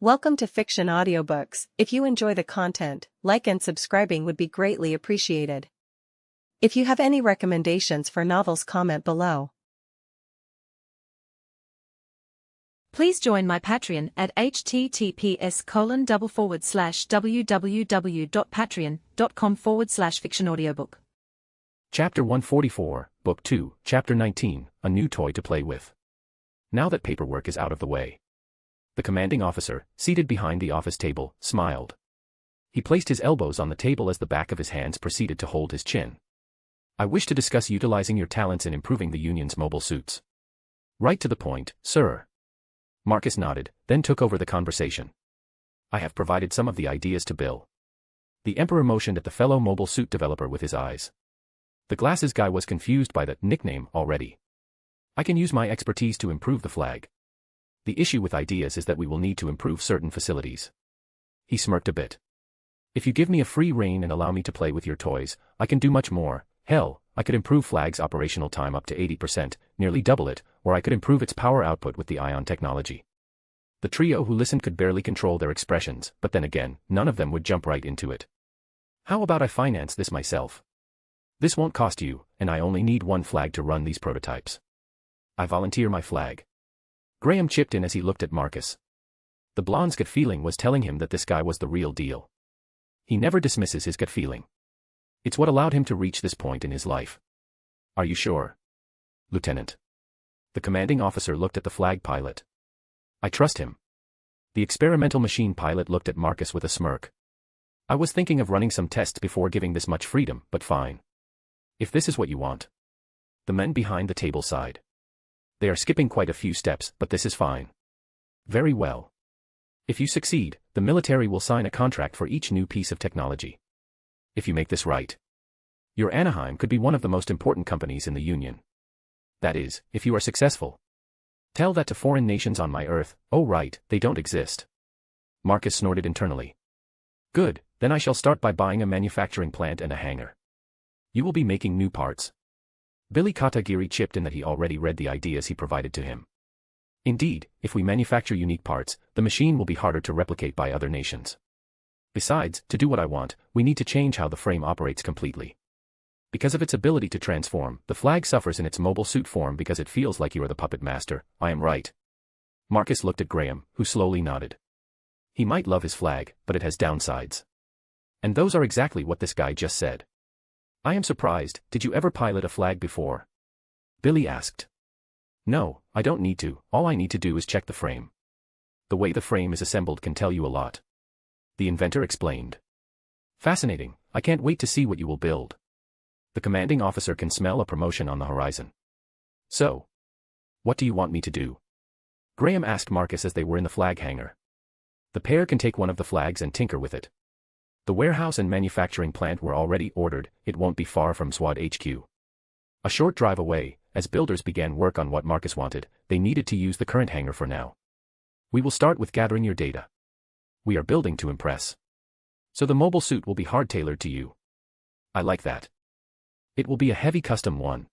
Welcome to Fiction Audiobooks. If you enjoy the content, like and subscribing would be greatly appreciated. If you have any recommendations for novels, comment below. Please join my Patreon at https://www.patreon.com/fictionaudiobook. Chapter 144, Book 2, Chapter 19, A New Toy to Play With. Now that paperwork is out of the way. The commanding officer, seated behind the office table, smiled. He placed his elbows on the table as the back of his hands proceeded to hold his chin. I wish to discuss utilizing your talents in improving the Union's mobile suits. Right to the point, sir. Marcus nodded, then took over the conversation. I have provided some of the ideas to Bill. The Emperor motioned at the fellow mobile suit developer with his eyes. The glasses guy was confused by the nickname already. I can use my expertise to improve the flag. The issue with ideas is that we will need to improve certain facilities. He smirked a bit. If you give me a free rein and allow me to play with your toys, I can do much more. Hell, I could improve flag's operational time up to 80%, nearly double it, or I could improve its power output with the ion technology. The trio who listened could barely control their expressions, but then again, none of them would jump right into it. How about I finance this myself? This won't cost you, and I only need one flag to run these prototypes. I volunteer my flag. Graham chipped in as he looked at Marcus. The blonde's gut feeling was telling him that this guy was the real deal. He never dismisses his gut feeling. It's what allowed him to reach this point in his life. Are you sure? Lieutenant. The commanding officer looked at the flag pilot. I trust him. The experimental machine pilot looked at Marcus with a smirk. I was thinking of running some tests before giving this much freedom, but fine. If this is what you want. The men behind the table sighed. They are skipping quite a few steps, but this is fine. Very well. If you succeed, the military will sign a contract for each new piece of technology. If you make this right, your Anaheim could be one of the most important companies in the Union. That is, if you are successful. Tell that to foreign nations on my Earth. Oh right, they don't exist. Marcus snorted internally. Good, then I shall start by buying a manufacturing plant and a hangar. You will be making new parts. Billy Katagiri chipped in that he already read the ideas he provided to him. Indeed, if we manufacture unique parts, the machine will be harder to replicate by other nations. Besides, to do what I want, we need to change how the frame operates completely. Because of its ability to transform, the flag suffers in its mobile suit form because it feels like you are the puppet master. I am right. Marcus looked at Graham, who slowly nodded. He might love his flag, but it has downsides. And those are exactly what this guy just said. I am surprised, did you ever pilot a flag before? Billy asked. No, I don't need to, all I need to do is check the frame. The way the frame is assembled can tell you a lot. The inventor explained. Fascinating, I can't wait to see what you will build. The commanding officer can smell a promotion on the horizon. So, what do you want me to do? Graham asked Marcus as they were in the flag hangar. The pair can take one of the flags and tinker with it. The warehouse and manufacturing plant were already ordered, it won't be far from SWAT HQ. A short drive away, as builders began work on what Marcus wanted, they needed to use the current hangar for now. We will start with gathering your data. We are building to impress. So the mobile suit will be hard-tailored to you. I like that. It will be a heavy custom one.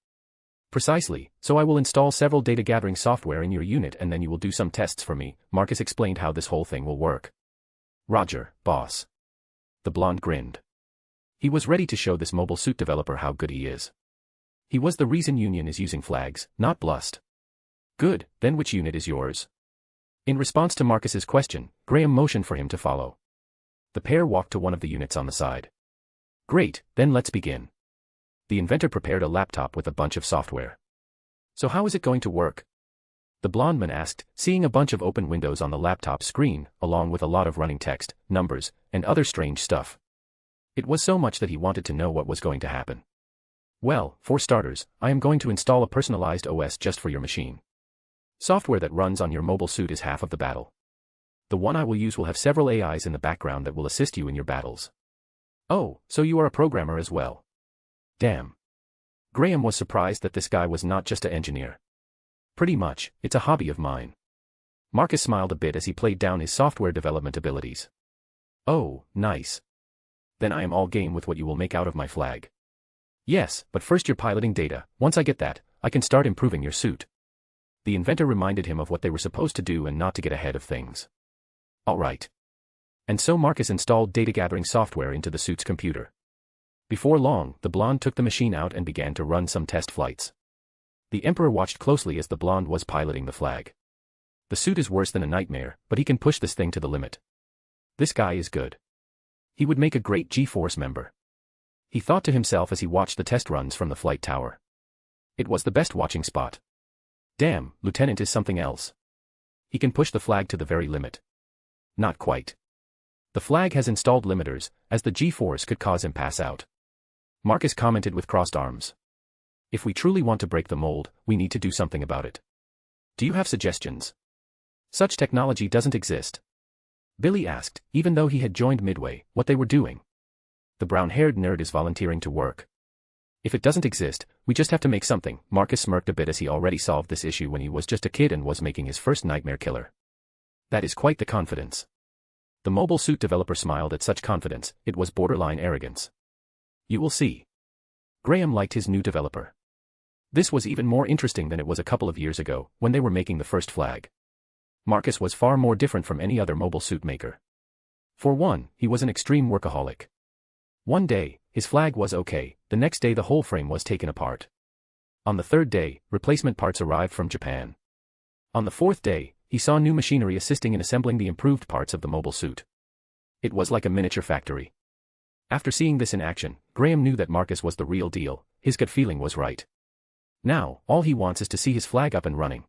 Precisely, so I will install several data-gathering software in your unit and then you will do some tests for me. Marcus explained how this whole thing will work. Roger, boss. The blonde grinned. He was ready to show this mobile suit developer how good he is. He was the reason Union is using flags, not Blust. Good, then which unit is yours? In response to Marcus's question, Graham motioned for him to follow. The pair walked to one of the units on the side. Great, then let's begin. The inventor prepared a laptop with a bunch of software. So how is it going to work? The blonde man asked, seeing a bunch of open windows on the laptop screen, along with a lot of running text, numbers, and other strange stuff. It was so much that he wanted to know what was going to happen. Well, for starters, I am going to install a personalized OS just for your machine. Software that runs on your mobile suit is half of the battle. The one I will use will have several AIs in the background that will assist you in your battles. Oh, so you are a programmer as well. Damn. Graham was surprised that this guy was not just an engineer. Pretty much, it's a hobby of mine. Marcus smiled a bit as he played down his software development abilities. Oh, nice. Then I am all game with what you will make out of my flag. Yes, but first you're piloting data. Once I get that, I can start improving your suit. The inventor reminded him of what they were supposed to do and not to get ahead of things. Alright. And so Marcus installed data gathering software into the suit's computer. Before long, the blonde took the machine out and began to run some test flights. The Emperor watched closely as the blonde was piloting the flag. The suit is worse than a nightmare, but he can push this thing to the limit. This guy is good. He would make a great G-Force member. He thought to himself as he watched the test runs from the flight tower. It was the best watching spot. Damn, Lieutenant is something else. He can push the flag to the very limit. Not quite. The flag has installed limiters, as the G-Force could cause him pass out. Marcus commented with crossed arms. If we truly want to break the mold, we need to do something about it. Do you have suggestions? Such technology doesn't exist. Billy asked, even though he had joined midway, what they were doing. The brown-haired nerd is volunteering to work. If it doesn't exist, we just have to make something. Marcus smirked a bit as he already solved this issue when he was just a kid and was making his first nightmare killer. That is quite the confidence. The mobile suit developer smiled at such confidence, it was borderline arrogance. You will see. Graham liked his new developer. This was even more interesting than it was a couple of years ago, when they were making the first flag. Marcus was far more different from any other mobile suit maker. For one, he was an extreme workaholic. One day, his flag was okay, the next day the whole frame was taken apart. On the third day, replacement parts arrived from Japan. On the fourth day, he saw new machinery assisting in assembling the improved parts of the mobile suit. It was like a miniature factory. After seeing this in action, Graham knew that Marcus was the real deal, his gut feeling was right. Now, all he wants is to see his flag up and running.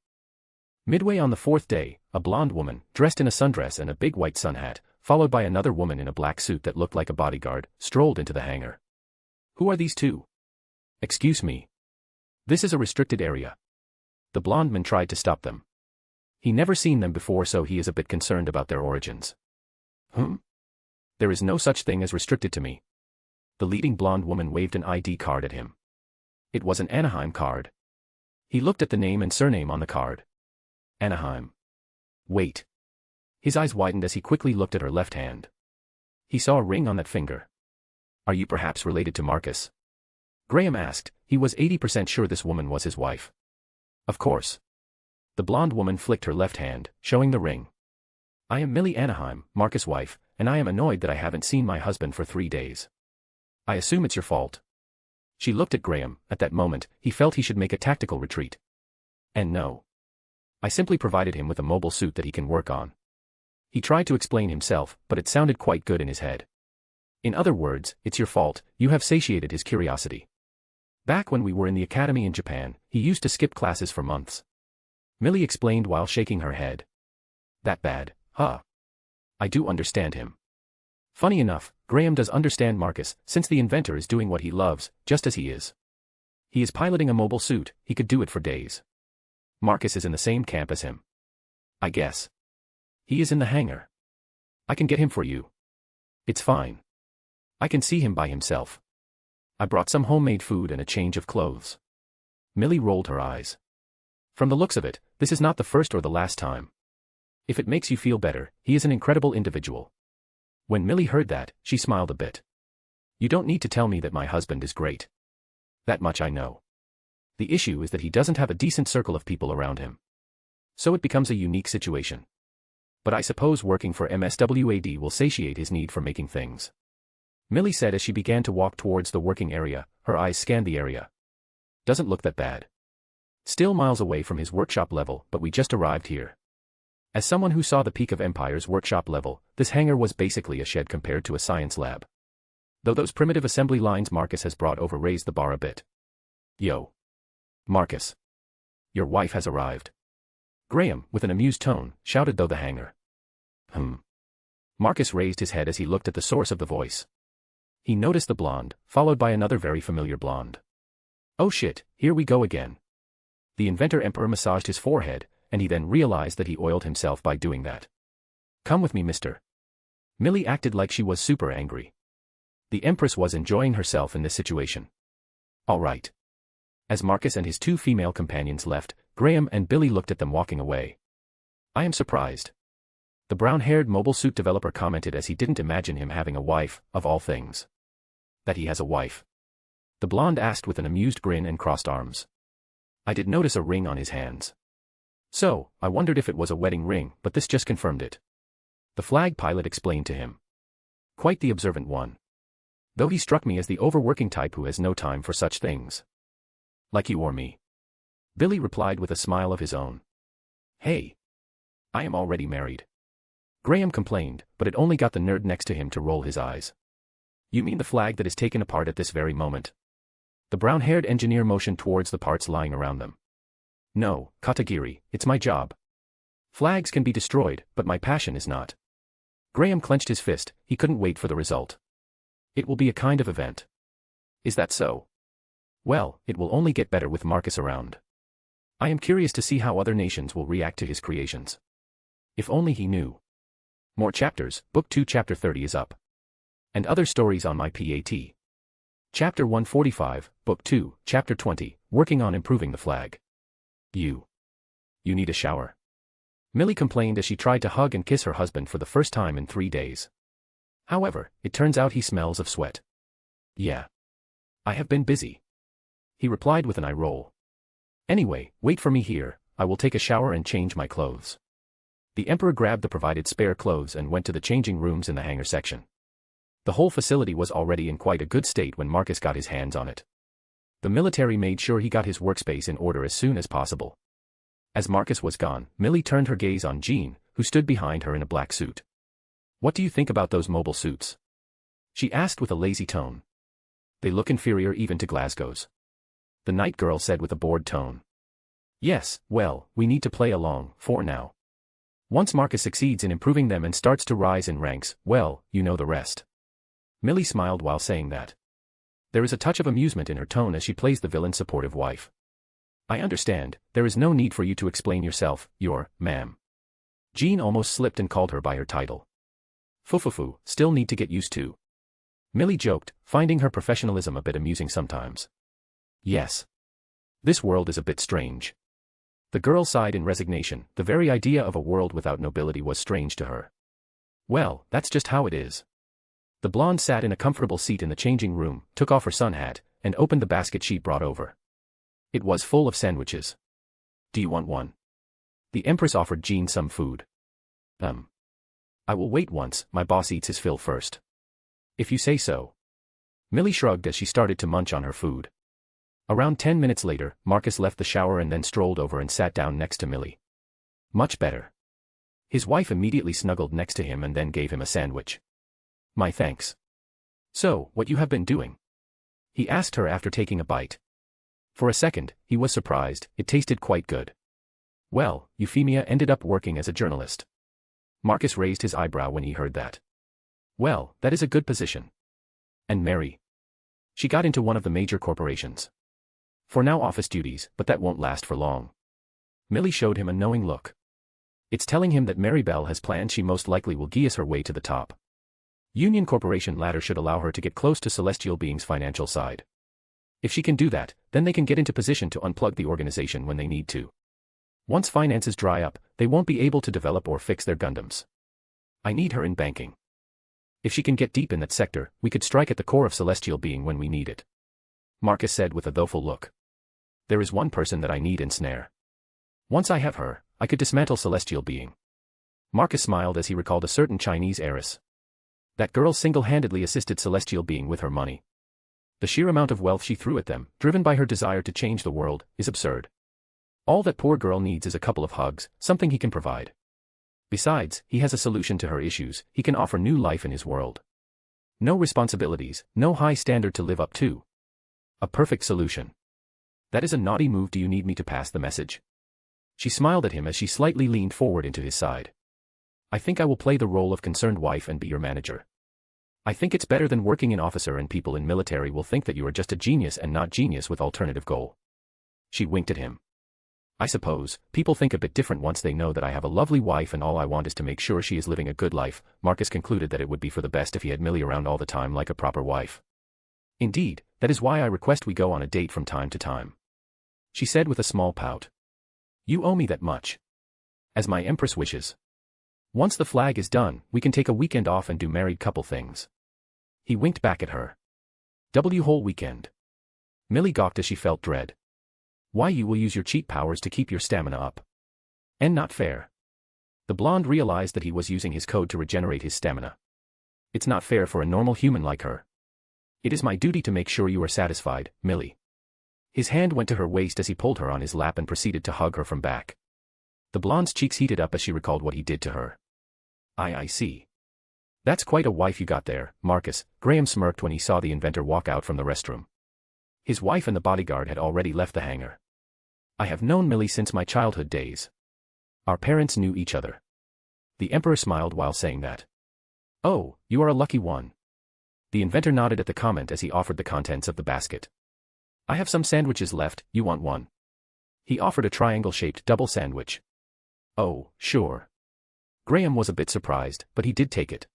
Midway on the fourth day, a blonde woman, dressed in a sundress and a big white sun hat, followed by another woman in a black suit that looked like a bodyguard, strolled into the hangar. Who are these two? Excuse me. This is a restricted area. The blonde man tried to stop them. He never seen them before, so he is a bit concerned about their origins. There is no such thing as restricted to me. The leading blonde woman waved an ID card at him. It was an Anaheim card. He looked at the name and surname on the card. Anaheim. Wait. His eyes widened as he quickly looked at her left hand. He saw a ring on that finger. Are you perhaps related to Marcus? Graham asked. He was 80% sure this woman was his wife. Of course. The blonde woman flicked her left hand, showing the ring. I am Millie Anaheim, Marcus' wife, and I am annoyed that I haven't seen my husband for 3 days. I assume it's your fault. She looked at Graham. At that moment, he felt he should make a tactical retreat. And no. I simply provided him with a mobile suit that he can work on. He tried to explain himself, but it sounded quite good in his head. In other words, it's your fault, you have satiated his curiosity. Back when we were in the academy in Japan, he used to skip classes for months. Millie explained while shaking her head. That bad, huh? I do understand him. Funny enough, Graham does understand Marcus, since the inventor is doing what he loves, just as he is. He is piloting a mobile suit, he could do it for days. Marcus is in the same camp as him. I guess. He is in the hangar. I can get him for you. It's fine. I can see him by himself. I brought some homemade food and a change of clothes. Millie rolled her eyes. From the looks of it, this is not the first or the last time. If it makes you feel better, he is an incredible individual. When Millie heard that, she smiled a bit. You don't need to tell me that my husband is great. That much I know. The issue is that he doesn't have a decent circle of people around him. So it becomes a unique situation. But I suppose working for MSWAD will satiate his need for making things. Millie said as she began to walk towards the working area, her eyes scanned the area. Doesn't look that bad. Still miles away from his workshop level, but we just arrived here. As someone who saw the peak of Empire's workshop level, this hangar was basically a shed compared to a science lab. Though those primitive assembly lines Marcus has brought over raised the bar a bit. Yo. Marcus. Your wife has arrived. Graham, with an amused tone, shouted through the hangar. Marcus raised his head as he looked at the source of the voice. He noticed the blonde, followed by another very familiar blonde. Oh shit, here we go again. The inventor Emperor massaged his forehead, and he then realized that he oiled himself by doing that. Come with me, mister. Millie acted like she was super angry. The Empress was enjoying herself in this situation. All right. As Marcus and his 2 female companions left, Graham and Billy looked at them walking away. I am surprised. The brown-haired mobile suit developer commented as he didn't imagine him having a wife, of all things. That he has a wife. The blonde asked with an amused grin and crossed arms. I did notice a ring on his hands. So, I wondered if it was a wedding ring, but this just confirmed it. The flag pilot explained to him. Quite the observant one. Though he struck me as the overworking type who has no time for such things. Like you or me. Billy replied with a smile of his own. Hey. I am already married. Graham complained, but it only got the nerd next to him to roll his eyes. You mean the flag that is taken apart at this very moment? The brown-haired engineer motioned towards the parts lying around them. No, Katagiri, it's my job. Flags can be destroyed, but my passion is not. Graham clenched his fist, he couldn't wait for the result. It will be a kind of event. Is that so? Well, it will only get better with Marcus around. I am curious to see how other nations will react to his creations. If only he knew. More chapters, Book 2 Chapter 30 is up. And other stories on my PAT. Chapter 145, Book 2, Chapter 20, Working on Improving the Flag. You need a shower. Millie complained as she tried to hug and kiss her husband for the first time in 3 days. However, it turns out he smells of sweat. Yeah. I have been busy. He replied with an eye roll. Anyway, wait for me here, I will take a shower and change my clothes. The Emperor grabbed the provided spare clothes and went to the changing rooms in the hangar section. The whole facility was already in quite a good state when Marcus got his hands on it. The military made sure he got his workspace in order as soon as possible. As Marcus was gone, Millie turned her gaze on Jean, who stood behind her in a black suit. What do you think about those mobile suits? She asked with a lazy tone. They look inferior even to Glasgow's. The night girl said with a bored tone. Yes, well, we need to play along, for now. Once Marcus succeeds in improving them and starts to rise in ranks, well, you know the rest. Millie smiled while saying that. There is a touch of amusement in her tone as she plays the villain's supportive wife. I understand, there is no need for you to explain yourself, ma'am. Jean almost slipped and called her by her title. Fufufu, still need to get used to. Millie joked, finding her professionalism a bit amusing sometimes. Yes. This world is a bit strange. The girl sighed in resignation, the very idea of a world without nobility was strange to her. Well, that's just how it is. The blonde sat in a comfortable seat in the changing room, took off her sun hat, and opened the basket she brought over. It was full of sandwiches. Do you want one? The Empress offered Jean some food. I will wait once, my boss eats his fill first. If you say so. Millie shrugged as she started to munch on her food. Around 10 minutes later, Marcus left the shower and then strolled over and sat down next to Millie. Much better. His wife immediately snuggled next to him and then gave him a sandwich. My thanks. So, what you have been doing? He asked her after taking a bite. For a second, he was surprised, it tasted quite good. Well, Euphemia ended up working as a journalist. Marcus raised his eyebrow when he heard that. Well, that is a good position. And Mary? She got into one of the major corporations. For now office duties, but that won't last for long. Millie showed him a knowing look. It's telling him that Mary Bell has planned she most likely will Geass her way to the top. Union Corporation ladder should allow her to get close to Celestial Being's financial side. If she can do that, then they can get into position to unplug the organization when they need to. Once finances dry up, they won't be able to develop or fix their Gundams. I need her in banking. If she can get deep in that sector, we could strike at the core of Celestial Being when we need it. Marcus said with a thoughtful look. There is one person that I need in snare. Once I have her, I could dismantle Celestial Being. Marcus smiled as he recalled a certain Chinese heiress. That girl single-handedly assisted Celestial Being with her money. The sheer amount of wealth she threw at them, driven by her desire to change the world, is absurd. All that poor girl needs is a couple of hugs, something he can provide. Besides, he has a solution to her issues, he can offer new life in his world. No responsibilities, no high standard to live up to. A perfect solution. That is a naughty move. Do you need me to pass the message? She smiled at him as she slightly leaned forward into his side. I think I will play the role of concerned wife and be your manager. I think it's better than working in officer and people in military will think that you are just a genius and not genius with alternative goal. She winked at him. I suppose, people think a bit different once they know that I have a lovely wife and all I want is to make sure she is living a good life. Marcus concluded that it would be for the best if he had Millie around all the time like a proper wife. Indeed, that is why I request we go on a date from time to time. She said with a small pout. You owe me that much. As my Empress wishes. Once the flag is done, we can take a weekend off and do married couple things. He winked back at her. Whole weekend. Millie gawked as she felt dread. Why you will use your cheat powers to keep your stamina up. And not fair. The blonde realized that he was using his code to regenerate his stamina. It's not fair for a normal human like her. It is my duty to make sure you are satisfied, Millie. His hand went to her waist as he pulled her on his lap and proceeded to hug her from back. The blonde's cheeks heated up as she recalled what he did to her. I see. That's quite a wife you got there, Marcus. Graham smirked when he saw the inventor walk out from the restroom. His wife and the bodyguard had already left the hangar. I have known Millie since my childhood days. Our parents knew each other. The Emperor smiled while saying that. Oh, you are a lucky one. The inventor nodded at the comment as he offered the contents of the basket. I have some sandwiches left, you want one? He offered a triangle-shaped double sandwich. Oh, sure. Graham was a bit surprised, but he did take it.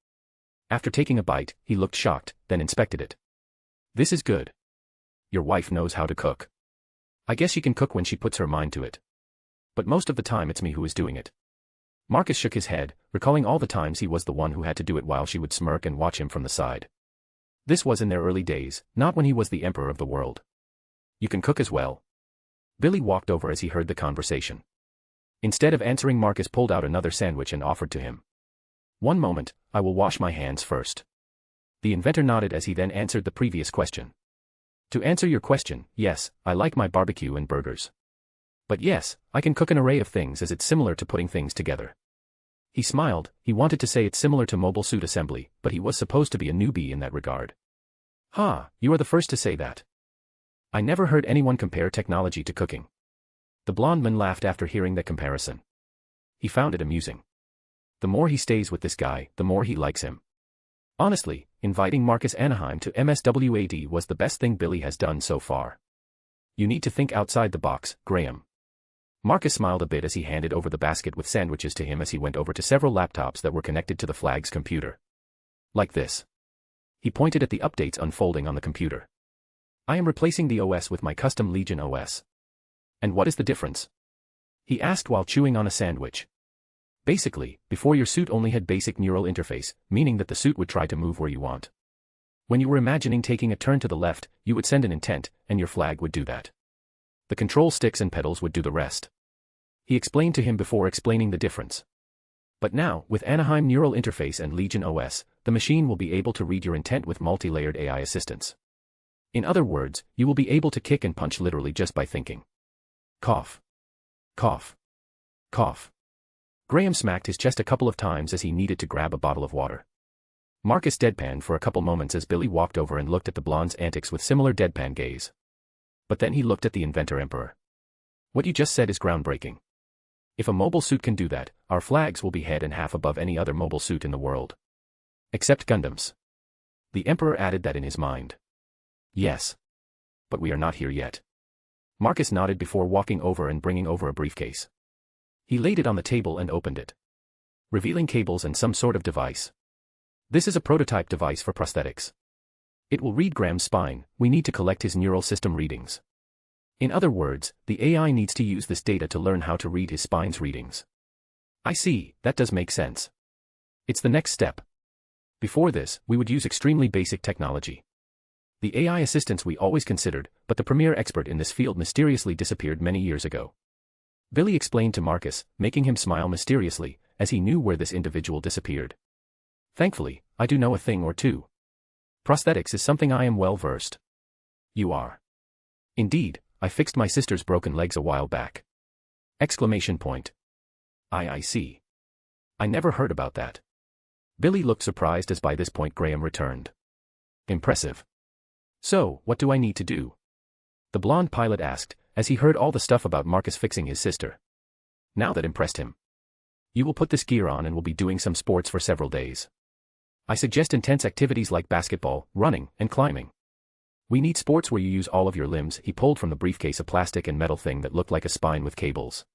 After taking a bite, he looked shocked, then inspected it. This is good. Your wife knows how to cook. I guess she can cook when she puts her mind to it. But most of the time it's me who is doing it. Marcus shook his head, recalling all the times he was the one who had to do it while she would smirk and watch him from the side. This was in their early days, not when he was the emperor of the world. You can cook as well. Billy walked over as he heard the conversation. Instead of answering, Marcus pulled out another sandwich and offered to him. One moment, I will wash my hands first. The inventor nodded as he then answered the previous question. To answer your question, yes, I like my barbecue and burgers. But yes, I can cook an array of things as it's similar to putting things together. He smiled. He wanted to say it's similar to mobile suit assembly, but he was supposed to be a newbie in that regard. You are the first to say that. I never heard anyone compare technology to cooking. The blonde man laughed after hearing that comparison. He found it amusing. The more he stays with this guy, the more he likes him. Honestly, inviting Marcus Anaheim to MSWAD was the best thing Billy has done so far. You need to think outside the box, Graham. Marcus smiled a bit as he handed over the basket with sandwiches to him as he went over to several laptops that were connected to the flag's computer. Like this. He pointed at the updates unfolding on the computer. I am replacing the OS with my custom Legion OS. And what is the difference? He asked while chewing on a sandwich. Basically, before your suit only had basic neural interface, meaning that the suit would try to move where you want. When you were imagining taking a turn to the left, you would send an intent, and your flag would do that. The control sticks and pedals would do the rest. He explained to him before explaining the difference. But now, with Anaheim Neural Interface and Legion OS, the machine will be able to read your intent with multi-layered AI assistance. In other words, you will be able to kick and punch literally just by thinking. Cough. Cough. Cough. Graham smacked his chest a couple of times as he needed to grab a bottle of water. Marcus deadpanned for a couple moments as Billy walked over and looked at the blonde's antics with similar deadpan gaze. But then he looked at the inventor emperor. What you just said is groundbreaking. If a mobile suit can do that, our flags will be head and half above any other mobile suit in the world. Except Gundams. The emperor added that in his mind. Yes. But we are not here yet. Marcus nodded before walking over and bringing over a briefcase. He laid it on the table and opened it, revealing cables and some sort of device. This is a prototype device for prosthetics. It will read Graham's spine. We need to collect his neural system readings. In other words, the AI needs to use this data to learn how to read his spine's readings. I see, that does make sense. It's the next step. Before this, we would use extremely basic technology. The AI assistants we always considered, but the premier expert in this field mysteriously disappeared many years ago. Billy explained to Marcus, making him smile mysteriously, as he knew where this individual disappeared. Thankfully, I do know a thing or two. Prosthetics is something I am well versed. You are. Indeed, I fixed my sister's broken legs a while back. Exclamation point. I see. I never heard about that. Billy looked surprised as by this point Graham returned. Impressive. So, what do I need to do? The blonde pilot asked, as he heard all the stuff about Marcus fixing his sister. Now that impressed him. You will put this gear on and will be doing some sports for several days. I suggest intense activities like basketball, running, and climbing. We need sports where you use all of your limbs. He pulled from the briefcase a plastic and metal thing that looked like a spine with cables.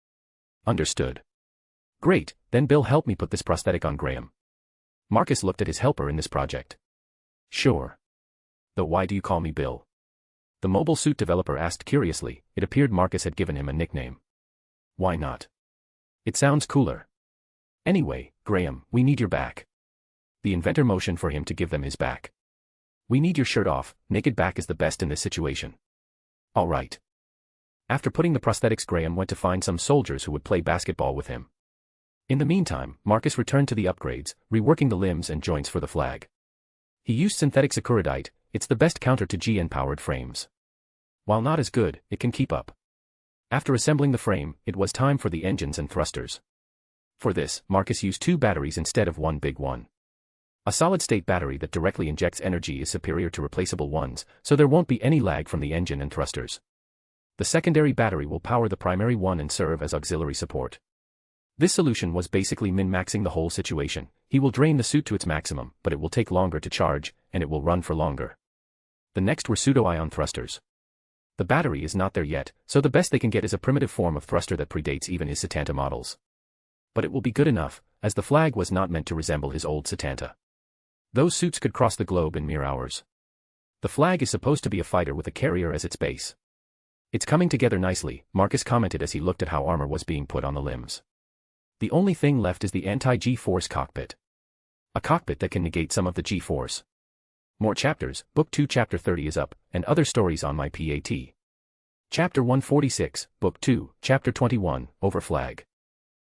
Understood. Great, then Bill help me put this prosthetic on Graham. Marcus looked at his helper in this project. Sure. Though why do you call me Bill? The mobile suit developer asked curiously. It appeared Marcus had given him a nickname. Why not? It sounds cooler. Anyway, Graham, we need your back. The inventor motioned for him to give them his back. We need your shirt off. Naked back is the best in this situation. All right. After putting the prosthetics, Graham went to find some soldiers who would play basketball with him. In the meantime, Marcus returned to the upgrades, reworking the limbs and joints for the flag. He used synthetic sakuradite, it's the best counter to GN-powered frames. While not as good, it can keep up. After assembling the frame, it was time for the engines and thrusters. For this, Marcus used 2 batteries instead of one big one. A solid-state battery that directly injects energy is superior to replaceable ones, so there won't be any lag from the engine and thrusters. The secondary battery will power the primary one and serve as auxiliary support. This solution was basically min-maxing the whole situation. He will drain the suit to its maximum, but it will take longer to charge, and it will run for longer. The next were pseudo-ion thrusters. The battery is not there yet, so the best they can get is a primitive form of thruster that predates even his Setanta models. But it will be good enough, as the flag was not meant to resemble his old Setanta. Those suits could cross the globe in mere hours. The flag is supposed to be a fighter with a carrier as its base. It's coming together nicely, Marcus commented as he looked at how armor was being put on the limbs. The only thing left is the anti-G-force cockpit. A cockpit that can negate some of the G-force. More chapters, Book 2 Chapter 30 is up, and other stories on my PAT. Chapter 146, Book 2, Chapter 21, Over Flag.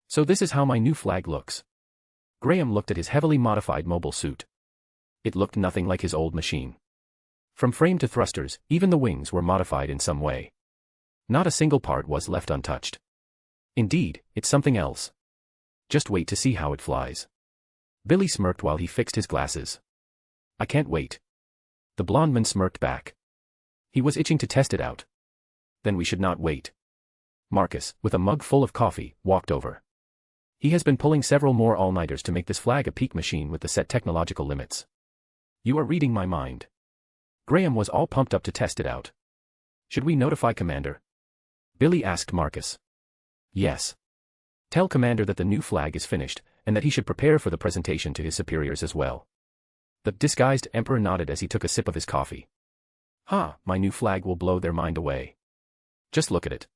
So this is how my new flag looks. Graham looked at his heavily modified mobile suit. It looked nothing like his old machine. From frame to thrusters, even the wings were modified in some way. Not a single part was left untouched. Indeed, it's something else. Just wait to see how it flies. Billy smirked while he fixed his glasses. I can't wait. The blonde man smirked back. He was itching to test it out. Then we should not wait. Marcus, with a mug full of coffee, walked over. He has been pulling several more all-nighters to make this flag a peak machine with the set technological limits. You are reading my mind. Graham was all pumped up to test it out. Should we notify Commander? Billy asked Marcus. Yes. Tell Commander that the new flag is finished, and that he should prepare for the presentation to his superiors as well. The disguised Emperor nodded as he took a sip of his coffee. My new flag will blow their mind away. Just look at it.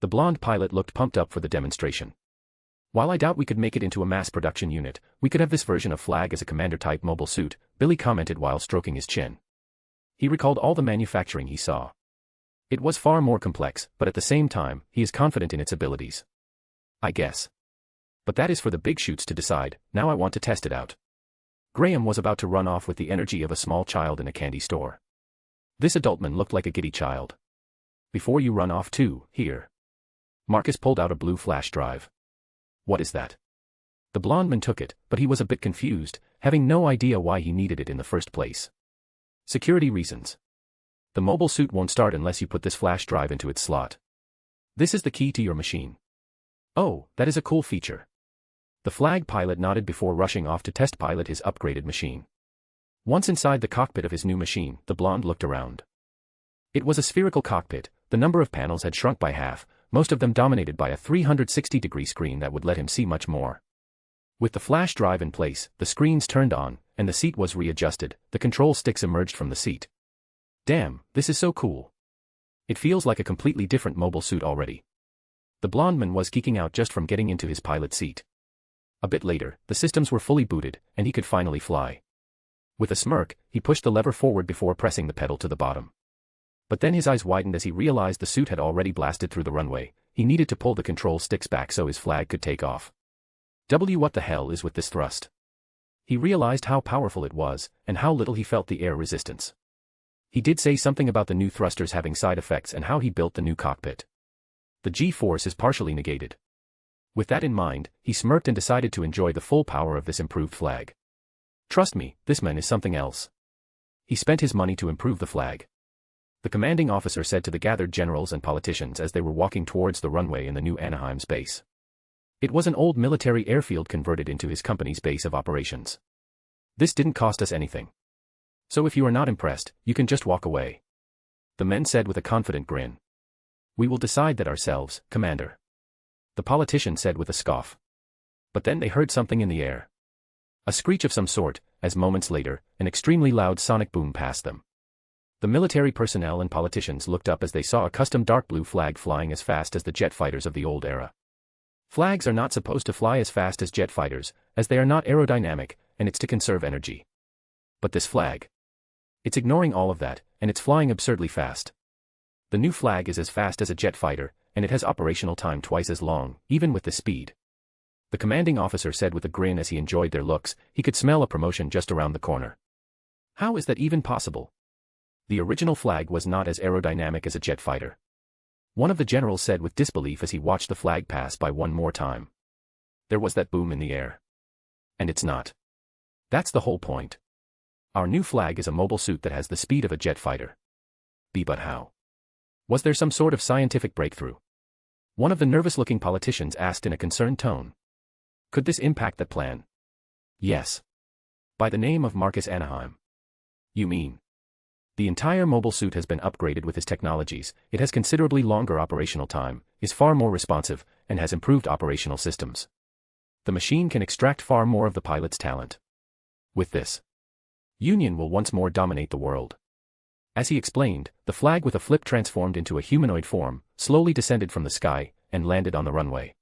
The blonde pilot looked pumped up for the demonstration. While I doubt we could make it into a mass production unit, we could have this version of flag as a Commander-type mobile suit, Billy commented while stroking his chin. He recalled all the manufacturing he saw. It was far more complex, but at the same time, he is confident in its abilities. I guess. But that is for the big shoots to decide, now I want to test it out. Graham was about to run off with the energy of a small child in a candy store. This adultman looked like a giddy child. Before you run off too, here. Marcus pulled out a blue flash drive. What is that? The blonde man took it, but he was a bit confused, having no idea why he needed it in the first place. Security reasons. The mobile suit won't start unless you put this flash drive into its slot. This is the key to your machine. Oh, that is a cool feature. The flag pilot nodded before rushing off to test pilot his upgraded machine. Once inside the cockpit of his new machine, the blonde looked around. It was a spherical cockpit, the number of panels had shrunk by half, most of them dominated by a 360-degree screen that would let him see much more. With the flash drive in place, the screens turned on, and the seat was readjusted, the control sticks emerged from the seat. Damn, this is so cool. It feels like a completely different mobile suit already. The blonde man was geeking out just from getting into his pilot seat. A bit later, the systems were fully booted, and he could finally fly. With a smirk, he pushed the lever forward before pressing the pedal to the bottom. But then his eyes widened as he realized the suit had already blasted through the runway. He needed to pull the control sticks back so his flag could take off. What the hell is with this thrust? He realized how powerful it was, and how little he felt the air resistance. He did say something about the new thrusters having side effects and how he built the new cockpit. The G-force is partially negated. With that in mind, he smirked and decided to enjoy the full power of this improved flag. Trust me, this man is something else. He spent his money to improve the flag. The commanding officer said to the gathered generals and politicians as they were walking towards the runway in the new Anaheim's base. It was an old military airfield converted into his company's base of operations. This didn't cost us anything. So if you are not impressed, you can just walk away. The men said with a confident grin. We will decide that ourselves, Commander. The politician said with a scoff. But then they heard something in the air. A screech of some sort, as moments later, an extremely loud sonic boom passed them. The military personnel and politicians looked up as they saw a custom dark blue flag flying as fast as the jet fighters of the old era. Flags are not supposed to fly as fast as jet fighters, as they are not aerodynamic, and it's to conserve energy. But this flag. It's ignoring all of that, and it's flying absurdly fast. The new flag is as fast as a jet fighter, and it has operational time twice as long, even with this speed. The commanding officer said with a grin as he enjoyed their looks. He could smell a promotion just around the corner. How is that even possible? The original flag was not as aerodynamic as a jet fighter. One of the generals said with disbelief as he watched the flag pass by one more time. There was that boom in the air. And it's not. That's the whole point. Our new flag is a mobile suit that has the speed of a jet fighter. But how? Was there some sort of scientific breakthrough? One of the nervous-looking politicians asked in a concerned tone. Could this impact that plan? Yes. By the name of Millie Anaheim. You mean? The entire mobile suit has been upgraded with his technologies, it has considerably longer operational time, is far more responsive, and has improved operational systems. The machine can extract far more of the pilot's talent. With this, Union will once more dominate the world. As he explained, the flag with a flip transformed into a humanoid form, slowly descended from the sky, and landed on the runway.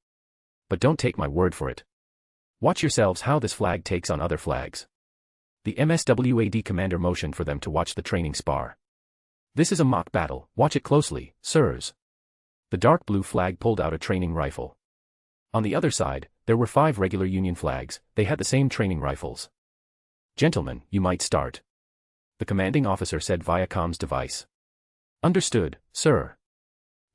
But don't take my word for it. Watch yourselves how this flag takes on other flags. The MSWAD commander motioned for them to watch the training spar. This is a mock battle, watch it closely, sirs. The dark blue flag pulled out a training rifle. On the other side, there were 5 regular Union flags, they had the same training rifles. Gentlemen, you might start. The commanding officer said via comms device. Understood, sir.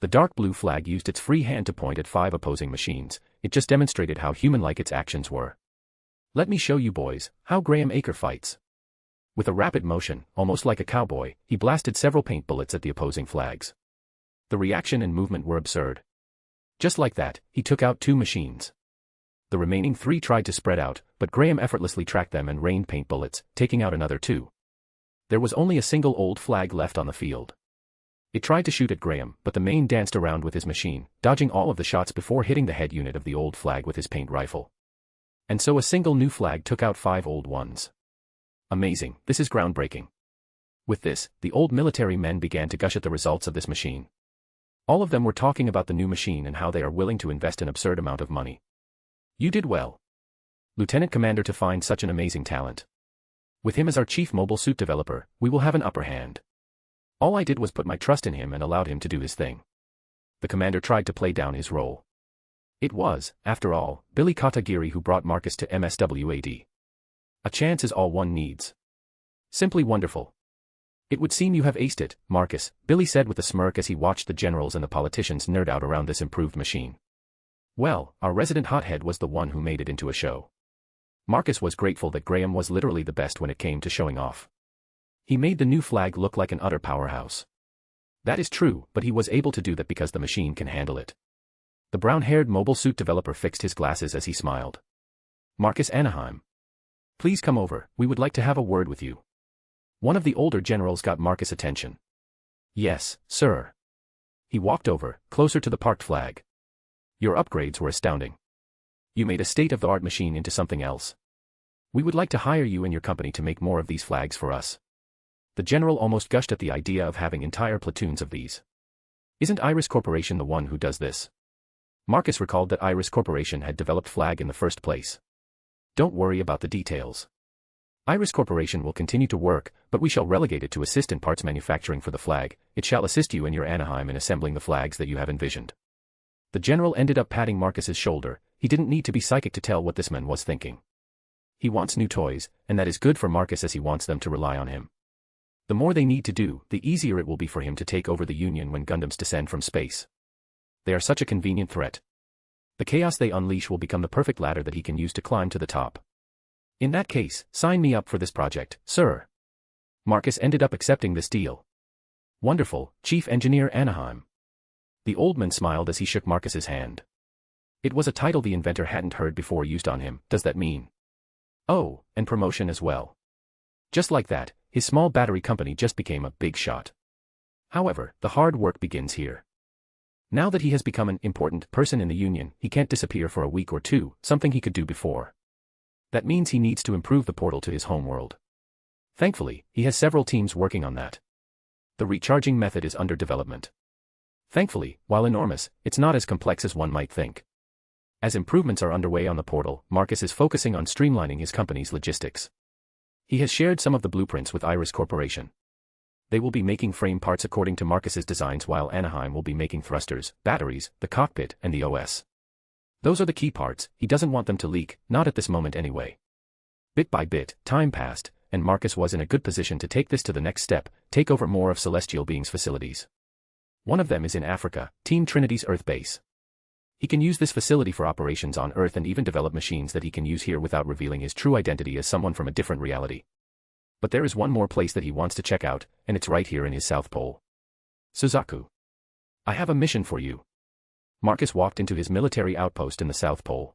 The dark blue flag used its free hand to point at 5 opposing machines, it just demonstrated how human-like its actions were. Let me show you boys, how Graham Acre fights. With a rapid motion, almost like a cowboy, he blasted several paint bullets at the opposing flags. The reaction and movement were absurd. Just like that, he took out 2 machines. The remaining 3 tried to spread out, but Graham effortlessly tracked them and rained paint bullets, taking out another 2. There was only a single old flag left on the field. It tried to shoot at Graham, but the main danced around with his machine, dodging all of the shots before hitting the head unit of the old flag with his paint rifle. And so a single new flag took out 5 old ones. Amazing, this is groundbreaking. With this, the old military men began to gush at the results of this machine. All of them were talking about the new machine and how they are willing to invest an absurd amount of money. You did well, Lieutenant Commander, to find such an amazing talent. With him as our chief mobile suit developer, we will have an upper hand. All I did was put my trust in him and allowed him to do his thing. The commander tried to play down his role. It was, after all, Billy Katagiri who brought Marcus to MSWAD. A chance is all one needs. Simply wonderful. It would seem you have aced it, Marcus, Billy said with a smirk as he watched the generals and the politicians nerd out around this improved machine. Well, our resident hothead was the one who made it into a show. Marcus was grateful that Graham was literally the best when it came to showing off. He made the new flag look like an utter powerhouse. That is true, but he was able to do that because the machine can handle it. The brown-haired mobile suit developer fixed his glasses as he smiled. Millie Anaheim. Please come over, we would like to have a word with you. One of the older generals got Marcus' attention. Yes, sir. He walked over, closer to the parked flag. Your upgrades were astounding. You made a state-of-the-art machine into something else. We would like to hire you and your company to make more of these flags for us. The general almost gushed at the idea of having entire platoons of these. Isn't Iris Corporation the one who does this? Marcus recalled that Iris Corporation had developed flag in the first place. Don't worry about the details. Iris Corporation will continue to work, but we shall relegate it to assist in parts manufacturing for the flag. It shall assist you and your Anaheim in assembling the flags that you have envisioned. The general ended up patting Marcus's shoulder. He didn't need to be psychic to tell what this man was thinking. He wants new toys, and that is good for Marcus as he wants them to rely on him. The more they need to do, the easier it will be for him to take over the Union when Gundams descend from space. They are such a convenient threat. The chaos they unleash will become the perfect ladder that he can use to climb to the top. In that case, sign me up for this project, sir. Marcus ended up accepting this deal. Wonderful, Chief Engineer Anaheim. The old man smiled as he shook Marcus's hand. It was a title the inventor hadn't heard before used on him. Does that mean? Oh, and promotion as well. Just like that, his small battery company just became a big shot. However, the hard work begins here. Now that he has become an important person in the Union, he can't disappear for a week or two, something he could do before. That means he needs to improve the portal to his homeworld. Thankfully, he has several teams working on that. The recharging method is under development. Thankfully, while enormous, it's not as complex as one might think. As improvements are underway on the portal, Marcus is focusing on streamlining his company's logistics. He has shared some of the blueprints with Iris Corporation. They will be making frame parts according to Marcus's designs while Anaheim will be making thrusters, batteries, the cockpit, and the OS. Those are the key parts, he doesn't want them to leak, not at this moment anyway. Bit by bit, time passed, and Marcus was in a good position to take this to the next step, take over more of Celestial Beings' facilities. One of them is in Africa, Team Trinity's Earth base. He can use this facility for operations on Earth and even develop machines that he can use here without revealing his true identity as someone from a different reality. But there is one more place that he wants to check out, and it's right here in his South Pole. Suzaku. I have a mission for you. Marcus walked into his military outpost in the South Pole.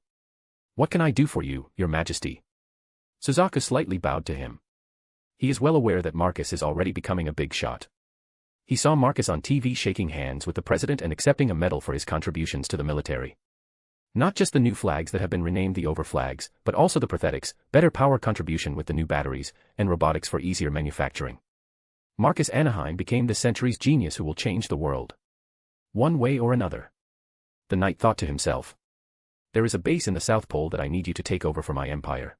What can I do for you, Your Majesty? Suzaku slightly bowed to him. He is well aware that Marcus is already becoming a big shot. He saw Marcus on TV shaking hands with the president and accepting a medal for his contributions to the military. Not just the new flags that have been renamed the overflags, but also the prosthetics, better power contribution with the new batteries, and robotics for easier manufacturing. Marcus Anaheim became the century's genius who will change the world. One way or another. The knight thought to himself. There is a base in the South Pole that I need you to take over for my empire.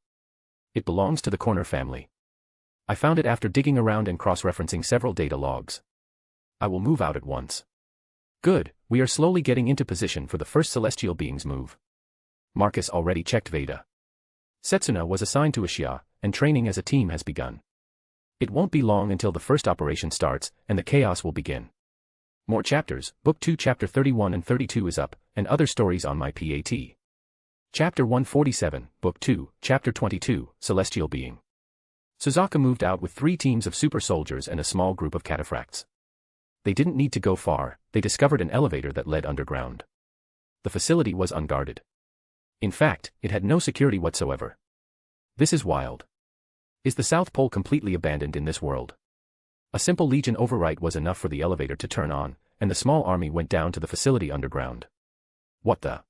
It belongs to the Corner family. I found it after digging around and cross-referencing several data logs. I will move out at once. Good, we are slowly getting into position for the first Celestial Beings move. Marcus already checked Veda. Setsuna was assigned to Ashia, and training as a team has begun. It won't be long until the first operation starts, and the chaos will begin. More chapters, Book 2 Chapter 31 and 32 is up, and other stories on my PAT. Chapter 147, Book 2, Chapter 22, Celestial Being. Suzaku moved out with 3 teams of super soldiers and a small group of cataphracts. They didn't need to go far, they discovered an elevator that led underground. The facility was unguarded. In fact, it had no security whatsoever. This is wild. Is the South Pole completely abandoned in this world? A simple Legion override was enough for the elevator to turn on, and the small army went down to the facility underground. What the?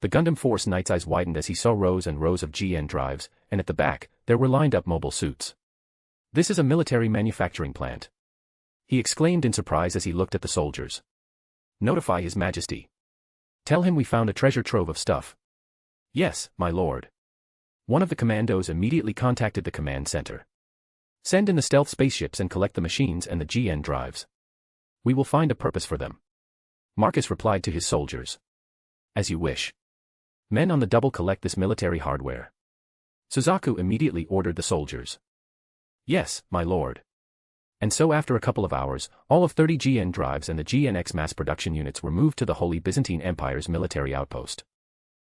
The Gundam Force Knight's eyes widened as he saw rows and rows of GN drives, and at the back, there were lined up mobile suits. This is a military manufacturing plant. He exclaimed in surprise as he looked at the soldiers. Notify His Majesty. Tell him we found a treasure trove of stuff. Yes, my lord. One of the commandos immediately contacted the command center. Send in the stealth spaceships and collect the machines and the GN drives. We will find a purpose for them. Marcus replied to his soldiers. As you wish. Men on the double collect this military hardware. Suzaku immediately ordered the soldiers. Yes, my lord. And so after a couple of hours, all of 30 GN drives and the GNX mass production units were moved to the Holy Byzantine Empire's military outpost.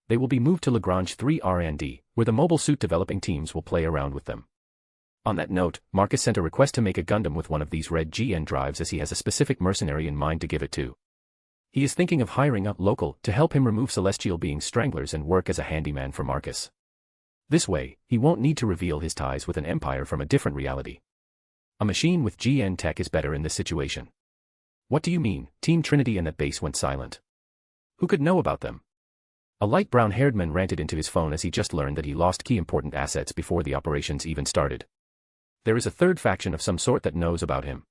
They will be moved to Lagrange 3 R&D, where the mobile suit developing teams will play around with them. On that note, Marcus sent a request to make a Gundam with one of these red GN drives as he has a specific mercenary in mind to give it to. He is thinking of hiring a local to help him remove Celestial Beings stranglers and work as a handyman for Marcus. This way, he won't need to reveal his ties with an empire from a different reality. A machine with GN tech is better in this situation. What do you mean? Team Trinity and that base went silent. Who could know about them? A light brown-haired man ranted into his phone as he just learned that he lost key important assets before the operations even started. There is a third faction of some sort that knows about him.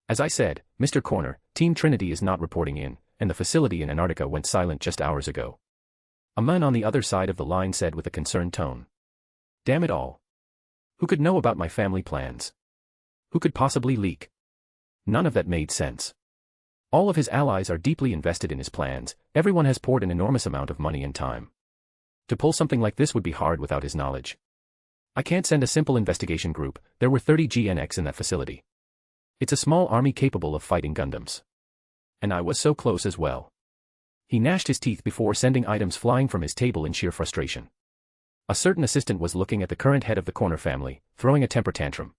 As I said, Mr. Corner, Team Trinity is not reporting in, and the facility in Antarctica went silent just hours ago. A man on the other side of the line said with a concerned tone. Damn it all. Who could know about my family plans? Who could possibly leak? None of that made sense. All of his allies are deeply invested in his plans, everyone has poured an enormous amount of money and time. To pull something like this would be hard without his knowledge. I can't send a simple investigation group, there were 30 GNX in that facility. It's a small army capable of fighting Gundams. And I was so close as well. He gnashed his teeth before sending items flying from his table in sheer frustration. A certain assistant was looking at the current head of the Corner family, throwing a temper tantrum.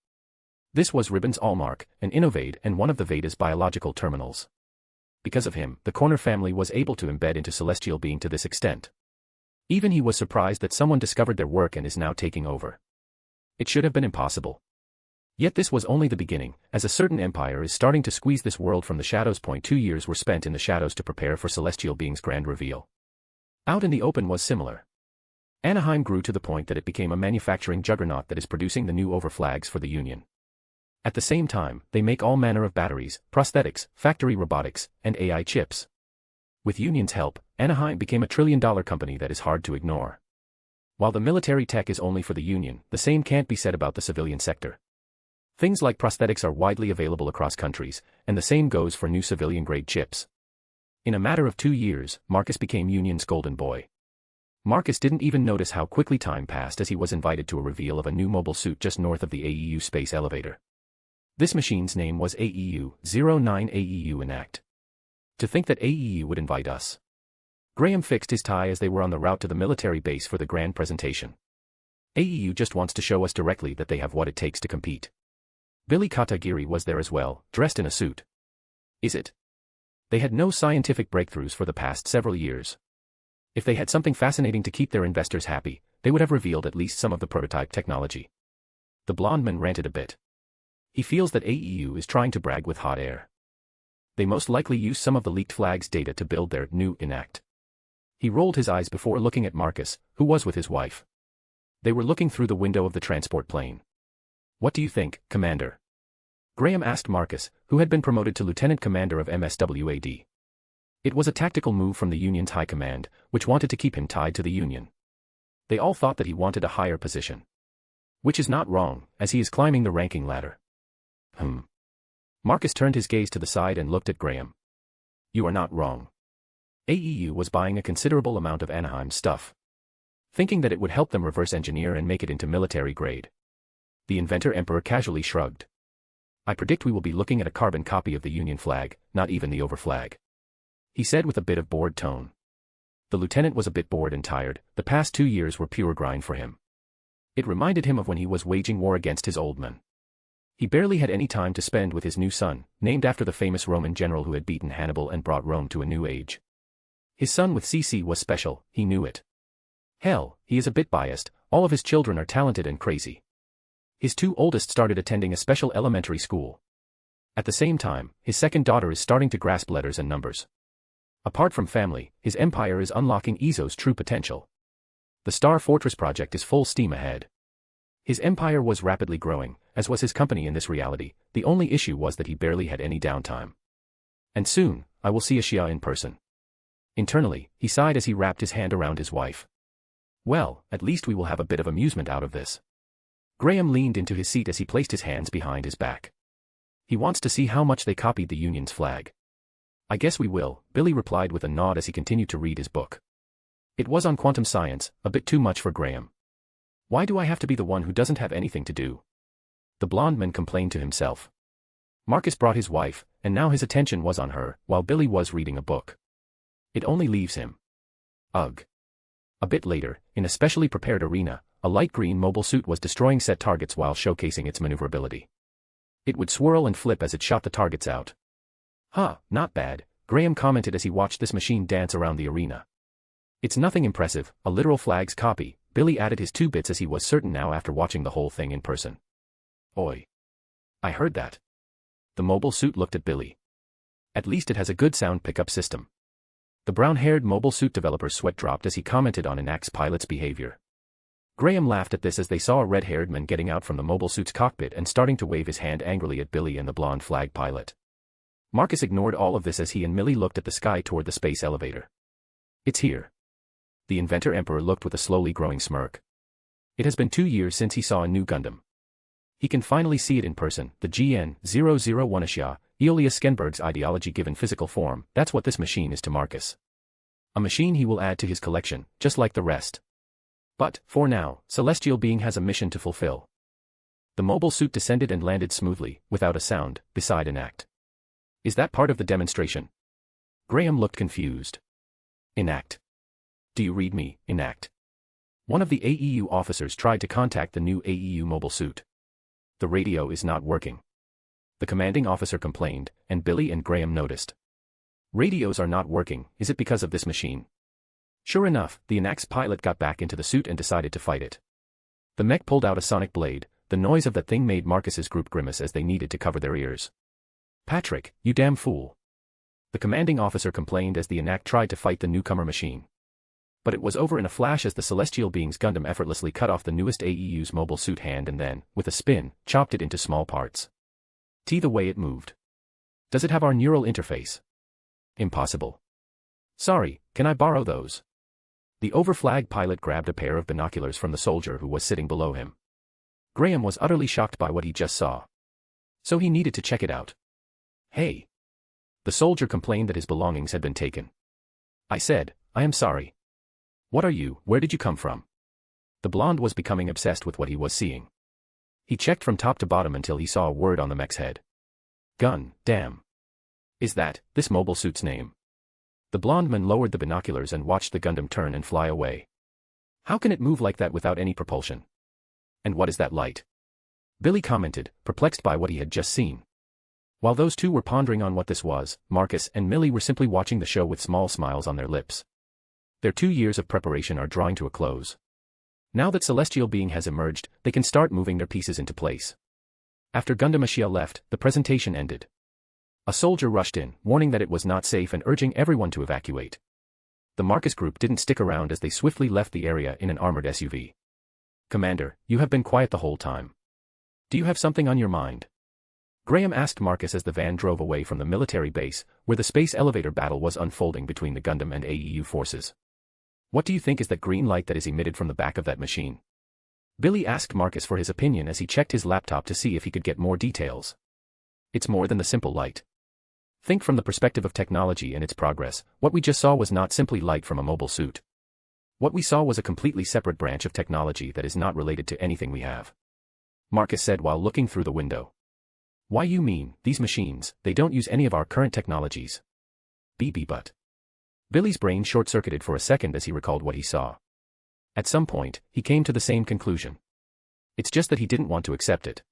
This was Ribbon's Allmark, an innovator and one of the Veda's biological terminals. Because of him, the Corner family was able to embed into Celestial Being to this extent. Even he was surprised that someone discovered their work and is now taking over. It should have been impossible. Yet this was only the beginning, as a certain empire is starting to squeeze this world from the shadows. 2 years were spent in the shadows to prepare for Celestial Being's grand reveal. Out in the open was similar. Anaheim grew to the point that it became a manufacturing juggernaut that is producing the new overflags for the Union. At the same time, they make all manner of batteries, prosthetics, factory robotics, and AI chips. With Union's help, Anaheim became a trillion-dollar company that is hard to ignore. While the military tech is only for the Union, the same can't be said about the civilian sector. Things like prosthetics are widely available across countries, and the same goes for new civilian-grade chips. In a matter of 2 years, Marcus became Union's golden boy. Marcus didn't even notice how quickly time passed as he was invited to a reveal of a new mobile suit just north of the AEU space elevator. This machine's name was AEU-09 AEU enact. To think that AEU would invite us. Graham fixed his tie as they were on the route to the military base for the grand presentation. AEU just wants to show us directly that they have what it takes to compete. Billy Katagiri was there as well, dressed in a suit. Is it? They had no scientific breakthroughs for the past several years. If they had something fascinating to keep their investors happy, they would have revealed at least some of the prototype technology. The blonde man ranted a bit. He feels that AEU is trying to brag with hot air. They most likely use some of the leaked flag's data to build their new enact. He rolled his eyes before looking at Marcus, who was with his wife. They were looking through the window of the transport plane. What do you think, Commander? Graham asked Marcus, who had been promoted to Lieutenant Commander of MSWAD. It was a tactical move from the Union's high command, which wanted to keep him tied to the Union. They all thought that he wanted a higher position. Which is not wrong, as he is climbing the ranking ladder. Marcus turned his gaze to the side and looked at Graham. You are not wrong. AEU was buying a considerable amount of Anaheim stuff, thinking that it would help them reverse engineer and make it into military grade. The Inventor Emperor casually shrugged. I predict we will be looking at a carbon copy of the Union flag, not even the overflag. He said with a bit of bored tone. The lieutenant was a bit bored and tired. The past 2 years were pure grind for him. It reminded him of when he was waging war against his old men. He barely had any time to spend with his new son, named after the famous Roman general who had beaten Hannibal and brought Rome to a new age. His son with CC was special, he knew it. Hell, he is a bit biased, all of his children are talented and crazy. His 2 oldest started attending a special elementary school. At the same time, his second daughter is starting to grasp letters and numbers. Apart from family, his empire is unlocking EZO's true potential. The Star Fortress project is full steam ahead. His empire was rapidly growing, as was his company in this reality. The only issue was that he barely had any downtime. And soon, I will see Ashia in person. Internally, he sighed as he wrapped his hand around his wife. Well, at least we will have a bit of amusement out of this. Graham leaned into his seat as he placed his hands behind his back. He wants to see how much they copied the Union's flag. I guess we will, Billy replied with a nod as he continued to read his book. It was on quantum science, a bit too much for Graham. Why do I have to be the one who doesn't have anything to do? The blonde man complained to himself. Marcus brought his wife, and now his attention was on her, while Billy was reading a book. It only leaves him. Ugh. A bit later, in a specially prepared arena, a light green mobile suit was destroying set targets while showcasing its maneuverability. It would swirl and flip as it shot the targets out. Huh, not bad, Graham commented as he watched this machine dance around the arena. It's nothing impressive, a literal flag's copy, Billy added his 2 bits as he was certain now after watching the whole thing in person. Oi. I heard that. The mobile suit looked at Billy. At least it has a good sound pickup system. The brown-haired mobile suit developer's sweat dropped as he commented on Enact's pilot's behavior. Graham laughed at this as they saw a red-haired man getting out from the mobile suit's cockpit and starting to wave his hand angrily at Billy and the blonde flag pilot. Marcus ignored all of this as he and Millie looked at the sky toward the space elevator. It's here. The Inventor Emperor looked with a slowly growing smirk. It has been 2 years since he saw a new Gundam. He can finally see it in person, the GN-001 Ashia, Eolia Skenberg's ideology given physical form. That's what this machine is to Marcus. A machine he will add to his collection, just like the rest. But, for now, Celestial Being has a mission to fulfill. The mobile suit descended and landed smoothly, without a sound, beside Enact. Is that part of the demonstration? Graham looked confused. Enact. Do you read me, Enact? One of the AEU officers tried to contact the new AEU mobile suit. The radio is not working. The commanding officer complained, and Billy and Graham noticed. Radios are not working, is it because of this machine? Sure enough, the Enact's pilot got back into the suit and decided to fight it. The mech pulled out a sonic blade. The noise of that thing made Marcus's group grimace as they needed to cover their ears. Patrick, you damn fool. The commanding officer complained as the Enact tried to fight the newcomer machine. But it was over in a flash as the Celestial Being's Gundam effortlessly cut off the newest AEU's mobile suit hand and then, with a spin, chopped it into small parts. The way it moved. Does it have our neural interface? Impossible. Sorry, can I borrow those? The overflag pilot grabbed a pair of binoculars from the soldier who was sitting below him. Graham was utterly shocked by what he just saw. So he needed to check it out. Hey. The soldier complained that his belongings had been taken. I said, I am sorry. What are you, where did you come from? The blonde was becoming obsessed with what he was seeing. He checked from top to bottom until he saw a word on the mech's head. Gun, damn. Is that, this mobile suit's name? The blonde man lowered the binoculars and watched the Gundam turn and fly away. How can it move like that without any propulsion? And what is that light? Billy commented, perplexed by what he had just seen. While those two were pondering on what this was, Marcus and Millie were simply watching the show with small smiles on their lips. Their 2 years of preparation are drawing to a close. Now that Celestial Being has emerged, they can start moving their pieces into place. After Gundam Ashia left, the presentation ended. A soldier rushed in, warning that it was not safe and urging everyone to evacuate. The Marcus group didn't stick around as they swiftly left the area in an armored SUV. Commander, you have been quiet the whole time. Do you have something on your mind? Graham asked Marcus as the van drove away from the military base, where the space elevator battle was unfolding between the Gundam and AEU forces. What do you think is that green light that is emitted from the back of that machine? Billy asked Marcus for his opinion as he checked his laptop to see if he could get more details. It's more than the simple light. Think from the perspective of technology and its progress, what we just saw was not simply light from a mobile suit. What we saw was a completely separate branch of technology that is not related to anything we have. Marcus said while looking through the window. Why you mean, these machines, they don't use any of our current technologies. But. Billy's brain short-circuited for a second as he recalled what he saw. At some point, he came to the same conclusion. It's just that he didn't want to accept it.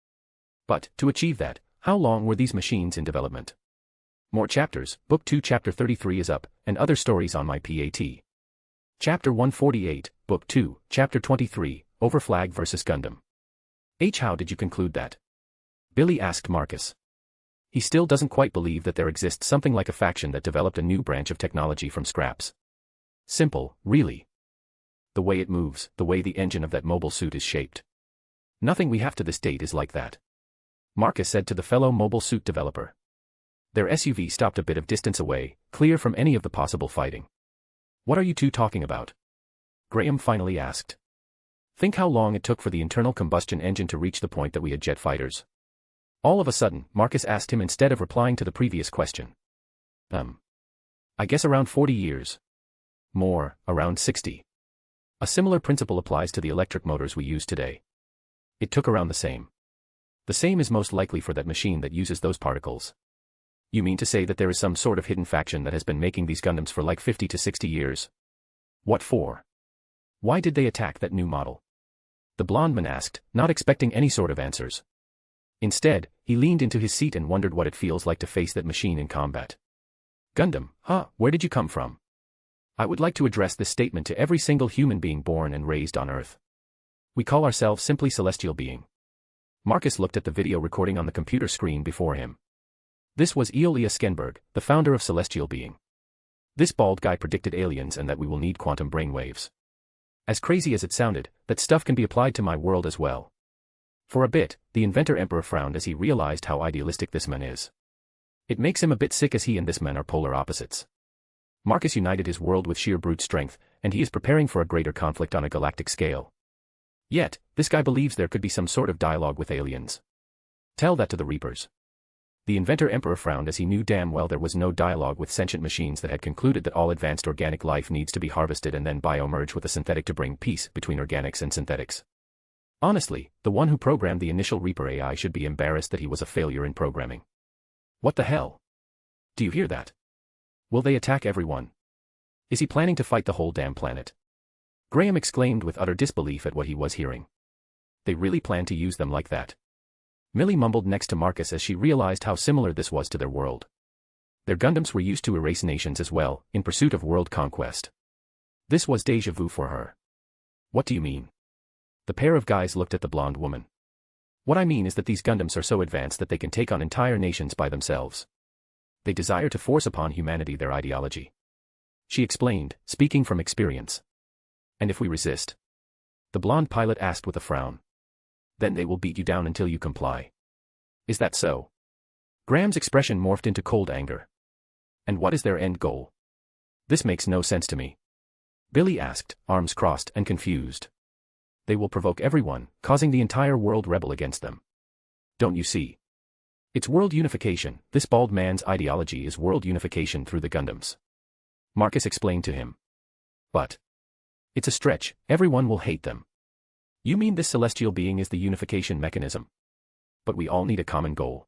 But, to achieve that, how long were these machines in development? More chapters, Book 2 Chapter 33 is up, and other stories on my PAT. Chapter 148, Book 2, Chapter 23, Overflag vs. Gundam. How did you conclude that? Billy asked Marcus. He still doesn't quite believe that there exists something like a faction that developed a new branch of technology from scraps. Simple, really. The way it moves, the way the engine of that mobile suit is shaped. Nothing we have to this date is like that. Marcus said to the fellow mobile suit developer. Their SUV stopped a bit of distance away, clear from any of the possible fighting. What are you two talking about? Graham finally asked. Think how long it took for the internal combustion engine to reach the point that we had jet fighters. All of a sudden, Marcus asked him instead of replying to the previous question. I guess around 40 years. More, around 60. A similar principle applies to the electric motors we use today. It took around the same. The same is most likely for that machine that uses those particles. You mean to say that there is some sort of hidden faction that has been making these Gundams for like 50 to 60 years? What for? Why did they attack that new model? The blonde man asked, not expecting any sort of answers. Instead, he leaned into his seat and wondered what it feels like to face that machine in combat. Gundam, where did you come from? I would like to address this statement to every single human being born and raised on Earth. We call ourselves simply Celestial Being. Marcus looked at the video recording on the computer screen before him. This was Eolia Skenberg, the founder of Celestial Being. This bald guy predicted aliens and that we will need quantum brainwaves. As crazy as it sounded, that stuff can be applied to my world as well. For a bit, the Inventor Emperor frowned as he realized how idealistic this man is. It makes him a bit sick as he and this man are polar opposites. Marcus united his world with sheer brute strength, and he is preparing for a greater conflict on a galactic scale. Yet, this guy believes there could be some sort of dialogue with aliens. Tell that to the Reapers. The Inventor Emperor frowned as he knew damn well there was no dialogue with sentient machines that had concluded that all advanced organic life needs to be harvested and then biomerge with a synthetic to bring peace between organics and synthetics. Honestly, the one who programmed the initial Reaper AI should be embarrassed that he was a failure in programming. What the hell? Do you hear that? Will they attack everyone? Is he planning to fight the whole damn planet? Graham exclaimed with utter disbelief at what he was hearing. They really plan to use them like that? Millie mumbled next to Marcus as she realized how similar this was to their world. Their Gundams were used to erase nations as well, in pursuit of world conquest. This was déjà vu for her. What do you mean? The pair of guys looked at the blonde woman. What I mean is that these Gundams are so advanced that they can take on entire nations by themselves. They desire to force upon humanity their ideology. She explained, speaking from experience. And if we resist? The blonde pilot asked with a frown. Then they will beat you down until you comply. Is that so? Graham's expression morphed into cold anger. And what is their end goal? This makes no sense to me. Billy asked, arms crossed and confused. They will provoke everyone, causing the entire world rebel against them. Don't you see? It's world unification. This bald man's ideology is world unification through the Gundams. Marcus explained to him. But it's a stretch, everyone will hate them. You mean this celestial being is the unification mechanism? But we all need a common goal.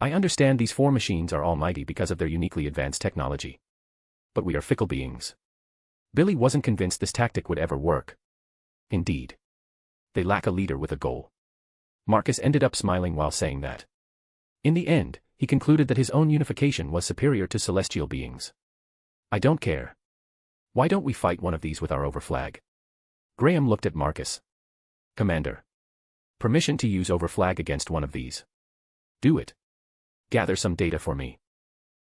I understand these four machines are almighty because of their uniquely advanced technology. But we are fickle beings. Billy wasn't convinced this tactic would ever work. Indeed. They lack a leader with a goal. Marcus ended up smiling while saying that. In the end, he concluded that his own unification was superior to celestial beings. I don't care. Why don't we fight one of these with our overflag? Graham looked at Marcus. Commander. Permission to use overflag against one of these. Do it. Gather some data for me.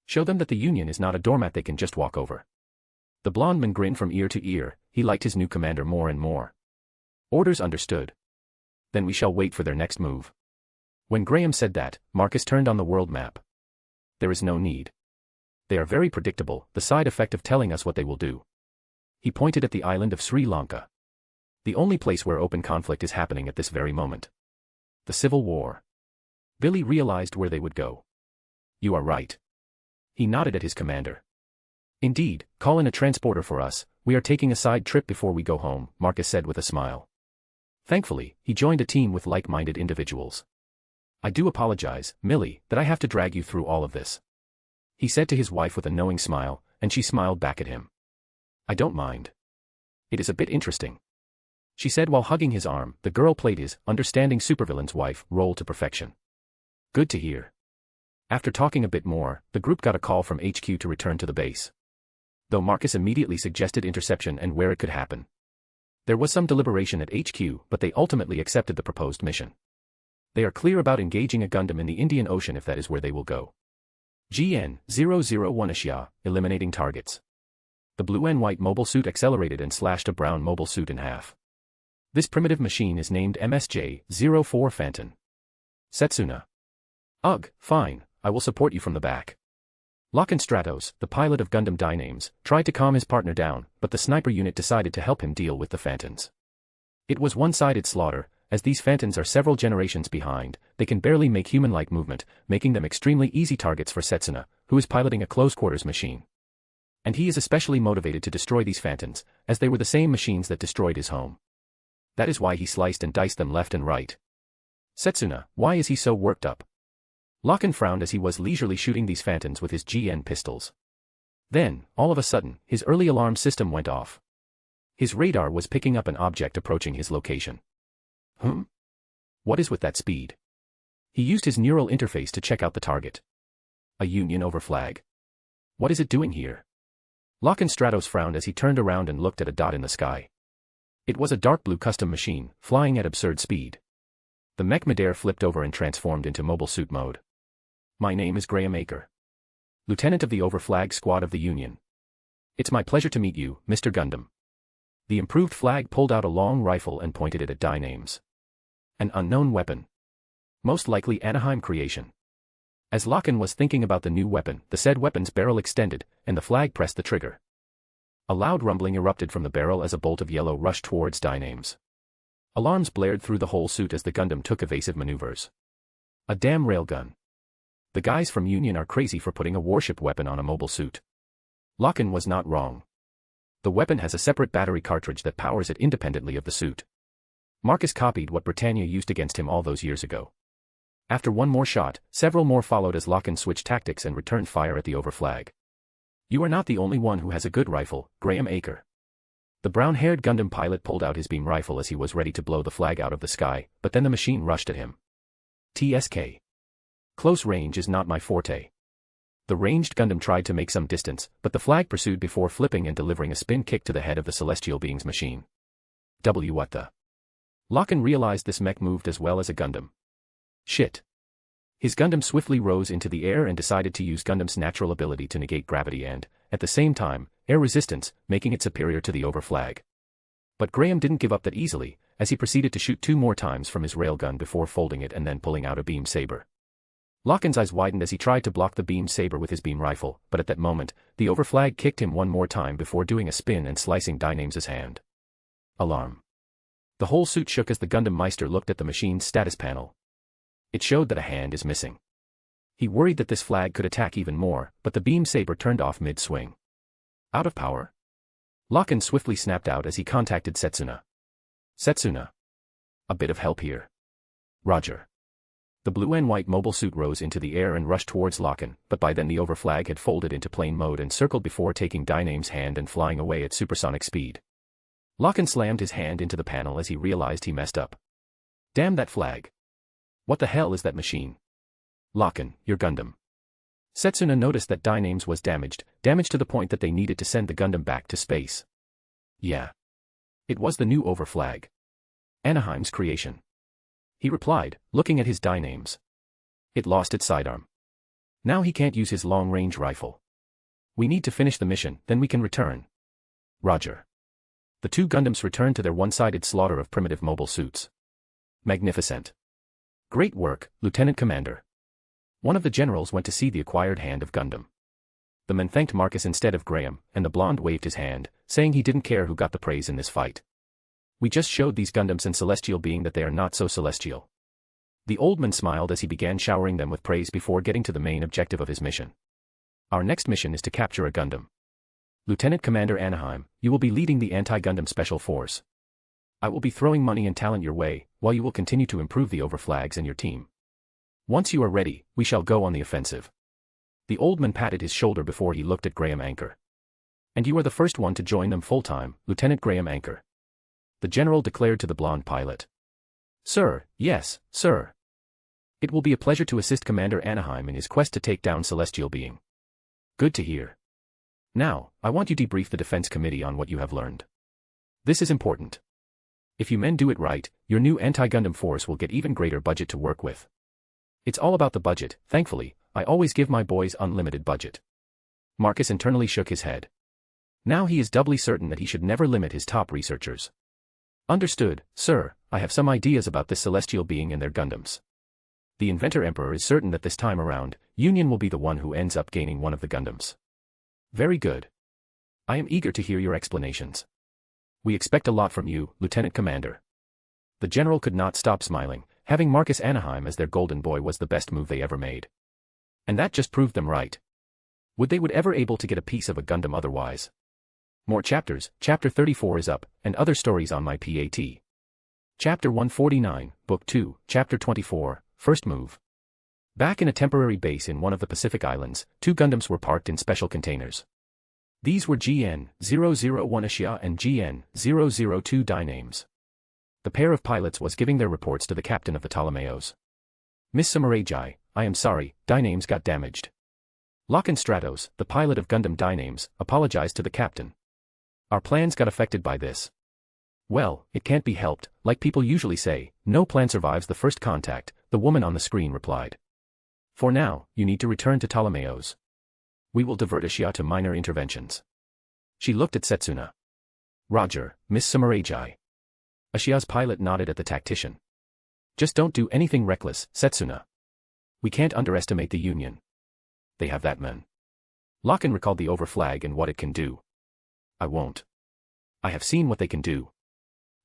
Show them that the Union is not a doormat they can just walk over. The blond man grinned from ear to ear, he liked his new commander more and more. Orders understood. Then we shall wait for their next move. When Graham said that, Marcus turned on the world map. There is no need. They are very predictable, the side effect of telling us what they will do. He pointed at the island of Sri Lanka. The only place where open conflict is happening at this very moment. The Civil War. Billy realized where they would go. You are right. He nodded at his commander. Indeed, call in a transporter for us, we are taking a side trip before we go home, Marcus said with a smile. Thankfully, he joined a team with like-minded individuals. I do apologize, Millie, that I have to drag you through all of this. He said to his wife with a knowing smile, and she smiled back at him. I don't mind. It is a bit interesting. She said while hugging his arm. The girl played his understanding supervillain's wife role to perfection. Good to hear. After talking a bit more, the group got a call from HQ to return to the base. Though Marcus immediately suggested interception and where it could happen. There was some deliberation at HQ, but they ultimately accepted the proposed mission. They are clear about engaging a Gundam in the Indian Ocean if that is where they will go. GN-001 Asia, eliminating targets. The blue and white mobile suit accelerated and slashed a brown mobile suit in half. This primitive machine is named MSJ-04 Phantom. Setsuna. Ugh, fine, I will support you from the back. Lachlan Stratos, the pilot of Gundam Dynames, tried to calm his partner down, but the sniper unit decided to help him deal with the Phantoms. It was one-sided slaughter, as these Phantoms are several generations behind, they can barely make human-like movement, making them extremely easy targets for Setsuna, who is piloting a close-quarters machine. And he is especially motivated to destroy these Phantoms, as they were the same machines that destroyed his home. That is why he sliced and diced them left and right. Setsuna, why is he so worked up? Lachlan frowned as he was leisurely shooting these Phantoms with his GN pistols. Then, all of a sudden, his early alarm system went off. His radar was picking up an object approaching his location. What is with that speed? He used his neural interface to check out the target. A Union overflag. What is it doing here? Lachlan Stratos frowned as he turned around and looked at a dot in the sky. It was a dark blue custom machine, flying at absurd speed. The mech midair flipped over and transformed into mobile suit mode. My name is Graham Aker. Lieutenant of the Overflag Squad of the Union. It's my pleasure to meet you, Mr. Gundam. The improved flag pulled out a long rifle and pointed it at Dynames. An unknown weapon. Most likely Anaheim creation. As Lachlan was thinking about the new weapon, the said weapon's barrel extended, and the flag pressed the trigger. A loud rumbling erupted from the barrel as a bolt of yellow rushed towards Dynames. Alarms blared through the whole suit as the Gundam took evasive maneuvers. A damn railgun. The guys from Union are crazy for putting a warship weapon on a mobile suit. Lachlan was not wrong. The weapon has a separate battery cartridge that powers it independently of the suit. Marcus copied what Britannia used against him all those years ago. After one more shot, several more followed as Lachlan switched tactics and returned fire at the overflag. You are not the only one who has a good rifle, Graham Aker. The brown-haired Gundam pilot pulled out his beam rifle as he was ready to blow the flag out of the sky, but then the machine rushed at him. TSK. Close range is not my forte. The ranged Gundam tried to make some distance, but the flag pursued before flipping and delivering a spin kick to the head of the celestial being's machine. What the? Lachlan realized this mech moved as well as a Gundam. Shit. His Gundam swiftly rose into the air and decided to use Gundam's natural ability to negate gravity and, at the same time, air resistance, making it superior to the overflag. But Graham didn't give up that easily, as he proceeded to shoot 2 more times from his railgun before folding it and then pulling out a beam saber. Lachlan's eyes widened as he tried to block the beam saber with his beam rifle, but at that moment, the overflag kicked him 1 more time before doing a spin and slicing Dynames' hand. Alarm. The whole suit shook as the Gundam Meister looked at the machine's status panel. It showed that a hand is missing. He worried that this flag could attack even more, but the beam saber turned off mid-swing. Out of power. Locken swiftly snapped out as he contacted Setsuna. Setsuna. A bit of help here. Roger. The blue and white mobile suit rose into the air and rushed towards Locken, but by then the overflag had folded into plane mode and circled before taking Dyname's hand and flying away at supersonic speed. Locken slammed his hand into the panel as he realized he messed up. Damn that flag. What the hell is that machine? Locken, your Gundam. Setsuna noticed that Dyname's was damaged to the point that they needed to send the Gundam back to space. Yeah. It was the new overflag. Anaheim's creation. He replied, looking at his Dyname's. It lost its sidearm. Now he can't use his long-range rifle. We need to finish the mission, then we can return. Roger. The two Gundams returned to their one-sided slaughter of primitive mobile suits. Magnificent. Great work, Lieutenant Commander. One of the generals went to see the acquired hand of Gundam. The man thanked Marcus instead of Graham, and the blonde waved his hand, saying he didn't care who got the praise in this fight. We just showed these Gundams and celestial being that they are not so celestial. The old man smiled as he began showering them with praise before getting to the main objective of his mission. Our next mission is to capture a Gundam. Lieutenant Commander Anaheim, you will be leading the anti-Gundam Special Force. I will be throwing money and talent your way, while you will continue to improve the overflags and your team. Once you are ready, we shall go on the offensive. The old man patted his shoulder before he looked at Graham Anchor. And you are the first one to join them full-time, Lieutenant Graham Anchor. The general declared to the blonde pilot. Sir, yes, sir. It will be a pleasure to assist Commander Anaheim in his quest to take down Celestial Being. Good to hear. Now, I want you to debrief the Defense Committee on what you have learned. This is important. If you men do it right, your new anti-Gundam force will get even greater budget to work with. It's all about the budget, thankfully, I always give my boys unlimited budget. Marcus internally shook his head. Now he is doubly certain that he should never limit his top researchers. Understood, sir, I have some ideas about this celestial being and their Gundams. The Inventor Emperor is certain that this time around, Union will be the one who ends up gaining one of the Gundams. Very good. I am eager to hear your explanations. We expect a lot from you, Lieutenant Commander. The general could not stop smiling, having Marcus Anaheim as their golden boy was the best move they ever made. And that just proved them right. Would they ever able to get a piece of a Gundam otherwise? More chapters, Chapter 34 is up, and other stories on my PAT. Chapter 149, Book 2, Chapter 24, First Move. Back in a temporary base in one of the Pacific Islands, two Gundams were parked in special containers. These were GN-001 Asia and GN-002 Dynames. The pair of pilots was giving their reports to the captain of the Ptolemaeos. Miss Samurai, I am sorry, Dynames got damaged. Locken Stratos, the pilot of Gundam Dynames, apologized to the captain. Our plans got affected by this. Well, it can't be helped, like people usually say, no plan survives the first contact, the woman on the screen replied. For now, you need to return to Ptolemaeos. We will divert Asia to minor interventions. She looked at Setsuna. Roger, Miss Samurai. Asia's pilot nodded at the tactician. Just don't do anything reckless, Setsuna. We can't underestimate the Union. They have that man. Locken recalled the overflag and what it can do. I won't. I have seen what they can do.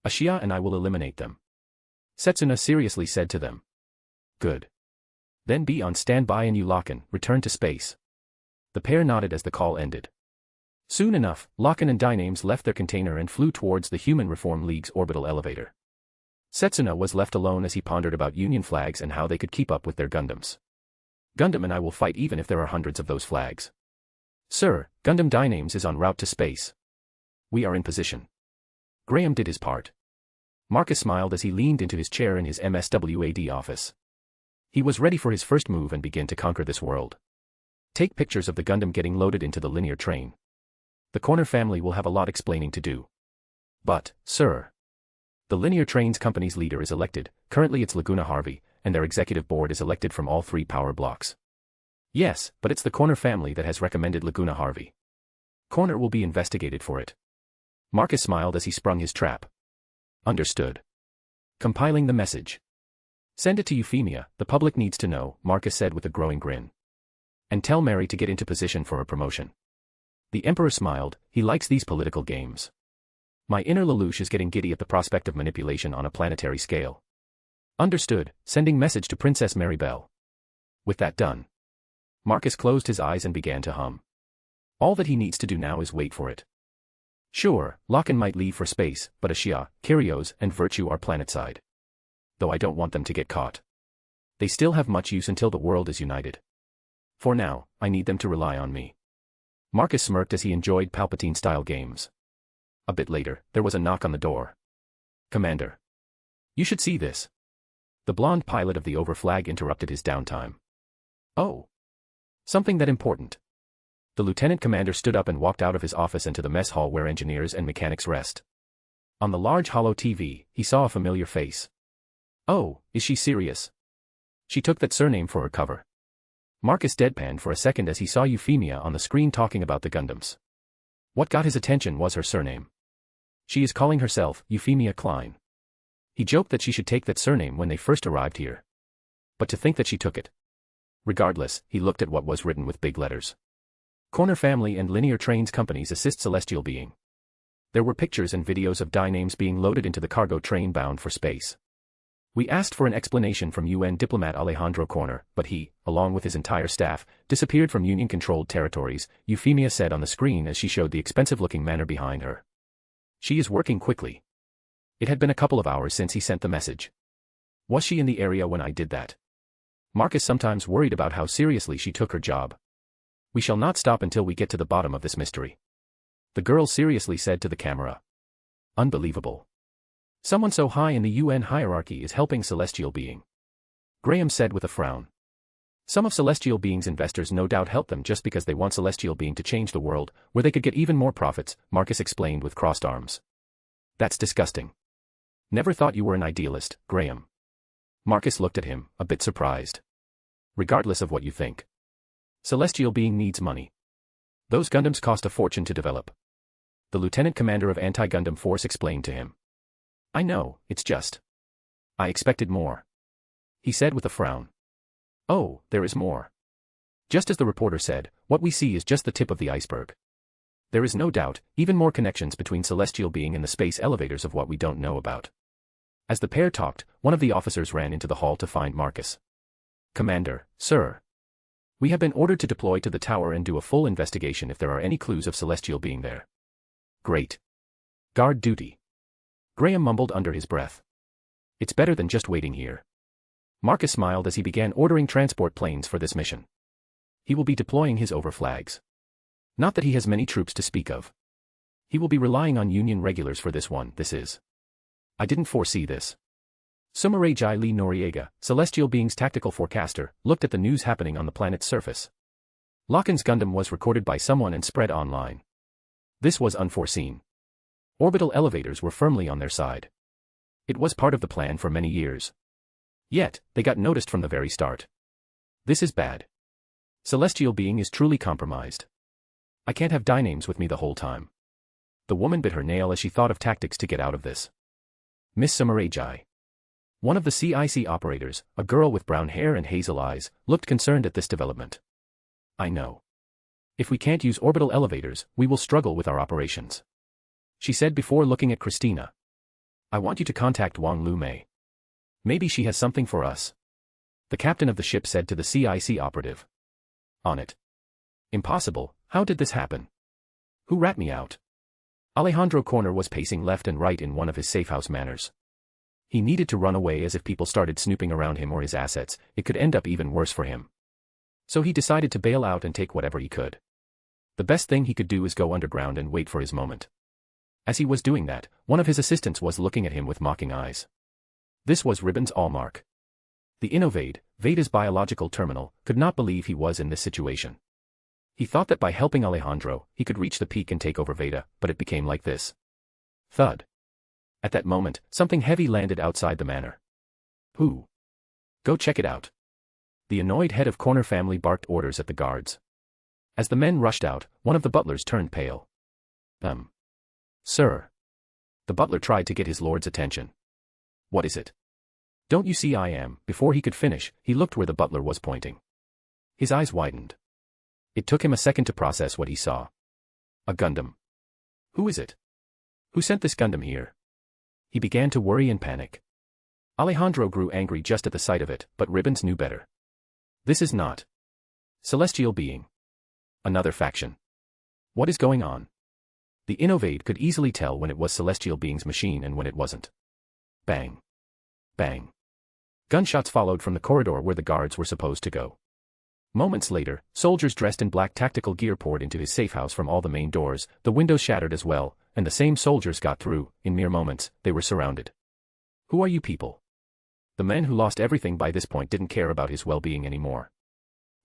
Asia and I will eliminate them. Setsuna seriously said to them. Good. Then be on standby and you Locken, return to space. The pair nodded as the call ended. Soon enough, Locken and Dynames left their container and flew towards the Human Reform League's orbital elevator. Setsuna was left alone as he pondered about Union flags and how they could keep up with their Gundams. Gundam and I will fight even if there are hundreds of those flags. Sir, Gundam Dynames is en route to space. We are in position. Graham did his part. Marcus smiled as he leaned into his chair in his MSWAD office. He was ready for his first move and begin to conquer this world. Take pictures of the Gundam getting loaded into the linear train. The Corner family will have a lot explaining to do. But, sir. The linear train's company's leader is elected, currently it's Laguna Harvey, and their executive board is elected from all three power blocks. Yes, but it's the Corner family that has recommended Laguna Harvey. Corner will be investigated for it. Marcus smiled as he sprung his trap. Understood. Compiling the message. Send it to Euphemia, the public needs to know, Marcus said with a growing grin. And tell Mary to get into position for her promotion. The Emperor smiled, he likes these political games. My inner Lelouch is getting giddy at the prospect of manipulation on a planetary scale. Understood, sending message to Princess Maribel. With that done. Marcus closed his eyes and began to hum. All that he needs to do now is wait for it. Sure, Locken might leave for space, but Ashia, Kyrios, and Virtue are planetside. Though I don't want them to get caught. They still have much use until the world is united. For now, I need them to rely on me. Marcus smirked as he enjoyed Palpatine-style games. A bit later, there was a knock on the door. Commander. You should see this. The blonde pilot of the overflag interrupted his downtime. Oh. Something that important. The lieutenant commander stood up and walked out of his office into the mess hall where engineers and mechanics rest. On the large hollow TV, he saw a familiar face. Oh, is she serious? She took that surname for her cover. Marcus deadpanned for a second as he saw Euphemia on the screen talking about the Gundams. What got his attention was her surname. She is calling herself Euphemia Klein. He joked that she should take that surname when they first arrived here. But to think that she took it. Regardless, he looked at what was written with big letters. Corner Family and Linear Trains Companies assist Celestial Being. There were pictures and videos of die names being loaded into the cargo train bound for space. We asked for an explanation from UN diplomat Alejandro Corner, but he, along with his entire staff, disappeared from Union-controlled territories, Euphemia said on the screen as she showed the expensive-looking manor behind her. She is working quickly. It had been a couple of hours since he sent the message. Was she in the area when I did that? Marcus sometimes worried about how seriously she took her job. We shall not stop until we get to the bottom of this mystery. The girl seriously said to the camera. Unbelievable. Someone so high in the UN hierarchy is helping Celestial Being. Graham said with a frown. Some of Celestial Being's investors no doubt help them just because they want Celestial Being to change the world, where they could get even more profits, Marcus explained with crossed arms. That's disgusting. Never thought you were an idealist, Graham. Marcus looked at him, a bit surprised. Regardless of what you think. Celestial Being needs money. Those Gundams cost a fortune to develop. The lieutenant commander of anti-Gundam force explained to him. I know, it's just. I expected more. He said with a frown. Oh, there is more. Just as the reporter said, what we see is just the tip of the iceberg. There is no doubt, even more connections between Celestial Being and the space elevators of what we don't know about. As the pair talked, one of the officers ran into the hall to find Marcus. Commander, sir. We have been ordered to deploy to the tower and do a full investigation if there are any clues of Celestial Being there. Great. Guard duty. Graham mumbled under his breath. It's better than just waiting here. Marcus smiled as he began ordering transport planes for this mission. He will be deploying his overflags. Not that he has many troops to speak of. He will be relying on Union regulars for this one, this is. I didn't foresee this. Sumarejai Lee Noriega, Celestial Being's tactical forecaster, looked at the news happening on the planet's surface. Locken's Gundam was recorded by someone and spread online. This was unforeseen. Orbital elevators were firmly on their side. It was part of the plan for many years. Yet, they got noticed from the very start. This is bad. Celestial Being is truly compromised. I can't have die names with me the whole time. The woman bit her nail as she thought of tactics to get out of this. Miss Sumarejai. One of the CIC operators, a girl with brown hair and hazel eyes, looked concerned at this development. I know. If we can't use orbital elevators, we will struggle with our operations. She said before looking at Christina. I want you to contact Wong Lu May. Maybe she has something for us. The captain of the ship said to the CIC operative. On it. Impossible, how did this happen? Who rat me out? Alejandro Corner was pacing left and right in one of his safehouse manners. He needed to run away as if people started snooping around him or his assets, it could end up even worse for him. So he decided to bail out and take whatever he could. The best thing he could do is go underground and wait for his moment. As he was doing that, one of his assistants was looking at him with mocking eyes. This was Ribbon's Allmark. The Innovator, Veda's biological terminal, could not believe he was in this situation. He thought that by helping Alejandro, he could reach the peak and take over Veda, but it became like this. Thud. At that moment, something heavy landed outside the manor. Who? Go check it out. The annoyed head of Corner family barked orders at the guards. As the men rushed out, one of the butlers turned pale. Sir. The butler tried to get his lord's attention. What is it? Don't you see I am? Before he could finish, he looked where the butler was pointing. His eyes widened. It took him a second to process what he saw. A Gundam. Who is it? Who sent this Gundam here? He began to worry and panic. Alejandro grew angry just at the sight of it, but Ribbons knew better. This is not. Celestial being. Another faction. What is going on? The innovator could easily tell when it was Celestial being's machine and when it wasn't. Bang. Bang. Gunshots followed from the corridor where the guards were supposed to go. Moments later, soldiers dressed in black tactical gear poured into his safe house from all the main doors, the windows shattered as well, and the same soldiers got through. In mere moments, they were surrounded. Who are you people? The men who lost everything by this point didn't care about his well-being anymore.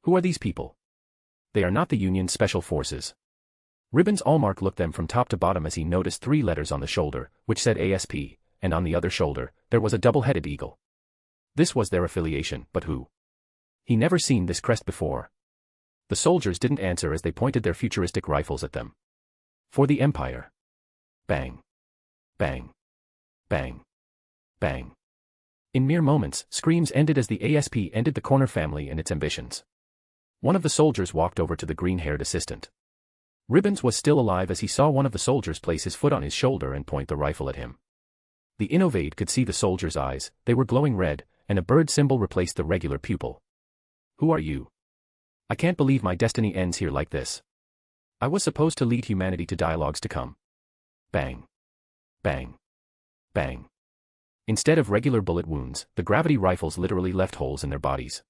Who are these people? They are not the Union's special forces. Ribbons Allmark looked them from top to bottom as he noticed 3 letters on the shoulder, which said ASP, and on the other shoulder, there was a double-headed eagle. This was their affiliation, but who? He never seen this crest before. The soldiers didn't answer as they pointed their futuristic rifles at them. For the Empire. Bang. Bang. Bang. Bang. In mere moments, screams ended as the ASP ended the Corner family and its ambitions. One of the soldiers walked over to the green-haired assistant. Ribbons was still alive as he saw one of the soldiers place his foot on his shoulder and point the rifle at him. The innovator could see the soldier's eyes, they were glowing red, and a bird symbol replaced the regular pupil. Who are you? I can't believe my destiny ends here like this. I was supposed to lead humanity to dialogues to come. Bang. Bang. Bang. Instead of regular bullet wounds, the gravity rifles literally left holes in their bodies.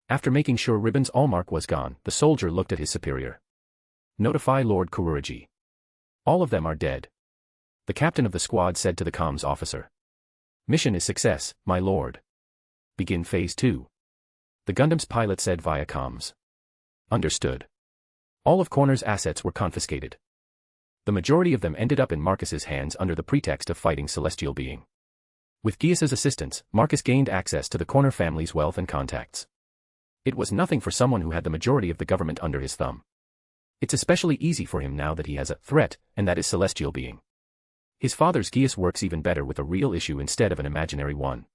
After making sure Ribbons Allmark was gone, the soldier looked at his superior. Notify Lord Kururagi. All of them are dead. The captain of the squad said to the comms officer. Mission is success, my lord. Begin phase 2. The Gundam's pilot said via comms. Understood. All of Corner's assets were confiscated. The majority of them ended up in Marcus's hands under the pretext of fighting Celestial being. With Geass's assistance, Marcus gained access to the Corner family's wealth and contacts. It was nothing for someone who had the majority of the government under his thumb. It's especially easy for him now that he has a threat, and that is Celestial being. His father's Geass works even better with a real issue instead of an imaginary one.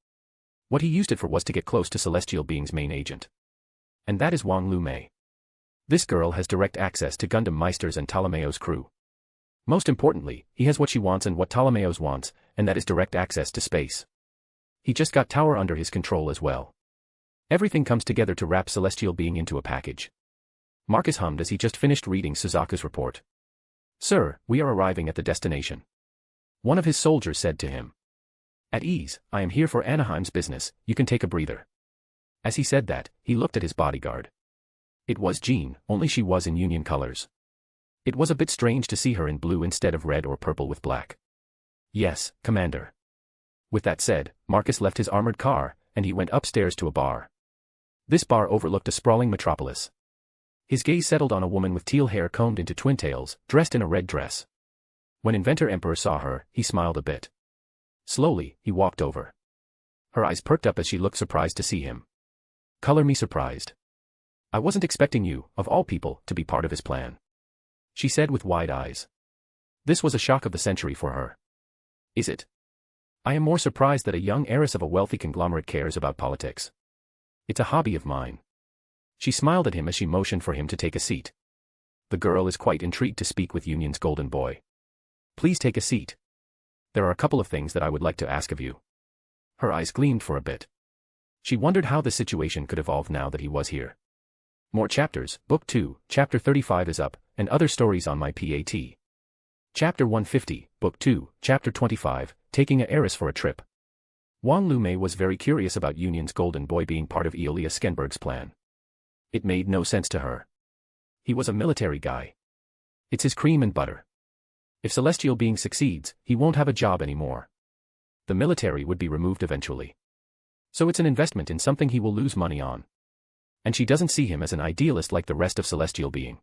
What he used it for was to get close to Celestial being's main agent. And that is Wong Lu May. This girl has direct access to Gundam Meisters and Ptolemaeo's crew. Most importantly, he has what she wants and what Ptolemaeo's wants, and that is direct access to space. He just got Tower under his control as well. Everything comes together to wrap Celestial being into a package. Marcus hummed as he just finished reading Suzaku's report. Sir, we are arriving at the destination. One of his soldiers said to him. At ease, I am here for Anaheim's business, you can take a breather. As he said that, he looked at his bodyguard. It was Jean, only she was in Union colors. It was a bit strange to see her in blue instead of red or purple with black. Yes, Commander. With that said, Marcus left his armored car, and he went upstairs to a bar. This bar overlooked a sprawling metropolis. His gaze settled on a woman with teal hair combed into twin tails, dressed in a red dress. When Inventor Emperor saw her, he smiled a bit. Slowly, he walked over. Her eyes perked up as she looked surprised to see him. Color me surprised. I wasn't expecting you, of all people, to be part of his plan. She said with wide eyes. This was a shock of the century for her. Is it? I am more surprised that a young heiress of a wealthy conglomerate cares about politics. It's a hobby of mine. She smiled at him as she motioned for him to take a seat. The girl is quite intrigued to speak with Union's golden boy. Please take a seat. There are a couple of things that I would like to ask of you. Her eyes gleamed for a bit. She wondered how the situation could evolve now that he was here. More chapters, Book 2, Chapter 35 is up, and other stories on my PAT. Chapter 150, Book 2, Chapter 25, Taking a Heiress for a Trip. Wong Lu May was very curious about Union's golden boy being part of Eolia Skenberg's plan. It made no sense to her. He was a military guy. It's his cream and butter. If Celestial being succeeds, he won't have a job anymore. The military would be removed eventually. So it's an investment in something he will lose money on. And she doesn't see him as an idealist like the rest of Celestial being.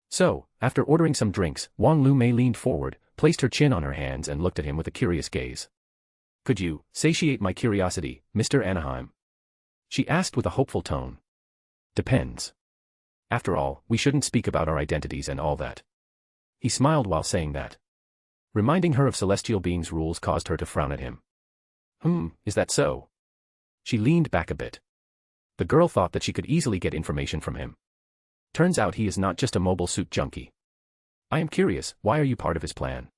So, after ordering some drinks, Wong Lu May leaned forward, placed her chin on her hands and looked at him with a curious gaze. Could you satiate my curiosity, Mr. Anaheim? She asked with a hopeful tone. Depends. After all, we shouldn't speak about our identities and all that. He smiled while saying that. Reminding her of Celestial being's rules caused her to frown at him. Is that so? She leaned back a bit. The girl thought that she could easily get information from him. Turns out he is not just a mobile suit junkie. I am curious, why are you part of his plan?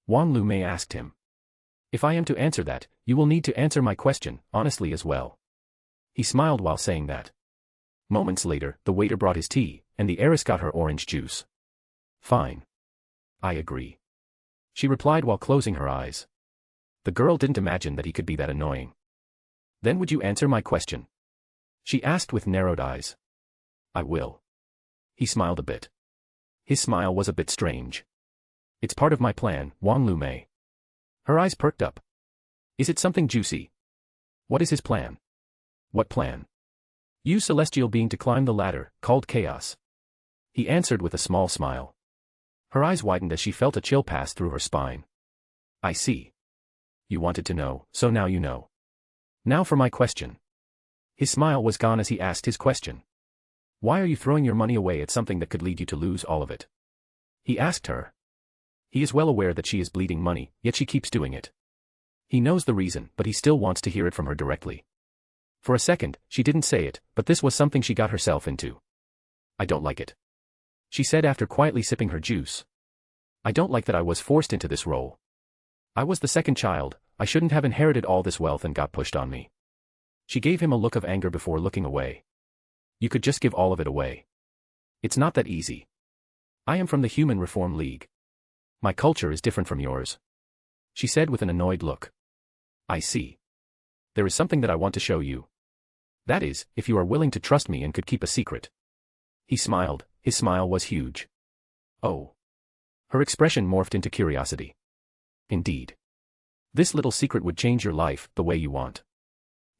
Wong Lu May asked him. If I am to answer that, you will need to answer my question, honestly as well. He smiled while saying that. Moments later, the waiter brought his tea, and the heiress got her orange juice. Fine. I agree. She replied while closing her eyes. The girl didn't imagine that he could be that annoying. Then would you answer my question? She asked with narrowed eyes. I will. He smiled a bit. His smile was a bit strange. It's part of my plan, Wong Lu May. Her eyes perked up. Is it something juicy? What is his plan? What plan? Use celestial being to climb the ladder, called Geass. He answered with a small smile. Her eyes widened as she felt a chill pass through her spine. I see. You wanted to know, so now you know. Now for my question. His smile was gone as he asked his question. Why are you throwing your money away at something that could lead you to lose all of it? He asked her. He is well aware that she is bleeding money, yet she keeps doing it. He knows the reason, but he still wants to hear it from her directly. For a second, she didn't say it, but this was something she got herself into. I don't like it. She said after quietly sipping her juice. I don't like that I was forced into this role. I was the second child, I shouldn't have inherited all this wealth and got pushed on me. She gave him a look of anger before looking away. You could just give all of it away. It's not that easy. I am from the Human Reform League. My culture is different from yours. She said with an annoyed look. I see. There is something that I want to show you. That is, if you are willing to trust me and could keep a secret. He smiled, his smile was huge. Oh. Her expression morphed into curiosity. Indeed. This little secret would change your life the way you want.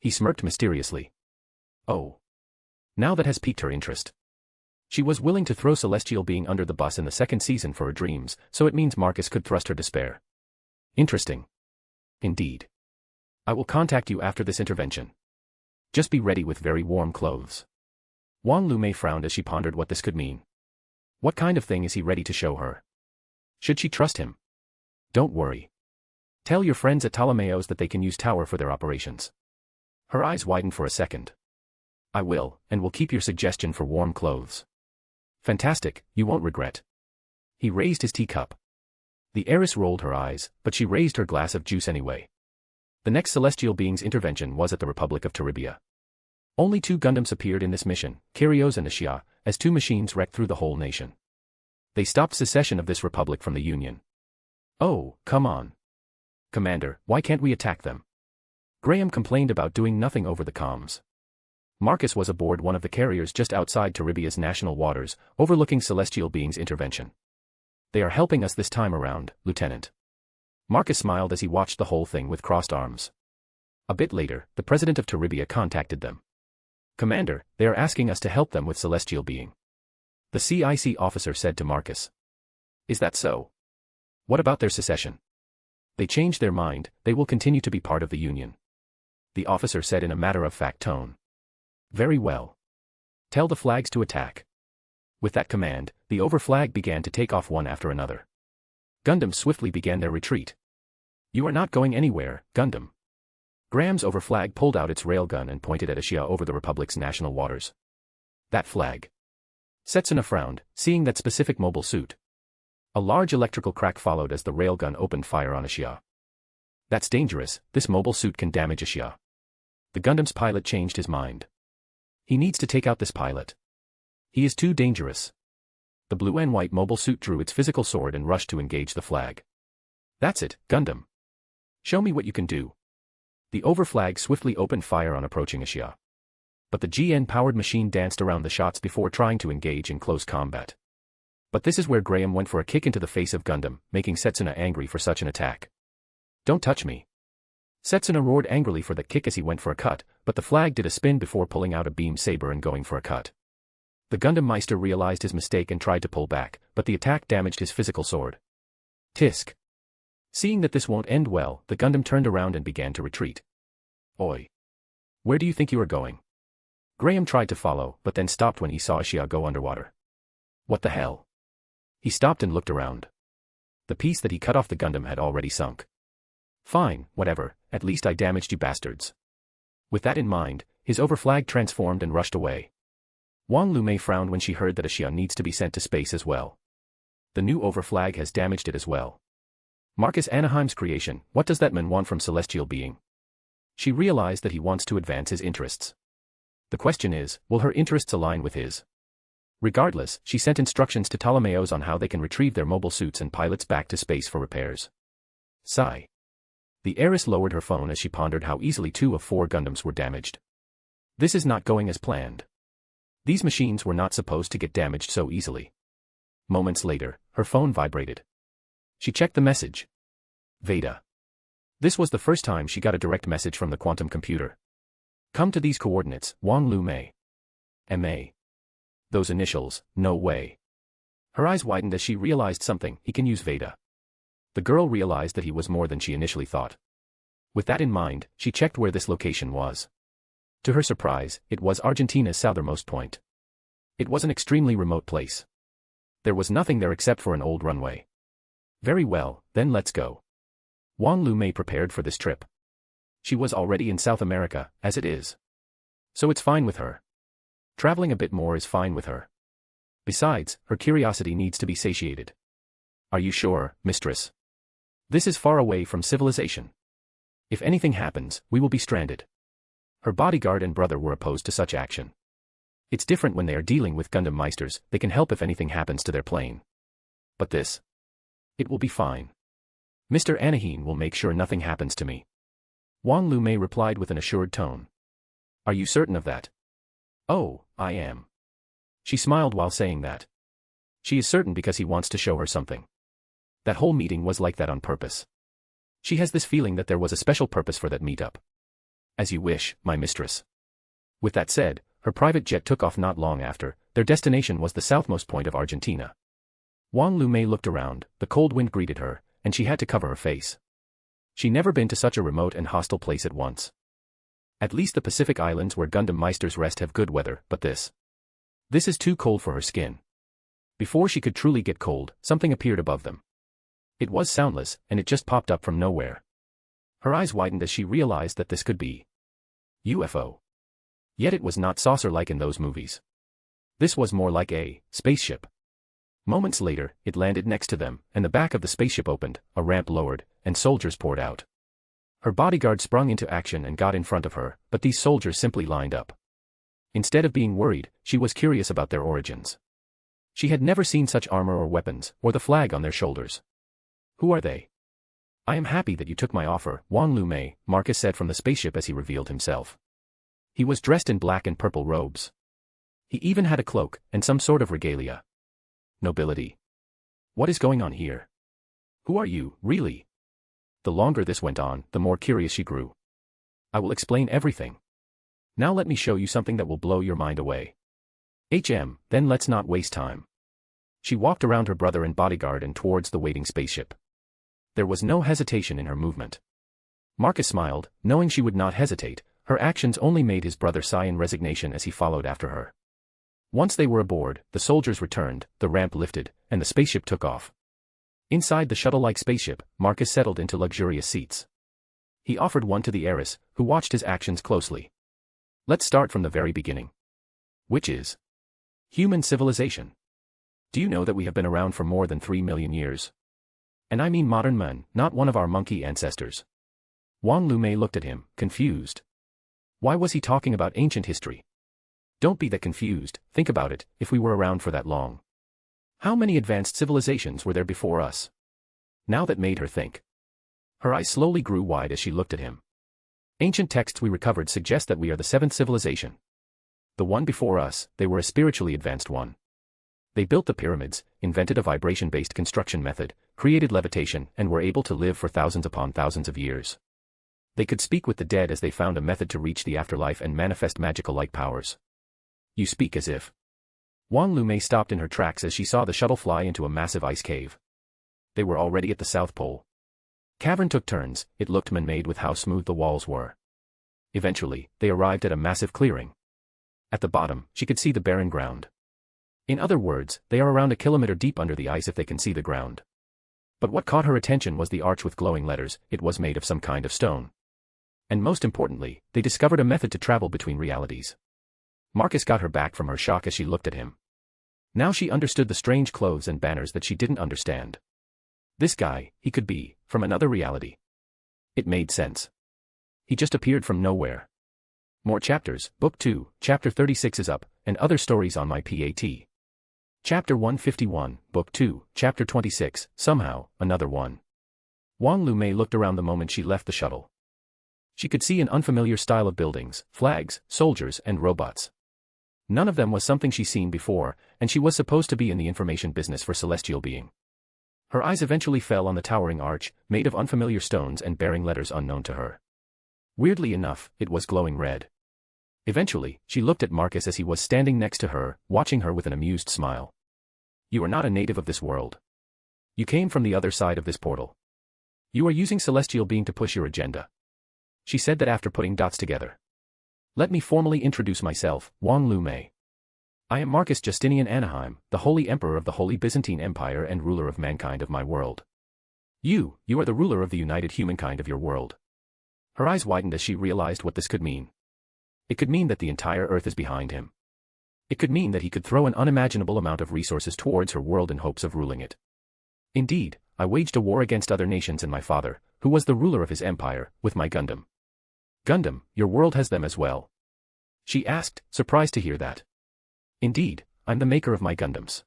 He smirked mysteriously. Oh. Now that has piqued her interest. She was willing to throw Celestial Being under the bus in the second season for her dreams, so it means Marcus could thrust her despair. Interesting. Indeed. I will contact you after this intervention. Just be ready with very warm clothes. Wong Lu May frowned as she pondered what this could mean. What kind of thing is he ready to show her? Should she trust him? Don't worry. Tell your friends at Ptolemaeus that they can use Tower for their operations. Her eyes widened for a second. I will, and will keep your suggestion for warm clothes. Fantastic, you won't regret. He raised his teacup. The heiress rolled her eyes, but she raised her glass of juice anyway. The next celestial being's intervention was at the Republic of Taribia. Only 2 Gundams appeared in this mission, Kyrios and Ashia, as 2 machines wrecked through the whole nation. They stopped secession of this republic from the Union. Oh, come on. Commander, why can't we attack them? Graham complained about doing nothing over the comms. Marcus was aboard one of the carriers just outside Taribia's national waters, overlooking celestial beings' intervention. They are helping us this time around, Lieutenant. Marcus smiled as he watched the whole thing with crossed arms. A bit later, the president of Taribia contacted them. Commander, they are asking us to help them with celestial being. The CIC officer said to Marcus. Is that so? What about their secession? They changed their mind, they will continue to be part of the Union. The officer said in a matter-of-fact tone. Very well. Tell the flags to attack. With that command, the overflag began to take off one after another. Gundam swiftly began their retreat. You are not going anywhere, Gundam. Graham's overflag pulled out its railgun and pointed at Ashia over the Republic's national waters. That flag. Setsuna frowned, seeing that specific mobile suit. A large electrical crack followed as the railgun opened fire on Ashia. That's dangerous, this mobile suit can damage Ashia. The Gundam's pilot changed his mind. He needs to take out this pilot. He is too dangerous. The blue and white mobile suit drew its physical sword and rushed to engage the flag. That's it, Gundam. Show me what you can do. The overflag swiftly opened fire on approaching Ashia. But the GN-powered machine danced around the shots before trying to engage in close combat. But this is where Graham went for a kick into the face of Gundam, making Setsuna angry for such an attack. Don't touch me. Setsuna roared angrily for the kick as he went for a cut, but the flag did a spin before pulling out a beam saber and going for a cut. The Gundam Meister realized his mistake and tried to pull back, but the attack damaged his physical sword. Tisk. Seeing that this won't end well, the Gundam turned around and began to retreat. Oi. Where do you think you are going? Graham tried to follow, but then stopped when he saw Ashia go underwater. What the hell? He stopped and looked around. The piece that he cut off the Gundam had already sunk. Fine, whatever, at least I damaged you bastards. With that in mind, his overflag transformed and rushed away. Wong Lu May frowned when she heard that Ashia needs to be sent to space as well. The new overflag has damaged it as well. Marcus Anaheim's creation, what does that man want from celestial being? She realized that he wants to advance his interests. The question is, will her interests align with his? Regardless, she sent instructions to Ptolemaeus on how they can retrieve their mobile suits and pilots back to space for repairs. Sigh. The heiress lowered her phone as she pondered how easily 2 of 4 Gundams were damaged. This is not going as planned. These machines were not supposed to get damaged so easily. Moments later, her phone vibrated. She checked the message. Veda. This was the first time she got a direct message from the quantum computer. Come to these coordinates, Wong Lu May. M.A. Those initials, no way. Her eyes widened as she realized something. He can use Veda. The girl realized that he was more than she initially thought. With that in mind, she checked where this location was. To her surprise, it was Argentina's southernmost point. It was an extremely remote place. There was nothing there except for an old runway. Very well, then let's go. Wong Lu May prepared for this trip. She was already in South America, as it is. So it's fine with her. Traveling a bit more is fine with her. Besides, her curiosity needs to be satiated. Are you sure, mistress? This is far away from civilization. If anything happens, we will be stranded. Her bodyguard and brother were opposed to such action. It's different when they are dealing with Gundam Meisters, they can help if anything happens to their plane. But this? It will be fine. Mr. Anaheim will make sure nothing happens to me. Wong Lu May replied with an assured tone. Are you certain of that? Oh, I am. She smiled while saying that. She is certain because he wants to show her something. That whole meeting was like that on purpose. She has this feeling that there was a special purpose for that meetup. As you wish, my mistress. With that said, her private jet took off not long after. Their destination was the southmost point of Argentina. Wong Lu May looked around, the cold wind greeted her, and she had to cover her face. She never been to such a remote and hostile place at once. At least the Pacific Islands where Gundam Meisters rest have good weather, but this is too cold for her skin. Before she could truly get cold, something appeared above them. It was soundless, and it just popped up from nowhere. Her eyes widened as she realized that this could be UFO. Yet it was not saucer-like in those movies. This was more like a spaceship. Moments later, it landed next to them, and the back of the spaceship opened, a ramp lowered, and soldiers poured out. Her bodyguard sprung into action and got in front of her, but these soldiers simply lined up. Instead of being worried, she was curious about their origins. She had never seen such armor or weapons, or the flag on their shoulders. Who are they? I am happy that you took my offer, Wong Lu May, Marcus said from the spaceship as he revealed himself. He was dressed in black and purple robes. He even had a cloak, and some sort of regalia. Nobility. What is going on here? Who are you, really? The longer this went on, the more curious she grew. I will explain everything. Now let me show you something that will blow your mind away. Then let's not waste time. She walked around her brother and bodyguard and towards the waiting spaceship. There was no hesitation in her movement. Marcus smiled, knowing she would not hesitate. Her actions only made his brother sigh in resignation as he followed after her. Once they were aboard, the soldiers returned, the ramp lifted, and the spaceship took off. Inside the shuttle-like spaceship, Marcus settled into luxurious seats. He offered one to the heiress, who watched his actions closely. Let's start from the very beginning. Which is human civilization. Do you know that we have been around for more than 3 million years? And I mean modern men, not one of our monkey ancestors. Wong Lu May looked at him, confused. Why was he talking about ancient history? Don't be that confused, think about it, if we were around for that long. How many advanced civilizations were there before us? Now that made her think. Her eyes slowly grew wide as she looked at him. Ancient texts we recovered suggest that we are the 7th civilization. The one before us, they were a spiritually advanced one. They built the pyramids, invented a vibration-based construction method, created levitation, and were able to live for thousands upon thousands of years. They could speak with the dead as they found a method to reach the afterlife and manifest magical-like powers. You speak as if. Wong Lu May stopped in her tracks as she saw the shuttle fly into a massive ice cave. They were already at the South Pole. Cavern took turns, it looked man-made with how smooth the walls were. Eventually, they arrived at a massive clearing. At the bottom, she could see the barren ground. In other words, they are around a kilometer deep under the ice if they can see the ground. But what caught her attention was the arch with glowing letters. It was made of some kind of stone. And most importantly, they discovered a method to travel between realities. Marcus got her back from her shock as she looked at him. Now she understood the strange clothes and banners that she didn't understand. This guy, he could be from another reality. It made sense. He just appeared from nowhere. More chapters, Book 2, Chapter 36 is up, and other stories on my PAT. Chapter 151, Book 2, Chapter 26, somehow, another one. Wong Lu May looked around the moment she left the shuttle. She could see an unfamiliar style of buildings, flags, soldiers, and robots. None of them was something she'd seen before, and she was supposed to be in the information business for celestial being. Her eyes eventually fell on the towering arch, made of unfamiliar stones and bearing letters unknown to her. Weirdly enough, it was glowing red. Eventually, she looked at Marcus as he was standing next to her, watching her with an amused smile. You are not a native of this world. You came from the other side of this portal. You are using celestial being to push your agenda. She said that after putting dots together. Let me formally introduce myself, Wong Lu May. I am Marcus Justinian Anaheim, the Holy Emperor of the Holy Byzantine Empire and ruler of mankind of my world. You are the ruler of the united humankind of your world. Her eyes widened as she realized what this could mean. It could mean that the entire earth is behind him. It could mean that he could throw an unimaginable amount of resources towards her world in hopes of ruling it. Indeed, I waged a war against other nations and my father, who was the ruler of his empire, with my Gundam. Gundam, your world has them as well? She asked, surprised to hear that. Indeed, I'm the maker of my Gundams.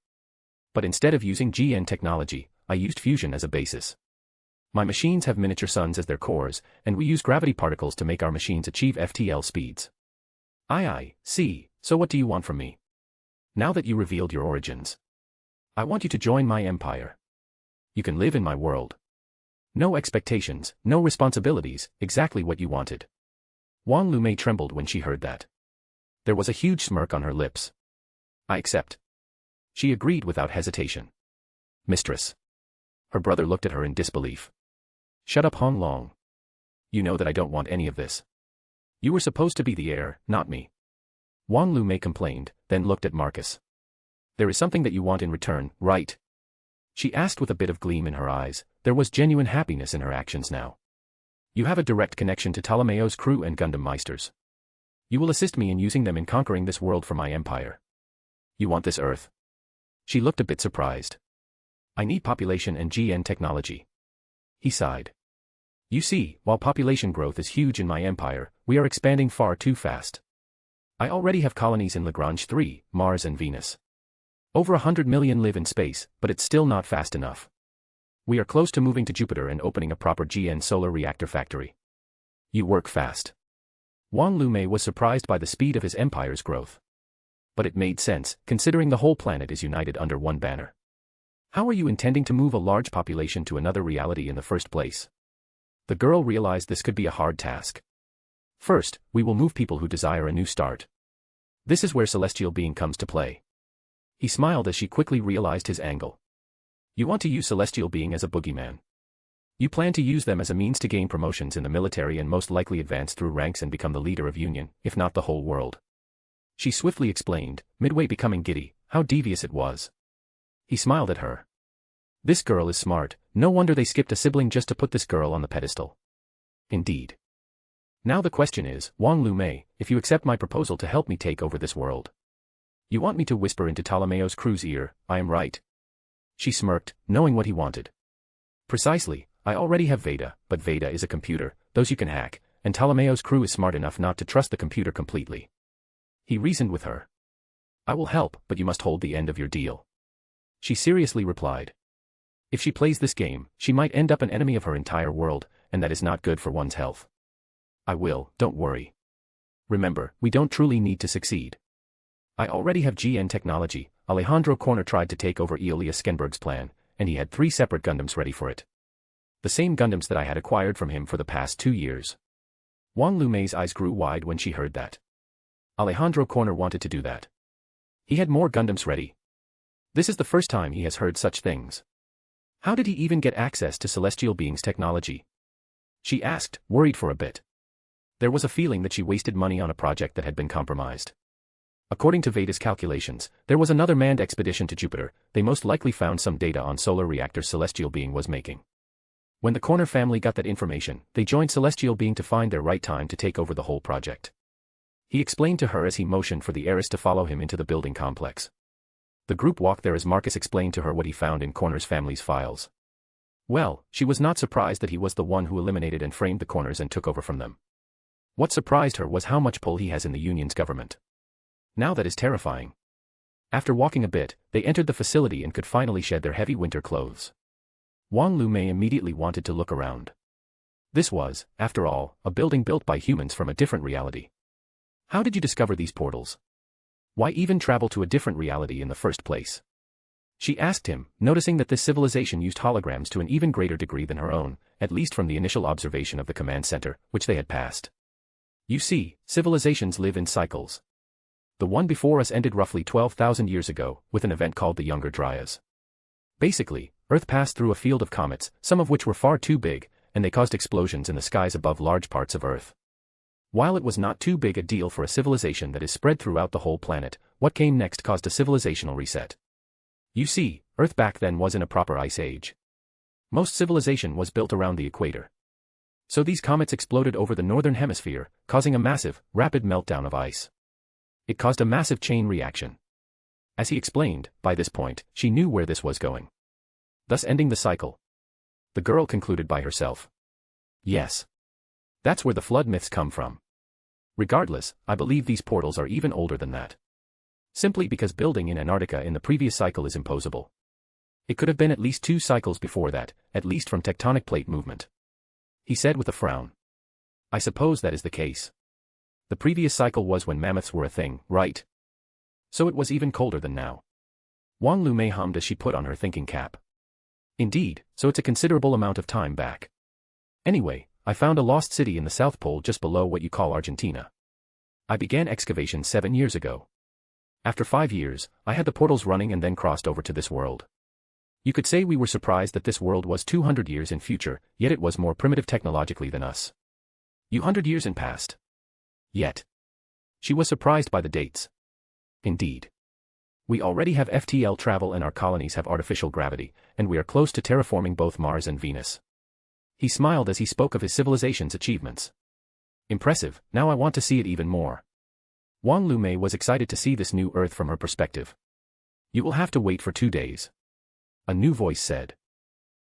But instead of using GN technology, I used fusion as a basis. My machines have miniature suns as their cores, and we use gravity particles to make our machines achieve FTL speeds. I see, so what do you want from me? Now that you revealed your origins. I want you to join my empire. You can live in my world. No expectations, no responsibilities, exactly what you wanted. Wong Lu May trembled when she heard that. There was a huge smirk on her lips. I accept. She agreed without hesitation. Mistress. Her brother looked at her in disbelief. Shut up, Hong Long. You know that I don't want any of this. You were supposed to be the heir, not me. Wong Lu May complained, then looked at Marcus. There is something that you want in return, right? She asked with a bit of gleam in her eyes. There was genuine happiness in her actions now. You have a direct connection to Ptolemaeo's crew and Gundam Meisters. You will assist me in using them in conquering this world for my empire. You want this Earth? She looked a bit surprised. I need population and GN technology. He sighed. You see, while population growth is huge in my empire, we are expanding far too fast. I already have colonies in Lagrange 3, Mars and Venus. Over 100 million live in space, but it's still not fast enough. We are close to moving to Jupiter and opening a proper GN solar reactor factory. You work fast. Wong Lu May was surprised by the speed of his empire's growth. But it made sense, considering the whole planet is united under one banner. How are you intending to move a large population to another reality in the first place? The girl realized this could be a hard task. First, we will move people who desire a new start. This is where celestial being comes to play. He smiled as she quickly realized his angle. You want to use celestial being as a boogeyman. You plan to use them as a means to gain promotions in the military and most likely advance through ranks and become the leader of Union, if not the whole world. She swiftly explained, midway becoming giddy, how devious it was. He smiled at her. This girl is smart, no wonder they skipped a sibling just to put this girl on the pedestal. Indeed. Now the question is, Wong Lu May, if you accept my proposal to help me take over this world. You want me to whisper into Ptolemaeo's crew's ear, I am right. She smirked, knowing what he wanted. Precisely, I already have Veda, but Veda is a computer, those you can hack, and Ptolemaeo's crew is smart enough not to trust the computer completely. He reasoned with her. I will help, but you must hold the end of your deal. She seriously replied. If she plays this game, she might end up an enemy of her entire world, and that is not good for one's health. I will, don't worry. Remember, we don't truly need to succeed. I already have GN technology. Alejandro Corner tried to take over Eolia Skenberg's plan, and he had 3 separate Gundams ready for it. The same Gundams that I had acquired from him for the past 2 years. Wong Lu May's eyes grew wide when she heard that. Alejandro Corner wanted to do that. He had more Gundams ready. This is the first time he has heard such things. How did he even get access to celestial beings' technology? She asked, worried for a bit. There was a feeling that she wasted money on a project that had been compromised. According to Veda's calculations, there was another manned expedition to Jupiter. They most likely found some data on solar reactors celestial being was making. When the Corner family got that information, they joined celestial being to find their right time to take over the whole project. He explained to her as he motioned for the heiress to follow him into the building complex. The group walked there as Marcus explained to her what he found in Corner's family's files. Well, she was not surprised that he was the one who eliminated and framed the Corners and took over from them. What surprised her was how much pull he has in the Union's government. Now that is terrifying. After walking a bit, they entered the facility and could finally shed their heavy winter clothes. Wong Lu May immediately wanted to look around. This was, after all, a building built by humans from a different reality. How did you discover these portals? Why even travel to a different reality in the first place? She asked him, noticing that this civilization used holograms to an even greater degree than her own, at least from the initial observation of the command center, which they had passed. You see, civilizations live in cycles. The one before us ended roughly 12,000 years ago, with an event called the Younger Dryas. Basically, Earth passed through a field of comets, some of which were far too big, and they caused explosions in the skies above large parts of Earth. While it was not too big a deal for a civilization that is spread throughout the whole planet, what came next caused a civilizational reset. You see, Earth back then was in a proper ice age. Most civilization was built around the equator. So these comets exploded over the northern hemisphere, causing a massive, rapid meltdown of ice. It caused a massive chain reaction. As he explained, by this point, she knew where this was going. Thus ending the cycle. The girl concluded by herself. Yes. That's where the flood myths come from. Regardless, I believe these portals are even older than that. Simply because building in Antarctica in the previous cycle is impossible. It could have been at least 2 cycles before that, at least from tectonic plate movement. He said with a frown. I suppose that is the case. The previous cycle was when mammoths were a thing, right? So it was even colder than now. Wong Lu May hummed as she put on her thinking cap. Indeed, so it's a considerable amount of time back. Anyway, I found a lost city in the South Pole just below what you call Argentina. I began excavation 7 years ago. After 5 years, I had the portals running and then crossed over to this world. You could say we were surprised that this world was 200 years in future, yet it was more primitive technologically than us. You 100 years in past. Yet. She was surprised by the dates. Indeed. We already have FTL travel and our colonies have artificial gravity, and we are close to terraforming both Mars and Venus. He smiled as he spoke of his civilization's achievements. Impressive, now I want to see it even more. Wong Lu May was excited to see this new Earth from her perspective. You will have to wait for 2 days. A new voice said.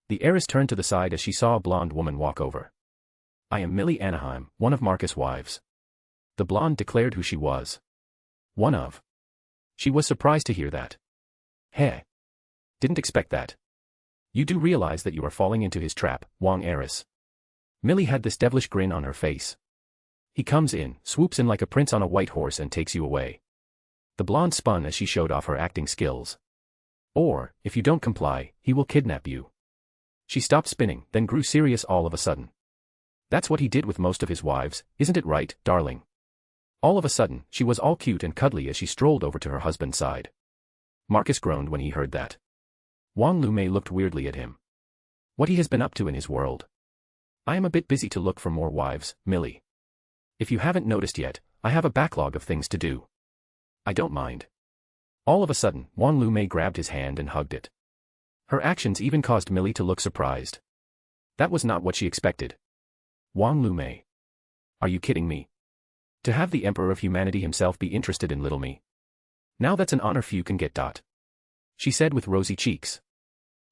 The heiress turned to the side as she saw a blonde woman walk over. I am Millie Anaheim, one of Marcus' wives. The blonde declared who she was. One of. She was surprised to hear that. Heh. Didn't expect that. You do realize that you are falling into his trap, Wong heiress. Millie had this devilish grin on her face. He comes in, swoops in like a prince on a white horse and takes you away. The blonde spun as she showed off her acting skills. Or, if you don't comply, he will kidnap you. She stopped spinning, then grew serious all of a sudden. That's what he did with most of his wives, isn't it right, darling? All of a sudden, she was all cute and cuddly as she strolled over to her husband's side. Marcus groaned when he heard that. Wong Lu May looked weirdly at him. What he has been up to in his world. I am a bit busy to look for more wives, Millie. If you haven't noticed yet, I have a backlog of things to do. I don't mind. All of a sudden, Wong Lu May grabbed his hand and hugged it. Her actions even caused Millie to look surprised. That was not what she expected. Wong Lu May. Are you kidding me? To have the Emperor of Humanity himself be interested in little me. Now that's an honor few can get. She said with rosy cheeks.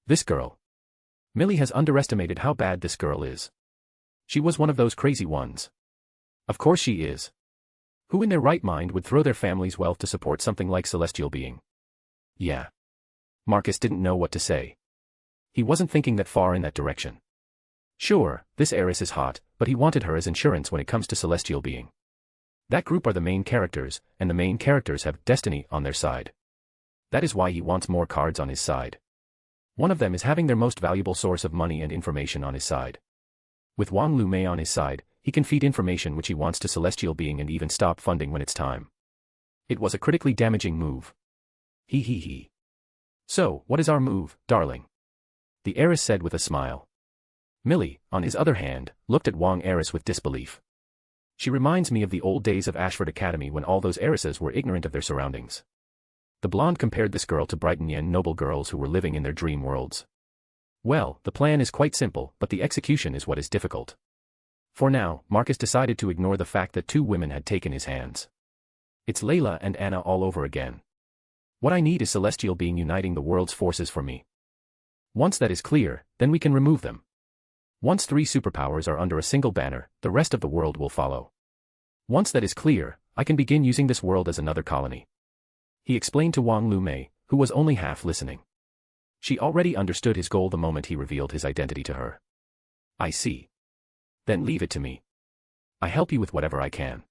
This girl. Millie has underestimated how bad this girl is. She was one of those crazy ones. Of course she is. Who in their right mind would throw their family's wealth to support something like celestial being? Yeah. Marcus didn't know what to say. He wasn't thinking that far in that direction. Sure, this heiress is hot, but he wanted her as insurance when it comes to celestial being. That group are the main characters, and the main characters have destiny on their side. That is why he wants more cards on his side. One of them is having their most valuable source of money and information on his side. With Wong Lu May on his side, he can feed information which he wants to celestial being and even stop funding when it's time. It was a critically damaging move. He. So, what is our move, darling? The heiress said with a smile. Millie, on his other hand, looked at Wong heiress with disbelief. She reminds me of the old days of Ashford Academy when all those heiresses were ignorant of their surroundings. The blonde compared this girl to Britannia and noble girls who were living in their dream worlds. Well, the plan is quite simple, but the execution is what is difficult. For now, Marcus decided to ignore the fact that 2 women had taken his hands. It's Layla and Anna all over again. What I need is celestial being uniting the world's forces for me. Once that is clear, then we can remove them. Once 3 superpowers are under a single banner, the rest of the world will follow. Once that is clear, I can begin using this world as another colony. He explained to Wong Lu May, who was only half listening. She already understood his goal the moment he revealed his identity to her. I see. Then leave it to me. I help you with whatever I can.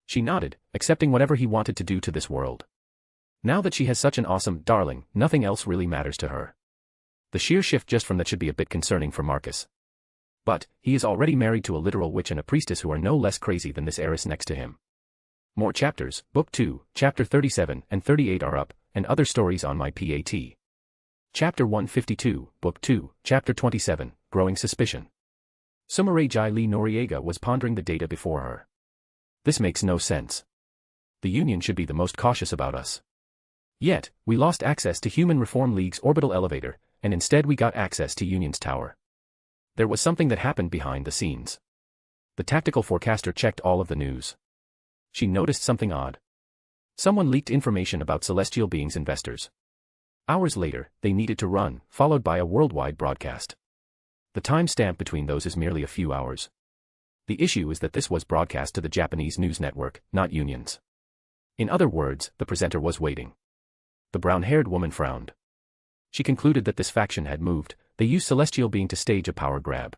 She nodded, accepting whatever he wanted to do to this world. Now that she has such an awesome darling, nothing else really matters to her. The sheer shift just from that should be a bit concerning for Marcus. But, he is already married to a literal witch and a priestess who are no less crazy than this heiress next to him. More chapters, Book 2, Chapter 37 and 38 are up, and other stories on my PAT. Chapter 152, Book 2, Chapter 27, Growing Suspicion. Sumerajai Lee Noriega was pondering the data before her. This makes no sense. The Union should be the most cautious about us. Yet, we lost access to Human Reform League's orbital elevator, and instead we got access to Union's tower. There was something that happened behind the scenes. The tactical forecaster checked all of the news. She noticed something odd. Someone leaked information about celestial beings' investors. Hours later, they needed to run, followed by a worldwide broadcast. The time stamp between those is merely a few hours. The issue is that this was broadcast to the Japanese news network, not Union's. In other words, the presenter was waiting. The brown-haired woman frowned. She concluded that this faction had moved. They used celestial being to stage a power grab.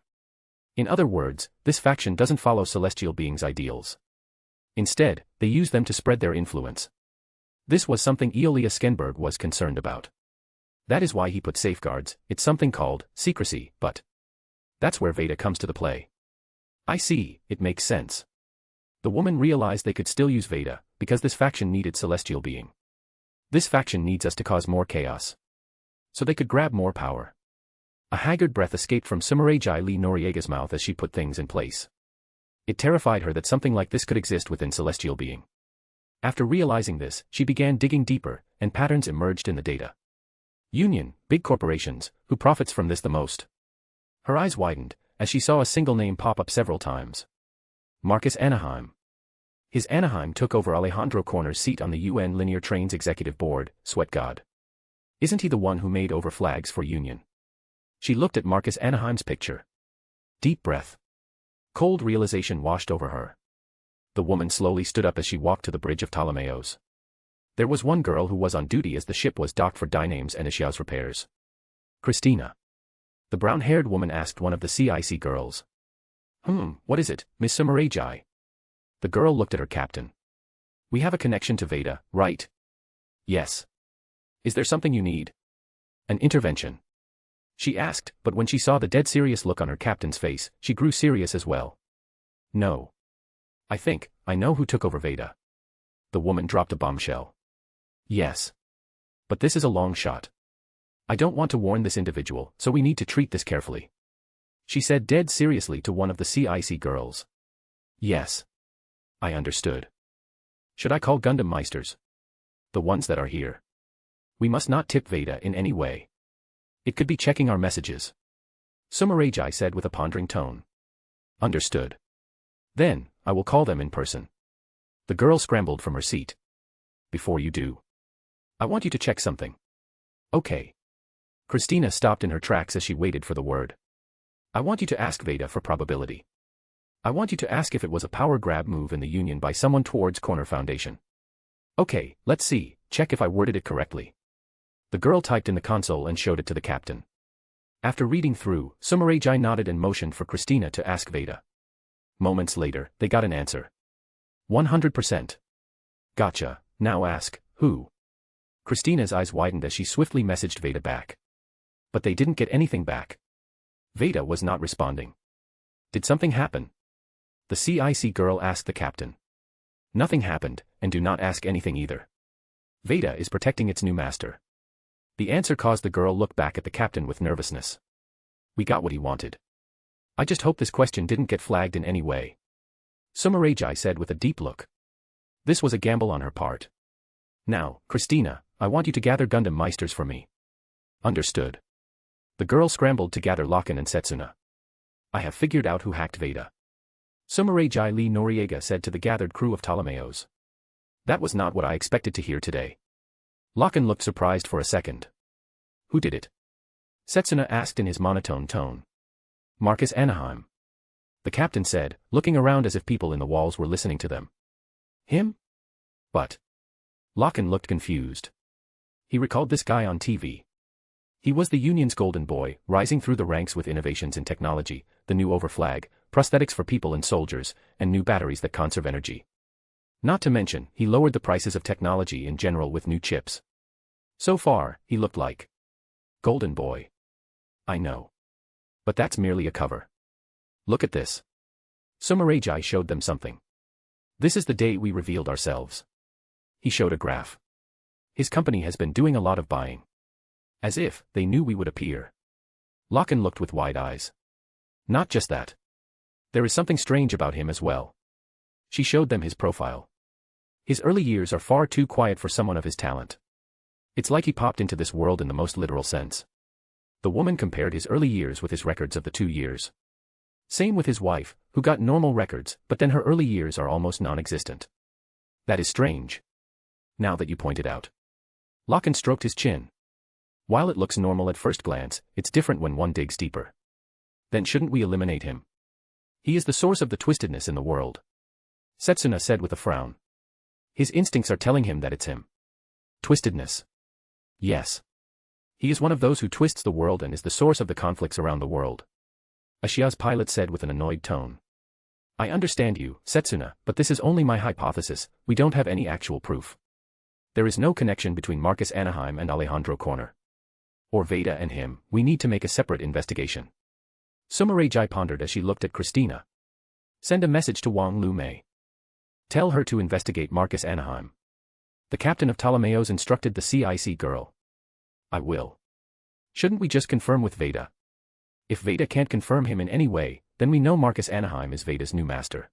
In other words, this faction doesn't follow celestial beings' ideals. Instead, they use them to spread their influence. This was something Eolia Skenberg was concerned about. That is why he put safeguards. It's something called secrecy, but that's where Veda comes to the play. I see, it makes sense. The woman realized they could still use Veda, because this faction needed celestial being. This faction needs us to cause more chaos. So they could grab more power. A haggard breath escaped from Sumerajai Lee Noriega's mouth as she put things in place. It terrified her that something like this could exist within celestial being. After realizing this, she began digging deeper, and patterns emerged in the data. Union, big corporations, who profits from this the most? Her eyes widened, as she saw a single name pop up several times. Marcus Anaheim. His Anaheim took over Alejandro Corner's seat on the UN Linear Trains Executive Board, sweat god. Isn't he the one who made over flags for Union? She looked at Marcus Anaheim's picture. Deep breath. Cold realization washed over her. The woman slowly stood up as she walked to the bridge of Ptolemaeos. There was one girl who was on duty as the ship was docked for Dynames and Ishia's repairs. Christina. The brown-haired woman asked one of the CIC girls. What is it, Miss Sumerajai? The girl looked at her captain. We have a connection to Veda, right? Yes. Is there something you need? An intervention. She asked, but when she saw the dead serious look on her captain's face, she grew serious as well. No. I think, I know who took over Veda. The woman dropped a bombshell. Yes. But this is a long shot. I don't want to warn this individual, so we need to treat this carefully. She said dead seriously to one of the CIC girls. Yes. I understood. Should I call Gundam Meisters? The ones that are here. We must not tip Veda in any way. It could be checking our messages. Sumerajai said with a pondering tone. Understood. Then, I will call them in person. The girl scrambled from her seat. Before you do, I want you to check something. Okay. Christina stopped in her tracks as she waited for the word. I want you to ask Veda for probability. I want you to ask if it was a power grab move in the Union by someone towards Corner Foundation. Okay, let's see, check if I worded it correctly. The girl typed in the console and showed it to the captain. After reading through, Sumerajai nodded and motioned for Christina to ask Veda. Moments later, they got an answer. 100%. Gotcha, now ask, who? Christina's eyes widened as she swiftly messaged Veda back. But they didn't get anything back. Veda was not responding. Did something happen? The CIC girl asked the captain. Nothing happened, and do not ask anything either. Veda is protecting its new master. The answer caused the girl look back at the captain with nervousness. We got what he wanted. I just hope this question didn't get flagged in any way. Sumerajai said with a deep look. This was a gamble on her part. Now, Christina, I want you to gather Gundam Meisters for me. Understood. The girl scrambled to gather Loken and Setsuna. I have figured out who hacked Veda. Sumerajai Lee Noriega said to the gathered crew of Ptolemaeos. That was not what I expected to hear today. Loken looked surprised for a second. Who did it? Setsuna asked in his monotone tone. Marcus Anaheim. the captain said, looking around as if people in the walls were listening to them. Him? But. Locken looked confused. He recalled this guy on TV. He was the Union's golden boy, rising through the ranks with innovations in technology, the new overflag, prosthetics for people and soldiers, and new batteries that conserve energy. Not to mention, he lowered the prices of technology in general with new chips. So far, he looked like Golden Boy. I know. But that's merely a cover. Look at this. Sumeragi showed them something. This is the day we revealed ourselves. He showed a graph. His company has been doing a lot of buying. As if they knew we would appear. Locken looked with wide eyes. Not just that. There is something strange about him as well. She showed them his profile. His early years are far too quiet for someone of his talent. It's like he popped into this world in the most literal sense. The woman compared his early years with his records of the 2 years. Same with his wife, who got normal records, but then her early years are almost non-existent. That is strange. Now that you point it out. Locken stroked his chin. While it looks normal at first glance, it's different when one digs deeper. Then shouldn't we eliminate him? He is the source of the twistedness in the world. Setsuna said with a frown. His instincts are telling him that it's him. Twistedness. Yes. He is one of those who twists the world and is the source of the conflicts around the world. Ashia's pilot said with an annoyed tone. I understand you, Setsuna, but this is only my hypothesis, we don't have any actual proof. There is no connection between Marcus Anaheim and Alejandro Corner. Or Veda and him, we need to make a separate investigation. Sumeragi pondered as she looked at Christina. Send a message to Wong Lu May. Tell her to investigate Marcus Anaheim. The captain of Ptolemaeos instructed the CIC girl. I will. Shouldn't we just confirm with Veda? If Veda can't confirm him in any way, then we know Marcus Anaheim is Veda's new master.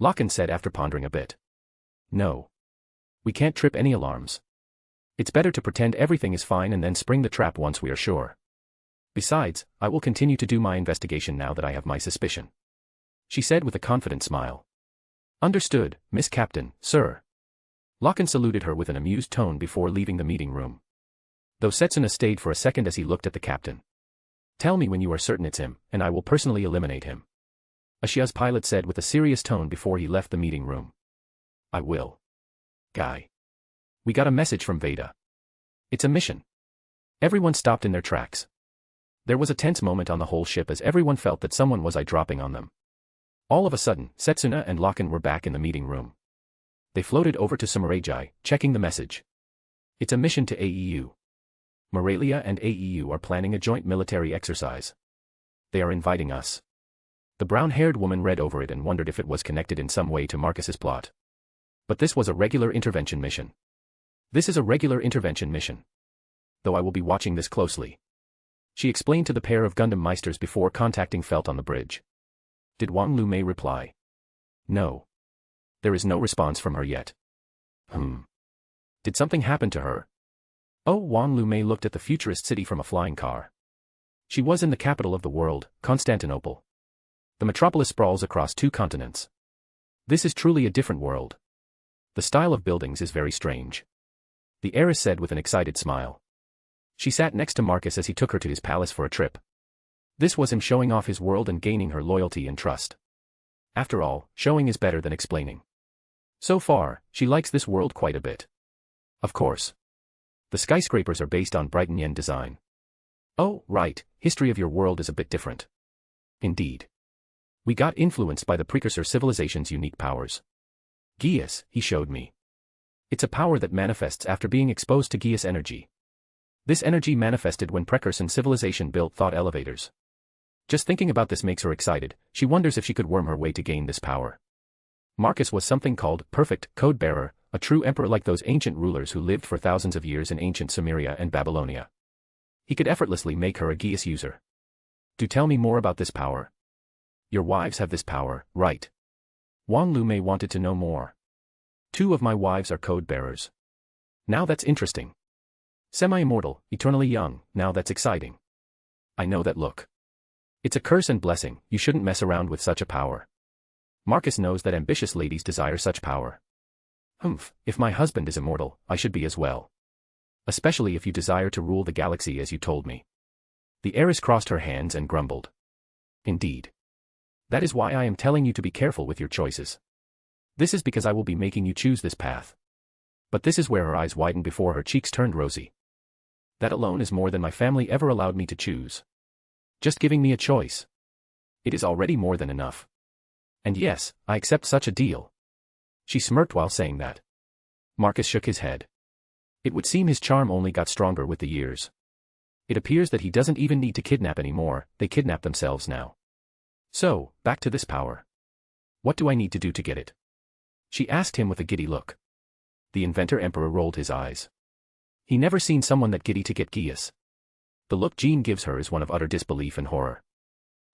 Locken said after pondering a bit. No. We can't trip any alarms. It's better to pretend everything is fine and then spring the trap once we are sure. Besides, I will continue to do my investigation now that I have my suspicion. She said with a confident smile. Understood, Miss Captain, sir. Locken saluted her with an amused tone before leaving the meeting room. Though Setsuna stayed for a second as he looked at the captain. Tell me when you are certain it's him, and I will personally eliminate him. Ashia's pilot said with a serious tone before he left the meeting room. I will. Guy. We got a message from Veda. It's a mission. Everyone stopped in their tracks. There was a tense moment on the whole ship as everyone felt that someone was eye-dropping on them. All of a sudden, Setsuna and Locken were back in the meeting room. They floated over to Sumeragi, checking the message. It's a mission to AEU. Morelia and AEU are planning a joint military exercise. They are inviting us. The brown-haired woman read over it and wondered if it was connected in some way to Marcus's plot. But this was a regular intervention mission. This is a regular intervention mission. Though I will be watching this closely. She explained to the pair of Gundam Meisters before contacting Felt on the bridge. Did Wong Lu May reply? No. There is no response from her yet. Did something happen to her? Oh, Wong Lu May looked at the futurist city from a flying car. She was in the capital of the world, Constantinople. The metropolis sprawls across 2 continents. This is truly a different world. The style of buildings is very strange. The heiress said with an excited smile. She sat next to Marcus as he took her to his palace for a trip. This was him showing off his world and gaining her loyalty and trust. After all, showing is better than explaining. So far, she likes this world quite a bit. Of course. The skyscrapers are based on Britannian design. Oh, right, history of your world is a bit different. Indeed. We got influenced by the precursor civilization's unique powers. Geass, he showed me. It's a power that manifests after being exposed to Geass energy. This energy manifested when precursor civilization built thought elevators. Just thinking about this makes her excited. She wonders if she could worm her way to gain this power. Marcus was something called perfect code bearer, a true emperor like those ancient rulers who lived for thousands of years in ancient Sumeria and Babylonia. He could effortlessly make her a Geass user. Do tell me more about this power. Your wives have this power, right? Wong Lu May wanted to know more. 2 of my wives are code bearers. Now that's interesting. Semi-immortal, eternally young, now that's exciting. I know that look. It's a curse and blessing, you shouldn't mess around with such a power. Marcus knows that ambitious ladies desire such power. If my husband is immortal, I should be as well. Especially if you desire to rule the galaxy as you told me. The heiress crossed her hands and grumbled. Indeed. That is why I am telling you to be careful with your choices. This is because I will be making you choose this path. But this is where her eyes widened before her cheeks turned rosy. That alone is more than my family ever allowed me to choose. Just giving me a choice. It is already more than enough. And yes, I accept such a deal. She smirked while saying that. Marcus shook his head. It would seem his charm only got stronger with the years. It appears that he doesn't even need to kidnap anymore, they kidnap themselves now. So, back to this power. What do I need to do to get it? She asked him with a giddy look. The Inventor Emperor rolled his eyes. He never seen someone that giddy to get Geass. The look Jean gives her is one of utter disbelief and horror.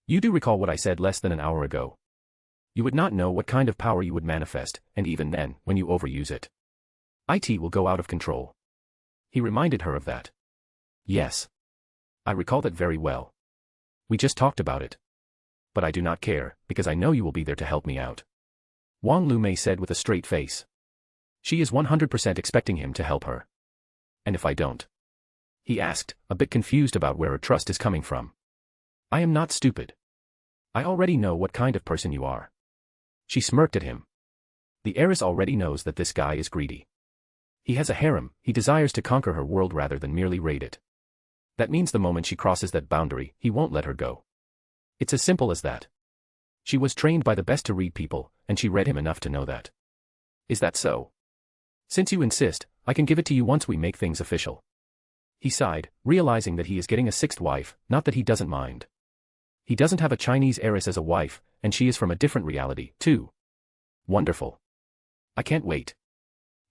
You do recall what I said less than an hour ago. You would not know what kind of power you would manifest, and even then, when you overuse it, it will go out of control. He reminded her of that. Yes. I recall that very well. We just talked about it. But I do not care, because I know you will be there to help me out. Wong Lu May said with a straight face. She is 100% expecting him to help her. And if I don't? He asked, a bit confused about where her trust is coming from. I am not stupid. I already know what kind of person you are. She smirked at him. The heiress already knows that this guy is greedy. He has a harem, he desires to conquer her world rather than merely raid it. That means the moment she crosses that boundary, he won't let her go. It's as simple as that. She was trained by the best to read people, and she read him enough to know that. Is that so? Since you insist, I can give it to you once we make things official. He sighed, realizing that he is getting a sixth wife, not that he doesn't mind. He doesn't have a Chinese heiress as a wife, and she is from a different reality, too. Wonderful. I can't wait.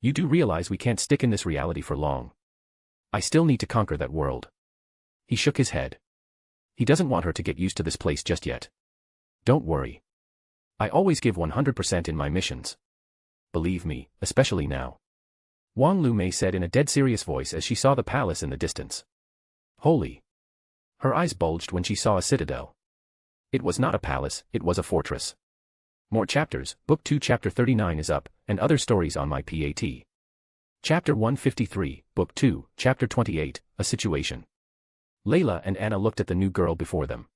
You do realize we can't stick in this reality for long. I still need to conquer that world. He shook his head. He doesn't want her to get used to this place just yet. Don't worry. I always give 100% in my missions. Believe me, especially now. Wong Lu May said in a dead serious voice as she saw the palace in the distance. Holy. Her eyes bulged when she saw a citadel. It was not a palace, it was a fortress. More chapters, Book 2 Chapter 39 is up, and other stories on my PAT. Chapter 153, Book 2, Chapter 28, A Situation. Layla and Anna looked at the new girl before them.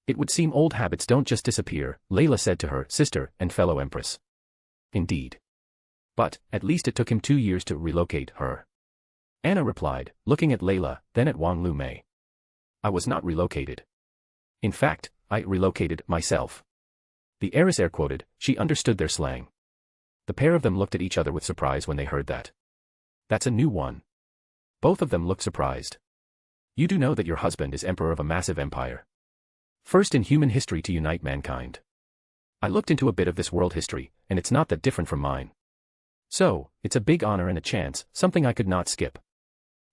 It would seem old habits don't just disappear, Layla said to her sister and fellow empress. Indeed. But, at least it took him 2 years to relocate her. Anna replied, looking at Layla, then at Wong Lu May. I was not relocated. In fact, I relocated myself. The heiress air-quoted, she understood their slang. The pair of them looked at each other with surprise when they heard that. That's a new one. Both of them looked surprised. You do know that your husband is emperor of a massive empire. First in human history to unite mankind. I looked into a bit of this world history, and it's not that different from mine. So, it's a big honor and a chance, something I could not skip.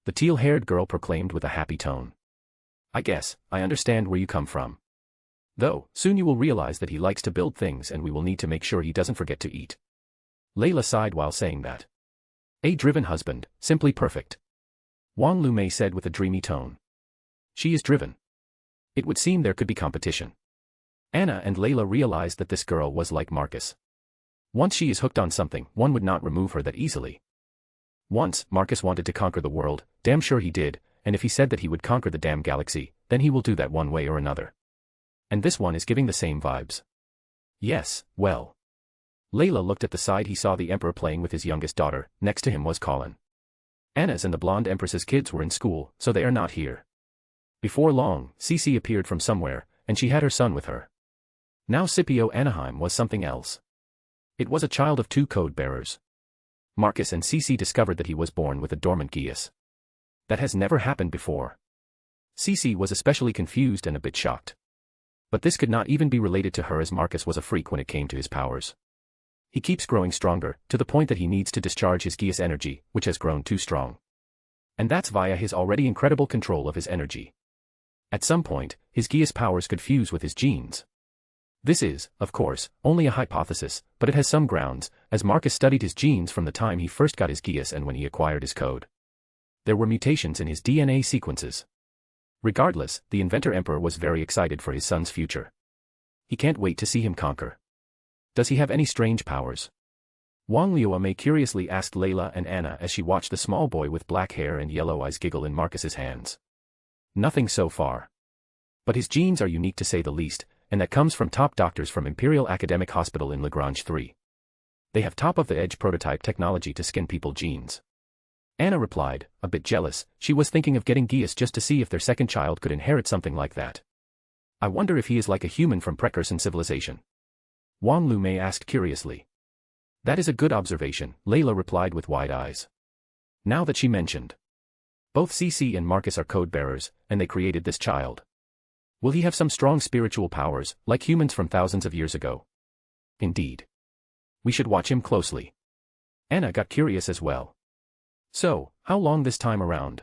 The teal-haired girl proclaimed with a happy tone. I guess, I understand where you come from. Though, soon you will realize that he likes to build things and we will need to make sure he doesn't forget to eat. Layla sighed while saying that. A driven husband, simply perfect. Wong Lu May said with a dreamy tone. She is driven. It would seem there could be competition. Anna and Layla realized that this girl was like Marcus. Once she is hooked on something, one would not remove her that easily. Once, Marcus wanted to conquer the world, damn sure he did, and if he said that he would conquer the damn galaxy, then he will do that one way or another. And this one is giving the same vibes. Yes, well. Layla looked at the side he saw the emperor playing with his youngest daughter, next to him was Colin. Anna's and the blonde empress's kids were in school, so they are not here. Before long, Cece appeared from somewhere, and she had her son with her. Now Scipio Anaheim was something else. It was a child of 2 code-bearers. Marcus and Cece discovered that he was born with a dormant Geass. That has never happened before. Cece was especially confused and a bit shocked. But this could not even be related to her as Marcus was a freak when it came to his powers. He keeps growing stronger, to the point that he needs to discharge his Geass energy, which has grown too strong. And that's via his already incredible control of his energy. At some point, his Geass powers could fuse with his genes. This is, of course, only a hypothesis, but it has some grounds, as Marcus studied his genes from the time he first got his Geass and when he acquired his code. There were mutations in his DNA sequences. Regardless, the Inventor Emperor was very excited for his son's future. He can't wait to see him conquer. Does he have any strange powers? Wong Lu May curiously asked Layla and Anna as she watched the small boy with black hair and yellow eyes giggle in Marcus's hands. Nothing so far. But his genes are unique to say the least, and that comes from top doctors from Imperial Academic Hospital in Lagrange 3. They have top-of-the-edge prototype technology to skin people genes. Anna replied, a bit jealous. She was thinking of getting Geass just to see if their second child could inherit something like that. I wonder if he is like a human from Precurson civilization. Wong Lu May asked curiously. That is a good observation, Layla replied with wide eyes. Now that she mentioned. Both CC and Marcus are code-bearers, and they created this child. Will he have some strong spiritual powers, like humans from thousands of years ago? Indeed. We should watch him closely. Anna got curious as well. So, how long this time around?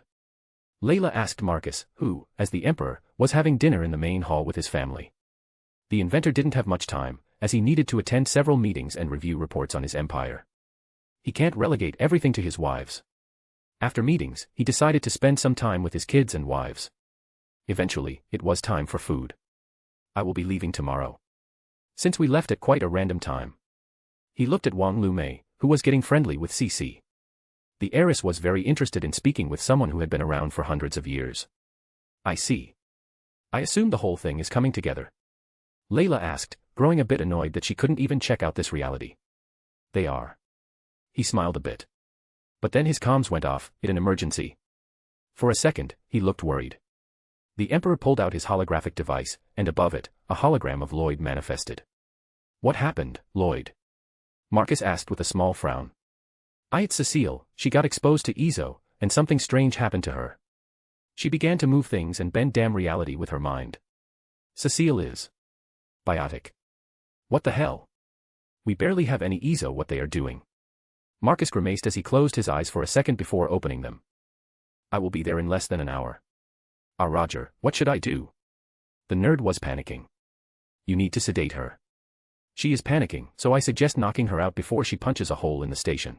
Layla asked Marcus, who, as the Emperor, was having dinner in the main hall with his family. The inventor didn't have much time, as he needed to attend several meetings and review reports on his empire. He can't relegate everything to his wives. After meetings, he decided to spend some time with his kids and wives. Eventually, it was time for food. I will be leaving tomorrow. Since we left at quite a random time. He looked at Wong Lu May, who was getting friendly with CC. The heiress was very interested in speaking with someone who had been around for hundreds of years. I see. I assume the whole thing is coming together. Layla asked, growing a bit annoyed that she couldn't even check out this reality. They are. He smiled a bit. But then his comms went off, in an emergency. For a second, he looked worried. The Emperor pulled out his holographic device, and above it, a hologram of Lloyd manifested. What happened, Lloyd? Marcus asked with a small frown. It's Cecile. She got exposed to Ezo, and something strange happened to her. She began to move things and bend damn reality with her mind. Cecile is biotic. What the hell? We barely have any Ezo what they are doing. Marcus grimaced as he closed his eyes for a second before opening them. I will be there in less than an hour. Roger, what should I do? The nerd was panicking. You need to sedate her. She is panicking, so I suggest knocking her out before she punches a hole in the station.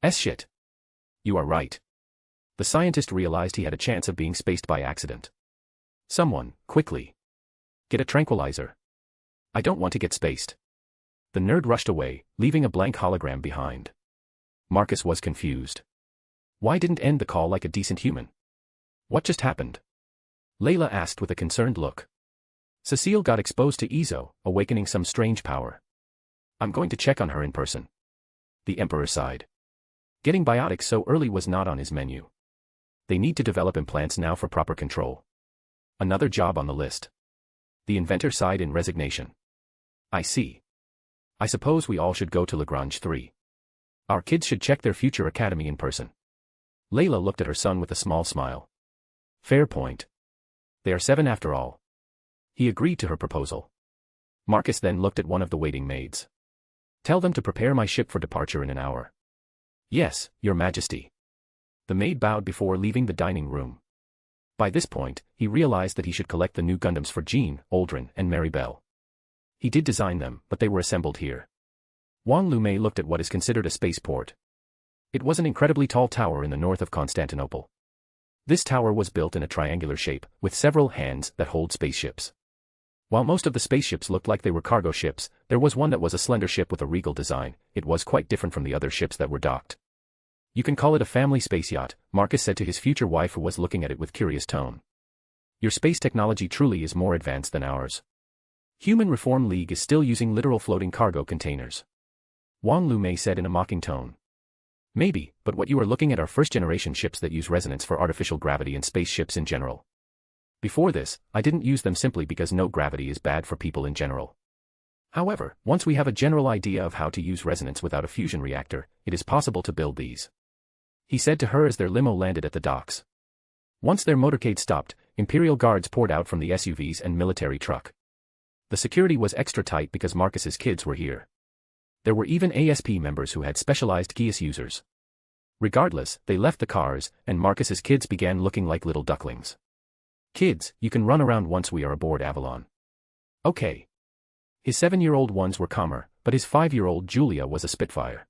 Shit. You are right. The scientist realized he had a chance of being spaced by accident. Someone, quickly. Get a tranquilizer. I don't want to get spaced. The nerd rushed away, leaving a blank hologram behind. Marcus was confused. Why didn't end the call like a decent human? What just happened? Layla asked with a concerned look. Cecile got exposed to Ezo, awakening some strange power. I'm going to check on her in person. The Emperor sighed. Getting biotics so early was not on his menu. They need to develop implants now for proper control. Another job on the list. The inventor sighed in resignation. I see. I suppose we all should go to Lagrange 3. Our kids should check their future academy in person. Layla looked at her son with a small smile. Fair point. They are 7 after all. He agreed to her proposal. Marcus then looked at one of the waiting maids. Tell them to prepare my ship for departure in an hour. Yes, Your Majesty. The maid bowed before leaving the dining room. By this point, he realized that he should collect the new Gundams for Jean, Aldrin, and Maribel. He did design them, but they were assembled here. Wong Lu May looked at what is considered a spaceport. It was an incredibly tall tower in the north of Constantinople. This tower was built in a triangular shape, with several hands that hold spaceships. While most of the spaceships looked like they were cargo ships, there was one that was a slender ship with a regal design. It was quite different from the other ships that were docked. You can call it a family space yacht, Marcus said to his future wife who was looking at it with curious tone. Your space technology truly is more advanced than ours. Human Reform League is still using literal floating cargo containers. Wong Lu May said in a mocking tone. Maybe, but what you are looking at are first-generation ships that use resonance for artificial gravity and spaceships in general. Before this, I didn't use them simply because no gravity is bad for people in general. However, once we have a general idea of how to use resonance without a fusion reactor, it is possible to build these. He said to her as their limo landed at the docks. Once their motorcade stopped, Imperial guards poured out from the SUVs and military truck. The security was extra tight because Marcus's kids were here. There were even ASP members who had specialized Geass users. Regardless, they left the cars, and Marcus's kids began looking like little ducklings. Kids, you can run around once we are aboard Avalon. Okay. His 7-year-old ones were calmer, but his 5-year-old Julia was a spitfire.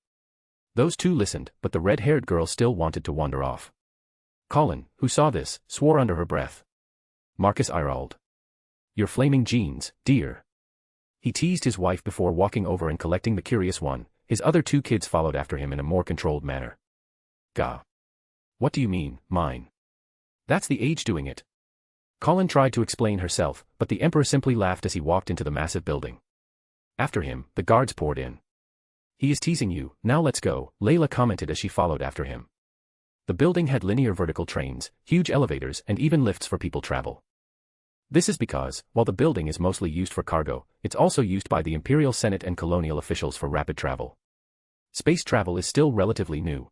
Those two listened, but the red-haired girl still wanted to wander off. Colin, who saw this, swore under her breath. Marcus eye-rolled. Your flaming jeans, dear. He teased his wife before walking over and collecting the curious one. His other 2 kids followed after him in a more controlled manner. Gah. What do you mean, mine? That's the age doing it. Colin tried to explain herself, but the Emperor simply laughed as he walked into the massive building. After him, the guards poured in. "He is teasing you, now let's go," Layla commented as she followed after him. The building had linear vertical trains, huge elevators and even lifts for people travel. This is because, while the building is mostly used for cargo, it's also used by the Imperial Senate and colonial officials for rapid travel. Space travel is still relatively new.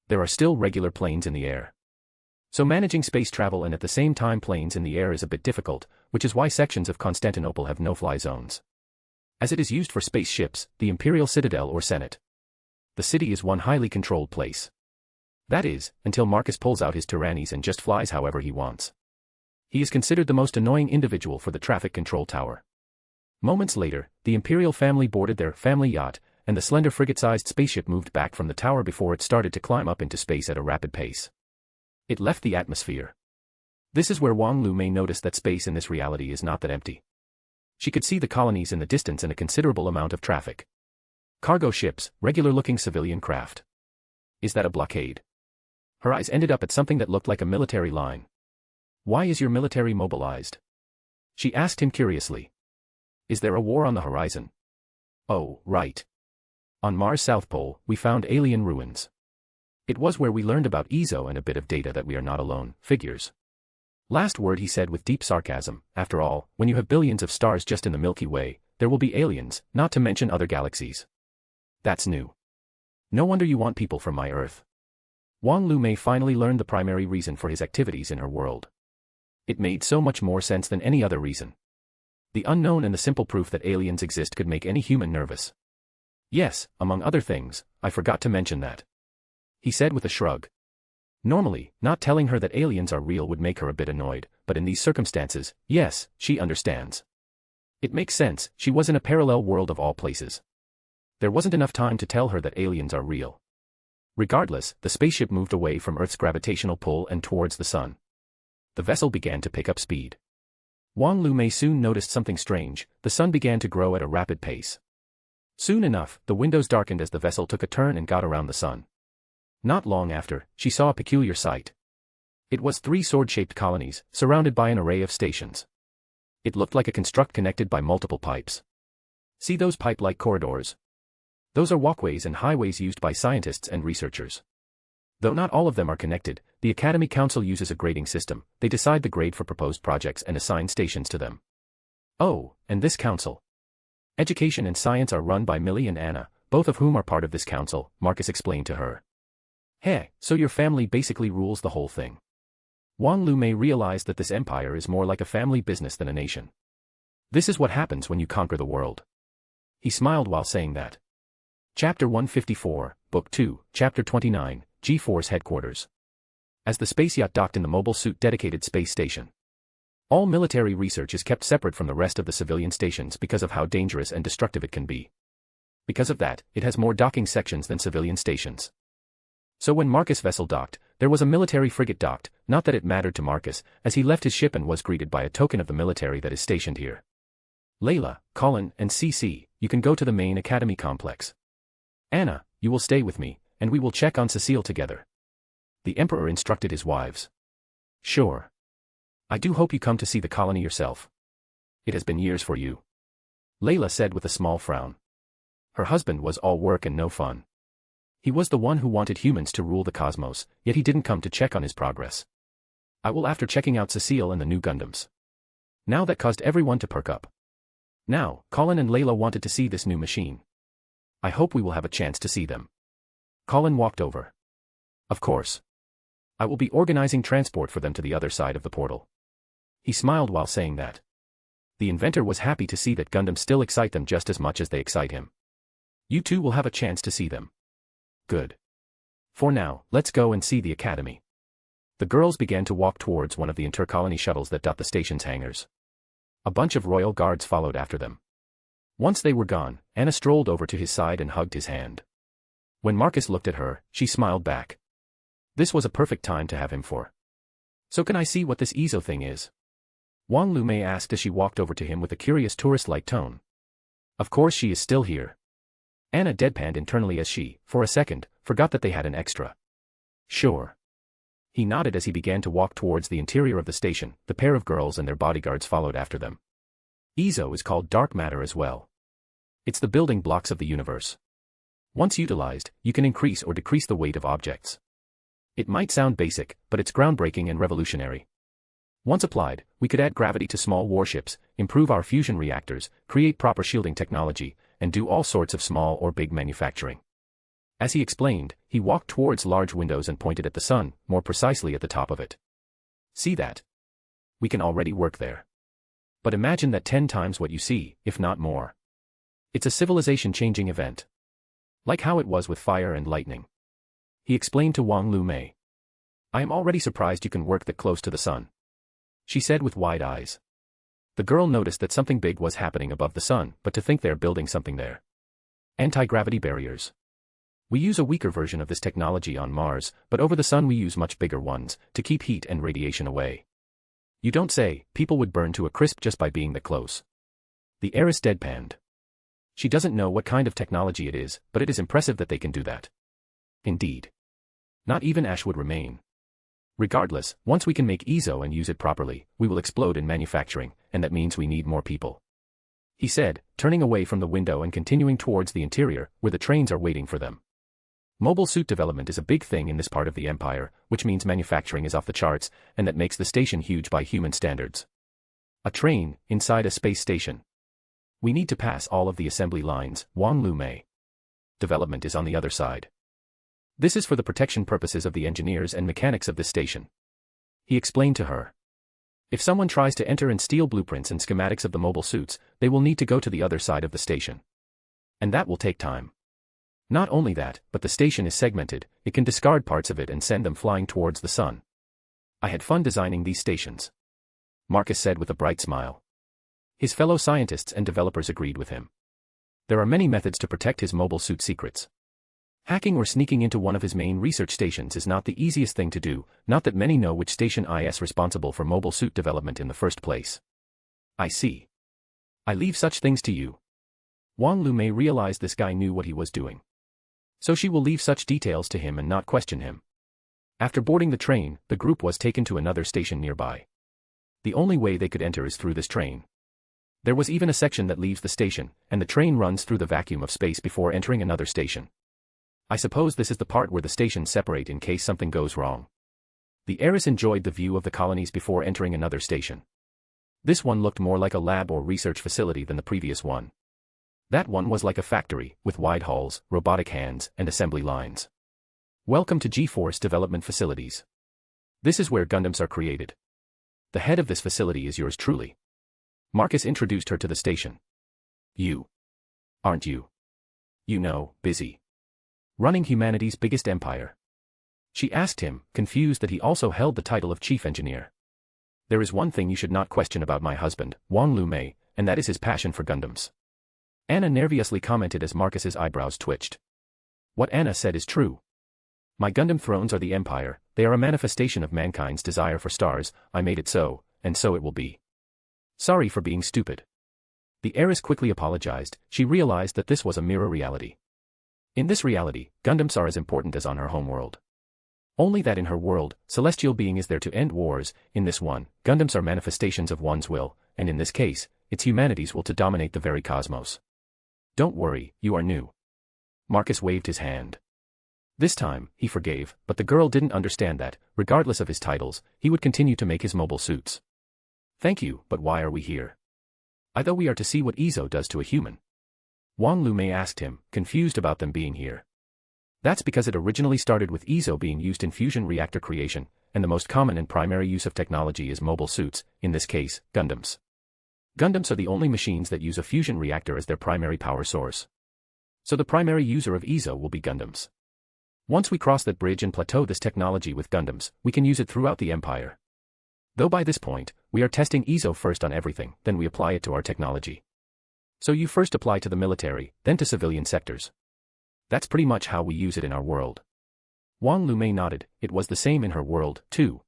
There are still regular planes in the air. So managing space travel and at the same time planes in the air is a bit difficult, which is why sections of Constantinople have no-fly zones. As it is used for spaceships, the Imperial Citadel or Senate. The city is one highly controlled place. That is, until Marcus pulls out his Tyrannis and just flies however he wants. He is considered the most annoying individual for the traffic control tower. Moments later, the Imperial family boarded their family yacht, and the slender frigate-sized spaceship moved back from the tower before it started to climb up into space at a rapid pace. It left the atmosphere. This is where Wong Lu May noticed that space in this reality is not that empty. She could see the colonies in the distance and a considerable amount of traffic. Cargo ships, regular-looking civilian craft. Is that a blockade? Her eyes ended up at something that looked like a military line. "Why is your military mobilized?" she asked him curiously. "Is there a war on the horizon?" "Oh, right. On Mars' South Pole, we found alien ruins. It was where we learned about EZO and a bit of data that we are not alone, figures." Last word he said with deep sarcasm. After all, when you have billions of stars just in the Milky Way, there will be aliens, not to mention other galaxies. That's new. No wonder you want people from my Earth. Wong Lu May finally learned the primary reason for his activities in her world. It made so much more sense than any other reason. The unknown and the simple proof that aliens exist could make any human nervous. "Yes, among other things, I forgot to mention that," he said with a shrug. Normally, not telling her that aliens are real would make her a bit annoyed, but in these circumstances, yes, she understands. It makes sense, she was in a parallel world of all places. There wasn't enough time to tell her that aliens are real. Regardless, the spaceship moved away from Earth's gravitational pull and towards the sun. The vessel began to pick up speed. Wong Lu May soon noticed something strange. The sun began to grow at a rapid pace. Soon enough, the windows darkened as the vessel took a turn and got around the sun. Not long after, she saw a peculiar sight. It was 3 sword-shaped colonies, surrounded by an array of stations. It looked like a construct connected by multiple pipes. See those pipe-like corridors? Those are walkways and highways used by scientists and researchers. Though not all of them are connected, the Academy Council uses a grading system. They decide the grade for proposed projects and assign stations to them. Oh, and this council. Education and science are run by Millie and Anna, both of whom are part of this council, Marcus explained to her. Hey, so your family basically rules the whole thing. Wong Lu May realized that this empire is more like a family business than a nation. This is what happens when you conquer the world. He smiled while saying that. Chapter 154, Book 2, Chapter 29, G-Force Headquarters. As the space yacht docked in the mobile suit-dedicated space station. All military research is kept separate from the rest of the civilian stations because of how dangerous and destructive it can be. Because of that, it has more docking sections than civilian stations. So when Marcus' vessel docked, there was a military frigate docked, not that it mattered to Marcus, as he left his ship and was greeted by a token of the military that is stationed here. Layla, Colin, and CC, you can go to the main academy complex. Anna, you will stay with me, and we will check on Cecile together. The Emperor instructed his wives. Sure. I do hope you come to see the colony yourself. It has been years for you. Layla said with a small frown. Her husband was all work and no fun. He was the one who wanted humans to rule the cosmos, yet he didn't come to check on his progress. I will after checking out Cecile and the new Gundams. Now that caused everyone to perk up. Now, Colin and Layla wanted to see this new machine. I hope we will have a chance to see them. Colin walked over. Of course. I will be organizing transport for them to the other side of the portal. He smiled while saying that. The inventor was happy to see that Gundams still excite them just as much as they excite him. You two will have a chance to see them. Good. For now, let's go and see the academy. The girls began to walk towards one of the intercolony shuttles that dot the station's hangars. A bunch of royal guards followed after them. Once they were gone, Anna strolled over to his side and hugged his hand. When Marcus looked at her, she smiled back. This was a perfect time to have him for. So can I see what this EZO thing is? Wong Lu May asked as she walked over to him with a curious tourist-like tone. Of course she is still here. Anna deadpanned internally as she, for a second, forgot that they had an extra. Sure. He nodded as he began to walk towards the interior of the station. The pair of girls and their bodyguards followed after them. ESO is called dark matter as well. It's the building blocks of the universe. Once utilized, you can increase or decrease the weight of objects. It might sound basic, but it's groundbreaking and revolutionary. Once applied, we could add gravity to small warships, improve our fusion reactors, create proper shielding technology, and do all sorts of small or big manufacturing. As he explained, he walked towards large windows and pointed at the sun, more precisely at the top of it. See that? We can already work there. But imagine that 10 times what you see, if not more. It's a civilization-changing event. Like how it was with fire and lightning. He explained to Wong Lu May. I am already surprised you can work that close to the sun, she said with wide eyes. The girl noticed that something big was happening above the sun, but to think they're building something there. Anti-gravity barriers. We use a weaker version of this technology on Mars, but over the sun we use much bigger ones, to keep heat and radiation away. You don't say. People would burn to a crisp just by being that close. The heiress deadpanned. She doesn't know what kind of technology it is, but it is impressive that they can do that. Indeed. Not even ash would remain. Regardless, once we can make ESO and use it properly, we will explode in manufacturing, and that means we need more people. He said, turning away from the window and continuing towards the interior, where the trains are waiting for them. Mobile suit development is a big thing in this part of the empire, which means manufacturing is off the charts, and that makes the station huge by human standards. A train, inside a space station. We need to pass all of the assembly lines, Wong Lu May. Development is on the other side. This is for the protection purposes of the engineers and mechanics of this station. He explained to her. If someone tries to enter and steal blueprints and schematics of the mobile suits, they will need to go to the other side of the station. And that will take time. Not only that, but the station is segmented, it can discard parts of it and send them flying towards the sun. I had fun designing these stations, Marcus said with a bright smile. His fellow scientists and developers agreed with him. There are many methods to protect his mobile suit secrets. Hacking or sneaking into one of his main research stations is not the easiest thing to do, not that many know which station is responsible for mobile suit development in the first place. I see. I leave such things to you. Wong Lu May realized this guy knew what he was doing. So she will leave such details to him and not question him. After boarding the train, the group was taken to another station nearby. The only way they could enter is through this train. There was even a section that leaves the station, and the train runs through the vacuum of space before entering another station. I suppose this is the part where the stations separate in case something goes wrong. The heiress enjoyed the view of the colonies before entering another station. This one looked more like a lab or research facility than the previous one. That one was like a factory, with wide halls, robotic hands, and assembly lines. Welcome to G-Force Development Facilities. This is where Gundams are created. The head of this facility is yours truly. Marcus introduced her to the station. You. Aren't you? You know, busy. Running humanity's biggest empire. She asked him, confused that he also held the title of chief engineer. There is one thing you should not question about my husband, Wong Lu May, and that is his passion for Gundams. Anna nervously commented as Marcus's eyebrows twitched. What Anna said is true. My Gundam thrones are the empire, they are a manifestation of mankind's desire for stars, I made it so, and so it will be. Sorry for being stupid. The heiress quickly apologized, she realized that this was a mirror reality. In this reality, Gundams are as important as on her homeworld. Only that in her world, celestial being is there to end wars, in this one, Gundams are manifestations of one's will, and in this case, it's humanity's will to dominate the very cosmos. Don't worry, you are new. Marcus waved his hand. This time, he forgave, but the girl didn't understand that, regardless of his titles, he would continue to make his mobile suits. Thank you, but why are we here? I thought we are to see what ESO does to a human. Wong Lu May asked him, confused about them being here. That's because it originally started with ESO being used in fusion reactor creation, and the most common and primary use of technology is mobile suits, in this case, Gundams. Gundams are the only machines that use a fusion reactor as their primary power source. So the primary user of ESO will be Gundams. Once we cross that bridge and plateau this technology with Gundams, we can use it throughout the Empire. Though by this point, we are testing ESO first on everything, then we apply it to our technology. So you first apply to the military, then to civilian sectors. That's pretty much how we use it in our world. Wong Lu May nodded, it was the same in her world, too.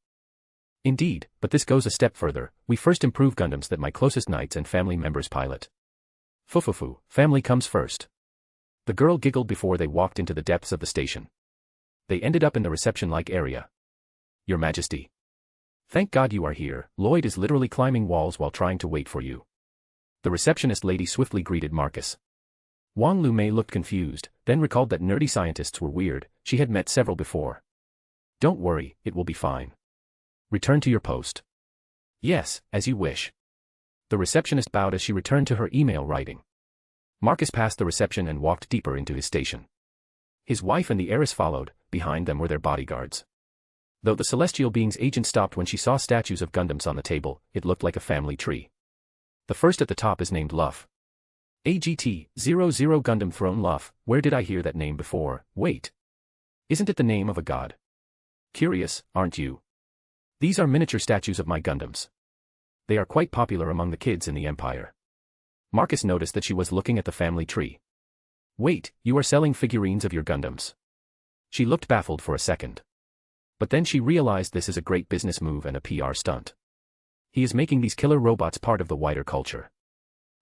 Indeed, but this goes a step further, we first improve Gundams that my closest knights and family members pilot. Fufufu, family comes first. The girl giggled before they walked into the depths of the station. They ended up in the reception-like area. Your Majesty. Thank God you are here. Lloyd is literally climbing walls while trying to wait for you. The receptionist lady swiftly greeted Marcus. Wong Lu May looked confused, then recalled that nerdy scientists were weird. She had met several before. Don't worry, it will be fine. Return to your post. Yes, as you wish. The receptionist bowed as she returned to her email writing. Marcus passed the reception and walked deeper into his station. His wife and the heiress followed. Behind them were their bodyguards. Though the celestial being's agent stopped when she saw statues of Gundams on the table, it looked like a family tree. The first at the top is named Luff. AGT, 00 Gundam Throne Luff. Where did I hear that name before? Wait. Isn't it the name of a god? Curious, aren't you? These are miniature statues of my Gundams. They are quite popular among the kids in the Empire. Marcus noticed that she was looking at the family tree. Wait, you are selling figurines of your Gundams? She looked baffled for a second. But then she realized this is a great business move and a PR stunt. He is making these killer robots part of the wider culture.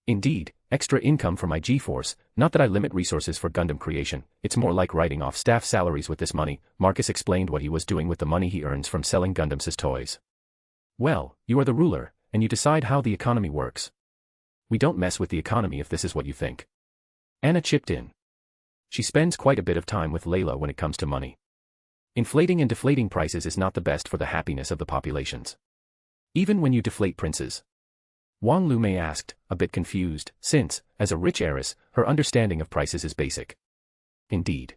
Indeed, extra income for my G-Force, not that I limit resources for Gundam creation, it's more like writing off staff salaries with this money. Marcus explained what he was doing with the money he earns from selling Gundams as toys. Well, you are the ruler, and you decide how the economy works. We don't mess with the economy if this is what you think. Anna chipped in. She spends quite a bit of time with Layla when it comes to money. Inflating and deflating prices is not the best for the happiness of the populations. Even when you deflate princes. Wong Lu May asked, a bit confused, since, as a rich heiress, her understanding of prices is basic. Indeed.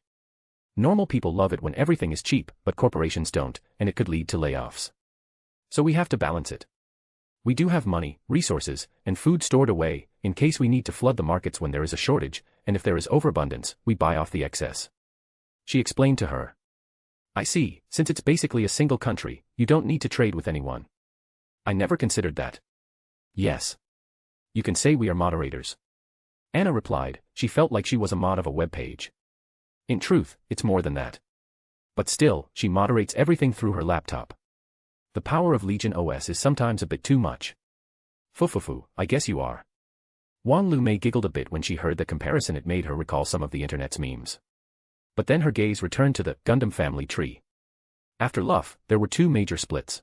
Normal people love it when everything is cheap, but corporations don't, and it could lead to layoffs. So we have to balance it. We do have money, resources, and food stored away, in case we need to flood the markets when there is a shortage, and if there is overabundance, we buy off the excess. She explained to her. I see, since it's basically a single country, you don't need to trade with anyone. I never considered that. Yes. You can say we are moderators. Anna replied, she felt like she was a mod of a web page. In truth, it's more than that. But still, she moderates everything through her laptop. The power of Legion OS is sometimes a bit too much. Fufufu, I guess you are. Wong Lu May giggled a bit when she heard the comparison. It made her recall some of the internet's memes. But then her gaze returned to the Gundam family tree. After Luff, there were two major splits.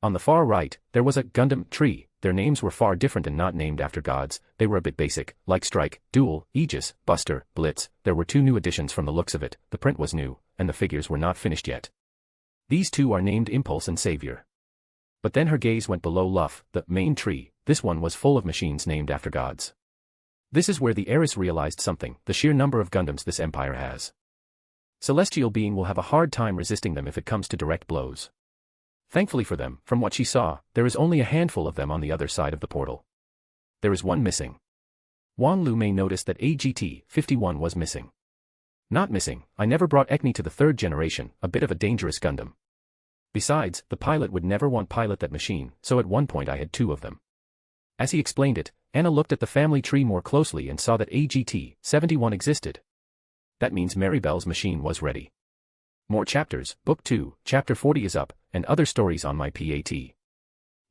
On the far right, there was a Gundam tree. Their names were far different and not named after gods. They were a bit basic, like Strike, Duel, Aegis, Buster, Blitz. There were two new additions from the looks of it. The print was new, and the figures were not finished yet. These two are named Impulse and Savior. But then her gaze went below Luff, the main tree. This one was full of machines named after gods. This is where the heiress realized something, the sheer number of Gundams this empire has. Celestial being will have a hard time resisting them if it comes to direct blows. Thankfully for them, from what she saw, there is only a handful of them on the other side of the portal. There is one missing. Wong Lu May noticed that AGT-51 was missing. Not missing, I never brought Echni to the third generation, a bit of a dangerous Gundam. Besides, the pilot would never want pilot that machine, so at one point I had two of them. As he explained it, Anna looked at the family tree more closely and saw that AGT-71 existed. That means Maribel's machine was ready. More chapters, Book 2, Chapter 40 is up, and other stories on my PAT.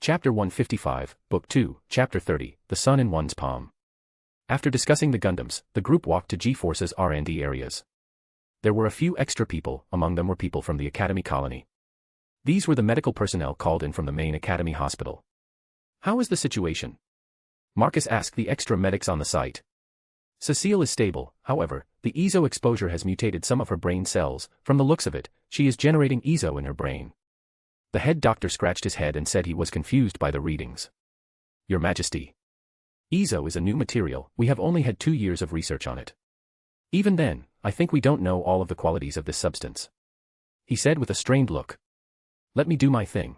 Chapter 155, Book 2, Chapter 30, The Sun in One's Palm. After discussing the Gundams, the group walked to G-Force's R&D areas. There were a few extra people, among them were people from the Academy colony. These were the medical personnel called in from the main Academy hospital. How is the situation? Marcus asked the extra medics on the site. Cecile is stable, however, the EZO exposure has mutated some of her brain cells. From the looks of it, she is generating EZO in her brain. The head doctor scratched his head and said he was confused by the readings. Your Majesty. EZO is a new material, we have only had 2 years of research on it. Even then, I think we don't know all of the qualities of this substance. He said with a strained look. Let me do my thing.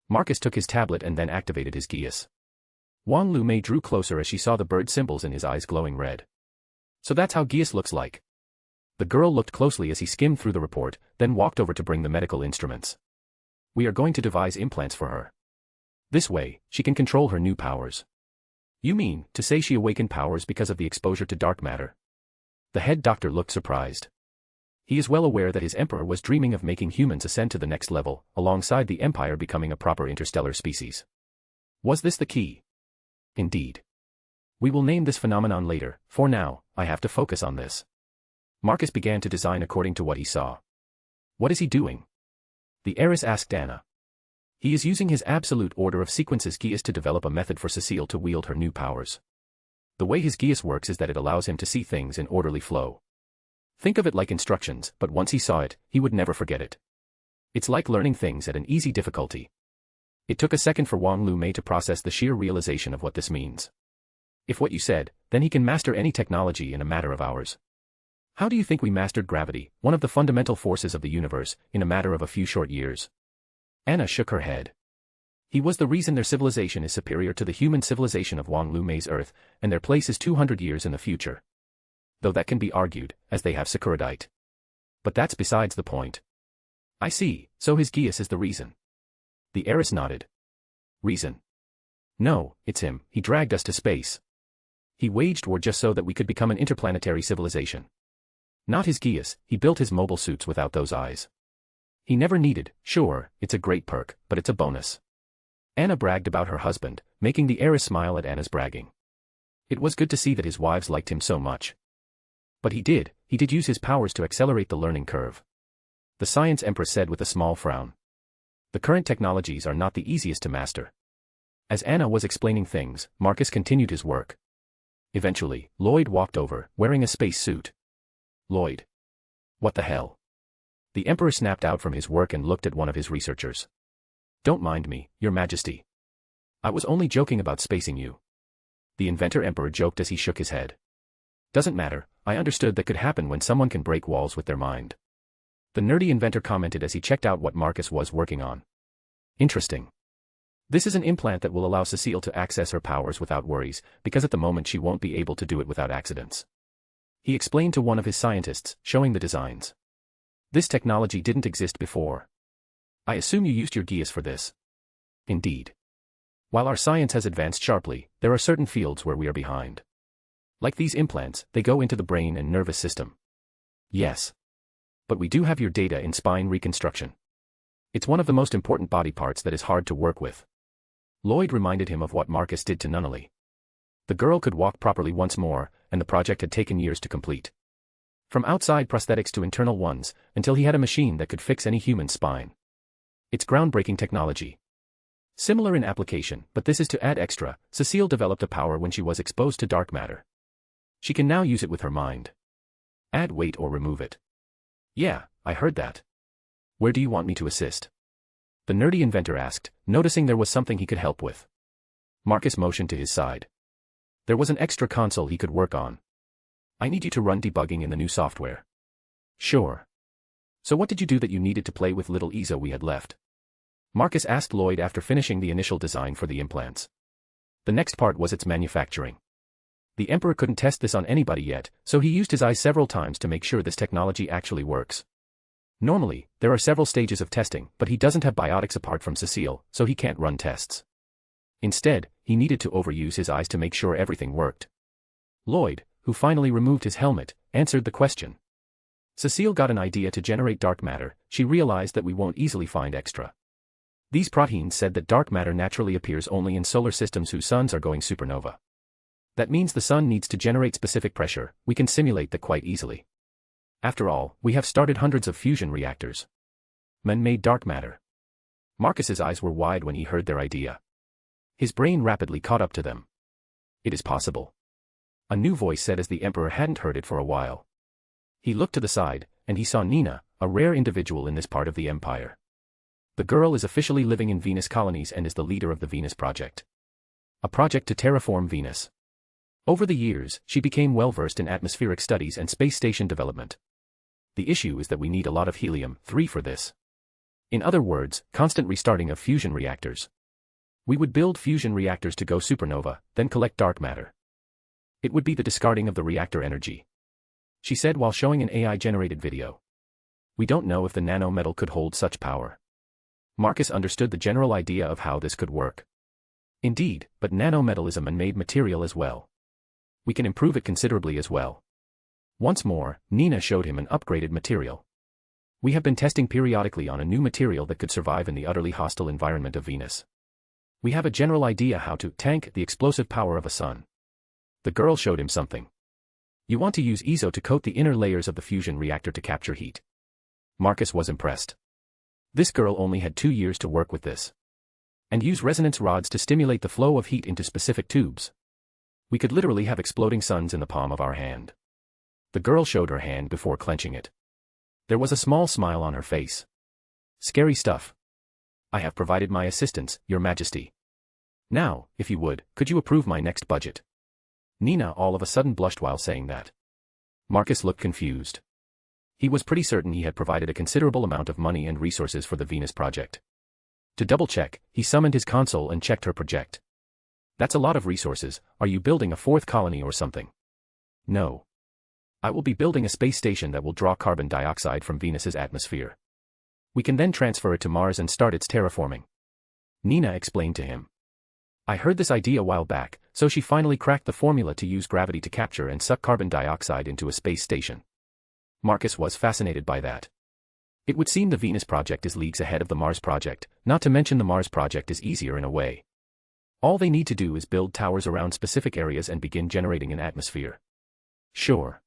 Marcus took his tablet and then activated his Geass. Wong Lu May drew closer as she saw the bird symbols in his eyes glowing red. So that's how Geass looks like. The girl looked closely as he skimmed through the report, then walked over to bring the medical instruments. We are going to devise implants for her. This way, she can control her new powers. You mean, to say she awakened powers because of the exposure to dark matter? The head doctor looked surprised. He is well aware that his emperor was dreaming of making humans ascend to the next level, alongside the empire becoming a proper interstellar species. Was this the key? Indeed. We will name this phenomenon later, for now, I have to focus on this. Marcus began to design according to what he saw. What is he doing? The heiress asked Anna. He is using his absolute order of sequences Geass to develop a method for Cecile to wield her new powers. The way his Geass works is that it allows him to see things in orderly flow. Think of it like instructions, but once he saw it, he would never forget it. It's like learning things at an easy difficulty. It took a second for Wong Lu May to process the sheer realization of what this means. If what you said, then he can master any technology in a matter of hours. How do you think we mastered gravity, one of the fundamental forces of the universe, in a matter of a few short years? Anna shook her head. He was the reason their civilization is superior to the human civilization of Wong Lu May's Earth, and their place is 200 years in the future. Though that can be argued, as they have Sakuradite. But that's besides the point. I see, so his Geass is the reason. The heiress nodded. Reason? No, it's him, he dragged us to space. He waged war just so that we could become an interplanetary civilization. Not his Geass, he built his mobile suits without those eyes. He never needed, sure, it's a great perk, but it's a bonus. Anna bragged about her husband, making the heiress smile at Anna's bragging. It was good to see that his wives liked him so much. But he did use his powers to accelerate the learning curve. The Science Empress said with a small frown. The current technologies are not the easiest to master. As Anna was explaining things, Marcus continued his work. Eventually, Lloyd walked over, wearing a space suit. Lloyd. What the hell? The Emperor snapped out from his work and looked at one of his researchers. Don't mind me, Your Majesty. I was only joking about spacing you. The Inventor Emperor joked as he shook his head. Doesn't matter, I understood that could happen when someone can break walls with their mind. The nerdy inventor commented as he checked out what Marcus was working on. Interesting. This is an implant that will allow Cecile to access her powers without worries, because at the moment she won't be able to do it without accidents. He explained to one of his scientists, showing the designs. This technology didn't exist before. I assume you used your Geass for this. Indeed. While our science has advanced sharply, there are certain fields where we are behind. Like these implants, they go into the brain and nervous system. Yes. But we do have your data in spine reconstruction. It's one of the most important body parts that is hard to work with. Lloyd reminded him of what Marcus did to Nunnally. The girl could walk properly once more, and the project had taken years to complete. From outside prosthetics to internal ones, until he had a machine that could fix any human spine. It's groundbreaking technology. Similar in application, but this is to add extra. Cecile developed a power when she was exposed to dark matter. She can now use it with her mind. Add weight or remove it. Yeah, I heard that. Where do you want me to assist? The nerdy inventor asked, noticing there was something he could help with. Marcus motioned to his side. There was an extra console he could work on. I need you to run debugging in the new software. Sure. So what did you do that you needed to play with little Izo we had left? Marcus asked Lloyd after finishing the initial design for the implants. The next part was its manufacturing. The Emperor couldn't test this on anybody yet, so he used his eyes several times to make sure this technology actually works. Normally, there are several stages of testing, but he doesn't have biotics apart from Cecile, so he can't run tests. Instead, he needed to overuse his eyes to make sure everything worked. Lloyd, who finally removed his helmet, answered the question. Cecile got an idea to generate dark matter. She realized that we won't easily find extra. These proteins said that dark matter naturally appears only in solar systems whose suns are going supernova. That means the sun needs to generate specific pressure. We can simulate that quite easily. After all, we have started hundreds of fusion reactors. Man-made dark matter. Marcus's eyes were wide when he heard their idea. His brain rapidly caught up to them. It is possible. A new voice said as the Emperor hadn't heard it for a while. He looked to the side, and he saw Nina, a rare individual in this part of the Empire. The girl is officially living in Venus colonies and is the leader of the Venus Project. A project to terraform Venus. Over the years, she became well-versed in atmospheric studies and space station development. The issue is that we need a lot of helium-3 for this. In other words, constant restarting of fusion reactors. We would build fusion reactors to go supernova, then collect dark matter. It would be the discarding of the reactor energy. She said while showing an AI-generated video. We don't know if the nanometal could hold such power. Marcus understood the general idea of how this could work. Indeed, but nanometal is a man-made material as well. We can improve it considerably as well. Once more, Nina showed him an upgraded material. We have been testing periodically on a new material that could survive in the utterly hostile environment of Venus. We have a general idea how to tank the explosive power of a sun. The girl showed him something. You want to use Izo to coat the inner layers of the fusion reactor to capture heat. Marcus was impressed. This girl only had 2 years to work with this. And use resonance rods to stimulate the flow of heat into specific tubes. We could literally have exploding suns in the palm of our hand. The girl showed her hand before clenching it. There was a small smile on her face. Scary stuff. I have provided my assistance, Your Majesty. Now, if you would, could you approve my next budget? Nina all of a sudden blushed while saying that. Marcus looked confused. He was pretty certain he had provided a considerable amount of money and resources for the Venus project. To double-check, he summoned his console and checked her project. That's a lot of resources. Are you building a 4th colony or something? No. I will be building a space station that will draw carbon dioxide from Venus's atmosphere. We can then transfer it to Mars and start its terraforming. Nina explained to him. I heard this idea a while back, so she finally cracked the formula to use gravity to capture and suck carbon dioxide into a space station. Marcus was fascinated by that. It would seem the Venus project is leagues ahead of the Mars project, not to mention the Mars project is easier in a way. All they need to do is build towers around specific areas and begin generating an atmosphere. Sure.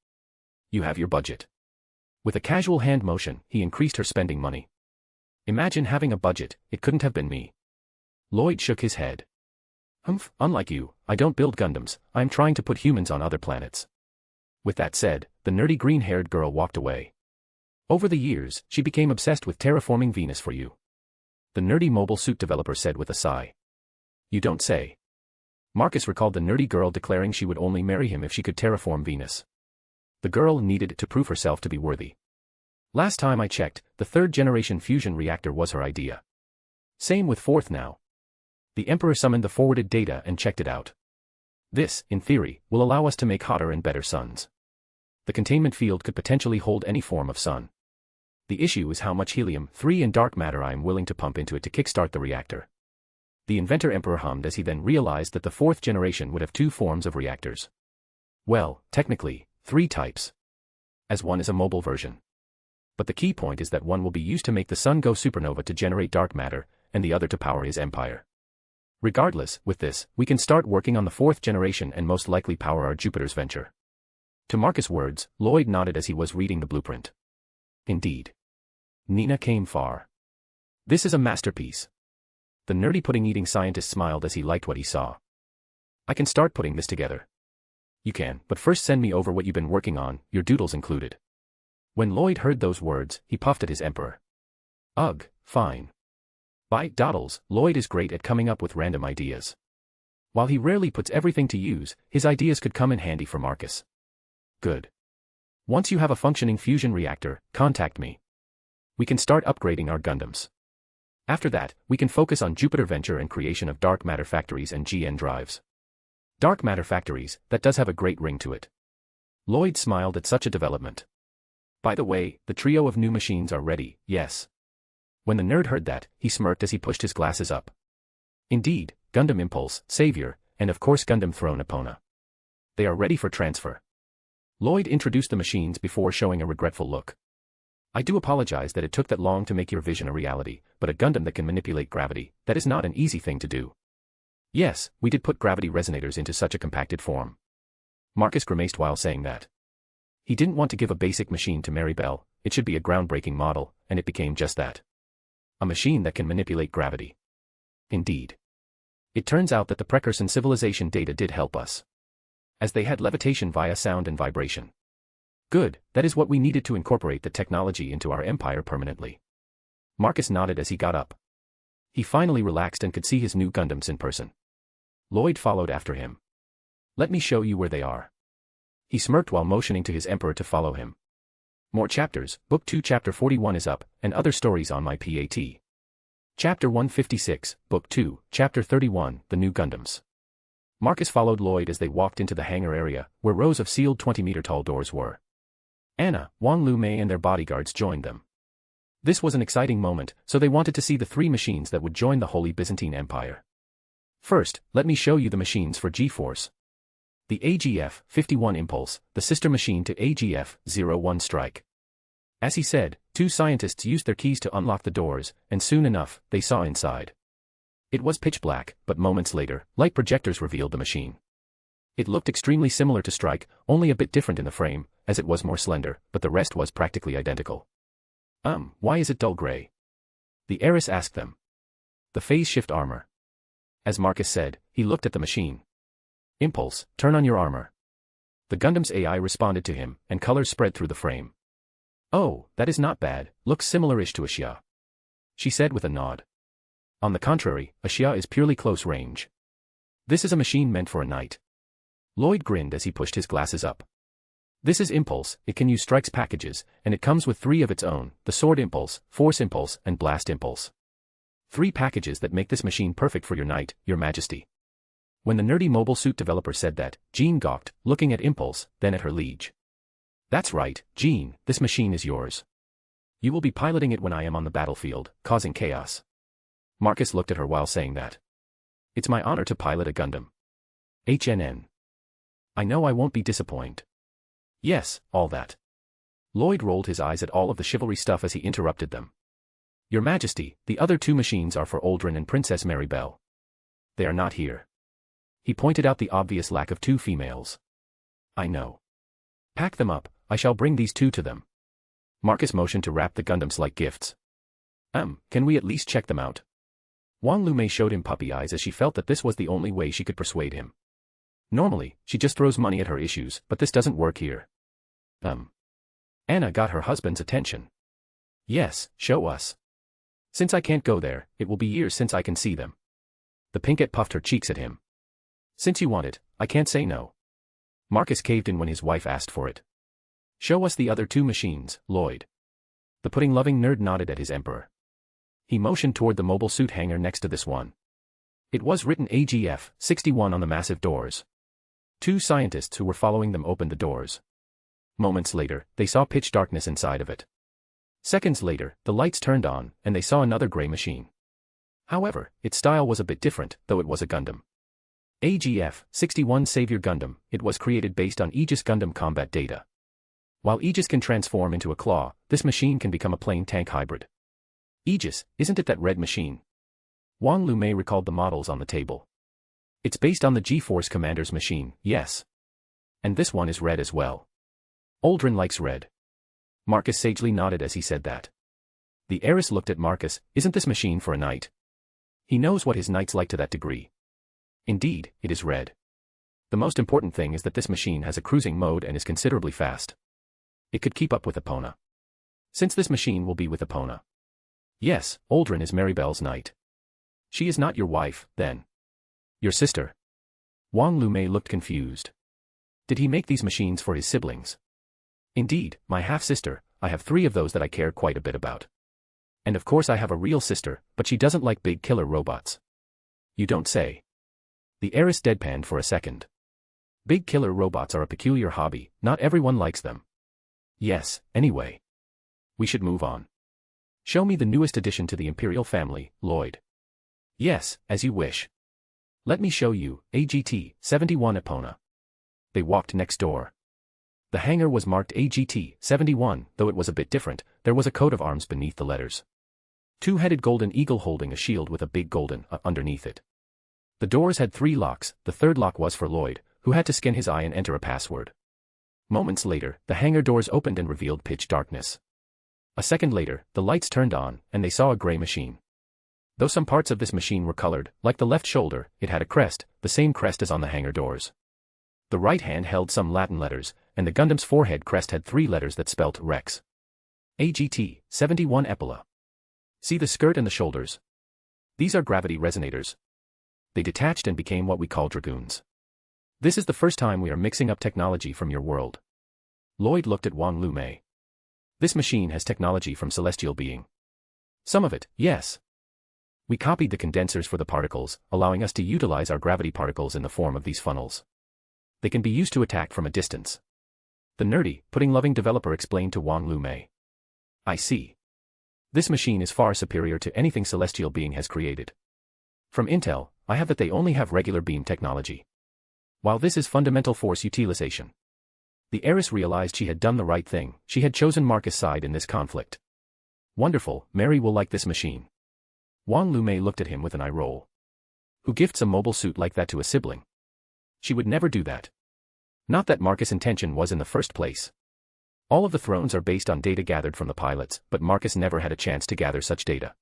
You have your budget. With a casual hand motion, he increased her spending money. Imagine having a budget, it couldn't have been me. Lloyd shook his head. Humph, unlike you, I don't build Gundams, I'm trying to put humans on other planets. With that said, the nerdy green-haired girl walked away. Over the years, she became obsessed with terraforming Venus for you. The nerdy mobile suit developer said with a sigh. You don't say. Marcus recalled the nerdy girl declaring she would only marry him if she could terraform Venus. The girl needed to prove herself to be worthy. Last time I checked, the 3rd-generation fusion reactor was her idea. Same with 4th now. The Emperor summoned the forwarded data and checked it out. This, in theory, will allow us to make hotter and better suns. The containment field could potentially hold any form of sun. The issue is how much helium-3 and dark matter I am willing to pump into it to kickstart the reactor. The inventor Emperor hummed as he then realized that the 4th generation would have 2 forms of reactors. Well, technically, 3 types. As one is a mobile version. But the key point is that one will be used to make the sun go supernova to generate dark matter, and the other to power his empire. Regardless, with this, we can start working on the 4th generation and most likely power our Jupiter's venture. To Marcus' words, Lloyd nodded as he was reading the blueprint. Indeed. Nina came far. This is a masterpiece. The nerdy pudding-eating scientist smiled as he liked what he saw. I can start putting this together. You can, but first send me over what you've been working on, your doodles included. When Lloyd heard those words, he puffed at his emperor. Ugh, fine. By doodles, Lloyd is great at coming up with random ideas. While he rarely puts everything to use, his ideas could come in handy for Marcus. Good. Once you have a functioning fusion reactor, contact me. We can start upgrading our Gundams. After that, we can focus on Jupiter venture and creation of dark matter factories and GN drives. Dark matter factories, that does have a great ring to it. Lloyd smiled at such a development. By the way, the trio of new machines are ready, yes. When the nerd heard that, he smirked as he pushed his glasses up. Indeed, Gundam Impulse, Savior, and of course Gundam Throne Epona. They are ready for transfer. Lloyd introduced the machines before showing a regretful look. I do apologize that it took that long to make your vision a reality, but a Gundam that can manipulate gravity, that is not an easy thing to do. Yes, we did put gravity resonators into such a compacted form. Marcus grimaced while saying that. He didn't want to give a basic machine to Mary Bell, it should be a groundbreaking model, and it became just that. A machine that can manipulate gravity. Indeed. It turns out that the Precurson civilization data did help us. As they had levitation via sound and vibration. Good, that is what we needed to incorporate the technology into our empire permanently. Marcus nodded as he got up. He finally relaxed and could see his new Gundams in person. Lloyd followed after him. Let me show you where they are. He smirked while motioning to his emperor to follow him. More chapters, Book 2 Chapter 41 is up, and other stories on my PAT. Chapter 156, Book 2, Chapter 31, The New Gundams. Marcus followed Lloyd as they walked into the hangar area, where rows of sealed 20-meter-tall doors were. Anna, Wong Lu May and their bodyguards joined them. This was an exciting moment, so they wanted to see the 3 machines that would join the Holy Byzantine Empire. First, let me show you the machines for G-Force. The AGF-51 Impulse, the sister machine to AGF-01 Strike. As he said, 2 scientists used their keys to unlock the doors, and soon enough, they saw inside. It was pitch black, but moments later, light projectors revealed the machine. It looked extremely similar to Strike, only a bit different in the frame, as it was more slender, but the rest was practically identical. Why is it dull gray? The heiress asked them. The phase shift armor. As Marcus said, he looked at the machine. Impulse, turn on your armor. The Gundam's AI responded to him, and colors spread through the frame. Oh, that is not bad, looks similar-ish to a Xia. She said with a nod. On the contrary, a Xia is purely close range. This is a machine meant for a knight. Lloyd grinned as he pushed his glasses up. This is Impulse, it can use strikes packages, and it comes with 3 of its own, the Sword Impulse, Force Impulse, and Blast Impulse. 3 packages that make this machine perfect for your knight, your majesty. When the nerdy mobile suit developer said that, Jean gawked, looking at Impulse, then at her liege. That's right, Jean, this machine is yours. You will be piloting it when I am on the battlefield, causing chaos. Marcus looked at her while saying that. It's my honor to pilot a Gundam. HNN. I know I won't be disappointed. Yes, all that. Lloyd rolled his eyes at all of the chivalry stuff as he interrupted them. Your Majesty, the other 2 machines are for Aldrin and Princess Maribel. They are not here. He pointed out the obvious lack of 2 females. I know. Pack them up, I shall bring these 2 to them. Marcus motioned to wrap the Gundams like gifts. Can we at least check them out? Wong Lu May showed him puppy eyes as she felt that this was the only way she could persuade him. Normally, she just throws money at her issues, but this doesn't work here. Anna got her husband's attention. Yes, show us. Since I can't go there, it will be years since I can see them. The pinkette puffed her cheeks at him. Since you want it, I can't say no. Marcus caved in when his wife asked for it. Show us the other 2 machines, Lloyd. The pudding-loving nerd nodded at his emperor. He motioned toward the mobile suit hangar next to this one. It was written AGF 61 on the massive doors. 2 scientists who were following them opened the doors. Moments later, they saw pitch darkness inside of it. Seconds later, the lights turned on, and they saw another gray machine. However, its style was a bit different, though it was a Gundam. AGF 61 Savior Gundam, it was created based on Aegis Gundam combat data. While Aegis can transform into a claw, this machine can become a plain tank hybrid. Aegis, isn't it that red machine? Wong Lu May recalled the models on the table. It's based on the G-Force Commander's machine, yes. And this one is red as well. Aldrin likes red. Marcus sagely nodded as he said that. The heiress looked at Marcus, isn't this machine for a knight? He knows what his knights like to that degree. Indeed, it is red. The most important thing is that this machine has a cruising mode and is considerably fast. It could keep up with Epona. Since this machine will be with Epona. Yes, Aldrin is Maribel's knight. She is not your wife, then. Your sister. Wong Lu May looked confused. Did he make these machines for his siblings? Indeed, my half-sister, I have 3 of those that I care quite a bit about. And of course I have a real sister, but she doesn't like big killer robots. You don't say. The heiress deadpanned for a second. Big killer robots are a peculiar hobby, not everyone likes them. Yes, anyway. We should move on. Show me the newest addition to the Imperial family, Lloyd. Yes, as you wish. Let me show you, AGT 71 Epona. They walked next door. The hangar was marked AGT 71, though it was a bit different, there was a coat of arms beneath the letters. 2-headed golden eagle holding a shield with a big golden underneath it. The doors had 3 locks, the 3rd lock was for Lloyd, who had to scan his eye and enter a password. Moments later, the hangar doors opened and revealed pitch darkness. A second later, the lights turned on, and they saw a gray machine. Though some parts of this machine were colored, like the left shoulder, it had a crest, the same crest as on the hangar doors. The right hand held some Latin letters, and the Gundam's forehead crest had 3 letters that spelt Rex. AGT 71 Epola. See the skirt and the shoulders? These are gravity resonators. They detached and became what we call dragoons. This is the first time we are mixing up technology from your world. Lloyd looked at Wong Lu May. This machine has technology from celestial being. Some of it, yes. We copied the condensers for the particles, allowing us to utilize our gravity particles in the form of these funnels. They can be used to attack from a distance. The nerdy, pudding-loving developer explained to Wong Lu May. I see. This machine is far superior to anything celestial being has created. From Intel, I have that they only have regular beam technology. While this is fundamental force utilization. The heiress realized she had done the right thing, she had chosen Marcus' side in this conflict. Wonderful, Mary will like this machine. Wong Lu May looked at him with an eye roll. Who gifts a mobile suit like that to a sibling? She would never do that. Not that Marcus' intention was in the first place. All of the thrones are based on data gathered from the pilots, but Marcus never had a chance to gather such data.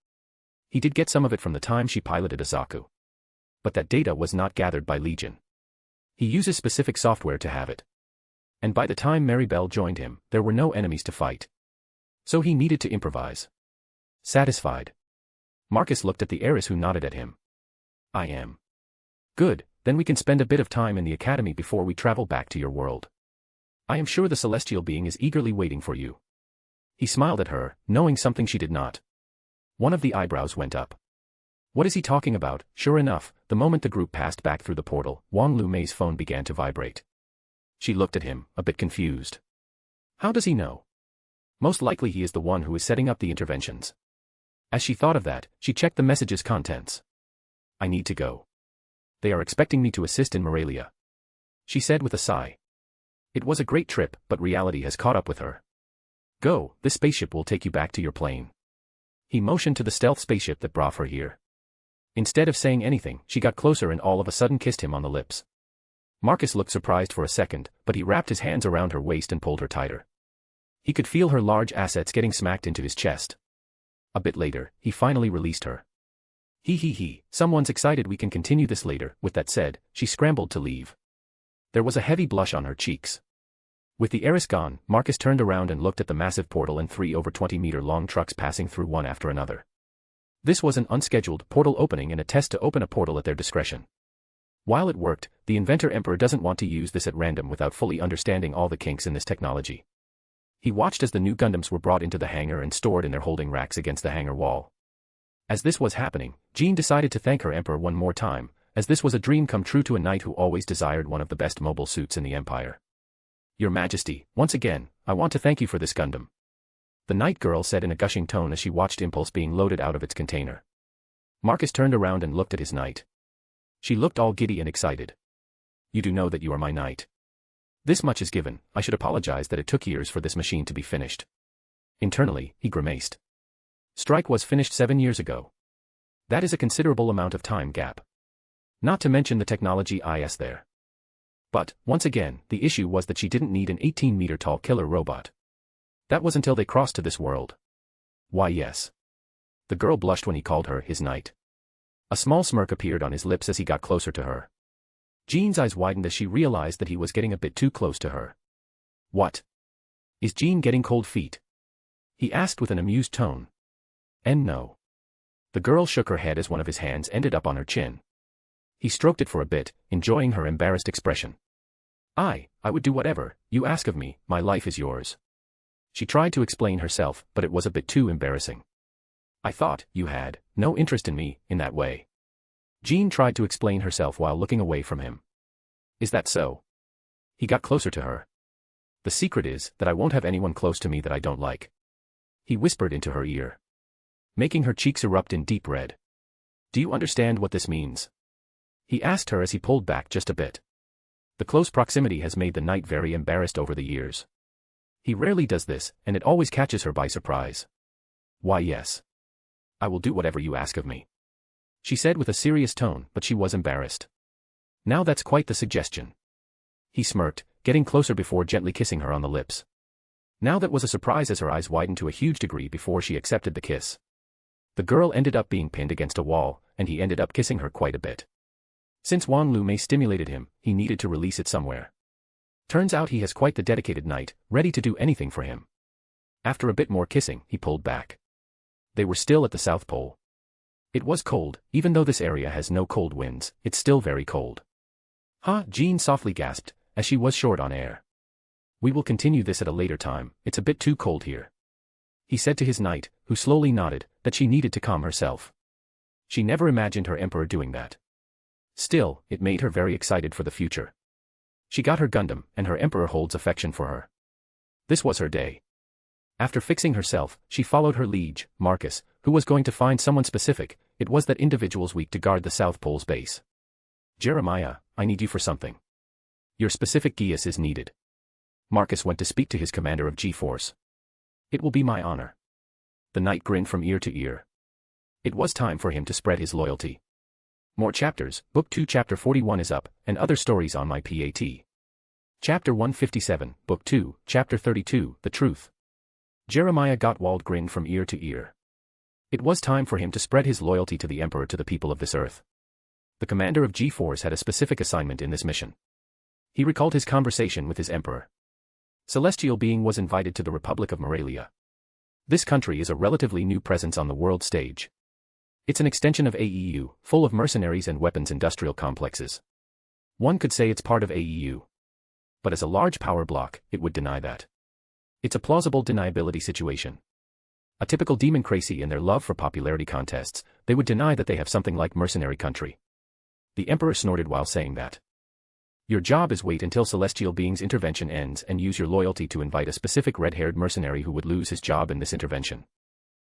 He did get some of it from the time she piloted Azaku. But that data was not gathered by Legion. He uses specific software to have it. And by the time Maribel joined him, there were no enemies to fight. So he needed to improvise. Satisfied, Marcus looked at the heiress who nodded at him. I am. Good, then we can spend a bit of time in the academy before we travel back to your world. I am sure the celestial being is eagerly waiting for you. He smiled at her, knowing something she did not. One of the eyebrows went up. What is he talking about? Sure enough, the moment the group passed back through the portal, Wong Lu May's phone began to vibrate. She looked at him, a bit confused. How does he know? Most likely he is the one who is setting up the interventions. As she thought of that, she checked the message's contents. I need to go. They are expecting me to assist in Morelia, she said with a sigh. It was a great trip, but reality has caught up with her. Go, this spaceship will take you back to your plane. He motioned to the stealth spaceship that brought her here. Instead of saying anything, she got closer and all of a sudden kissed him on the lips. Marcus looked surprised for a second, but he wrapped his hands around her waist and pulled her tighter. He could feel her large assets getting smacked into his chest. A bit later, he finally released her. Someone's excited, we can continue this later. With that said, she scrambled to leave. There was a heavy blush on her cheeks. With the heiress gone, Marcus turned around and looked at the massive portal and 3 over 20-meter-long trucks passing through one after another. This was an unscheduled portal opening and a test to open a portal at their discretion. While it worked, the Inventor Emperor doesn't want to use this at random without fully understanding all the kinks in this technology. He watched as the new Gundams were brought into the hangar and stored in their holding racks against the hangar wall. As this was happening, Jean decided to thank her Emperor one more time, as this was a dream come true to a knight who always desired one of the best mobile suits in the Empire. Your Majesty, once again, I want to thank you for this Gundam. The knight girl said in a gushing tone as she watched Impulse being loaded out of its container. Marcus turned around and looked at his knight. She looked all giddy and excited. You do know that you are my knight. This much is given. I should apologize that it took years for this machine to be finished. Internally, he grimaced. Strike was finished 7 years ago. That is a considerable amount of time gap. Not to mention the technology is there. But, once again, the issue was that she didn't need an 18-meter-tall killer robot. That was until they crossed to this world. Why yes. The girl blushed when he called her his knight. A small smirk appeared on his lips as he got closer to her. Jean's eyes widened as she realized that he was getting a bit too close to her. What? Is Jean getting cold feet? He asked with an amused tone. And no. The girl shook her head as one of his hands ended up on her chin. He stroked it for a bit, enjoying her embarrassed expression. I would do whatever you ask of me, my life is yours. She tried to explain herself, but it was a bit too embarrassing. I thought you had no interest in me, in that way. Jean tried to explain herself while looking away from him. Is that so? He got closer to her. The secret is that I won't have anyone close to me that I don't like. He whispered into her ear, making her cheeks erupt in deep red. Do you understand what this means? He asked her as he pulled back just a bit. The close proximity has made the knight very embarrassed over the years. He rarely does this, and it always catches her by surprise. Why yes. I will do whatever you ask of me, she said with a serious tone, but she was embarrassed. Now that's quite the suggestion. He smirked, getting closer before gently kissing her on the lips. Now that was a surprise as her eyes widened to a huge degree before she accepted the kiss. The girl ended up being pinned against a wall, and he ended up kissing her quite a bit. Since Wong Lu May stimulated him, he needed to release it somewhere. Turns out he has quite the dedicated knight, ready to do anything for him. After a bit more kissing, he pulled back. They were still at the South Pole. It was cold, even though this area has no cold winds, it's still very cold. Jean softly gasped, as she was short on air. We will continue this at a later time, it's a bit too cold here. He said to his knight, who slowly nodded, that she needed to calm herself. She never imagined her emperor doing that. Still, it made her very excited for the future. She got her Gundam, and her emperor holds affection for her. This was her day. After fixing herself, she followed her liege, Marcus, who was going to find someone specific. It was that individual's week to guard the South Pole's base. Jeremiah, I need you for something. Your specific Geass is needed. Marcus went to speak to his commander of G-Force. It will be my honor. The knight grinned from ear to ear. It was time for him to spread his loyalty. More chapters, Book 2 Chapter 41 is up, and other stories on my PAT. Chapter 157, Book 2, Chapter 32, The Truth. Jeremiah Gottwald grinned from ear to ear. It was time for him to spread his loyalty to the Emperor to the people of this earth. The commander of G-Force had a specific assignment in this mission. He recalled his conversation with his Emperor. Celestial Being was invited to the Republic of Morelia. This country is a relatively new presence on the world stage. It's an extension of AEU, full of mercenaries and weapons industrial complexes. One could say it's part of AEU. But as a large power block, it would deny that. It's a plausible deniability situation. A typical democracy in their love for popularity contests, they would deny that they have something like mercenary country. The Emperor snorted while saying that. Your job is wait until Celestial Being's intervention ends and use your loyalty to invite a specific red-haired mercenary who would lose his job in this intervention.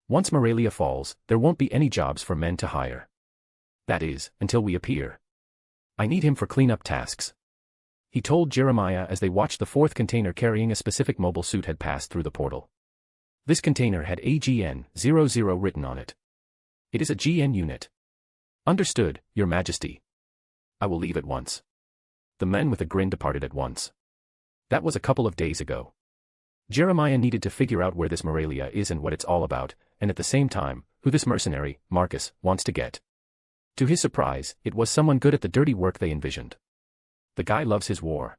Once Morelia falls, there won't be any jobs for men to hire. That is, until we appear. I need him for cleanup tasks. He told Jeremiah as they watched the fourth container carrying a specific mobile suit had passed through the portal. This container had AGN-00 written on it. It is a GN unit. Understood, Your Majesty. I will leave at once. The men with a grin departed at once. That was a couple of days ago. Jeremiah needed to figure out where this Morelia is and what it's all about, and at the same time, who this mercenary, Marcus, wants to get. To his surprise, it was someone good at the dirty work they envisioned. The guy loves his war.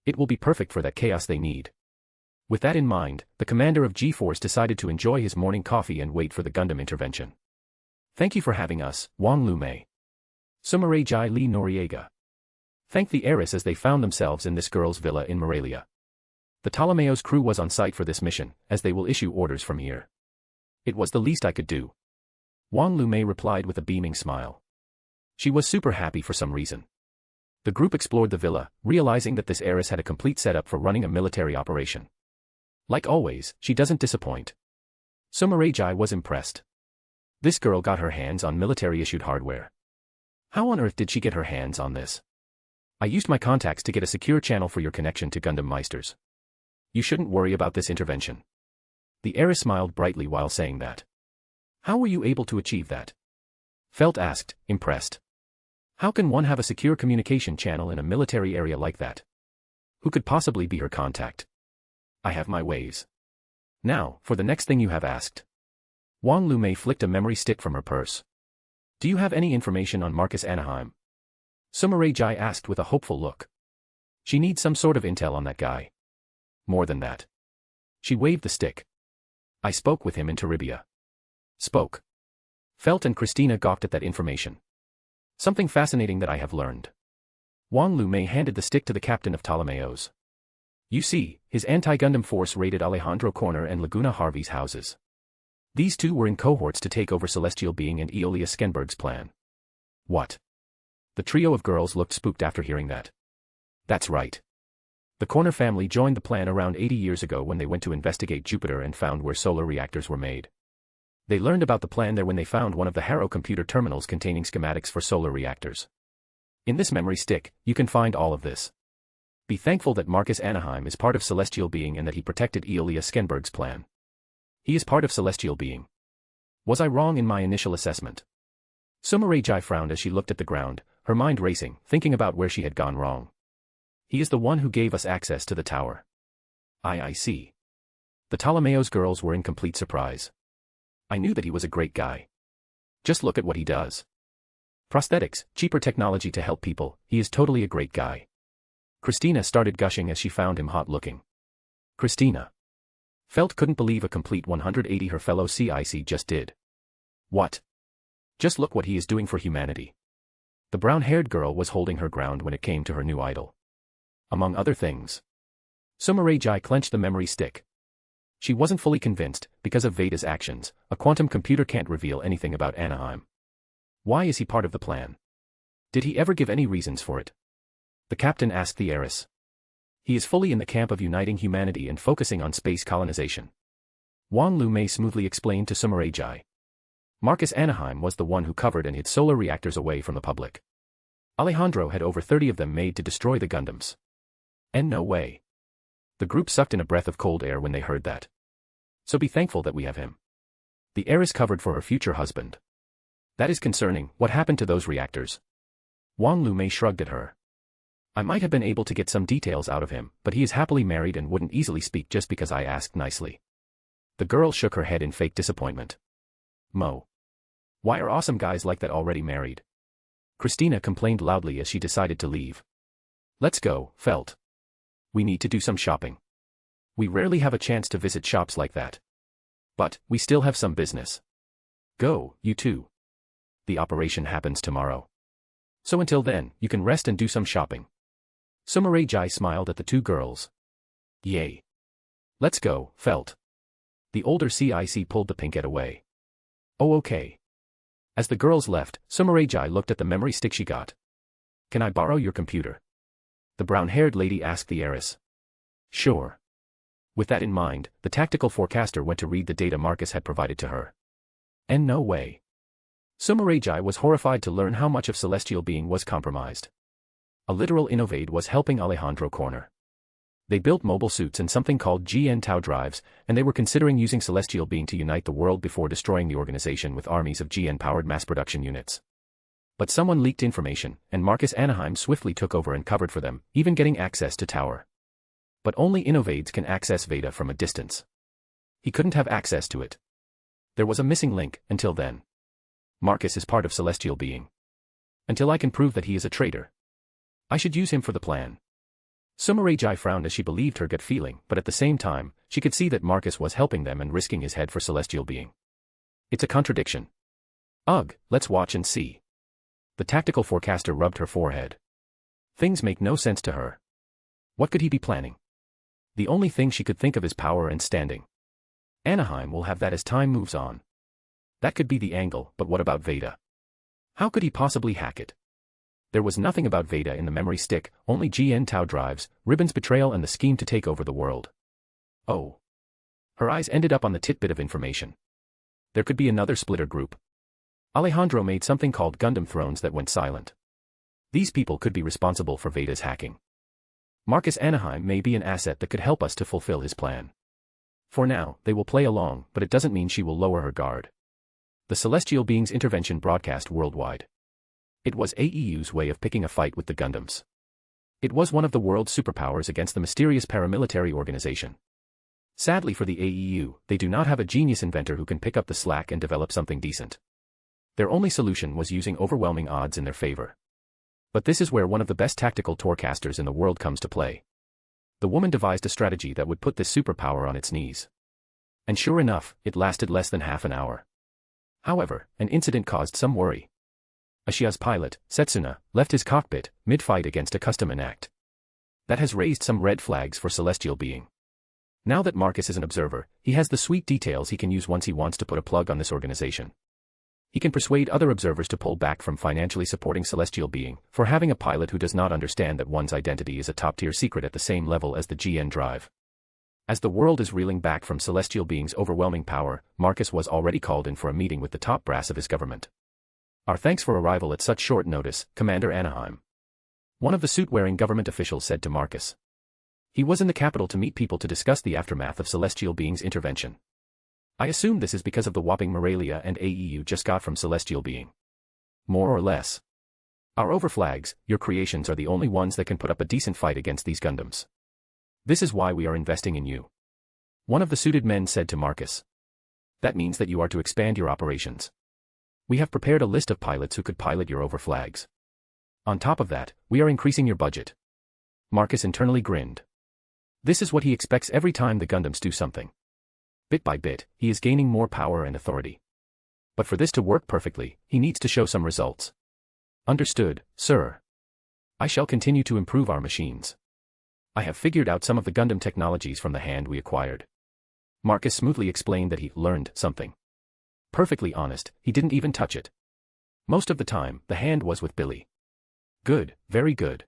It will be perfect for that chaos they need. With that in mind, the commander of G-Force decided to enjoy his morning coffee and wait for the Gundam intervention. Thank you for having us, Wong Lu May. Sumarejai Lee Noriega. Thanked the heiress as they found themselves in this girl's villa in Morelia. The Ptolemaeus crew was on site for this mission, as they will issue orders from here. It was the least I could do. Wong Lu May replied with a beaming smile. She was super happy for some reason. The group explored the villa, realizing that this heiress had a complete setup for running a military operation. Like always, she doesn't disappoint. Sumarejai was impressed. This girl got her hands on military-issued hardware. How on earth did she get her hands on this? I used my contacts to get a secure channel for your connection to Gundam Meisters. You shouldn't worry about this intervention. The heiress smiled brightly while saying that. How were you able to achieve that? Felt asked, impressed. How can one have a secure communication channel in a military area like that? Who could possibly be her contact? I have my ways. Now, for the next thing you have asked. Wong Lu May flicked a memory stick from her purse. Do you have any information on Marcus Anaheim? Sumarejai asked with a hopeful look. She needs some sort of intel on that guy. More than that. She waved the stick. I spoke with him in Taribia. Spoke. Felt and Christina gawked at that information. Something fascinating that I have learned. Wong Lu May handed the stick to the captain of Ptolemaeus. You see, his anti-Gundam force raided Alejandro Corner and Laguna Harvey's houses. These two were in cohorts to take over Celestial Being and Eolia Skenberg's plan. What? The trio of girls looked spooked after hearing that. That's right. The Corner family joined the plan around 80 years ago when they went to investigate Jupiter and found where solar reactors were made. They learned about the plan there when they found one of the Harrow computer terminals containing schematics for solar reactors. In this memory stick, you can find all of this. Be thankful that Marcus Anaheim is part of Celestial Being and that he protected Eolia Skenberg's plan. He is part of Celestial Being. Was I wrong in my initial assessment? Sumarejai frowned as she looked at the ground, her mind racing, thinking about where she had gone wrong. He is the one who gave us access to the tower. I see. The Ptolemaeus girls were in complete surprise. I knew that he was a great guy. Just look at what he does. Prosthetics, cheaper technology to help people, he is totally a great guy. Christina started gushing as she found him hot-looking. Christina. Felt couldn't believe a complete 180 her fellow CIC just did. What? Just look what he is doing for humanity. The brown-haired girl was holding her ground when it came to her new idol. Among other things. Sumarejai clenched the memory stick. She wasn't fully convinced, because of Veda's actions, a quantum computer can't reveal anything about Anaheim. Why is he part of the plan? Did he ever give any reasons for it? The captain asked the heiress. He is fully in the camp of uniting humanity and focusing on space colonization. Wong Lu May smoothly explained to Sumarejai. Marcus Anaheim was the one who covered and hid solar reactors away from the public. Alejandro had over 30 of them made to destroy the Gundams. And no way. The group sucked in a breath of cold air when they heard that. So be thankful that we have him. The heiress covered for her future husband. That is concerning. What happened to those reactors? Wong Lu May shrugged at her. I might have been able to get some details out of him, but he is happily married and wouldn't easily speak just because I asked nicely. The girl shook her head in fake disappointment. Mo. Why are awesome guys like that already married? Christina complained loudly as she decided to leave. Let's go, Felt. We need to do some shopping. We rarely have a chance to visit shops like that. But, we still have some business. Go, you two. The operation happens tomorrow. So until then, you can rest and do some shopping. Sumerajai smiled at the two girls. Yay. Let's go, Felt. The older CIC pulled the pinkette away. Oh okay. As the girls left, Sumerajai looked at the memory stick she got. Can I borrow your computer? The brown-haired lady asked the heiress. Sure. With that in mind, the tactical forecaster went to read the data Marcus had provided to her. And no way. Sumerajai was horrified to learn how much of celestial being was compromised. A literal innovator was helping Alejandro corner. They built mobile suits and something called GN Tau drives, and they were considering using celestial being to unite the world before destroying the organization with armies of GN-powered mass production units. But someone leaked information, and Millie Anaheim swiftly took over and covered for them, even getting access to Tower. But only innovators can access Veda from a distance. He couldn't have access to it. There was a missing link, until then. Marcus is part of celestial being. Until I can prove that he is a traitor. I should use him for the plan. Sumerajai frowned as she believed her gut feeling, but at the same time, she could see that Marcus was helping them and risking his head for celestial being. It's a contradiction. Ugh, let's watch and see. The tactical forecaster rubbed her forehead. Things make no sense to her. What could he be planning? The only thing she could think of is power and standing. Anaheim will have that as time moves on. That could be the angle, but what about Veda? How could he possibly hack it? There was nothing about Veda in the memory stick, only GN Tau drives, Ribbon's betrayal and the scheme to take over the world. Oh. Her eyes ended up on the tidbit of information. There could be another splitter group. Alejandro made something called Gundam Thrones that went silent. These people could be responsible for Veda's hacking. Millie Anaheim may be an asset that could help us to fulfill his plan. For now, they will play along, but it doesn't mean she will lower her guard. The celestial being's intervention broadcast worldwide. It was AEU's way of picking a fight with the Gundams. It was one of the world's superpowers against the mysterious paramilitary organization. Sadly for the AEU, they do not have a genius inventor who can pick up the slack and develop something decent. Their only solution was using overwhelming odds in their favor. But this is where one of the best tactical torecasters in the world comes to play. The woman devised a strategy that would put this superpower on its knees. And sure enough, it lasted less than half an hour. However, an incident caused some worry. Ashia's pilot, Setsuna, left his cockpit, mid-fight against a custom enact. That has raised some red flags for celestial being. Now that Marcus is an observer, he has the sweet details he can use once he wants to put a plug on this organization. He can persuade other observers to pull back from financially supporting celestial being, for having a pilot who does not understand that one's identity is a top-tier secret at the same level as the GN drive. As the world is reeling back from celestial being's overwhelming power, Marcus was already called in for a meeting with the top brass of his government. Our thanks for arrival at such short notice, Commander Anaheim. One of the suit-wearing government officials said to Marcus. He was in the capital to meet people to discuss the aftermath of celestial being's intervention. I assume this is because of the whopping Morelia and AEU just got from celestial being. More or less. Our overflags, your creations are the only ones that can put up a decent fight against these Gundams. This is why we are investing in you. One of the suited men said to Marcus. That means that you are to expand your operations. We have prepared a list of pilots who could pilot your overflags. On top of that, we are increasing your budget. Marcus internally grinned. This is what he expects every time the Gundams do something. Bit by bit, he is gaining more power and authority. But for this to work perfectly, he needs to show some results. Understood, sir. I shall continue to improve our machines. I have figured out some of the Gundam technologies from the hand we acquired. Marcus smoothly explained that he learned something. Perfectly honest, he didn't even touch it. Most of the time, the hand was with Billy. Good, very good.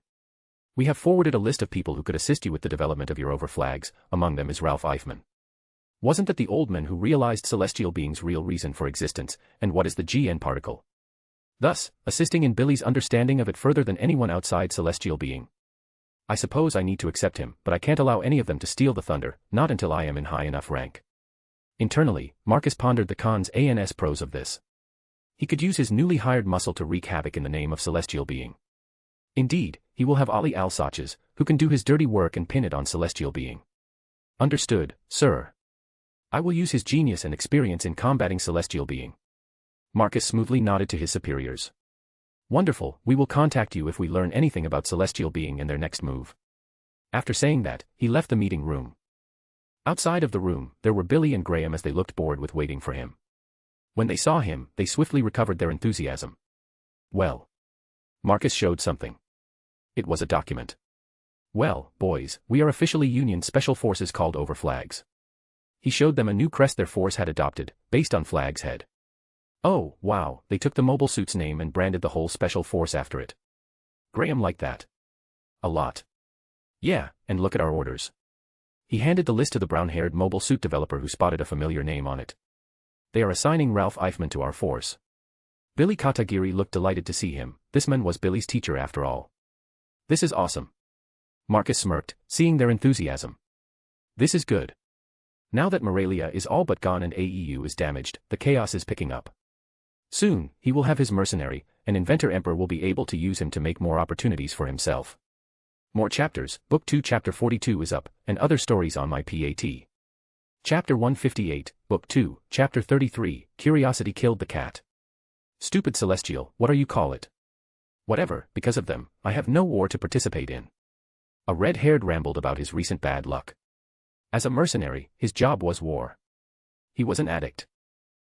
We have forwarded a list of people who could assist you with the development of your overflags, among them is Ralph Eichmann. Wasn't that the old man who realized celestial being's real reason for existence, and what is the GN particle? Thus, assisting in Billy's understanding of it further than anyone outside celestial being. I suppose I need to accept him, but I can't allow any of them to steal the thunder, not until I am in high enough rank. Internally, Marcus pondered the cons and pros of this. He could use his newly hired muscle to wreak havoc in the name of celestial being. Indeed, he will have Ali Alsaches, who can do his dirty work and pin it on celestial being. Understood, sir. I will use his genius and experience in combating celestial being. Marcus smoothly nodded to his superiors. Wonderful, we will contact you if we learn anything about celestial being and their next move. After saying that, he left the meeting room. Outside of the room, there were Billy and Graham as they looked bored with waiting for him. When they saw him, they swiftly recovered their enthusiasm. Well. Marcus showed something. It was a document. Well, boys, we are officially Union Special Forces called over flags. He showed them a new crest their force had adopted, based on Flag's head. Oh, wow, they took the mobile suit's name and branded the whole special force after it. Graham liked that. A lot. Yeah, and look at our orders. He handed the list to the brown-haired mobile suit developer who spotted a familiar name on it. They are assigning Ralph Eichmann to our force. Billy Katagiri looked delighted to see him. This man was Billy's teacher after all. This is awesome. Marcus smirked, seeing their enthusiasm. This is good. Now that Morelia is all but gone and AEU is damaged, the chaos is picking up. Soon, he will have his mercenary, and Inventor Emperor will be able to use him to make more opportunities for himself. More chapters, Book 2 Chapter 42 is up, and other stories on my PAT. Chapter 158, Book 2, Chapter 33, Curiosity Killed the Cat. Stupid Celestial, what are you call it? Whatever, because of them, I have no war to participate in. A red-haired rambled about his recent bad luck. As a mercenary, his job was war. He was an addict.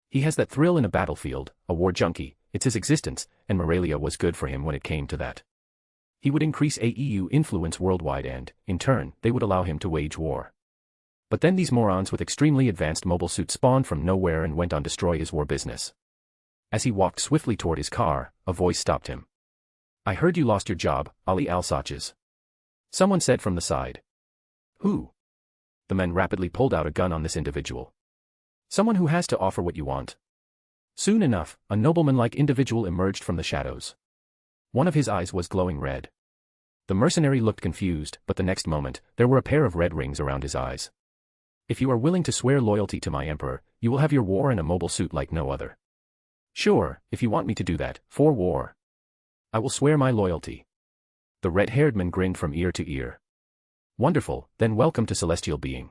He has that thrill in a battlefield, a war junkie, it's his existence, and Morelia was good for him when it came to that. He would increase AEU influence worldwide and, in turn, they would allow him to wage war. But then these morons with extremely advanced mobile suits spawned from nowhere and went on destroy his war business. As he walked swiftly toward his car, a voice stopped him. I heard you lost your job, Ali Alsaches. Someone said from the side. Who? The men rapidly pulled out a gun on this individual. Someone who has to offer what you want. Soon enough, a nobleman-like individual emerged from the shadows. One of his eyes was glowing red. The mercenary looked confused, but the next moment, there were a pair of red rings around his eyes. If you are willing to swear loyalty to my emperor, you will have your war in a mobile suit like no other. Sure, if you want me to do that, for war. I will swear my loyalty. The red-haired man grinned from ear to ear. Wonderful, then welcome to Celestial Being.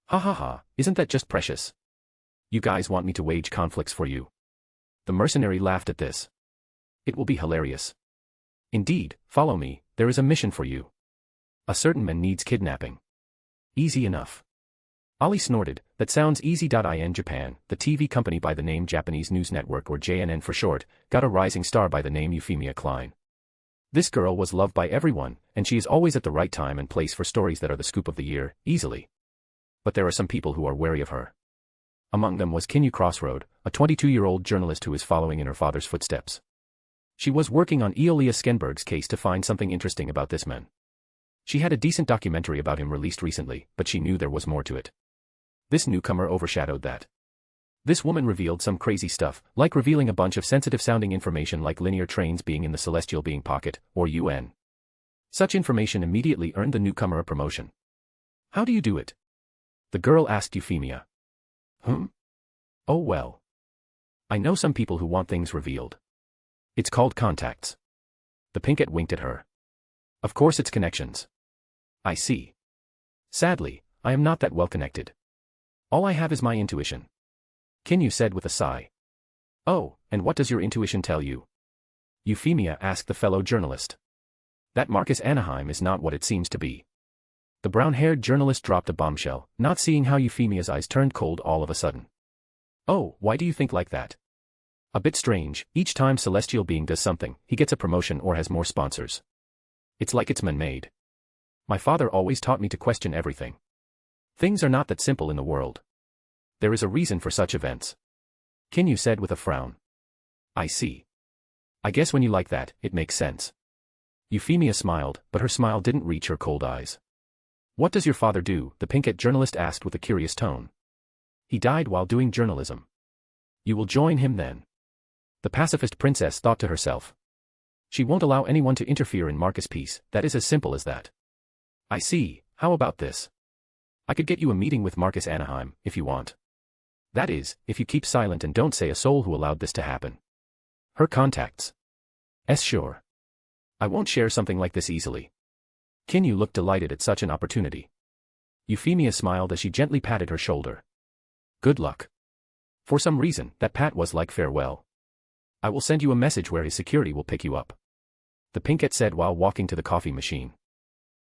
Ha ha ha, isn't that just precious? You guys want me to wage conflicts for you? The mercenary laughed at this. It will be hilarious. Indeed, follow me, there is a mission for you. A certain man needs kidnapping. Easy enough. Ali snorted, that sounds easy. In Japan, the TV company by the name Japanese News Network or JNN for short, got a rising star by the name Euphemia Klein. This girl was loved by everyone, and she is always at the right time and place for stories that are the scoop of the year, easily. But there are some people who are wary of her. Among them was Kinyu Crossroad, a 22-year-old journalist who is following in her father's footsteps. She was working on Eolia Skenberg's case to find something interesting about this man. She had a decent documentary about him released recently, but she knew there was more to it. This newcomer overshadowed that. This woman revealed some crazy stuff, like revealing a bunch of sensitive-sounding information like linear trains being in the Celestial Being pocket, or UN. Such information immediately earned the newcomer a promotion. How do you do it? The girl asked Euphemia. Oh well. I know some people who want things revealed. It's called contacts. The pinkette winked at her. Of course it's connections. I see. Sadly, I am not that well connected. All I have is my intuition. Kinyu said with a sigh. Oh, and what does your intuition tell you? Euphemia asked the fellow journalist. That Marcus Anaheim is not what it seems to be. The brown-haired journalist dropped a bombshell, not seeing how Euphemia's eyes turned cold all of a sudden. Oh, why do you think like that? A bit strange, each time Celestial Being does something, he gets a promotion or has more sponsors. It's like it's man-made. My father always taught me to question everything. Things are not that simple in the world. There is a reason for such events. Kinyu said with a frown. I see. I guess when you like that, it makes sense. Euphemia smiled, but her smile didn't reach her cold eyes. What does your father do? The pinkette journalist asked with a curious tone. He died while doing journalism. You will join him then. The pacifist princess thought to herself. She won't allow anyone to interfere in Marcus' peace, that is as simple as that. I see, how about this? I could get you a meeting with Marcus Anaheim, if you want. That is, if you keep silent and don't say a soul who allowed this to happen. Her contacts. Sure. I won't share something like this easily. Kinyu looked delighted at such an opportunity. Euphemia smiled as she gently patted her shoulder. Good luck. For some reason, that pat was like farewell. I will send you a message where his security will pick you up. The Pinkette said while walking to the coffee machine.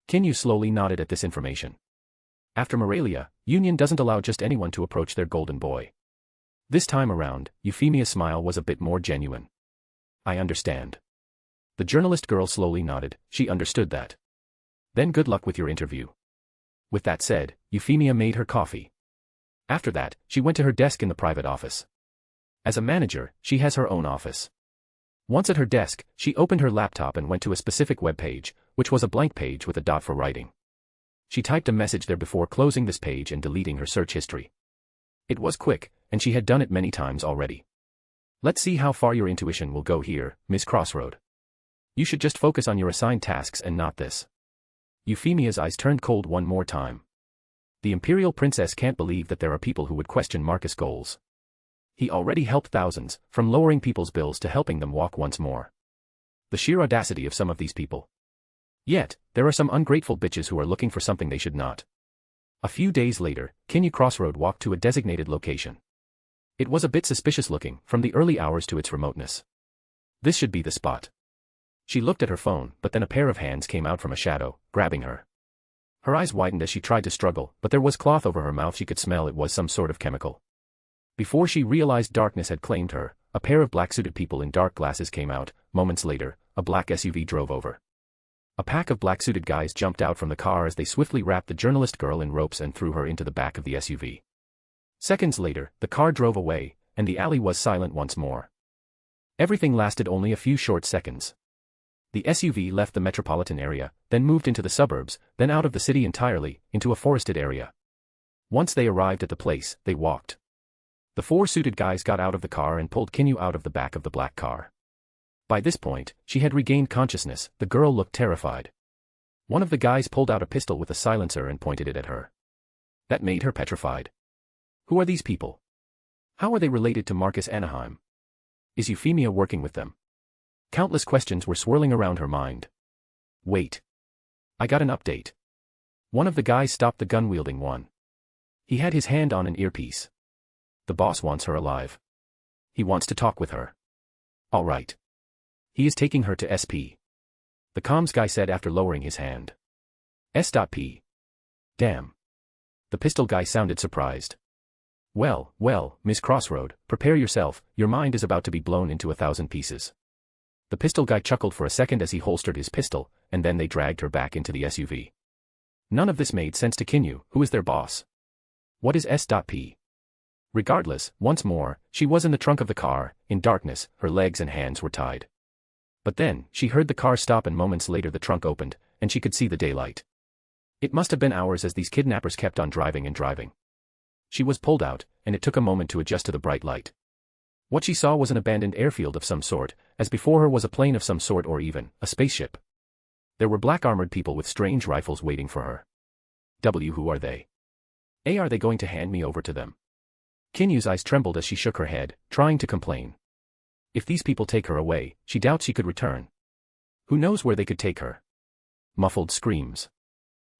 Kinyu slowly nodded at this information. After Morelia, Union doesn't allow just anyone to approach their golden boy. This time around, Euphemia's smile was a bit more genuine. I understand. The journalist girl slowly nodded, she understood that. Then good luck with your interview. With that said, Euphemia made her coffee. After that, she went to her desk in the private office. As a manager, she has her own office. Once at her desk, she opened her laptop and went to a specific web page, which was a blank page with a dot for writing. She typed a message there before closing this page and deleting her search history. It was quick, and she had done it many times already. Let's see how far your intuition will go here, Ms. Crossroad. You should just focus on your assigned tasks and not this. Euphemia's eyes turned cold one more time. The Imperial Princess can't believe that there are people who would question Marcus' goals. He already helped thousands, from lowering people's bills to helping them walk once more. The sheer audacity of some of these people. Yet, there are some ungrateful bitches who are looking for something they should not. A few days later, Kinyu Crossroad walked to a designated location. It was a bit suspicious looking, from the early hours to its remoteness. This should be the spot. She looked at her phone, but then a pair of hands came out from a shadow, grabbing her. Her eyes widened as she tried to struggle, but there was cloth over her mouth. She could smell it was some sort of chemical. Before she realized darkness had claimed her, a pair of black-suited people in dark glasses came out. Moments later, a black SUV drove over. A pack of black-suited guys jumped out from the car as they swiftly wrapped the journalist girl in ropes and threw her into the back of the SUV. Seconds later, the car drove away, and the alley was silent once more. Everything lasted only a few short seconds. The SUV left the metropolitan area, then moved into the suburbs, then out of the city entirely, into a forested area. Once they arrived at the place, they walked. The four suited guys got out of the car and pulled Kinyu out of the back of the black car. By this point, she had regained consciousness. The girl looked terrified. One of the guys pulled out a pistol with a silencer and pointed it at her. That made her petrified. Who are these people? How are they related to Marcus Anaheim? Is Euphemia working with them? Countless questions were swirling around her mind. Wait. I got an update. One of the guys stopped the gun-wielding one. He had his hand on an earpiece. The boss wants her alive. He wants to talk with her. All right. He is taking her to SP. The comms guy said after lowering his hand. S.P. Damn. The pistol guy sounded surprised. Well, Miss Crossroad, prepare yourself, your mind is about to be blown into 1,000 pieces. The pistol guy chuckled for a second as he holstered his pistol, and then they dragged her back into the SUV. None of this made sense to Kinyu, who is their boss. What is S.P? Regardless, once more, she was in the trunk of the car. In darkness, her legs and hands were tied. But then, she heard the car stop and moments later the trunk opened, and she could see the daylight. It must have been hours as these kidnappers kept on driving and driving. She was pulled out, and it took a moment to adjust to the bright light. What she saw was an abandoned airfield of some sort, as before her was a plane of some sort or even a spaceship. There were black armored people with strange rifles waiting for her. Who are they? Are they going to hand me over to them? Kinyu's eyes trembled as she shook her head, trying to complain. If these people take her away, she doubts she could return. Who knows where they could take her? Muffled screams.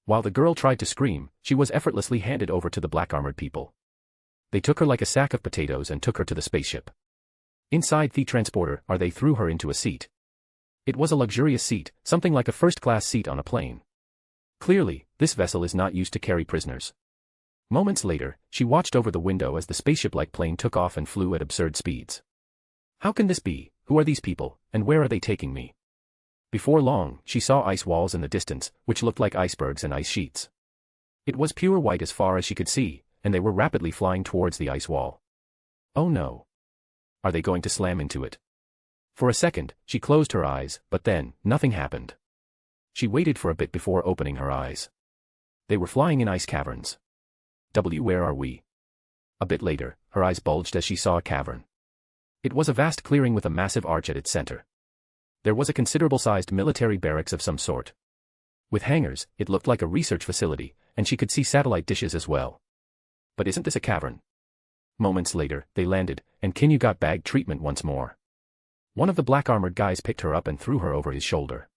While the girl tried to scream, she was effortlessly handed over to the black armored people. They took her like a sack of potatoes and took her to the spaceship. Inside the transporter, they threw her into a seat. It was a luxurious seat, something like a first-class seat on a plane. Clearly, this vessel is not used to carry prisoners. Moments later, she watched over the window as the spaceship-like plane took off and flew at absurd speeds. How can this be? Who are these people, and where are they taking me? Before long, she saw ice walls in the distance, which looked like icebergs and ice sheets. It was pure white as far as she could see, and they were rapidly flying towards the ice wall. Oh no. Are they going to slam into it? For a second, she closed her eyes, but then, nothing happened. She waited for a bit before opening her eyes. They were flying in ice caverns. Where are we? A bit later, her eyes bulged as she saw a cavern. It was a vast clearing with a massive arch at its center. There was a considerable-sized military barracks of some sort. With hangars, it looked like a research facility, and she could see satellite dishes as well. But isn't this a cavern? Moments later, they landed, and Kinyu got bag treatment once more. One of the black-armored guys picked her up and threw her over his shoulder.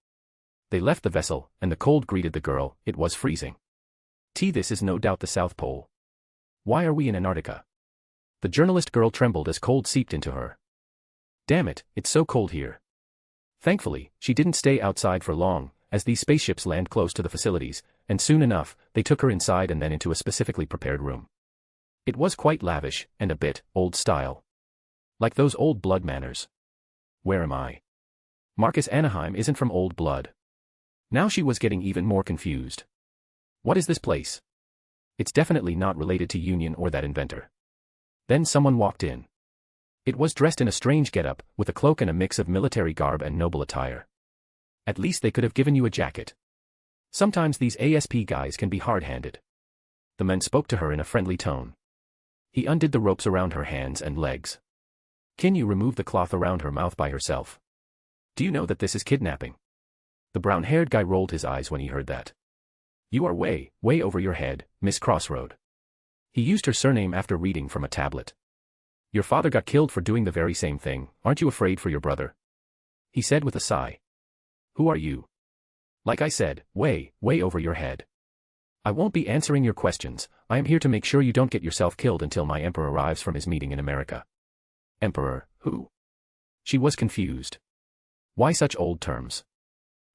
They left the vessel, and the cold greeted the girl. It was freezing. This is no doubt the South Pole. Why are we in Antarctica? The journalist girl trembled as cold seeped into her. Damn it, it's so cold here. Thankfully, she didn't stay outside for long, as these spaceships land close to the facilities, and soon enough, they took her inside and then into a specifically prepared room. It was quite lavish, and a bit old style. Like those old blood manors. Where am I? Marcus Anaheim isn't from old blood. Now she was getting even more confused. What is this place? It's definitely not related to Union or that inventor. Then someone walked in. It was dressed in a strange getup, with a cloak and a mix of military garb and noble attire. At least they could have given you a jacket. Sometimes these ASP guys can be hard-handed. The man spoke to her in a friendly tone. He undid the ropes around her hands and legs. Kinyu removed the cloth around her mouth by herself. Do you know that this is kidnapping? The brown-haired guy rolled his eyes when he heard that. You are way, way over your head, Miss Crossroad. He used her surname after reading from a tablet. Your father got killed for doing the very same thing, aren't you afraid for your brother? He said with a sigh. Who are you? Like I said, way, way over your head. I won't be answering your questions, I am here to make sure you don't get yourself killed until my emperor arrives from his meeting in America. Emperor, who? She was confused. Why such old terms?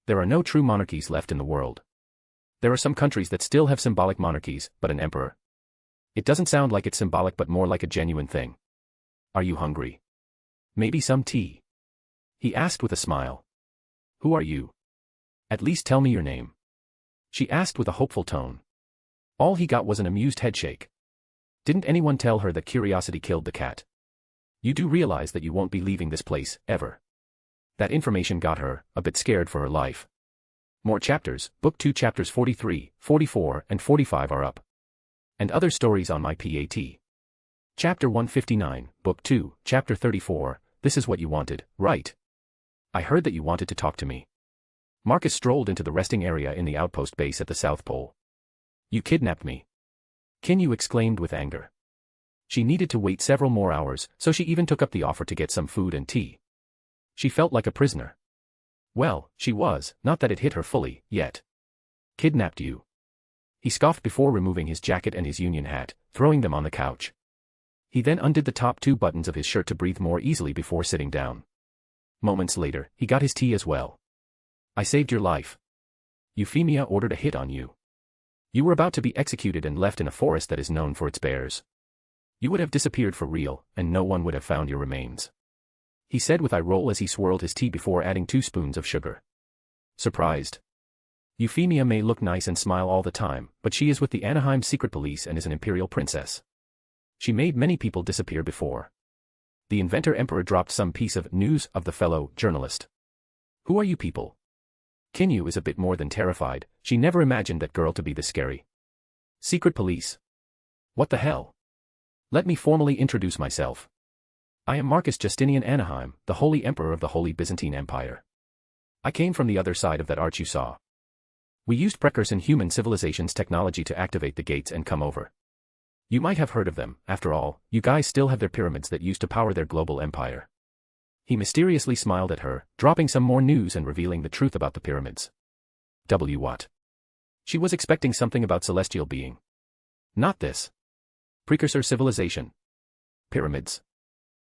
There are no true monarchies left in the world. There are some countries that still have symbolic monarchies, but an emperor. It doesn't sound like it's symbolic but more like a genuine thing. Are you hungry? Maybe some tea? He asked with a smile. Who are you? At least tell me your name. She asked with a hopeful tone. All he got was an amused headshake. Didn't anyone tell her that curiosity killed the cat? You do realize that you won't be leaving this place, ever. That information got her, a bit scared for her life. More chapters, Book 2 chapters 43, 44, and 45 are up. And other stories on my PAT. Chapter 159, Book 2, Chapter 34, This is what you wanted, right? I heard that you wanted to talk to me. Marcus strolled into the resting area in the outpost base at the South Pole. You kidnapped me. Kinyu exclaimed with anger. She needed to wait several more hours, so she even took up the offer to get some food and tea. She felt like a prisoner. Well, she was, not that it hit her fully, yet. Kidnapped you. He scoffed before removing his jacket and his union hat, throwing them on the couch. He then undid the top 2 buttons of his shirt to breathe more easily before sitting down. Moments later, he got his tea as well. I saved your life. Euphemia ordered a hit on you. You were about to be executed and left in a forest that is known for its bears. You would have disappeared for real, and no one would have found your remains. He said with eye roll as he swirled his tea before adding 2 spoons of sugar. Surprised. Euphemia may look nice and smile all the time, but she is with the Anaheim secret police and is an imperial princess. She made many people disappear before. The inventor emperor dropped some piece of news of the fellow journalist. Who are you people? Kinyu is a bit more than terrified, she never imagined that girl to be this scary. Secret police. What the hell? Let me formally introduce myself. I am Marcus Justinian Anaheim, the Holy Emperor of the Holy Byzantine Empire. I came from the other side of that arch you saw. We used precursor human civilization's technology to activate the gates and come over. You might have heard of them, after all, you guys still have their pyramids that used to power their global empire. He mysteriously smiled at her, dropping some more news and revealing the truth about the pyramids. What? She was expecting something about celestial being. Not this. Precursor civilization. Pyramids.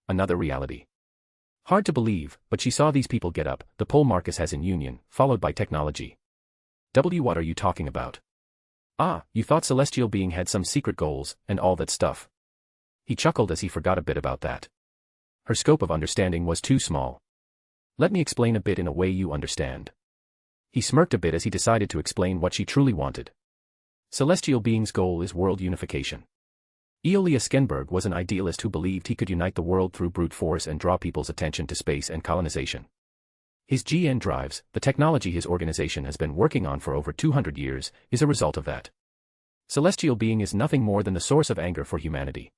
Another reality. Hard to believe, but she saw these people get up, the pole Marcus has in Union, followed by technology. What are you talking about? Ah, you thought celestial being had some secret goals, and all that stuff. He chuckled as he forgot a bit about that. Her scope of understanding was too small. Let me explain a bit in a way you understand. He smirked a bit as he decided to explain what she truly wanted. Celestial being's goal is world unification. Eolia Skenberg was an idealist who believed he could unite the world through brute force and draw people's attention to space and colonization. His GN drives, the technology his organization has been working on for over 200 years, is a result of that. Celestial being is nothing more than the source of anger for humanity.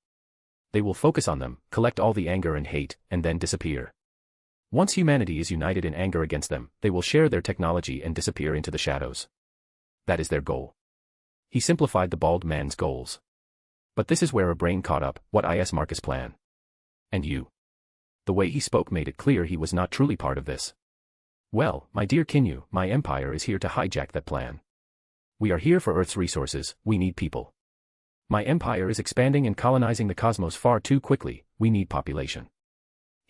They will focus on them, collect all the anger and hate, and then disappear. Once humanity is united in anger against them, they will share their technology and disappear into the shadows. That is their goal. He simplified the bald man's goals. But this is where a brain caught up, what is Marcus' plan? And you? The way he spoke made it clear he was not truly part of this. Well, my dear Kinyu, my empire is here to hijack that plan. We are here for Earth's resources, we need people. My empire is expanding and colonizing the cosmos far too quickly, we need population.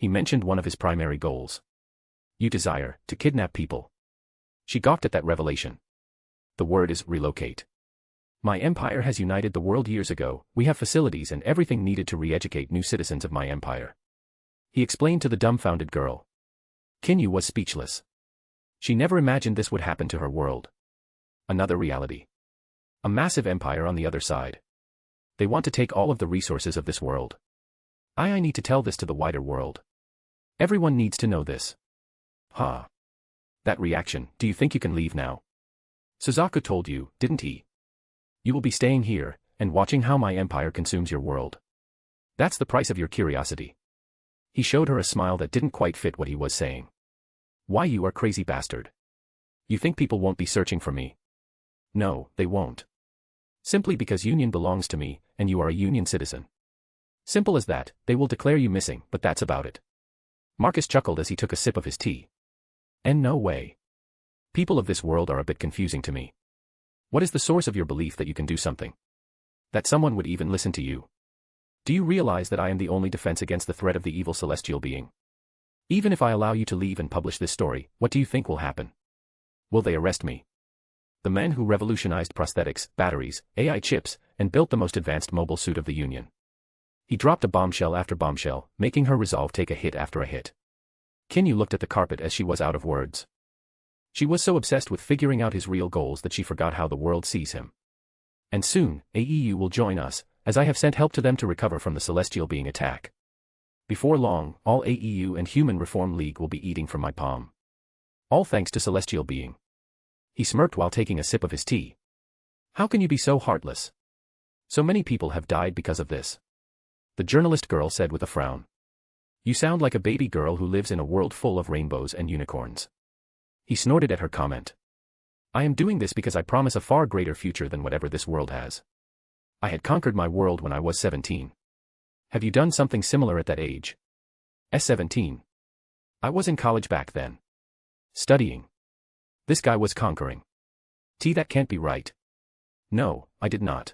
He mentioned one of his primary goals. You desire to kidnap people. She gawked at that revelation. The word is relocate. My empire has united the world years ago. We have facilities and everything needed to re-educate new citizens of my empire. He explained to the dumbfounded girl. Kinyu was speechless. She never imagined this would happen to her world. Another reality. A massive empire on the other side. They want to take all of the resources of this world. I need to tell this to the wider world. Everyone needs to know this. Ha. That reaction, do you think you can leave now? Suzaku told you, didn't he? You will be staying here, and watching how my empire consumes your world. That's the price of your curiosity. He showed her a smile that didn't quite fit what he was saying. Why, you are crazy bastard. You think people won't be searching for me? No, they won't. Simply because Union belongs to me, and you are a Union citizen. Simple as that. They will declare you missing, but that's about it. Marcus chuckled as he took a sip of his tea. And no way. People of this world are a bit confusing to me. What is the source of your belief that you can do something? That someone would even listen to you? Do you realize that I am the only defense against the threat of the evil celestial being? Even if I allow you to leave and publish this story, what do you think will happen? Will they arrest me? The men who revolutionized prosthetics, batteries, AI chips, and built the most advanced mobile suit of the Union. He dropped a bombshell after bombshell, making her resolve take a hit after a hit. Kinyu looked at the carpet as she was out of words. She was so obsessed with figuring out his real goals that she forgot how the world sees him. And soon, AEU will join us, as I have sent help to them to recover from the celestial being attack. Before long, all AEU and Human Reform League will be eating from my palm. All thanks to celestial being. He smirked while taking a sip of his tea. How can you be so heartless? So many people have died because of this. The journalist girl said with a frown. You sound like a baby girl who lives in a world full of rainbows and unicorns. He snorted at her comment. I am doing this because I promise a far greater future than whatever this world has. I had conquered my world when I was 17. Have you done something similar at that age? 17. I was in college back then. Studying. This guy was conquering. That can't be right. No, I did not.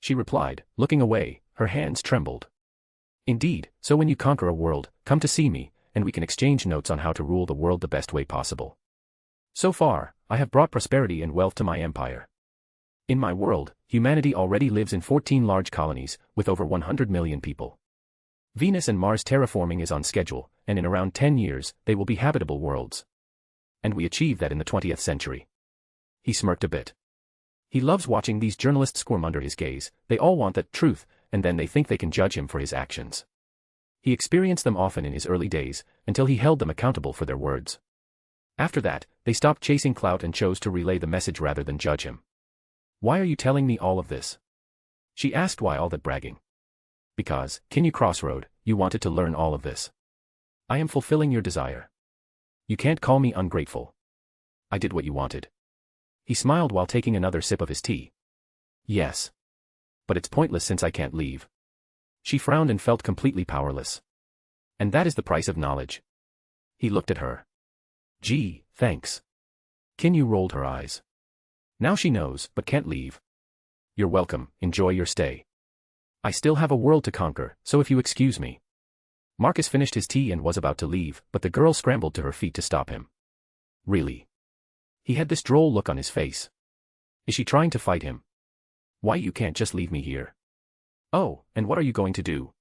She replied, looking away, her hands trembled. Indeed, so when you conquer a world, come to see me, and we can exchange notes on how to rule the world the best way possible. So far, I have brought prosperity and wealth to my empire. In my world, humanity already lives in 14 large colonies, with over 100 million people. Venus and Mars terraforming is on schedule, and in around 10 years, they will be habitable worlds. And we achieved that in the 20th century. He smirked a bit. He loves watching these journalists squirm under his gaze. They all want that truth, and then they think they can judge him for his actions. He experienced them often in his early days, until he held them accountable for their words. After that, they stopped chasing clout and chose to relay the message rather than judge him. Why are you telling me all of this? She asked. Why all that bragging? Because, Kinyu Crossroad, you wanted to learn all of this. I am fulfilling your desire. You can't call me ungrateful. I did what you wanted. He smiled while taking another sip of his tea. Yes. But it's pointless since I can't leave. She frowned and felt completely powerless. And that is the price of knowledge. He looked at her. Gee, thanks. Kinyu rolled her eyes. Now she knows, but can't leave. You're welcome, enjoy your stay. I still have a world to conquer, so if you excuse me. Marcus finished his tea and was about to leave, but the girl scrambled to her feet to stop him. Really? He had this droll look on his face. Is she trying to fight him? Why, you can't just leave me here. Oh, and what are you going to do?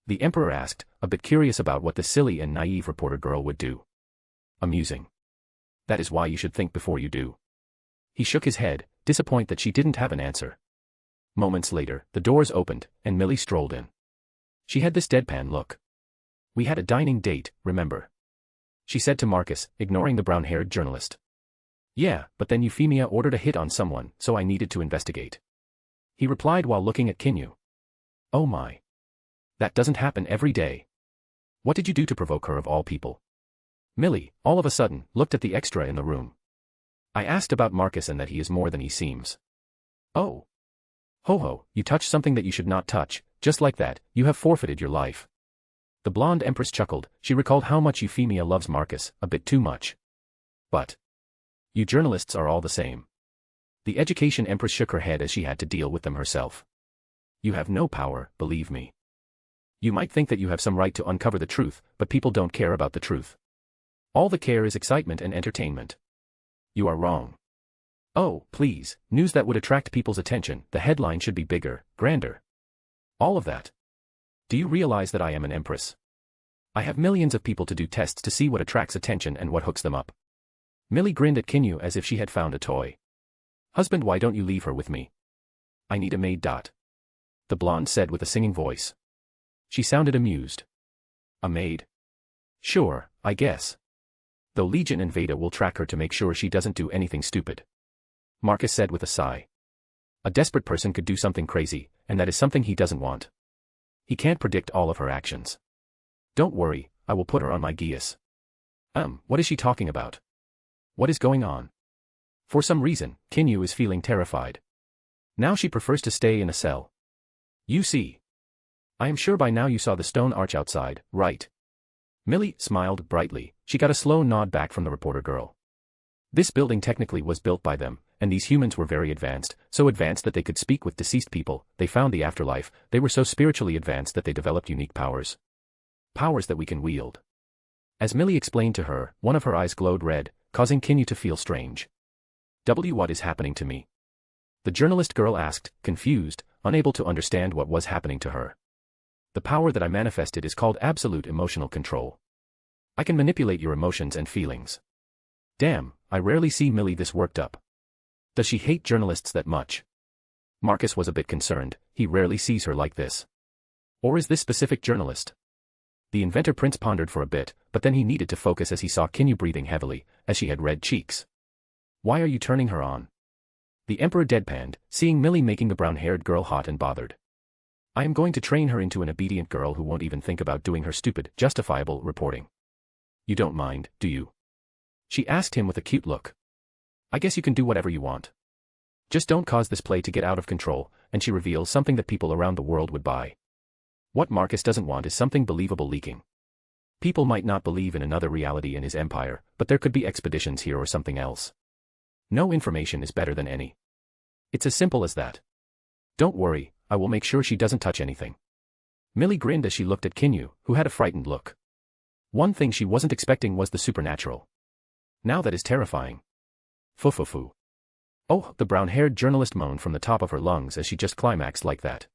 The Emperor asked, a bit curious about what the silly and naive reporter girl would do. Amusing. That is why you should think before you do. He shook his head, disappointed that she didn't have an answer. Moments later, the doors opened, and Millie strolled in. She had this deadpan look. We had a dining date, remember? She said to Marcus, ignoring the brown-haired journalist. Yeah, but then Euphemia ordered a hit on someone, so I needed to investigate. He replied while looking at Kinyu. Oh my. That doesn't happen every day. What did you do to provoke her of all people? Millie, all of a sudden, looked at the extra in the room. I asked about Marcus and that he is more than he seems. Oh. Ho-ho, you touched something that you should not touch, just like that, you have forfeited your life. The blonde empress chuckled. She recalled how much Euphemia loves Marcus, a bit too much. But you journalists are all the same. The education empress shook her head as she had to deal with them herself. You have no power, believe me. You might think that you have some right to uncover the truth, but people don't care about the truth. All the care is excitement and entertainment. You are wrong. Oh, please, news that would attract people's attention, the headline should be bigger, grander. All of that. Do you realize that I am an empress? I have millions of people to do tests to see what attracts attention and what hooks them up. Millie grinned at Kinyu as if she had found a toy. Husband, why don't you leave her with me? I need a maid. The blonde said with a singing voice. She sounded amused. A maid? Sure, I guess. Though Legion and Veda will track her to make sure she doesn't do anything stupid. Marcus said with a sigh. A desperate person could do something crazy, and that is something he doesn't want. He can't predict all of her actions. Don't worry, I will put her on my Geass. What is she talking about? What is going on? For some reason, Kinyu is feeling terrified. Now she prefers to stay in a cell. You see. I am sure by now you saw the stone arch outside, right? Millie smiled brightly. She got a slow nod back from the reporter girl. This building technically was built by them, and these humans were very advanced, so advanced that they could speak with deceased people, they found the afterlife, they were so spiritually advanced that they developed unique powers. Powers that we can wield. As Millie explained to her, one of her eyes glowed red, causing Kinyu to feel strange. What is happening to me? The journalist girl asked, confused, unable to understand what was happening to her. The power that I manifested is called absolute emotional control. I can manipulate your emotions and feelings. Damn, I rarely see Millie this worked up. Does she hate journalists that much? Marcus was a bit concerned, he rarely sees her like this. Or is this specific journalist? The inventor prince pondered for a bit, but then he needed to focus as he saw Kinyu breathing heavily, as she had red cheeks. Why are you turning her on? The emperor deadpanned, seeing Millie making the brown-haired girl hot and bothered. I am going to train her into an obedient girl who won't even think about doing her stupid, justifiable reporting. You don't mind, do you? She asked him with a cute look. I guess you can do whatever you want. Just don't cause this play to get out of control, and she reveals something that people around the world would buy. What Marcus doesn't want is something believable leaking. People might not believe in another reality in his empire, but there could be expeditions here or something else. No information is better than any. It's as simple as that. Don't worry, I will make sure she doesn't touch anything. Millie grinned as she looked at Kinyu, who had a frightened look. One thing she wasn't expecting was the supernatural. Now that is terrifying. Fu. Oh, the brown-haired journalist moaned from the top of her lungs as she just climaxed like that.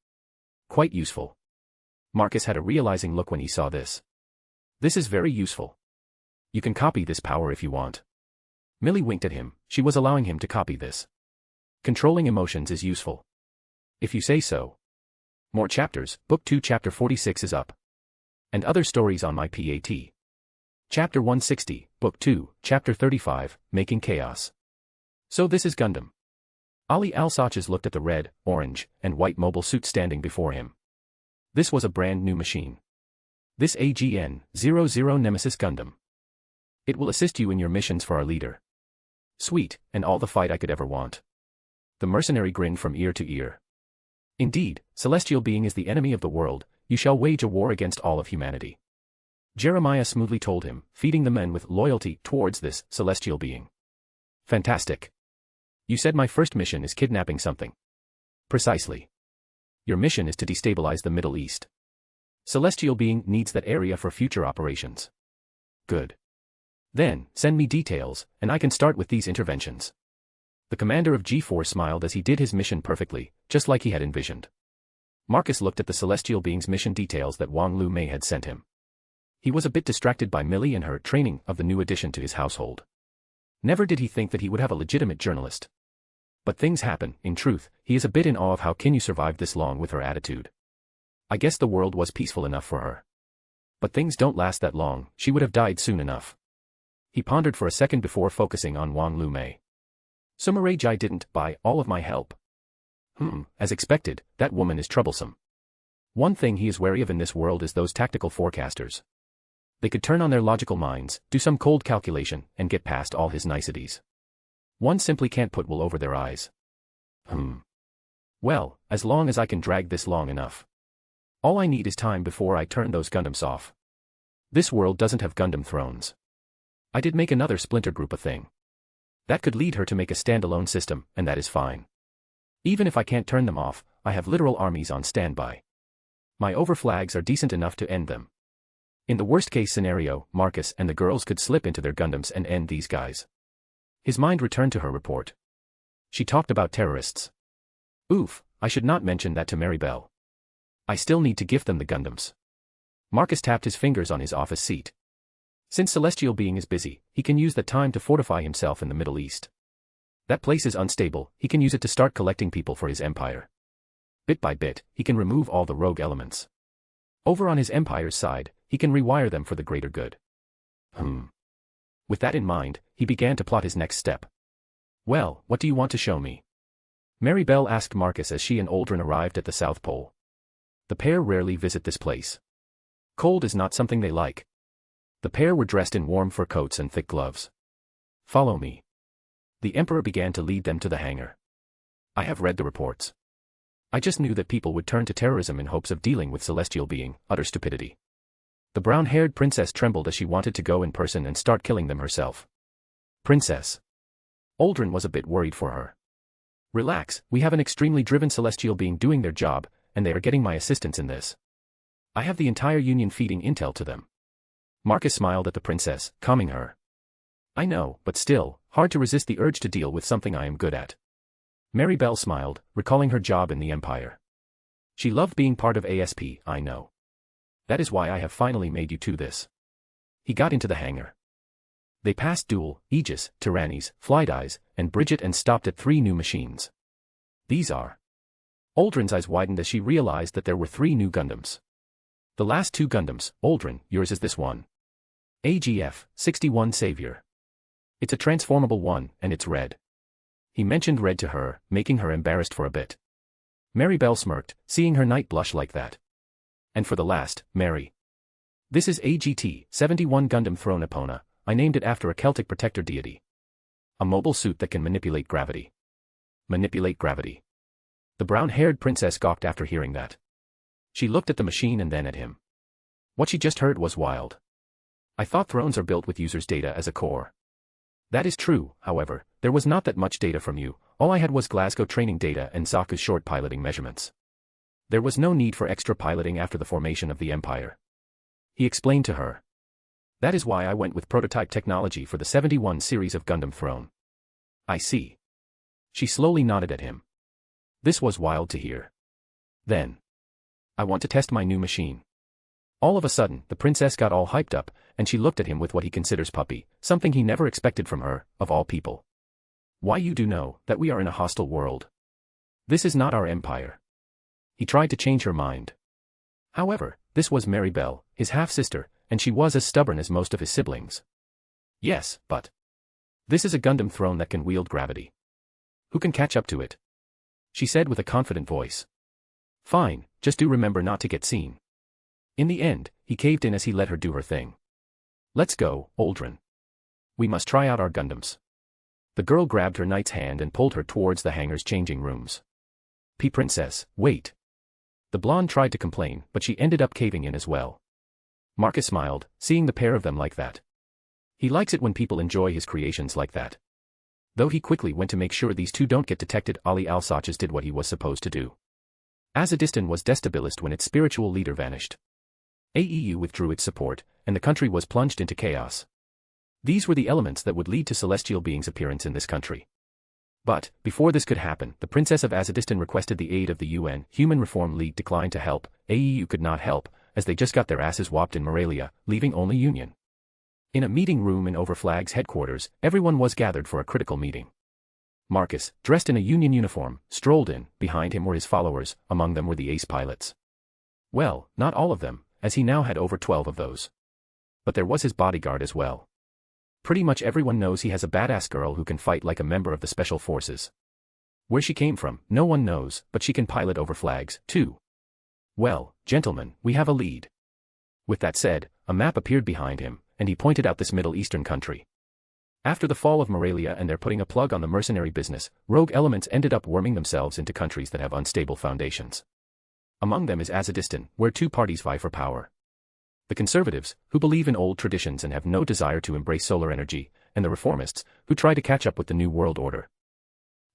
Quite useful. Marcus had a realizing look when he saw this. This is very useful. You can copy this power if you want. Millie winked at him, she was allowing him to copy this. Controlling emotions is useful. If you say so. More chapters, Book 2 Chapter 46 is up. And other stories on my PAT. Chapter 160, Book 2, Chapter 35, Making Chaos. So this is Gundam. Ali Alsaches looked at the red, orange, and white mobile suit standing before him. This was a brand new machine. This AGN-00 Nemesis Gundam. It will assist you in your missions for our leader. Sweet, and all the fight I could ever want. The mercenary grinned from ear to ear. Indeed, celestial being is the enemy of the world, you shall wage a war against all of humanity. Jeremiah smoothly told him, feeding the men with loyalty towards this celestial being. Fantastic. You said my first mission is kidnapping something. Precisely. Your mission is to destabilize the Middle East. Celestial being needs that area for future operations. Good. Then, send me details, and I can start with these interventions. The commander of G4 smiled as he did his mission perfectly, just like he had envisioned. Marcus looked at the celestial being's mission details that Wong Lu May had sent him. He was a bit distracted by Millie and her training of the new addition to his household. Never did he think that he would have a legitimate journalist. But things happen, in truth, he is a bit in awe of how Kinyu survived this long with her attitude. I guess the world was peaceful enough for her. But things don't last that long, she would have died soon enough. He pondered for a second before focusing on Wong Lu May. So Morelia didn't buy all of my help. As expected, that woman is troublesome. One thing he is wary of in this world is those tactical forecasters. They could turn on their logical minds, do some cold calculation, and get past all his niceties. One simply can't put wool over their eyes. Well, as long as I can drag this long enough. All I need is time before I turn those Gundams off. This world doesn't have Gundam thrones. I did make another splinter group a thing. That could lead her to make a standalone system, and that is fine. Even if I can't turn them off, I have literal armies on standby. My overflags are decent enough to end them. In the worst-case scenario, Marcus and the girls could slip into their Gundams and end these guys. His mind returned to her report. She talked about terrorists. Oof, I should not mention that to Mary Bell. I still need to gift them the Gundams. Marcus tapped his fingers on his office seat. Since Celestial Being is busy, he can use that time to fortify himself in the Middle East. That place is unstable, he can use it to start collecting people for his empire. Bit by bit, he can remove all the rogue elements. Over on his empire's side, he can rewire them for the greater good. With that in mind, he began to plot his next step. Well, what do you want to show me? Mary Bell asked Marcus as she and Aldrin arrived at the South Pole. The pair rarely visit this place. Cold is not something they like. The pair were dressed in warm fur coats and thick gloves. Follow me. The Emperor began to lead them to the hangar. I have read the reports. I just knew that people would turn to terrorism in hopes of dealing with Celestial Being, utter stupidity. The brown-haired princess trembled as she wanted to go in person and start killing them herself. Princess. Aldrin was a bit worried for her. Relax, we have an extremely driven Celestial Being doing their job, and they are getting my assistance in this. I have the entire Union feeding intel to them. Marcus smiled at the princess, calming her. I know, but still, hard to resist the urge to deal with something I am good at. Mary Bell smiled, recalling her job in the Empire. She loved being part of ASP, I know. That is why I have finally made you to this. He got into the hangar. They passed Duel, Aegis, Tyrannis, Flydies, and Bridget and stopped at 3 new machines. These are. Aldrin's eyes widened as she realized that there were 3 new Gundams. The last 2 Gundams, Aldrin, yours is this one. AGF, 61 Savior. It's a transformable one, and it's red. He mentioned red to her, making her embarrassed for a bit. Mary Bell smirked, seeing her knight blush like that. And for the last, Mary. This is AGT, 71 Gundam Throne Epona, I named it after a Celtic protector deity. A mobile suit that can manipulate gravity. Manipulate gravity. The brown-haired princess gawked after hearing that. She looked at the machine and then at him. What she just heard was wild. I thought thrones are built with users' data as a core. That is true, however, there was not that much data from you, all I had was Glasgow training data and Zaku's short piloting measurements. There was no need for extra piloting after the formation of the Empire. He explained to her. That is why I went with prototype technology for the 71 series of Gundam Throne. I see. She slowly nodded at him. This was wild to hear. Then. I want to test my new machine. All of a sudden, the princess got all hyped up, and she looked at him with what he considers puppy, something he never expected from her, of all people. Why, you do know that we are in a hostile world. This is not our empire. He tried to change her mind. However, this was Mary Bell, his half-sister, and she was as stubborn as most of his siblings. Yes, but. This is a Gundam throne that can wield gravity. Who can catch up to it? She said with a confident voice. Fine, just do remember not to get seen. In the end, he caved in as he let her do her thing. Let's go, Aldrin. We must try out our Gundams. The girl grabbed her knight's hand and pulled her towards the hangar's changing rooms. Princess, wait. The blonde tried to complain, but she ended up caving in as well. Marcus smiled, seeing the pair of them like that. He likes it when people enjoy his creations like that. Though he quickly went to make sure these two don't get detected. Ali Al-Sachs did what he was supposed to do. Azadistan was destabilized when its spiritual leader vanished. AEU withdrew its support, and the country was plunged into chaos. These were the elements that would lead to Celestial Being's appearance in this country. But, before this could happen, the Princess of Azadistan requested the aid of the UN. Human Reform League declined to help. AEU could not help, as they just got their asses whopped in Morelia, leaving only Union. In a meeting room in Overflag's headquarters, everyone was gathered for a critical meeting. Marcus, dressed in a Union uniform, strolled in. Behind him were his followers, among them were the ace pilots. Well, not all of them, as he now had over 12 of those. But there was his bodyguard as well. Pretty much everyone knows he has a badass girl who can fight like a member of the Special Forces. Where she came from, no one knows, but she can pilot Overflags, too. Well, gentlemen, we have a lead. With that said, a map appeared behind him, and he pointed out this Middle Eastern country. After the fall of Morelia and their putting a plug on the mercenary business, rogue elements ended up worming themselves into countries that have unstable foundations. Among them is Azadistan, where 2 parties vie for power. The conservatives, who believe in old traditions and have no desire to embrace solar energy, and the reformists, who try to catch up with the New World Order.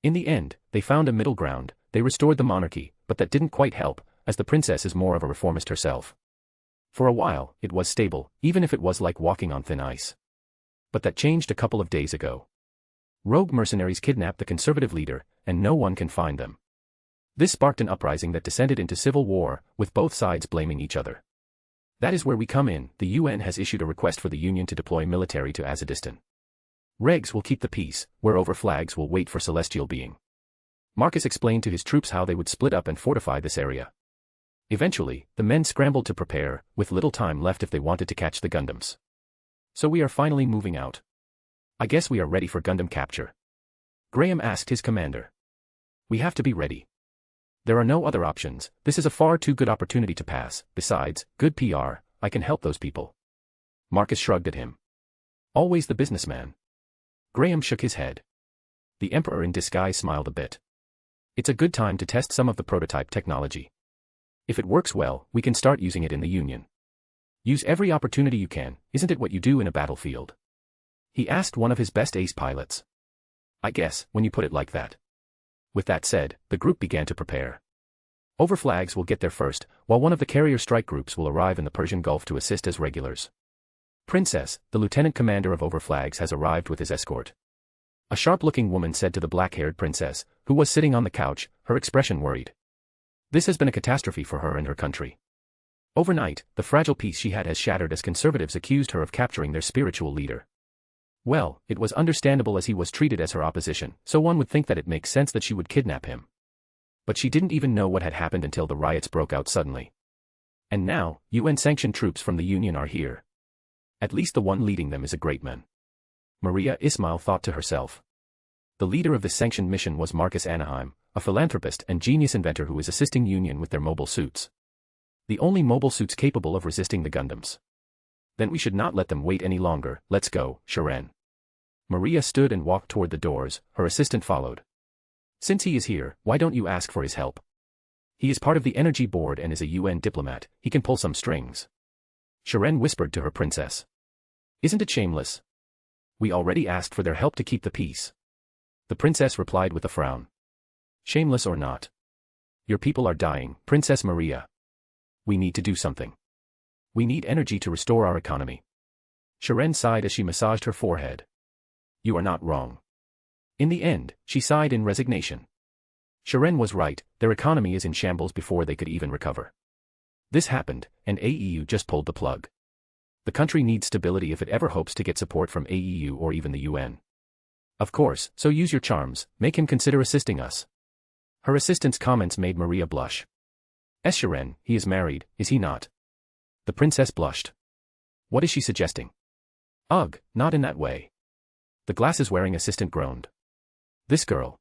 In the end, they found a middle ground. They restored the monarchy, but that didn't quite help, as the princess is more of a reformist herself. For a while, it was stable, even if it was like walking on thin ice. But that changed a couple of days ago. Rogue mercenaries kidnapped the conservative leader, and no one can find them. This sparked an uprising that descended into civil war, with both sides blaming each other. That is where we come in. The UN has issued a request for the Union to deploy military to Azeddistan. Regs will keep the peace, where overflags will wait for celestial being. Marcus explained to his troops how they would split up and fortify this area. Eventually, the men scrambled to prepare, with little time left if they wanted to catch the Gundams. So we are finally moving out. I guess we are ready for Gundam capture. Graham asked his commander. We have to be ready. There are no other options. This is a far too good opportunity to pass. Besides, good PR, I can help those people. Marcus shrugged at him. Always the businessman. Graham shook his head. The Emperor in disguise smiled a bit. It's a good time to test some of the prototype technology. If it works well, we can start using it in the Union. Use every opportunity you can, isn't it what you do in a battlefield? He asked one of his best ace pilots. I guess, when you put it like that. With that said, the group began to prepare. Overflags will get there first, while one of the carrier strike groups will arrive in the Persian Gulf to assist as regulars. Princess, the lieutenant commander of Overflags, has arrived with his escort. A sharp-looking woman said to the black-haired princess, who was sitting on the couch, her expression worried. This has been a catastrophe for her and her country. Overnight, the fragile peace she had has shattered as conservatives accused her of capturing their spiritual leader. Well, it was understandable as he was treated as her opposition, so one would think that it makes sense that she would kidnap him. But she didn't even know what had happened until the riots broke out suddenly. And now, UN-sanctioned troops from the Union are here. At least the one leading them is a great man. Maria Ismail thought to herself. The leader of this sanctioned mission was Millie Anaheim, a philanthropist and genius inventor who is assisting Union with their mobile suits. The only mobile suits capable of resisting the Gundams. Then we should not let them wait any longer. Let's go, Sharon. Maria stood and walked toward the doors, her assistant followed. Since he is here, why don't you ask for his help? He is part of the Energy Board and is a UN diplomat, he can pull some strings. Sharon whispered to her princess. Isn't it shameless? We already asked for their help to keep the peace. The princess replied with a frown. Shameless or not. Your people are dying, Princess Maria. We need to do something. We need energy to restore our economy. Sharon sighed as she massaged her forehead. You are not wrong. In the end, she sighed in resignation. Sharon was right, their economy is in shambles before they could even recover. This happened, and AEU just pulled the plug. The country needs stability if it ever hopes to get support from AEU or even the UN. Of course, so use your charms, make him consider assisting us. Her assistant's comments made Maria blush. Sharon, he is married, is he not? The princess blushed. What is she suggesting? Ugh, not in that way. The glasses-wearing assistant groaned. This girl.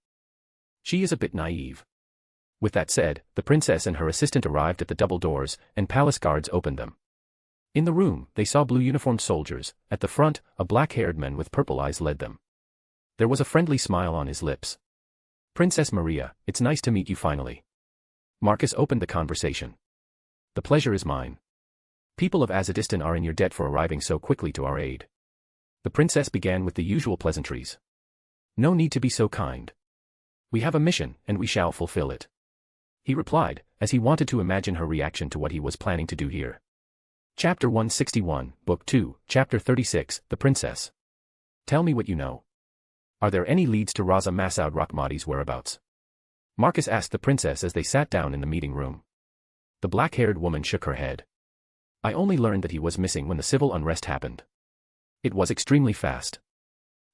She is a bit naive. With that said, the princess and her assistant arrived at the double doors, and palace guards opened them. In the room, they saw blue-uniformed soldiers. At the front, a black-haired man with purple eyes led them. There was a friendly smile on his lips. Princess Maria, it's nice to meet you finally. Marcus opened the conversation. The pleasure is mine. People of Azeddistan are in your debt for arriving so quickly to our aid. The princess began with the usual pleasantries. No need to be so kind. We have a mission, and we shall fulfill it. He replied, as he wanted to imagine her reaction to what he was planning to do here. Chapter 161, Book 2, Chapter 36, The Princess. Tell me what you know. Are there any leads to Raza Masoud Rahmati's whereabouts? Marcus asked the princess as they sat down in the meeting room. The black-haired woman shook her head. I only learned that he was missing when the civil unrest happened. It was extremely fast.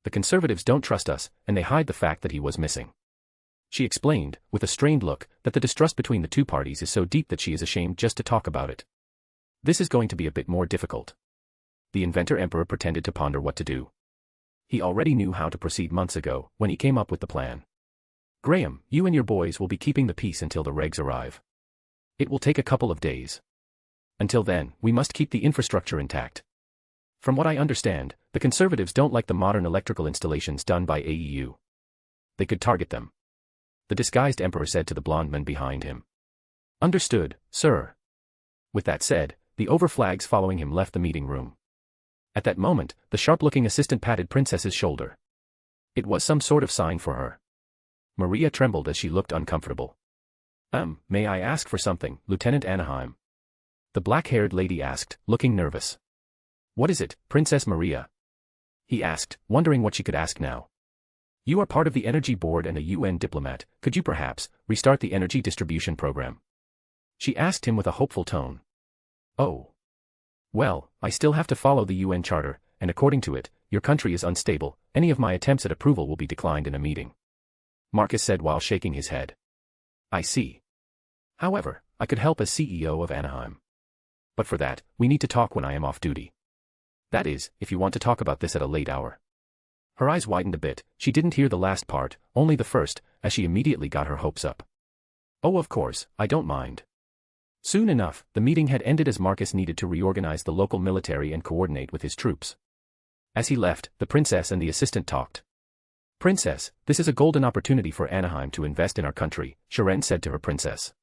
The conservatives don't trust us, and they hide the fact that he was missing. She explained, with a strained look, that the distrust between the two parties is so deep that she is ashamed just to talk about it. This is going to be a bit more difficult. The Inventor Emperor pretended to ponder what to do. He already knew how to proceed months ago, when he came up with the plan. Graham, you and your boys will be keeping the peace until the regs arrive. It will take a couple of days. Until then, we must keep the infrastructure intact. From what I understand, the conservatives don't like the modern electrical installations done by AEU. They could target them. The disguised emperor said to the blonde man behind him. Understood, sir. With that said, the overflags following him left the meeting room. At that moment, the sharp-looking assistant patted Princess's shoulder. It was some sort of sign for her. Maria trembled as she looked uncomfortable. May I ask for something, Lieutenant Anaheim? The black-haired lady asked, looking nervous. What is it, Princess Maria? He asked, wondering what she could ask now. You are part of the Energy Board and a UN diplomat, could you perhaps restart the energy distribution program? She asked him with a hopeful tone. Oh. Well, I still have to follow the UN Charter, and according to it, your country is unstable, any of my attempts at approval will be declined in a meeting. Marcus said while shaking his head. I see. However, I could help as CEO of Anaheim. But for that, we need to talk when I am off duty. That is, if you want to talk about this at a late hour. Her eyes widened a bit, she didn't hear the last part, only the first, as she immediately got her hopes up. Oh, of course, I don't mind. Soon enough, the meeting had ended as Marcus needed to reorganize the local military and coordinate with his troops. As he left, the princess and the assistant talked. Princess, this is a golden opportunity for Anaheim to invest in our country, Sharon said to her princess.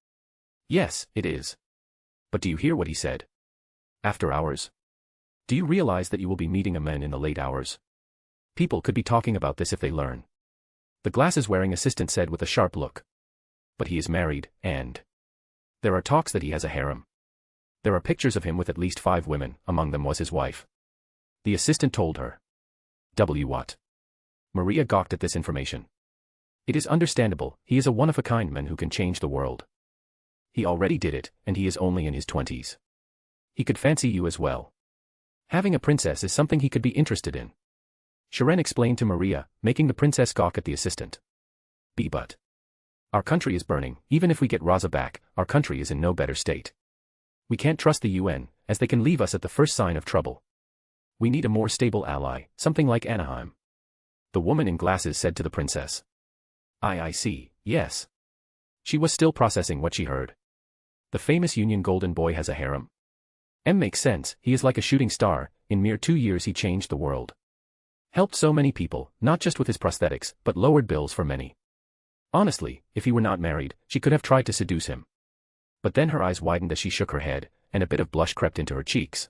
Yes, it is. But do you hear what he said? After hours? Do you realize that you will be meeting a man in the late hours? People could be talking about this if they learn. The glasses-wearing assistant said with a sharp look. But he is married, and there are talks that he has a harem. There are pictures of him with at least 5 women, among them was his wife. The assistant told her. What? Maria gawked at this information. It is understandable, he is a one-of-a-kind man who can change the world. He already did it, and he is only in his 20s. He could fancy you as well. Having a princess is something he could be interested in. Sharon explained to Maria, making the princess gawk at the assistant. But our country is burning, even if we get Raza back, our country is in no better state. We can't trust the UN, as they can leave us at the first sign of trouble. We need a more stable ally, something like Anaheim. The woman in glasses said to the princess. I see, yes. She was still processing what she heard. The famous Union Golden Boy has a harem. Makes sense, he is like a shooting star, in mere 2 years he changed the world. Helped so many people, not just with his prosthetics, but lowered bills for many. Honestly, if he were not married, she could have tried to seduce him. But then her eyes widened as she shook her head, and a bit of blush crept into her cheeks.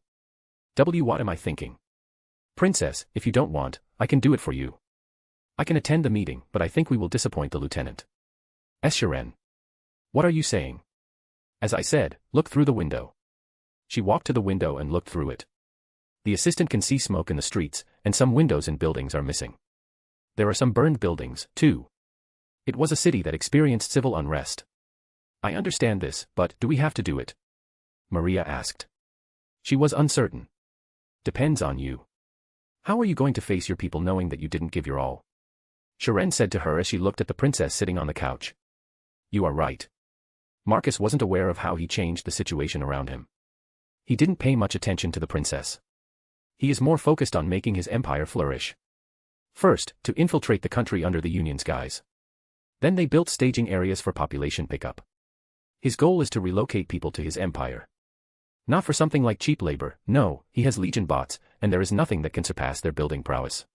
What am I thinking? Princess, if you don't want, I can do it for you. I can attend the meeting, but I think we will disappoint the lieutenant. Sharon. What are you saying? As I said, look through the window. She walked to the window and looked through it. The assistant can see smoke in the streets, and some windows in buildings are missing. There are some burned buildings, too. It was a city that experienced civil unrest. I understand this, but do we have to do it? Maria asked. She was uncertain. Depends on you. How are you going to face your people knowing that you didn't give your all? Sharon said to her as she looked at the princess sitting on the couch. You are right. Marcus wasn't aware of how he changed the situation around him. He didn't pay much attention to the princess. He is more focused on making his empire flourish. First, to infiltrate the country under the Union's guise. Then they built staging areas for population pickup. His goal is to relocate people to his empire. Not for something like cheap labor, no, he has legion bots, and there is nothing that can surpass their building prowess.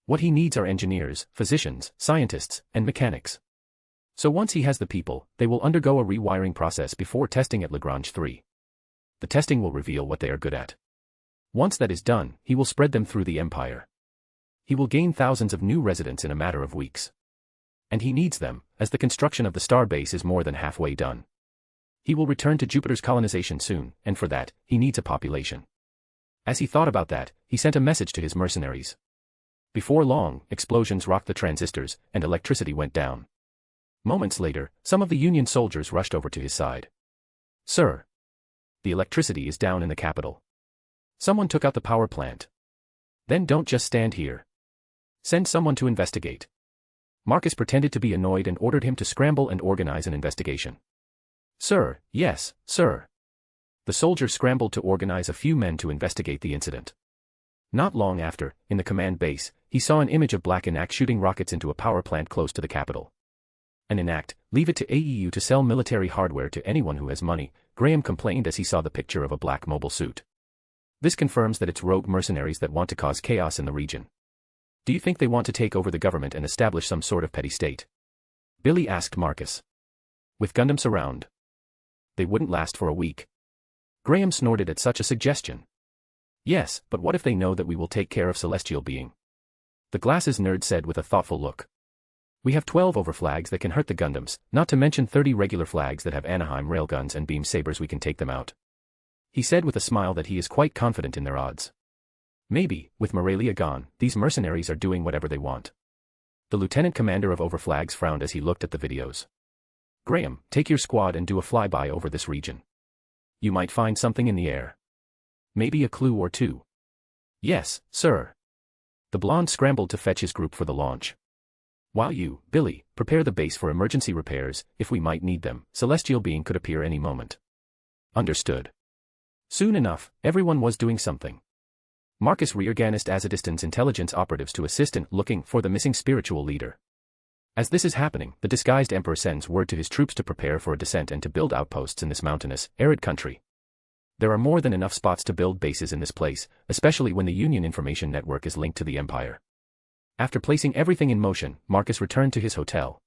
What he needs are engineers, physicians, scientists, and mechanics. So once he has the people, they will undergo a rewiring process before testing at Lagrange 3. The testing will reveal what they are good at. Once that is done, he will spread them through the empire. He will gain thousands of new residents in a matter of weeks. And he needs them, as the construction of the star base is more than halfway done. He will return to Jupiter's colonization soon, and for that, he needs a population. As he thought about that, he sent a message to his mercenaries. Before long, explosions rocked the transistors, and electricity went down. Moments later, some of the Union soldiers rushed over to his side. Sir. The electricity is down in the capital. Someone took out the power plant. Then don't just stand here. Send someone to investigate. Marcus pretended to be annoyed and ordered him to scramble and organize an investigation. Sir, yes, sir. The soldier scrambled to organize a few men to investigate the incident. Not long after, in the command base, he saw an image of Black Enact shooting rockets into a power plant close to the capital. An enact, leave it to AEU to sell military hardware to anyone who has money, Graham complained as he saw the picture of a black mobile suit. This confirms that it's rogue mercenaries that want to cause chaos in the region. Do you think they want to take over the government and establish some sort of petty state? Billy asked Marcus. With Gundams around. They wouldn't last for a week. Graham snorted at such a suggestion. Yes, but what if they know that we will take care of celestial being? The glasses nerd said with a thoughtful look. We have 12 overflags that can hurt the Gundams, not to mention 30 regular flags that have Anaheim railguns and beam sabers we can take them out. He said with a smile that he is quite confident in their odds. Maybe, with Morelia gone, these mercenaries are doing whatever they want. The lieutenant commander of overflags frowned as he looked at the videos. Graham, take your squad and do a flyby over this region. You might find something in the air. Maybe a clue or two. Yes, sir. The blonde scrambled to fetch his group for the launch. While you, Billy, prepare the base for emergency repairs, if we might need them, celestial being could appear any moment. Understood. Soon enough, everyone was doing something. Marcus reorganized Azadistan's intelligence operatives to assist in looking for the missing spiritual leader. As this is happening, the disguised emperor sends word to his troops to prepare for a descent and to build outposts in this mountainous, arid country. There are more than enough spots to build bases in this place, especially when the Union information network is linked to the Empire. After placing everything in motion, Marcus returned to his hotel.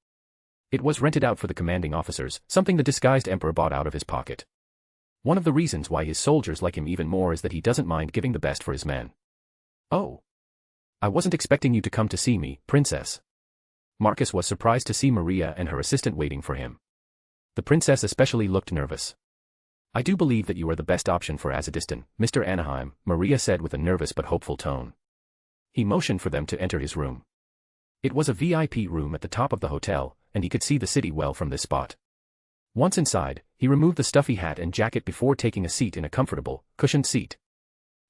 It was rented out for the commanding officers, something the disguised emperor bought out of his pocket. One of the reasons why his soldiers like him even more is that he doesn't mind giving the best for his men. Oh. I wasn't expecting you to come to see me, princess. Marcus was surprised to see Maria and her assistant waiting for him. The princess especially looked nervous. I do believe that you are the best option for Azadistan, Mr. Anaheim, Maria said with a nervous but hopeful tone. He motioned for them to enter his room. It was a VIP room at the top of the hotel, and he could see the city well from this spot. Once inside, he removed the stuffy hat and jacket before taking a seat in a comfortable, cushioned seat.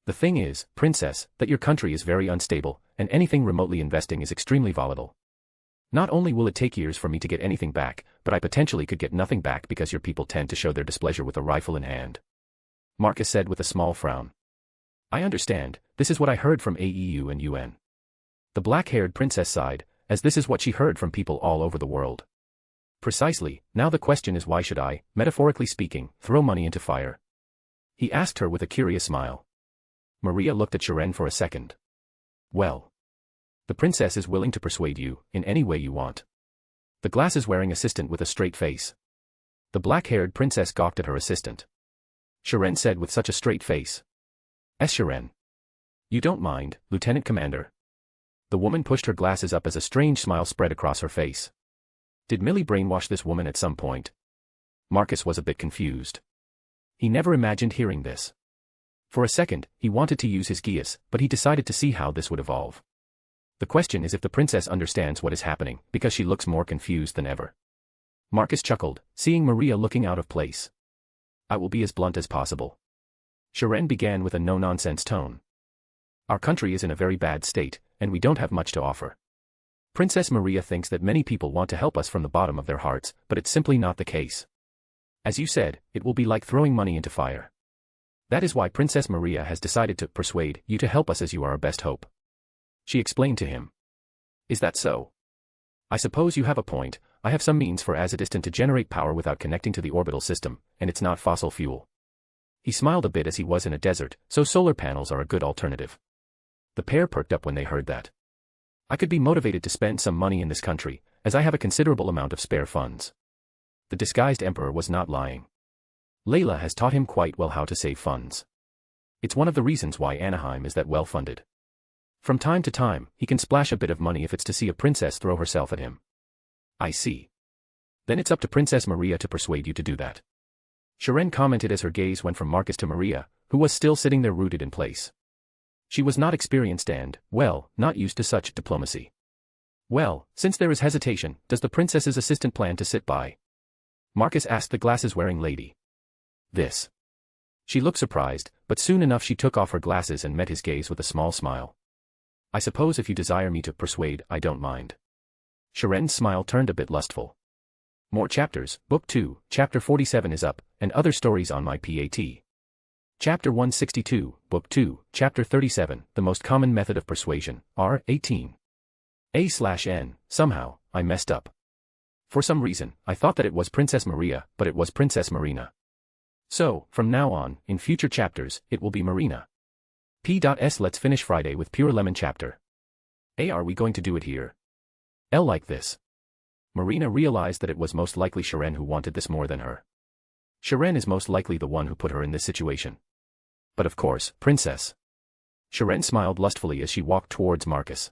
The thing is, princess, that your country is very unstable, and anything remotely investing is extremely volatile. Not only will it take years for me to get anything back, but I potentially could get nothing back because your people tend to show their displeasure with a rifle in hand. Marcus said with a small frown. I understand, this is what I heard from AEU and UN. The black-haired princess sighed, as this is what she heard from people all over the world. Precisely, now the question is why should I, metaphorically speaking, throw money into fire? He asked her with a curious smile. Maria looked at Sharon for a second. Well. The princess is willing to persuade you, in any way you want. The glasses-wearing assistant with a straight face. The black-haired princess gawked at her assistant. Sharon said with such a straight face. Sharon. You don't mind, Lieutenant Commander? The woman pushed her glasses up as a strange smile spread across her face. Did Millie brainwash this woman at some point? Marcus was a bit confused. He never imagined hearing this. For a second, he wanted to use his Geass, but he decided to see how this would evolve. The question is if the princess understands what is happening, because she looks more confused than ever. Marcus chuckled, seeing Maria looking out of place. I will be as blunt as possible. Sharon began with a no-nonsense tone. Our country is in a very bad state, and we don't have much to offer. Princess Maria thinks that many people want to help us from the bottom of their hearts, but it's simply not the case. As you said, it will be like throwing money into fire. That is why Princess Maria has decided to persuade you to help us as you are our best hope. She explained to him. Is that so? I suppose you have a point. I have some means for Azadistan to generate power without connecting to the orbital system, and it's not fossil fuel. He smiled a bit as he was in a desert, so solar panels are a good alternative. The pair perked up when they heard that. I could be motivated to spend some money in this country, as I have a considerable amount of spare funds. The disguised emperor was not lying. Layla has taught him quite well how to save funds. It's one of the reasons why Anaheim is that well-funded. From time to time, he can splash a bit of money if it's to see a princess throw herself at him. I see. Then it's up to Princess Maria to persuade you to do that. Sharon commented as her gaze went from Marcus to Maria, who was still sitting there rooted in place. She was not experienced and, well, not used to such diplomacy. Well, since there is hesitation, does the princess's assistant plan to sit by? Marcus asked the glasses-wearing lady. This. She looked surprised, but soon enough she took off her glasses and met his gaze with a small smile. I suppose if you desire me to persuade, I don't mind. Sharon's smile turned a bit lustful. More chapters, Book 2, Chapter 47 is up, and other stories on my PAT. Chapter 162, Book 2, Chapter 37, The Most Common Method of Persuasion, R18. A/N, somehow, I messed up. For some reason, I thought that it was Princess Maria, but it was Princess Marina. So, from now on, in future chapters, it will be Marina. P.S. Let's finish Friday with Pure Lemon chapter. A. Are we going to do it here? L. Like this. Marina realized that it was most likely Sharon who wanted this more than her. Sharon is most likely the one who put her in this situation. But of course, Princess. Sharon smiled lustfully as she walked towards Marcus.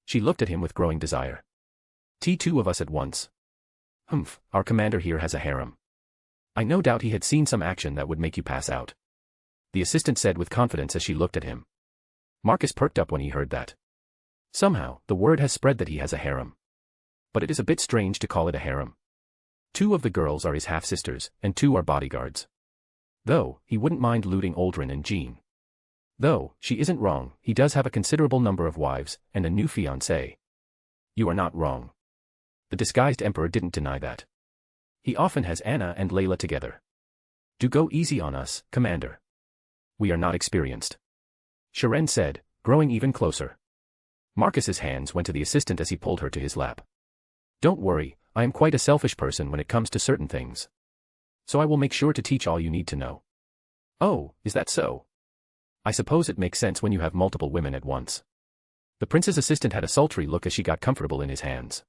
She looked at him with growing desire. T2 of us at once. Humph, our commander here has a harem. I no doubt he had seen some action that would make you pass out. The assistant said with confidence as she looked at him. Marcus perked up when he heard that. Somehow, the word has spread that he has a harem. But it is a bit strange to call it a harem. 2 of the girls are his half-sisters, and 2 are bodyguards. Though, he wouldn't mind looting Aldrin and Jean. Though, she isn't wrong, he does have a considerable number of wives, and a new fiancée. You are not wrong. The disguised emperor didn't deny that. He often has Anna and Layla together. Do go easy on us, Commander. We are not experienced. Sharon said, growing even closer. Marcus's hands went to the assistant as he pulled her to his lap. Don't worry, I am quite a selfish person when it comes to certain things. So I will make sure to teach all you need to know. Oh, is that so? I suppose it makes sense when you have multiple women at once. The prince's assistant had a sultry look as she got comfortable in his hands.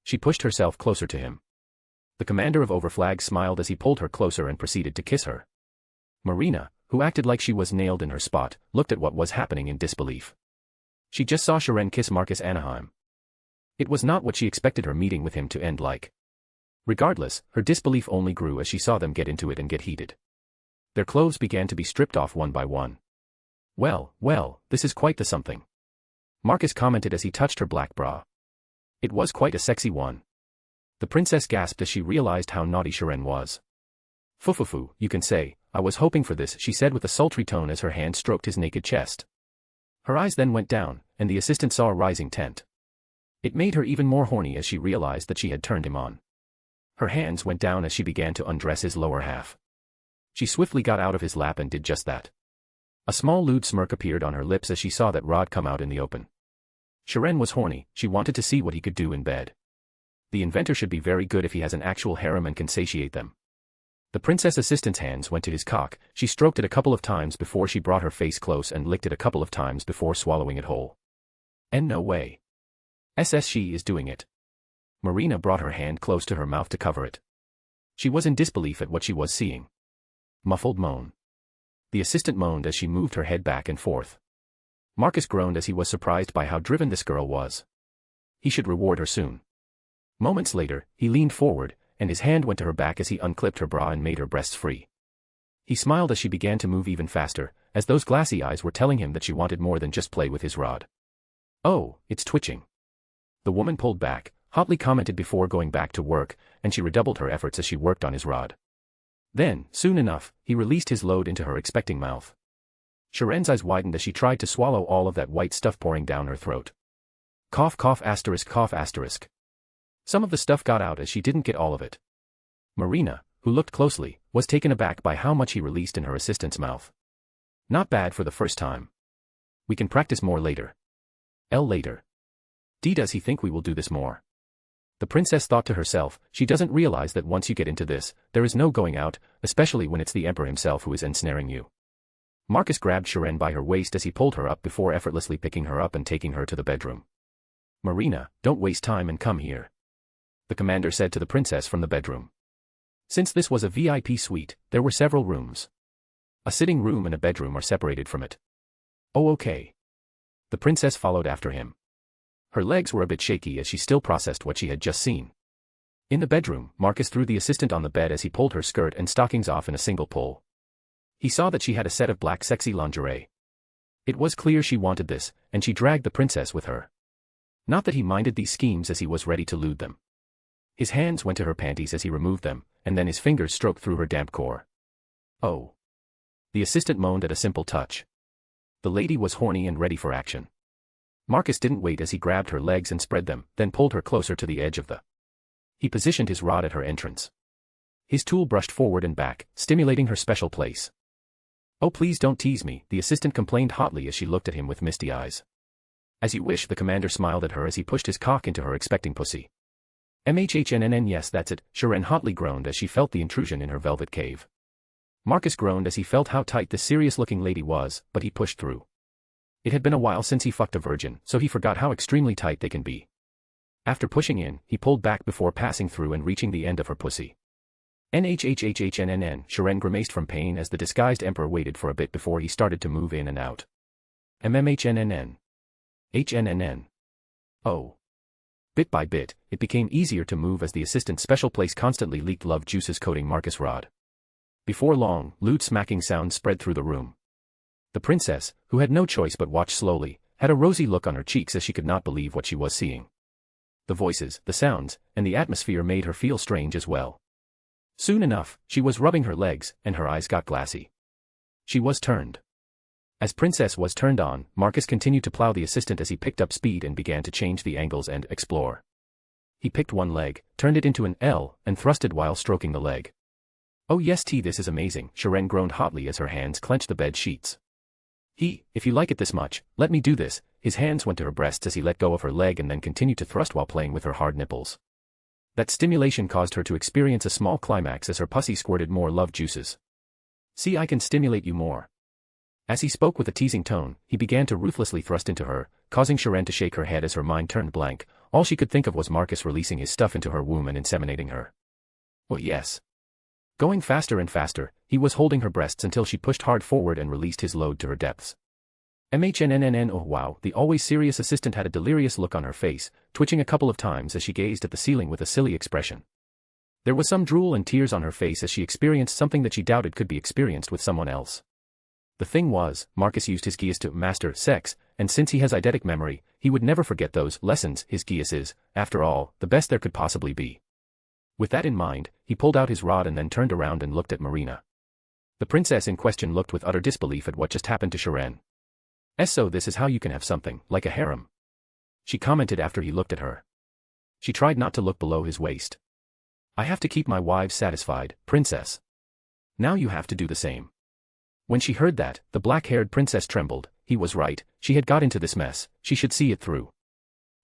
She pushed herself closer to him. The commander of Overflag smiled as he pulled her closer and proceeded to kiss her. Marina, who acted like she was nailed in her spot, looked at what was happening in disbelief. She just saw Sharon kiss Marcus Anaheim. It was not what she expected her meeting with him to end like. Regardless, her disbelief only grew as she saw them get into it and get heated. Their clothes began to be stripped off one by one. Well, this is quite the something. Marcus commented as he touched her black bra. It was quite a sexy one. The princess gasped as she realized how naughty Sharon was. Fufufu, you can say, I was hoping for this, she said with a sultry tone as her hand stroked his naked chest. Her eyes then went down, and the assistant saw a rising tent. It made her even more horny as she realized that she had turned him on. Her hands went down as she began to undress his lower half. She swiftly got out of his lap and did just that. A small lewd smirk appeared on her lips as she saw that rod come out in the open. Sharon was horny, she wanted to see what he could do in bed. The inventor should be very good if he has an actual harem and can satiate them. The princess assistant's hands went to his cock, she stroked it a couple of times before she brought her face close and licked it a couple of times before swallowing it whole. And no way. She is doing it. Marina brought her hand close to her mouth to cover it. She was in disbelief at what she was seeing. Muffled moan. The assistant moaned as she moved her head back and forth. Marcus groaned as he was surprised by how driven this girl was. He should reward her soon. Moments later, he leaned forward, and his hand went to her back as he unclipped her bra and made her breasts free. He smiled as she began to move even faster, as those glassy eyes were telling him that she wanted more than just play with his rod. Oh, it's twitching. The woman pulled back, hotly commented before going back to work, and she redoubled her efforts as she worked on his rod. Then, soon enough, he released his load into her expecting mouth. Sharon's eyes widened as she tried to swallow all of that white stuff pouring down her throat. Cough cough asterisk cough asterisk. Some of the stuff got out as she didn't get all of it. Marina, who looked closely, was taken aback by how much he released in her assistant's mouth. Not bad for the first time. We can practice more later. Later. Does he think we will do this more? The princess thought to herself, she doesn't realize that once you get into this, there is no going out, especially when it's the emperor himself who is ensnaring you. Marcus grabbed Sharon by her waist as he pulled her up before effortlessly picking her up and taking her to the bedroom. Marina, don't waste time and come here. The commander said to the princess from the bedroom. Since this was a VIP suite, there were several rooms. A sitting room and a bedroom are separated from it. Oh okay. The princess followed after him. Her legs were a bit shaky as she still processed what she had just seen. In the bedroom, Marcus threw the assistant on the bed as he pulled her skirt and stockings off in a single pull. He saw that she had a set of black sexy lingerie. It was clear she wanted this, and she dragged the princess with her. Not that he minded these schemes as he was ready to lewd them. His hands went to her panties as he removed them, and then his fingers stroked through her damp core. Oh. The assistant moaned at a simple touch. The lady was horny and ready for action. Marcus didn't wait as he grabbed her legs and spread them, then pulled her closer to the edge of the. He positioned his rod at her entrance. His tool brushed forward and back, stimulating her special place. Oh please don't tease me, the assistant complained hotly as she looked at him with misty eyes. As you wish, the commander smiled at her as he pushed his cock into her expecting pussy. MHHNNN, yes that's it, Sharon hotly groaned as she felt the intrusion in her velvet cave. Marcus groaned as he felt how tight this serious-looking lady was, but he pushed through. It had been a while since he fucked a virgin, so he forgot how extremely tight they can be. After pushing in, he pulled back before passing through and reaching the end of her pussy. NHHHHNNN, Sharon grimaced from pain as the disguised emperor waited for a bit before he started to move in and out. MMHNNN. HNNN. Oh. Bit by bit, it became easier to move as the assistant's special place constantly leaked love juices coating Marcus' rod. Before long, lewd smacking sounds spread through the room. The princess, who had no choice but watch slowly, had a rosy look on her cheeks as she could not believe what she was seeing. The voices, the sounds, and the atmosphere made her feel strange as well. Soon enough, she was rubbing her legs, and her eyes got glassy. She was turned. As Princess was turned on, Marcus continued to plow the assistant as he picked up speed and began to change the angles and explore. He picked one leg, turned it into an L, and thrust it while stroking the leg. "Oh yes, this is amazing," Sharon groaned hotly as her hands clenched the bed sheets. If you like it this much, let me do this." His hands went to her breasts as he let go of her leg and then continued to thrust while playing with her hard nipples. That stimulation caused her to experience a small climax as her pussy squirted more love juices. "See, I can stimulate you more." As he spoke with a teasing tone, he began to ruthlessly thrust into her, causing Sharon to shake her head as her mind turned blank. All she could think of was Marcus releasing his stuff into her womb and inseminating her. Oh yes. Going faster and faster, he was holding her breasts until she pushed hard forward and released his load to her depths. MHNNNN. Oh wow, the always serious assistant had a delirious look on her face, twitching a couple of times as she gazed at the ceiling with a silly expression. There was some drool and tears on her face as she experienced something that she doubted could be experienced with someone else. The thing was, Marcus used his Geass to master sex, and since he has eidetic memory, he would never forget those lessons. His Geass is, after all, the best there could possibly be. With that in mind, he pulled out his rod and then turned around and looked at Marina. The princess in question looked with utter disbelief at what just happened to Sharon. "So this is how you can have something like a harem," she commented after he looked at her. She tried not to look below his waist. "I have to keep my wives satisfied, princess. Now you have to do the same." When she heard that, the black-haired princess trembled. He was right, she had got into this mess, she should see it through.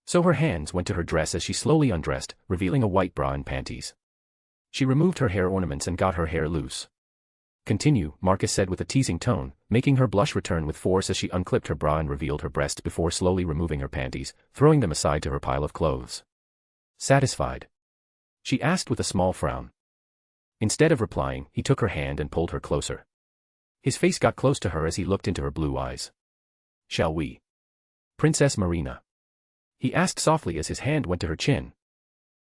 So her hands went to her dress as she slowly undressed, revealing a white bra and panties. She removed her hair ornaments and got her hair loose. "Continue," Marcus said with a teasing tone, making her blush return with force as she unclipped her bra and revealed her breasts before slowly removing her panties, throwing them aside to her pile of clothes. "Satisfied?" she asked with a small frown. Instead of replying, he took her hand and pulled her closer. His face got close to her as he looked into her blue eyes. "Shall we?" "Princess Marina?" he asked softly as his hand went to her chin.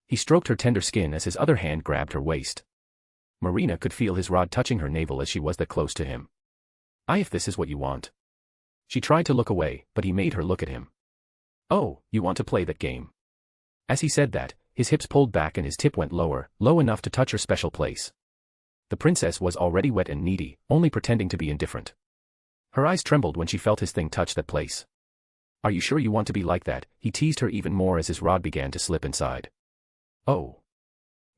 He stroked her tender skin as his other hand grabbed her waist. Marina could feel his rod touching her navel as she was that close to him. If this is what you want." She tried to look away, but he made her look at him. "Oh, you want to play that game?" As he said that, his hips pulled back and his tip went lower, low enough to touch her special place. The princess was already wet and needy, only pretending to be indifferent. Her eyes trembled when she felt his thing touch that place. "Are you sure you want to be like that?" he teased her even more as his rod began to slip inside. "Oh.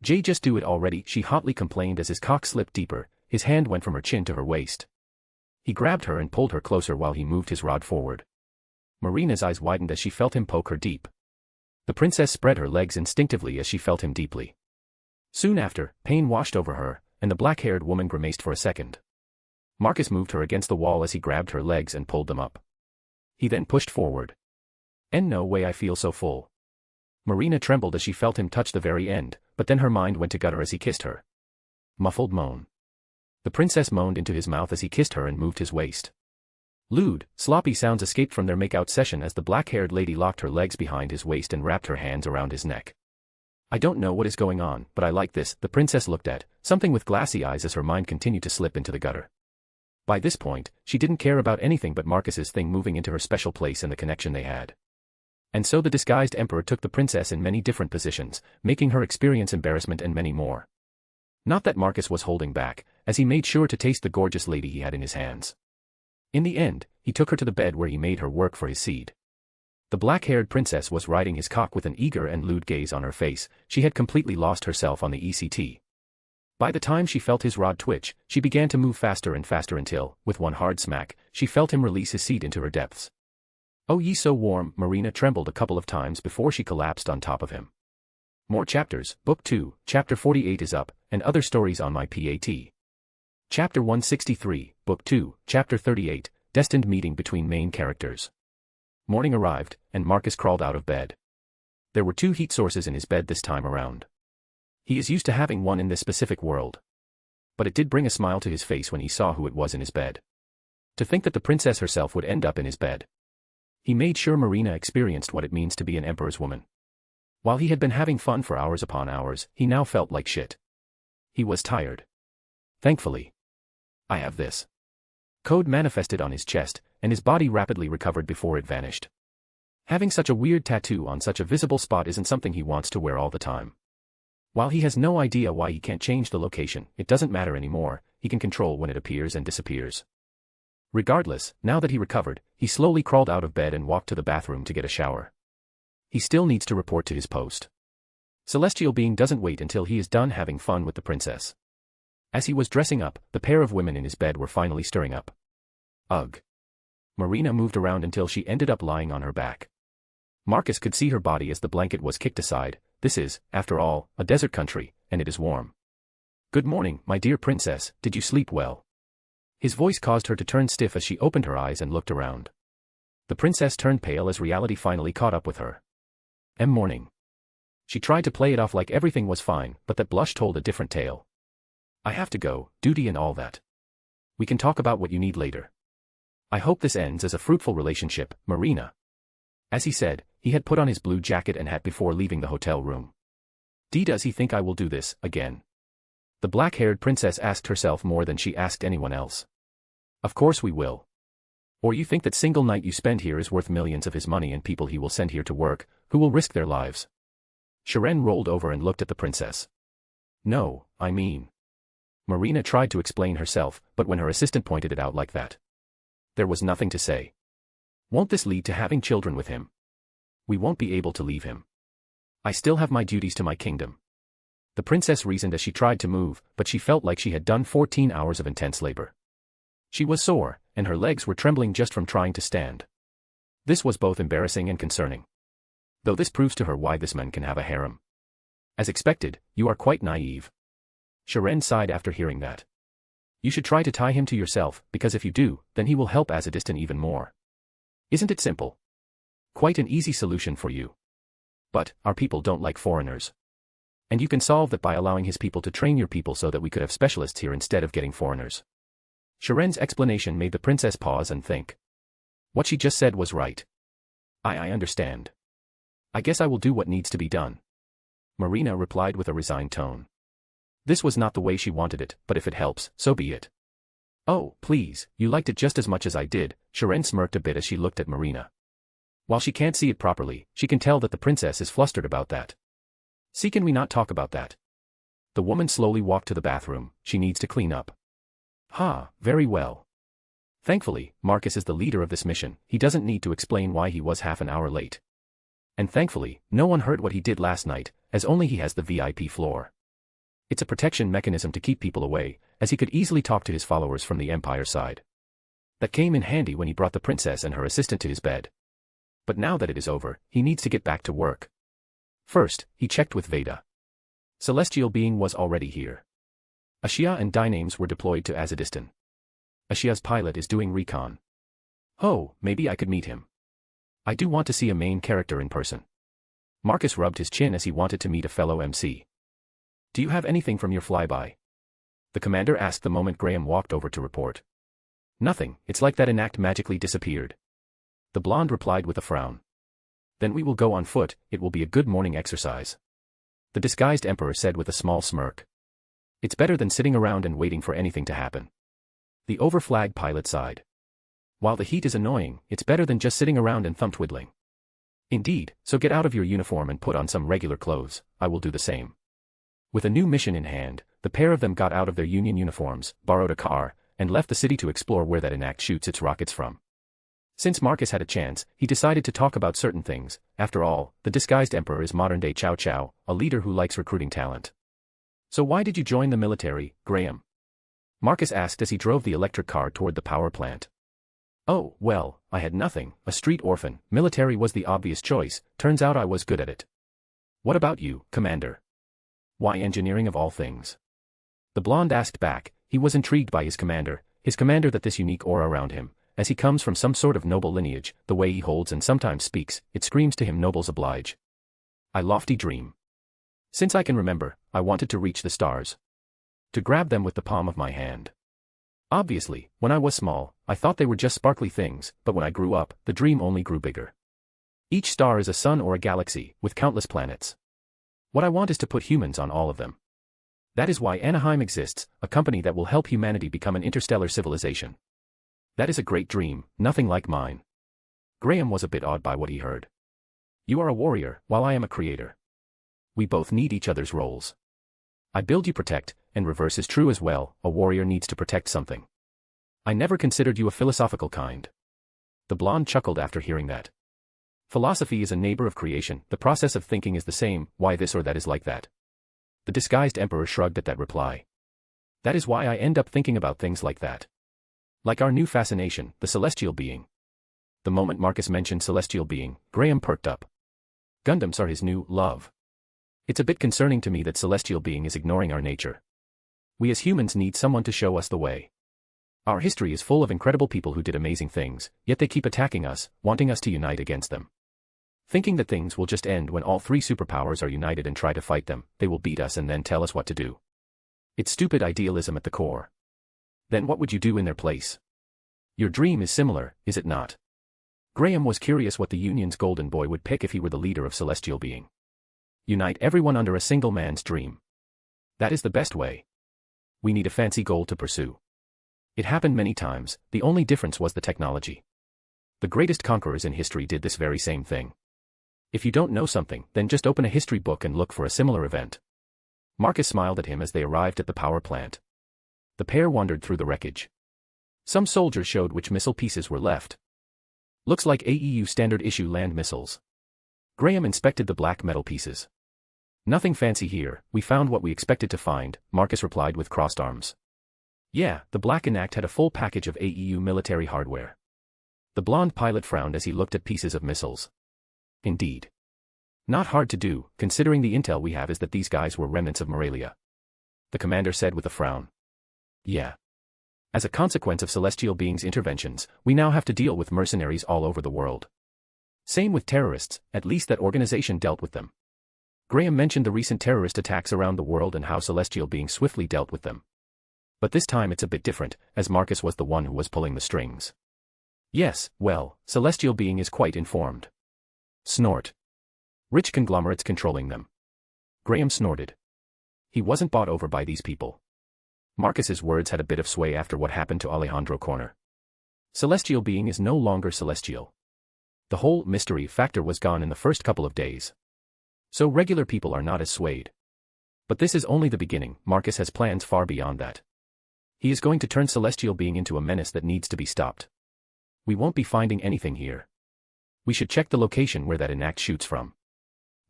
Jay, just do it already," she hotly complained as his cock slipped deeper. His hand went from her chin to her waist. He grabbed her and pulled her closer while he moved his rod forward. Marina's eyes widened as she felt him poke her deep. The princess spread her legs instinctively as she felt him deeply. Soon after, pain washed over her, and the black-haired woman grimaced for a second. Marcus moved her against the wall as he grabbed her legs and pulled them up. He then pushed forward. "And no way, I feel so full." Marina trembled as she felt him touch the very end, but then her mind went to gutter as he kissed her. Muffled moan. The princess moaned into his mouth as he kissed her and moved his waist. Lewd, sloppy sounds escaped from their make-out session as the black-haired lady locked her legs behind his waist and wrapped her hands around his neck. "I don't know what is going on, but I like this," the princess looked at, something with glassy eyes as her mind continued to slip into the gutter. By this point, she didn't care about anything but Marcus's thing moving into her special place and the connection they had. And so the disguised emperor took the princess in many different positions, making her experience embarrassment and many more. Not that Marcus was holding back, as he made sure to taste the gorgeous lady he had in his hands. In the end, he took her to the bed where he made her work for his seed. The black-haired princess was riding his cock with an eager and lewd gaze on her face. She had completely lost herself on the ECT. By the time she felt his rod twitch, she began to move faster and faster until, with one hard smack, she felt him release his seed into her depths. "Oh ye so warm," Marina trembled a couple of times before she collapsed on top of him. More chapters, Book 2, Chapter 48 is up, and other stories on my PAT. Chapter 163, Book 2, Chapter 38, Destined Meeting Between Main Characters. Morning arrived, and Marcus crawled out of bed. There were 2 heat sources in his bed this time around. He is used to having one in this specific world. But it did bring a smile to his face when he saw who it was in his bed. To think that the princess herself would end up in his bed. He made sure Marina experienced what it means to be an emperor's woman. While he had been having fun for hours upon hours, he now felt like shit. He was tired. Thankfully, I have this. Code manifested on his chest, and his body rapidly recovered before it vanished. Having such a weird tattoo on such a visible spot isn't something he wants to wear all the time. While he has no idea why he can't change the location, it doesn't matter anymore, he can control when it appears and disappears. Regardless, now that he recovered, he slowly crawled out of bed and walked to the bathroom to get a shower. He still needs to report to his post. Celestial Being doesn't wait until he is done having fun with the princess. As he was dressing up, the pair of women in his bed were finally stirring up. Ugh. Marina moved around until she ended up lying on her back. Marcus could see her body as the blanket was kicked aside. This is, after all, a desert country, and it is warm. Good morning, my dear princess, did you sleep well? His voice caused her to turn stiff as she opened her eyes and looked around. The princess turned pale as reality finally caught up with her. Morning. She tried to play it off like everything was fine, but that blush told a different tale. I have to go, duty and all that. We can talk about what you need later. I hope this ends as a fruitful relationship, Marina. As he said, he had put on his blue jacket and hat before leaving the hotel room. Does he think I will do this, again? The black-haired princess asked herself more than she asked anyone else. Of course we will. Or you think that single night you spend here is worth millions of his money and people he will send here to work, who will risk their lives? Sharon rolled over and looked at the princess. No, I mean. Marina tried to explain herself, but when her assistant pointed it out like that, there was nothing to say. Won't this lead to having children with him? We won't be able to leave him. I still have my duties to my kingdom. The princess reasoned as she tried to move, but she felt like she had done 14 hours of intense labor. She was sore, and her legs were trembling just from trying to stand. This was both embarrassing and concerning. Though this proves to her why this man can have a harem. As expected, you are quite naive. Sharon sighed after hearing that. You should try to tie him to yourself, because if you do, then he will help Azadistan even more. Isn't it simple? Quite an easy solution for you. But, our people don't like foreigners. And you can solve that by allowing his people to train your people so that we could have specialists here instead of getting foreigners. Sharon's explanation made the princess pause and think. What she just said was right. I understand. I guess I will do what needs to be done. Marina replied with a resigned tone. This was not the way she wanted it, but if it helps, so be it. Oh, please, you liked it just as much as I did, Sharon smirked a bit as she looked at Marina. While she can't see it properly, she can tell that the princess is flustered about that. See, can we not talk about that? The woman slowly walked to the bathroom, she needs to clean up. Very well. Thankfully, Marcus is the leader of this mission, he doesn't need to explain why he was half an hour late. And thankfully, no one heard what he did last night, as only he has the VIP floor. It's a protection mechanism to keep people away, as he could easily talk to his followers from the Empire side. That came in handy when he brought the princess and her assistant to his bed. But now that it is over, he needs to get back to work. First, he checked with Veda. Celestial Being was already here. Ashia and Dynames were deployed to Azadistan. Ashia's pilot is doing recon. Oh, maybe I could meet him. I do want to see a main character in person. Marcus rubbed his chin as he wanted to meet a fellow MC. Do you have anything from your flyby? The commander asked the moment Graham walked over to report. Nothing, it's like that enact magically disappeared. The blonde replied with a frown. Then we will go on foot, it will be a good morning exercise. The disguised emperor said with a small smirk. It's better than sitting around and waiting for anything to happen. The overflag pilot sighed. While the heat is annoying, it's better than just sitting around and thumb twiddling. Indeed, so get out of your uniform and put on some regular clothes, I will do the same. With a new mission in hand, the pair of them got out of their union uniforms, borrowed a car, and left the city to explore where that enact shoots its rockets from. Since Marcus had a chance, he decided to talk about certain things. After all, the disguised emperor is modern-day Chow Chow, a leader who likes recruiting talent. So why did you join the military, Graham? Marcus asked as he drove the electric car toward the power plant. Oh, well, I had nothing, a street orphan, military was the obvious choice, turns out I was good at it. What about you, Commander? Why engineering of all things? The blonde asked back, he was intrigued by his commander that this unique aura around him, as he comes from some sort of noble lineage, the way he holds and sometimes speaks, it screams to him nobles oblige. I lofty dream. Since I can remember, I wanted to reach the stars. To grab them with the palm of my hand. Obviously, when I was small, I thought they were just sparkly things, but when I grew up, the dream only grew bigger. Each star is a sun or a galaxy, with countless planets. What I want is to put humans on all of them. That is why Anaheim exists, a company that will help humanity become an interstellar civilization. That is a great dream, nothing like mine. Graham was a bit awed by what he heard. You are a warrior, while I am a creator. We both need each other's roles. I build, you protect, and reverse is true as well, a warrior needs to protect something. I never considered you a philosophical kind. The blonde chuckled after hearing that. Philosophy is a neighbor of creation, the process of thinking is the same, why this or that is like that. The disguised emperor shrugged at that reply. That is why I end up thinking about things like that. Like our new fascination, the celestial being. The moment Marcus mentioned celestial being, Graham perked up. Gundams are his new love. It's a bit concerning to me that celestial being is ignoring our nature. We as humans need someone to show us the way. Our history is full of incredible people who did amazing things, yet they keep attacking us, wanting us to unite against them. Thinking that things will just end when all three superpowers are united and try to fight them, they will beat us and then tell us what to do. It's stupid idealism at the core. Then what would you do in their place? Your dream is similar, is it not? Graham was curious what the Union's golden boy would pick if he were the leader of celestial being. Unite everyone under a single man's dream. That is the best way. We need a fancy goal to pursue. It happened many times, the only difference was the technology. The greatest conquerors in history did this very same thing. If you don't know something, then just open a history book and look for a similar event. Marcus smiled at him as they arrived at the power plant. The pair wandered through the wreckage. Some soldiers showed which missile pieces were left. Looks like AEU standard issue land missiles. Graham inspected the black metal pieces. Nothing fancy here, we found what we expected to find, Marcus replied with crossed arms. Yeah, the black enact had a full package of AEU military hardware. The blonde pilot frowned as he looked at pieces of missiles. Indeed. Not hard to do, considering the intel we have is that these guys were remnants of Morelia. The commander said with a frown. Yeah. As a consequence of celestial beings' interventions, we now have to deal with mercenaries all over the world. Same with terrorists, at least that organization dealt with them. Graham mentioned the recent terrorist attacks around the world and how celestial beings swiftly dealt with them. But this time it's a bit different, as Marcus was the one who was pulling the strings. Yes, well, celestial being is quite informed. Snort. Rich conglomerates controlling them. Graham snorted. He wasn't bought over by these people. Marcus's words had a bit of sway after what happened to Alejandro Corner. Celestial being is no longer celestial. The whole mystery factor was gone in the first couple of days. So regular people are not as swayed. But this is only the beginning, Marcus has plans far beyond that. He is going to turn celestial being into a menace that needs to be stopped. We won't be finding anything here. We should check the location where that enact shoots from.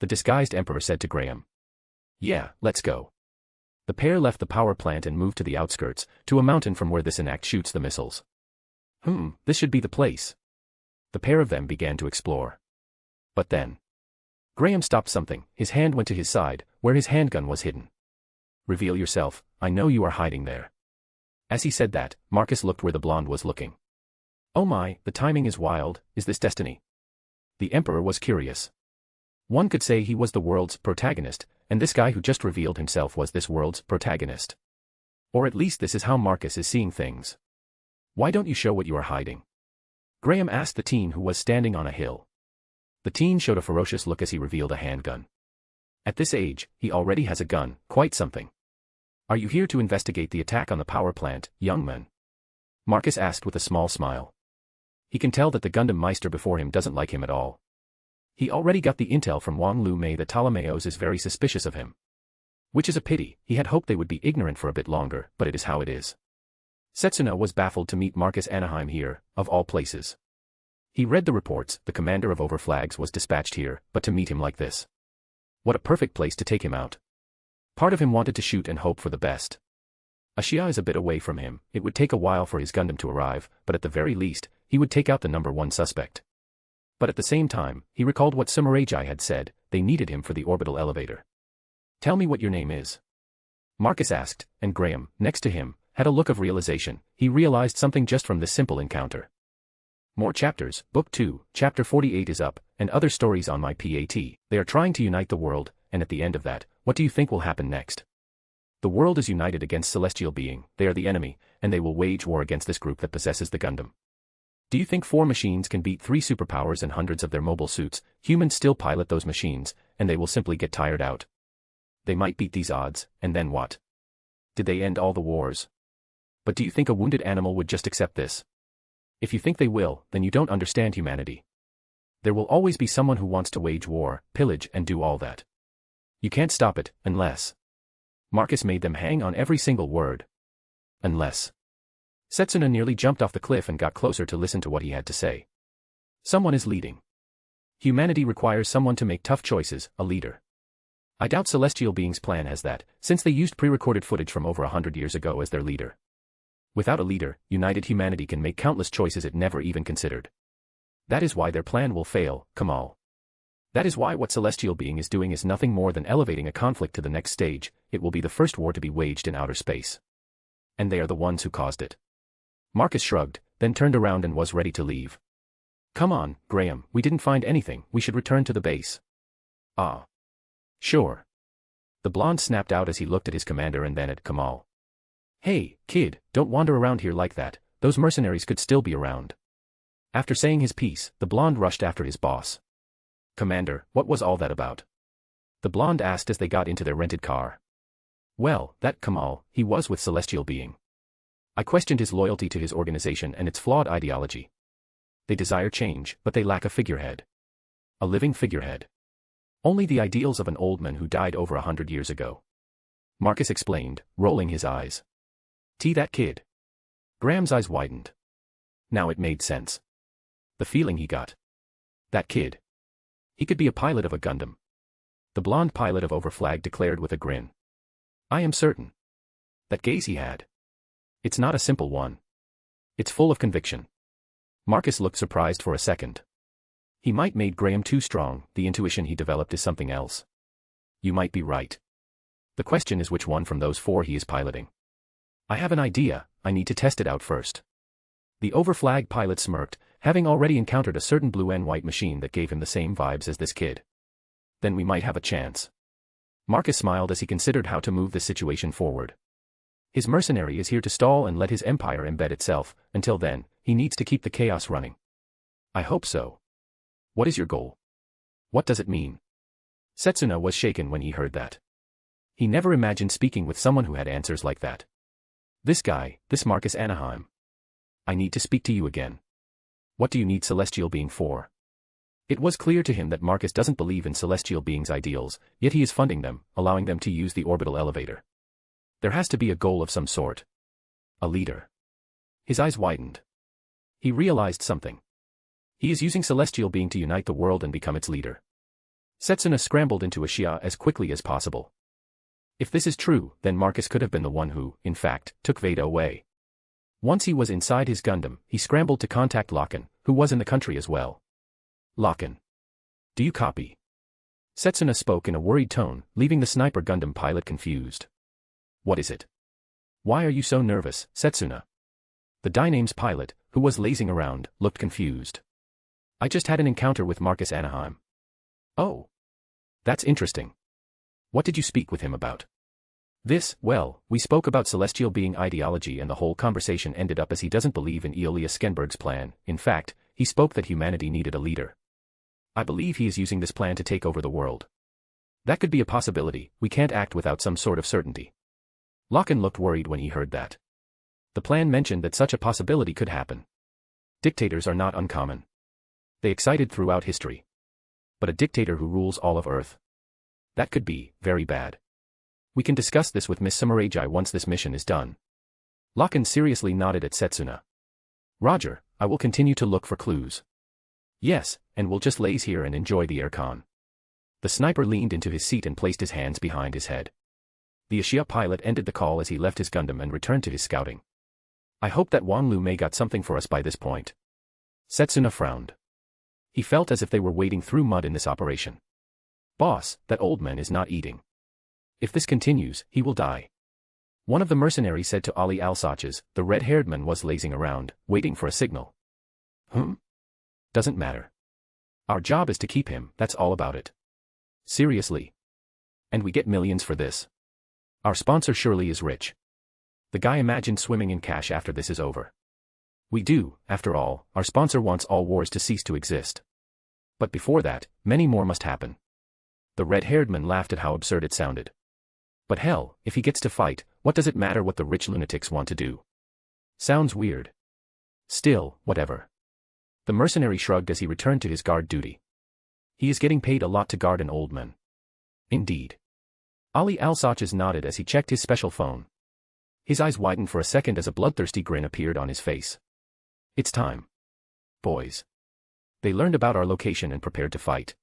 The disguised emperor said to Graham. Yeah, let's go. The pair left the power plant and moved to the outskirts, to a mountain from where this enact shoots the missiles. This should be the place. The pair of them began to explore. But then, Graham stopped something, his hand went to his side, where his handgun was hidden. Reveal yourself, I know you are hiding there. As he said that, Marcus looked where the blonde was looking. Oh my, the timing is wild, is this destiny? The emperor was curious. One could say he was the world's protagonist, and this guy who just revealed himself was this world's protagonist. Or at least this is how Marcus is seeing things. Why don't you show what you are hiding? Graham asked the teen who was standing on a hill. The teen showed a ferocious look as he revealed a handgun. At this age, he already has a gun, quite something. Are you here to investigate the attack on the power plant, young man? Marcus asked with a small smile. He can tell that the Gundam Meister before him doesn't like him at all. He already got the intel from Wong Lu May that Ptolemaeus is very suspicious of him. Which is a pity, he had hoped they would be ignorant for a bit longer, but it is how it is. Setsuna was baffled to meet Millie Anaheim here, of all places. He read the reports, the commander of overflags was dispatched here, but to meet him like this. What a perfect place to take him out. Part of him wanted to shoot and hope for the best. Ashia is a bit away from him, it would take a while for his Gundam to arrive, but at the very least, he would take out the number one suspect. But at the same time, he recalled what Sumereiji had said, they needed him for the orbital elevator. Tell me what your name is. Marcus asked, and Graham, next to him, had a look of realization, he realized something just from this simple encounter. More chapters, Book 2, Chapter 48 is up, and other stories on my PAT, they are trying to unite the world, and at the end of that, what do you think will happen next? The world is united against celestial being, they are the enemy, and they will wage war against this group that possesses the Gundam. Do you think 4 machines can beat 3 superpowers and hundreds of their mobile suits? Humans still pilot those machines, and they will simply get tired out. They might beat these odds, and then what? Did they end all the wars? But do you think a wounded animal would just accept this? If you think they will, then you don't understand humanity. There will always be someone who wants to wage war, pillage, and do all that. You can't stop it, unless... Marcus made them hang on every single word. Unless... Setsuna nearly jumped off the cliff and got closer to listen to what he had to say. Someone is leading. Humanity requires someone to make tough choices, a leader. I doubt Celestial Being's plan has that, since they used pre-recorded footage from over 100 years ago as their leader. Without a leader, united humanity can make countless choices it never even considered. That is why their plan will fail, Kamal. That is why what Celestial Being is doing is nothing more than elevating a conflict to the next stage. It will be the first war to be waged in outer space. And they are the ones who caused it. Marcus shrugged, then turned around and was ready to leave. Come on, Graham, we didn't find anything, we should return to the base. Ah. Sure. The blonde snapped out as he looked at his commander and then at Kamal. Hey, kid, don't wander around here like that, those mercenaries could still be around. After saying his piece, the blonde rushed after his boss. Commander, what was all that about? The blonde asked as they got into their rented car. Well, that Kamal, he was with Celestial Being. I questioned his loyalty to his organization and its flawed ideology. They desire change, but they lack a figurehead. A living figurehead. Only the ideals of an old man who died over 100 years ago. Marcus explained, rolling his eyes. That kid. Graham's eyes widened. Now it made sense. The feeling he got. That kid. He could be a pilot of a Gundam. The blonde pilot of Overflag declared with a grin. I am certain. That gaze he had. It's not a simple one. It's full of conviction. Marcus looked surprised for a second. He might made Graham too strong, the intuition he developed is something else. You might be right. The question is which one from those 4 he is piloting. I have an idea, I need to test it out first. The Overflag pilot smirked, having already encountered a certain blue and white machine that gave him the same vibes as this kid. Then we might have a chance. Marcus smiled as he considered how to move the situation forward. His mercenary is here to stall and let his empire embed itself. Until then, he needs to keep the chaos running. I hope so. What is your goal? What does it mean? Setsuna was shaken when he heard that. He never imagined speaking with someone who had answers like that. This guy, this Millie Anaheim. I need to speak to you again. What do you need Celestial Being for? It was clear to him that Marcus doesn't believe in Celestial Being's ideals, yet he is funding them, allowing them to use the orbital elevator. There has to be a goal of some sort. A leader. His eyes widened. He realized something. He is using Celestial Being to unite the world and become its leader. Setsuna scrambled into Ashia as quickly as possible. If this is true, then Marcus could have been the one who, in fact, took Veda away. Once he was inside his Gundam, he scrambled to contact Locken, who was in the country as well. Locken. Do you copy? Setsuna spoke in a worried tone, leaving the sniper Gundam pilot confused. What is it? Why are you so nervous, Setsuna? The Dyname's pilot, who was lazing around, looked confused. I just had an encounter with Millie Anaheim. Oh. That's interesting. What did you speak with him about? Well, we spoke about Celestial Being ideology and the whole conversation ended up as he doesn't believe in Eolia Skenberg's plan. In fact, he spoke that humanity needed a leader. I believe he is using this plan to take over the world. That could be a possibility, we can't act without some sort of certainty. Locken looked worried when he heard that. The plan mentioned that such a possibility could happen. Dictators are not uncommon. They excited throughout history. But a dictator who rules all of Earth. That could be very bad. We can discuss this with Miss Samurai once this mission is done. Locken seriously nodded at Setsuna. Roger, I will continue to look for clues. Yes, and we'll just laze here and enjoy the aircon. The sniper leaned into his seat and placed his hands behind his head. The Ashia pilot ended the call as he left his Gundam and returned to his scouting. I hope that Wong Lu May got something for us by this point. Setsuna frowned. He felt as if they were wading through mud in this operation. Boss, that old man is not eating. If this continues, he will die. One of the mercenaries said to Ali Alsaches, the red-haired man was lazing around, waiting for a signal. Doesn't matter. Our job is to keep him, that's all about it. Seriously. And we get millions for this. Our sponsor surely is rich. The guy imagined swimming in cash after this is over. We do, after all, our sponsor wants all wars to cease to exist. But before that, many more must happen. The red-haired man laughed at how absurd it sounded. But hell, if he gets to fight, what does it matter what the rich lunatics want to do? Sounds weird. Still, whatever. The mercenary shrugged as he returned to his guard duty. He is getting paid a lot to guard an old man. Indeed. Ali Al-Sachs nodded as he checked his special phone. His eyes widened for a second as a bloodthirsty grin appeared on his face. It's time. Boys. They learned about our location and prepared to fight.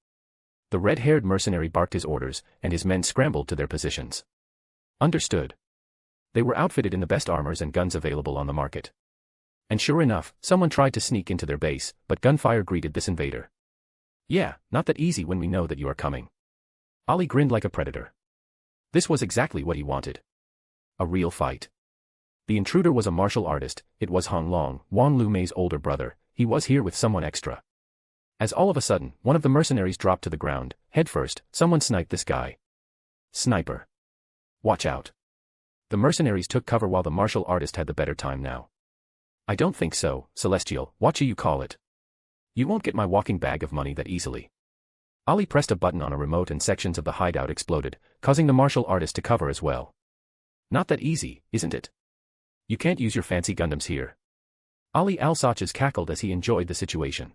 The red-haired mercenary barked his orders, and his men scrambled to their positions. Understood. They were outfitted in the best armors and guns available on the market. And sure enough, someone tried to sneak into their base, but gunfire greeted this invader. Yeah, not that easy when we know that you are coming. Ali grinned like a predator. This was exactly what he wanted. A real fight. The intruder was a martial artist. It was Hong Long, Wong Lu May's older brother. He was here with someone extra. As all of a sudden, one of the mercenaries dropped to the ground. Head first, someone sniped this guy. Sniper. Watch out. The mercenaries took cover while the martial artist had the better time now. I don't think so, Celestial, watcha you call it. You won't get my walking bag of money that easily. Ali pressed a button on a remote and sections of the hideout exploded, causing the martial artist to cover as well. Not that easy, isn't it? You can't use your fancy Gundams here. Ali Al-Sachs cackled as he enjoyed the situation.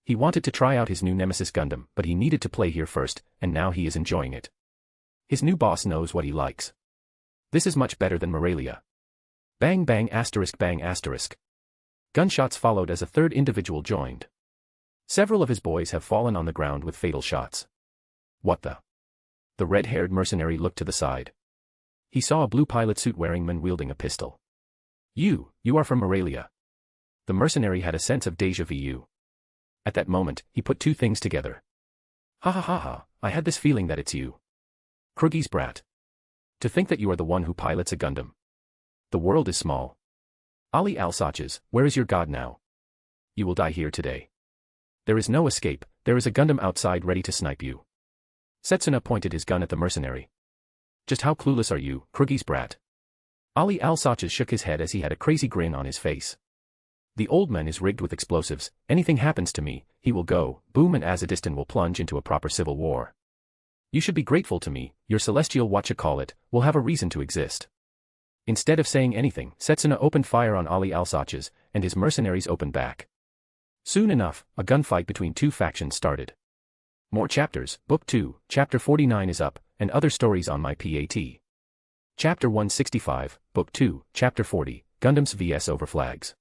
He wanted to try out his new Nemesis Gundam, but he needed to play here first, and now he is enjoying it. His new boss knows what he likes. This is much better than Morelia. Bang bang asterisk bang asterisk. Gunshots followed as a third individual joined. Several of his boys have fallen on the ground with fatal shots. What the? The red-haired mercenary looked to the side. He saw a blue pilot suit wearing man wielding a pistol. You are from Morelia. The mercenary had a sense of déjà vu. At that moment, he put two things together. Ha ha ha ha, I had this feeling that it's you. Kruggy's brat. To think that you are the one who pilots a Gundam. The world is small. Ali Al-Sachs, where is your god now? You will die here today. There is no escape, there is a Gundam outside ready to snipe you. Setsuna pointed his gun at the mercenary. Just how clueless are you, Kruggy's brat? Ali Al-Sachs shook his head as he had a crazy grin on his face. The old man is rigged with explosives. Anything happens to me, he will go, boom, and Azadistan will plunge into a proper civil war. You should be grateful to me, your celestial whatcha-call-it, will have a reason to exist. Instead of saying anything, Setsuna opened fire on Ali Al-Sachs, and his mercenaries opened back. Soon enough, a gunfight between two factions started. More chapters, Book 2, Chapter 49 is up, and other stories on my PAT. Chapter 165, Book 2, Chapter 40, Gundams vs Overflags.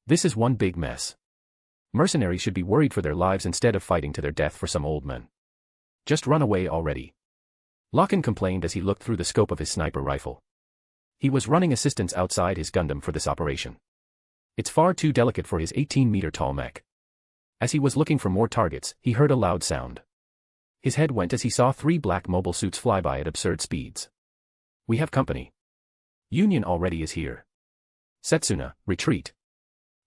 This is one big mess. Mercenaries should be worried for their lives instead of fighting to their death for some old men. Just run away already. Locken complained as he looked through the scope of his sniper rifle. He was running assistance outside his Gundam for this operation. It's far too delicate for his 18-meter-tall mech. As he was looking for more targets, he heard a loud sound. His head went as he saw three black mobile suits fly by at absurd speeds. We have company. Union already is here. Setsuna, retreat.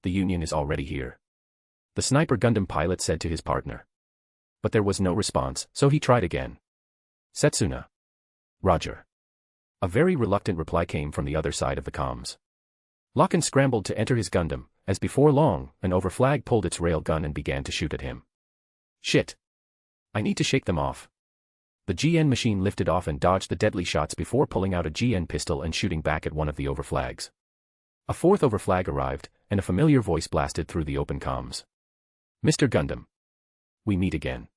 The Union is already here. The sniper Gundam pilot said to his partner. But there was no response, so he tried again. Setsuna. Roger. A very reluctant reply came from the other side of the comms. Locken scrambled to enter his Gundam, as before long, an overflag pulled its rail gun and began to shoot at him. Shit. I need to shake them off. The GN machine lifted off and dodged the deadly shots before pulling out a GN pistol and shooting back at one of the overflags. A fourth overflag arrived, and a familiar voice blasted through the open comms. Mr. Gundam. We meet again.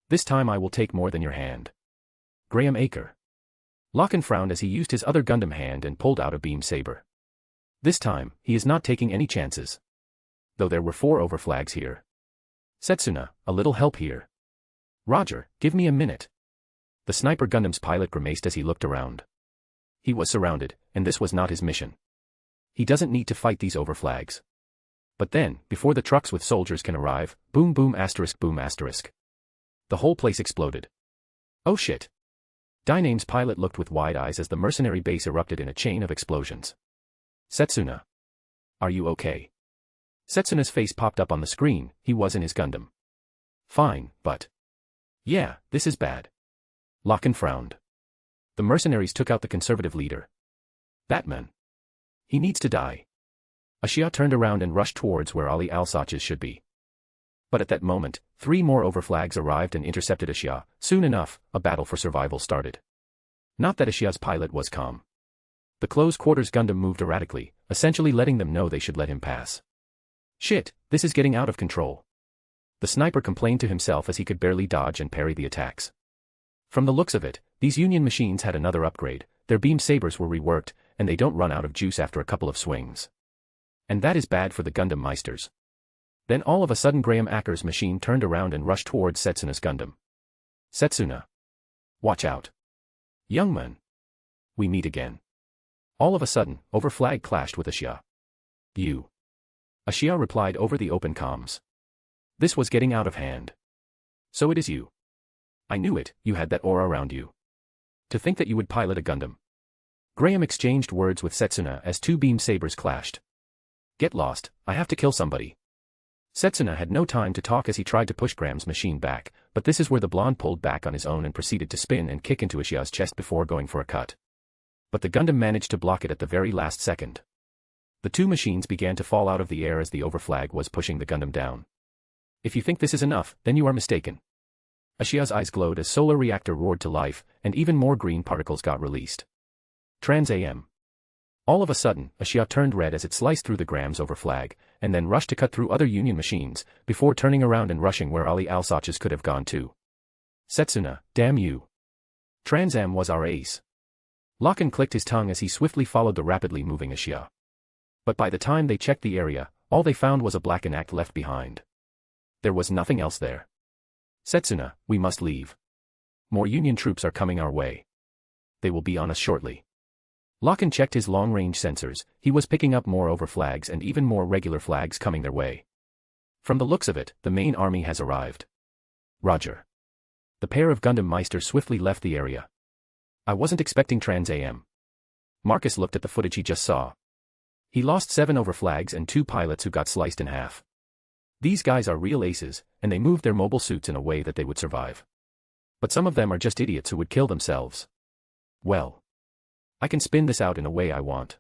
This time I will take more than your hand. Graham Acre. Locken frowned as he used his other Gundam hand and pulled out a beam saber. This time, he is not taking any chances. Though there were 4 overflags here. Setsuna, a little help here. Roger, give me a minute. The sniper Gundam's pilot grimaced as he looked around. He was surrounded, and this was not his mission. He doesn't need to fight these overflags. But then, before the trucks with soldiers can arrive, boom boom asterisk boom asterisk. The whole place exploded. Oh shit. Dyname's pilot looked with wide eyes as the mercenary base erupted in a chain of explosions. Setsuna. Are you okay? Setsuna's face popped up on the screen. He was in his Gundam. Fine, but... Yeah, this is bad. Locken frowned. The mercenaries took out the conservative leader. That man. He needs to die. Ashia turned around and rushed towards where Ali Al-Sach's should be. But at that moment, 3 more overflags arrived and intercepted Ashia. Soon enough, a battle for survival started. Not that Ashia's pilot was calm. The close-quarters Gundam moved erratically, essentially letting them know they should let him pass. Shit, this is getting out of control. The sniper complained to himself as he could barely dodge and parry the attacks. From the looks of it, these Union machines had another upgrade. Their beam sabers were reworked, and they don't run out of juice after a couple of swings. And that is bad for the Gundam Meisters. Then all of a sudden Graham Acker's machine turned around and rushed towards Setsuna's Gundam. Setsuna. Watch out. Young man. We meet again. All of a sudden, overflag clashed with Ashia. You. Ashia replied over the open comms. This was getting out of hand. So it is you. I knew it, you had that aura around you. To think that you would pilot a Gundam. Graham exchanged words with Setsuna as 2 beam sabers clashed. Get lost, I have to kill somebody. Setsuna had no time to talk as he tried to push Graham's machine back, but this is where the blonde pulled back on his own and proceeded to spin and kick into Ashia's chest before going for a cut. But the Gundam managed to block it at the very last second. The 2 machines began to fall out of the air as the overflag was pushing the Gundam down. If you think this is enough, then you are mistaken. Ashia's eyes glowed as solar reactor roared to life, and even more green particles got released. Trans-AM. All of a sudden, Ashia turned red as it sliced through the Graham's overflag, and then rushed to cut through other Union machines, before turning around and rushing where Ali Al-Sach's could have gone too. Setsuna, damn you. Trans-Am was our ace. Locken clicked his tongue as he swiftly followed the rapidly moving Ashia. But by the time they checked the area, all they found was a black enact left behind. There was nothing else there. Setsuna, we must leave. More Union troops are coming our way. They will be on us shortly. Locken checked his long-range sensors. He was picking up more overflags and even more regular flags coming their way. From the looks of it, the main army has arrived. Roger. The pair of Gundam Meisters swiftly left the area. I wasn't expecting Trans-AM. Marcus looked at the footage he just saw. He lost 7 overflags and 2 pilots who got sliced in half. These guys are real aces, and they moved their mobile suits in a way that they would survive. But some of them are just idiots who would kill themselves. Well. I can spin this out in a way I want.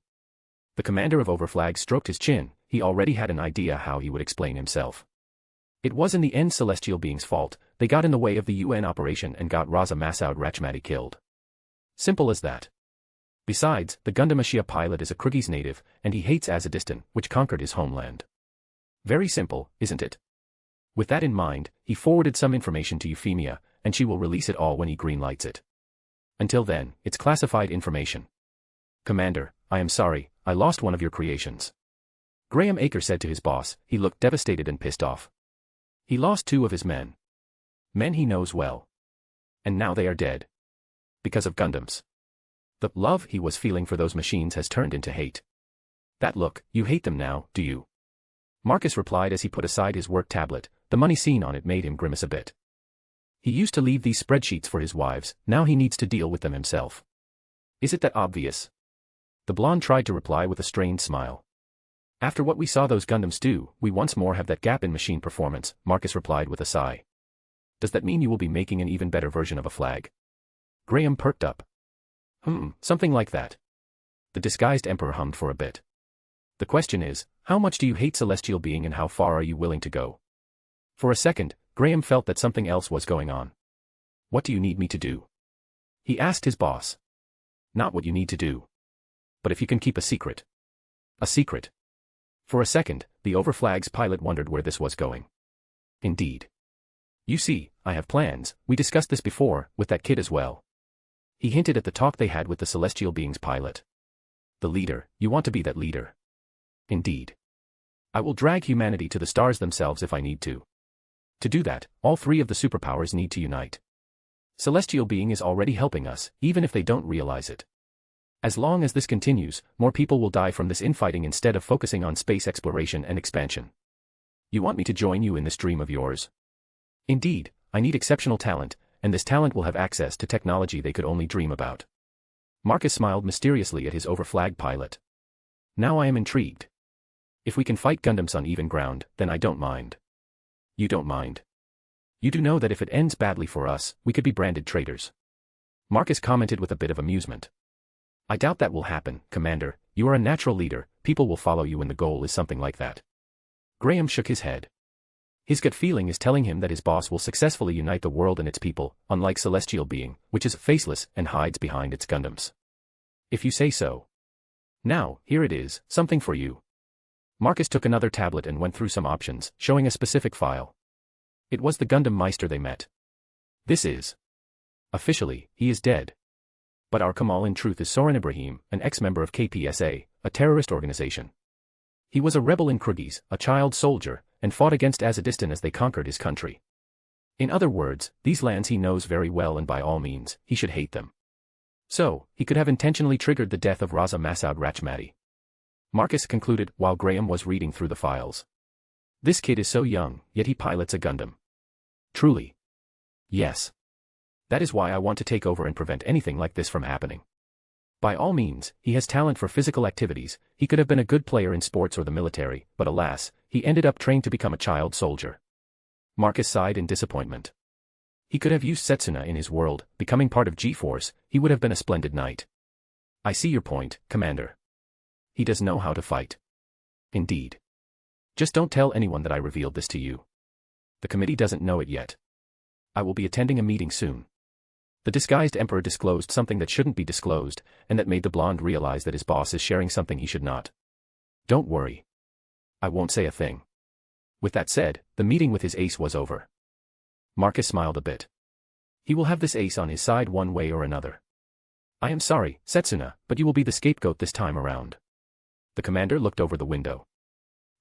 The commander of overflags stroked his chin. He already had an idea how he would explain himself. It was in the end celestial being's fault. They got in the way of the UN operation and got Raza Masoud Rachmati killed. Simple as that. Besides, the Gundam Ashia pilot is a Kyrgyz native, and he hates Azerbaijan, which conquered his homeland. Very simple, isn't it? With that in mind, he forwarded some information to Euphemia, and she will release it all when he greenlights it. Until then, it's classified information. Commander, I am sorry, I lost one of your creations. Graham Aker said to his boss. He looked devastated and pissed off. He lost 2 of his men. Men he knows well. And now they are dead. Because of Gundams. The love he was feeling for those machines has turned into hate. That look, you hate them now, do you? Marcus replied as he put aside his work tablet. The money seen on it made him grimace a bit. He used to leave these spreadsheets for his wives, now he needs to deal with them himself. Is it that obvious? The blonde tried to reply with a strained smile. After what we saw those Gundams do, we once more have that gap in machine performance, Marcus replied with a sigh. Does that mean you will be making an even better version of a flag? Graham perked up. Something like that. The disguised emperor hummed for a bit. The question is, how much do you hate celestial being and how far are you willing to go? For a second, Graham felt that something else was going on. What do you need me to do? He asked his boss. Not what you need to do. But if you can keep a secret. A secret. For a second, the overflag's pilot wondered where this was going. Indeed. You see, I have plans, we discussed this before, with that kid as well. He hinted at the talk they had with the celestial being's pilot. The leader, you want to be that leader. Indeed. I will drag humanity to the stars themselves if I need to. To do that, all 3 of the superpowers need to unite. Celestial being is already helping us, even if they don't realize it. As long as this continues, more people will die from this infighting instead of focusing on space exploration and expansion. You want me to join you in this dream of yours? Indeed, I need exceptional talent, and this talent will have access to technology they could only dream about. Marcus smiled mysteriously at his overflag pilot. Now I am intrigued. If we can fight Gundams on even ground, then I don't mind. You don't mind. You do know that if it ends badly for us, we could be branded traitors. Marcus commented with a bit of amusement. I doubt that will happen, Commander. You are a natural leader, people will follow you when the goal is something like that. Graham shook his head. His gut feeling is telling him that his boss will successfully unite the world and its people, unlike Celestial Being, which is faceless and hides behind its Gundams. If you say so. Now, here it is, something for you. Marcus took another tablet and went through some options, showing a specific file. It was the Gundam Meister they met. This is. Officially, he is dead. But our Kamal in truth is Soren Ibrahim, an ex-member of KPSA, a terrorist organization. He was a rebel in Kyrgyz, a child soldier, and fought against Azadistan as they conquered his country. In other words, these lands he knows very well and by all means, he should hate them. So, he could have intentionally triggered the death of Raza Masoud Rachmati. Marcus concluded while Graham was reading through the files. This kid is so young, yet he pilots a Gundam. Truly. Yes. That is why I want to take over and prevent anything like this from happening. By all means, he has talent for physical activities, he could have been a good player in sports or the military, but alas, he ended up trained to become a child soldier. Marcus sighed in disappointment. He could have used Setsuna in his world, becoming part of G-Force, he would have been a splendid knight. I see your point, Commander. He does know how to fight. Indeed. Just don't tell anyone that I revealed this to you. The committee doesn't know it yet. I will be attending a meeting soon. The disguised emperor disclosed something that shouldn't be disclosed, and that made the blonde realize that his boss is sharing something he should not. Don't worry. I won't say a thing. With that said, the meeting with his ace was over. Marcus smiled a bit. He will have this ace on his side one way or another. I am sorry, Setsuna, but you will be the scapegoat this time around. The commander looked over the window.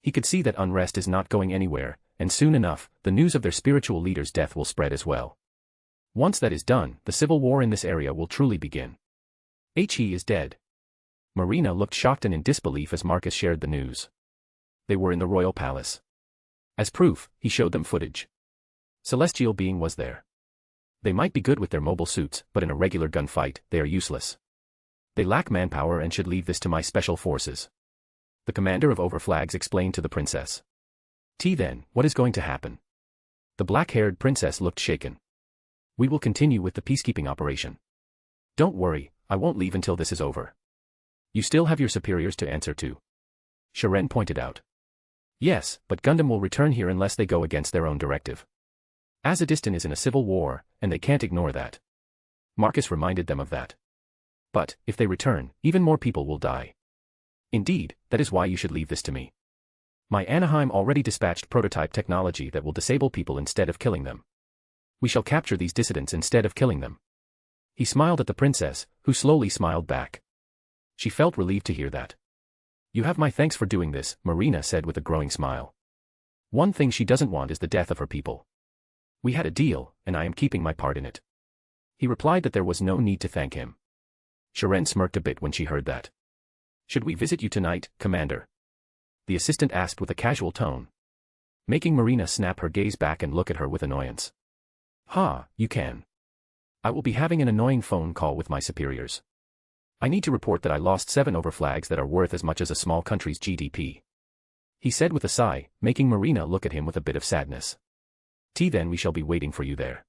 He could see that unrest is not going anywhere, and soon enough, the news of their spiritual leader's death will spread as well. Once that is done, the civil war in this area will truly begin. He is dead. Marina looked shocked and in disbelief as Marcus shared the news. They were in the royal palace. As proof, he showed them footage. Celestial Being was there. They might be good with their mobile suits, but in a regular gunfight, they are useless. They lack manpower and should leave this to my special forces. The commander of Overflags explained to the princess. Then, what is going to happen? The black-haired princess looked shaken. We will continue with the peacekeeping operation. Don't worry, I won't leave until this is over. You still have your superiors to answer to. Sharon pointed out. Yes, but Gundam will return here unless they go against their own directive. Azadistan is in a civil war, and they can't ignore that. Marcus reminded them of that. But, if they return, even more people will die. Indeed, that is why you should leave this to me. My Anaheim already dispatched prototype technology that will disable people instead of killing them. We shall capture these dissidents instead of killing them. He smiled at the princess, who slowly smiled back. She felt relieved to hear that. You have my thanks for doing this, Marina said with a growing smile. One thing she doesn't want is the death of her people. We had a deal, and I am keeping my part in it. He replied that there was no need to thank him. Sharon smirked a bit when she heard that. Should we visit you tonight, Commander? The assistant asked with a casual tone. Making Marina snap her gaze back and look at her with annoyance. You can. I will be having an annoying phone call with my superiors. I need to report that I lost 7 overflags that are worth as much as a small country's GDP. He said with a sigh, making Marina look at him with a bit of sadness. Then we shall be waiting for you there.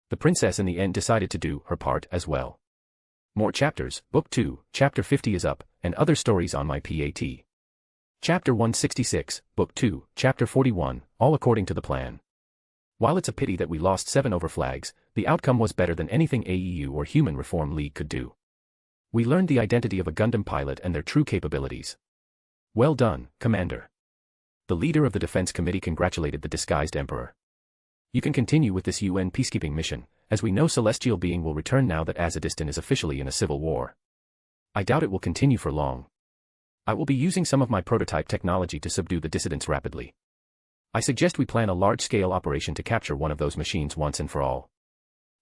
The princess in the end decided to do her part as well. More chapters, Book 2, Chapter 50 is up, and other stories on my PAT. Chapter 166, Book 2, Chapter 41, all according to the plan. While it's a pity that we lost 7 overflags, the outcome was better than anything AEU or Human Reform League could do. We learned the identity of a Gundam pilot and their true capabilities. Well done, Commander. The leader of the Defense Committee congratulated the disguised Emperor. You can continue with this UN peacekeeping mission, as we know Celestial Being will return now that Azadistan is officially in a civil war. I doubt it will continue for long. I will be using some of my prototype technology to subdue the dissidents rapidly. I suggest we plan a large-scale operation to capture one of those machines once and for all.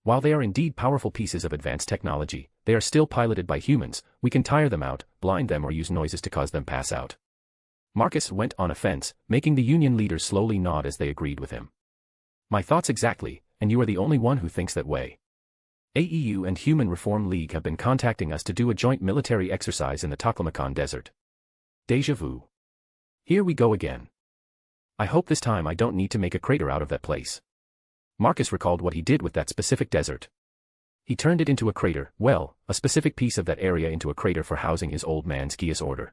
While they are indeed powerful pieces of advanced technology, they are still piloted by humans, we can tire them out, blind them or use noises to cause them pass out. Marcus went on offense, making the union leaders slowly nod as they agreed with him. My thoughts exactly, and you are the only one who thinks that way. AEU and Human Reform League have been contacting us to do a joint military exercise in the Taklamakan Desert. Deja vu. Here we go again. I hope this time I don't need to make a crater out of that place. Marcus recalled what he did with that specific desert. He turned it into a crater, well, a specific piece of that area into a crater for housing his old man's Geass order.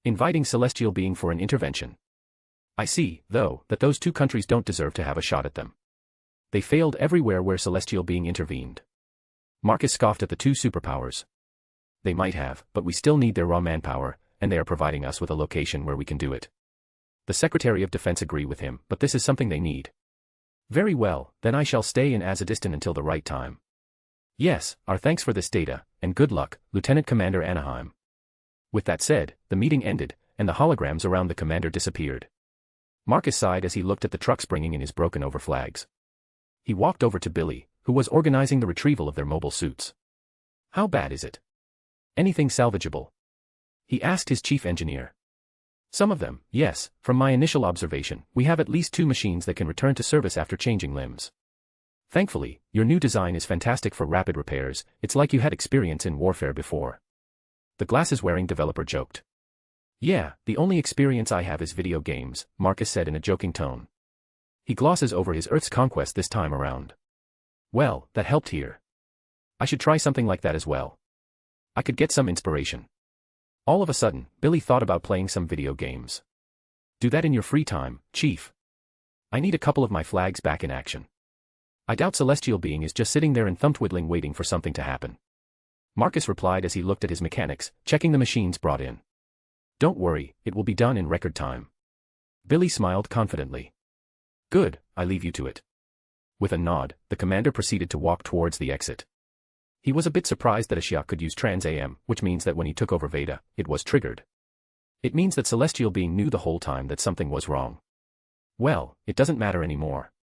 Inviting celestial being for an intervention. I see, though, that those two countries don't deserve to have a shot at them. They failed everywhere where celestial being intervened. Marcus scoffed at the two superpowers. They might have, but we still need their raw manpower, and they are providing us with a location where we can do it. The Secretary of Defense agreed with him, but this is something they need. Very well, then I shall stay in Azadistan until the right time. Yes, our thanks for this data, and good luck, Lieutenant Commander Anaheim. With that said, the meeting ended, and the holograms around the commander disappeared. Marcus sighed as he looked at the trucks bringing in his broken-over flags. He walked over to Billy, who was organizing the retrieval of their mobile suits. How bad is it? Anything salvageable? He asked his chief engineer. Some of them, yes, from my initial observation, we have at least 2 machines that can return to service after changing limbs. Thankfully, your new design is fantastic for rapid repairs, it's like you had experience in warfare before. The glasses-wearing developer joked. Yeah, the only experience I have is video games, Marcus said in a joking tone. He glosses over his Earth's conquest this time around. Well, that helped here. I should try something like that as well. I could get some inspiration. All of a sudden, Billy thought about playing some video games. Do that in your free time, Chief. I need a couple of my flags back in action. I doubt Celestial Being is just sitting there and thumb-twiddling waiting for something to happen. Marcus replied as he looked at his mechanics, checking the machines brought in. Don't worry, it will be done in record time. Billy smiled confidently. Good, I leave you to it. With a nod, the commander proceeded to walk towards the exit. He was a bit surprised that Ashia could use Trans-AM, which means that when he took over Veda, it was triggered. It means that Celestial Being knew the whole time that something was wrong. Well, it doesn't matter anymore.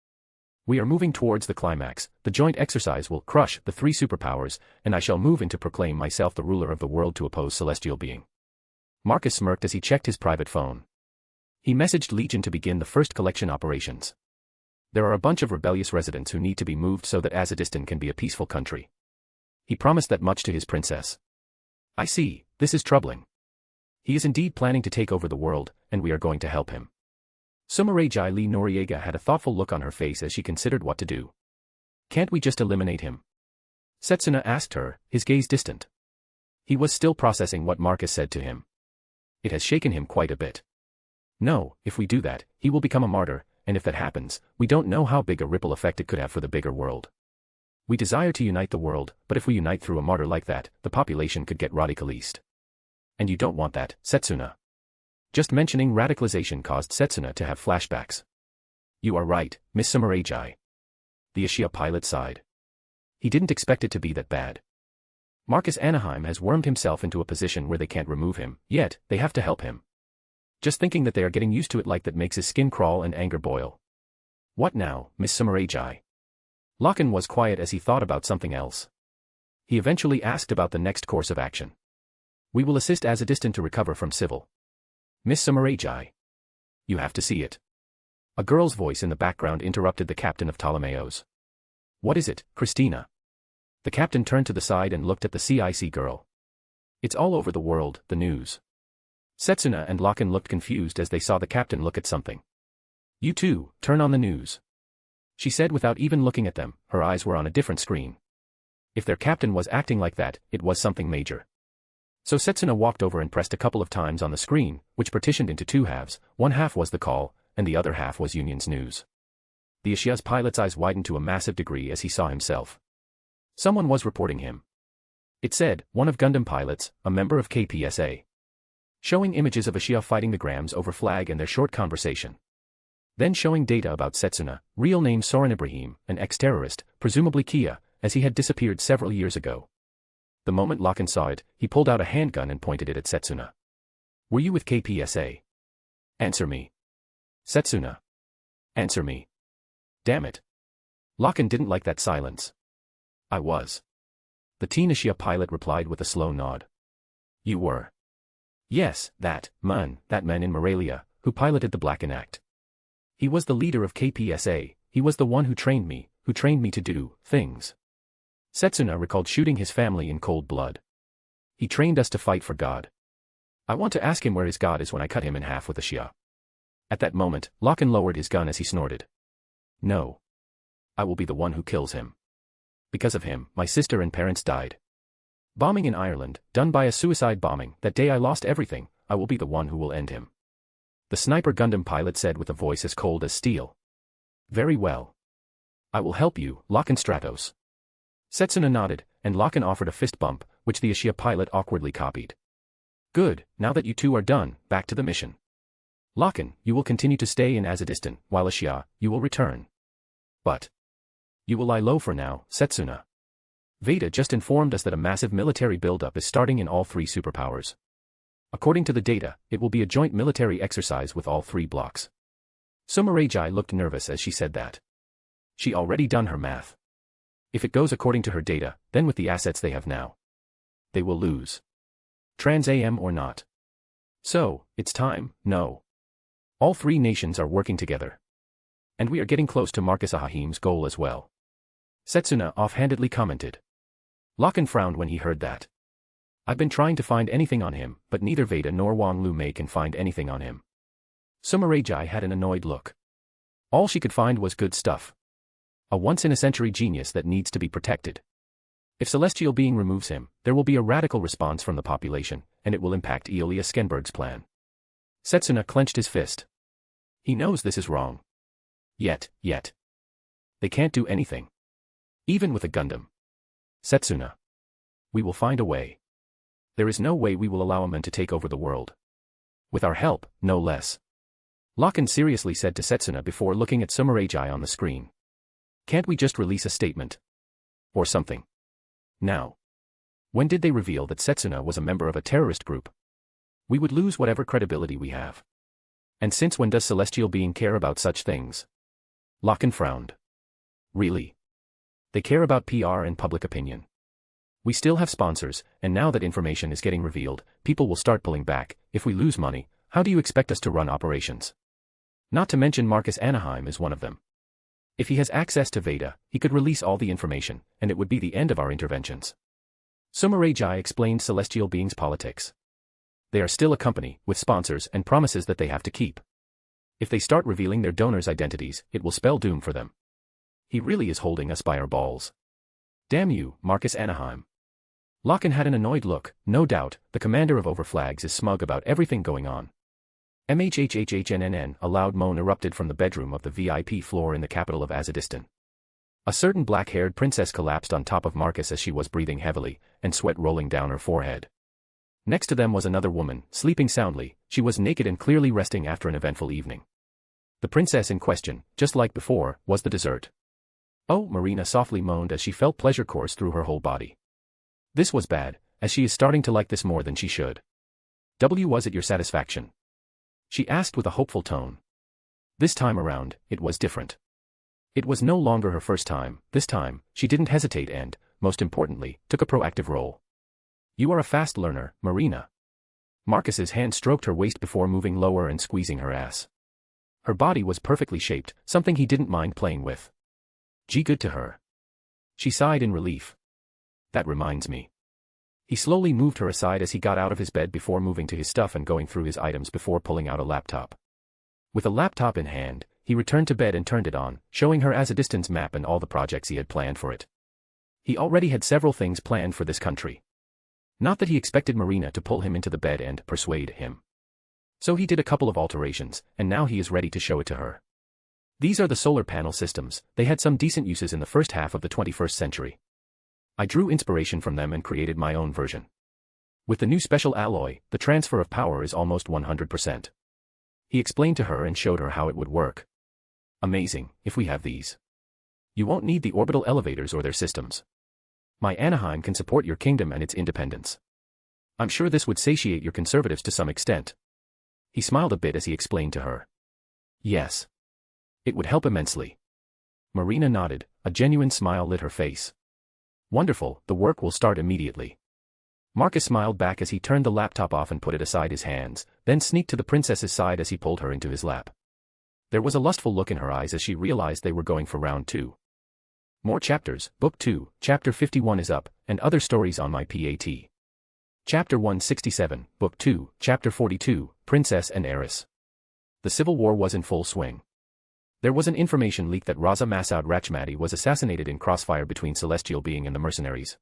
We are moving towards the climax, the joint exercise will crush the 3 superpowers, and I shall move in to proclaim myself the ruler of the world to oppose Celestial Being. Marcus smirked as he checked his private phone. He messaged Legion to begin the first collection operations. There are a bunch of rebellious residents who need to be moved so that Azadistan can be a peaceful country. He promised that much to his princess. I see, this is troubling. He is indeed planning to take over the world, and we are going to help him. Sumarejai Lee Noriega had a thoughtful look on her face as she considered what to do. Can't we just eliminate him? Setsuna asked her, his gaze distant. He was still processing what Marcus said to him. It has shaken him quite a bit. No, if we do that, he will become a martyr, and if that happens, we don't know how big a ripple effect it could have for the bigger world. We desire to unite the world, but if we unite through a martyr like that, the population could get radicalized. And you don't want that, Setsuna. Just mentioning radicalization caused Setsuna to have flashbacks. You are right, Miss Sumarejai. The Ashia pilot sighed. He didn't expect it to be that bad. Marcus Anaheim has wormed himself into a position where they can't remove him, yet, they have to help him. Just thinking that they are getting used to it like that makes his skin crawl and anger boil. What now, Miss Sumarejai? Lachlan was quiet as he thought about something else. He eventually asked about the next course of action. We will assist Azadistan to recover from civil. Miss Sumarejai. You have to see it. A girl's voice in the background interrupted the captain of Ptolemaeus. What is it, Christina? The captain turned to the side and looked at the CIC girl. It's all over the world, the news. Setsuna and Lachlan looked confused as they saw the captain look at something. You too, turn on the news. She said without even looking at them, her eyes were on a different screen. If their captain was acting like that, it was something major. So Setsuna walked over and pressed a couple of times on the screen, which partitioned into 2 halves, one half was the call, and the other half was Union's news. The Ashia's pilot's eyes widened to a massive degree as he saw himself. Someone was reporting him. It said, one of Gundam pilots, a member of KPSA. Showing images of Ashia fighting the Grams over flag and their short conversation. Then showing data about Setsuna, real name Soren Ibrahim, an ex-terrorist, presumably Kia, as he had disappeared several years ago. The moment Lachlan saw it, he pulled out a handgun and pointed it at Setsuna. Were you with KPSA? Answer me. Setsuna. Answer me. Damn it. Lachlan didn't like that silence. I was. The teen Ashia pilot replied with a slow nod. You were. Yes, that man in Morelia, who piloted the Black Enact. He was the leader of KPSA, he was the one who trained me to do things. Setsuna recalled shooting his family in cold blood. He trained us to fight for God. I want to ask him where his God is when I cut him in half with a Shia. At that moment, Lachlan lowered his gun as he snorted. No. I will be the one who kills him. Because of him, my sister and parents died. Bombing in Ireland, done by a suicide bombing, that day I lost everything, I will be the one who will end him. The sniper Gundam pilot said with a voice as cold as steel. Very well. I will help you, Locke and Stratos. Setsuna nodded, and Locke offered a fist bump, which the Ashia pilot awkwardly copied. Good, now that you two are done, back to the mission. Locke, you will continue to stay in Azadistan, while Ashia, you will return. But you will lie low for now, Setsuna. Veda just informed us that a massive military buildup is starting in all three superpowers. According to the data, it will be a joint military exercise with all three blocks. Sumeragi looked nervous as she said that. She already done her math. If it goes according to her data, then with the assets they have now, they will lose. Trans-AM or not. So, it's time, no. All three nations are working together. And we are getting close to Marcus Anaheim's goal as well. Setsuna offhandedly commented. Locke frowned when he heard that. I've been trying to find anything on him, but neither Veda nor Wong Lu May can find anything on him. Sumeragi had an annoyed look. All she could find was good stuff. A once-in-a-century genius that needs to be protected. If Celestial Being removes him, there will be a radical response from the population, and it will impact Eolia Skenberg's plan. Setsuna clenched his fist. He knows this is wrong. Yet. They can't do anything. Even with a Gundam. Setsuna. We will find a way. There is no way we will allow a man to take over the world. With our help, no less. Locke seriously said to Setsuna before looking at Sumeragi on the screen. Can't we just release a statement? Or something? Now. When did they reveal that Setsuna was a member of a terrorist group? We would lose whatever credibility we have. And since when does Celestial Being care about such things? Locke frowned. Really? They care about PR and public opinion. We still have sponsors, and now that information is getting revealed, people will start pulling back. If we lose money, how do you expect us to run operations? Not to mention Marcus Anaheim is one of them. If he has access to Veda, he could release all the information, and it would be the end of our interventions. Sumeragi explained Celestial Being's politics. They are still a company, with sponsors and promises that they have to keep. If they start revealing their donors' identities, it will spell doom for them. He really is holding us by our balls. Damn you, Marcus Anaheim. Locke had an annoyed look. No doubt, the commander of Overflags is smug about everything going on. MHHHHNNN, a loud moan erupted from the bedroom of the VIP floor in the capital of Azadistan. A certain black-haired princess collapsed on top of Marcus as she was breathing heavily, and sweat rolling down her forehead. Next to them was another woman, sleeping soundly. She was naked and clearly resting after an eventful evening. The princess in question, just like before, was the dessert. Oh, Marina softly moaned as she felt pleasure course through her whole body. This was bad, as she is starting to like this more than she should. Was it your satisfaction? She asked with a hopeful tone. This time around, it was different. It was no longer her first time. This time, she didn't hesitate and, most importantly, took a proactive role. You are a fast learner, Marina. Marcus's hand stroked her waist before moving lower and squeezing her ass. Her body was perfectly shaped, something he didn't mind playing with. Gee, good to her. She sighed in relief. That reminds me. He slowly moved her aside as he got out of his bed before moving to his stuff and going through his items before pulling out a laptop. With a laptop in hand, he returned to bed and turned it on, showing her Azadistan's map and all the projects he had planned for it. He already had several things planned for this country. Not that he expected Marina to pull him into the bed and persuade him. So he did a couple of alterations, and now he is ready to show it to her. These are the solar panel systems. They had some decent uses in the first half of the 21st century. I drew inspiration from them and created my own version. With the new special alloy, the transfer of power is almost 100%. He explained to her and showed her how it would work. Amazing, if we have these. You won't need the orbital elevators or their systems. My Anaheim can support your kingdom and its independence. I'm sure this would satiate your conservatives to some extent. He smiled a bit as he explained to her. Yes. It would help immensely. Marina nodded, a genuine smile lit her face. Wonderful, the work will start immediately. Marcus smiled back as he turned the laptop off and put it aside his hands, then sneaked to the princess's side as he pulled her into his lap. There was a lustful look in her eyes as she realized they were going for round 2. More chapters, Book 2, Chapter 51 is up, and other stories on my PAT. Chapter 167, Book 2, Chapter 42, Princess and Heiress. The Civil War was in full swing. There was an information leak that Raza Masoud Rachmati was assassinated in crossfire between Celestial Being and the mercenaries.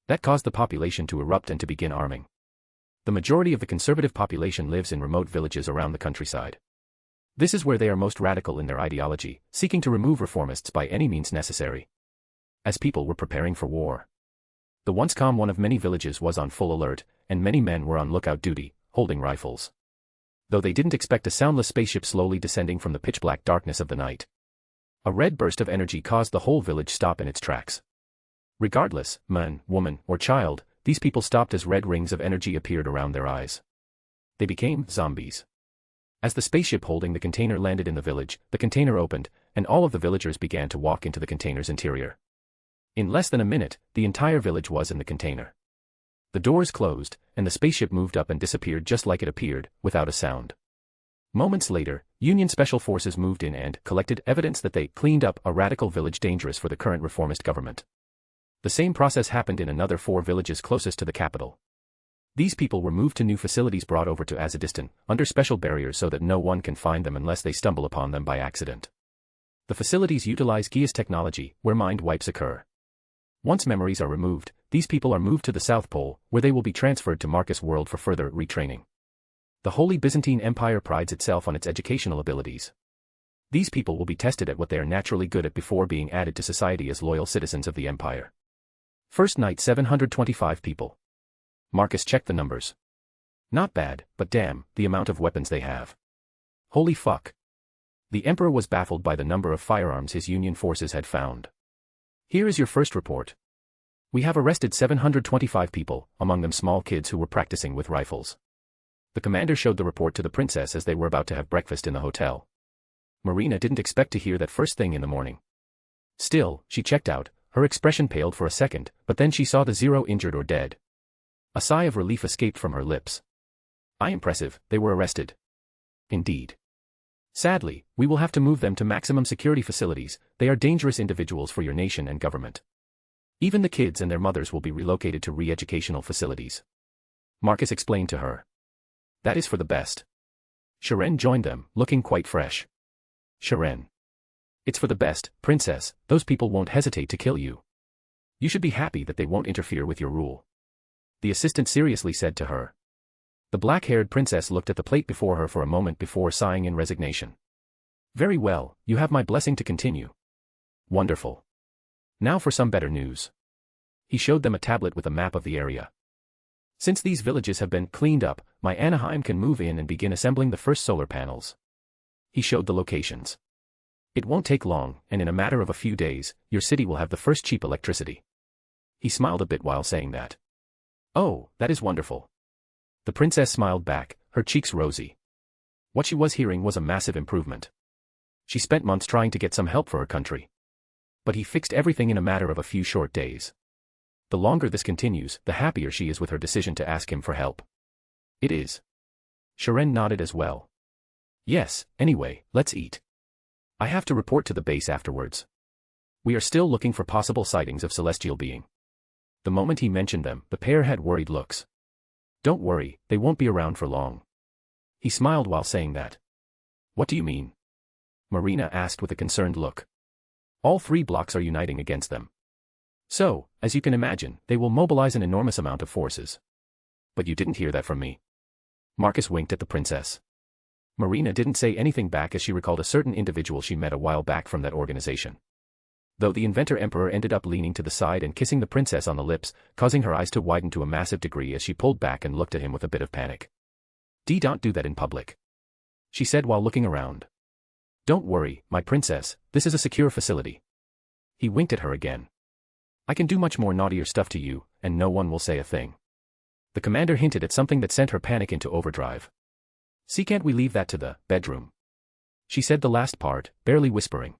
That caused the population to erupt and to begin arming. The majority of the conservative population lives in remote villages around the countryside. This is where they are most radical in their ideology, seeking to remove reformists by any means necessary. As people were preparing for war, the once calm one of many villages was on full alert, and many men were on lookout duty, holding rifles. Though they didn't expect a soundless spaceship slowly descending from the pitch-black darkness of the night. A red burst of energy caused the whole village stop in its tracks. Regardless, man, woman, or child, these people stopped as red rings of energy appeared around their eyes. They became zombies. As the spaceship holding the container landed in the village, the container opened, and all of the villagers began to walk into the container's interior. In less than a minute, the entire village was in the container. The doors closed, and the spaceship moved up and disappeared just like it appeared, without a sound. Moments later, Union Special Forces moved in and collected evidence that they cleaned up a radical village dangerous for the current reformist government. The same process happened in another 4 villages closest to the capital. These people were moved to new facilities brought over to Azadistan, under special barriers so that no one can find them unless they stumble upon them by accident. The facilities utilize Geass technology, where mind wipes occur. Once memories are removed, these people are moved to the South Pole, where they will be transferred to Marcus World for further retraining. The Holy Byzantine Empire prides itself on its educational abilities. These people will be tested at what they are naturally good at before being added to society as loyal citizens of the Empire. First night 725 people. Marcus checked the numbers. Not bad, but damn, the amount of weapons they have. Holy fuck. The Emperor was baffled by the number of firearms his Union forces had found. Here is your first report. We have arrested 725 people, among them small kids who were practicing with rifles. The commander showed the report to the princess as they were about to have breakfast in the hotel. Marina didn't expect to hear that first thing in the morning. Still, she checked out, her expression paled for a second, but then she saw the 0 injured or dead. A sigh of relief escaped from her lips. Impressive, they were arrested. Indeed. Sadly, we will have to move them to maximum security facilities. They are dangerous individuals for your nation and government. Even the kids and their mothers will be relocated to re-educational facilities. Marcus explained to her. That is for the best. Sharon joined them, looking quite fresh. Sharon. It's for the best, princess, those people won't hesitate to kill you. You should be happy that they won't interfere with your rule. The assistant seriously said to her. The black-haired princess looked at the plate before her for a moment before sighing in resignation. Very well, you have my blessing to continue. Wonderful. Now for some better news. He showed them a tablet with a map of the area. Since these villages have been cleaned up, my Anaheim can move in and begin assembling the first solar panels. He showed the locations. It won't take long, and in a matter of a few days, your city will have the first cheap electricity. He smiled a bit while saying that. Oh, that is wonderful. The princess smiled back, her cheeks rosy. What she was hearing was a massive improvement. She spent months trying to get some help for her country. But he fixed everything in a matter of a few short days. The longer this continues, the happier she is with her decision to ask him for help. It is. Sharon nodded as well. Yes, anyway, let's eat. I have to report to the base afterwards. We are still looking for possible sightings of celestial being. The moment he mentioned them, the pair had worried looks. Don't worry, they won't be around for long. He smiled while saying that. What do you mean? Marina asked with a concerned look. All 3 blocks are uniting against them. So, as you can imagine, they will mobilize an enormous amount of forces. But you didn't hear that from me. Marcus winked at the princess. Marina didn't say anything back as she recalled a certain individual she met a while back from that organization. Though the Inventor Emperor ended up leaning to the side and kissing the princess on the lips, causing her eyes to widen to a massive degree as she pulled back and looked at him with a bit of panic. Don't do that in public. She said while looking around. Don't worry, my princess, this is a secure facility. He winked at her again. I can do much more naughtier stuff to you, and no one will say a thing. The commander hinted at something that sent her panic into overdrive. See, can't we leave that to the bedroom? She said the last part, barely whispering.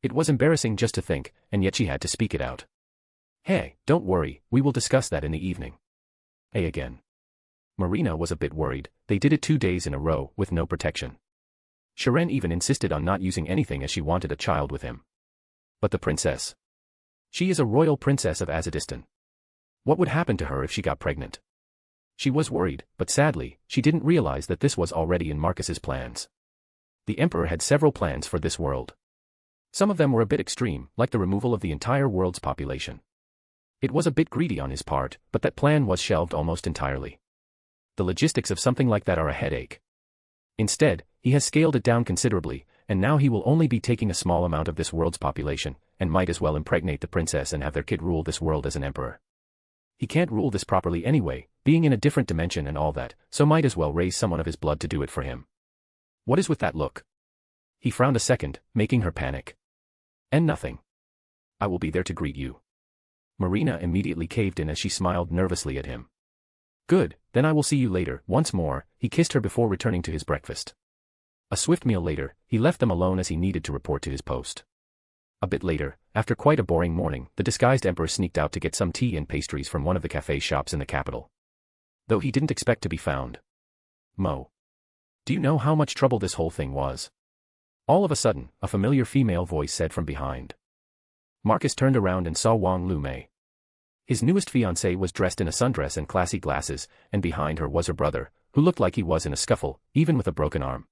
It was embarrassing just to think, and yet she had to speak it out. Hey, don't worry, we will discuss that in the evening. Hey again. Marina was a bit worried, they did it 2 days in a row, with no protection. Sharon even insisted on not using anything as she wanted a child with him. But the princess. She is a royal princess of Azadistan. What would happen to her if she got pregnant? She was worried, but sadly, she didn't realize that this was already in Marcus's plans. The emperor had several plans for this world. Some of them were a bit extreme, like the removal of the entire world's population. It was a bit greedy on his part, but that plan was shelved almost entirely. The logistics of something like that are a headache. Instead, he has scaled it down considerably, and now he will only be taking a small amount of this world's population, and might as well impregnate the princess and have their kid rule this world as an emperor. He can't rule this properly anyway, being in a different dimension and all that, so might as well raise someone of his blood to do it for him. What is with that look? He frowned a second, making her panic. And nothing. I will be there to greet you. Marina immediately caved in as she smiled nervously at him. Good, then I will see you later. Once more, he kissed her before returning to his breakfast. A swift meal later, he left them alone as he needed to report to his post. A bit later, after quite a boring morning, the disguised emperor sneaked out to get some tea and pastries from one of the cafe shops in the capital. Though he didn't expect to be found. Mo. Do you know how much trouble this whole thing was? All of a sudden, a familiar female voice said from behind. Marcus turned around and saw Wong Lu May. His newest fiancée was dressed in a sundress and classy glasses, and behind her was her brother, who looked like he was in a scuffle, even with a broken arm.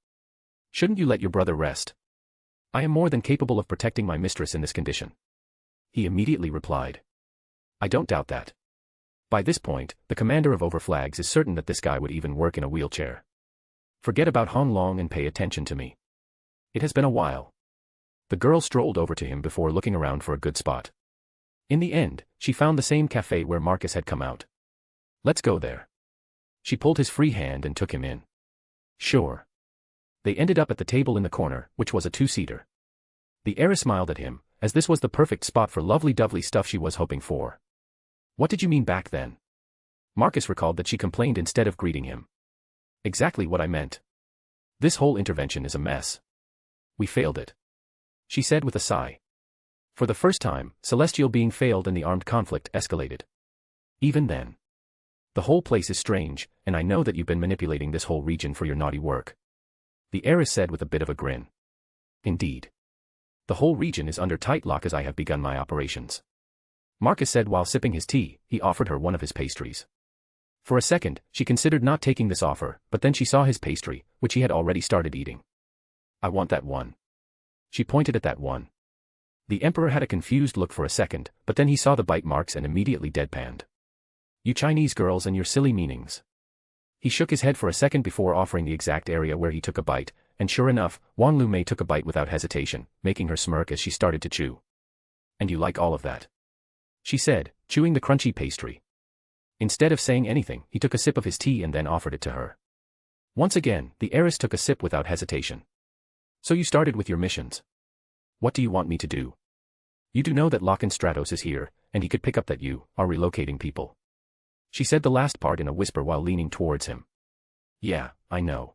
Shouldn't you let your brother rest? I am more than capable of protecting my mistress in this condition. He immediately replied. I don't doubt that. By this point, the commander of Overflags is certain that this guy would even work in a wheelchair. Forget about Hong Long and pay attention to me. It has been a while. The girl strolled over to him before looking around for a good spot. In the end, she found the same cafe where Marcus had come out. Let's go there. She pulled his free hand and took him in. Sure. They ended up at the table in the corner, which was a two-seater. The heiress smiled at him, as this was the perfect spot for lovely-dovely stuff she was hoping for. What did you mean back then? Marcus recalled that she complained instead of greeting him. Exactly what I meant. This whole intervention is a mess. We failed it. She said with a sigh. For the first time, celestial being failed and the armed conflict escalated. Even then. The whole place is strange, and I know that you've been manipulating this whole region for your naughty work. The heiress said with a bit of a grin. Indeed. The whole region is under tight lock as I have begun my operations. Marcus said while sipping his tea. He offered her one of his pastries. For a second, she considered not taking this offer, but then she saw his pastry, which he had already started eating. I want that one. She pointed at that one. The emperor had a confused look for a second, but then he saw the bite marks and immediately deadpanned. You Chinese girls and your silly meanings. He shook his head for a second before offering the exact area where he took a bite, and sure enough, Wong Lu May took a bite without hesitation, making her smirk as she started to chew. And you like all of that? She said, chewing the crunchy pastry. Instead of saying anything, he took a sip of his tea and then offered it to her. Once again, the heiress took a sip without hesitation. So you started with your missions. What do you want me to do? You do know that Lachlan Stratos is here, and he could pick up that you are relocating people. She said the last part in a whisper while leaning towards him. Yeah, I know.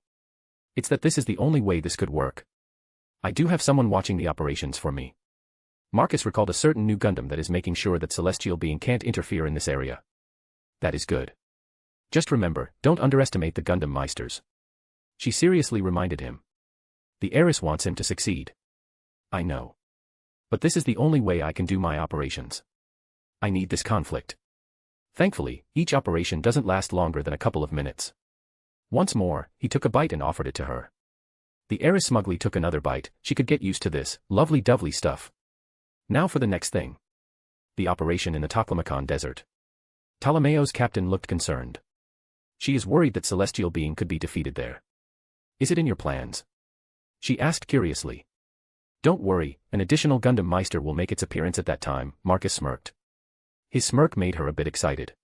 It's that this is the only way this could work. I do have someone watching the operations for me. Marcus recalled a certain new Gundam that is making sure that celestial being can't interfere in this area. That is good. Just remember, don't underestimate the Gundam Meisters. She seriously reminded him. The heiress wants him to succeed. I know. But this is the only way I can do my operations. I need this conflict. Thankfully, each operation doesn't last longer than a couple of minutes. Once more, he took a bite and offered it to her. The heiress smugly took another bite. She could get used to this lovely-dovely stuff. Now for the next thing. The operation in the Taklamakan Desert. Ptolemaeo's captain looked concerned. She is worried that celestial being could be defeated there. Is it in your plans? She asked curiously. Don't worry, an additional Gundam Meister will make its appearance at that time, Marcus smirked. His smirk made her a bit excited.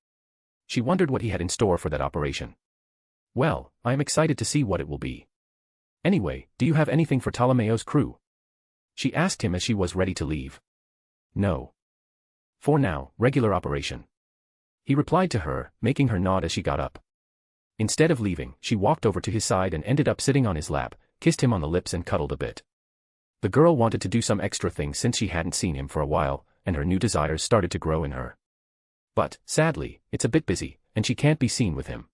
She wondered what he had in store for that operation. Well, I am excited to see what it will be. Anyway, do you have anything for Ptolemaeo's crew? She asked him as she was ready to leave. No. For now, regular operation. He replied to her, making her nod as she got up. Instead of leaving, she walked over to his side and ended up sitting on his lap, kissed him on the lips and cuddled a bit. The girl wanted to do some extra things since she hadn't seen him for a while, and her new desires started to grow in her. But, sadly, it's a bit busy, and she can't be seen with him.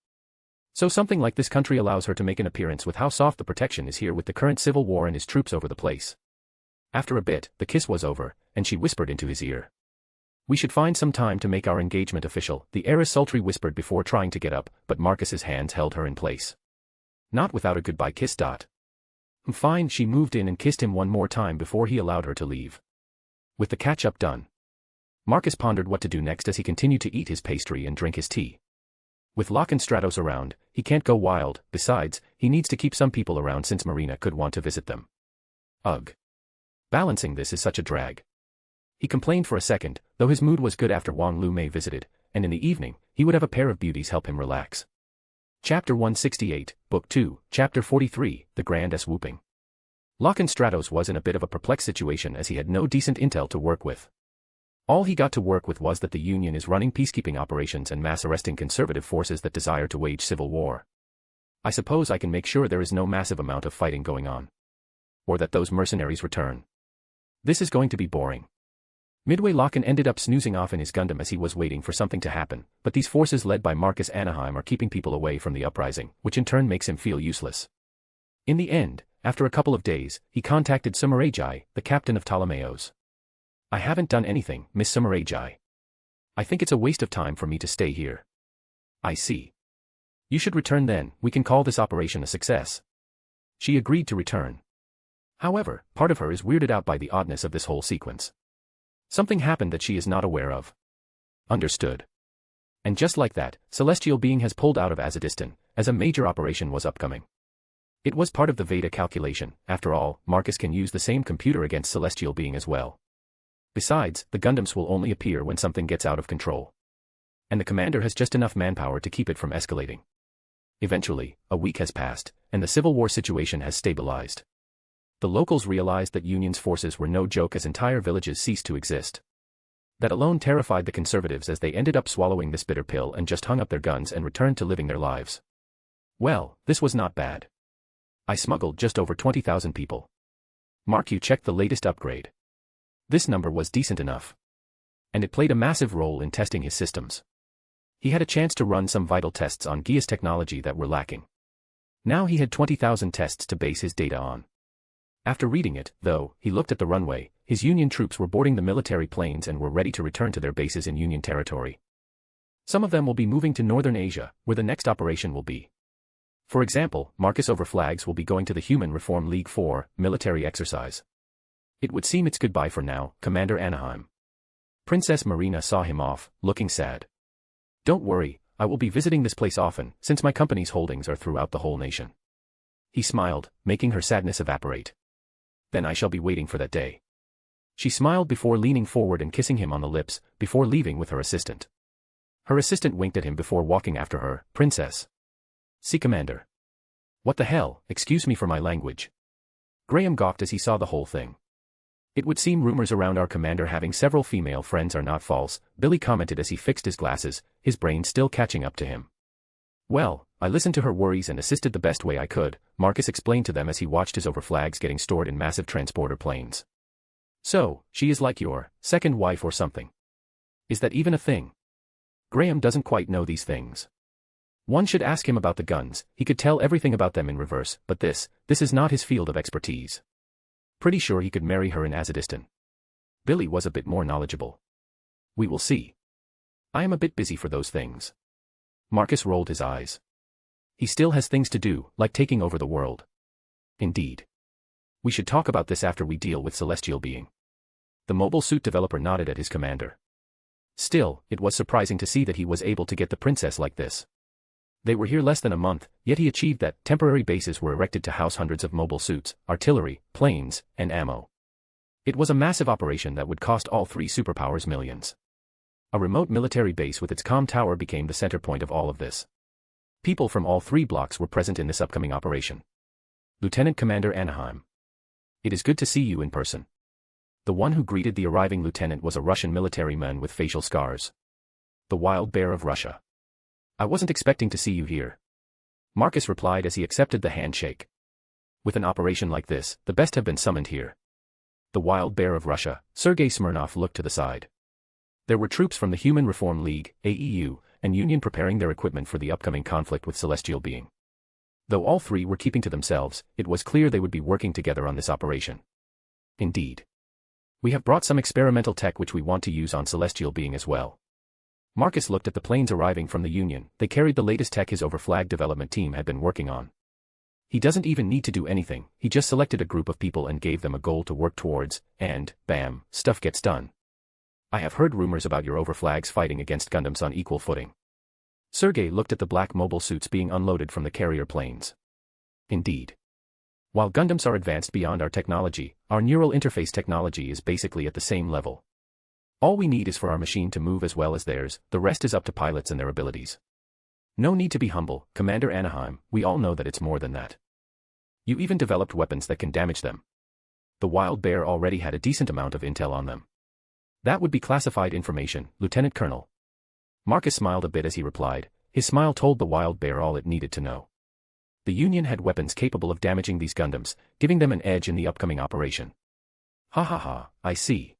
So something like this country allows her to make an appearance with how soft the protection is here with the current civil war and his troops over the place. After a bit, the kiss was over, and she whispered into his ear. We should find some time to make our engagement official, the heiress sultry whispered before trying to get up, but Marcus's hands held her in place. Not without a goodbye kiss. Fine, she moved in and kissed him one more time before he allowed her to leave. With the catch-up done, Marcus pondered what to do next as he continued to eat his pastry and drink his tea. With Locke and Stratos around, he can't go wild. Besides, he needs to keep some people around since Marina could want to visit them. Ugh. Balancing this is such a drag. He complained for a second, though his mood was good after Wong Lu May visited, and in the evening, he would have a pair of beauties help him relax. Chapter 168, Book 2, Chapter 43, The Grand Swooping. Locke and Stratos was in a bit of a perplexed situation as he had no decent intel to work with. All he got to work with was that the Union is running peacekeeping operations and mass arresting conservative forces that desire to wage civil war. I suppose I can make sure there is no massive amount of fighting going on. Or that those mercenaries return. This is going to be boring. Midway, Locke ended up snoozing off in his Gundam as he was waiting for something to happen, but these forces led by Marcus Anaheim are keeping people away from the uprising, which in turn makes him feel useless. In the end, after a couple of days, he contacted Sumeragi, the captain of Ptolemaeos. I haven't done anything, Miss Sumeragi. I think it's a waste of time for me to stay here. I see. You should return then, we can call this operation a success. She agreed to return. However, part of her is weirded out by the oddness of this whole sequence. Something happened that she is not aware of. Understood. And just like that, Celestial Being has pulled out of Azadistan, as a major operation was upcoming. It was part of the Veda calculation. After all, Marcus can use the same computer against Celestial Being as well. Besides, the Gundams will only appear when something gets out of control. And the commander has just enough manpower to keep it from escalating. Eventually, a week has passed, and the civil war situation has stabilized. The locals realized that Union's forces were no joke as entire villages ceased to exist. That alone terrified the conservatives as they ended up swallowing this bitter pill and just hung up their guns and returned to living their lives. Well, this was not bad. I smuggled just over 20,000 people. Mark, you checked the latest upgrade. This number was decent enough. And it played a massive role in testing his systems. He had a chance to run some vital tests on Geass technology that were lacking. Now he had 20,000 tests to base his data on. After reading it, though, he looked at the runway. His Union troops were boarding the military planes and were ready to return to their bases in Union territory. Some of them will be moving to Northern Asia, where the next operation will be. For example, Marcus over flags will be going to the Human Reform League 4 military exercise. It would seem it's goodbye for now, Commander Anaheim. Princess Marina saw him off, looking sad. Don't worry, I will be visiting this place often, since my company's holdings are throughout the whole nation. He smiled, making her sadness evaporate. Then I shall be waiting for that day. She smiled before leaning forward and kissing him on the lips, before leaving with her assistant. Her assistant winked at him before walking after her. Princess. See, Commander. What the hell, excuse me for my language. Graham gawked as he saw the whole thing. It would seem rumors around our commander having several female friends are not false, Billy commented as he fixed his glasses, his brain still catching up to him. Well, I listened to her worries and assisted the best way I could, Marcus explained to them as he watched his overflags getting stored in massive transporter planes. So, she is like your second wife or something. Is that even a thing? Graham doesn't quite know these things. One should ask him about the guns, he could tell everything about them in reverse, but this is not his field of expertise. Pretty sure he could marry her in Azadistan. Billy was a bit more knowledgeable. We will see. I am a bit busy for those things. Marcus rolled his eyes. He still has things to do, like taking over the world. Indeed. We should talk about this after we deal with Celestial Being. The mobile suit developer nodded at his commander. Still, it was surprising to see that he was able to get the princess like this. They were here less than a month, yet he achieved that. Temporary bases were erected to house hundreds of mobile suits, artillery, planes, and ammo. It was a massive operation that would cost all three superpowers millions. A remote military base with its comm tower became the center point of all of this. People from all three blocks were present in this upcoming operation. Lieutenant Commander Anaheim. It is good to see you in person. The one who greeted the arriving lieutenant was a Russian military man with facial scars. The wild bear of Russia. I wasn't expecting to see you here. Marcus replied as he accepted the handshake. With an operation like this, the best have been summoned here. The wild bear of Russia, Sergei Smirnov looked to the side. There were troops from the Human Reform League, AEU, and Union preparing their equipment for the upcoming conflict with Celestial Being. Though all three were keeping to themselves, it was clear they would be working together on this operation. Indeed. We have brought some experimental tech which we want to use on Celestial Being as well. Marcus looked at the planes arriving from the Union. They carried the latest tech his overflag development team had been working on. He doesn't even need to do anything, he just selected a group of people and gave them a goal to work towards, and, bam, stuff gets done. I have heard rumors about your overflags fighting against Gundams on equal footing. Sergei looked at the black mobile suits being unloaded from the carrier planes. Indeed. While Gundams are advanced beyond our technology, our neural interface technology is basically at the same level. All we need is for our machine to move as well as theirs, the rest is up to pilots and their abilities. No need to be humble, Commander Anaheim, we all know that it's more than that. You even developed weapons that can damage them. The Wild Bear already had a decent amount of intel on them. That would be classified information, Lieutenant Colonel. Marcus smiled a bit as he replied. His smile told the Wild Bear all it needed to know. The Union had weapons capable of damaging these Gundams, giving them an edge in the upcoming operation. Ha ha ha, I see.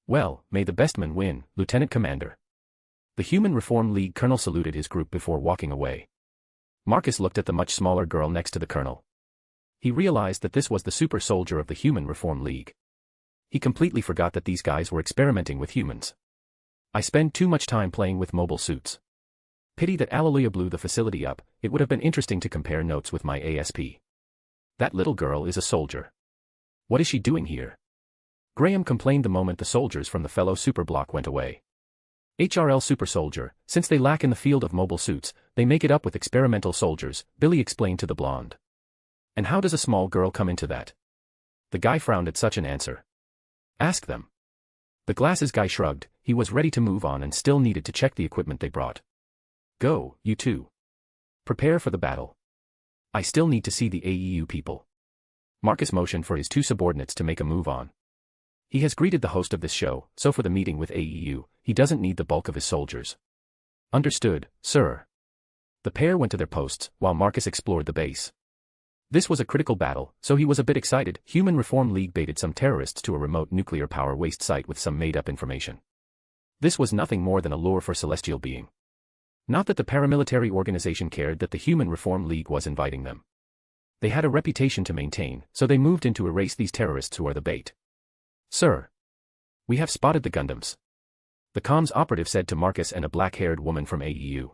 Well, may the best man win, Lieutenant Commander. The Human Reform League colonel saluted his group before walking away. Marcus looked at the much smaller girl next to the colonel. He realized that this was the super soldier of the Human Reform League. He completely forgot that these guys were experimenting with humans. I spend too much time playing with mobile suits. Pity that Alleluia blew the facility up, it would have been interesting to compare notes with my ASP. That little girl is a soldier. What is she doing here? Graham complained the moment the soldiers from the fellow superblock went away. HRL super soldier, since they lack in the field of mobile suits, they make it up with experimental soldiers, Billy explained to the blonde. And how does a small girl come into that? The guy frowned at such an answer. Ask them. The glasses guy shrugged, he was ready to move on and still needed to check the equipment they brought. Go, you two. Prepare for the battle. I still need to see the AEU people. Marcus motioned for his two subordinates to make a move on. He has greeted the host of this show, so for the meeting with AEU, he doesn't need the bulk of his soldiers. Understood, sir. The pair went to their posts, while Marcus explored the base. This was a critical battle, so he was a bit excited. Human Reform League baited some terrorists to a remote nuclear power waste site with some made-up information. This was nothing more than a lure for celestial being. Not that the paramilitary organization cared that the Human Reform League was inviting them. They had a reputation to maintain, so they moved in to erase these terrorists who are the bait. Sir. We have spotted the Gundams. The comms operative said to Marcus and a black-haired woman from AEU.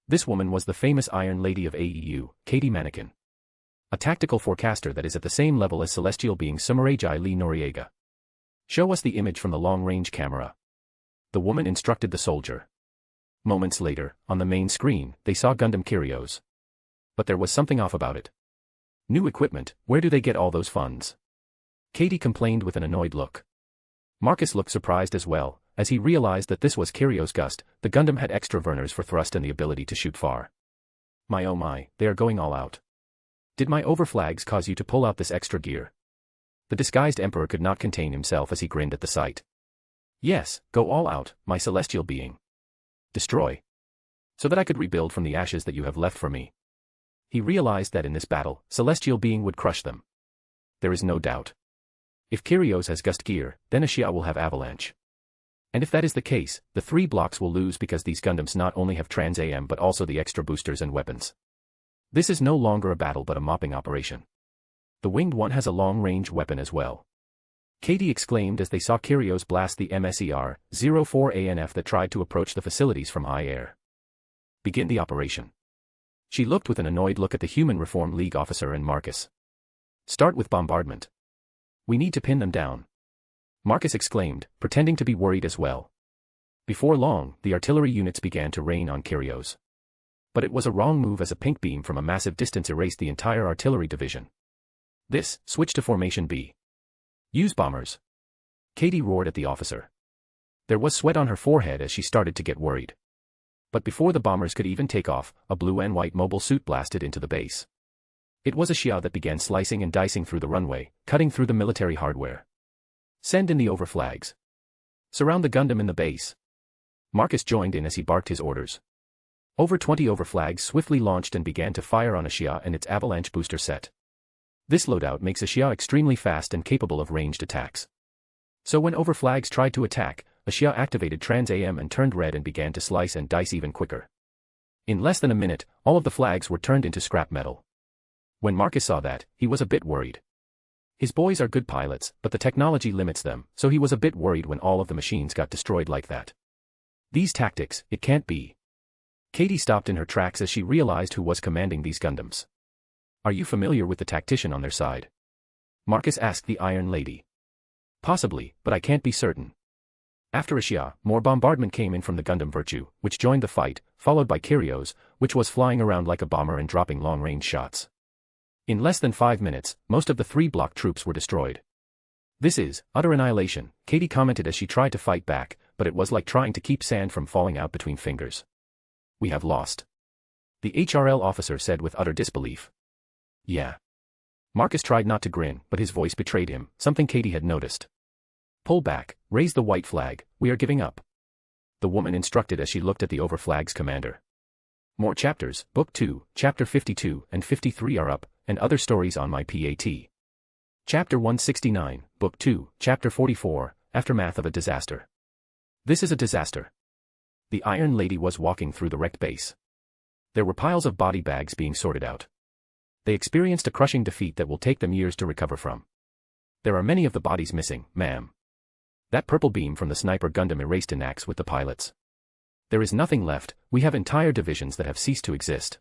This woman was the famous Iron Lady of AEU, Katie Mannequin. A tactical forecaster that is at the same level as celestial being Sumaraji Lee Noriega. Show us the image from the long-range camera. The woman instructed the soldier. Moments later, on the main screen, they saw Gundam Kyrios. But there was something off about it. New equipment, where do they get all those funds? Katie complained with an annoyed look. Marcus looked surprised as well, as he realized that this was Kyrios Gust. The Gundam had extra burners for thrust and the ability to shoot far. My oh my, they are going all out. Did my overflags cause you to pull out this extra gear? The disguised emperor could not contain himself as he grinned at the sight. Yes, go all out, my celestial being. Destroy. So that I could rebuild from the ashes that you have left for me. He realized that in this battle, celestial being would crush them. There is no doubt. If Kyrios has gust gear, then Ashia will have avalanche. And if that is the case, the three blocks will lose because these Gundams not only have Trans-AM but also the extra boosters and weapons. This is no longer a battle but a mopping operation. The winged one has a long-range weapon as well. Katie exclaimed as they saw Kyrios blast the MSER-04ANF that tried to approach the facilities from high air. Begin the operation. She looked with an annoyed look at the Human Reform League officer and Marcus. Start with bombardment. We need to pin them down. Marcus exclaimed, pretending to be worried as well. Before long, the artillery units began to rain on Kyrios. But it was a wrong move as a pink beam from a massive distance erased the entire artillery division. This, switch to formation B. Use bombers. Katie roared at the officer. There was sweat on her forehead as she started to get worried. But before the bombers could even take off, a blue and white mobile suit blasted into the base. It was a Shia that began slicing and dicing through the runway, cutting through the military hardware. Send in the overflags. Surround the Gundam in the base. Marcus joined in as he barked his orders. Over 20 overflags swiftly launched and began to fire on a Shia and its avalanche booster set. This loadout makes a Shia extremely fast and capable of ranged attacks. So when overflags tried to attack, a Shia activated Trans-AM and turned red and began to slice and dice even quicker. In less than a minute, all of the flags were turned into scrap metal. When Marcus saw that, he was a bit worried. His boys are good pilots, but the technology limits them, so he was a bit worried when all of the machines got destroyed like that. These tactics, it can't be. Katie stopped in her tracks as she realized who was commanding these Gundams. Are you familiar with the tactician on their side? Marcus asked the Iron Lady. Possibly, but I can't be certain. After Ashia, more bombardment came in from the Gundam Virtue, which joined the fight, followed by Kyrios, which was flying around like a bomber and dropping long-range shots. In less than 5 minutes, most of the 3-block troops were destroyed. This is utter annihilation, Katie commented as she tried to fight back, but it was like trying to keep sand from falling out between fingers. We have lost. The HRL officer said with utter disbelief. Yeah. Marcus tried not to grin, but his voice betrayed him, something Katie had noticed. Pull back, raise the white flag, we are giving up. The woman instructed as she looked at the overflag's commander. More chapters, Book 2, Chapter 52 and 53 are up, and other stories on my PAT. Chapter 169, Book 2, Chapter 44, Aftermath of a Disaster. This is a disaster. The Iron Lady was walking through the wrecked base. There were piles of body bags being sorted out. They experienced a crushing defeat that will take them years to recover from. There are many of the bodies missing, ma'am. That purple beam from the sniper Gundam erased enacts with the pilots. There is nothing left, we have entire divisions that have ceased to exist.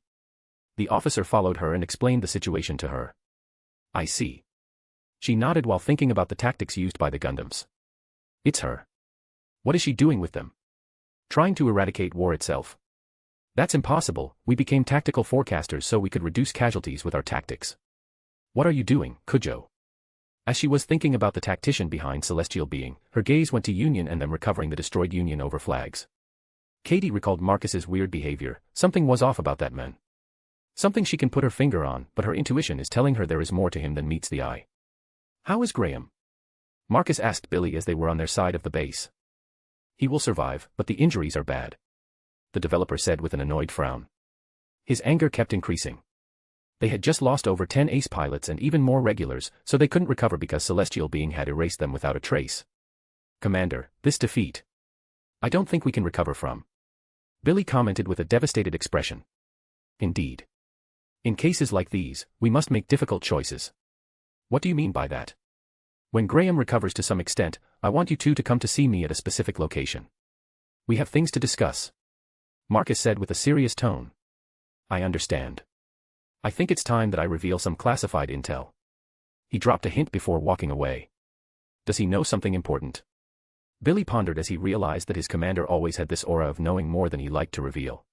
The officer followed her and explained the situation to her. I see. She nodded while thinking about the tactics used by the Gundams. It's her. What is she doing with them? Trying to eradicate war itself. That's impossible, we became tactical forecasters so we could reduce casualties with our tactics. What are you doing, Kujo? As she was thinking about the tactician behind Celestial Being, her gaze went to Union and them recovering the destroyed Union overflags. Katie recalled Marcus's weird behavior, something was off about that man. Something she can put her finger on, but her intuition is telling her there is more to him than meets the eye. How is Graham? Marcus asked Billy as they were on their side of the base. He will survive, but the injuries are bad. The developer said with an annoyed frown. His anger kept increasing. They had just lost over 10 ace pilots and even more regulars, so they couldn't recover because Celestial Being had erased them without a trace. Commander, this defeat. I don't think we can recover from. Billy commented with a devastated expression. Indeed. In cases like these, we must make difficult choices. What do you mean by that? When Graham recovers to some extent, I want you two to come to see me at a specific location. We have things to discuss. Marcus said with a serious tone. I understand. I think it's time that I reveal some classified intel. He dropped a hint before walking away. Does he know something important? Billy pondered as he realized that his commander always had this aura of knowing more than he liked to reveal.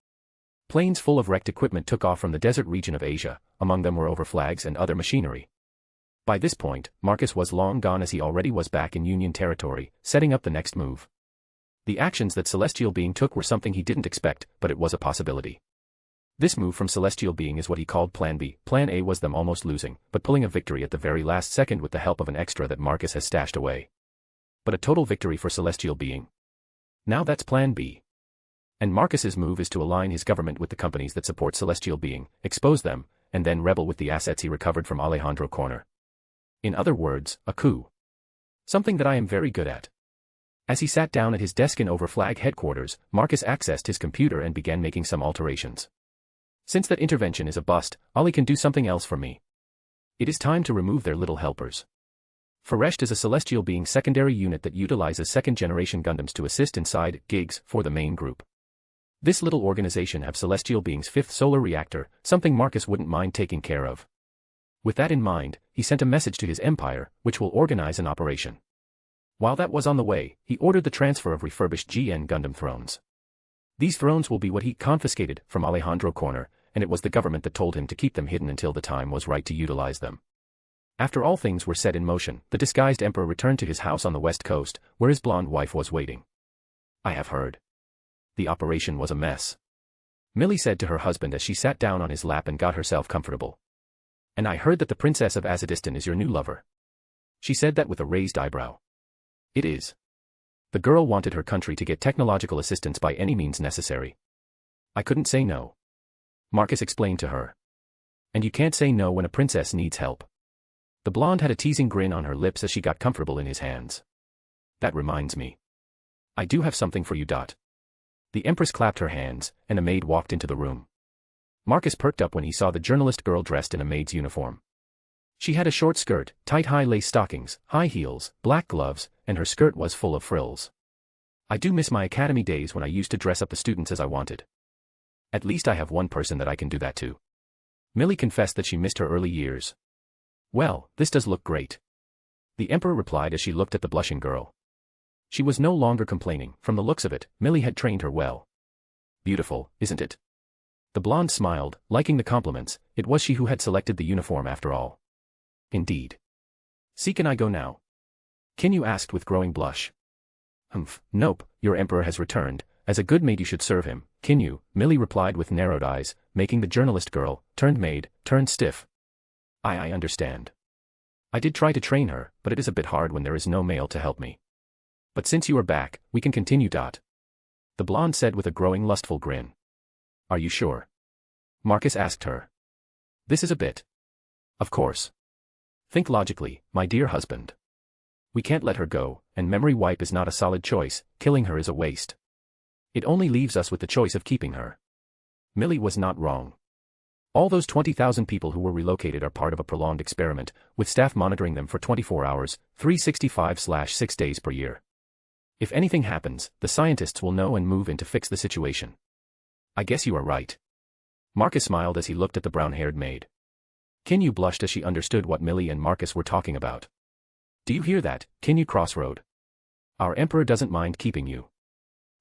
Planes full of wrecked equipment took off from the desert region of Asia, among them were overflags and other machinery. By this point, Marcus was long gone as he already was back in Union territory, setting up the next move. The actions that Celestial Being took were something he didn't expect, but it was a possibility. This move from Celestial Being is what he called Plan B. Plan A was them almost losing, but pulling a victory at the very last second with the help of an extra that Marcus has stashed away. But a total victory for Celestial Being. Now that's Plan B. And Marcus's move is to align his government with the companies that support Celestial Being, expose them, and then rebel with the assets he recovered from Alejandro Corner. In other words, a coup. Something that I am very good at. As he sat down at his desk in Overflag headquarters, Marcus accessed his computer and began making some alterations. Since that intervention is a bust, Ollie can do something else for me. It is time to remove their little helpers. Faresht is a Celestial Being secondary unit that utilizes second-generation Gundams to assist inside gigs for the main group. This little organization have Celestial Being's 5th solar reactor, something Marcus wouldn't mind taking care of. With that in mind, he sent a message to his empire, which will organize an operation. While that was on the way, he ordered the transfer of refurbished GN Gundam thrones. These thrones will be what he confiscated from Alejandro Corner, and it was the government that told him to keep them hidden until the time was right to utilize them. After all things were set in motion, the disguised emperor returned to his house on the west coast, where his blonde wife was waiting. I have heard. The operation was a mess. Millie said to her husband as she sat down on his lap and got herself comfortable. And I heard that the princess of Azadistan is your new lover. She said that with a raised eyebrow. It is. The girl wanted her country to get technological assistance by any means necessary. I couldn't say no. Marcus explained to her. And you can't say no when a princess needs help. The blonde had a teasing grin on her lips as she got comfortable in his hands. That reminds me. I do have something for you. The Empress clapped her hands, and a maid walked into the room. Marcus perked up when he saw the journalist girl dressed in a maid's uniform. She had a short skirt, tight high lace stockings, high heels, black gloves, and her skirt was full of frills. I do miss my academy days when I used to dress up the students as I wanted. At least I have one person that I can do that to. Millie confessed that she missed her early years. Well, this does look great. The Emperor replied as she looked at the blushing girl. She was no longer complaining. From the looks of it, Millie had trained her well. Beautiful, isn't it? The blonde smiled, liking the compliments. It was she who had selected the uniform after all. Indeed. See, can I go now? Kinyu asked with growing blush. Humph, nope, your Emperor has returned. As a good maid you should serve him, Kinyu, Millie replied with narrowed eyes, making the journalist girl, turned maid, turned stiff. I understand. I did try to train her, but it is a bit hard when there is no male to help me. But since you are back, we can continue. The blonde said with a growing lustful grin. Are you sure? Marcus asked her. This is a bit. Of course. Think logically, my dear husband. We can't let her go, and memory wipe is not a solid choice. Killing her is a waste. It only leaves us with the choice of keeping her. Millie was not wrong. All those 20,000 people who were relocated are part of a prolonged experiment, with staff monitoring them for 24 hours, 365/6 days per year. If anything happens, the scientists will know and move in to fix the situation. I guess you are right. Marcus smiled as he looked at the brown-haired maid. Kinyu blushed as she understood what Millie and Marcus were talking about. Do you hear that, Kinyu Crossroad? Our Emperor doesn't mind keeping you.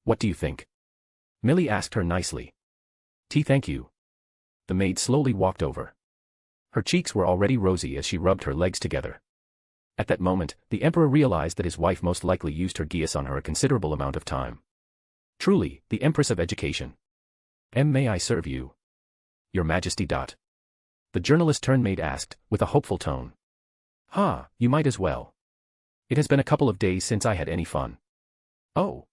What do you think? Millie asked her nicely. Thank you. The maid slowly walked over. Her cheeks were already rosy as she rubbed her legs together. At that moment, the Emperor realized that his wife most likely used her Geass on her a considerable amount of time. Truly, the Empress of Education. May I serve you? Your Majesty. The journalist-turned-maid asked, with a hopeful tone. You might as well. It has been a couple of days since I had any fun. Oh.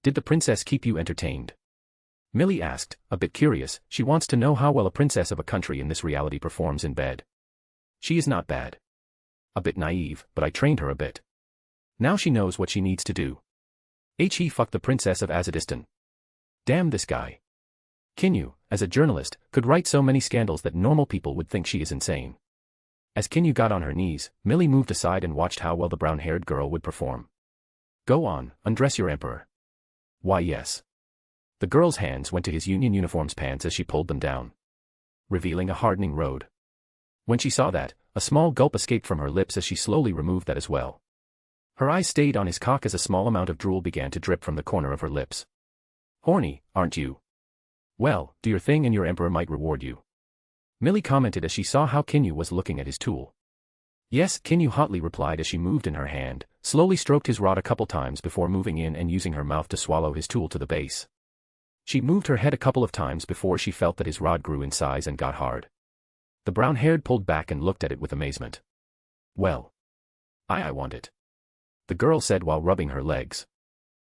Did the princess keep you entertained? Millie asked, a bit curious. She wants to know how well a princess of a country in this reality performs in bed. She is not bad. A bit naive, but I trained her a bit. Now she knows what she needs to do. He fucked the princess of Azadistan. Damn this guy. Kinyu, as a journalist, could write so many scandals that normal people would think she is insane. As Kinyu got on her knees, Millie moved aside and watched how well the brown-haired girl would perform. Go on, undress your Emperor. Why yes. The girl's hands went to his Union uniform's pants as she pulled them down, revealing a hardening road. When she saw that, a small gulp escaped from her lips as she slowly removed that as well. Her eyes stayed on his cock as a small amount of drool began to drip from the corner of her lips. Horny, aren't you? Well, do your thing and your Emperor might reward you. Millie commented as she saw how Kinyu was looking at his tool. Yes, Kinyu hotly replied as she moved in her hand, slowly stroked his rod a couple times before moving in and using her mouth to swallow his tool to the base. She moved her head a couple of times before she felt that his rod grew in size and got hard. The brown-haired pulled back and looked at it with amazement. Well. I want it. The girl said while rubbing her legs.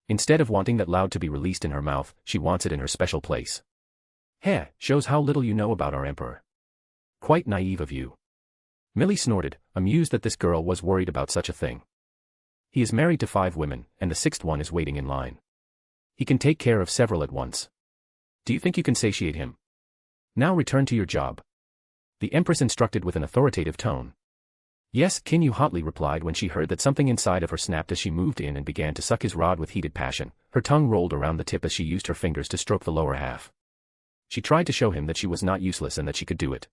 Instead of wanting that loud to be released in her mouth, she wants it in her special place. Heh, shows how little you know about our Emperor. Quite naive of you. Millie snorted, amused that this girl was worried about such a thing. He is married to 5 women, and the 6th one is waiting in line. He can take care of several at once. Do you think you can satiate him? Now return to your job. The Empress instructed with an authoritative tone. Yes, Kinyu hotly replied when she heard that something inside of her snapped as she moved in and began to suck his rod with heated passion. Her tongue rolled around the tip as she used her fingers to stroke the lower half. She tried to show him that she was not useless and that she could do it.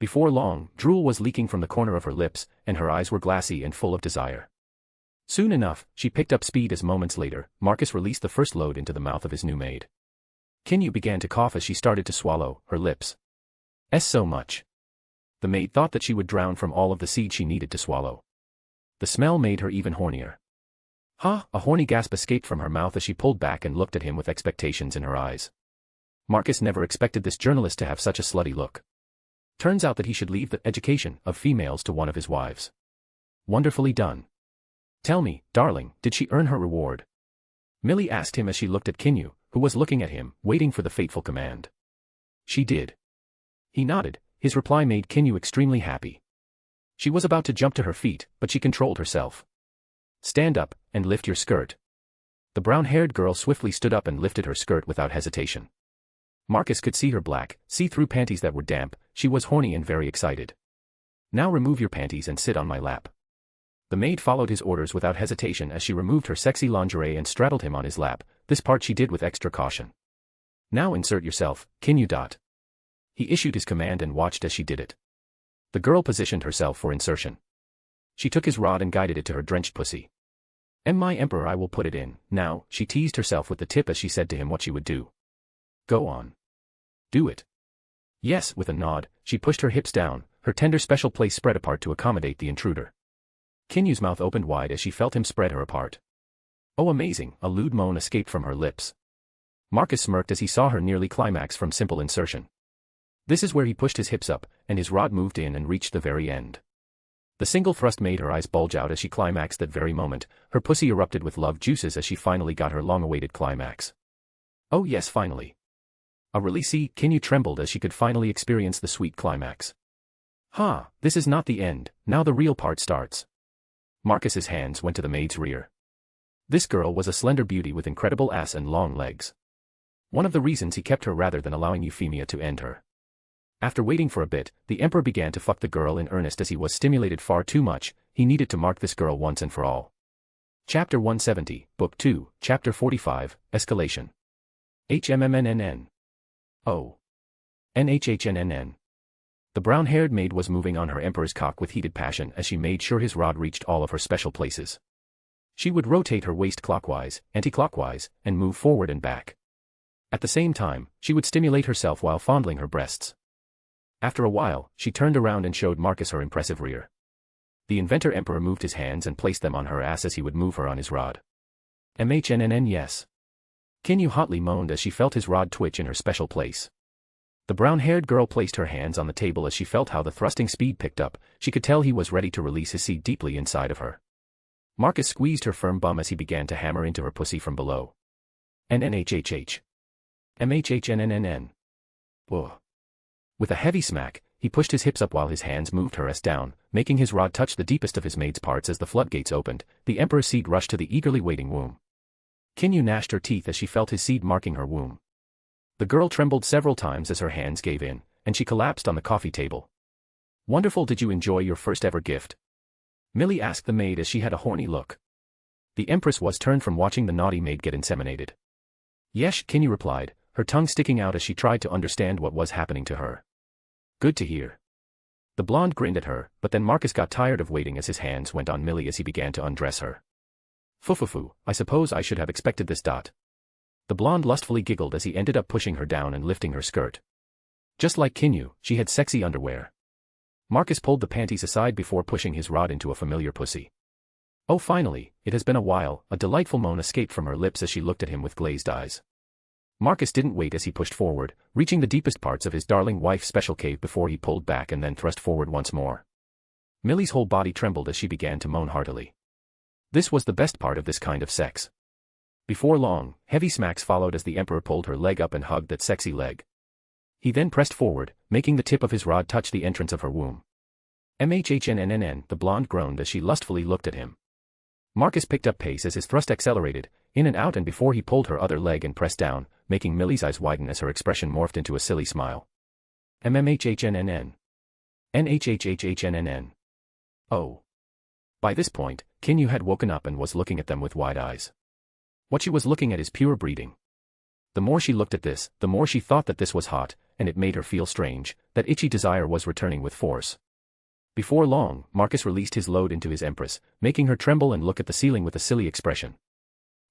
Before long, drool was leaking from the corner of her lips, and her eyes were glassy and full of desire. Soon enough, she picked up speed as moments later, Marcus released the first load into the mouth of his new maid. Kinyu began to cough as she started to swallow, her lips. So much. The maid thought that she would drown from all of the seed she needed to swallow. The smell made her even hornier. A horny gasp escaped from her mouth as she pulled back and looked at him with expectations in her eyes. Marcus never expected this journalist to have such a slutty look. Turns out that he should leave the education of females to one of his wives. Wonderfully done. Tell me, darling, did she earn her reward? Millie asked him as she looked at Kinyu, who was looking at him, waiting for the fateful command. She did. He nodded. His reply made Kinyu extremely happy. She was about to jump to her feet, but she controlled herself. Stand up, and lift your skirt. The brown-haired girl swiftly stood up and lifted her skirt without hesitation. Marcus could see her black, see-through panties that were damp. She was horny and very excited. Now remove your panties and sit on my lap. The maid followed his orders without hesitation as she removed her sexy lingerie and straddled him on his lap. This part she did with extra caution. Now insert yourself, Kinyu. He issued his command and watched as she did it. The girl positioned herself for insertion. She took his rod and guided it to her drenched pussy. My emperor, I will put it in. Now, she teased herself with the tip as she said to him what she would do. Go on. Do it. Yes, with a nod, she pushed her hips down, her tender special place spread apart to accommodate the intruder. Kinyu's mouth opened wide as she felt him spread her apart. Oh amazing, a lewd moan escaped from her lips. Marcus smirked as he saw her nearly climax from simple insertion. This is where he pushed his hips up, and his rod moved in and reached the very end. The single thrust made her eyes bulge out as she climaxed that very moment, her pussy erupted with love juices as she finally got her long-awaited climax. Oh yes, finally. A release. Kinyu trembled as she could finally experience the sweet climax. This is not the end, now the real part starts. Marcus's hands went to the maid's rear. This girl was a slender beauty with incredible ass and long legs. One of the reasons he kept her rather than allowing Euphemia to end her. After waiting for a bit, the emperor began to fuck the girl in earnest as he was stimulated far too much, he needed to mark this girl once and for all. Chapter 170, Book 2, Chapter 45, Escalation. HMMNNN. Oh. NHHNNN. The brown-haired maid was moving on her emperor's cock with heated passion as she made sure his rod reached all of her special places. She would rotate her waist clockwise, anti-clockwise, and move forward and back. At the same time, she would stimulate herself while fondling her breasts. After a while, she turned around and showed Marcus her impressive rear. The Inventor Emperor moved his hands and placed them on her ass as he would move her on his rod. MHNNN yes. Kinyu hotly moaned as she felt his rod twitch in her special place. The brown-haired girl placed her hands on the table as she felt how the thrusting speed picked up, she could tell he was ready to release his seed deeply inside of her. Marcus squeezed her firm bum as he began to hammer into her pussy from below. NNHHH. MHHNNNN. Ugh. With a heavy smack, he pushed his hips up while his hands moved her ass down, making his rod touch the deepest of his maid's parts as the floodgates opened, the emperor's seed rushed to the eagerly waiting womb. Kinyu gnashed her teeth as she felt his seed marking her womb. The girl trembled several times as her hands gave in, and she collapsed on the coffee table. Wonderful, did you enjoy your first ever gift? Millie asked the maid as she had a horny look. The empress was turned from watching the naughty maid get inseminated. Yes, Kinyu replied, her tongue sticking out as she tried to understand what was happening to her. Good to hear. The blonde grinned at her, but then Marcus got tired of waiting as his hands went on Millie as he began to undress her. Fufufu, I suppose I should have expected this. The blonde lustfully giggled as he ended up pushing her down and lifting her skirt. Just like Kinyu, she had sexy underwear. Marcus pulled the panties aside before pushing his rod into a familiar pussy. Oh finally, it has been a while, a delightful moan escaped from her lips as she looked at him with glazed eyes. Marcus didn't wait as he pushed forward, reaching the deepest parts of his darling wife's special cave before he pulled back and then thrust forward once more. Millie's whole body trembled as she began to moan heartily. This was the best part of this kind of sex. Before long, heavy smacks followed as the emperor pulled her leg up and hugged that sexy leg. He then pressed forward, making the tip of his rod touch the entrance of her womb. MHHNNNN, the blonde groaned as she lustfully looked at him. Marcus picked up pace as his thrust accelerated, in and out and before he pulled her other leg and pressed down, making Millie's eyes widen as her expression morphed into a silly smile. MMHHNNN. NHHHHNNN. Oh. By this point, Kinyu had woken up and was looking at them with wide eyes. What she was looking at is pure breeding. The more she looked at this, the more she thought that this was hot, and it made her feel strange, that itchy desire was returning with force. Before long, Marcus released his load into his empress, making her tremble and look at the ceiling with a silly expression.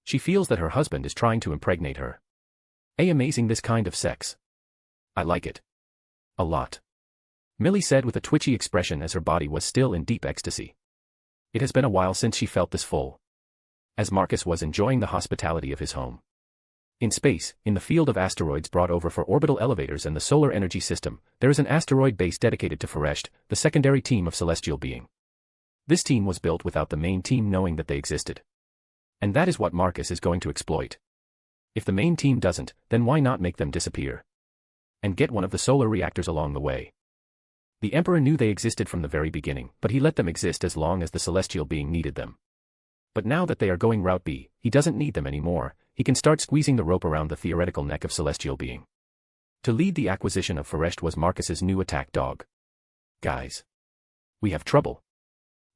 She feels that her husband is trying to impregnate her. Amazing, this kind of sex. I like it. A lot. Millie said with a twitchy expression as her body was still in deep ecstasy. It has been a while since she felt this full. As Marcus was enjoying the hospitality of his home. In space, in the field of asteroids brought over for orbital elevators and the solar energy system, there is an asteroid base dedicated to Foresht, the secondary team of celestial being. This team was built without the main team knowing that they existed. And that is what Marcus is going to exploit. If the main team doesn't, then why not make them disappear? And get one of the solar reactors along the way. The Emperor knew they existed from the very beginning, but he let them exist as long as the celestial being needed them. But now that they are going Route B, he doesn't need them anymore, he can start squeezing the rope around the theoretical neck of celestial being. To lead the acquisition of Foresht was Marcus's new attack dog. Guys. We have trouble.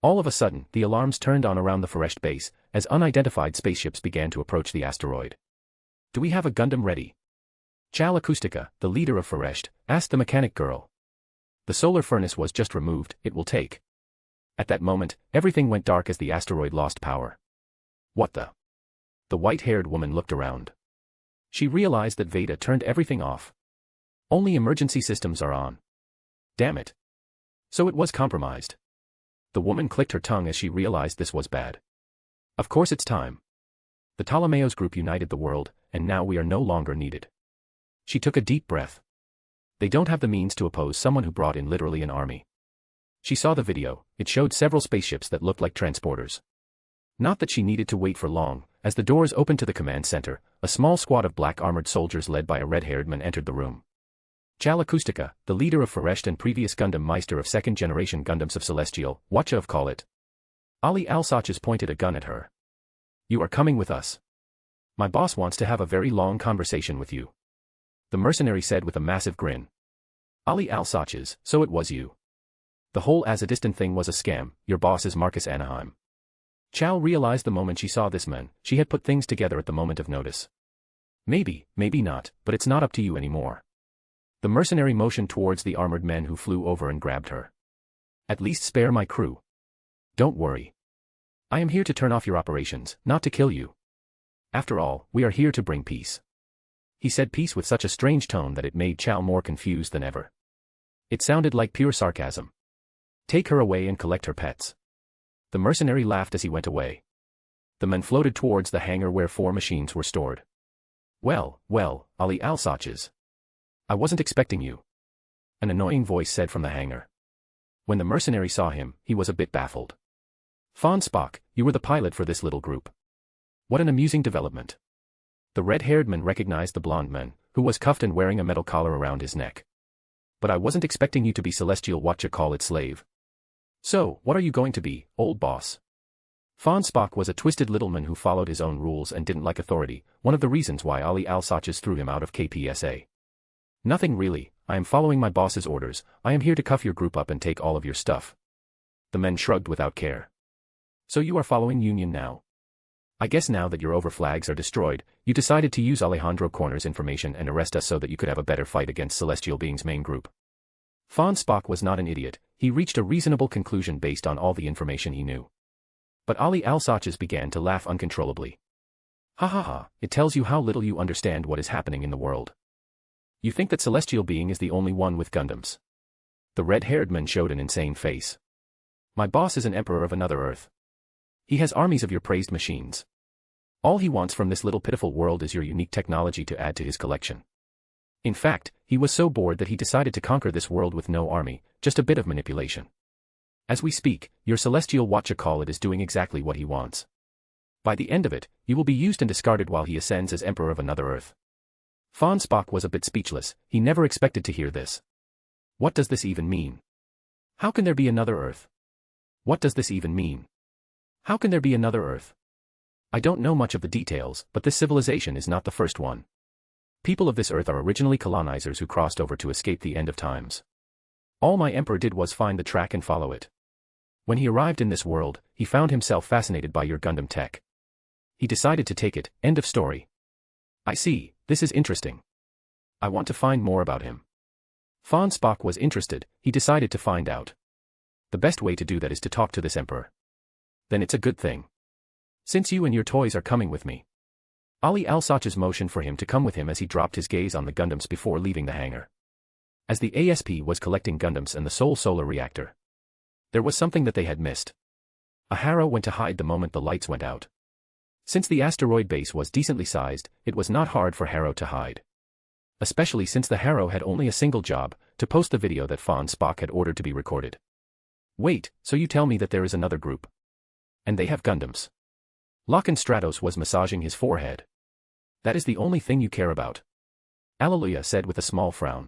All of a sudden, the alarms turned on around the Foresht base, as unidentified spaceships began to approach the asteroid. Do we have a Gundam ready? Chal Acoustica, the leader of Foresht, asked the mechanic girl. The solar furnace was just removed, it will take. At that moment, everything went dark as the asteroid lost power. What the? The white-haired woman looked around. She realized that Veda turned everything off. Only emergency systems are on. Damn it. So it was compromised. The woman clicked her tongue as she realized this was bad. Of course it's time. The Ptolemaeos group united the world, and now we are no longer needed. She took a deep breath. They don't have the means to oppose someone who brought in literally an army. She saw the video, it showed several spaceships that looked like transporters. Not that she needed to wait for long, as the doors opened to the command center, a small squad of black armored soldiers led by a red-haired man entered the room. Chal Acoustica, the leader of Foresht and previous Gundam Meister of second-generation Gundams of Celestial, Watcha of Call It. Ali Alsaches pointed a gun at her. You are coming with us. My boss wants to have a very long conversation with you. The mercenary said with a massive grin. Ali Alsaches, so it was you. The whole Azadistan thing was a scam, your boss is Marcus Anaheim. Chal realized the moment she saw this man, she had put things together at the moment of notice. Maybe, maybe not, but it's not up to you anymore. The mercenary motioned towards the armored men who flew over and grabbed her. At least spare my crew. Don't worry. I am here to turn off your operations, not to kill you. After all, we are here to bring peace. He said peace with such a strange tone that it made Chal more confused than ever. It sounded like pure sarcasm. Take her away and collect her pets. The mercenary laughed as he went away. The men floated towards the hangar where 4 machines were stored. Well, Ali Alsaches. I wasn't expecting you. An annoying voice said from the hangar. When the mercenary saw him, he was a bit baffled. Von Spock, you were the pilot for this little group. What an amusing development. The red-haired man recognized the blonde man, who was cuffed and wearing a metal collar around his neck. But I wasn't expecting you to be Celestial Watcha Call It slave. So, what are you going to be, old boss? Von Spock was a twisted little man who followed his own rules and didn't like authority, one of the reasons why Ali Alsaches threw him out of KPSA. Nothing really, I am following my boss's orders, I am here to cuff your group up and take all of your stuff. The men shrugged without care. So you are following Union now? I guess now that your overflags are destroyed, you decided to use Alejandro Corner's information and arrest us so that you could have a better fight against Celestial Being's main group. Von Spock was not an idiot, he reached a reasonable conclusion based on all the information he knew. But Ali Alsaches began to laugh uncontrollably. Ha ha ha, it tells you how little you understand what is happening in the world. You think that Celestial Being is the only one with Gundams. The red-haired man showed an insane face. My boss is an emperor of another Earth. He has armies of your praised machines. All he wants from this little pitiful world is your unique technology to add to his collection. In fact, he was so bored that he decided to conquer this world with no army, just a bit of manipulation. As we speak, your Celestial Watcha Call It is doing exactly what he wants. By the end of it, you will be used and discarded while he ascends as Emperor of another Earth. Von Spock was a bit speechless, he never expected to hear this. What does this even mean? How can there be another Earth? What does this even mean? How can there be another Earth? I don't know much of the details, but this civilization is not the first one. People of this Earth are originally colonizers who crossed over to escape the end of times. All my emperor did was find the track and follow it. When he arrived in this world, he found himself fascinated by your Gundam tech. He decided to take it, end of story. I see, this is interesting. I want to find more about him. Von Spock was interested, he decided to find out. The best way to do that is to talk to this emperor. Then it's a good thing. Since you and your toys are coming with me. Ali Alsaches motioned for him to come with him as he dropped his gaze on the Gundams before leaving the hangar. As the ASP was collecting Gundams and the Sol solar reactor, there was something that they had missed. A Harrow went to hide the moment the lights went out. Since the asteroid base was decently sized, it was not hard for Harrow to hide. Especially since the Harrow had only a single job, to post the video that Von Spock had ordered to be recorded. Wait, so you tell me that there is another group? And they have Gundams. Lachlan Stratos was massaging his forehead. That is the only thing you care about. Alleluia said with a small frown.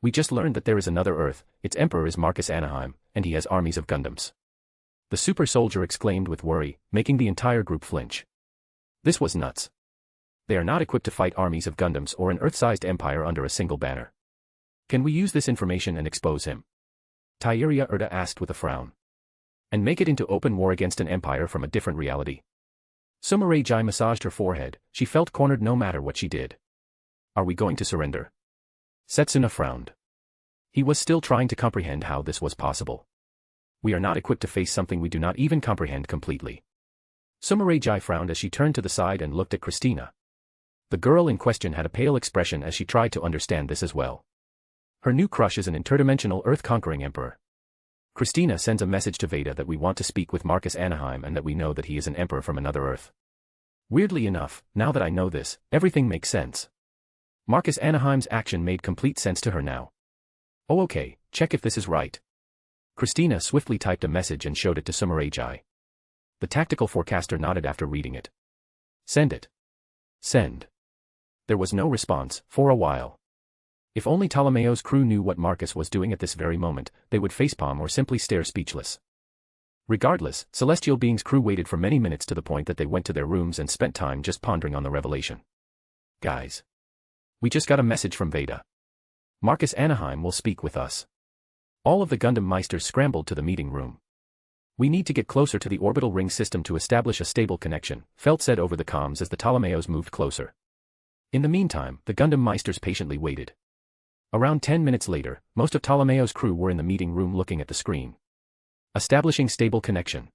We just learned that there is another Earth, its emperor is Marcus Anaheim, and he has armies of Gundams. The super soldier exclaimed with worry, making the entire group flinch. This was nuts. They are not equipped to fight armies of Gundams or an Earth-sized empire under a single banner. Can we use this information and expose him? Tyria Erda asked with a frown. And make it into open war against an empire from a different reality. Sumare Jai massaged her forehead, she felt cornered no matter what she did. Are we going to surrender? Setsuna frowned. He was still trying to comprehend how this was possible. We are not equipped to face something we do not even comprehend completely. Sumeragi frowned as she turned to the side and looked at Christina. The girl in question had a pale expression as she tried to understand this as well. Her new crush is an interdimensional Earth-conquering emperor. Christina sends a message to Veda that we want to speak with Marcus Anaheim and that we know that he is an emperor from another Earth. Weirdly enough, now that I know this, everything makes sense. Marcus Anaheim's action made complete sense to her now. Oh okay, check if this is right. Christina swiftly typed a message and showed it to Sumeragi. The tactical forecaster nodded after reading it. Send it. Send. There was no response, for a while. If only Ptolemaeo's crew knew what Marcus was doing at this very moment, they would facepalm or simply stare speechless. Regardless, Celestial Being's crew waited for many minutes to the point that they went to their rooms and spent time just pondering on the revelation. Guys. We just got a message from Veda. Marcus Anaheim will speak with us. All of the Gundam Meisters scrambled to the meeting room. We need to get closer to the orbital ring system to establish a stable connection, Felt said over the comms as the Ptolemaeos moved closer. In the meantime, the Gundam Meisters patiently waited. Around 10 minutes later, most of Ptolemaeo's crew were in the meeting room looking at the screen. Establishing stable connection.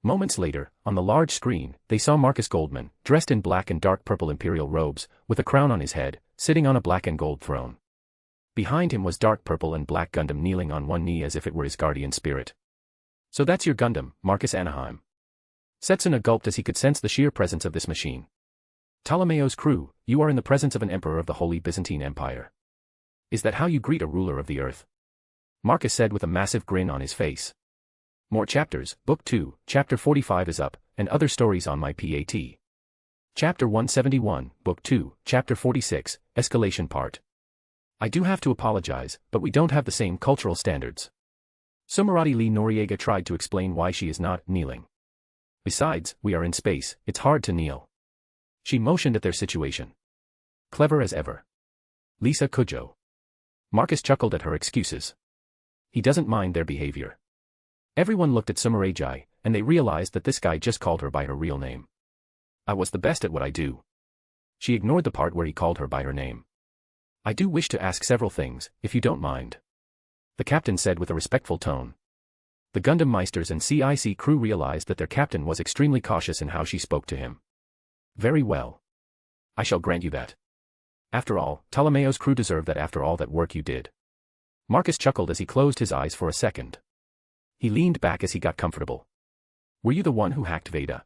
Moments later, on the large screen, they saw Marcus Goldman, dressed in black and dark purple imperial robes, with a crown on his head, sitting on a black and gold throne. Behind him was dark purple and black Gundam kneeling on one knee as if it were his guardian spirit. So that's your Gundam, Marcus Anaheim. Setsuna gulped as he could sense the sheer presence of this machine. Ptolemaeo's crew, you are in the presence of an emperor of the Holy Byzantine Empire. Is that how you greet a ruler of the earth? Marcus said with a massive grin on his face. More chapters, Book 2, Chapter 45 is up, and other stories on my PAT. Chapter 171, Book 2, Chapter 46, Escalation Part. I do have to apologize, but we don't have the same cultural standards. Sumerati Lee Noriega tried to explain why she is not kneeling. Besides, we are in space, it's hard to kneel. She motioned at their situation. Clever as ever. Lisa Kujo. Marcus chuckled at her excuses. He doesn't mind their behavior. Everyone looked at Sumeragi, and they realized that this guy just called her by her real name. I was the best at what I do. She ignored the part where he called her by her name. I do wish to ask several things, if you don't mind. The captain said with a respectful tone. The Gundam Meisters and CIC crew realized that their captain was extremely cautious in how she spoke to him. Very well. I shall grant you that. After all, Ptolemaeo's crew deserve that after all that work you did. Marcus chuckled as he closed his eyes for a second. He leaned back as he got comfortable. Were you the one who hacked Veda?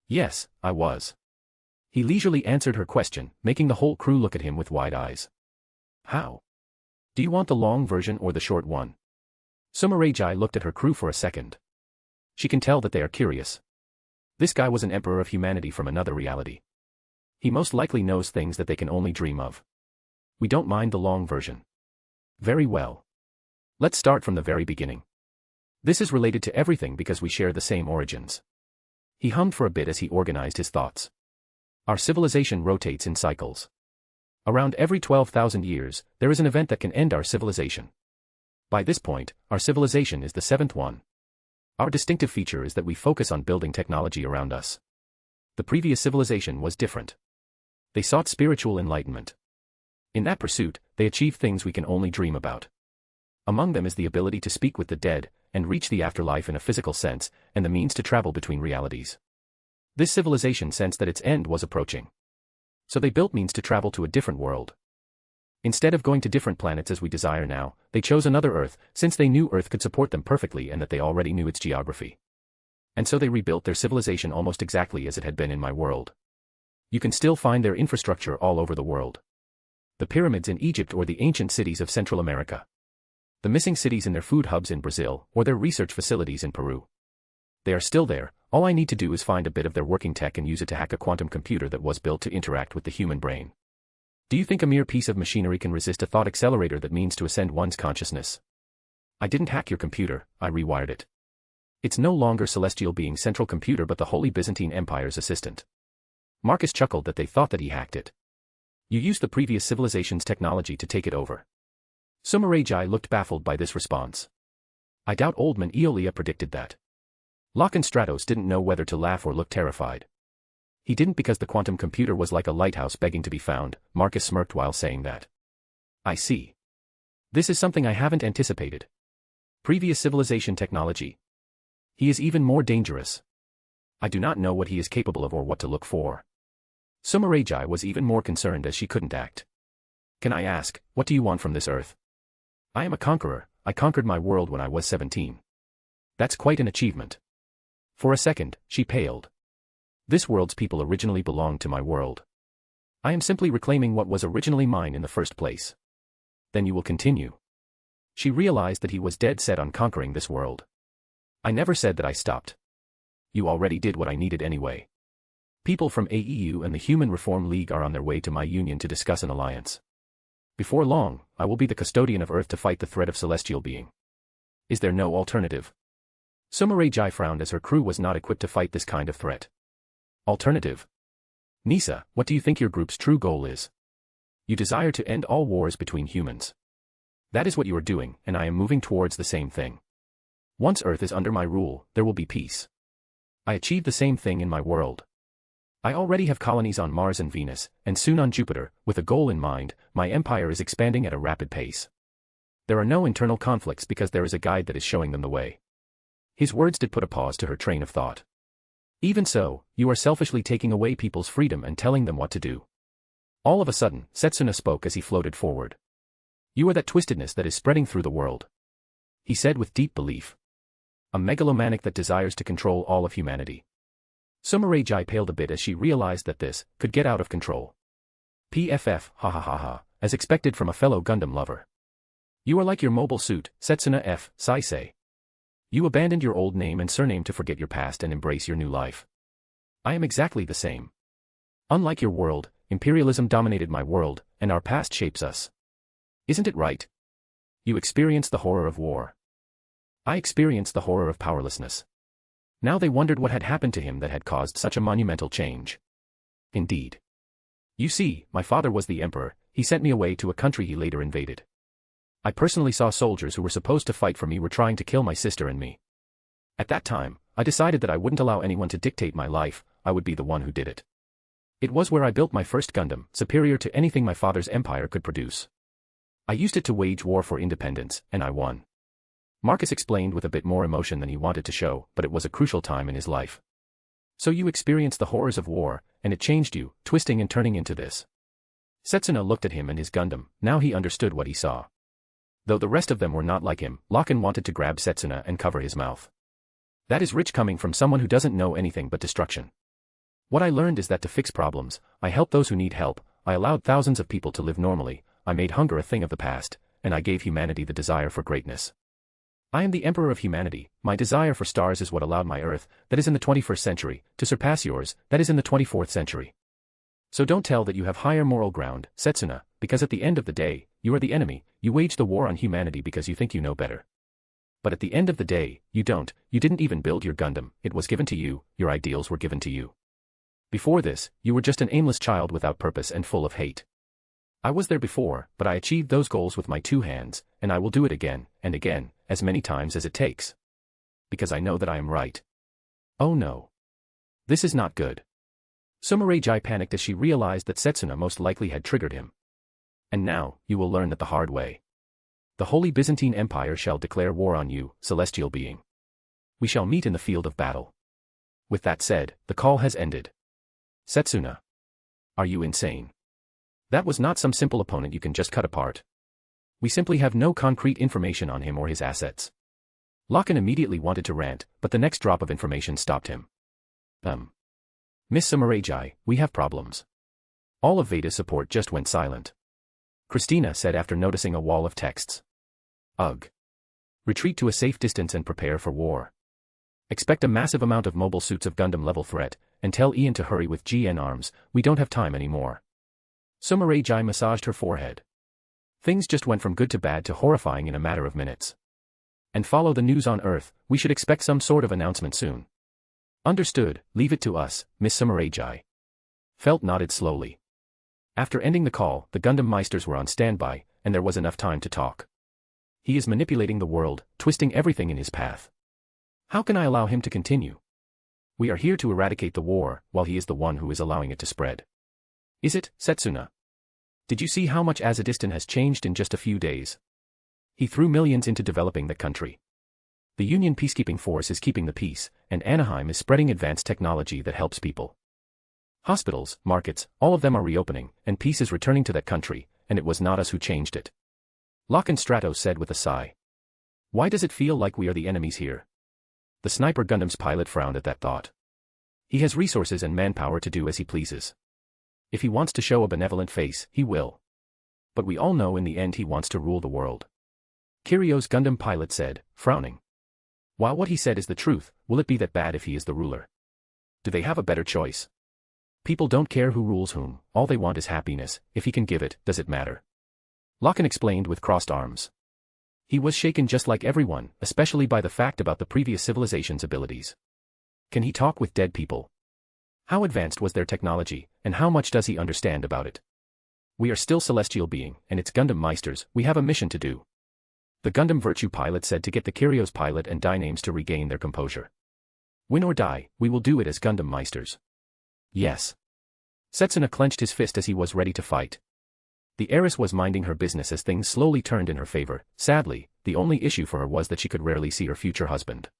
Yes, I was. He leisurely answered her question, making the whole crew look at him with wide eyes. How? Do you want the long version or the short one? Sumeragi looked at her crew for a second. She can tell that they are curious. This guy was an emperor of humanity from another reality. He most likely knows things that they can only dream of. We don't mind the long version. Very well. Let's start from the very beginning. This is related to everything because we share the same origins. He hummed for a bit as he organized his thoughts. Our civilization rotates in cycles. Around every 12,000 years, there is an event that can end our civilization. By this point, our civilization is the seventh one. Our distinctive feature is that we focus on building technology around us. The previous civilization was different. They sought spiritual enlightenment. In that pursuit, they achieved things we can only dream about. Among them is the ability to speak with the dead, and reach the afterlife in a physical sense, and the means to travel between realities. This civilization sensed that its end was approaching. So they built means to travel to a different world. Instead of going to different planets as we desire now, they chose another Earth, since they knew Earth could support them perfectly and that they already knew its geography. And so they rebuilt their civilization almost exactly as it had been in my world. You can still find their infrastructure all over the world. The pyramids in Egypt or the ancient cities of Central America. The missing cities in their food hubs in Brazil, or their research facilities in Peru. They are still there, all I need to do is find a bit of their working tech and use it to hack a quantum computer that was built to interact with the human brain. Do you think a mere piece of machinery can resist a thought accelerator that means to ascend one's consciousness? I didn't hack your computer, I rewired it. It's no longer Celestial Being's central computer but the Holy Byzantine Empire's assistant. Marcus chuckled that they thought that he hacked it. You used the previous civilization's technology to take it over. Sumeragi looked baffled by this response. I doubt Oldman Eolia predicted that. Locke and Stratos didn't know whether to laugh or look terrified. He didn't because the quantum computer was like a lighthouse begging to be found, Marcus smirked while saying that. I see. This is something I haven't anticipated. Previous civilization technology. He is even more dangerous. I do not know what he is capable of or what to look for. Sumeragi was even more concerned as she couldn't act. Can I ask, what do you want from this earth? I am a conqueror, I conquered my world when I was 17. That's quite an achievement. For a second, she paled. This world's people originally belonged to my world. I am simply reclaiming what was originally mine in the first place. Then you will continue. She realized that he was dead set on conquering this world. I never said that I stopped. You already did what I needed anyway. People from AEU and the Human Reform League are on their way to my union to discuss an alliance. Before long, I will be the custodian of Earth to fight the threat of celestial being. Is there no alternative? Sumeragi frowned as her crew was not equipped to fight this kind of threat. Alternative? Nisa, what do you think your group's true goal is? You desire to end all wars between humans. That is what you are doing, and I am moving towards the same thing. Once Earth is under my rule, there will be peace. I achieved the same thing in my world. I already have colonies on Mars and Venus, and soon on Jupiter. With a goal in mind, my empire is expanding at a rapid pace. There are no internal conflicts because there is a guide that is showing them the way. His words did put a pause to her train of thought. Even so, you are selfishly taking away people's freedom and telling them what to do. All of a sudden, Setsuna spoke as he floated forward. You are that twistedness that is spreading through the world. He said with deep belief. A megalomaniac that desires to control all of humanity. Sumeragi paled a bit as she realized that this could get out of control. PFF, ha ha ha ha, as expected from a fellow Gundam lover. You are like your mobile suit, Setsuna F. Saisei. You abandoned your old name and surname to forget your past and embrace your new life. I am exactly the same. Unlike your world, imperialism dominated my world, and our past shapes us. Isn't it right? You experienced the horror of war. I experienced the horror of powerlessness. Now they wondered what had happened to him that had caused such a monumental change. Indeed. You see, my father was the emperor, he sent me away to a country he later invaded. I personally saw soldiers who were supposed to fight for me were trying to kill my sister and me. At that time, I decided that I wouldn't allow anyone to dictate my life, I would be the one who did it. It was where I built my first Gundam, superior to anything my father's empire could produce. I used it to wage war for independence, and I won. Marcus explained with a bit more emotion than he wanted to show, but it was a crucial time in his life. So you experienced the horrors of war, and it changed you, twisting and turning into this. Setsuna looked at him and his Gundam, now he understood what he saw. Though the rest of them were not like him, Locken wanted to grab Setsuna and cover his mouth. That is rich coming from someone who doesn't know anything but destruction. What I learned is that to fix problems, I helped those who need help, I allowed thousands of people to live normally, I made hunger a thing of the past, and I gave humanity the desire for greatness. I am the emperor of humanity, my desire for stars is what allowed my Earth, that is in the 21st century, to surpass yours, that is in the 24th century. So don't tell that you have higher moral ground, Setsuna, because at the end of the day, you are the enemy, you wage the war on humanity because you think you know better. But at the end of the day, you don't, you didn't even build your Gundam, it was given to you, your ideals were given to you. Before this, you were just an aimless child without purpose and full of hate. I was there before, but I achieved those goals with my 2 hands, and I will do it again, and again, as many times as it takes. Because I know that I am right. Oh no. This is not good. Sumeragi panicked as she realized that Setsuna most likely had triggered him. And now, you will learn that the hard way. The Holy Byzantine Empire shall declare war on you, celestial being. We shall meet in the field of battle. With that said, the call has ended. Setsuna. Are you insane? That was not some simple opponent you can just cut apart. We simply have no concrete information on him or his assets. Locken immediately wanted to rant, but the next drop of information stopped him. Miss Sumeragi, we have problems. All of Veda's support just went silent. Christina said after noticing a wall of texts. Ugh. Retreat to a safe distance and prepare for war. Expect a massive amount of mobile suits of Gundam level threat, and tell Ian to hurry with GN arms, we don't have time anymore. Sumeragi massaged her forehead. Things just went from good to bad to horrifying in a matter of minutes. And follow the news on Earth, we should expect some sort of announcement soon. Understood, leave it to us, Miss Sumeragi. Felt nodded slowly. After ending the call, the Gundam Meisters were on standby, and there was enough time to talk. He is manipulating the world, twisting everything in his path. How can I allow him to continue? We are here to eradicate the war, while he is the one who is allowing it to spread. Is it, Setsuna? Did you see how much Azeddistan has changed in just a few days? He threw millions into developing the country. The Union peacekeeping force is keeping the peace, and Anaheim is spreading advanced technology that helps people. Hospitals, markets, all of them are reopening, and peace is returning to that country, and it was not us who changed it. Locke and Strato said with a sigh. Why does it feel like we are the enemies here? The Sniper Gundam's pilot frowned at that thought. He has resources and manpower to do as he pleases. If he wants to show a benevolent face, he will. But we all know in the end he wants to rule the world. Kirio's Gundam pilot said, frowning. While what he said is the truth, will it be that bad if he is the ruler? Do they have a better choice? People don't care who rules whom, all they want is happiness. If he can give it, does it matter? Locken explained with crossed arms. He was shaken just like everyone, especially by the fact about the previous civilization's abilities. Can he talk with dead people? How advanced was their technology, and how much does he understand about it? We are still celestial being, and it's Gundam Meisters, we have a mission to do. The Gundam Virtue pilot said to get the Kirio's pilot and Dynames to regain their composure. Win or die, we will do it as Gundam Meisters. Yes. Setsuna clenched his fist as he was ready to fight. The heiress was minding her business as things slowly turned in her favor. Sadly, the only issue for her was that she could rarely see her future husband.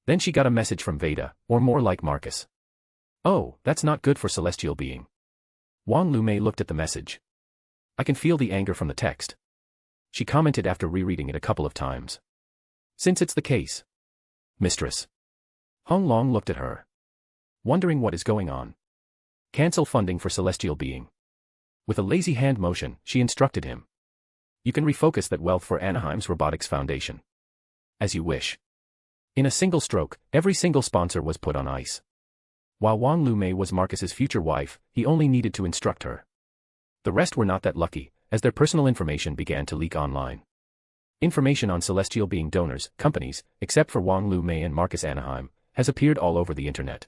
Then she got a message from Veda, or more like Marcus. Oh, that's not good for celestial being. Wong Lu May looked at the message. I can feel the anger from the text. She commented after rereading it a couple of times. Since it's the case. Mistress. Hong Long looked at her. Wondering what is going on. Cancel funding for celestial being. With a lazy hand motion, she instructed him. You can refocus that wealth for Anaheim's Robotics Foundation. As you wish. In a single stroke, every single sponsor was put on ice. While Wong Lu May was Marcus's future wife, he only needed to instruct her. The rest were not that lucky, as their personal information began to leak online. Information on celestial being donors, companies, except for Wong Lu May and Marcus Anaheim, has appeared all over the internet.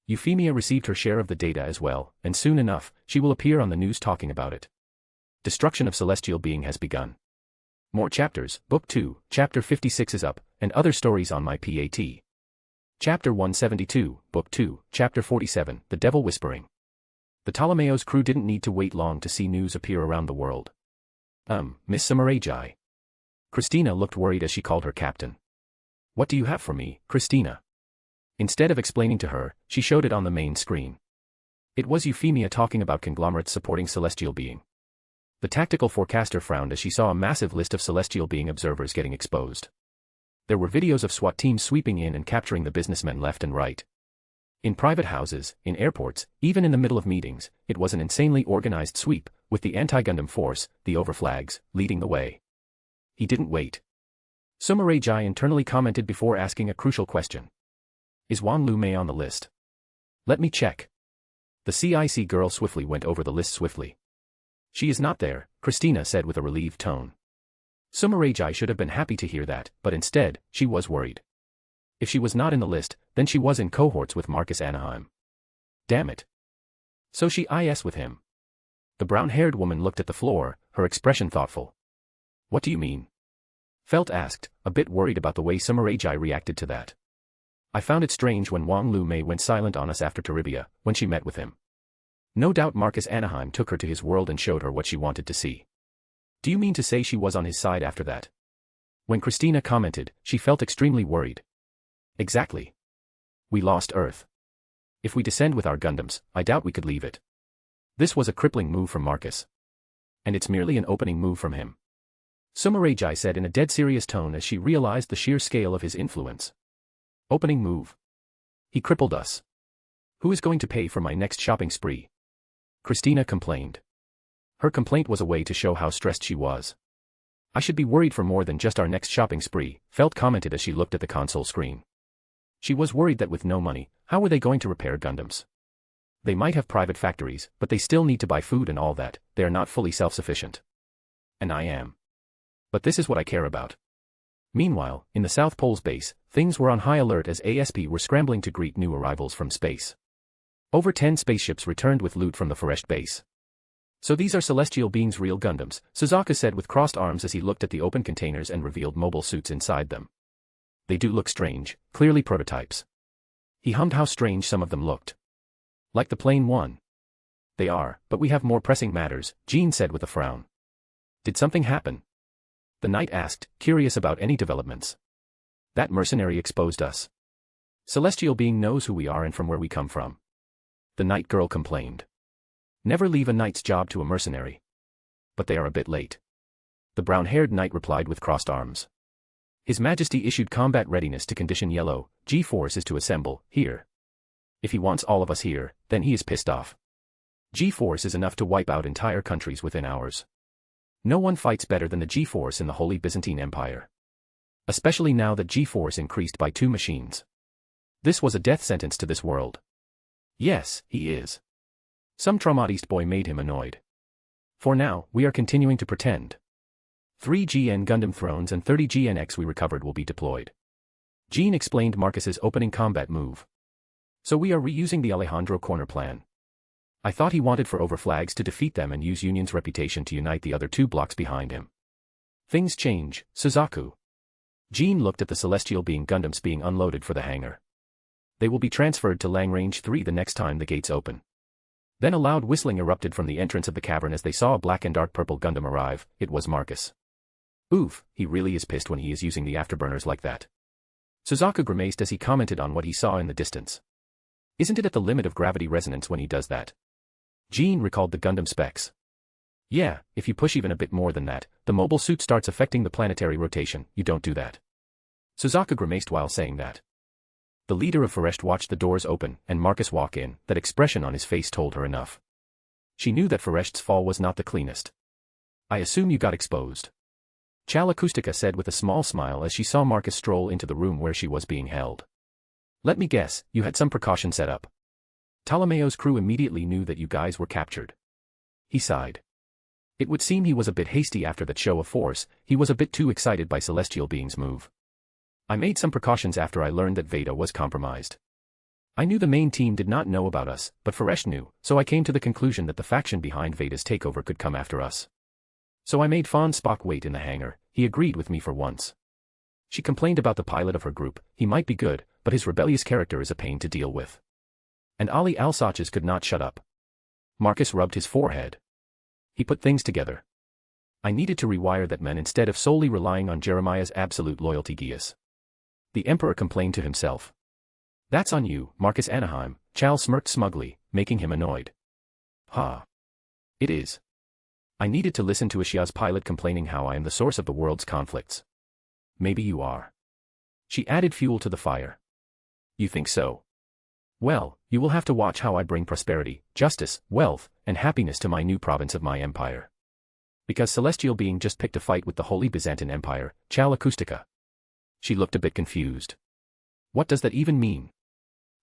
Euphemia received her share of the data as well, and soon enough, she will appear on the news talking about it. Destruction of celestial being has begun. More chapters, Book 2, Chapter 56 is up, and other stories on my PAT. Chapter 172, Book 2, Chapter 47, The Devil Whispering. The Ptolemaeos crew didn't need to wait long to see news appear around the world. Miss Samurai. Christina looked worried as she called her captain. What do you have for me, Christina? Instead of explaining to her, she showed it on the main screen. It was Euphemia talking about conglomerates supporting celestial being. The tactical forecaster frowned as she saw a massive list of celestial being observers getting exposed. There were videos of SWAT teams sweeping in and capturing the businessmen left and right. In private houses, in airports, even in the middle of meetings, it was an insanely organized sweep, with the anti-Gundam force, the overflags, leading the way. He didn't wait. Sumerei Jai internally commented before asking a crucial question. Is Wong Lu May on the list? Let me check. The CIC girl swiftly went over the list swiftly. She is not there, Christina said with a relieved tone. Sumerei Jai should have been happy to hear that, but instead, she was worried. If she was not in the list, then she was in cohorts with Marcus Anaheim. Damn it. So she is with him. The brown-haired woman looked at the floor, her expression thoughtful. What do you mean? Felt asked, a bit worried about the way Sumerei Jai reacted to that. I found it strange when Wong Lu May went silent on us after Taribia, when she met with him. No doubt Marcus Anaheim took her to his world and showed her what she wanted to see. Do you mean to say she was on his side after that? When Christina commented, she felt extremely worried. Exactly. We lost Earth. If we descend with our Gundams, I doubt we could leave it. This was a crippling move from Marcus. And it's merely an opening move from him. Sumerei Jai said in a dead serious tone as she realized the sheer scale of his influence. Opening move. He crippled us. Who is going to pay for my next shopping spree? Christina complained. Her complaint was a way to show how stressed she was. I should be worried for more than just our next shopping spree, Felt commented as she looked at the console screen. She was worried that with no money, how were they going to repair Gundams? They might have private factories, but they still need to buy food and all that, they are not fully self-sufficient. And I am. But this is what I care about. Meanwhile, in the South Pole's base, things were on high alert as ASP were scrambling to greet new arrivals from space. Over 10 spaceships returned with loot from the Foresht base. So these are celestial beings' real Gundams, Suzaka said with crossed arms as he looked at the open containers and revealed mobile suits inside them. They do look strange, clearly prototypes. He hummed how strange some of them looked. Like the plain one. They are, but we have more pressing matters, Jean said with a frown. Did something happen? The knight asked, curious about any developments. That mercenary exposed us. Celestial being knows who we are and from where we come from. The knight girl complained. Never leave a knight's job to a mercenary. But they are a bit late. The brown-haired knight replied with crossed arms. His Majesty issued combat readiness to condition yellow, G-Force is to assemble, here. If he wants all of us here, then he is pissed off. G-Force is enough to wipe out entire countries within hours. No one fights better than the G-Force in the Holy Byzantine Empire. Especially now that G-Force increased by 2 machines. This was a death sentence to this world. Yes, he is. Some traumatized boy made him annoyed. For now, we are continuing to pretend. 3 GN Gundam Thrones and 30 GNX we recovered will be deployed. Jean explained Marcus's opening combat move. So we are reusing the Alejandro Corner plan. I thought he wanted for overflags to defeat them and use Union's reputation to unite the other 2 blocks behind him. Things change, Suzaku. Jean looked at the celestial being Gundams being unloaded for the hangar. They will be transferred to Lang Range 3 the next time the gates open. Then a loud whistling erupted from the entrance of the cavern as they saw a black and dark purple Gundam arrive. It was Marcus. Oof, he really is pissed when he is using the afterburners like that. Suzaku grimaced as he commented on what he saw in the distance. Isn't it at the limit of gravity resonance when he does that? Jean recalled the Gundam specs. Yeah, if you push even a bit more than that, the mobile suit starts affecting the planetary rotation. You don't do that. Suzaku grimaced while saying that. The leader of Foresht watched the doors open and Marcus walk in. That expression on his face told her enough. She knew that Foresht's fall was not the cleanest. I assume you got exposed. Chal Acoustica said with a small smile as she saw Marcus stroll into the room where she was being held. Let me guess, you had some precaution set up. Ptolomeo's crew immediately knew that you guys were captured. He sighed. It would seem he was a bit hasty after that show of force. He was a bit too excited by Celestial Being's move. I made some precautions after I learned that Veda was compromised. I knew the main team did not know about us, but Foresht knew, so I came to the conclusion that the faction behind Veda's takeover could come after us. So I made Fawn Spock wait in the hangar. He agreed with me for once. She complained about the pilot of her group. He might be good, but his rebellious character is a pain to deal with. And Ali Alsaches could not shut up. Marcus rubbed his forehead. He put things together. I needed to rewire that man instead of solely relying on Jeremiah's absolute loyalty. Geass. The Emperor complained to himself. That's on you, Marcus Anaheim. Chal smirked smugly, making him annoyed. Ha. It is. I needed to listen to Ashia's pilot complaining how I am the source of the world's conflicts. Maybe you are. She added fuel to the fire. You think so? Well, you will have to watch how I bring prosperity, justice, wealth, and happiness to my new province of my empire. Because Celestial Being just picked a fight with the Holy Byzantine Empire, Chal Acoustica. She looked a bit confused. What does that even mean?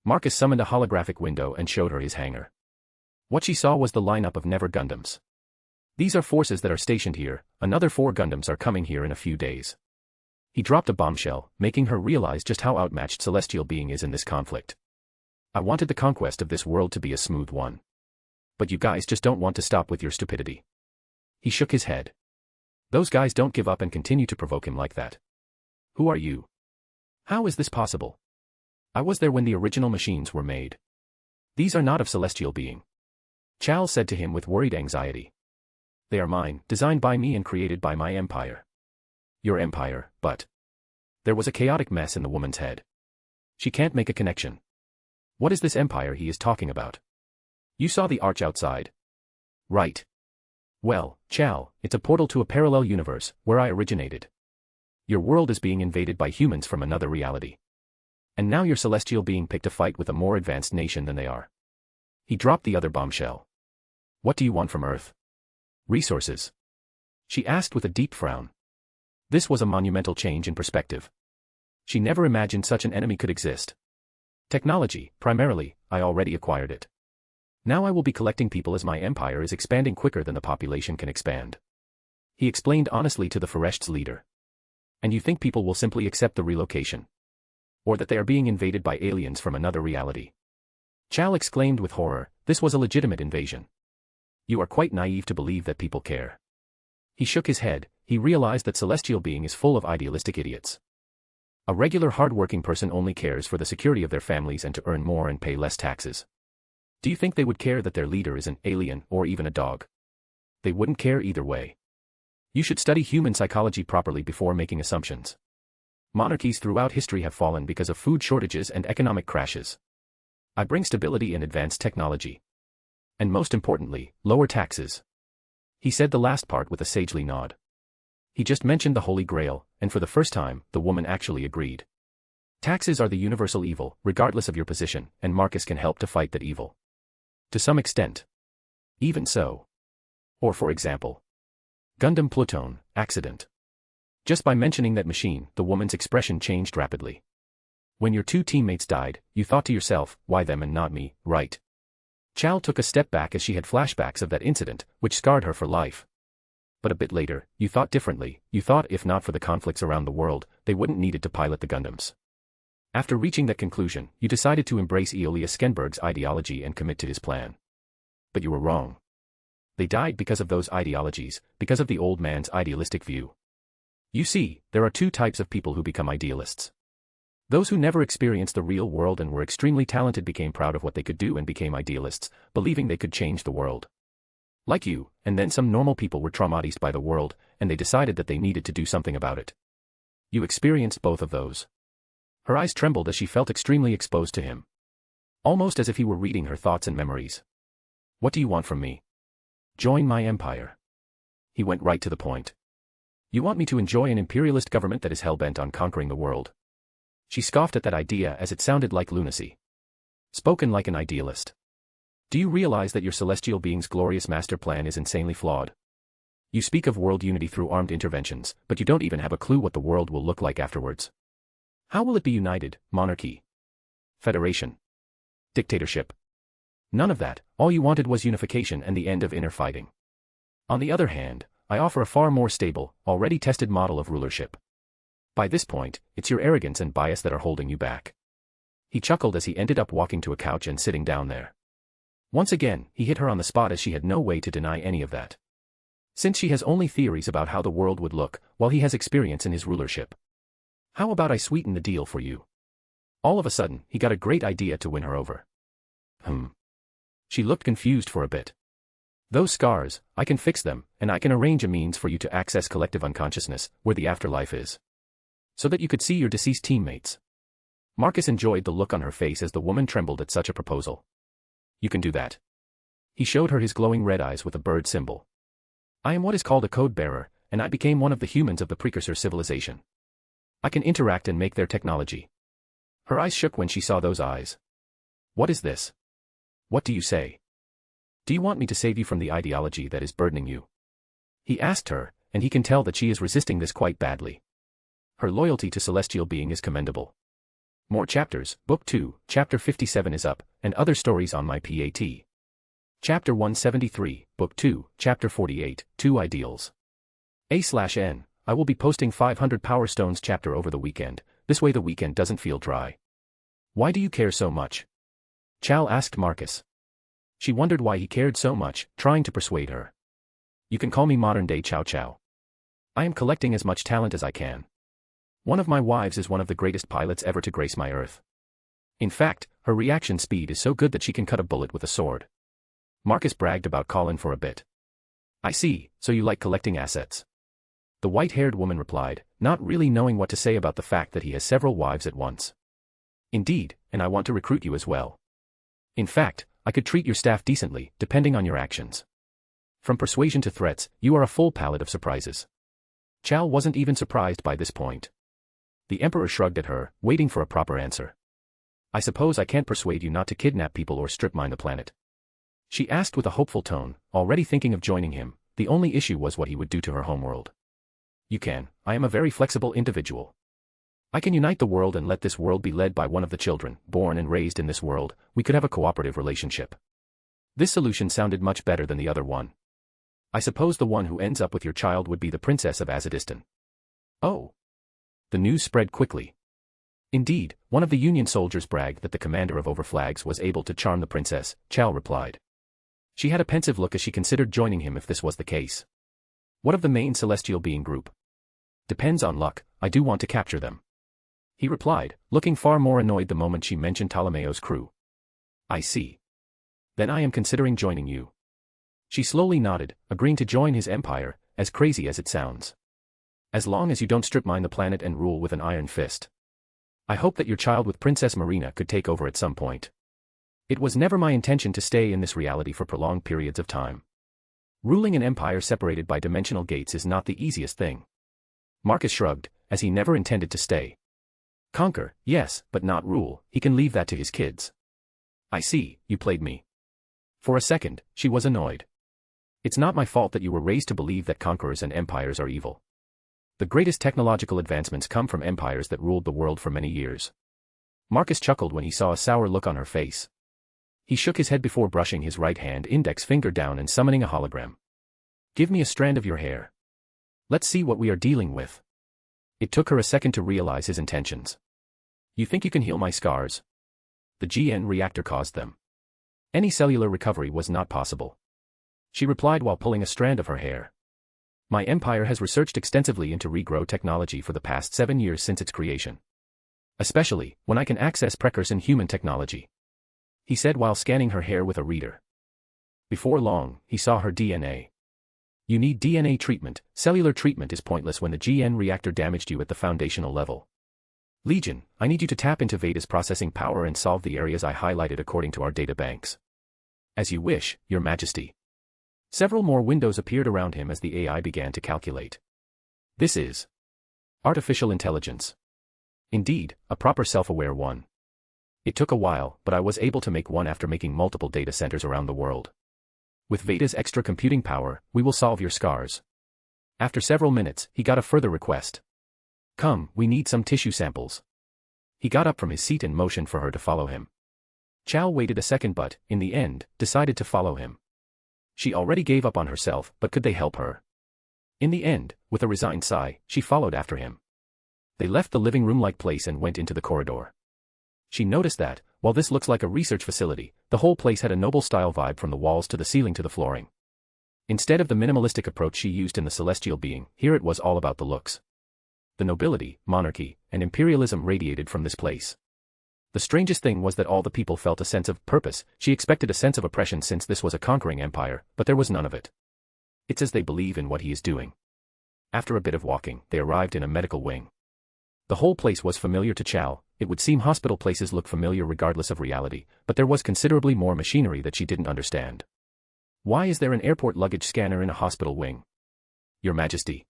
Marcus summoned a holographic window and showed her his hangar. What she saw was the lineup of Never Gundams. These are forces that are stationed here. Another 4 Gundams are coming here in a few days. He dropped a bombshell, making her realize just how outmatched Celestial Being is in this conflict. I wanted the conquest of this world to be a smooth one. But you guys just don't want to stop with your stupidity. He shook his head. Those guys don't give up and continue to provoke him like that. Who are you? How is this possible? I was there when the original machines were made. These are not of Celestial Being. Chal said to him with worried anxiety. They are mine, designed by me and created by my empire. Your empire, but... There was a chaotic mess in the woman's head. She can't make a connection. What is this empire he is talking about? You saw the arch outside. Right. Well, Chal, it's a portal to a parallel universe, where I originated. Your world is being invaded by humans from another reality. And now your Celestial Being picked a fight with a more advanced nation than they are. He dropped the other bombshell. What do you want from Earth? Resources. She asked with a deep frown. This was a monumental change in perspective. She never imagined such an enemy could exist. Technology, primarily, I already acquired it. Now I will be collecting people as my empire is expanding quicker than the population can expand. He explained honestly to the Foresht's leader. And you think people will simply accept the relocation? Or that they are being invaded by aliens from another reality? Chal exclaimed with horror, this was a legitimate invasion. You are quite naive to believe that people care. He shook his head. He realized that Celestial Being is full of idealistic idiots. A regular hard-working person only cares for the security of their families and to earn more and pay less taxes. Do you think they would care that their leader is an alien or even a dog? They wouldn't care either way. You should study human psychology properly before making assumptions. Monarchies throughout history have fallen because of food shortages and economic crashes. I bring stability and advanced technology. And most importantly, lower taxes. He said the last part with a sagely nod. He just mentioned the Holy Grail, and for the first time, the woman actually agreed. Taxes are the universal evil, regardless of your position, and Marcus can help to fight that evil. To some extent. Even so. Or for example, Gundam Pluton, accident. Just by mentioning that machine, the woman's expression changed rapidly. When your two teammates died, you thought to yourself, why them and not me, right? Chow took a step back as she had flashbacks of that incident, which scarred her for life. But a bit later, you thought differently. You thought if not for the conflicts around the world, they wouldn't needed to pilot the Gundams. After reaching that conclusion, you decided to embrace Eolia Skenberg's ideology and commit to his plan. But you were wrong. They died because of those ideologies, because of the old man's idealistic view. You see, there are two types of people who become idealists. Those who never experienced the real world and were extremely talented became proud of what they could do and became idealists, believing they could change the world. Like you, and then some normal people were traumatized by the world, and they decided that they needed to do something about it. You experienced both of those. Her eyes trembled as she felt extremely exposed to him. Almost as if he were reading her thoughts and memories. What do you want from me? Join my empire. He went right to the point. You want me to enjoy an imperialist government that is hell-bent on conquering the world? She scoffed at that idea as it sounded like lunacy. Spoken like an idealist. Do you realize that your celestial being's glorious master plan is insanely flawed? You speak of world unity through armed interventions, but you don't even have a clue what the world will look like afterwards. How will it be united, monarchy? Federation? Dictatorship? None of that. All you wanted was unification and the end of inner fighting. On the other hand, I offer a far more stable, already tested model of rulership. By this point, it's your arrogance and bias that are holding you back. He chuckled as he ended up walking to a couch and sitting down there. Once again, he hit her on the spot as she had no way to deny any of that. Since she has only theories about how the world would look, while he has experience in his rulership. How about I sweeten the deal for you? All of a sudden, he got a great idea to win her over. She looked confused for a bit. Those scars, I can fix them, and I can arrange a means for you to access collective unconsciousness, where the afterlife is. So that you could see your deceased teammates. Marcus enjoyed the look on her face as the woman trembled at such a proposal. You can do that. He showed her his glowing red eyes with a bird symbol. I am what is called a code bearer, and I became one of the humans of the precursor civilization. I can interact and make their technology. Her eyes shook when she saw those eyes. What is this? What do you say? Do you want me to save you from the ideology that is burdening you? He asked her, and he can tell that she is resisting this quite badly. Her loyalty to celestial being is commendable. More chapters, Book 2, Chapter 57 is up, and other stories on my PAT. Chapter 173, Book 2, Chapter 48, 2 Ideals. A/N, I will be posting 500 Power Stones chapter over the weekend, this way the weekend doesn't feel dry. Why do you care so much? Chow asked Marcus. She wondered why he cared so much, trying to persuade her. You can call me modern-day Chow Chow. I am collecting as much talent as I can. One of my wives is one of the greatest pilots ever to grace my earth. In fact, her reaction speed is so good that she can cut a bullet with a sword. Marcus bragged about Colin for a bit. I see, so you like collecting assets. The white-haired woman replied, not really knowing what to say about the fact that he has several wives at once. Indeed, and I want to recruit you as well. In fact, I could treat your staff decently, depending on your actions. From persuasion to threats, you are a full palette of surprises. Chow wasn't even surprised by this point. The Emperor shrugged at her, waiting for a proper answer. I suppose I can't persuade you not to kidnap people or strip mine the planet. She asked with a hopeful tone, already thinking of joining him. The only issue was what he would do to her homeworld. You can. I am a very flexible individual. I can unite the world and let this world be led by one of the children, born and raised in this world. We could have a cooperative relationship. This solution sounded much better than the other one. I suppose the one who ends up with your child would be the Princess of Azadistan. Oh. The news spread quickly. Indeed, one of the Union soldiers bragged that the commander of Overflags was able to charm the princess, Chow replied. She had a pensive look as she considered joining him if this was the case. What of the main celestial being group? Depends on luck, I do want to capture them. He replied, looking far more annoyed the moment she mentioned Ptolemaeo's crew. I see. Then I am considering joining you. She slowly nodded, agreeing to join his empire, as crazy as it sounds. As long as you don't strip mine the planet and rule with an iron fist. I hope that your child with Princess Marina could take over at some point. It was never my intention to stay in this reality for prolonged periods of time. Ruling an empire separated by dimensional gates is not the easiest thing. Marcus shrugged, as he never intended to stay. Conquer, yes, but not rule. He can leave that to his kids. I see, you played me. For a second, she was annoyed. It's not my fault that you were raised to believe that conquerors and empires are evil. The greatest technological advancements come from empires that ruled the world for many years. Marcus chuckled when he saw a sour look on her face. He shook his head before brushing his right hand index finger down and summoning a hologram. Give me a strand of your hair. Let's see what we are dealing with. It took her a second to realize his intentions. You think you can heal my scars? The GN reactor caused them. Any cellular recovery was not possible. She replied while pulling a strand of her hair. My empire has researched extensively into regrow technology for the past 7 years since its creation. Especially, when I can access precursor human technology. He said while scanning her hair with a reader. Before long, he saw her DNA. You need DNA treatment. Cellular treatment is pointless when the GN reactor damaged you at the foundational level. Legion, I need you to tap into Veda's processing power and solve the areas I highlighted according to our databanks. As you wish, Your Majesty. Several more windows appeared around him as the AI began to calculate. This is artificial intelligence. Indeed, a proper self-aware one. It took a while, but I was able to make one after making multiple data centers around the world. With Veda's extra computing power, we will solve your scars. After several minutes, he got a further request. Come, we need some tissue samples. He got up from his seat and motioned for her to follow him. Chow waited a second but, in the end, decided to follow him. She already gave up on herself, but could they help her? In the end, with a resigned sigh, she followed after him. They left the living room-like place and went into the corridor. She noticed that, while this looks like a research facility, the whole place had a noble-style vibe from the walls to the ceiling to the flooring. Instead of the minimalistic approach she used in the Celestial Being, here it was all about the looks. The nobility, monarchy, and imperialism radiated from this place. The strangest thing was that all the people felt a sense of purpose. She expected a sense of oppression since this was a conquering empire, but there was none of it. It's as they believe in what he is doing. After a bit of walking, they arrived in a medical wing. The whole place was familiar to Chow. It would seem hospital places look familiar regardless of reality, but there was considerably more machinery that she didn't understand. Why is there an airport luggage scanner in a hospital wing? Your Majesty.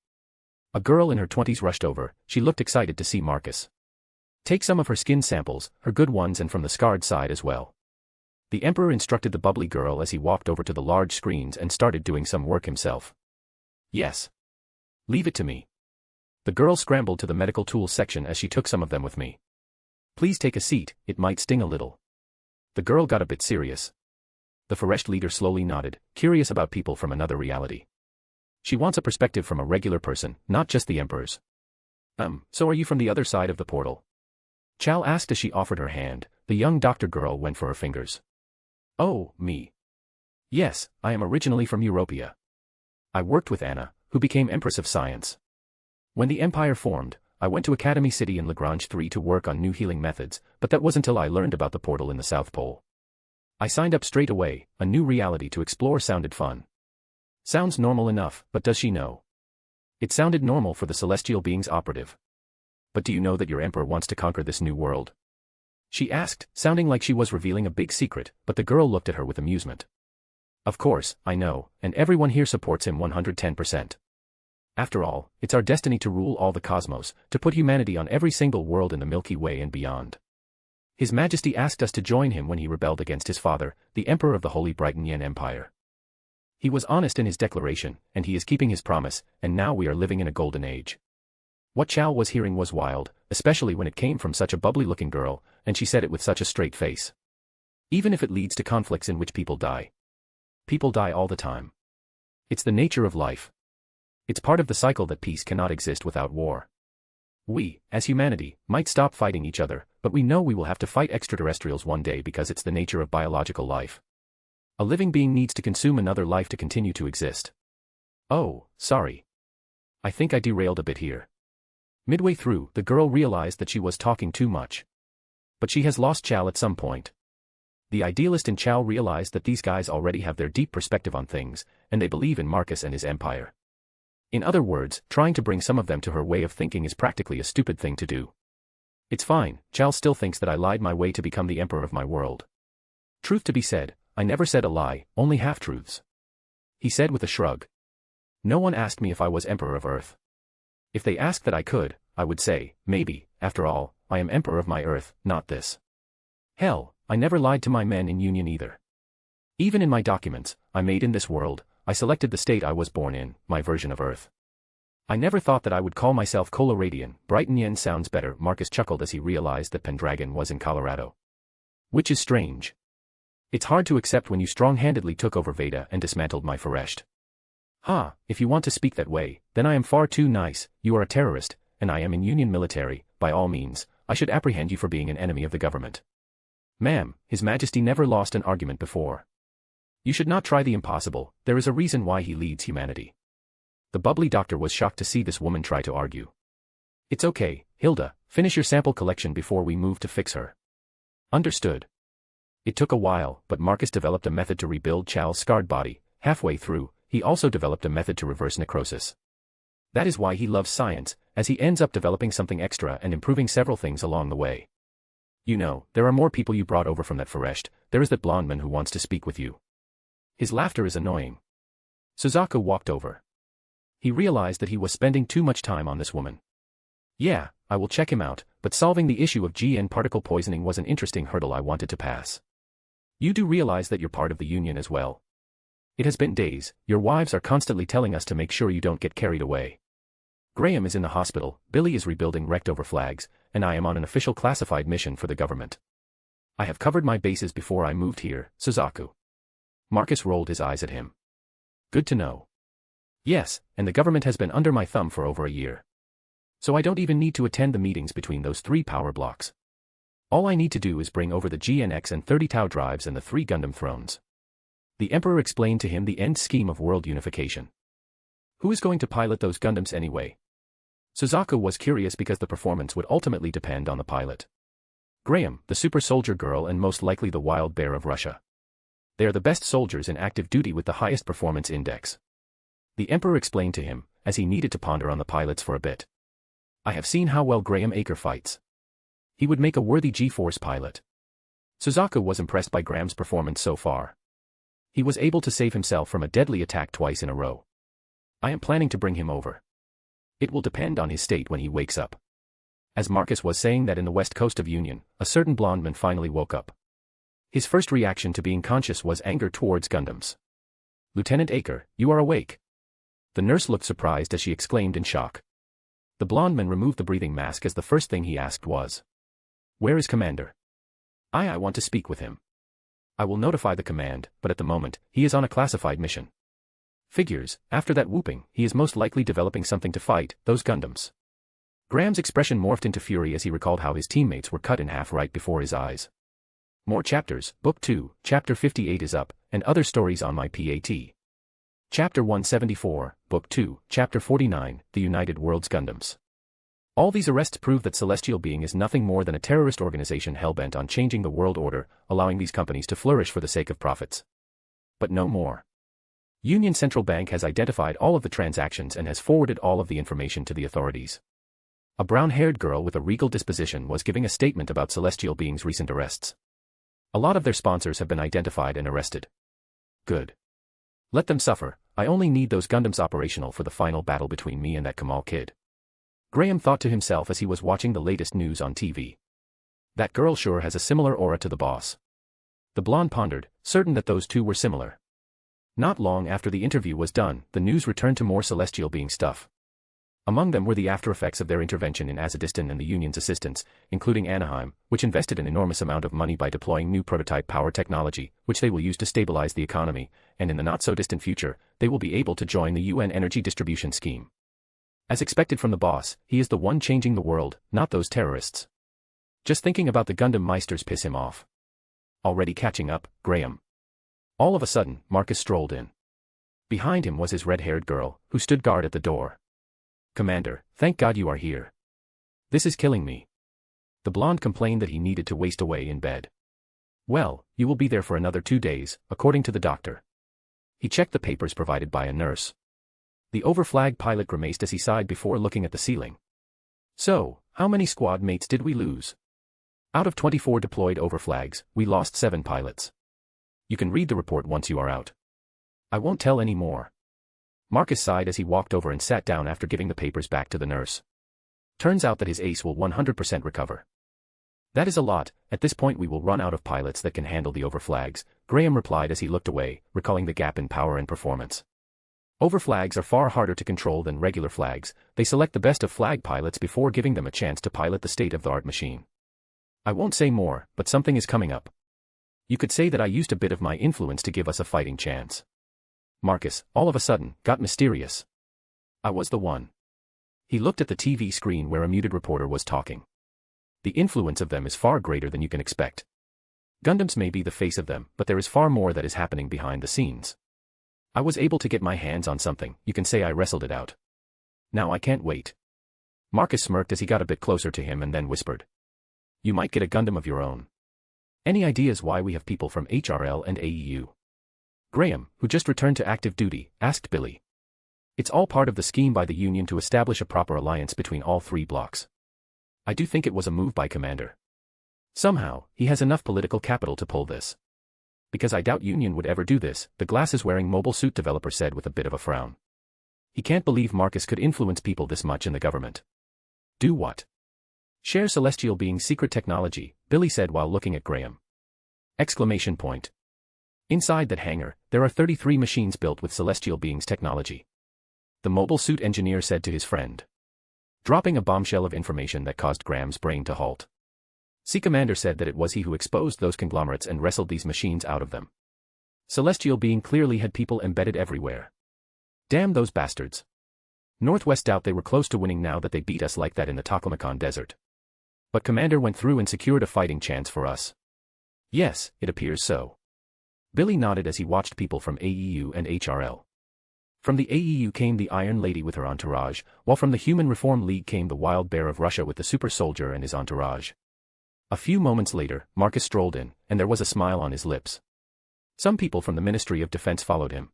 A girl in her 20s rushed over. She looked excited to see Marcus. Take some of her skin samples, her good ones and from the scarred side as well. The Emperor instructed the bubbly girl as he walked over to the large screens and started doing some work himself. Yes. Leave it to me. The girl scrambled to the medical tools section as she took some of them with me. Please take a seat, it might sting a little. The girl got a bit serious. The Foresh leader slowly nodded, curious about people from another reality. She wants a perspective from a regular person, not just the Emperor's. So are you from the other side of the portal? Chow asked as she offered her hand. The young doctor girl went for her fingers. Oh, me. Yes, I am originally from Europia. I worked with Anna, who became Empress of Science. When the Empire formed, I went to Academy City in Lagrange 3 to work on new healing methods, but that was until I learned about the portal in the South Pole. I signed up straight away. A new reality to explore sounded fun. Sounds normal enough, but does she know? It sounded normal for the Celestial Being's operative. But do you know that your Emperor wants to conquer this new world? She asked, sounding like she was revealing a big secret, but the girl looked at her with amusement. Of course, I know, and everyone here supports him 110%. After all, it's our destiny to rule all the cosmos, to put humanity on every single world in the Milky Way and beyond. His Majesty asked us to join him when he rebelled against his father, the Emperor of the Holy Britannian Empire. He was honest in his declaration, and he is keeping his promise, and now we are living in a golden age. What Chow was hearing was wild, especially when it came from such a bubbly-looking girl, and she said it with such a straight face. Even if it leads to conflicts in which people die. People die all the time. It's the nature of life. It's part of the cycle that peace cannot exist without war. We, as humanity, might stop fighting each other, but we know we will have to fight extraterrestrials one day because it's the nature of biological life. A living being needs to consume another life to continue to exist. Oh, sorry. I think I derailed a bit here. Midway through, the girl realized that she was talking too much. But she has lost Chow at some point. The idealist in Chow realized that these guys already have their deep perspective on things, and they believe in Marcus and his empire. In other words, trying to bring some of them to her way of thinking is practically a stupid thing to do. It's fine, Chow still thinks that I lied my way to become the emperor of my world. Truth to be said, I never said a lie, only half-truths. He said with a shrug. No one asked me if I was emperor of Earth. If they asked that I could, I would say, maybe, after all, I am emperor of my Earth, not this. Hell, I never lied to my men in Union either. Even in my documents, I made in this world, I selected the state I was born in, my version of Earth. I never thought that I would call myself Coloradian. Britannia sounds better, Marcus chuckled as he realized that Pendragon was in Colorado. Which is strange. It's hard to accept when you strong-handedly took over Veda and dismantled my Foresht. If you want to speak that way, then I am far too nice. You are a terrorist, and I am in Union military. By all means, I should apprehend you for being an enemy of the government. Ma'am, His Majesty never lost an argument before. You should not try the impossible, there is a reason why he leads humanity. The bubbly doctor was shocked to see this woman try to argue. It's okay, Hilda, finish your sample collection before we move to fix her. Understood. It took a while, but Marcus developed a method to rebuild Chow's scarred body. Halfway through, he also developed a method to reverse necrosis. That is why he loves science, as he ends up developing something extra and improving several things along the way. You know, there are more people you brought over from that Foresht. There is that blonde man who wants to speak with you. His laughter is annoying. Suzaku walked over. He realized that he was spending too much time on this woman. Yeah, I will check him out, but solving the issue of GN particle poisoning was an interesting hurdle I wanted to pass. You do realize that you're part of the Union as well. It has been days, your wives are constantly telling us to make sure you don't get carried away. Graham is in the hospital, Billy is rebuilding wrecked-over flags, and I am on an official classified mission for the government. I have covered my bases before I moved here, Suzaku. Marcus rolled his eyes at him. Good to know. Yes, and the government has been under my thumb for over a year. So I don't even need to attend the meetings between those 3 power blocks. All I need to do is bring over the GNX and 30 Tau drives and the 3 Gundam thrones. The Emperor explained to him the end scheme of world unification. Who is going to pilot those Gundams anyway? Suzaku was curious because the performance would ultimately depend on the pilot. Graham, the super soldier girl and most likely the wild bear of Russia. They are the best soldiers in active duty with the highest performance index. The Emperor explained to him, as he needed to ponder on the pilots for a bit. I have seen how well Graham Aker fights. He would make a worthy G-Force pilot. Suzaku was impressed by Graham's performance so far. He was able to save himself from a deadly attack twice in a row. I am planning to bring him over. It will depend on his state when he wakes up. As Marcus was saying that in the west coast of Union, a certain blonde man finally woke up. His first reaction to being conscious was anger towards Gundams. Lieutenant Aker, you are awake. The nurse looked surprised as she exclaimed in shock. The blonde man removed the breathing mask as the first thing he asked was, "Where is Commander? I want to speak with him. I will notify the command, but at the moment, he is on a classified mission." Figures, after that whooping, he is most likely developing something to fight, those Gundams. Graham's expression morphed into fury as he recalled how his teammates were cut in half right before his eyes. More chapters, Book 2, Chapter 58 is up, and other stories on my PAT. Chapter 174, Book 2, Chapter 49, The United Worlds Gundams. All these arrests prove that Celestial Being is nothing more than a terrorist organization hell-bent on changing the world order, allowing these companies to flourish for the sake of profits. But no more. Union Central Bank has identified all of the transactions and has forwarded all of the information to the authorities. A brown-haired girl with a regal disposition was giving a statement about Celestial Being's recent arrests. A lot of their sponsors have been identified and arrested. Good. Let them suffer, I only need those Gundams operational for the final battle between me and that Kamal kid. Graham thought to himself as he was watching the latest news on TV. That girl sure has a similar aura to the boss. The blonde pondered, certain that those two were similar. Not long after the interview was done, the news returned to more Celestial Being stuff. Among them were the after-effects of their intervention in Azadistan and the Union's assistance, including Anaheim, which invested an enormous amount of money by deploying new prototype power technology, which they will use to stabilize the economy, and in the not-so-distant future, they will be able to join the UN energy distribution scheme. As expected from the boss, he is the one changing the world, not those terrorists. Just thinking about the Gundam Meisters piss him off. Already catching up, Graham. All of a sudden, Marcus strolled in. Behind him was his red-haired girl, who stood guard at the door. Commander, thank God you are here. This is killing me. The blonde complained that he needed to waste away in bed. Well, you will be there for another 2 days, according to the doctor. He checked the papers provided by a nurse. The overflag pilot grimaced as he sighed before looking at the ceiling. So, how many squad mates did we lose? Out of 24 deployed overflags, we lost 7 pilots. You can read the report once you are out. I won't tell any more. Marcus sighed as he walked over and sat down after giving the papers back to the nurse. Turns out that his ace will 100% recover. That is a lot. At this point we will run out of pilots that can handle the overflags, Graham replied as he looked away, recalling the gap in power and performance. Overflags are far harder to control than regular flags. They select the best of flag pilots before giving them a chance to pilot the state-of-the-art machine. I won't say more, but something is coming up. You could say that I used a bit of my influence to give us a fighting chance. Marcus, all of a sudden, got mysterious. I was the one. He looked at the TV screen where a muted reporter was talking. The influence of them is far greater than you can expect. Gundams may be the face of them, but there is far more that is happening behind the scenes. I was able to get my hands on something, you can say I wrestled it out. Now I can't wait. Marcus smirked as he got a bit closer to him and then whispered. You might get a Gundam of your own. Any ideas why we have people from HRL and AEU? Graham, who just returned to active duty, asked Billy. It's all part of the scheme by the Union to establish a proper alliance between all 3 blocks. I do think it was a move by Commander. Somehow, he has enough political capital to pull this. Because I doubt Union would ever do this, the glasses-wearing mobile suit developer said with a bit of a frown. He can't believe Marcus could influence people this much in the government. Do what? Share celestial being secret technology, Billy said while looking at Graham. Exclamation point. Inside that hangar, there are 33 machines built with celestial beings technology. The mobile suit engineer said to his friend. Dropping a bombshell of information that caused Graham's brain to halt. C. Commander said that it was he who exposed those conglomerates and wrestled these machines out of them. Celestial being clearly had people embedded everywhere. Damn those bastards. Northwest doubt they were close to winning now that they beat us like that in the Taklamakan desert. But Commander went through and secured a fighting chance for us. Yes, it appears so. Billy nodded as he watched people from AEU and HRL. From the AEU came the Iron Lady with her entourage, while from the Human Reform League came the Wild Bear of Russia with the Super Soldier and his entourage. A few moments later, Marcus strolled in, and there was a smile on his lips. Some people from the Ministry of Defense followed him.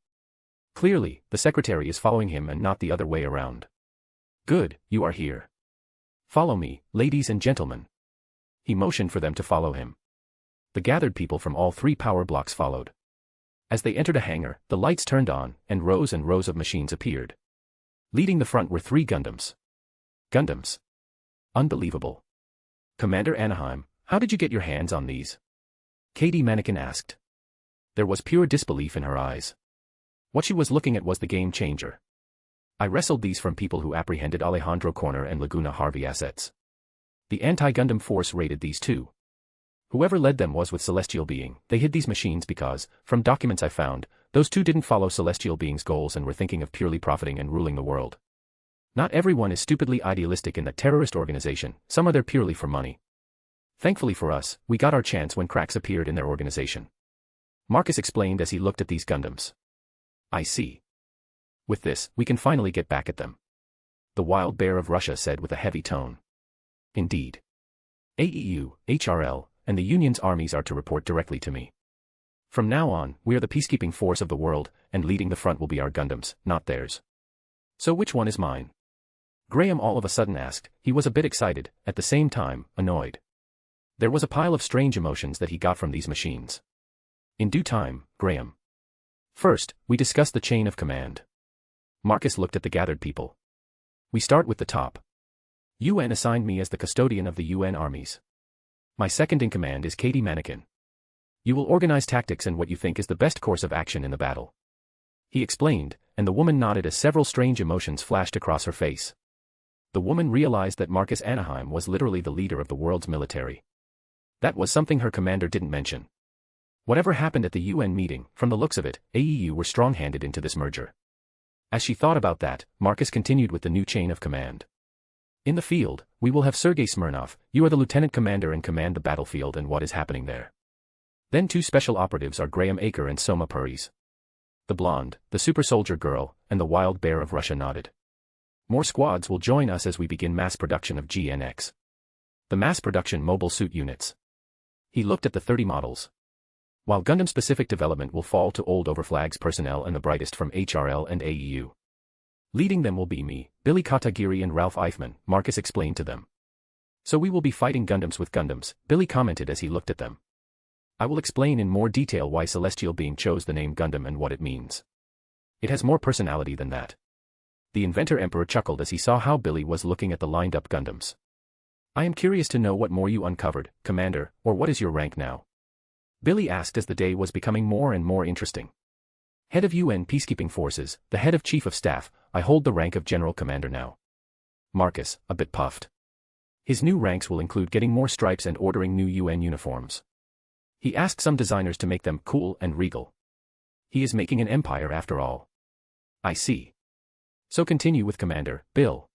Clearly, the Secretary is following him and not the other way around. Good, you are here. Follow me, ladies and gentlemen. He motioned for them to follow him. The gathered people from all 3 power blocks followed. As they entered a hangar, the lights turned on, and rows of machines appeared. Leading the front were 3 Gundams. Gundams. Unbelievable. Commander Anaheim, how did you get your hands on these? Katie Mannequin asked. There was pure disbelief in her eyes. What she was looking at was the game changer. I wrestled these from people who apprehended Alejandro Corner and Laguna Harvey assets. The anti-Gundam force raided these too. Whoever led them was with Celestial Being. They hid these machines because, from documents I found, those 2 didn't follow Celestial Being's goals and were thinking of purely profiting and ruling the world. Not everyone is stupidly idealistic in that terrorist organization, some are there purely for money. Thankfully for us, we got our chance when cracks appeared in their organization. Marcus explained as he looked at these Gundams. I see. With this, we can finally get back at them. The Wild Bear of Russia said with a heavy tone. Indeed. AEU, HRL, and the Union's armies are to report directly to me. From now on, we are the peacekeeping force of the world, and leading the front will be our Gundams, not theirs. So which one is mine? Graham all of a sudden asked. He was a bit excited, at the same time, annoyed. There was a pile of strange emotions that he got from these machines. In due time, Graham. First, we discussed the chain of command. Marcus looked at the gathered people. We start with the top. UN assigned me as the custodian of the UN armies. My second in command is Katie Mannequin. You will organize tactics and what you think is the best course of action in the battle. He explained, and the woman nodded as several strange emotions flashed across her face. The woman realized that Marcus Anaheim was literally the leader of the world's military. That was something her commander didn't mention. Whatever happened at the UN meeting, from the looks of it, AEU were strong-handed into this merger. As she thought about that, Marcus continued with the new chain of command. In the field, we will have Sergei Smirnov. You are the lieutenant commander and command the battlefield and what is happening there. Then 2 special operatives are Graham Aker and Soma Puris. The blonde, the super soldier girl, and the Wild Bear of Russia nodded. More squads will join us as we begin mass production of GNX. The mass production mobile suit units. He looked at the 30 models. While Gundam-specific development will fall to old Overflags personnel and the brightest from HRL and AEU. Leading them will be me, Billy Katagiri and Ralph Eichmann, Marcus explained to them. So we will be fighting Gundams with Gundams, Billy commented as he looked at them. I will explain in more detail why Celestial Being chose the name Gundam and what it means. It has more personality than that. The Inventor Emperor chuckled as he saw how Billy was looking at the lined-up Gundams. I am curious to know what more you uncovered, Commander, or what is your rank now? Billy asked as the day was becoming more and more interesting. Head of UN Peacekeeping Forces, the head of Chief of Staff, I hold the rank of General Commander now. Marcus, a bit puffed. His new ranks will include getting more stripes and ordering new UN uniforms. He asked some designers to make them cool and regal. He is making an empire after all. I see. So continue with Commander, Bill.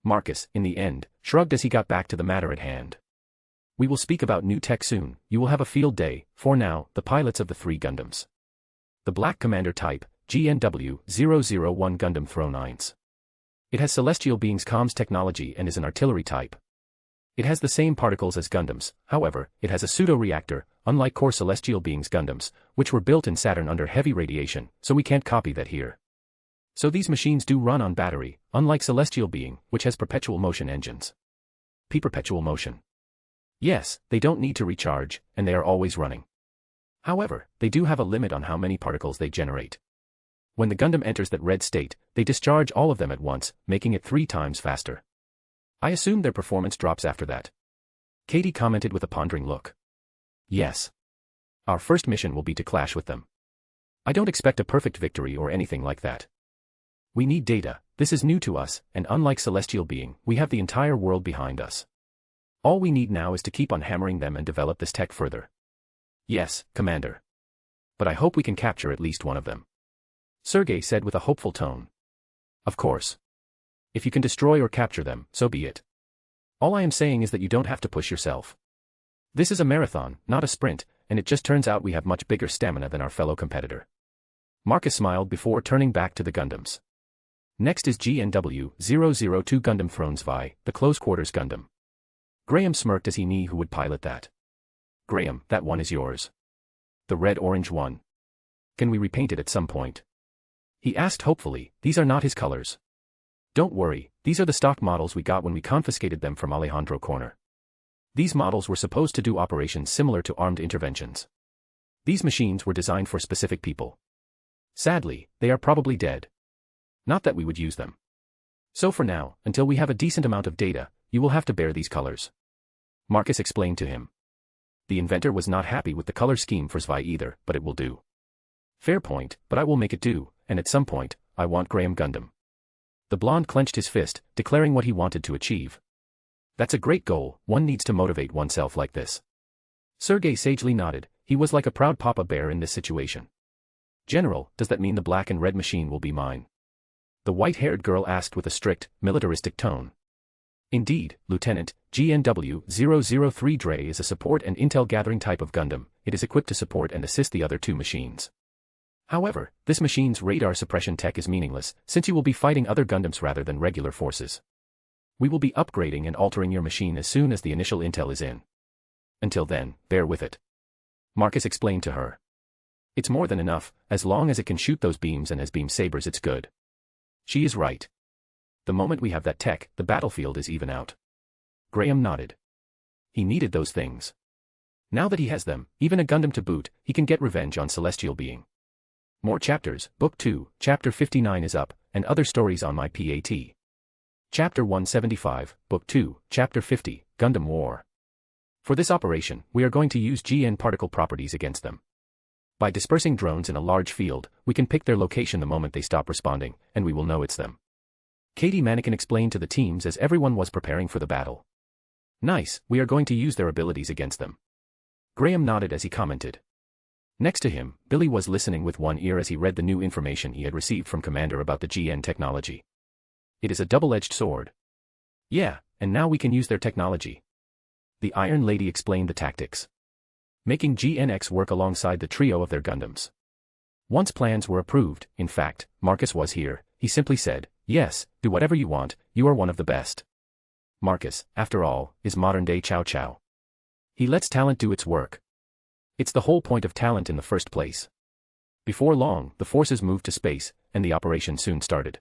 Marcus, in the end, shrugged as he got back to the matter at hand. We will speak about new tech soon, you will have a field day, for now, the pilots of the 3 Gundams. The Black Commander type, GNW-001 Gundam Thro-9s. It has Celestial Beings comms technology and is an artillery type. It has the same particles as Gundams, however, it has a pseudo-reactor, unlike core Celestial Beings Gundams, which were built in Saturn under heavy radiation, so we can't copy that here. So these machines do run on battery, unlike Celestial Being, which has perpetual motion engines. Perpetual motion. Yes, they don't need to recharge, and they are always running. However, they do have a limit on how many particles they generate. When the Gundam enters that red state, they discharge all of them at once, making it 3 times faster. I assume their performance drops after that. Katie commented with a pondering look. Yes. Our first mission will be to clash with them. I don't expect a perfect victory or anything like that. We need data, this is new to us, and unlike Celestial Being, we have the entire world behind us. All we need now is to keep on hammering them and develop this tech further. Yes, Commander. But I hope we can capture at least one of them. Sergei said with a hopeful tone. Of course. If you can destroy or capture them, so be it. All I am saying is that you don't have to push yourself. This is a marathon, not a sprint, and it just turns out we have much bigger stamina than our fellow competitor. Marcus smiled before turning back to the Gundams. Next is GNW-002 Gundam Thrones Vi, the Close Quarters Gundam. Graham smirked as he knew who would pilot that. Graham, that one is yours. The red-orange one. Can we repaint it at some point? He asked hopefully, these are not his colors. Don't worry, these are the stock models we got when we confiscated them from Alejandro Corner. These models were supposed to do operations similar to armed interventions. These machines were designed for specific people. Sadly, they are probably dead. Not that we would use them. So for now, until we have a decent amount of data, you will have to bear these colors. Marcus explained to him. The inventor was not happy with the color scheme for Zvi either, but it will do. Fair point, but I will make it do, and at some point, I want Graham Gundam. The blonde clenched his fist, declaring what he wanted to achieve. That's a great goal, one needs to motivate oneself like this. Sergei sagely nodded, he was like a proud papa bear in this situation. General, does that mean the black and red machine will be mine? The white-haired girl asked with a strict, militaristic tone. Indeed, Lieutenant, GNW-003 Dre is a support and intel gathering type of Gundam, it is equipped to support and assist the other 2 machines. However, this machine's radar suppression tech is meaningless, since you will be fighting other Gundams rather than regular forces. We will be upgrading and altering your machine as soon as the initial intel is in. Until then, bear with it. Marcus explained to her. It's more than enough, as long as it can shoot those beams and has beam sabers it's good. She is right. The moment we have that tech, the battlefield is even out. Graham nodded. He needed those things. Now that he has them, even a Gundam to boot, he can get revenge on Celestial Being. More chapters, Book 2, Chapter 59 is up, and other stories on my PAT. Chapter 175, Book 2, Chapter 50, Gundam War. For this operation, we are going to use GN particle properties against them. By dispersing drones in a large field, we can pick their location the moment they stop responding, and we will know it's them. Katie Mannequin explained to the teams as everyone was preparing for the battle. Nice, we are going to use their abilities against them. Graham nodded as he commented. Next to him, Billy was listening with one ear as he read the new information he had received from Commander about the GN technology. It is a double-edged sword. Yeah, and now we can use their technology. The Iron Lady explained the tactics. Making GNX work alongside the trio of their Gundams. Once plans were approved, in fact, Marcus was here, he simply said, Yes, do whatever you want, you are one of the best. Marcus, after all, is modern-day Chow Chow. He lets talent do its work. It's the whole point of talent in the first place. Before long, the forces moved to space, and the operation soon started.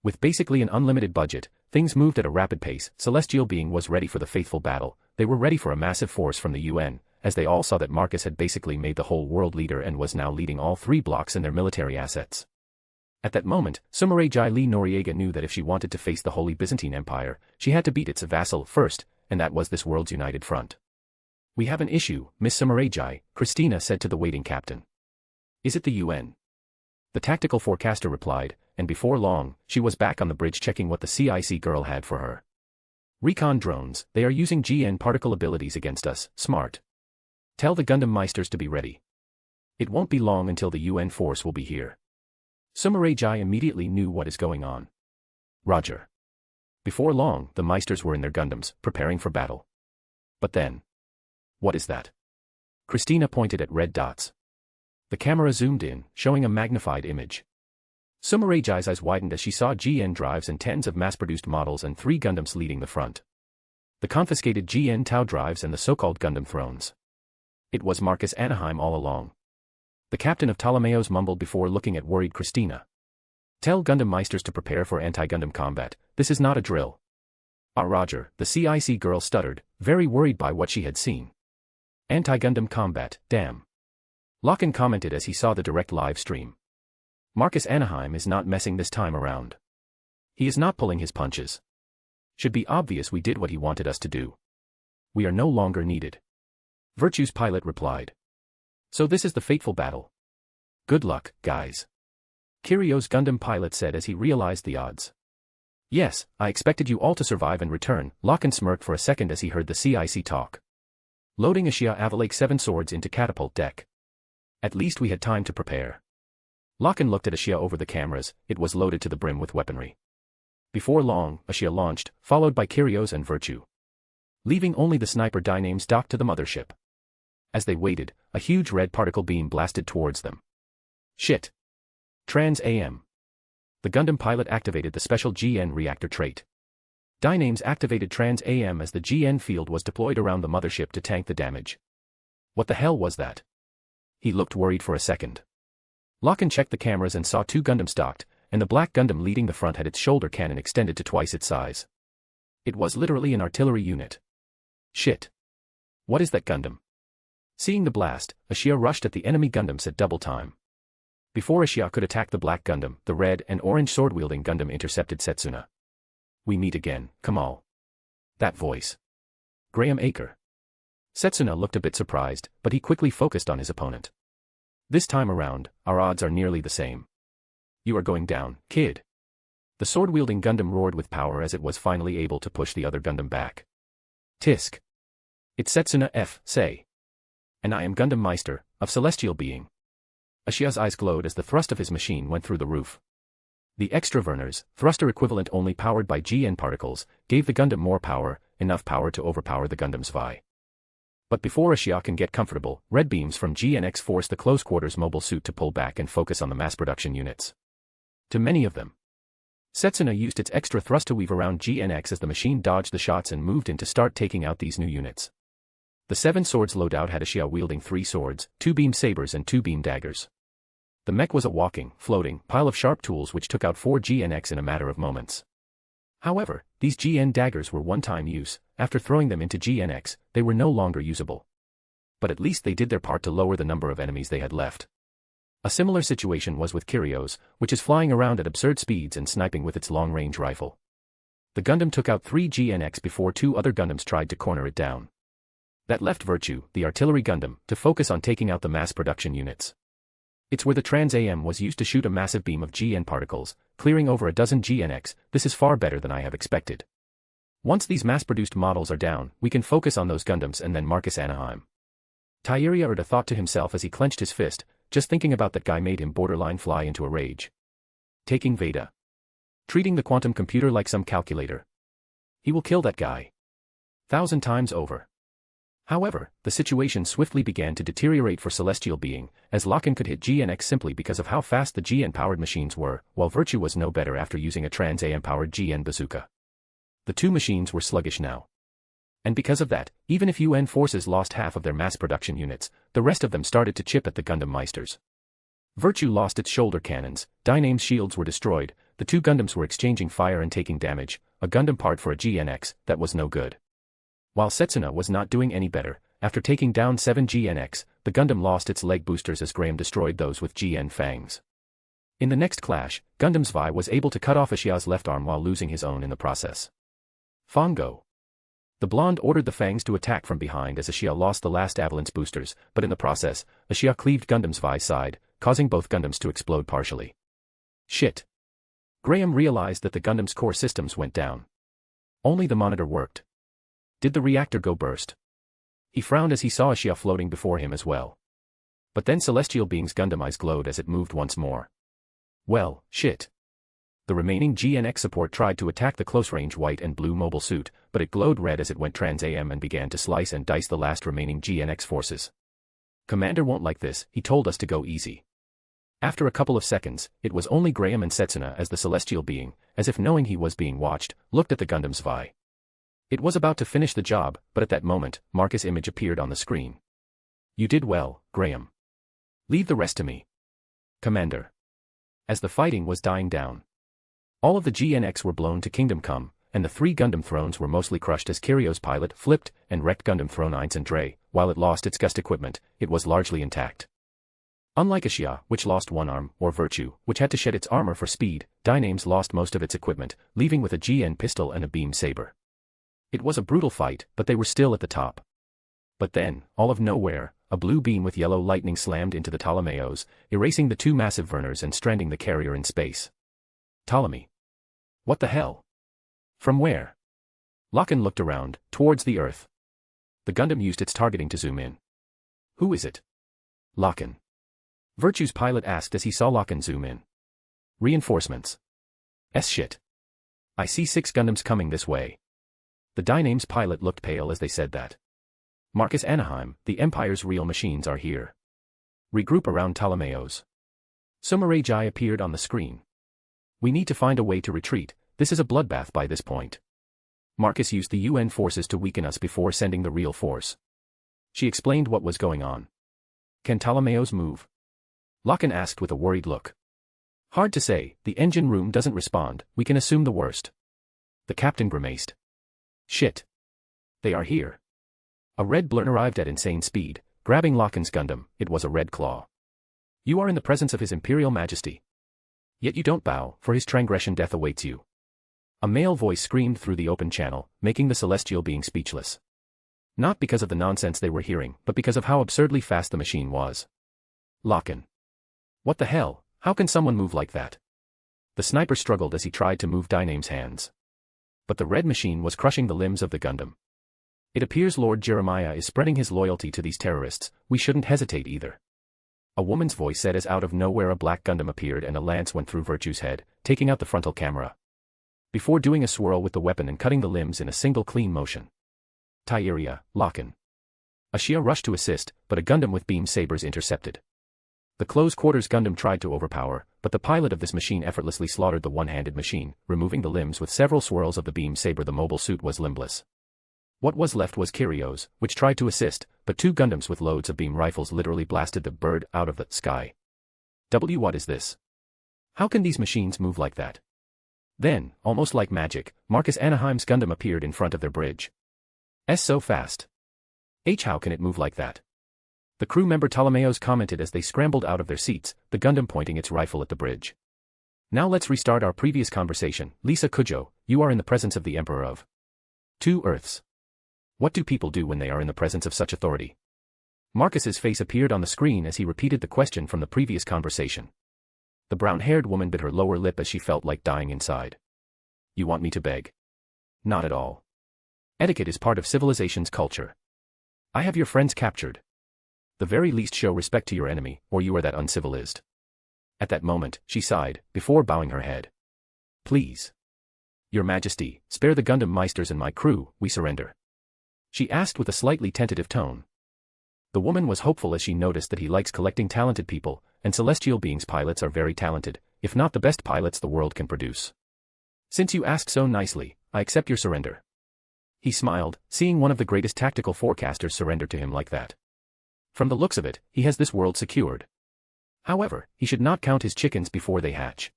With basically an unlimited budget, things moved at a rapid pace. Celestial Being was ready for the faithful battle. They were ready for a massive force from the UN, as they all saw that Marcus had basically made the whole world leader and was now leading all three blocks in their military assets. At that moment, Sumare Jai Lee Noriega knew that if she wanted to face the Holy Byzantine Empire, she had to beat its vassal first, and that was this world's united front. We have an issue, Miss Sumare Jai, Christina said to the waiting captain. Is it the UN? The tactical forecaster replied, and before long, she was back on the bridge checking what the CIC girl had for her. Recon drones, they are using GN particle abilities against us, smart. Tell the Gundam Meisters to be ready. It won't be long until the UN force will be here. Sumare Jai immediately knew what is going on. Roger. Before long, the Meisters were in their Gundams, preparing for battle. But then. What is that? Christina pointed at red dots. The camera zoomed in, showing a magnified image. Sumare Jai's eyes widened as she saw GN drives and tens of mass-produced models and 3 Gundams leading the front. The confiscated GN Tau drives and the so-called Gundam thrones. It was Marcus Anaheim all along. The captain of Ptolemaeus mumbled before looking at worried Christina. Tell Gundam Meisters to prepare for anti-Gundam combat, this is not a drill. Ah Roger, the CIC girl stuttered, very worried by what she had seen. Anti-Gundam combat, damn. Locken commented as he saw the direct live stream. Marcus Anaheim is not messing this time around. He is not pulling his punches. Should be obvious we did what he wanted us to do. We are no longer needed. Virtue's pilot replied. So this is the fateful battle. Good luck, guys. Kirio's Gundam pilot said as he realized the odds. Yes, I expected you all to survive and return, Locken smirked for a second as he heard the CIC talk. Loading Ashia Avalake 7 swords into catapult deck. At least we had time to prepare. Locken looked at Ashia over the cameras, it was loaded to the brim with weaponry. Before long, Ashia launched, followed by Kyrios and Virtue. Leaving only the sniper dynames docked to the mothership. As they waited, a huge red particle beam blasted towards them. Shit. Trans AM. The Gundam pilot activated the special GN reactor trait. Dynames activated Trans AM as the GN field was deployed around the mothership to tank the damage. What the hell was that? He looked worried for a second. Locken checked the cameras and saw 2 Gundams docked, and the black Gundam leading the front had its shoulder cannon extended to twice its size. It was literally an artillery unit. Shit. What is that Gundam? Seeing the blast, Ashia rushed at the enemy Gundams at double time. Before Ashia could attack the black Gundam, the red and orange sword-wielding Gundam intercepted Setsuna. We meet again, Kamal. That voice. Graham Aker. Setsuna looked a bit surprised, but he quickly focused on his opponent. This time around, our odds are nearly the same. You are going down, kid. The sword-wielding Gundam roared with power as it was finally able to push the other Gundam back. Tisk. It's Setsuna F, say. And I am Gundam Meister, of Celestial Being. Ashia's eyes glowed as the thrust of his machine went through the roof. The extraverners, thruster equivalent only powered by GN particles, gave the Gundam more power, enough power to overpower the Gundam's Vi. But before Ashia can get comfortable, red beams from GNX force the close-quarters mobile suit to pull back and focus on the mass production units. To many of them. Setsuna used its extra thrust to weave around GNX as the machine dodged the shots and moved in to start taking out these new units. The 7 swords loadout had Ashia wielding 3 swords, 2 beam sabers and 2 beam daggers. The mech was a walking, floating, pile of sharp tools which took out 4 GNX in a matter of moments. However, these GN daggers were one-time use, after throwing them into GNX, they were no longer usable. But at least they did their part to lower the number of enemies they had left. A similar situation was with Kyrios, which is flying around at absurd speeds and sniping with its long-range rifle. The Gundam took out 3 GNX before 2 other Gundams tried to corner it down. That left Virtue, the artillery Gundam, to focus on taking out the mass production units. It's where the Trans AM was used to shoot a massive beam of GN particles, clearing over a dozen GNX. This is far better than I have expected. Once these mass-produced models are down, we can focus on those Gundams and then Marcus Anaheim. Tyria Urda thought to himself as he clenched his fist, just thinking about that guy made him borderline fly into a rage. Taking Veda. Treating the quantum computer like some calculator. He will kill that guy. 1,000 times over. However, the situation swiftly began to deteriorate for Celestial Being, as Locken could hit GNX simply because of how fast the GN-powered machines were, while Virtue was no better after using a Trans-AM-powered GN bazooka. The two machines were sluggish now. And because of that, even if UN forces lost half of their mass production units, the rest of them started to chip at the Gundam Meisters. Virtue lost its shoulder cannons, Dyname's shields were destroyed, the two Gundams were exchanging fire and taking damage, a Gundam part for a GNX, that was no good. While Setsuna was not doing any better, after taking down 7 GNX, the Gundam lost its leg boosters as Graham destroyed those with GN fangs. In the next clash, Gundam Zwei was able to cut off Ashia's left arm while losing his own in the process. Fongo. The blonde ordered the fangs to attack from behind as Ashia lost the last Avalanche boosters, but in the process, Ashia cleaved Gundam Zwei's side, causing both Gundams to explode partially. Shit. Graham realized that the Gundam's core systems went down. Only the monitor worked. Did the reactor go burst? He frowned as he saw Ashia floating before him as well. But then Celestial Being's Gundam eyes glowed as it moved once more. Well, shit. The remaining GNX support tried to attack the close-range white and blue mobile suit, but it glowed red as it went Trans-AM and began to slice and dice the last remaining GNX forces. Commander won't like this, he told us to go easy. After a couple of seconds, it was only Graham and Setsuna as the Celestial Being, as if knowing he was being watched, looked at the Gundam Zwei. It was about to finish the job, but at that moment, Marcus' image appeared on the screen. You did well, Graham. Leave the rest to me. Commander. As the fighting was dying down, all of the GNX were blown to Kingdom Come, and the 3 Gundam thrones were mostly crushed as Kiryo's pilot flipped and wrecked Gundam Throne 1 and Dre. While it lost its gust equipment, it was largely intact. Unlike Ashia, which lost one arm, or Virtue, which had to shed its armor for speed, Dyname's lost most of its equipment, leaving with a GN pistol and a beam saber. It was a brutal fight, but they were still at the top. But then, all of nowhere, a blue beam with yellow lightning slammed into the Ptolemaeos, erasing the 2 massive Verners and stranding the carrier in space. Ptolemy. What the hell? From where? Locken looked around, towards the Earth. The Gundam used its targeting to zoom in. Who is it? Locken. Virtue's pilot asked as he saw Locken zoom in. Reinforcements. Shit. I see 6 Gundams coming this way. The Dyname's pilot looked pale as they said that. Millie Anaheim, the Empire's real machines are here. Regroup around Ptolemaeos. Sumeragi appeared on the screen. We need to find a way to retreat, this is a bloodbath by this point. Marcus used the UN forces to weaken us before sending the real force. She explained what was going on. Can Ptolemaeos move? Locken asked with a worried look. Hard to say, the engine room doesn't respond, we can assume the worst. The captain grimaced. Shit. They are here. A red blur arrived at insane speed, grabbing Locken's Gundam. It was a red claw. You are in the presence of His Imperial Majesty. Yet you don't bow, for his transgression death awaits you. A male voice screamed through the open channel, making the Celestial Being speechless. Not because of the nonsense they were hearing, but because of how absurdly fast the machine was. Locken. What the hell, how can someone move like that? The sniper struggled as he tried to move Dyname's hands. But the red machine was crushing the limbs of the Gundam. It appears Lord Jeremiah is spreading his loyalty to these terrorists, we shouldn't hesitate either. A woman's voice said as out of nowhere a black Gundam appeared and a lance went through Virtue's head, taking out the frontal camera. Before doing a swirl with the weapon and cutting the limbs in a single clean motion. Tyria, Locken. Ashia rushed to assist, but a Gundam with beam sabers intercepted. The close-quarters Gundam tried to overpower, but the pilot of this machine effortlessly slaughtered the one-handed machine, removing the limbs with several swirls of the beam saber. The mobile suit was limbless. What was left was Kiryo's, which tried to assist, but 2 Gundams with loads of beam rifles literally blasted the bird out of the sky. What is this? How can these machines move like that? Then, almost like magic, Millie Anaheim's Gundam appeared in front of their bridge. So fast. How can it move like that? The crew member Ptolemaeos commented as they scrambled out of their seats, the Gundam pointing its rifle at the bridge. Now let's restart our previous conversation. Lisa Kujo, you are in the presence of the Emperor of 2 Earths. What do people do when they are in the presence of such authority? Marcus's face appeared on the screen as he repeated the question from the previous conversation. The brown-haired woman bit her lower lip as she felt like dying inside. You want me to beg? Not at all. Etiquette is part of civilization's culture. I have your friends captured. The very least show respect to your enemy, or you are that uncivilized. At that moment, she sighed, before bowing her head. Please. Your Majesty, spare the Gundam Meisters and my crew, we surrender. she asked with a slightly tentative tone. The woman was hopeful as she noticed that he likes collecting talented people, and celestial beings pilots are very talented, if not the best pilots the world can produce. Since you ask so nicely, I accept your surrender. He smiled, seeing one of the greatest tactical forecasters surrender to him like that. From the looks of it, he has this world secured. However, he should not count his chickens before they hatch.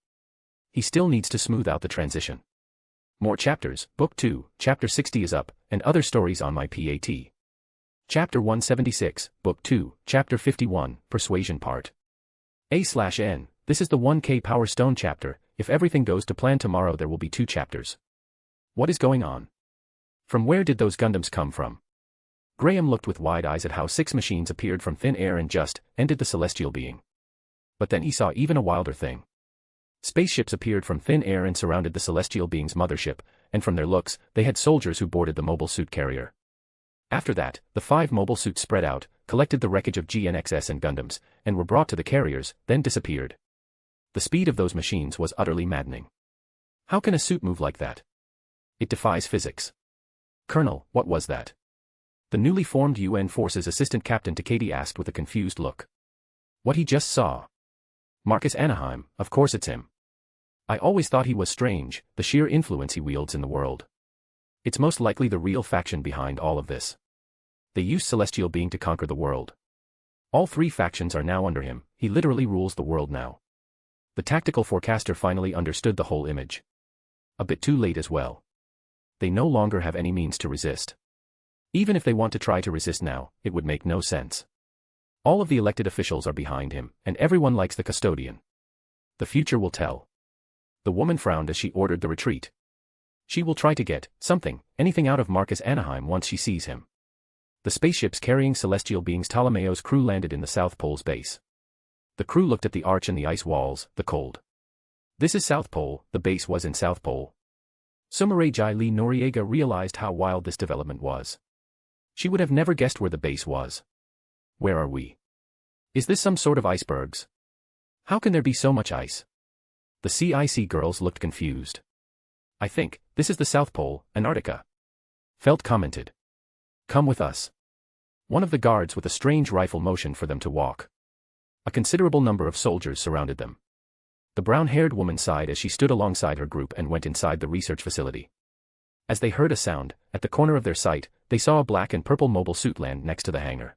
He still needs to smooth out the transition. More chapters, Book 2, Chapter 60 is up, and other stories on my PAT. Chapter 176, Book 2, Chapter 51, Persuasion Part. A/N, this is the 1K Power Stone chapter. If everything goes to plan tomorrow there will be 2 chapters. What is going on? From where did those Gundams come from? Graham looked with wide eyes at how 6 machines appeared from thin air and just ended the celestial being. But then he saw even a wilder thing. Spaceships appeared from thin air and surrounded the celestial being's mothership, and from their looks, they had soldiers who boarded the mobile suit carrier. After that, the 5 mobile suits spread out, collected the wreckage of GNXS and Gundams, and were brought to the carriers, then disappeared. The speed of those machines was utterly maddening. How can a suit move like that? It defies physics. Colonel, what was that? The newly formed UN Forces Assistant Captain Takedi asked with a confused look. What he just saw. Marcus Anaheim, of course it's him. I always thought he was strange, the sheer influence he wields in the world. It's most likely the real faction behind all of this. They used Celestial Being to conquer the world. All 3 factions are now under him, he literally rules the world now. The tactical forecaster finally understood the whole image. A bit too late as well. They no longer have any means to resist. Even if they want to try to resist now, it would make no sense. All of the elected officials are behind him, and everyone likes the custodian. The future will tell. The woman frowned as she ordered the retreat. She will try to get anything out of Marcus Anaheim once she sees him. The spaceships carrying celestial beings Ptolemaeo's crew landed in the South Pole's base. The crew looked at the arch and the ice walls, the cold. This is South Pole, the base was in South Pole. Sumerajai Lee Noriega realized how wild this development was. She would have never guessed where the base was. Where are we? Is this some sort of icebergs? How can there be so much ice? The CIC girls looked confused. I think, this is the South Pole, Antarctica. Felt commented. Come with us. One of the guards with a strange rifle motioned for them to walk. A considerable number of soldiers surrounded them. The brown-haired woman sighed as she stood alongside her group and went inside the research facility. As they heard a sound, at the corner of their sight, they saw a black and purple mobile suit land next to the hangar.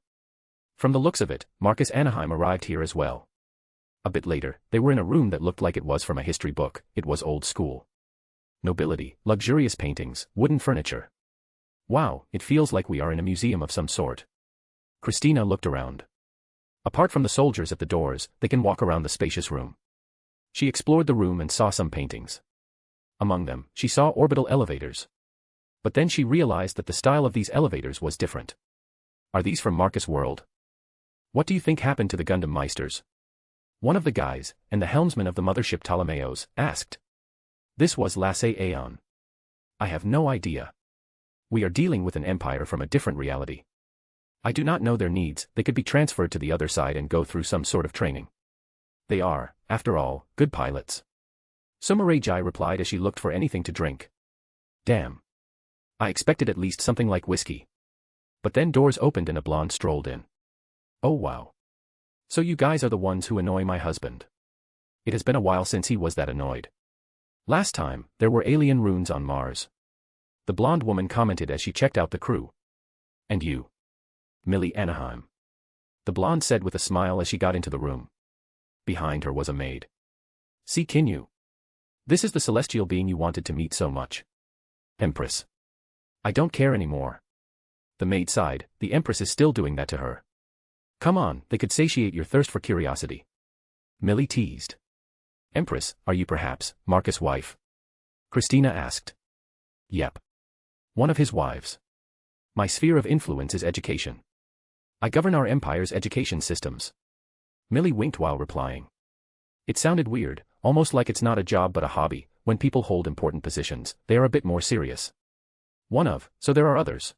From the looks of it, Marcus Anaheim arrived here as well. A bit later, they were in a room that looked like it was from a history book. It was old school. Nobility, luxurious paintings, wooden furniture. Wow, it feels like we are in a museum of some sort. Christina looked around. Apart from the soldiers at the doors, they can walk around the spacious room. She explored the room and saw some paintings. Among them, she saw orbital elevators. But then she realized that the style of these elevators was different. Are these from Marcus' world? What do you think happened to the Gundam Meisters? One of the guys, and the helmsman of the mothership Ptolemaeos, asked. This was Lasse Aeon. I have no idea. We are dealing with an empire from a different reality. I do not know their needs, they could be transferred to the other side and go through some sort of training. They are, after all, good pilots. Sumerajai replied as she looked for anything to drink. Damn. I expected at least something like whiskey. But then doors opened and a blonde strolled in. Oh wow. So you guys are the ones who annoy my husband. It has been a while since he was that annoyed. Last time, there were alien runes on Mars. The blonde woman commented as she checked out the crew. And you? Millie Anaheim. The blonde said with a smile as she got into the room. Behind her was a maid. See Kinyu. This is the celestial being you wanted to meet so much. Empress. I don't care anymore. The maid sighed, the Empress is still doing that to her. Come on, they could satiate your thirst for curiosity. Millie teased. Empress, are you perhaps Marcus' wife? Christina asked. Yep. One of his wives. My sphere of influence is education. I govern our empire's education systems. Millie winked while replying. It sounded weird, almost like it's not a job but a hobby. When people hold important positions, they are a bit more serious. So there are others.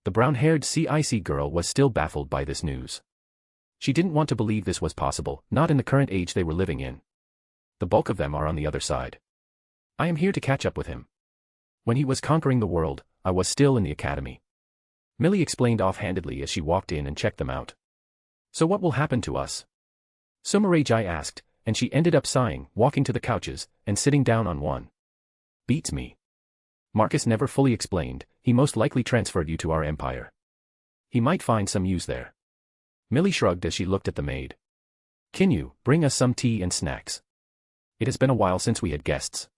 The brown-haired CIC girl was still baffled by this news. She didn't want to believe this was possible, not in the current age they were living in. The bulk of them are on the other side. I am here to catch up with him. When he was conquering the world, I was still in the academy. Millie explained offhandedly as she walked in and checked them out. So what will happen to us? Sumeragi asked, and she ended up sighing, walking to the couches, and sitting down on one. Beats me. Marcus never fully explained, he most likely transferred you to our empire. He might find some use there. Millie shrugged as she looked at the maid. Can you bring us some tea and snacks? It has been a while since we had guests.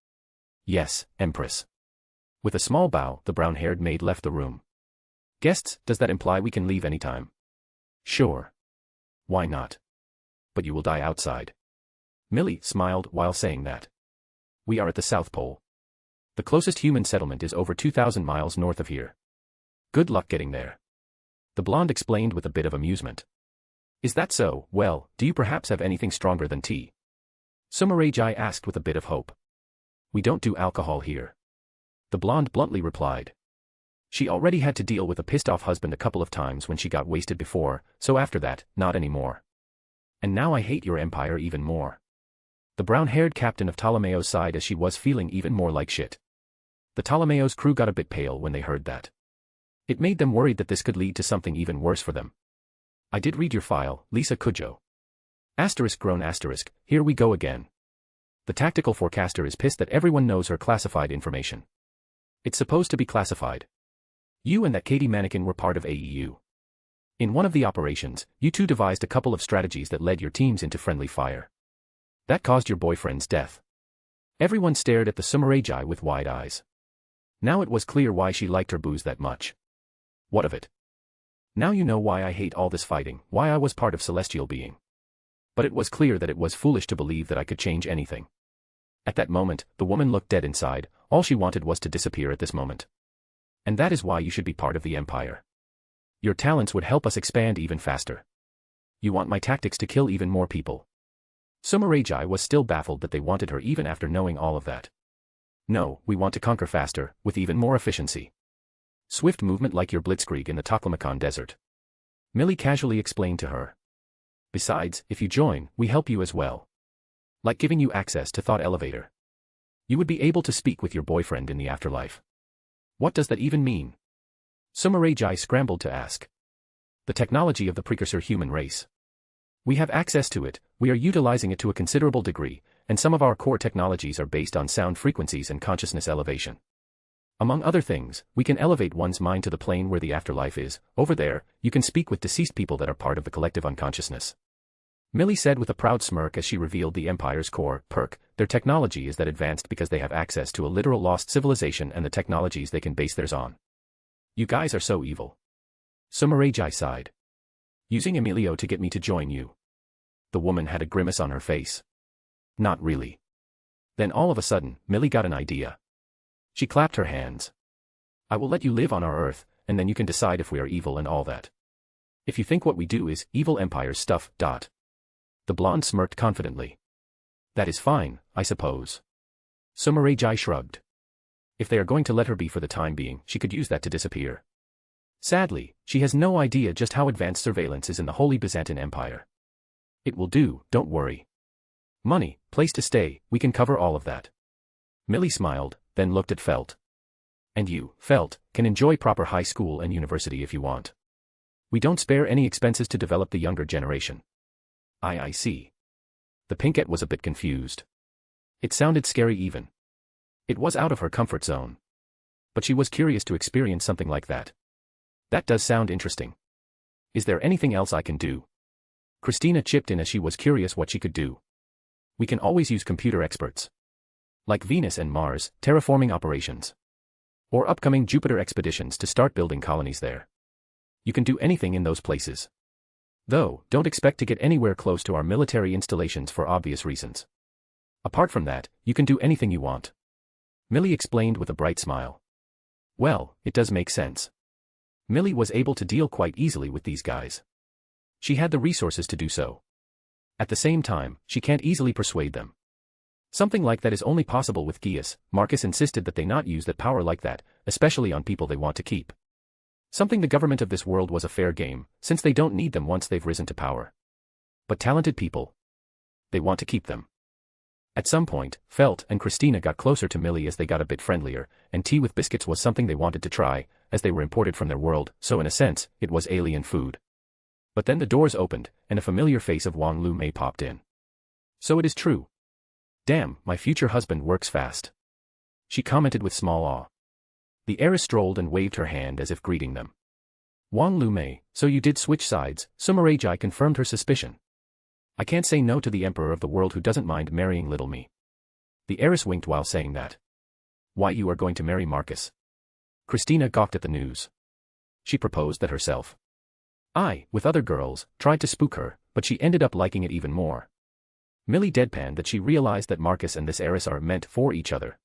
Yes, Empress. With a small bow, the brown-haired maid left the room. Guests, does that imply we can leave anytime? Sure. Why not? But you will die outside. Millie smiled while saying that. We are at the South Pole. The closest human settlement is over 2,000 miles north of here. Good luck getting there. The blonde explained with a bit of amusement. Is that so? Well, do you perhaps have anything stronger than tea? Sumeragi asked with a bit of hope. We don't do alcohol here. The blonde bluntly replied. She already had to deal with a pissed-off husband a couple of times when she got wasted before, so after that, not anymore. And now I hate your empire even more. The brown-haired captain of Ptolemaeus sighed as she was feeling even more like shit. The Ptolemaeus crew got a bit pale when they heard that. It made them worried that this could lead to something even worse for them. I did read your file, Lisa Cujo. Grown asterisk, here we go again. The tactical forecaster is pissed that everyone knows her classified information. It's supposed to be classified. You and that Katie mannequin were part of AEU. In one of the operations, you two devised a couple of strategies that led your teams into friendly fire. That caused your boyfriend's death. Everyone stared at the Sumeragi with wide eyes. Now it was clear why she liked her booze that much. What of it? Now you know why I hate all this fighting, why I was part of Celestial Being. But it was clear that it was foolish to believe that I could change anything. At that moment, the woman looked dead inside, all she wanted was to disappear at this moment. And that is why you should be part of the Empire. Your talents would help us expand even faster. You want my tactics to kill even more people. Sumeragi was still baffled that they wanted her even after knowing all of that. No, we want to conquer faster, with even more efficiency. Swift movement like your blitzkrieg in the Taklamakan desert. Millie casually explained to her. Besides, if you join, we help you as well. Like giving you access to Thought Elevator. You would be able to speak with your boyfriend in the afterlife. What does that even mean? Sumeragi scrambled to ask. The technology of the precursor human race. We have access to it, we are utilizing it to a considerable degree, and some of our core technologies are based on sound frequencies and consciousness elevation. Among other things, we can elevate one's mind to the plane where the afterlife is. Over there, you can speak with deceased people that are part of the collective unconsciousness. Millie said with a proud smirk as she revealed the Empire's core perk. Their technology is that advanced because they have access to a literal lost civilization and the technologies they can base theirs on. You guys are so evil. Sumeragi sighed. Using Emilio to get me to join you. The woman had a grimace on her face. Not really. Then all of a sudden, Millie got an idea. She clapped her hands. I will let you live on our Earth, and then you can decide if we are evil and all that. If you think what we do is evil Empire stuff. The blonde smirked confidently. That is fine, I suppose. Sumeragi shrugged. If they are going to let her be for the time being, she could use that to disappear. Sadly, she has no idea just how advanced surveillance is in the Holy Byzantine Empire. It will do, don't worry. Money, place to stay, we can cover all of that. Millie smiled, then looked at Felt. And you, Felt, can enjoy proper high school and university if you want. We don't spare any expenses to develop the younger generation. I see. The pinkette was a bit confused. It sounded scary even. It was out of her comfort zone. But she was curious to experience something like that. That does sound interesting. Is there anything else I can do? Christina chipped in as she was curious what she could do. We can always use computer experts. Like Venus and Mars, terraforming operations. Or upcoming Jupiter expeditions to start building colonies there. You can do anything in those places. Though, don't expect to get anywhere close to our military installations for obvious reasons. Apart from that, you can do anything you want. Millie explained with a bright smile. Well, it does make sense. Millie was able to deal quite easily with these guys. She had the resources to do so. At the same time, she can't easily persuade them. Something like that is only possible with Geass. Marcus insisted that they not use that power like that, especially on people they want to keep. Something the government of this world was a fair game, since they don't need them once they've risen to power. But talented people, they want to keep them. At some point, Felt and Christina got closer to Millie as they got a bit friendlier, and tea with biscuits was something they wanted to try, as they were imported from their world, so in a sense, it was alien food. But then the doors opened, and a familiar face of Wong Lu May popped in. So it is true. Damn, my future husband works fast. She commented with small awe. The heiress strolled and waved her hand as if greeting them. Wong Lu May, so you did switch sides, Sumerajai confirmed her suspicion. I can't say no to the emperor of the world who doesn't mind marrying little me. The heiress winked while saying that. Why, you are going to marry Marcus? Christina gawked at the news. She proposed that herself. I, with other girls, tried to spook her, but she ended up liking it even more. Millie deadpanned that she realized that Marcus and this heiress are meant for each other.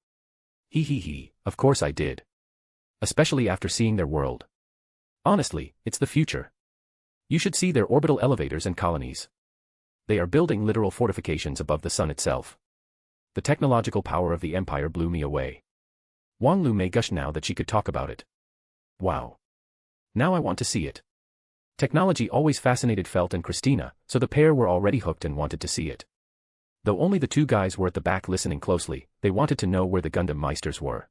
He, of course I did. Especially after seeing their world. Honestly, it's the future. You should see their orbital elevators and colonies. They are building literal fortifications above the sun itself. The technological power of the empire blew me away. Wong Lu May gushed now that she could talk about it. Wow. Now I want to see it. Technology always fascinated Felt and Christina, so the pair were already hooked and wanted to see it. Though only the two guys were at the back listening closely, they wanted to know where the Gundam Meisters were.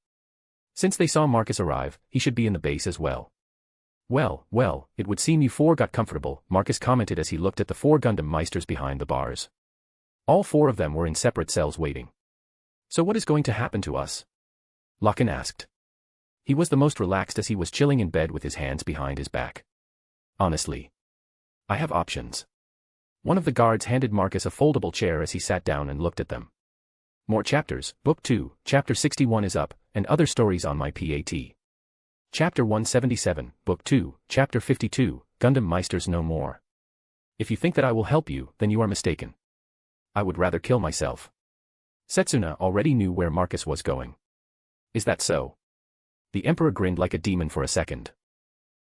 Since they saw Marcus arrive, he should be in the base as well. Well, it would seem you four got comfortable, Marcus commented as he looked at the four Gundam Meisters behind the bars. All four of them were in separate cells waiting. So what is going to happen to us? Locken asked. He was the most relaxed as he was chilling in bed with his hands behind his back. Honestly. I have options. One of the guards handed Marcus a foldable chair as he sat down and looked at them. More chapters, Book 2, Chapter 61 is up, and other stories on my PAT. Chapter 177, Book 2, Chapter 52, Gundam Meisters no more. If you think that I will help you, then you are mistaken. I would rather kill myself. Setsuna already knew where Marcus was going. Is that so? The Emperor grinned like a demon for a second.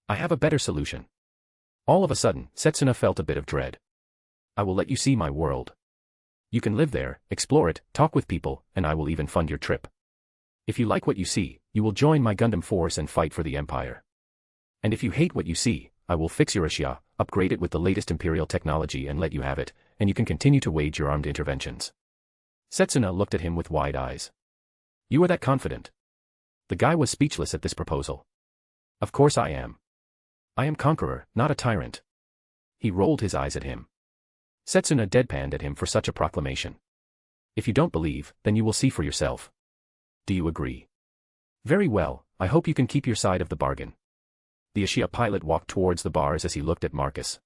I have a better solution. All of a sudden, Setsuna felt a bit of dread. I will let you see my world. You can live there, explore it, talk with people, and I will even fund your trip. If you like what you see, you will join my Gundam force and fight for the Empire. And if you hate what you see, I will fix your Ashia, upgrade it with the latest Imperial technology and let you have it, and you can continue to wage your armed interventions. Setsuna looked at him with wide eyes. You are that confident? The guy was speechless at this proposal. Of course I am. I am conqueror, not a tyrant. He rolled his eyes at him. Setsuna deadpanned at him for such a proclamation. If you don't believe, then you will see for yourself. Do you agree? Very well, I hope you can keep your side of the bargain. The Ashia pilot walked towards the bars as he looked at Marcus.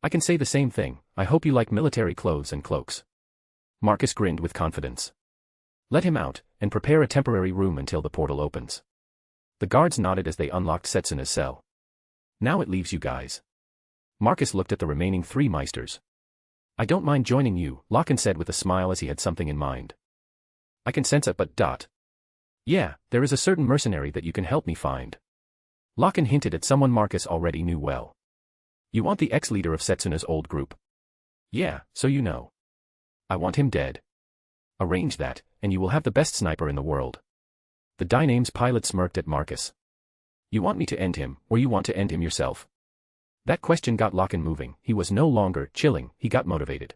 I can say the same thing, I hope you like military clothes and cloaks. Marcus grinned with confidence. Let him out, and prepare a temporary room until the portal opens. The guards nodded as they unlocked Setsuna's cell. Now it leaves you guys. Marcus looked at the remaining three Meisters. I don't mind joining you, Locken said with a smile as he had something in mind. I can sense it but ... Yeah, there is a certain mercenary that you can help me find. Locken hinted at someone Marcus already knew well. You want the ex-leader of Setsuna's old group? Yeah, so you know. I want him dead. Arrange that, and you will have the best sniper in the world. The Dynames pilot smirked at Marcus. You want me to end him, or you want to end him yourself? That question got Locken moving, he was no longer chilling, he got motivated.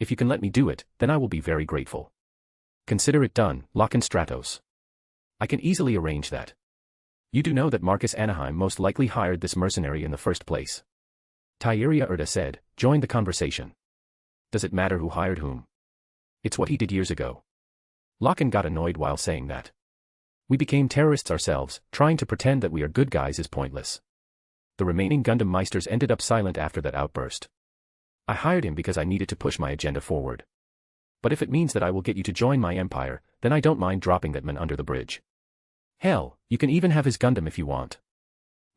If you can let me do it, then I will be very grateful. Consider it done, Locken Stratos. I can easily arrange that. You do know that Millie Anaheim most likely hired this mercenary in the first place. Tyria Erda said, joined the conversation. Does it matter who hired whom? It's what he did years ago. Locken got annoyed while saying that. We became terrorists ourselves, trying to pretend that we are good guys is pointless. The remaining Gundam Meisters ended up silent after that outburst. I hired him because I needed to push my agenda forward. But if it means that I will get you to join my empire, then I don't mind dropping that man under the bridge. Hell, you can even have his Gundam if you want.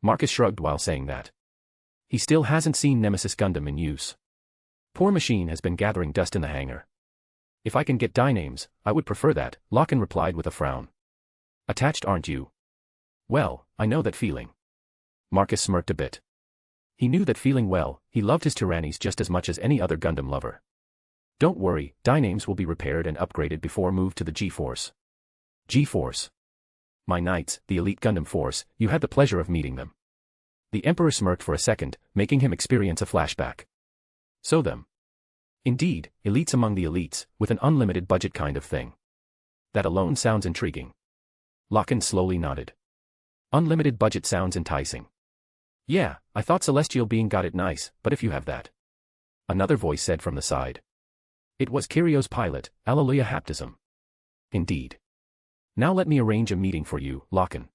Marcus shrugged while saying that. He still hasn't seen Nemesis Gundam in use. Poor machine has been gathering dust in the hangar. If I can get Dynames, I would prefer that, Locken replied with a frown. Attached aren't you? Well, I know that feeling. Marcus smirked a bit. He knew that feeling well, he loved his Tyrannis just as much as any other Gundam lover. Don't worry, Dynames will be repaired and upgraded before move to the G-Force. G-Force. My knights, the elite Gundam force, you had the pleasure of meeting them. The Emperor smirked for a second, making him experience a flashback. So them. Indeed, elites among the elites, with an unlimited budget kind of thing. That alone sounds intriguing. Lachlan slowly nodded. Unlimited budget sounds enticing. Yeah, I thought celestial being got it nice, but if you have that. Another voice said from the side. It was Kirio's pilot, Alleluia Haptism. Indeed. Now let me arrange a meeting for you, Lachlan.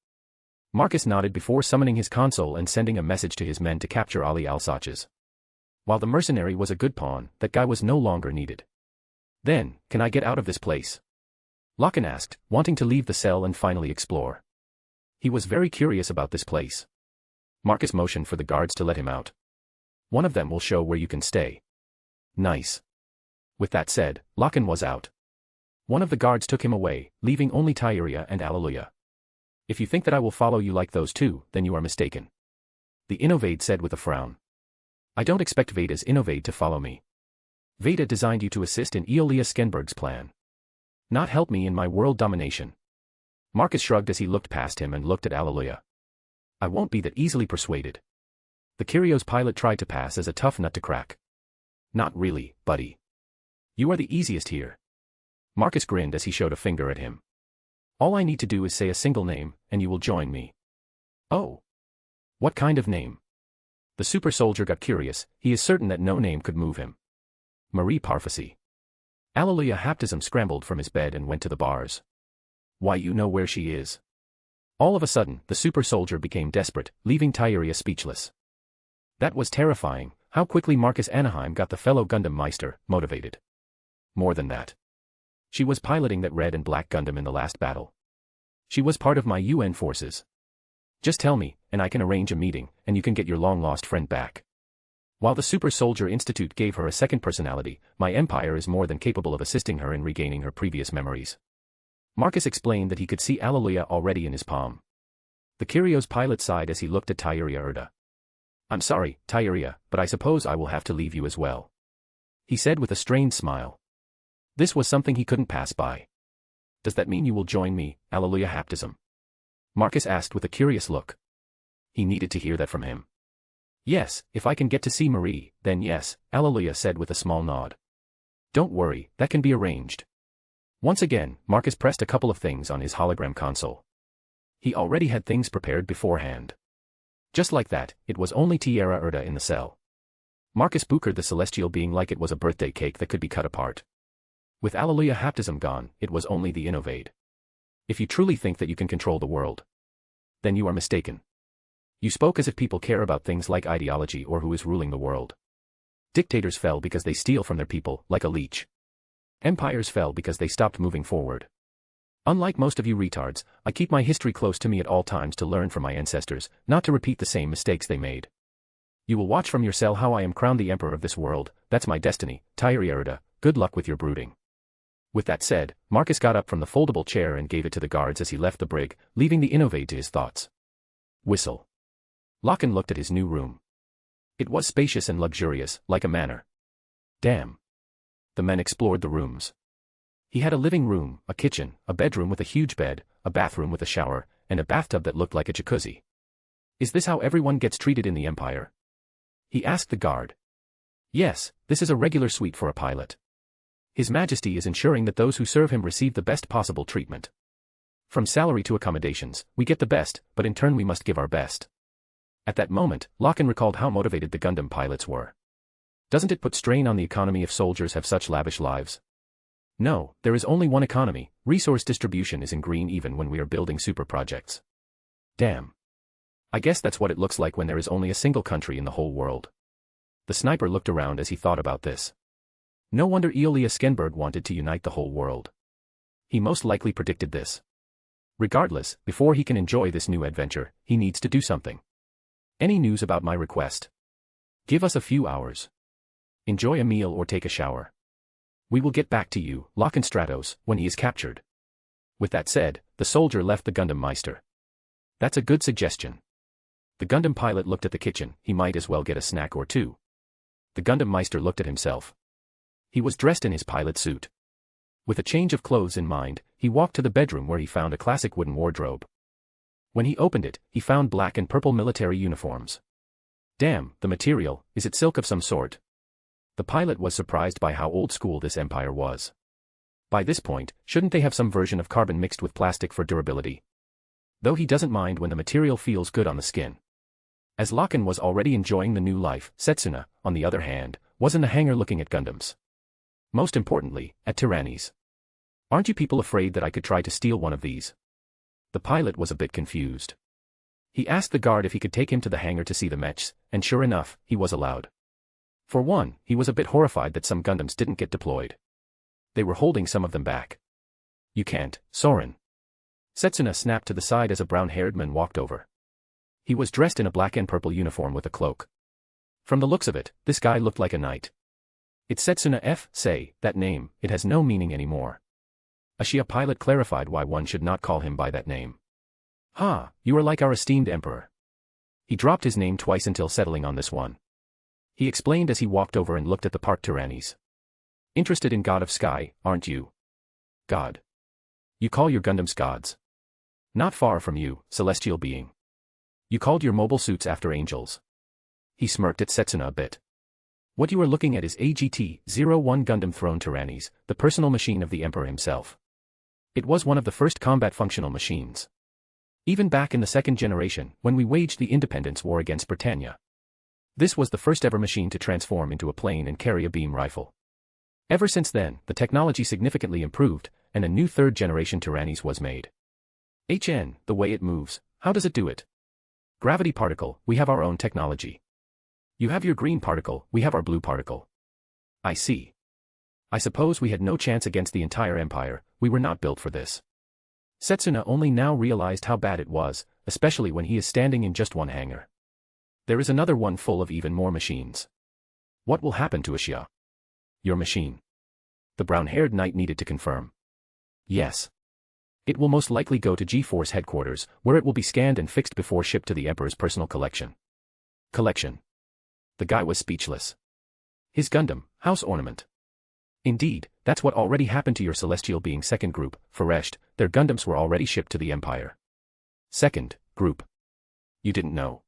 Marcus nodded before summoning his console and sending a message to his men to capture Ali Alsaches. While the mercenary was a good pawn, that guy was no longer needed. Then, can I get out of this place? Lachlan asked, wanting to leave the cell and finally explore. He was very curious about this place. Marcus motioned for the guards to let him out. One of them will show where you can stay. Nice. With that said, Lachlan was out. One of the guards took him away, leaving only Tyria and Alleluia. If you think that I will follow you like those two, then you are mistaken. The innovator said with a frown. I don't expect Veda's innovator to follow me. Veda designed you to assist in Eolia Skenberg's plan. Not help me in my world domination. Marcus shrugged as he looked past him and looked at Alleluia. I won't be that easily persuaded. The Kirio's pilot tried to pass as a tough nut to crack. Not really, buddy. You are the easiest here. Marcus grinned as he showed a finger at him. All I need to do is say a single name, and you will join me. Oh. What kind of name? The super soldier got curious. He is certain that no name could move him. Marie Parfacy. Alleluia Haptism scrambled from his bed and went to the bars. Why, you know where she is. All of a sudden, the super soldier became desperate, leaving Tyria speechless. That was terrifying, how quickly Millie Anaheim got the fellow Gundam Meister motivated. More than that. She was piloting that red and black Gundam in the last battle. She was part of my UN forces. Just tell me, and I can arrange a meeting, and you can get your long-lost friend back. While the Super Soldier Institute gave her a second personality, my empire is more than capable of assisting her in regaining her previous memories. Marcus explained that he could see Alleluia already in his palm. The Kirio's pilot sighed as he looked at Tyria Erda. I'm sorry, Tyria, but I suppose I will have to leave you as well. He said with a strained smile. This was something he couldn't pass by. Does that mean you will join me, Alleluia Haptism? Marcus asked with a curious look. He needed to hear that from him. Yes, if I can get to see Marie, then yes, Alleluia said with a small nod. Don't worry, that can be arranged. Once again, Marcus pressed a couple of things on his hologram console. He already had things prepared beforehand. Just like that, it was only Tierra Erda in the cell. Marcus buckered the celestial being like it was a birthday cake that could be cut apart. With Alleluia Haptism gone, it was only the innovator. If you truly think that you can control the world, then you are mistaken. You spoke as if people care about things like ideology or who is ruling the world. Dictators fell because they steal from their people, like a leech. Empires fell because they stopped moving forward. Unlike most of you retards, I keep my history close to me at all times to learn from my ancestors, not to repeat the same mistakes they made. You will watch from your cell how I am crowned the emperor of this world. That's my destiny, Tyria Erda. Good luck with your brooding. With that said, Marcus got up from the foldable chair and gave it to the guards as he left the brig, leaving the innovator to his thoughts. Whistle. Lachlan looked at his new room. It was spacious and luxurious, like a manor. Damn. The men explored the rooms. He had a living room, a kitchen, a bedroom with a huge bed, a bathroom with a shower, and a bathtub that looked like a jacuzzi. Is this how everyone gets treated in the Empire? He asked the guard. Yes, this is a regular suite for a pilot. His Majesty is ensuring that those who serve him receive the best possible treatment. From salary to accommodations, we get the best, but in turn we must give our best. At that moment, Lachlan recalled how motivated the Gundam pilots were. Doesn't it put strain on the economy if soldiers have such lavish lives? No, there is only one economy. Resource distribution is in green even when we are building super projects. Damn. I guess that's what it looks like when there is only a single country in the whole world. The sniper looked around as he thought about this. No wonder Eolia Skenberg wanted to unite the whole world. He most likely predicted this. Regardless, before he can enjoy this new adventure, he needs to do something. Any news about my request? Give us a few hours. Enjoy a meal or take a shower. We will get back to you, Lachlan Stratos, when he is captured. With that said, the soldier left the Gundam Meister. That's a good suggestion. The Gundam pilot looked at the kitchen. He might as well get a snack or two. The Gundam Meister looked at himself. He was dressed in his pilot suit. With a change of clothes in mind, he walked to the bedroom where he found a classic wooden wardrobe. When he opened it, he found black and purple military uniforms. Damn, the material, is it silk of some sort? The pilot was surprised by how old school this empire was. By this point, shouldn't they have some version of carbon mixed with plastic for durability? Though he doesn't mind when the material feels good on the skin. As Locken was already enjoying the new life, Setsuna, on the other hand, was in the hangar looking at Gundams. Most importantly, at Tyrannis. Aren't you people afraid that I could try to steal one of these? The pilot was a bit confused. He asked the guard if he could take him to the hangar to see the mechs, and sure enough, he was allowed. For one, he was a bit horrified that some Gundams didn't get deployed. They were holding some of them back. You can't, Soren. Setsuna snapped to the side as a brown-haired man walked over. He was dressed in a black and purple uniform with a cloak. From the looks of it, this guy looked like a knight. It's Setsuna F. Say, that name, it has no meaning anymore. A Shia pilot clarified why one should not call him by that name. Ah, you are like our esteemed emperor. He dropped his name twice until settling on this one. He explained as he walked over and looked at the parked Tyrannis. Interested in God of Sky, aren't you? God. You call your Gundams gods. Not far from you, celestial being. You called your mobile suits after angels. He smirked at Setsuna a bit. What you are looking at is AGT-01 Gundam Throne Tyrannis, the personal machine of the Emperor himself. It was one of the first combat functional machines. Even back in the second generation, when we waged the independence war against Britannia. This was the first ever machine to transform into a plane and carry a beam rifle. Ever since then, the technology significantly improved, and a new third-generation Tyrannis was made. HN, the way it moves, how does it do it? Gravity particle, we have our own technology. You have your green particle, we have our blue particle. I see. I suppose we had no chance against the entire empire, we were not built for this. Setsuna only now realized how bad it was, especially when he is standing in just one hangar. There is another one full of even more machines. What will happen to Ashia? Your machine. The brown-haired knight needed to confirm. Yes. It will most likely go to G-Force headquarters, where it will be scanned and fixed before shipped to the Emperor's personal collection. Collection. The guy was speechless. His Gundam, house ornament. Indeed, that's what already happened to your celestial being second group, Feresht, their Gundams were already shipped to the Empire. Second group. You didn't know.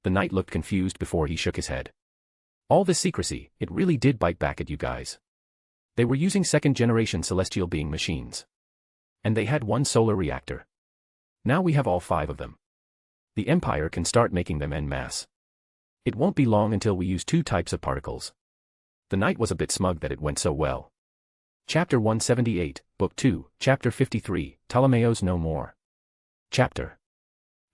The knight looked confused before he shook his head. All this secrecy, it really did bite back at you guys. They were using second-generation celestial being machines. And they had one solar reactor. Now we have all 5 of them. The Empire can start making them en masse. It won't be long until we use 2 types of particles. The knight was a bit smug that it went so well. Chapter 178, Book 2, Chapter 53, Ptolemaeos no more. Chapter.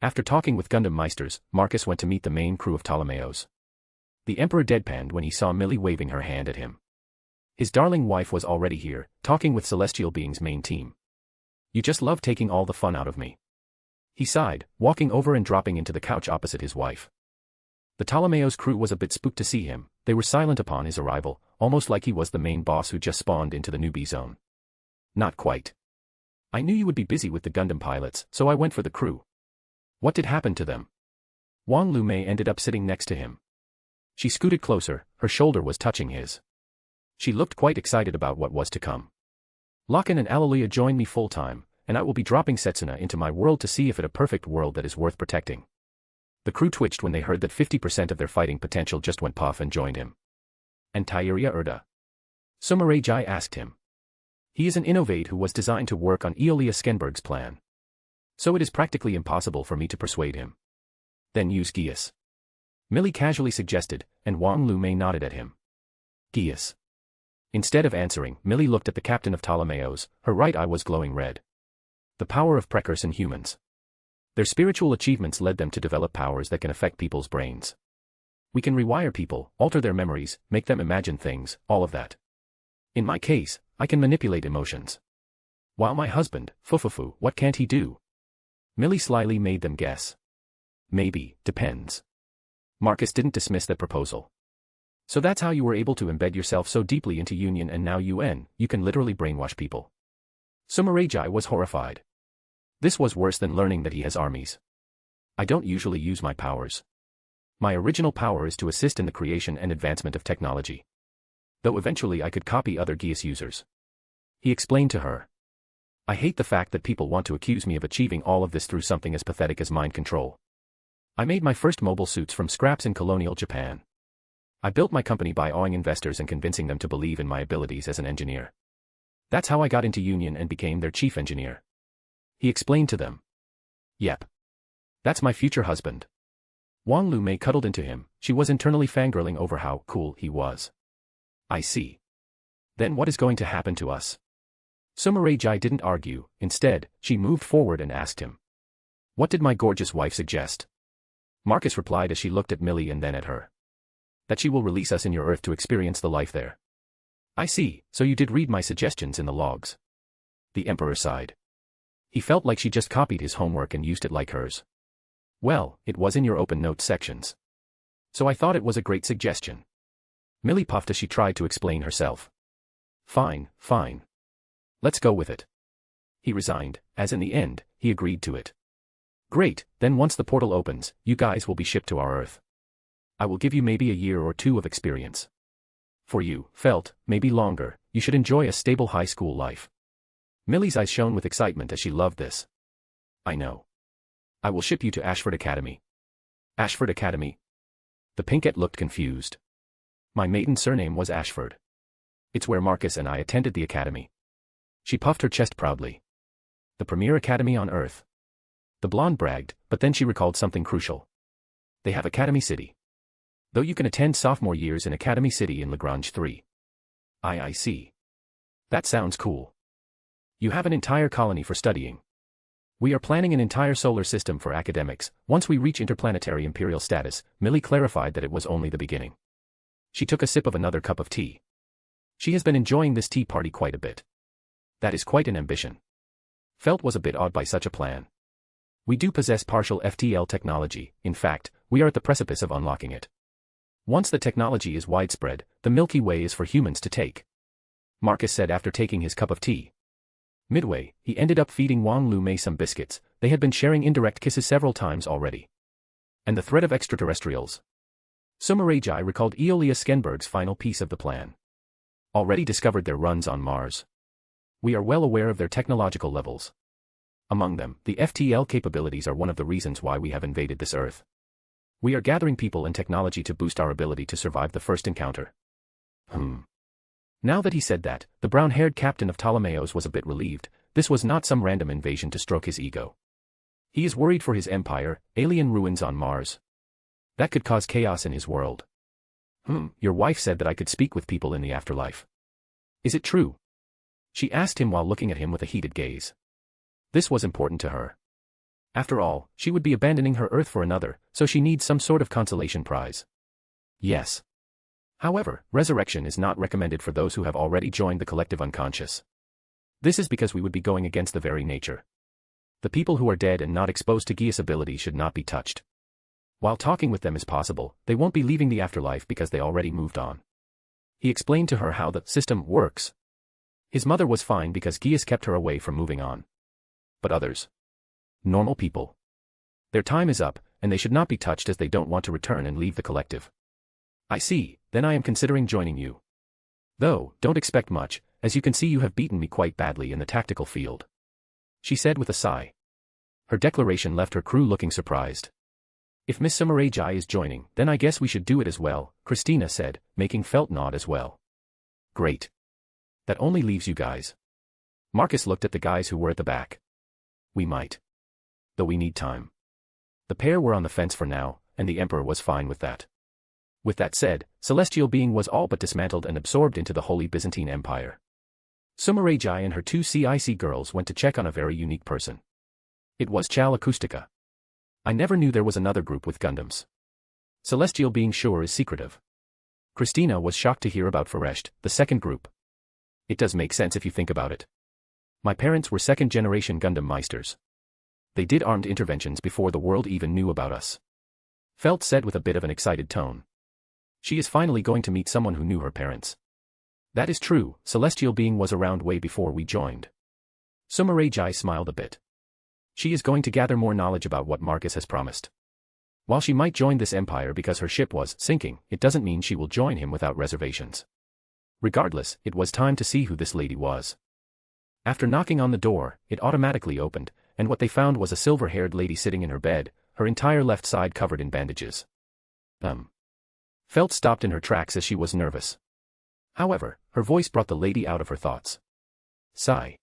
After talking with Gundam Meisters, Marcus went to meet the main crew of Ptolemaeos. The Emperor deadpanned when he saw Millie waving her hand at him. His darling wife was already here, talking with Celestial Being's main team. You just love taking all the fun out of me. He sighed, walking over and dropping into the couch opposite his wife. The Ptolemaeos crew was a bit spooked to see him, they were silent upon his arrival, almost like he was the main boss who just spawned into the newbie zone. Not quite. I knew you would be busy with the Gundam pilots, so I went for the crew. What did happen to them? Wong Lu May ended up sitting next to him. She scooted closer, her shoulder was touching his. She looked quite excited about what was to come. Locken and Alleluia joined me full-time, and I will be dropping Setsuna into my world to see if it a perfect world that is worth protecting. The crew twitched when they heard that 50% of their fighting potential just went puff and joined him. And Tyria Erda? Sumerajai asked him. He is an innovator who was designed to work on Eolia Skenberg's plan. So it is practically impossible for me to persuade him. Then use Geass. Millie casually suggested, and Wong Lu May nodded at him. Geass. Instead of answering, Millie looked at the captain of Ptolemaeos, her right eye was glowing red. The power of precursor humans. Their spiritual achievements led them to develop powers that can affect people's brains. We can rewire people, alter their memories, make them imagine things, all of that. In my case, I can manipulate emotions. While my husband, Fufufu, what can't he do? Millie slyly made them guess. Maybe, depends. Marcus didn't dismiss that proposal. So that's how you were able to embed yourself so deeply into Union and now UN, you can literally brainwash people. Sumerajai was horrified. This was worse than learning that he has armies. I don't usually use my powers. My original power is to assist in the creation and advancement of technology. Though eventually I could copy other Geass users. He explained to her. I hate the fact that people want to accuse me of achieving all of this through something as pathetic as mind control. I made my first mobile suits from scraps in colonial Japan. I built my company by awing investors and convincing them to believe in my abilities as an engineer. That's how I got into Union and became their chief engineer. He explained to them. Yep. That's my future husband. Wong Lu May cuddled into him. She was internally fangirling over how cool he was. I see. Then what is going to happen to us? Sumerajai didn't argue. Instead, she moved forward and asked him. What did my gorgeous wife suggest? Marcus replied as she looked at Millie and then at her. That she will release us in your Earth to experience the life there. I see, so you did read my suggestions in the logs. The Emperor sighed. He felt like she just copied his homework and used it like hers. Well, it was in your open notes sections. So I thought it was a great suggestion. Millie puffed as she tried to explain herself. Fine, fine. Let's go with it. He resigned, as in the end, he agreed to it. Great, then once the portal opens, you guys will be shipped to our Earth. I will give you maybe a year or two of experience. For you, Felt, maybe longer, you should enjoy a stable high school life. Millie's eyes shone with excitement as she loved this. I know. I will ship you to Ashford Academy. Ashford Academy? The Pinkette looked confused. My maiden surname was Ashford. It's where Marcus and I attended the academy. She puffed her chest proudly. The premier academy on Earth. The blonde bragged, but then she recalled something crucial. They have Academy City. Though you can attend sophomore years in Academy City in Lagrange 3. I see. That sounds cool. You have an entire colony for studying. We are planning an entire solar system for academics. Once we reach interplanetary imperial status, Millie clarified that it was only the beginning. She took a sip of another cup of tea. She has been enjoying this tea party quite a bit. That is quite an ambition. Felt was a bit awed by such a plan. We do possess partial FTL technology. In fact, we are at the precipice of unlocking it. Once the technology is widespread, the Milky Way is for humans to take. Marcus said after taking his cup of tea. Midway, he ended up feeding Wong Lu May some biscuits. They had been sharing indirect kisses several times already. And the threat of extraterrestrials. Sumerajai recalled Eolia Skenberg's final piece of the plan. Already discovered their runs on Mars. We are well aware of their technological levels. Among them, the FTL capabilities are one of the reasons why we have invaded this Earth. We are gathering people and technology to boost our ability to survive the first encounter. Now that he said that, the brown-haired captain of Ptolemaeus was a bit relieved. This was not some random invasion to stroke his ego. He is worried for his empire, alien ruins on Mars. That could cause chaos in his world. Your wife said that I could speak with people in the afterlife. Is it true? She asked him while looking at him with a heated gaze. This was important to her. After all, she would be abandoning her Earth for another, so she needs some sort of consolation prize. Yes. However, resurrection is not recommended for those who have already joined the collective unconscious. This is because we would be going against the very nature. The people who are dead and not exposed to Geass ability should not be touched. While talking with them is possible, they won't be leaving the afterlife because they already moved on. He explained to her how the system works. His mother was fine because Geass kept her away from moving on. But others? Normal people. Their time is up, and they should not be touched as they don't want to return and leave the collective. I see, then I am considering joining you. Though, don't expect much, as you can see you have beaten me quite badly in the tactical field. She said with a sigh. Her declaration left her crew looking surprised. If Miss Sumerajai is joining, then I guess we should do it as well, Christina said, making Felt nod as well. Great. That only leaves you guys. Marcus looked at the guys who were at the back. We might. Though we need time. The pair were on the fence for now, and the Emperor was fine with that. With that said, Celestial Being was all but dismantled and absorbed into the Holy Byzantine Empire. Sumerajai and her two CIC girls went to check on a very unique person. It was Chal Acoustica. I never knew there was another group with Gundams. Celestial Being sure is secretive. Christina was shocked to hear about Foresht, the second group. It does make sense if you think about it. My parents were second-generation Gundam Meisters. They did armed interventions before the world even knew about us. Felt said with a bit of an excited tone. She is finally going to meet someone who knew her parents. That is true, Celestial Being was around way before we joined. Sumerajai smiled a bit. She is going to gather more knowledge about what Marcus has promised. While she might join this empire because her ship was sinking, it doesn't mean she will join him without reservations. Regardless, it was time to see who this lady was. After knocking on the door, it automatically opened, and what they found was a silver-haired lady sitting in her bed, her entire left side covered in bandages. Felt stopped in her tracks as she was nervous. However, her voice brought the lady out of her thoughts. Sigh.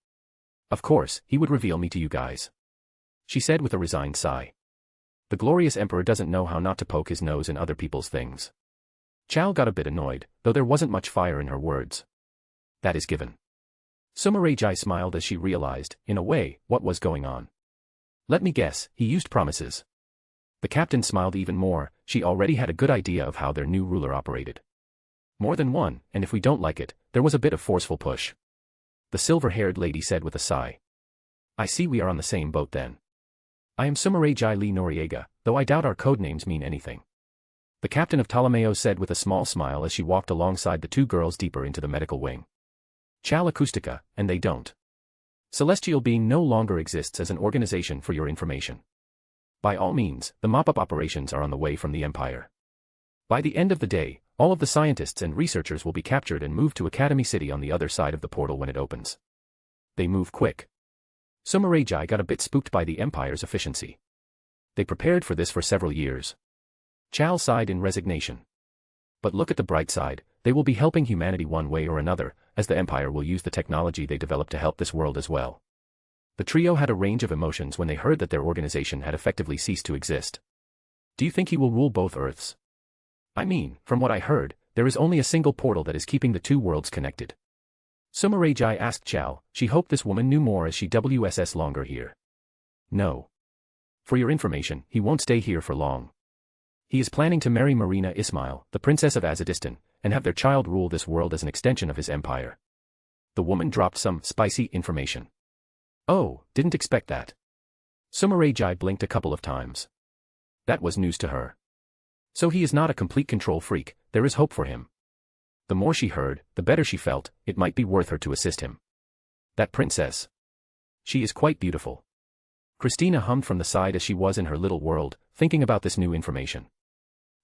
Of course, he would reveal me to you guys. She said with a resigned sigh. The glorious emperor doesn't know how not to poke his nose in other people's things. Chow got a bit annoyed, though there wasn't much fire in her words. That is given. Sumerajai smiled as she realized, in a way, what was going on. Let me guess, he used promises. The captain smiled even more, she already had a good idea of how their new ruler operated. More than one, and if we don't like it, there was a bit of forceful push. The silver-haired lady said with a sigh. I see we are on the same boat then. I am Sumerajai Lee Noriega, though I doubt our codenames mean anything. The captain of Ptolemaio said with a small smile as she walked alongside the two girls deeper into the medical wing. Chal Acoustica, and they don't. Celestial Being no longer exists as an organization for your information. By all means, the mop-up operations are on the way from the Empire. By the end of the day, all of the scientists and researchers will be captured and moved to Academy City on the other side of the portal when it opens. They move quick. Sumerajai got a bit spooked by the Empire's efficiency. They prepared for this for several years. Chal sighed in resignation. But look at the bright side, they will be helping humanity one way or another, as the Empire will use the technology they developed to help this world as well. The trio had a range of emotions when they heard that their organization had effectively ceased to exist. Do you think he will rule both Earths? I mean, from what I heard, there is only a single portal that is keeping the two worlds connected. Sumerajai asked Chal, she hoped this woman knew more as she WSS longer here. No. For your information, he won't stay here for long. He is planning to marry Marina Ismail, the princess of Azadistan, and have their child rule this world as an extension of his empire. The woman dropped some spicy information. Oh, didn't expect that. Sumerajai blinked a couple of times. That was news to her. So he is not a complete control freak, there is hope for him. The more she heard, the better she felt, it might be worth her to assist him. That princess. She is quite beautiful. Christina hummed from the side as she was in her little world, thinking about this new information.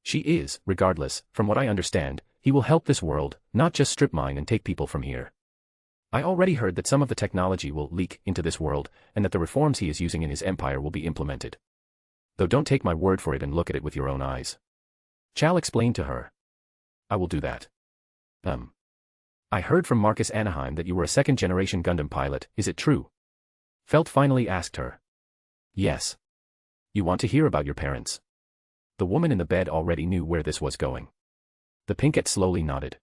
She is, regardless, from what I understand, he will help this world, not just strip mine and take people from here. I already heard that some of the technology will leak into this world, and that the reforms he is using in his empire will be implemented. Though don't take my word for it and look at it with your own eyes. Chal explained to her. I will do that. I heard from Marcus Anaheim that you were a second-generation Gundam pilot, is it true? Felt finally asked her. Yes. You want to hear about your parents? The woman in the bed already knew where this was going. The pinkette slowly nodded.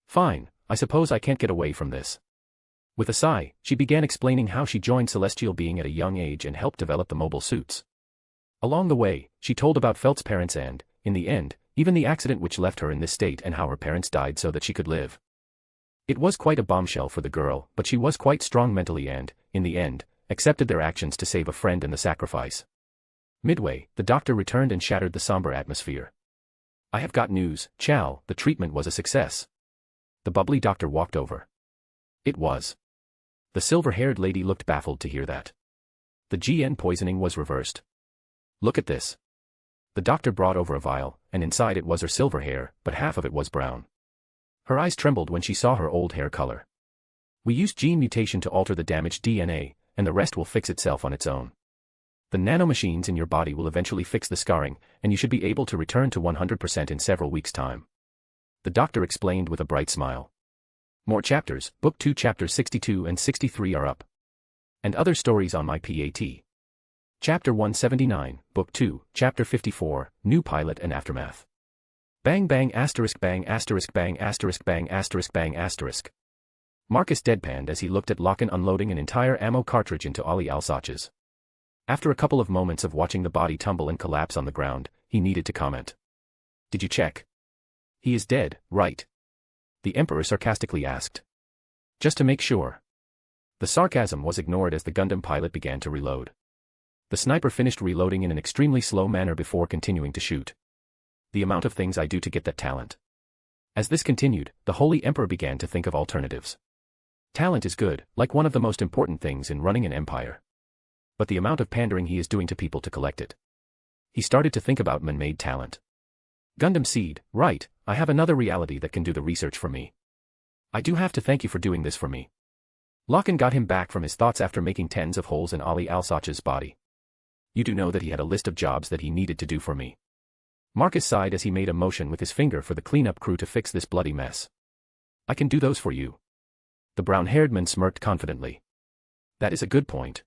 Fine, I suppose I can't get away from this. With a sigh, she began explaining how she joined Celestial Being at a young age and helped develop the mobile suits. Along the way, she told about Felt's parents and, in the end, even the accident which left her in this state and how her parents died so that she could live. It was quite a bombshell for the girl, but she was quite strong mentally and, in the end, accepted their actions to save a friend and the sacrifice. Midway, the doctor returned and shattered the somber atmosphere. I have got news, Chal, the treatment was a success. The bubbly doctor walked over. It was. The silver-haired lady looked baffled to hear that. The GN poisoning was reversed. Look at this. The doctor brought over a vial, and inside it was her silver hair, but half of it was brown. Her eyes trembled when she saw her old hair color. We used gene mutation to alter the damaged DNA, and the rest will fix itself on its own. The nanomachines in your body will eventually fix the scarring, and you should be able to return to 100% in several weeks' time. The doctor explained with a bright smile. More chapters, Book 2 Chapters 62 and 63 are up. And other stories on my PAT. Chapter 179, Book 2, Chapter 54, New Pilot and Aftermath. Bang bang asterisk bang asterisk bang asterisk bang asterisk bang asterisk. Marcus deadpanned as he looked at Locken unloading an entire ammo cartridge into Ali Alsace's. After a couple of moments of watching the body tumble and collapse on the ground, he needed to comment. Did you check? He is dead, right? The Emperor sarcastically asked. Just to make sure. The sarcasm was ignored as the Gundam pilot began to reload. The sniper finished reloading in an extremely slow manner before continuing to shoot. The amount of things I do to get that talent. As this continued, the Holy Emperor began to think of alternatives. Talent is good, like one of the most important things in running an empire. But the amount of pandering he is doing to people to collect it. He started to think about man-made talent. Gundam Seed, right, I have another reality that can do the research for me. I do have to thank you for doing this for me. Locken got him back from his thoughts after making tens of holes in Ali Alsace's body. You do know that he had a list of jobs that he needed to do for me. Marcus sighed as he made a motion with his finger for the cleanup crew to fix this bloody mess. I can do those for you. The brown-haired man smirked confidently. That is a good point.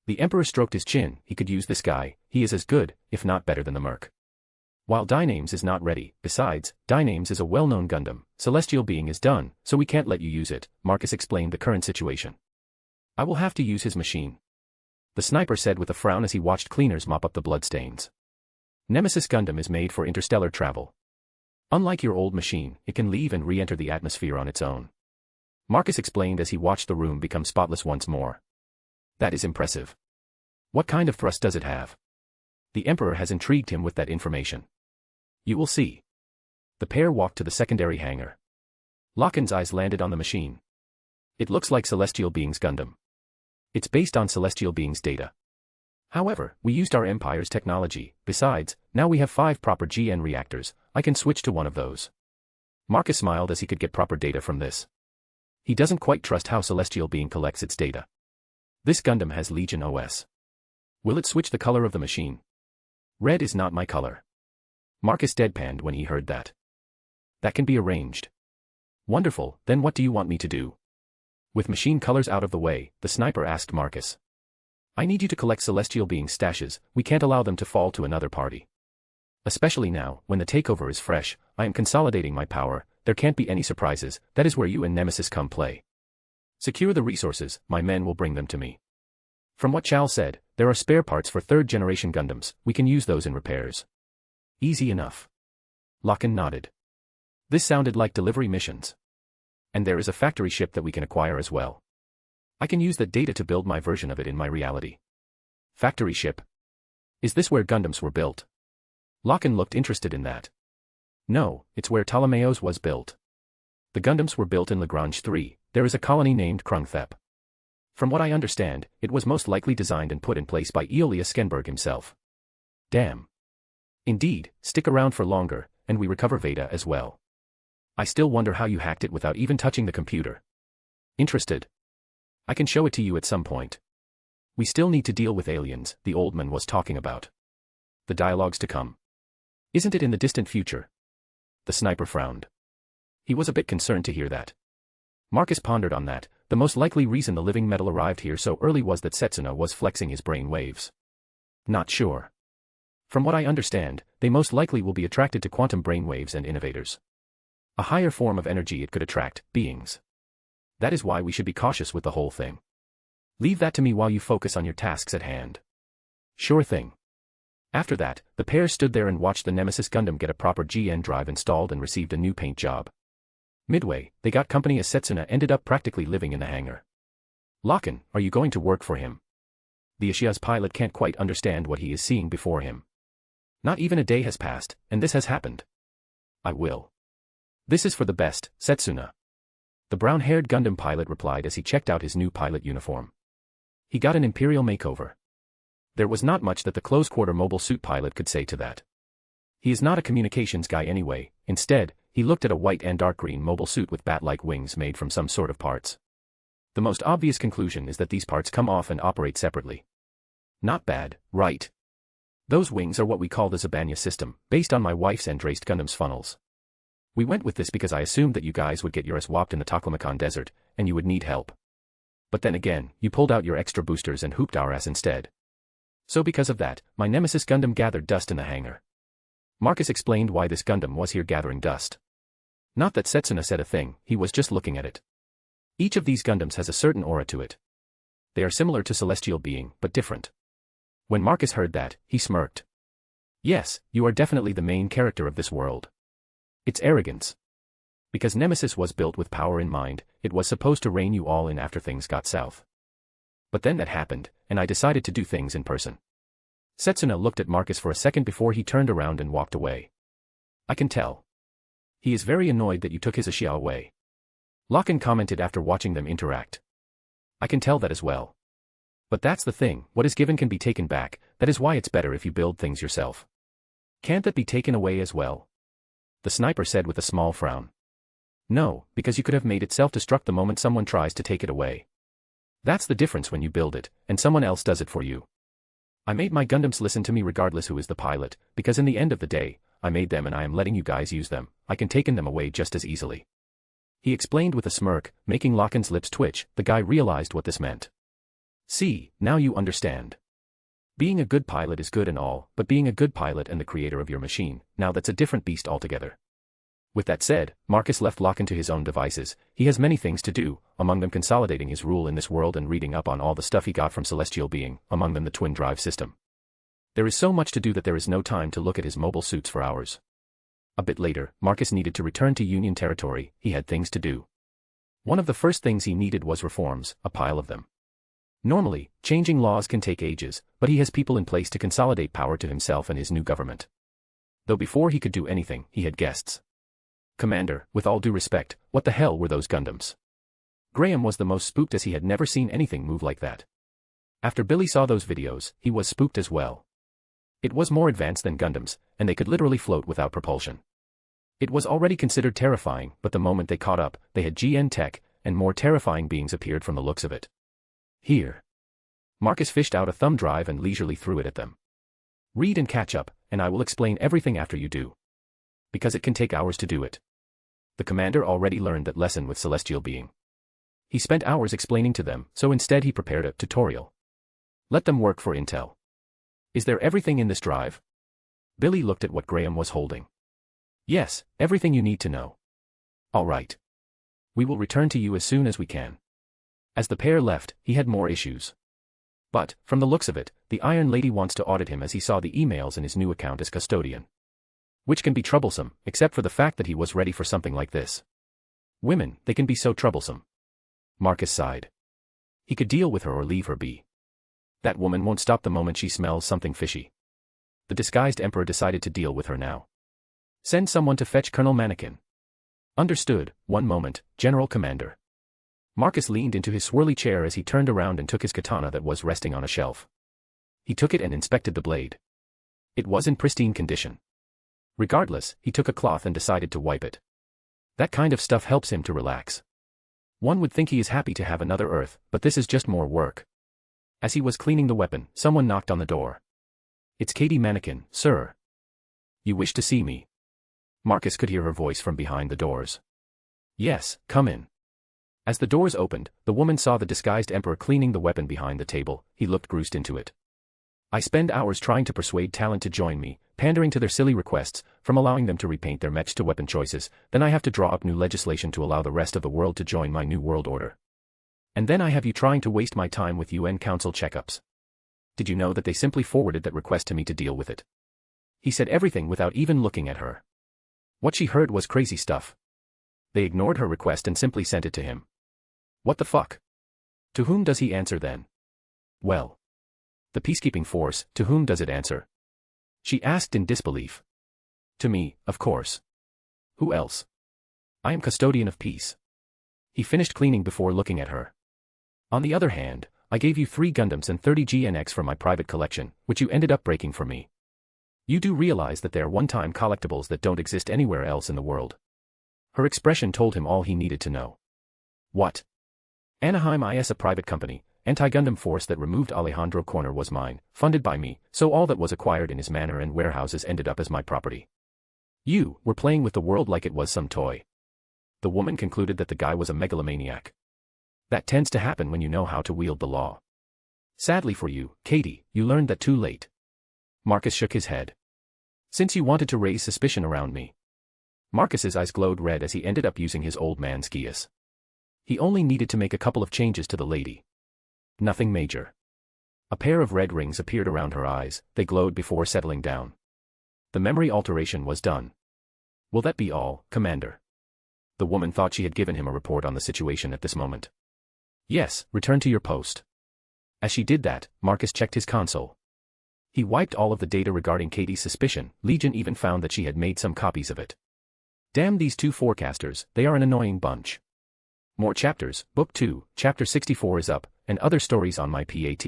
The Emperor stroked his chin. He could use this guy. He is as good, if not better than the Merc. While Dynames is not ready, besides, Dynames is a well-known Gundam, Celestial Being is done, so we can't let you use it, Marcus explained the current situation. I will have to use his machine. The sniper said with a frown as he watched cleaners mop up the bloodstains. Nemesis Gundam is made for interstellar travel. Unlike your old machine, it can leave and re-enter the atmosphere on its own. Marcus explained as he watched the room become spotless once more. That is impressive. What kind of thrust does it have? The Emperor has intrigued him with that information. You will see. The pair walked to the secondary hangar. Locken's eyes landed on the machine. It looks like Celestial Being's Gundam. It's based on Celestial Being's data. However, we used our Empire's technology. Besides, now we have 5 proper GN reactors. I can switch to one of those. Marcus smiled as he could get proper data from this. He doesn't quite trust how Celestial Being collects its data. This Gundam has Legion OS. Will it switch the color of the machine? Red is not my color. Marcus deadpanned when he heard that. That can be arranged. Wonderful, then what do you want me to do? With machine colors out of the way, the sniper asked Marcus. I need you to collect Celestial Being stashes. We can't allow them to fall to another party. Especially now, when the takeover is fresh, I am consolidating my power. There can't be any surprises. That is where you and Nemesis come play. Secure the resources, my men will bring them to me. From what Chal said, there are spare parts for 3rd-generation Gundams. We can use those in repairs. Easy enough. Locken nodded. This sounded like delivery missions. And there is a factory ship that we can acquire as well. I can use that data to build my version of it in my reality. Factory ship? Is this where Gundams were built? Locken looked interested in that. No, it's where Ptolemaeus was built. The Gundams were built in Lagrange 3, there is a colony named Krungthep. From what I understand, it was most likely designed and put in place by Aeolius Skenberg himself. Damn. Indeed, stick around for longer, and we recover Veda as well. I still wonder how you hacked it without even touching the computer. Interested? I can show it to you at some point. We still need to deal with aliens, the old man was talking about. The dialogues to come. Isn't it in the distant future? The sniper frowned. He was a bit concerned to hear that. Marcus pondered on that. The most likely reason the living metal arrived here so early was that Setsuna was flexing his brain waves. Not sure. From what I understand, they most likely will be attracted to quantum brainwaves and innovators. A higher form of energy it could attract, beings. That is why we should be cautious with the whole thing. Leave that to me while you focus on your tasks at hand. Sure thing. After that, the pair stood there and watched the Nemesis Gundam get a proper GN drive installed and received a new paint job. Midway, they got company as Setsuna ended up practically living in the hangar. Locken, are you going to work for him? The Ashia's pilot can't quite understand what he is seeing before him. Not even a day has passed, and this has happened. I will. This is for the best, Setsuna. The brown-haired Gundam pilot replied as he checked out his new pilot uniform. He got an imperial makeover. There was not much that the close-quarter mobile suit pilot could say to that. He is not a communications guy anyway. Instead, he looked at a white and dark green mobile suit with bat-like wings made from some sort of parts. The most obvious conclusion is that these parts come off and operate separately. Not bad, right? Those wings are what we call the Zabanya system, based on my wife's Andraste Gundam's funnels. We went with this because I assumed that you guys would get your ass whopped in the Taklamakan desert, and you would need help. But then again, you pulled out your extra boosters and hooped our ass instead. So because of that, my Nemesis Gundam gathered dust in the hangar. Marcus explained why this Gundam was here gathering dust. Not that Setsuna said a thing, he was just looking at it. Each of these Gundams has a certain aura to it. They are similar to Celestial Being, but different. When Marcus heard that, he smirked. Yes, you are definitely the main character of this world. It's arrogance. Because Nemesis was built with power in mind, it was supposed to rein you all in after things got south. But then that happened, and I decided to do things in person. Setsuna looked at Marcus for a second before he turned around and walked away. I can tell. He is very annoyed that you took his Ashia away. Locken commented after watching them interact. I can tell that as well. But that's the thing, what is given can be taken back, that is why it's better if you build things yourself. Can't that be taken away as well? The sniper said with a small frown. No, because you could have made it self-destruct the moment someone tries to take it away. That's the difference when you build it, and someone else does it for you. I made my Gundams listen to me regardless who is the pilot, because in the end of the day, I made them and I am letting you guys use them, I can take them away just as easily. He explained with a smirk, making Locken's lips twitch. The guy realized what this meant. See, now you understand. Being a good pilot is good and all, but being a good pilot and the creator of your machine, now that's a different beast altogether. With that said, Marcus left Locken to his own devices. He has many things to do, among them consolidating his rule in this world and reading up on all the stuff he got from Celestial Being, among them the twin drive system. There is so much to do that there is no time to look at his mobile suits for hours. A bit later, Marcus needed to return to Union territory. He had things to do. One of the first things he needed was reforms, a pile of them. Normally, changing laws can take ages, but he has people in place to consolidate power to himself and his new government. Though before he could do anything, he had guests. Commander, with all due respect, what the hell were those Gundams? Graham was the most spooked as he had never seen anything move like that. After Billy saw those videos, he was spooked as well. It was more advanced than Gundams, and they could literally float without propulsion. It was already considered terrifying, but the moment they caught up, they had GN tech, and more terrifying beings appeared from the looks of it. Here. Marcus fished out a thumb drive and leisurely threw it at them. Read and catch up, and I will explain everything after you do. Because it can take hours to do it. The commander already learned that lesson with Celestial Being. He spent hours explaining to them, so instead he prepared a tutorial. Let them work for intel. Is there everything in this drive? Billy looked at what Graham was holding. Yes, everything you need to know. All right. We will return to you as soon as we can. As the pair left, he had more issues. But, from the looks of it, the Iron Lady wants to audit him as he saw the emails in his new account as custodian. Which can be troublesome, except for the fact that he was ready for something like this. Women, they can be so troublesome. Marcus sighed. He could deal with her or leave her be. That woman won't stop the moment she smells something fishy. The disguised emperor decided to deal with her now. Send someone to fetch Colonel Mannequin. Understood. One moment, General Commander. Marcus leaned into his swirly chair as he turned around and took his katana that was resting on a shelf. He took it and inspected the blade. It was in pristine condition. Regardless, he took a cloth and decided to wipe it. That kind of stuff helps him to relax. One would think he is happy to have another Earth, but this is just more work. As he was cleaning the weapon, someone knocked on the door. It's Katie Mannequin, sir. You wish to see me? Marcus could hear her voice from behind the doors. Yes, come in. As the doors opened, the woman saw the disguised emperor cleaning the weapon behind the table. He looked groused into it. I spend hours trying to persuade talent to join me, pandering to their silly requests, from allowing them to repaint their mechs to weapon choices, then I have to draw up new legislation to allow the rest of the world to join my new world order. And then I have you trying to waste my time with UN Council checkups. Did you know that they simply forwarded that request to me to deal with it? He said everything without even looking at her. What she heard was crazy stuff. They ignored her request and simply sent it to him. What the fuck? To whom does he answer then? Well. The peacekeeping force, to whom does it answer? She asked in disbelief. To me, of course. Who else? I am custodian of peace. He finished cleaning before looking at her. On the other hand, I gave you 3 Gundams and 30 GNX for my private collection, which you ended up breaking for me. You do realize that they are one-time collectibles that don't exist anywhere else in the world. Her expression told him all he needed to know. What? Anaheim is a private company. Anti-gundam force that removed Alejandro Corner was mine, funded by me, so all that was acquired in his manor and warehouses ended up as my property. You were playing with the world like it was some toy. The woman concluded that the guy was a megalomaniac. That tends to happen when you know how to wield the law. Sadly for you, Katie, you learned that too late. Marcus shook his head. Since you wanted to raise suspicion around me. Marcus's eyes glowed red as he ended up using his old man's Geass. He only needed to make a couple of changes to the lady. Nothing major. A pair of red rings appeared around her eyes, they glowed before settling down. The memory alteration was done. Will that be all, Commander? The woman thought she had given him a report on the situation at this moment. Yes, return to your post. As she did that, Marcus checked his console. He wiped all of the data regarding Katie's suspicion. Legion even found that she had made some copies of it. Damn these 2 forecasters, they are an annoying bunch. More chapters, Book 2, Chapter 64 is up, and other stories on my PAT.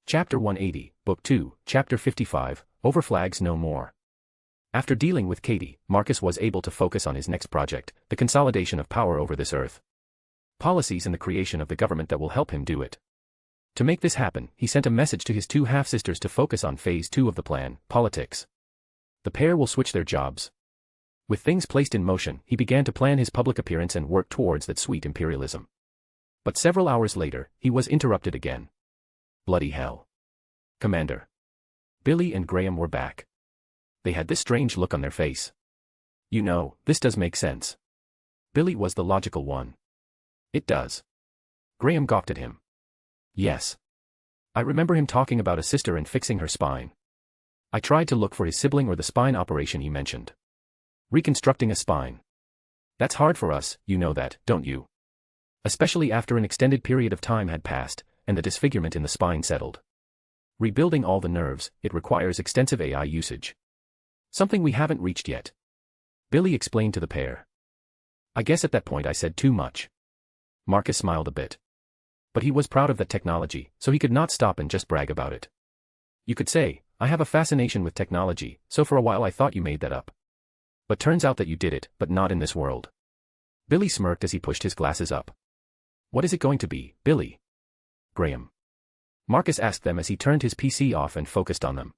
Chapter 180, Book 2, Chapter 55, Overflags no more. After dealing with Katie, Marcus was able to focus on his next project, the consolidation of power over this Earth. Policies and the creation of the government that will help him do it. To make this happen, he sent a message to his 2 half-sisters to focus on Phase 2 of the plan, politics. The pair will switch their jobs. With things placed in motion, he began to plan his public appearance and work towards that sweet imperialism. But several hours later, he was interrupted again. Bloody hell. Commander. Billy and Graham were back. They had this strange look on their face. You know, this does make sense. Billy was the logical one. It does. Graham gawked at him. Yes. I remember him talking about a sister and fixing her spine. I tried to look for his sibling or the spine operation he mentioned. Reconstructing a spine. That's hard for us, you know that, don't you? Especially after an extended period of time had passed, and the disfigurement in the spine settled. Rebuilding all the nerves, it requires extensive AI usage. Something we haven't reached yet. Billy explained to the pair. I guess at that point I said too much. Marcus smiled a bit. But he was proud of that technology, so he could not stop and just brag about it. You could say, I have a fascination with technology, so for a while I thought you made that up. But turns out that you did it, but not in this world. Billy smirked as he pushed his glasses up. What is it going to be, Billy? Graham. Marcus asked them as he turned his PC off and focused on them.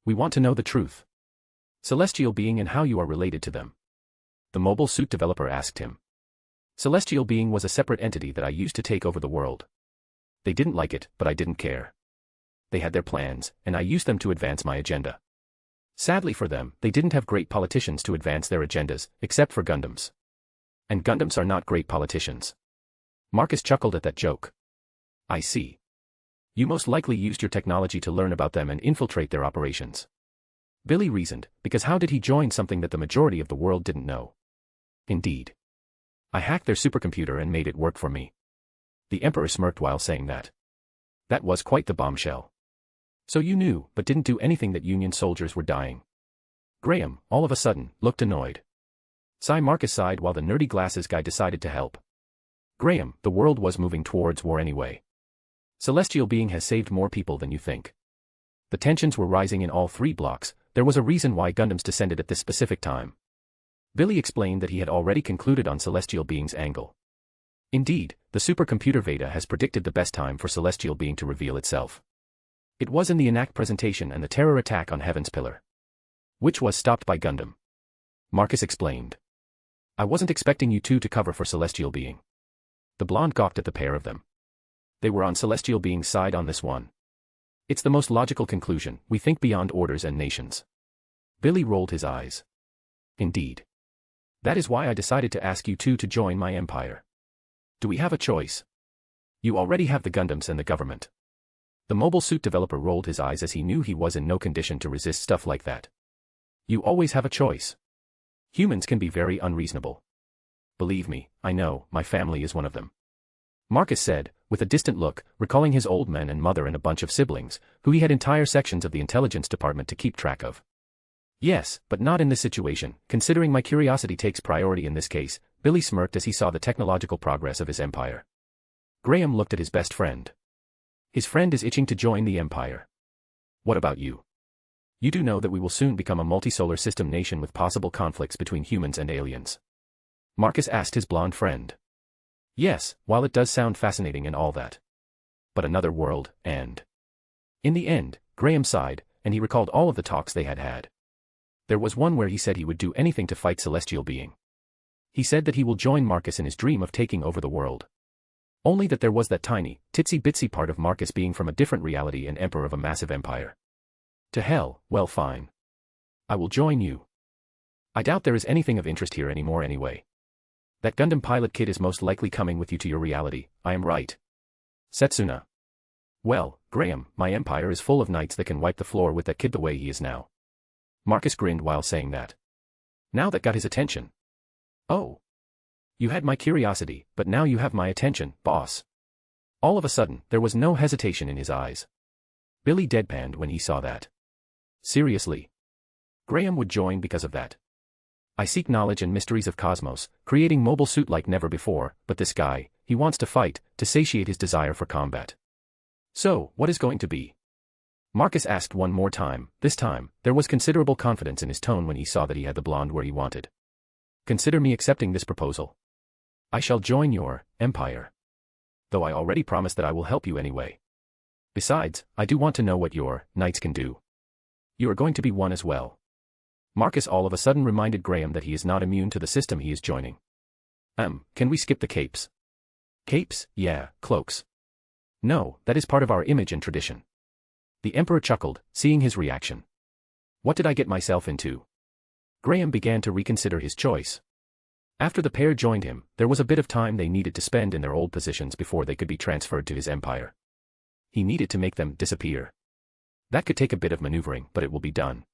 We want to know the truth. Celestial being and how you are related to them. The mobile suit developer asked him. Celestial being was a separate entity that I used to take over the world. They didn't like it, but I didn't care. They had their plans, and I used them to advance my agenda. Sadly for them, they didn't have great politicians to advance their agendas, except for Gundams. And Gundams are not great politicians. Marcus chuckled at that joke. I see. You most likely used your technology to learn about them and infiltrate their operations. Billy reasoned, because how did he join something that the majority of the world didn't know? Indeed. I hacked their supercomputer and made it work for me. The Emperor smirked while saying that. That was quite the bombshell. So you knew, but didn't do anything that Union soldiers were dying. Graham, all of a sudden, looked annoyed. Marcus sighed while the nerdy glasses guy decided to help. Graham, the world was moving towards war anyway. Celestial being has saved more people than you think. The tensions were rising in all 3 blocks, there was a reason why Gundams descended at this specific time. Billy explained that he had already concluded on Celestial being's angle. Indeed, the supercomputer Veda has predicted the best time for Celestial being to reveal itself. It was in the enact presentation and the terror attack on Heaven's Pillar. Which was stopped by Gundam. Marcus explained. I wasn't expecting you two to cover for Celestial being. The blonde gawked at the pair of them. They were on Celestial being's side on this one. It's the most logical conclusion, we think beyond orders and nations. Billy rolled his eyes. Indeed. That is why I decided to ask you two to join my empire. Do we have a choice? You already have the Gundams and the government. The mobile suit developer rolled his eyes as he knew he was in no condition to resist stuff like that. You always have a choice. Humans can be very unreasonable. Believe me, I know, my family is one of them. Marcus said, with a distant look, recalling his old man and mother and a bunch of siblings, who he had entire sections of the intelligence department to keep track of. Yes, but not in this situation, considering my curiosity takes priority in this case, Billy smirked as he saw the technological progress of his empire. Graham looked at his best friend. His friend is itching to join the empire. What about you? You do know that we will soon become a multi-solar system nation with possible conflicts between humans and aliens. Marcus asked his blonde friend. Yes, while it does sound fascinating and all that. But another world, and... In the end, Graham sighed, and he recalled all of the talks they had had. There was one where he said he would do anything to fight Celestial being. He said that he will join Marcus in his dream of taking over the world. Only that there was that tiny, titsy-bitsy part of Marcus being from a different reality and emperor of a massive empire. To hell, well fine. I will join you. I doubt there is anything of interest here anymore anyway. That Gundam pilot kid is most likely coming with you to your reality, I am right. Setsuna. Well, Graham, my empire is full of knights that can wipe the floor with that kid the way he is now. Marcus grinned while saying that. Now that got his attention. Oh. You had my curiosity, but now you have my attention, boss. All of a sudden, there was no hesitation in his eyes. Billy deadpanned when he saw that. Seriously? Graham would join because of that. I seek knowledge and mysteries of cosmos, creating mobile suit like never before, but this guy, he wants to fight, to satiate his desire for combat. So, what is going to be? Marcus asked one more time, this time, there was considerable confidence in his tone when he saw that he had the blonde where he wanted. Consider me accepting this proposal. I shall join your empire. Though I already promised that I will help you anyway. Besides, I do want to know what your knights can do. You are going to be one as well. Marcus all of a sudden reminded Graham that he is not immune to the system he is joining. Can we skip the capes? Capes? Yeah, cloaks. No, that is part of our image and tradition. The Emperor chuckled, seeing his reaction. What did I get myself into? Graham began to reconsider his choice. After the pair joined him, there was a bit of time they needed to spend in their old positions before they could be transferred to his empire. He needed to make them disappear. That could take a bit of maneuvering, but it will be done.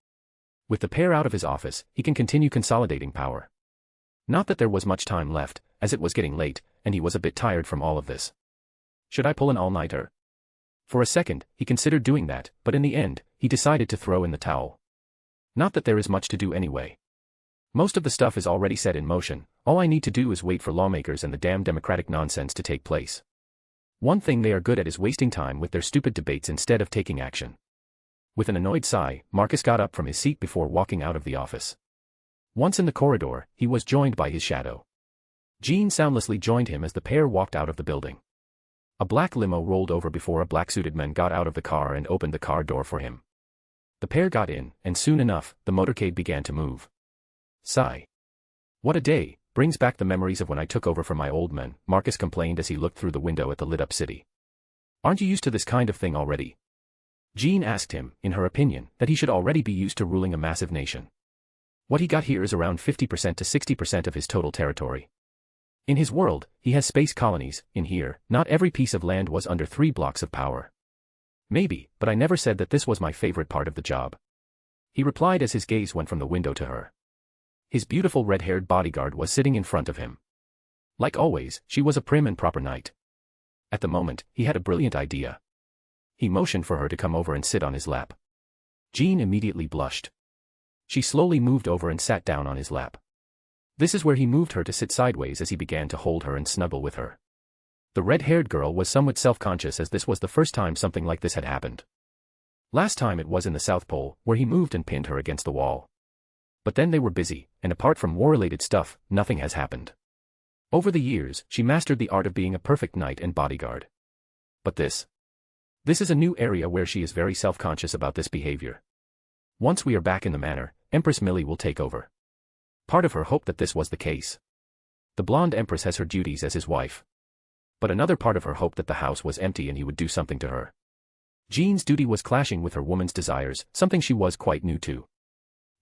With the pair out of his office, he can continue consolidating power. Not that there was much time left, as it was getting late, and he was a bit tired from all of this. Should I pull an all-nighter? For a second, he considered doing that, but in the end, he decided to throw in the towel. Not that there is much to do anyway. Most of the stuff is already set in motion, all I need to do is wait for lawmakers and the damn democratic nonsense to take place. One thing they are good at is wasting time with their stupid debates instead of taking action. With an annoyed sigh, Marcus got up from his seat before walking out of the office. Once in the corridor, he was joined by his shadow. Jean soundlessly joined him as the pair walked out of the building. A black limo rolled over before a black-suited man got out of the car and opened the car door for him. The pair got in, and soon enough, the motorcade began to move. Sigh. What a day, brings back the memories of when I took over for my old men, Marcus complained as he looked through the window at the lit-up city. Aren't you used to this kind of thing already? Jean asked him, in her opinion, that he should already be used to ruling a massive nation. What he got here is around 50% to 60% of his total territory. In his world, he has space colonies. In here, not every piece of land was under 3 blocks of power. Maybe, but I never said that this was my favorite part of the job. He replied as his gaze went from the window to her. His beautiful red-haired bodyguard was sitting in front of him. Like always, she was a prim and proper knight. At the moment, he had a brilliant idea. He motioned for her to come over and sit on his lap. Jean immediately blushed. She slowly moved over and sat down on his lap. This is where he moved her to sit sideways as he began to hold her and snuggle with her. The red-haired girl was somewhat self-conscious as this was the first time something like this had happened. Last time it was in the South Pole, where he moved and pinned her against the wall. But then they were busy, and apart from war-related stuff, nothing has happened. Over the years, she mastered the art of being a perfect knight and bodyguard. But this is a new area where she is very self-conscious about this behavior. Once we are back in the manor, Empress Millie will take over. Part of her hoped that this was the case. The blonde empress has her duties as his wife. But another part of her hoped that the house was empty and he would do something to her. Jean's duty was clashing with her woman's desires, something she was quite new to.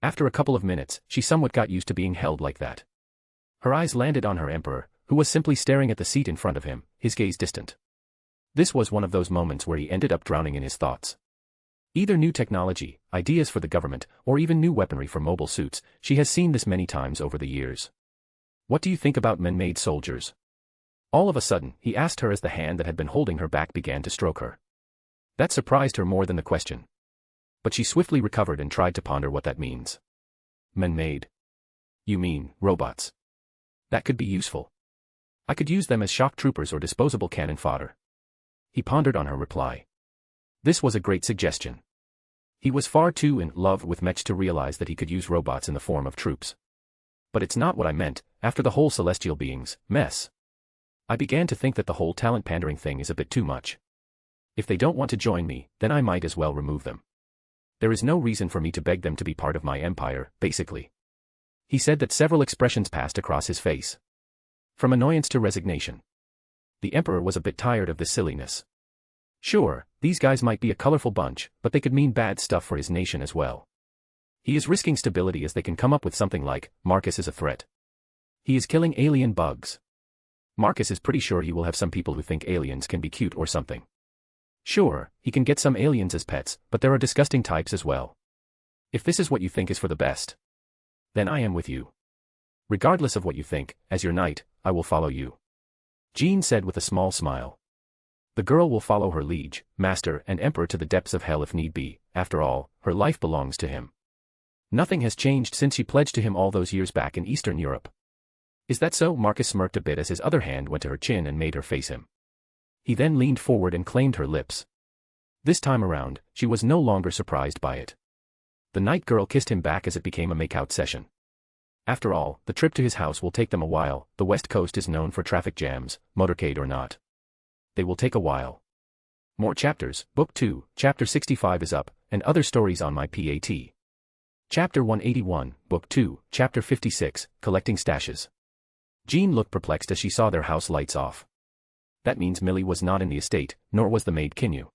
After a couple of minutes, she somewhat got used to being held like that. Her eyes landed on her emperor, who was simply staring at the seat in front of him, his gaze distant. This was one of those moments where he ended up drowning in his thoughts. Either new technology, ideas for the government, or even new weaponry for mobile suits, she has seen this many times over the years. What do you think about man-made soldiers? All of a sudden, he asked her as the hand that had been holding her back began to stroke her. That surprised her more than the question. But she swiftly recovered and tried to ponder what that means. Man-made? You mean, robots? That could be useful. I could use them as shock troopers or disposable cannon fodder. He pondered on her reply. This was a great suggestion. He was far too in love with mechs to realize that he could use robots in the form of troops. But it's not what I meant, after the whole celestial beings mess. I began to think that the whole talent pandering thing is a bit too much. If they don't want to join me, then I might as well remove them. There is no reason for me to beg them to be part of my empire, basically. He said that several expressions passed across his face. From annoyance to resignation. The emperor was a bit tired of this silliness. Sure, these guys might be a colorful bunch, but they could mean bad stuff for his nation as well. He is risking stability as they can come up with something like, Marcus is a threat. He is killing alien bugs. Marcus is pretty sure he will have some people who think aliens can be cute or something. Sure, he can get some aliens as pets, but there are disgusting types as well. If this is what you think is for the best, then I am with you. Regardless of what you think, as your knight, I will follow you. Jean said with a small smile. The girl will follow her liege, master and emperor to the depths of hell if need be. After all, her life belongs to him. Nothing has changed since she pledged to him all those years back in Eastern Europe. Is that so? Marcus smirked a bit as his other hand went to her chin and made her face him. He then leaned forward and claimed her lips. This time around, she was no longer surprised by it. The night girl kissed him back as it became a make-out session. After all, the trip to his house will take them a while. The West Coast is known for traffic jams, motorcade or not. They will take a while. More chapters, Book 2, Chapter 65 is up, and other stories on my PAT. Chapter 181, Book 2, Chapter 56, Collecting Stashes. Jean looked perplexed as she saw their house lights off. That means Millie was not in the estate, nor was the maid Kinyu.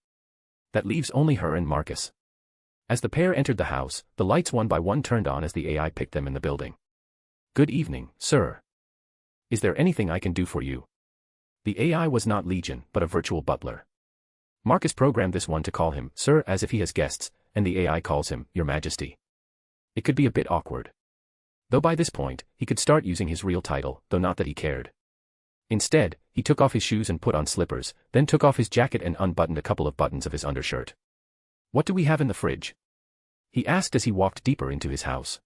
That leaves only her and Marcus. As the pair entered the house, the lights one by one turned on as the AI picked them in the building. "Good evening, sir. Is there anything I can do for you?" The AI was not Legion, but a virtual butler. Marcus programmed this one to call him, sir, as if he has guests, and the AI calls him, Your Majesty. It could be a bit awkward. Though by this point, he could start using his real title, though not that he cared. Instead, he took off his shoes and put on slippers, then took off his jacket and unbuttoned a couple of buttons of his undershirt. "What do we have in the fridge?" he asked as he walked deeper into his house.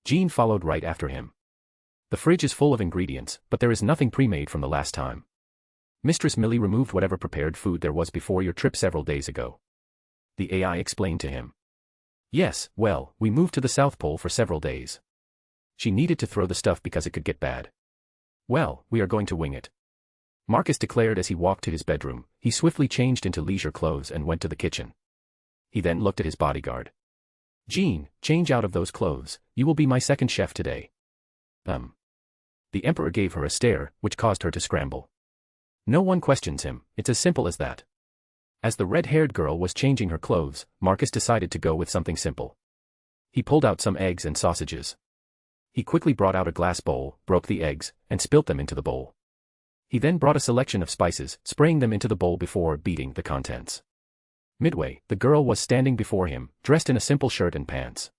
Jean followed right after him. "The fridge is full of ingredients, but there is nothing pre-made from the last time. Mistress Millie removed whatever prepared food there was before your trip several days ago." The AI explained to him. "Yes, well, we moved to the South Pole for several days. She needed to throw the stuff because it could get bad. Well, we are going to wing it," Marcus declared as he walked to his bedroom. He swiftly changed into leisure clothes and went to the kitchen. He then looked at his bodyguard. "Jean, change out of those clothes, you will be my second chef today." The Emperor gave her a stare, which caused her to scramble. No one questions him, it's as simple as that. As the red-haired girl was changing her clothes, Marcus decided to go with something simple. He pulled out some eggs and sausages. He quickly brought out a glass bowl, broke the eggs, and spilt them into the bowl. He then brought a selection of spices, spraying them into the bowl before beating the contents. Midway, the girl was standing before him, dressed in a simple shirt and pants.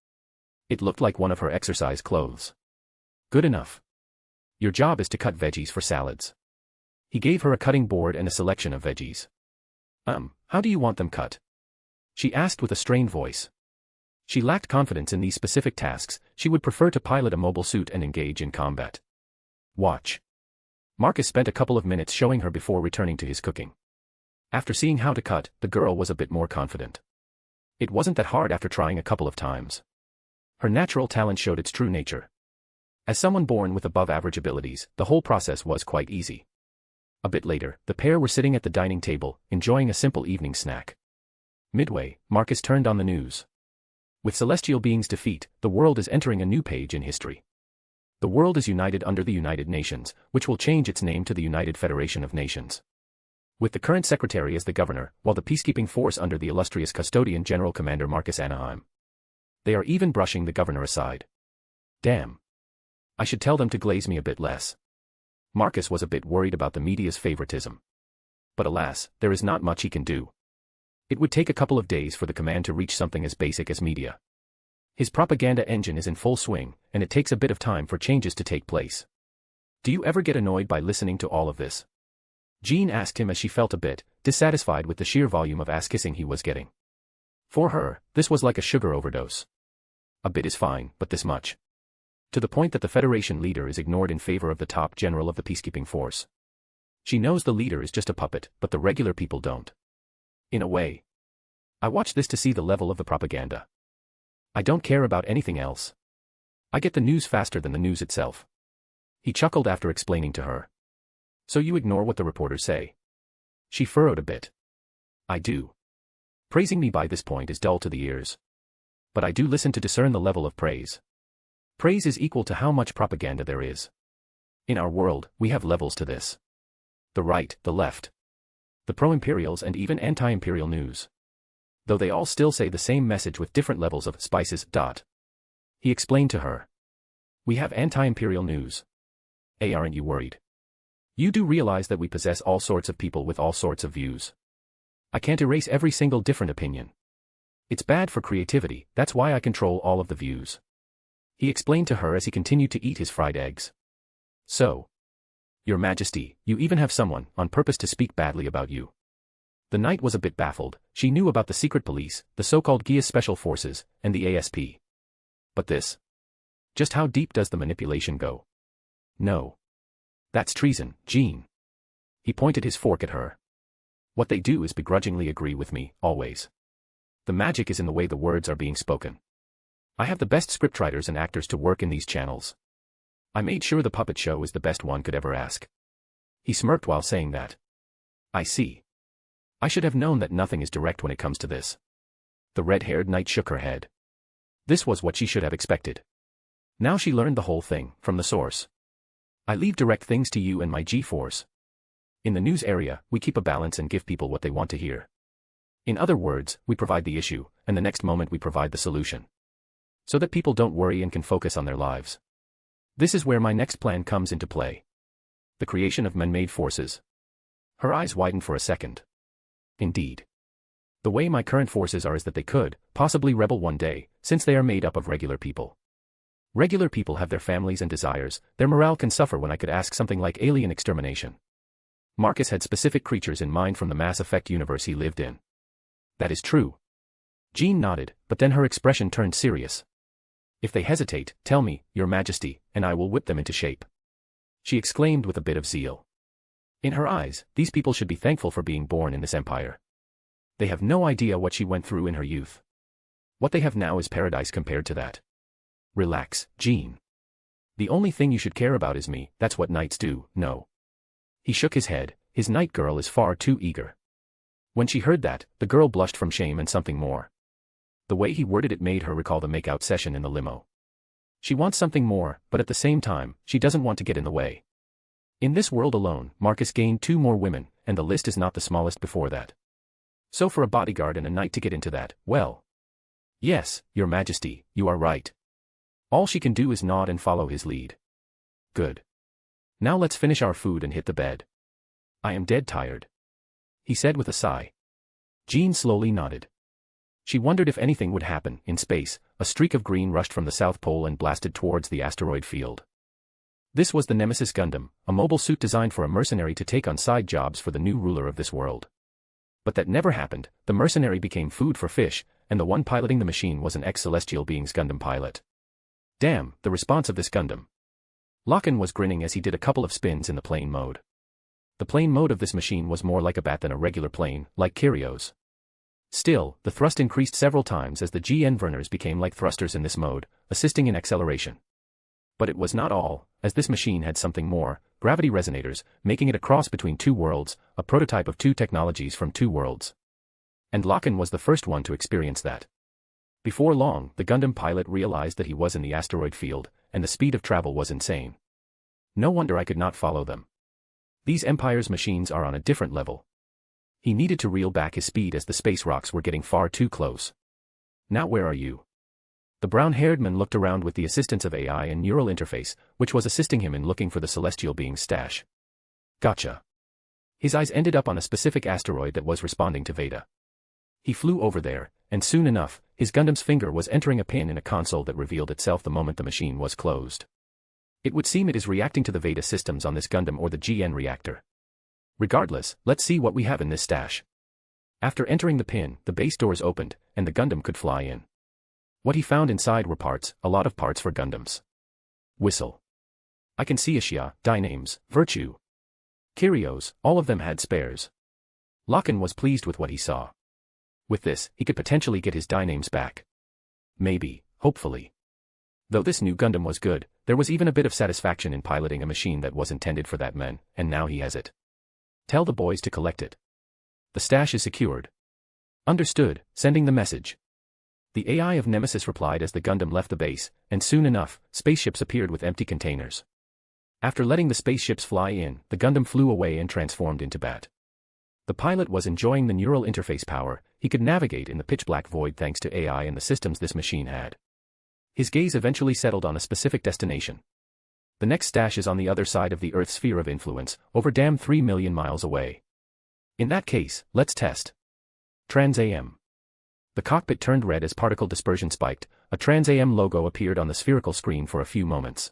It looked like one of her exercise clothes. "Good enough. Your job is to cut veggies for salads." He gave her a cutting board and a selection of veggies. How do you want them cut?" she asked with a strained voice. She lacked confidence in these specific tasks. She would prefer to pilot a mobile suit and engage in combat. "Watch." Marcus spent a couple of minutes showing her before returning to his cooking. After seeing how to cut, the girl was a bit more confident. It wasn't that hard after trying a couple of times. Her natural talent showed its true nature. As someone born with above-average abilities, the whole process was quite easy. A bit later, the pair were sitting at the dining table, enjoying a simple evening snack. Midway, Marcus turned on the news. With celestial beings' defeat, the world is entering a new page in history. The world is united under the United Nations, which will change its name to the United Federation of Nations. With the current secretary as the governor, while the peacekeeping force under the illustrious custodian General Commander Millie Anaheim. They are even brushing the governor aside. Damn. I should tell them to glaze me a bit less. Marcus was a bit worried about the media's favoritism. But alas, there is not much he can do. It would take a couple of days for the command to reach something as basic as media. His propaganda engine is in full swing, and it takes a bit of time for changes to take place. "Do you ever get annoyed by listening to all of this?" Jean asked him as she felt a bit dissatisfied with the sheer volume of ass-kissing he was getting. For her, this was like a sugar overdose. A bit is fine, but this much. To the point that the Federation leader is ignored in favor of the top general of the peacekeeping force. She knows the leader is just a puppet, but the regular people don't. In a way. I watch this to see the level of the propaganda. I don't care about anything else. I get the news faster than the news itself. He chuckled after explaining to her. "So you ignore what the reporters say?" She furrowed a bit. "I do. Praising me by this point is dull to the ears. But I do listen to discern the level of praise. Praise is equal to how much propaganda there is. In our world, we have levels to this. The right, the left. The pro-imperials and even anti-imperial news. Though they all still say the same message with different levels of spices. He explained to her. We have anti-imperial news. Aren't you worried? You do realize that we possess all sorts of people with all sorts of views. I can't erase every single different opinion. It's bad for creativity, that's why I control all of the views. He explained to her as he continued to eat his fried eggs. So. Your Majesty, you even have someone on purpose to speak badly about you. The knight was a bit baffled. She knew about the secret police, the so-called Geass special forces, and the ASP. But this. Just how deep does the manipulation go? No. That's treason, Jean. He pointed his fork at her. What they do is begrudgingly agree with me, always. The magic is in the way the words are being spoken. I have the best scriptwriters and actors to work in these channels. I made sure the puppet show is the best one could ever ask. He smirked while saying that. I see. I should have known that nothing is direct when it comes to this. The red-haired knight shook her head. This was what she should have expected. Now she learned the whole thing, from the source. I leave direct things to you and my G-force. In the news area, we keep a balance and give people what they want to hear. In other words, we provide the issue, and the next moment we provide the solution. So that people don't worry and can focus on their lives. This is where my next plan comes into play. The creation of man-made forces. Her eyes widened for a second. Indeed. The way my current forces are is that they could, possibly rebel one day, since they are made up of regular people. Regular people have their families and desires, their morale can suffer when I could ask something like alien extermination. Marcus had specific creatures in mind from the Mass Effect universe he lived in. That is true. Jean nodded, but then her expression turned serious. If they hesitate, tell me, Your Majesty, and I will whip them into shape. She exclaimed with a bit of zeal. In her eyes, these people should be thankful for being born in this empire. They have no idea what she went through in her youth. What they have now is paradise compared to that. Relax, Jean. The only thing you should care about is me, that's what knights do, no. He shook his head, his knight girl is far too eager. When she heard that, the girl blushed from shame and something more. The way he worded it made her recall the make-out session in the limo. She wants something more, but at the same time, she doesn't want to get in the way. In this world alone, Marcus gained 2 more women, and the list is not the smallest before that. So for a bodyguard and a knight to get into that, well. Yes, Your Majesty, you are right. All she can do is nod and follow his lead. Good. Now let's finish our food and hit the bed. I am dead tired. He said with a sigh. Jean slowly nodded. She wondered if anything would happen. In space, a streak of green rushed from the South Pole and blasted towards the asteroid field. This was the Nemesis Gundam, a mobile suit designed for a mercenary to take on side jobs for the new ruler of this world. But that never happened. The mercenary became food for fish, and the one piloting the machine was an ex-Celestial Beings Gundam pilot. Damn, the response of this Gundam. Locken was grinning as he did a couple of spins in the plane mode. The plane mode of this machine was more like a bat than a regular plane, like Kyrio's. Still, the thrust increased several times as the G-Inverners became like thrusters in this mode, assisting in acceleration. But it was not all, as this machine had something more, gravity resonators, making it a cross between 2 worlds, a prototype of 2 technologies from 2 worlds. And Locken was the first one to experience that. Before long, the Gundam pilot realized that he was in the asteroid field, and the speed of travel was insane. No wonder I could not follow them. These Empire's machines are on a different level. He needed to reel back his speed as the space rocks were getting far too close. Now where are you? The brown-haired man looked around with the assistance of AI and neural interface, which was assisting him in looking for the celestial being's stash. Gotcha. His eyes ended up on a specific asteroid that was responding to Veda. He flew over there, and soon enough, his Gundam's finger was entering a pin in a console that revealed itself the moment the machine was closed. It would seem it is reacting to the Veda systems on this Gundam or the GN reactor. Regardless, let's see what we have in this stash. After entering the pin, the base doors opened, and the Gundam could fly in. What he found inside were parts, a lot of parts for Gundams. Whistle. I can see Ashia, Dynames, Virtue. Kyrios, all of them had spares. Locken was pleased with what he saw. With this, he could potentially get his Dynames back. Maybe, hopefully. Though this new Gundam was good, there was even a bit of satisfaction in piloting a machine that was intended for that man, and now he has it. Tell the boys to collect it. The stash is secured. Understood, sending the message. The AI of Nemesis replied as the Gundam left the base, and soon enough, spaceships appeared with empty containers. After letting the spaceships fly in, the Gundam flew away and transformed into Bat. The pilot was enjoying the neural interface power. He could navigate in the pitch-black void thanks to AI and the systems this machine had. His gaze eventually settled on a specific destination. The next stash is on the other side of the Earth's sphere of influence, over damn 3 million miles away. In that case, let's test. Trans-AM. The cockpit turned red as particle dispersion spiked. A Trans-AM logo appeared on the spherical screen for a few moments.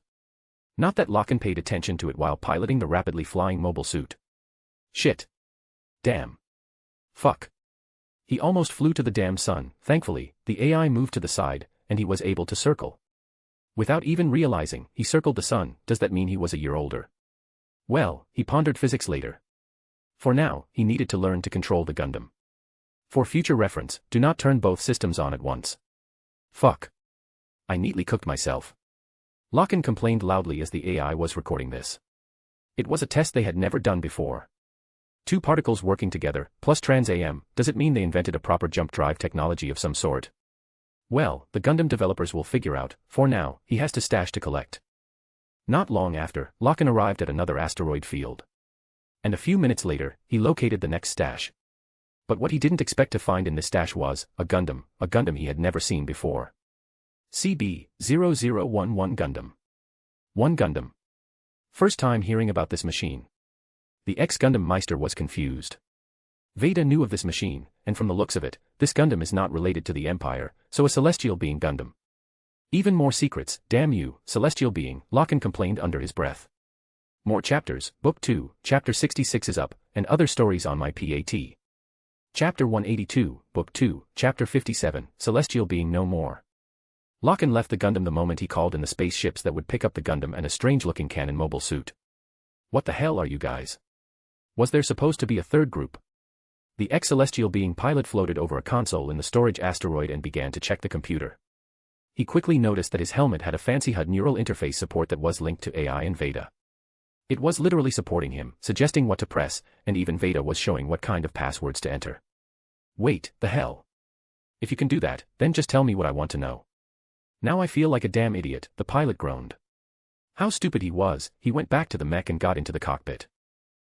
Not that Locken paid attention to it while piloting the rapidly flying mobile suit. Shit. Damn. Fuck. He almost flew to the damn sun. Thankfully, the AI moved to the side, and he was able to circle. Without even realizing, he circled the sun. Does that mean he was a year older? Well, he pondered physics later. For now, he needed to learn to control the Gundam. For future reference, do not turn both systems on at once. Fuck. I neatly cooked myself. Locken complained loudly as the AI was recording this. It was a test they had never done before. 2 particles working together, plus Trans-AM, does it mean they invented a proper jump drive technology of some sort? Well, the Gundam developers will figure out, for now, he has to stash to collect. Not long after, Locken arrived at another asteroid field. And a few minutes later, he located the next stash. But what he didn't expect to find in this stash was a Gundam he had never seen before. CB-0011 Gundam. One Gundam. First time hearing about this machine. The ex-Gundam Meister was confused. Veda knew of this machine, and from the looks of it, this Gundam is not related to the Empire, so a celestial being Gundam. Even more secrets, damn you, celestial being, Locken complained under his breath. More chapters, Book 2, Chapter 66 is up, and other stories on my PAT. Chapter 182, Book 2, Chapter 57, Celestial Being No More. Locken left the Gundam the moment he called in the spaceships that would pick up the Gundam and a strange-looking cannon mobile suit. What the hell are you guys? Was there supposed to be a third group? The ex-celestial being pilot floated over a console in the storage asteroid and began to check the computer. He quickly noticed that his helmet had a fancy HUD neural interface support that was linked to AI and Veda. It was literally supporting him, suggesting what to press, and even Veda was showing what kind of passwords to enter. Wait, the hell? If you can do that, then just tell me what I want to know. Now I feel like a damn idiot, the pilot groaned. How stupid he was, he went back to the mech and got into the cockpit.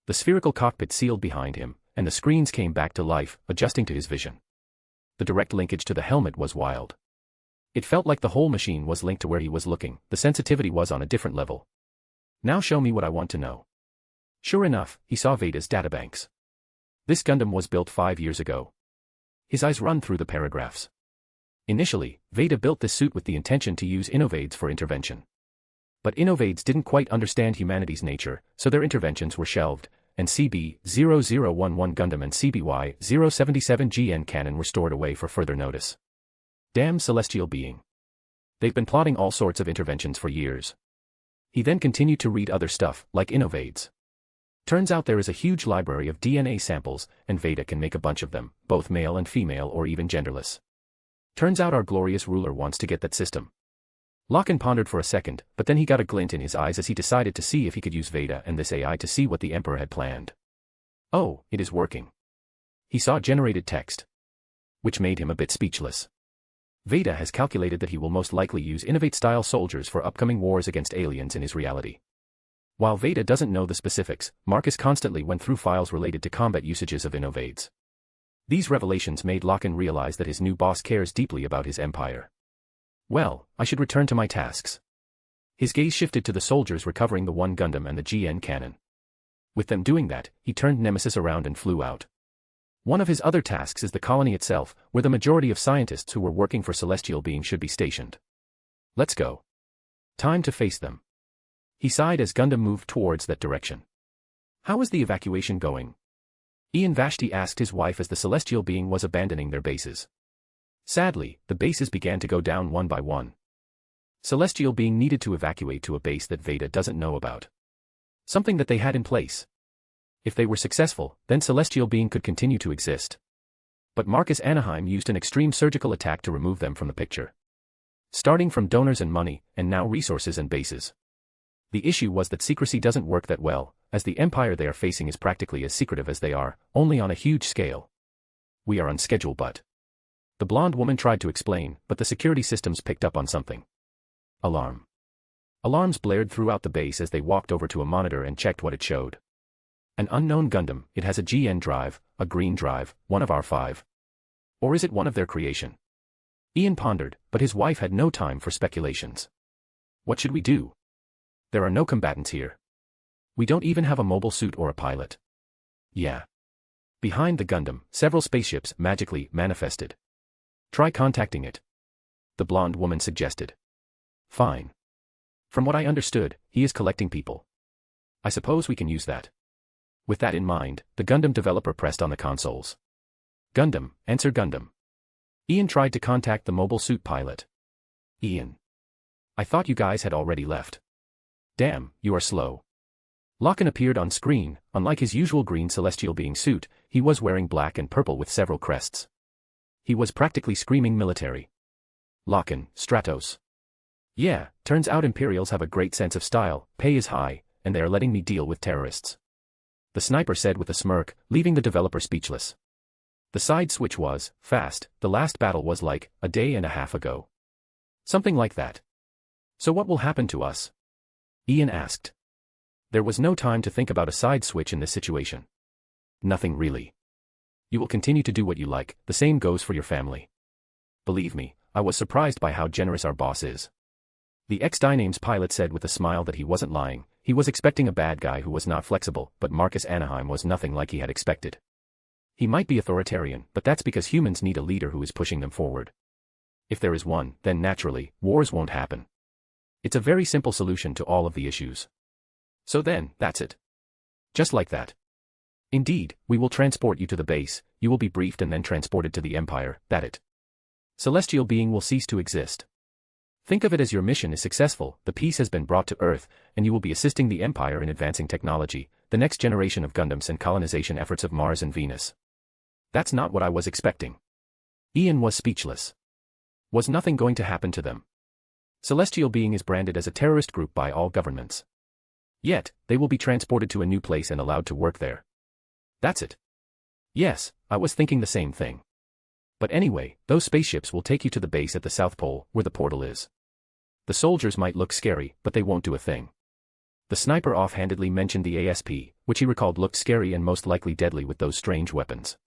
The spherical cockpit sealed behind him, and the screens came back to life, adjusting to his vision. The direct linkage to the helmet was wild. It felt like the whole machine was linked to where he was looking, the sensitivity was on a different level. Now show me what I want to know. Sure enough, he saw Veda's databanks. This Gundam was built 5 years ago. His eyes run through the paragraphs. Initially, Veda built this suit with the intention to use innovators for intervention. But innovators didn't quite understand humanity's nature, so their interventions were shelved, and CB-0011 Gundam and CBY-077GN cannon were stored away for further notice. Damn celestial being. They've been plotting all sorts of interventions for years. He then continued to read other stuff, like innovators. Turns out there is a huge library of DNA samples, and Veda can make a bunch of them, both male and female or even genderless. Turns out our glorious ruler wants to get that system. Locken pondered for a second, but then he got a glint in his eyes as he decided to see if he could use Veda and this AI to see what the Emperor had planned. Oh, it is working. He saw generated text, which made him a bit speechless. Veda has calculated that he will most likely use innovate-style soldiers for upcoming wars against aliens in his reality. While Veda doesn't know the specifics, Marcus constantly went through files related to combat usages of innovates. These revelations made Locken realize that his new boss cares deeply about his empire. Well, I should return to my tasks. His gaze shifted to the soldiers recovering the one Gundam and the GN cannon. With them doing that, he turned Nemesis around and flew out. One of his other tasks is the colony itself, where the majority of scientists who were working for celestial beings should be stationed. Let's go. Time to face them. He sighed as Gundam moved towards that direction. How is the evacuation going? Ian Vashti asked his wife as the celestial being was abandoning their bases. Sadly, the bases began to go down one by one. Celestial being needed to evacuate to a base that Veda doesn't know about. Something that they had in place. If they were successful, then celestial being could continue to exist. But Millie Anaheim used an extreme surgical attack to remove them from the picture. Starting from donors and money, and now resources and bases. The issue was that secrecy doesn't work that well, as the empire they are facing is practically as secretive as they are, only on a huge scale. We are on schedule but... The blonde woman tried to explain, but the security systems picked up on something. Alarm. Alarms blared throughout the base as they walked over to a monitor and checked what it showed. An unknown Gundam, it has a GN drive, a green drive, one of our 5. Or is it one of their creation? Ian pondered, but his wife had no time for speculations. What should we do? There are no combatants here. We don't even have a mobile suit or a pilot. Yeah. Behind the Gundam, several spaceships magically manifested. Try contacting it. The blonde woman suggested. Fine. From what I understood, he is collecting people. I suppose we can use that. With that in mind, the Gundam developer pressed on the consoles. Gundam, answer Gundam. Ian tried to contact the mobile suit pilot. Ian. I thought you guys had already left. Damn, you are slow. Locken appeared on screen. Unlike his usual green celestial being suit, he was wearing black and purple with several crests. He was practically screaming military. Locken, Stratos. Yeah, turns out Imperials have a great sense of style, pay is high, and they are letting me deal with terrorists. The sniper said with a smirk, leaving the developer speechless. The side switch was, fast, the last battle was like, a day and a half ago. Something like that. So what will happen to us? Ian asked. There was no time to think about a side switch in this situation. Nothing really. You will continue to do what you like, the same goes for your family. Believe me, I was surprised by how generous our boss is. The ex-Dynames pilot said with a smile that he wasn't lying. He was expecting a bad guy who was not flexible, but Millie Anaheim was nothing like he had expected. He might be authoritarian, but that's because humans need a leader who is pushing them forward. If there is one, then naturally, wars won't happen. It's a very simple solution to all of the issues. So then, that's it. Just like that. Indeed, we will transport you to the base, you will be briefed and then transported to the Empire, that it. Celestial being will cease to exist. Think of it as your mission is successful, the peace has been brought to Earth, and you will be assisting the Empire in advancing technology, the next generation of Gundams and colonization efforts of Mars and Venus. That's not what I was expecting. Ian was speechless. Was nothing going to happen to them? Celestial being is branded as a terrorist group by all governments. Yet, they will be transported to a new place and allowed to work there. That's it. Yes, I was thinking the same thing. But anyway, those spaceships will take you to the base at the South Pole, where the portal is. The soldiers might look scary, but they won't do a thing. The sniper offhandedly mentioned the ASP, which he recalled looked scary and most likely deadly with those strange weapons.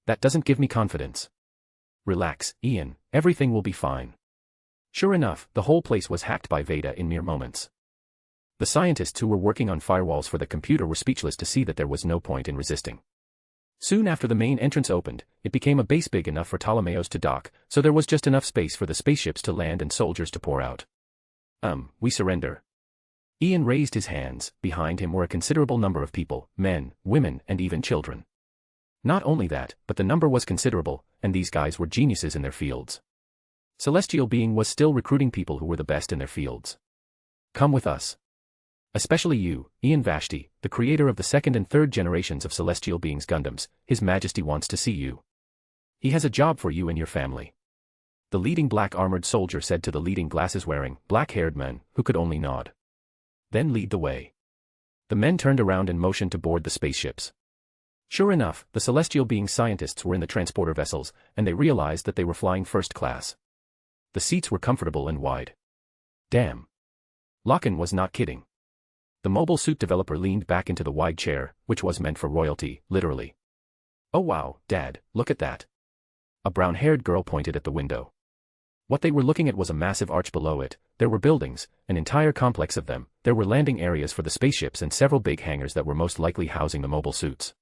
That doesn't give me confidence. Relax, Ian, everything will be fine. Sure enough, the whole place was hacked by Veda in mere moments. The scientists who were working on firewalls for the computer were speechless to see that there was no point in resisting. Soon after the main entrance opened, it became a base big enough for Ptolemaeus to dock, so there was just enough space for the spaceships to land and soldiers to pour out. We surrender. Ian raised his hands. Behind him were a considerable number of people, men, women, and even children. Not only that, but the number was considerable, and these guys were geniuses in their fields. Celestial being was still recruiting people who were the best in their fields. Come with us. Especially you, Ian Vashti, the creator of the second and third generations of Celestial Beings Gundams, His Majesty wants to see you. He has a job for you and your family. The leading black armored soldier said to the leading glasses-wearing, black-haired man, who could only nod. Then lead the way. The men turned around and motioned to board the spaceships. Sure enough, the Celestial Being scientists were in the transporter vessels, and they realized that they were flying first class. The seats were comfortable and wide. Damn. Locken was not kidding. The mobile suit developer leaned back into the wide chair, which was meant for royalty, literally. Oh wow, Dad, look at that. A brown-haired girl pointed at the window. What they were looking at was a massive arch below it. There were buildings, an entire complex of them, there were landing areas for the spaceships and several big hangars that were most likely housing the mobile suits.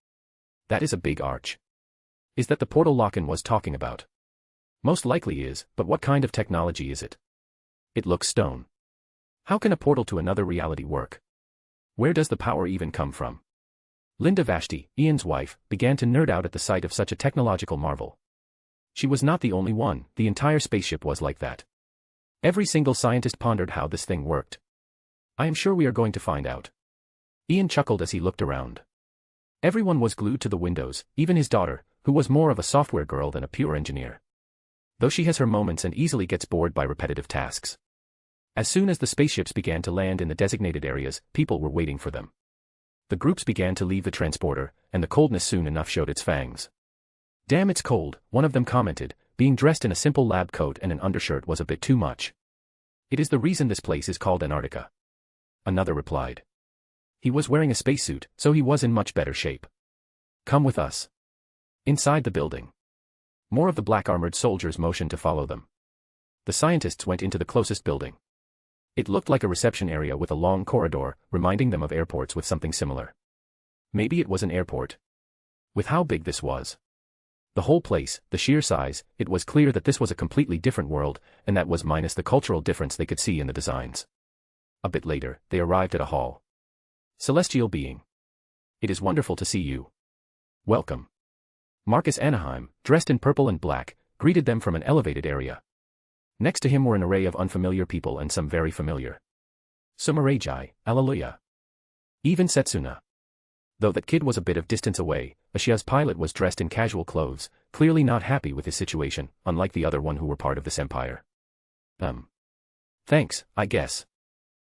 That is a big arch. Is that the portal Locken was talking about? Most likely is, but what kind of technology is it? It looks stone. How can a portal to another reality work? Where does the power even come from? Linda Vashti, Ian's wife, began to nerd out at the sight of such a technological marvel. She was not the only one, the entire spaceship was like that. Every single scientist pondered how this thing worked. I am sure we are going to find out. Ian chuckled as he looked around. Everyone was glued to the windows, even his daughter, who was more of a software girl than a pure engineer. Though she has her moments and easily gets bored by repetitive tasks. As soon as the spaceships began to land in the designated areas, people were waiting for them. The groups began to leave the transporter, and the coldness soon enough showed its fangs. Damn, it's cold, one of them commented. Being dressed in a simple lab coat and an undershirt was a bit too much. It is the reason this place is called Antarctica. Another replied. He was wearing a spacesuit, so he was in much better shape. Come with us. Inside the building. More of the black armored soldiers motioned to follow them. The scientists went into the closest building. It looked like a reception area with a long corridor, reminding them of airports with something similar. Maybe it was an airport. With how big this was. The whole place, the sheer size, it was clear that this was a completely different world, and that was minus the cultural difference they could see in the designs. A bit later, they arrived at a hall. Celestial Being. It is wonderful to see you. Welcome. Millie Anaheim, dressed in purple and black, greeted them from an elevated area. Next to him were an array of unfamiliar people and some very familiar. Sumareji, Alleluia. Even Setsuna. Though that kid was a bit of distance away, Ashia's pilot was dressed in casual clothes, clearly not happy with his situation, unlike the other one who were part of this empire. Thanks, I guess.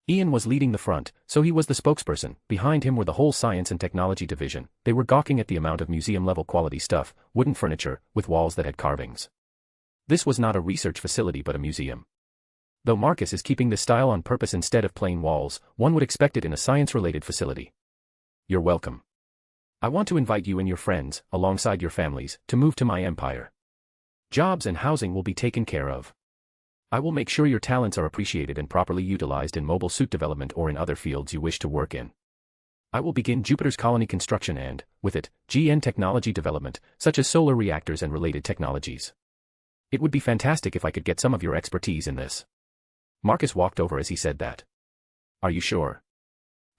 Ian was leading the front, so he was the spokesperson. Behind him were the whole science and technology division. They were gawking at the amount of museum-level quality stuff, wooden furniture, with walls that had carvings. This was not a research facility but a museum. Though Marcus is keeping this style on purpose instead of plain walls, one would expect it in a science-related facility. You're welcome. I want to invite you and your friends, alongside your families, to move to my empire. Jobs and housing will be taken care of. I will make sure your talents are appreciated and properly utilized in mobile suit development or in other fields you wish to work in. I will begin Jupiter's colony construction and, with it, GN technology development, such as solar reactors and related technologies. It would be fantastic if I could get some of your expertise in this. Marcus walked over as he said that. Are you sure?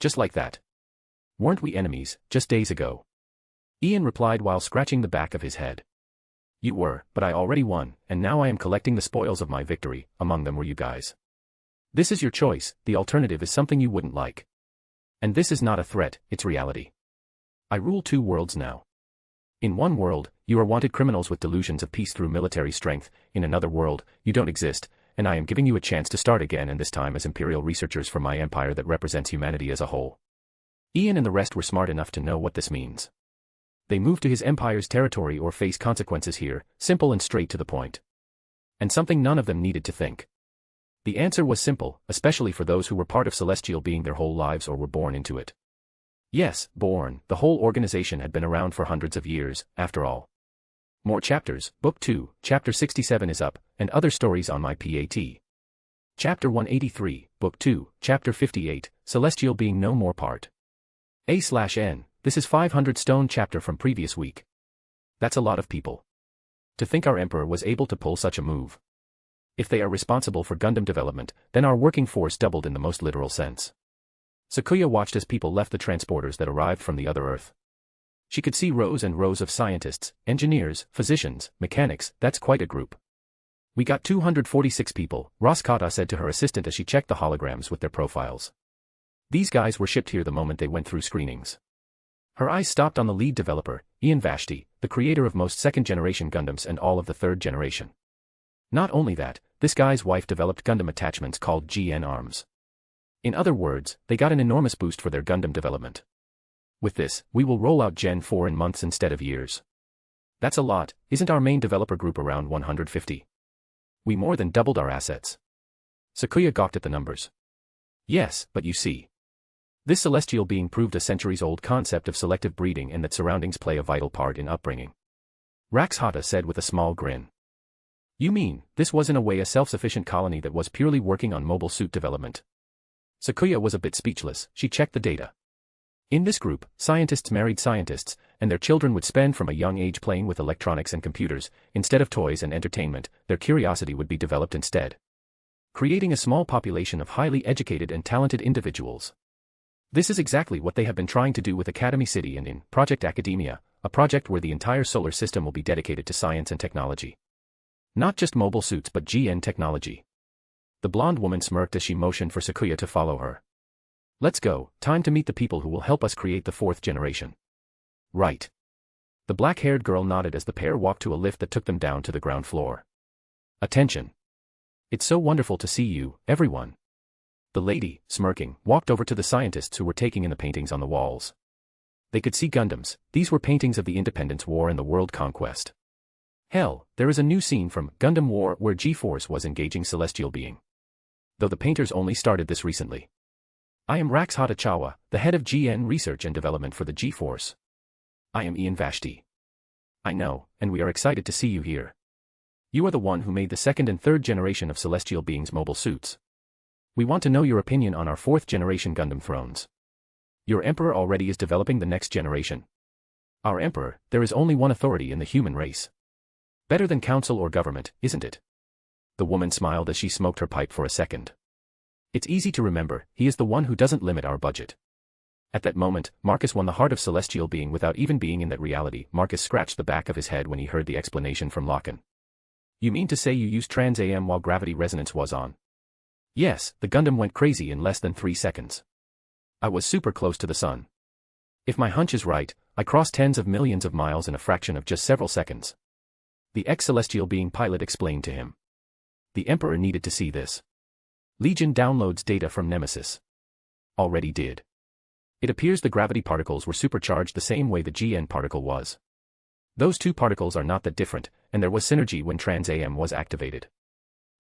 Just like that. Weren't we enemies, just days ago? Ian replied while scratching the back of his head. You were, but I already won, and now I am collecting the spoils of my victory. Among them were you guys. This is your choice, the alternative is something you wouldn't like. And this is not a threat, it's reality. I rule 2 worlds now. In one world, you are wanted criminals with delusions of peace through military strength. In another world, you don't exist, and I am giving you a chance to start again, and this time as imperial researchers for my empire that represents humanity as a whole. Ian and the rest were smart enough to know what this means. They move to his empire's territory or face consequences here, simple and straight to the point. And something none of them needed to think. The answer was simple, especially for those who were part of Celestial being their whole lives or were born into it. Yes, born, the whole organization had been around for hundreds of years, after all. More chapters, Book 2, Chapter 67 is up, and other stories on my PAT. Chapter 183, Book 2, Chapter 58, Celestial being no more part. A/N, this is 500 stone chapter from previous week. That's a lot of people. To think our Emperor was able to pull such a move. If they are responsible for Gundam development, then our working force doubled in the most literal sense. Sakuya watched as people left the transporters that arrived from the other Earth. She could see rows and rows of scientists, engineers, physicians, mechanics. That's quite a group. We got 246 people, Roskata said to her assistant as she checked the holograms with their profiles. These guys were shipped here the moment they went through screenings. Her eyes stopped on the lead developer, Ian Vashti, the creator of most second-generation Gundams and all of the third generation. Not only that, this guy's wife developed Gundam attachments called GN arms. In other words, they got an enormous boost for their Gundam development. With this, we will roll out Gen 4 in months instead of years. That's a lot, isn't our main developer group around 150? We more than doubled our assets. Sakuya gawked at the numbers. Yes, but you see. This celestial being proved a centuries-old concept of selective breeding and that surroundings play a vital part in upbringing. Raxhata said with a small grin. You mean, this was in a way a self-sufficient colony that was purely working on mobile suit development? Sakuya was a bit speechless. She checked the data. In this group, scientists married scientists, and their children would spend from a young age playing with electronics and computers. Instead of toys and entertainment, their curiosity would be developed instead. Creating a small population of highly educated and talented individuals. This is exactly what they have been trying to do with Academy City and in Project Academia, a project where the entire solar system will be dedicated to science and technology. Not just mobile suits but GN technology. The blonde woman smirked as she motioned for Sakuya to follow her. Let's go, time to meet the people who will help us create the 4th generation. Right. The black-haired girl nodded as the pair walked to a lift that took them down to the ground floor. Attention. It's so wonderful to see you, everyone. The lady, smirking, walked over to the scientists who were taking in the paintings on the walls. They could see Gundams. These were paintings of the Independence War and the World Conquest. Hell, there is a new scene from Gundam War where G-Force was engaging Celestial being. Though the painters only started this recently. I am Raxhata Chawa, the head of GN Research and Development for the G-Force. I am Ian Vashti. I know, and we are excited to see you here. You are the one who made the 2nd and 3rd generation of Celestial beings' mobile suits. We want to know your opinion on our 4th generation Gundam thrones. Your Emperor already is developing the next generation. Our Emperor, there is only one authority in the human race. Better than council or government, isn't it? The woman smiled as she smoked her pipe for a second. It's easy to remember, he is the one who doesn't limit our budget. At that moment, Marcus won the heart of Celestial being without even being in that reality. Marcus scratched the back of his head when he heard the explanation from Locken. You mean to say you used Trans-AM while gravity resonance was on? Yes, the Gundam went crazy in less than 3 seconds. I was super close to the sun. If my hunch is right, I crossed tens of millions of miles in a fraction of just several seconds. The ex-celestial being pilot explained to him. The Emperor needed to see this. Legion downloads data from Nemesis. Already did. It appears the gravity particles were supercharged the same way the GN particle was. Those two particles are not that different, and there was synergy when Trans-AM was activated.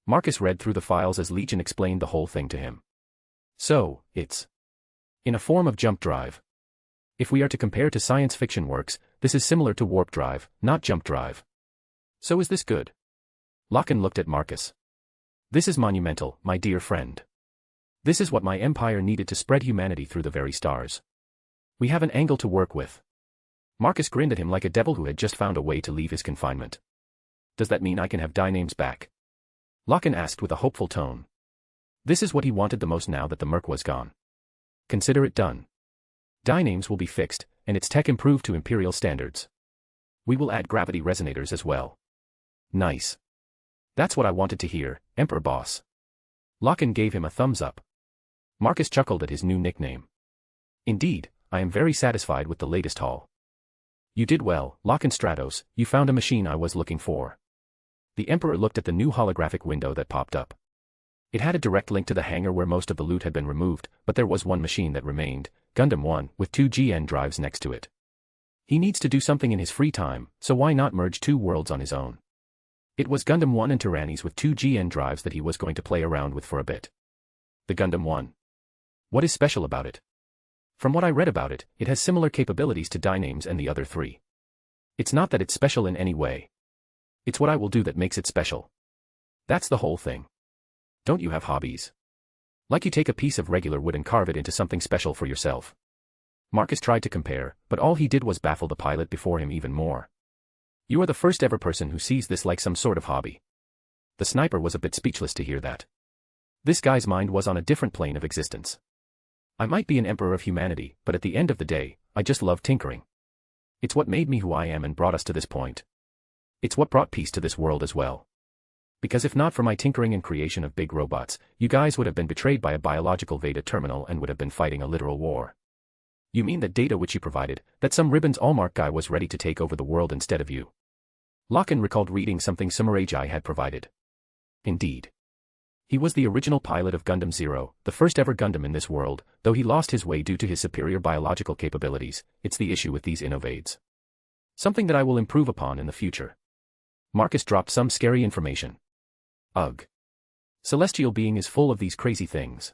Marcus read through the files as Legion explained the whole thing to him. So, it's in a form of jump drive. If we are to compare to science fiction works, this is similar to warp drive, not jump drive. So is this good? Locken looked at Marcus. This is monumental, my dear friend. This is what my empire needed to spread humanity through the very stars. We have an angle to work with. Marcus grinned at him like a devil who had just found a way to leave his confinement. Does that mean I can have Dynames back? Locken asked with a hopeful tone. This is what he wanted the most now that the Merc was gone. Consider it done. Dynames will be fixed, and its tech improved to Imperial standards. We will add gravity resonators as well. Nice. That's what I wanted to hear, Emperor Boss. Locken gave him a thumbs up. Marcus chuckled at his new nickname. Indeed, I am very satisfied with the latest haul. You did well, Locken Stratos, you found a machine I was looking for. The Emperor looked at the new holographic window that popped up. It had a direct link to the hangar where most of the loot had been removed, but there was one machine that remained, Gundam 1, with 2 GN drives next to it. He needs to do something in his free time, so why not merge 2 worlds on his own? It was Gundam 1 and Tyrannis with 2 GN drives that he was going to play around with for a bit. The Gundam 1. What is special about it? From what I read about it, it has similar capabilities to Dynames and the other 3. It's not that it's special in any way. It's what I will do that makes it special. That's the whole thing. Don't you have hobbies? Like you take a piece of regular wood and carve it into something special for yourself. Marcus tried to compare, but all he did was baffle the pilot before him even more. You are the first ever person who sees this like some sort of hobby. The sniper was a bit speechless to hear that. This guy's mind was on a different plane of existence. I might be an emperor of humanity, but at the end of the day, I just love tinkering. It's what made me who I am and brought us to this point. It's what brought peace to this world as well. Because if not for my tinkering and creation of big robots, you guys would have been betrayed by a biological Veda terminal and would have been fighting a literal war. You mean that data which you provided, that some Ribbons Allmark guy was ready to take over the world instead of you? Locken recalled reading something Sumeragi had provided. Indeed. He was the original pilot of Gundam Zero, the first ever Gundam in this world, though he lost his way due to his superior biological capabilities. It's the issue with these innovates. Something that I will improve upon in the future. Marcus dropped some scary information. Ugh. Celestial being is full of these crazy things.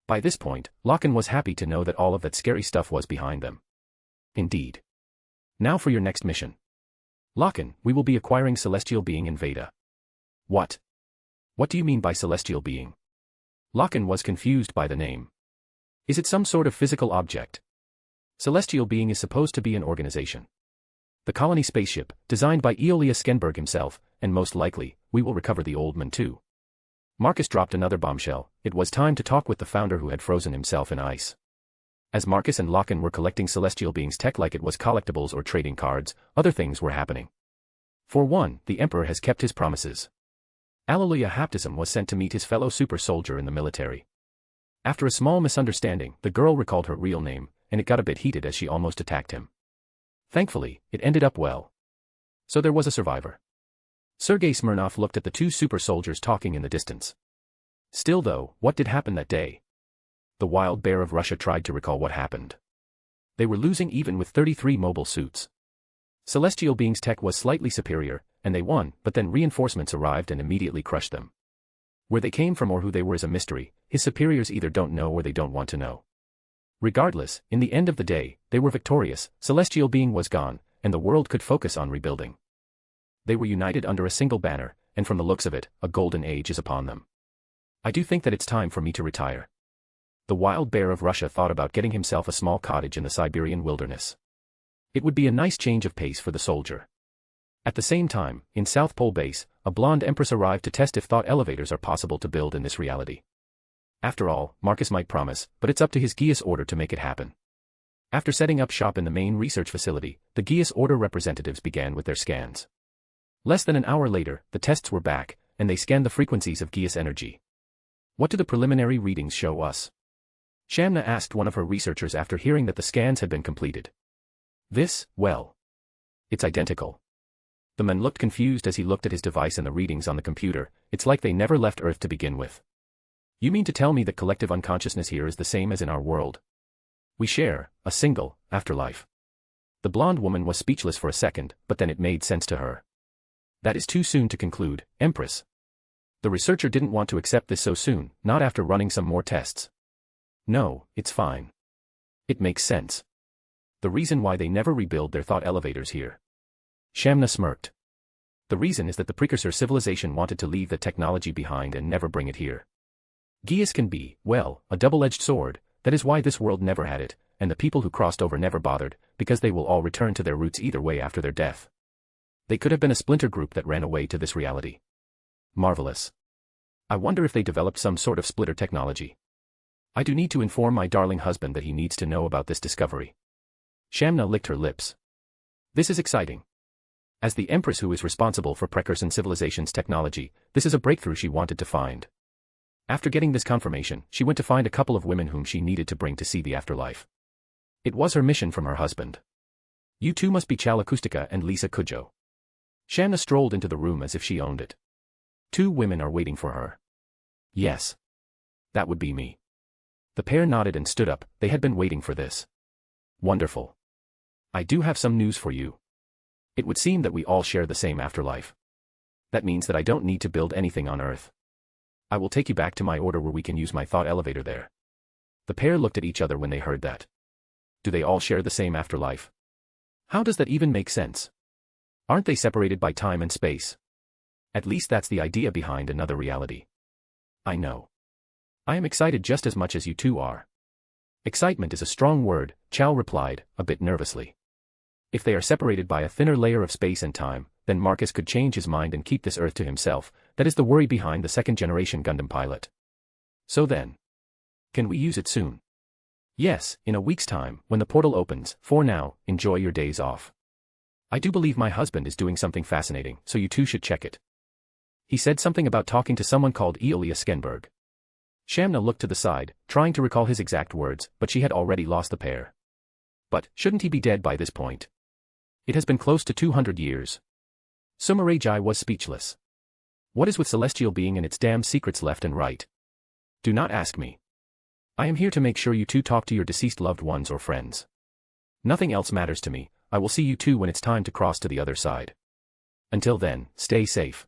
By this point, Locken was happy to know that all of that scary stuff was behind them. Indeed. Now for your next mission. Locken, we will be acquiring Celestial being in Veda. What? What do you mean by Celestial being? Locken was confused by the name. Is it some sort of physical object? Celestial being is supposed to be an organization. The colony spaceship, designed by Eolia Skenberg himself, and most likely, we will recover the old man too. Marcus dropped another bombshell. It was time to talk with the founder who had frozen himself in ice. As Marcus and Locken were collecting Celestial beings' tech like it was collectibles or trading cards, other things were happening. For one, the Emperor has kept his promises. Alleluia Haptism was sent to meet his fellow super soldier in the military. After a small misunderstanding, the girl recalled her real name, and it got a bit heated as she almost attacked him. Thankfully, it ended up well. So there was a survivor. Sergei Smirnov looked at the 2 super soldiers talking in the distance. Still though, what did happen that day? The wild bear of Russia tried to recall what happened. They were losing even with 33 mobile suits. Celestial beings' tech was slightly superior, and they won, but then reinforcements arrived and immediately crushed them. Where they came from or who they were is a mystery. His superiors either don't know or they don't want to know. Regardless, in the end of the day, they were victorious. Celestial being was gone, and the world could focus on rebuilding. They were united under a single banner, and from the looks of it, a golden age is upon them. I do think that it's time for me to retire. The wild bear of Russia thought about getting himself a small cottage in the Siberian wilderness. It would be a nice change of pace for the soldier. At the same time, in South Pole Base, a blonde empress arrived to test if thought elevators are possible to build in this reality. After all, Marcus might promise, but it's up to his Geass order to make it happen. After setting up shop in the main research facility, the Geass order representatives began with their scans. Less than an hour later, the tests were back, and they scanned the frequencies of Geass energy. What do the preliminary readings show us? Shamna asked one of her researchers after hearing that the scans had been completed. This, well, it's identical. The man looked confused as he looked at his device and the readings on the computer. It's like they never left Earth to begin with. You mean to tell me that collective unconsciousness here is the same as in our world? We share a single afterlife. The blonde woman was speechless for a second, but then it made sense to her. That is too soon to conclude, Empress. The researcher didn't want to accept this so soon, not after running some more tests. No, it's fine. It makes sense. The reason why they never rebuild their thought elevators here. Shamna smirked. The reason is that the precursor civilization wanted to leave the technology behind and never bring it here. Geass can be, well, a double-edged sword. That is why this world never had it, and the people who crossed over never bothered, because they will all return to their roots either way after their death. They could have been a splinter group that ran away to this reality. Marvelous. I wonder if they developed some sort of splitter technology. I do need to inform my darling husband that he needs to know about this discovery. Shamna licked her lips. This is exciting. As the Empress who is responsible for precursor civilization's technology, this is a breakthrough she wanted to find. After getting this confirmation, she went to find a couple of women whom she needed to bring to see the afterlife. It was her mission from her husband. You two must be Chal Acoustica and Lisa Cujo. Shamna strolled into the room as if she owned it. Two women are waiting for her. Yes. That would be me. The pair nodded and stood up. They had been waiting for this. Wonderful. I do have some news for you. It would seem that we all share the same afterlife. That means that I don't need to build anything on Earth. I will take you back to my order where we can use my thought elevator there. The pair looked at each other when they heard that. Do they all share the same afterlife? How does that even make sense? Aren't they separated by time and space? At least that's the idea behind another reality. I know. I am excited just as much as you two are. Excitement is a strong word, Chow replied, a bit nervously. If they are separated by a thinner layer of space and time, then Marcus could change his mind and keep this Earth to himself. That is the worry behind the second-generation Gundam pilot. So then. Can we use it soon? Yes, in a week's time, when the portal opens. For now, enjoy your days off. I do believe my husband is doing something fascinating, so you two should check it. He said something about talking to someone called Eolia Skenberg. Shamna looked to the side, trying to recall his exact words, but she had already lost the pair. But, shouldn't he be dead by this point? It has been close to 200 years. Sumarejai was speechless. What is with celestial being and its damn secrets left and right? Do not ask me. I am here to make sure you two talk to your deceased loved ones or friends. Nothing else matters to me. I will see you two when it's time to cross to the other side. Until then, stay safe.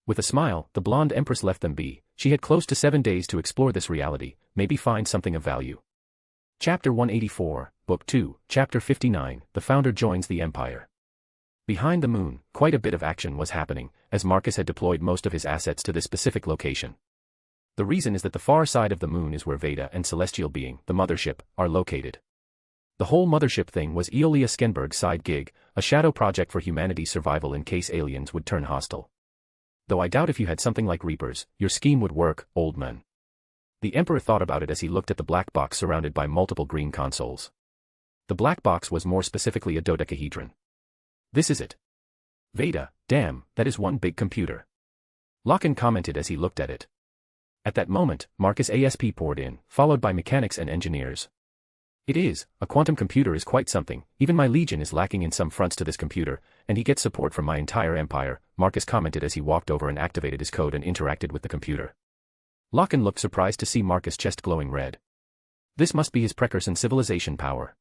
With a smile, the blonde Empress left them be. She had close to 7 days to explore this reality, maybe find something of value. Chapter 184, Book 2, Chapter 59, The Founder Joins the Empire. Behind the moon, quite a bit of action was happening, as Marcus had deployed most of his assets to this specific location. The reason is that the far side of the moon is where Veda and Celestial Being, the mothership, are located. The whole mothership thing was Eolia Skenberg's side gig, a shadow project for humanity's survival in case aliens would turn hostile. Though I doubt if you had something like Reapers, your scheme would work, old man. The Emperor thought about it as he looked at the black box surrounded by multiple green consoles. The black box was more specifically a dodecahedron. This is it. Veda, damn, that is one big computer. Locken commented as he looked at it. At that moment, Marcus ASP poured in, followed by mechanics and engineers. It is, a quantum computer is quite something, even my legion is lacking in some fronts to this computer, and he gets support from my entire empire, Marcus commented as he walked over and activated his code and interacted with the computer. Locken looked surprised to see Marcus' chest glowing red. This must be his precursor civilization power.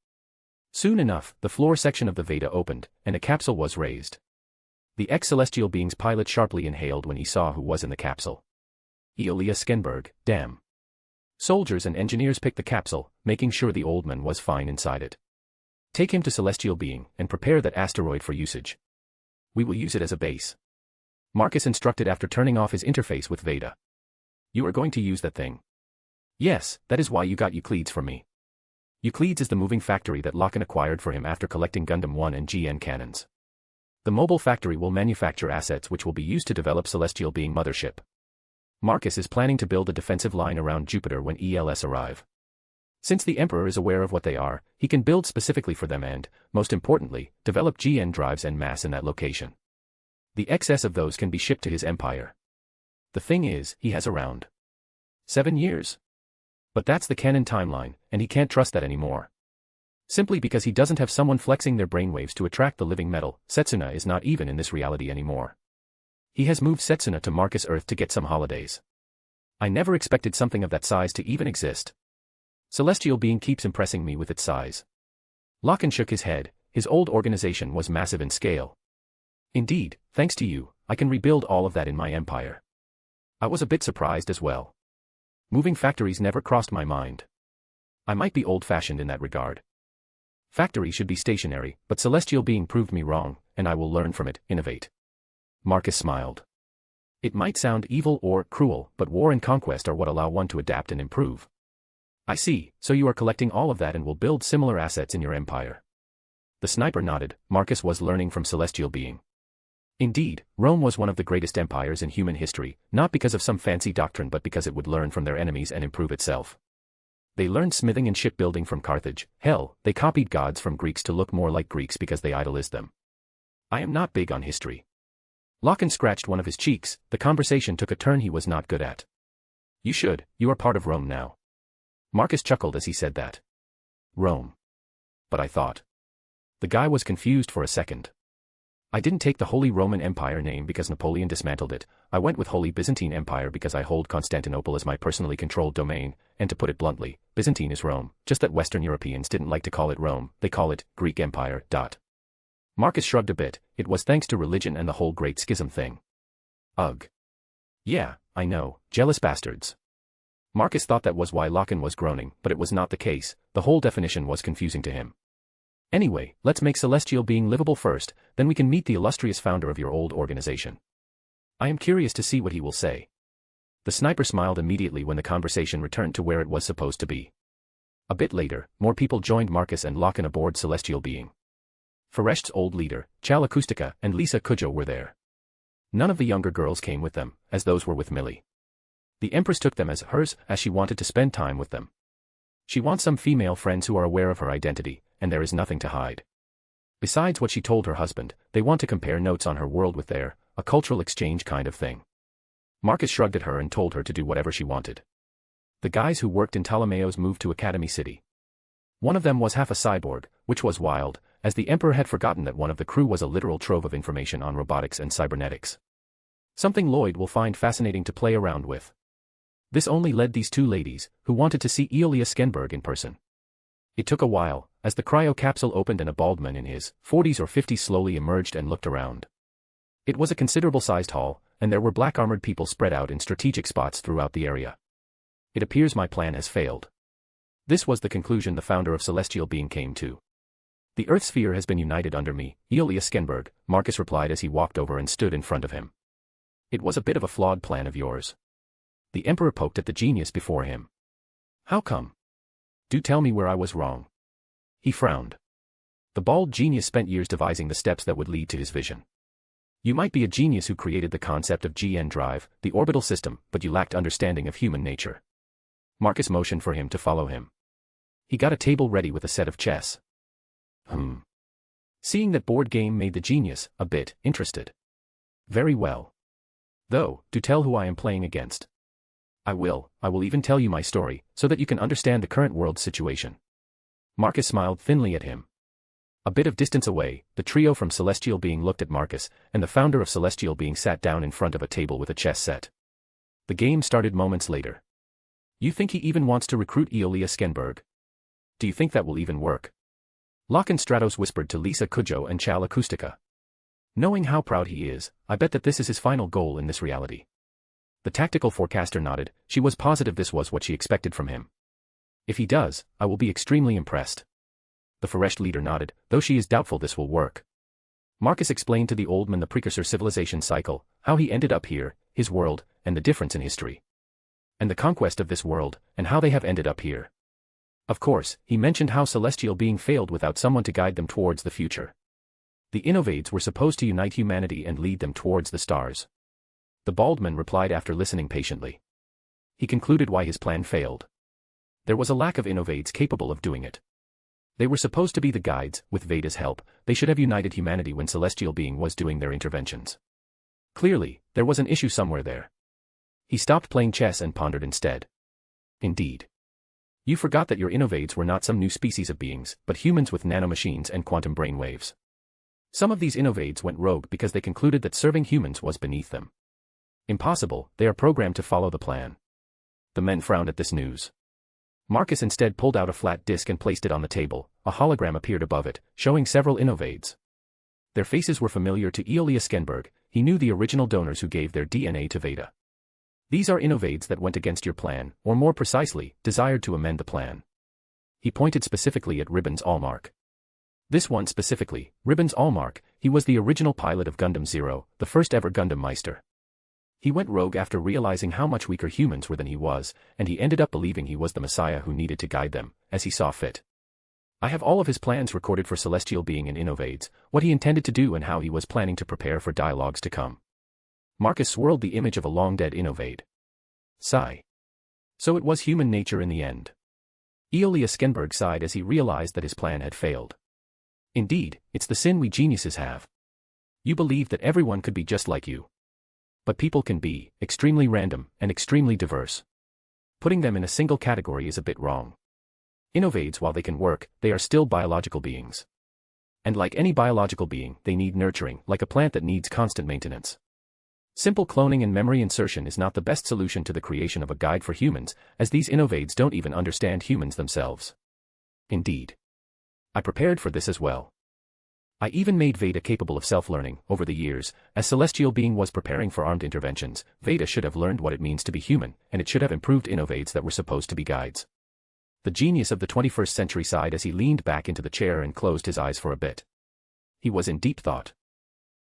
Soon enough, the floor section of the Veda opened, and a capsule was raised. The ex-celestial being's pilot sharply inhaled when he saw who was in the capsule. Eolia Skenberg, damn. Soldiers and engineers picked the capsule, making sure the old man was fine inside it. Take him to Celestial Being, and prepare that asteroid for usage. We will use it as a base. Marcus instructed after turning off his interface with Veda. You are going to use that thing. Yes, that is why you got Euclides from me. Euclides is the moving factory that Locken acquired for him after collecting Gundam 1 and GN cannons. The mobile factory will manufacture assets which will be used to develop Celestial Being mothership. Marcus is planning to build a defensive line around Jupiter when ELS arrive. Since the Emperor is aware of what they are, he can build specifically for them and, most importantly, develop GN drives en masse in that location. The excess of those can be shipped to his empire. The thing is, he has around 7 years. But that's the canon timeline, and he can't trust that anymore. Simply because he doesn't have someone flexing their brainwaves to attract the living metal, Setsuna is not even in this reality anymore. He has moved Setsuna to Marcus Earth to get some holidays. I never expected something of that size to even exist. Celestial being keeps impressing me with its size. Lachlan shook his head. His old organization was massive in scale. Indeed, thanks to you, I can rebuild all of that in my empire. I was a bit surprised as well. Moving factories never crossed my mind. I might be old-fashioned in that regard. Factory should be stationary, but Celestial being proved me wrong, and I will learn from it, innovate. Marcus smiled. It might sound evil or cruel, but war and conquest are what allow one to adapt and improve. I see, so you are collecting all of that and will build similar assets in your empire. The sniper nodded. Marcus was learning from Celestial being. Indeed, Rome was one of the greatest empires in human history, not because of some fancy doctrine but because it would learn from their enemies and improve itself. They learned smithing and shipbuilding from Carthage. Hell, they copied gods from Greeks to look more like Greeks because they idolized them. I am not big on history. Lachlan scratched one of his cheeks. The conversation took a turn he was not good at. You should, you are part of Rome now. Marcus chuckled as he said that. Rome. But I thought. The guy was confused for a second. I didn't take the Holy Roman Empire name because Napoleon dismantled it. I went with Holy Byzantine Empire because I hold Constantinople as my personally controlled domain, and to put it bluntly, Byzantine is Rome, just that Western Europeans didn't like to call it Rome, they call it Greek Empire. Marcus shrugged a bit. It was thanks to religion and the whole Great Schism thing. Ugh. Yeah, I know, jealous bastards. Marcus thought that was why Lachlan was groaning, but it was not the case. The whole definition was confusing to him. Anyway, let's make Celestial being livable first, then we can meet the illustrious founder of your old organization. I am curious to see what he will say. The sniper smiled immediately when the conversation returned to where it was supposed to be. A bit later, more people joined Marcus and Lachlan aboard Celestial being. Faresht's old leader, Chalakustika, and Lisa Kujo were there. None of the younger girls came with them, as those were with Millie. The Empress took them as hers, as she wanted to spend time with them. She wants some female friends who are aware of her identity, and there is nothing to hide. Besides what she told her husband, they want to compare notes on her world with their, a cultural exchange kind of thing. Marcus shrugged at her and told her to do whatever she wanted. The guys who worked in Ptolemaeus moved to Academy City. One of them was half a cyborg, which was wild, as the Emperor had forgotten that one of the crew was a literal trove of information on robotics and cybernetics. Something Lloyd will find fascinating to play around with. This only led these two ladies, who wanted to see Eolia Skenberg in person. It took a while, as the cryo capsule opened and a bald man in his 40s or 50s slowly emerged and looked around. It was a considerable-sized hall, and there were black-armored people spread out in strategic spots throughout the area. It appears my plan has failed. This was the conclusion the founder of Celestial Being came to. The Earth sphere has been united under me, Eolia Skenberg, Marcus replied as he walked over and stood in front of him. It was a bit of a flawed plan of yours. The Emperor poked at the genius before him. How come? Do tell me where I was wrong. He frowned. The bald genius spent years devising the steps that would lead to his vision. You might be a genius who created the concept of GN drive, the orbital system, but you lacked understanding of human nature. Marcus motioned for him to follow him. He got a table ready with a set of chess. Seeing that board game made the genius a bit interested. Very well. Though, do tell who I am playing against. I will even tell you my story, so that you can understand the current world situation. Marcus smiled thinly at him. A bit of distance away, the trio from Celestial Being looked at Marcus, and the founder of Celestial Being sat down in front of a table with a chess set. The game started moments later. You think he even wants to recruit Eolia Skenberg? Do you think that will even work? Lachlan Stratos whispered to Lisa Kujo and Chalakustika. Knowing how proud he is, I bet that this is his final goal in this reality. The tactical forecaster nodded. She was positive this was what she expected from him. If he does, I will be extremely impressed. The Faresht leader nodded, though she is doubtful this will work. Marcus explained to the old man the precursor civilization cycle, how he ended up here, his world, and the difference in history. And the conquest of this world, and how they have ended up here. Of course, he mentioned how Celestial Being failed without someone to guide them towards the future. The innovators were supposed to unite humanity and lead them towards the stars. The bald man replied after listening patiently. He concluded why his plan failed. There was a lack of innovators capable of doing it. They were supposed to be the guides. With Veda's help, they should have united humanity when Celestial Being was doing their interventions. Clearly, there was an issue somewhere there. He stopped playing chess and pondered instead. Indeed. You forgot that your innovators were not some new species of beings, but humans with nanomachines and quantum brainwaves. Some of these innovators went rogue because they concluded that serving humans was beneath them. Impossible, they are programmed to follow the plan. The men frowned at this news. Marcus instead pulled out a flat disk and placed it on the table. A hologram appeared above it, showing several innovates. Their faces were familiar to Eolia Skenberg. He knew the original donors who gave their DNA to Veda. These are innovates that went against your plan, or more precisely, desired to amend the plan. He pointed specifically at Ribbons Allmark. This one specifically, Ribbons Allmark, he was the original pilot of Gundam Zero, the first ever Gundam Meister. He went rogue after realizing how much weaker humans were than he was, and he ended up believing he was the Messiah who needed to guide them, as he saw fit. I have all of his plans recorded for Celestial Being and Innovades, what he intended to do and how he was planning to prepare for dialogues to come. Marcus swirled the image of a long-dead Innovade. Sigh. So it was human nature in the end. Eolia Skenberg sighed as he realized that his plan had failed. Indeed, it's the sin we geniuses have. You believe that everyone could be just like you. But people can be extremely random and extremely diverse. Putting them in a single category is a bit wrong. Innovades, while they can work, they are still biological beings. And like any biological being, they need nurturing, like a plant that needs constant maintenance. Simple cloning and memory insertion is not the best solution to the creation of a guide for humans, as these innovades don't even understand humans themselves. Indeed. I prepared for this as well. I even made Veda capable of self-learning. Over the years, as Celestial Being was preparing for armed interventions, Veda should have learned what it means to be human, and it should have improved innovades that were supposed to be guides. The genius of the 21st century sighed as he leaned back into the chair and closed his eyes for a bit. He was in deep thought.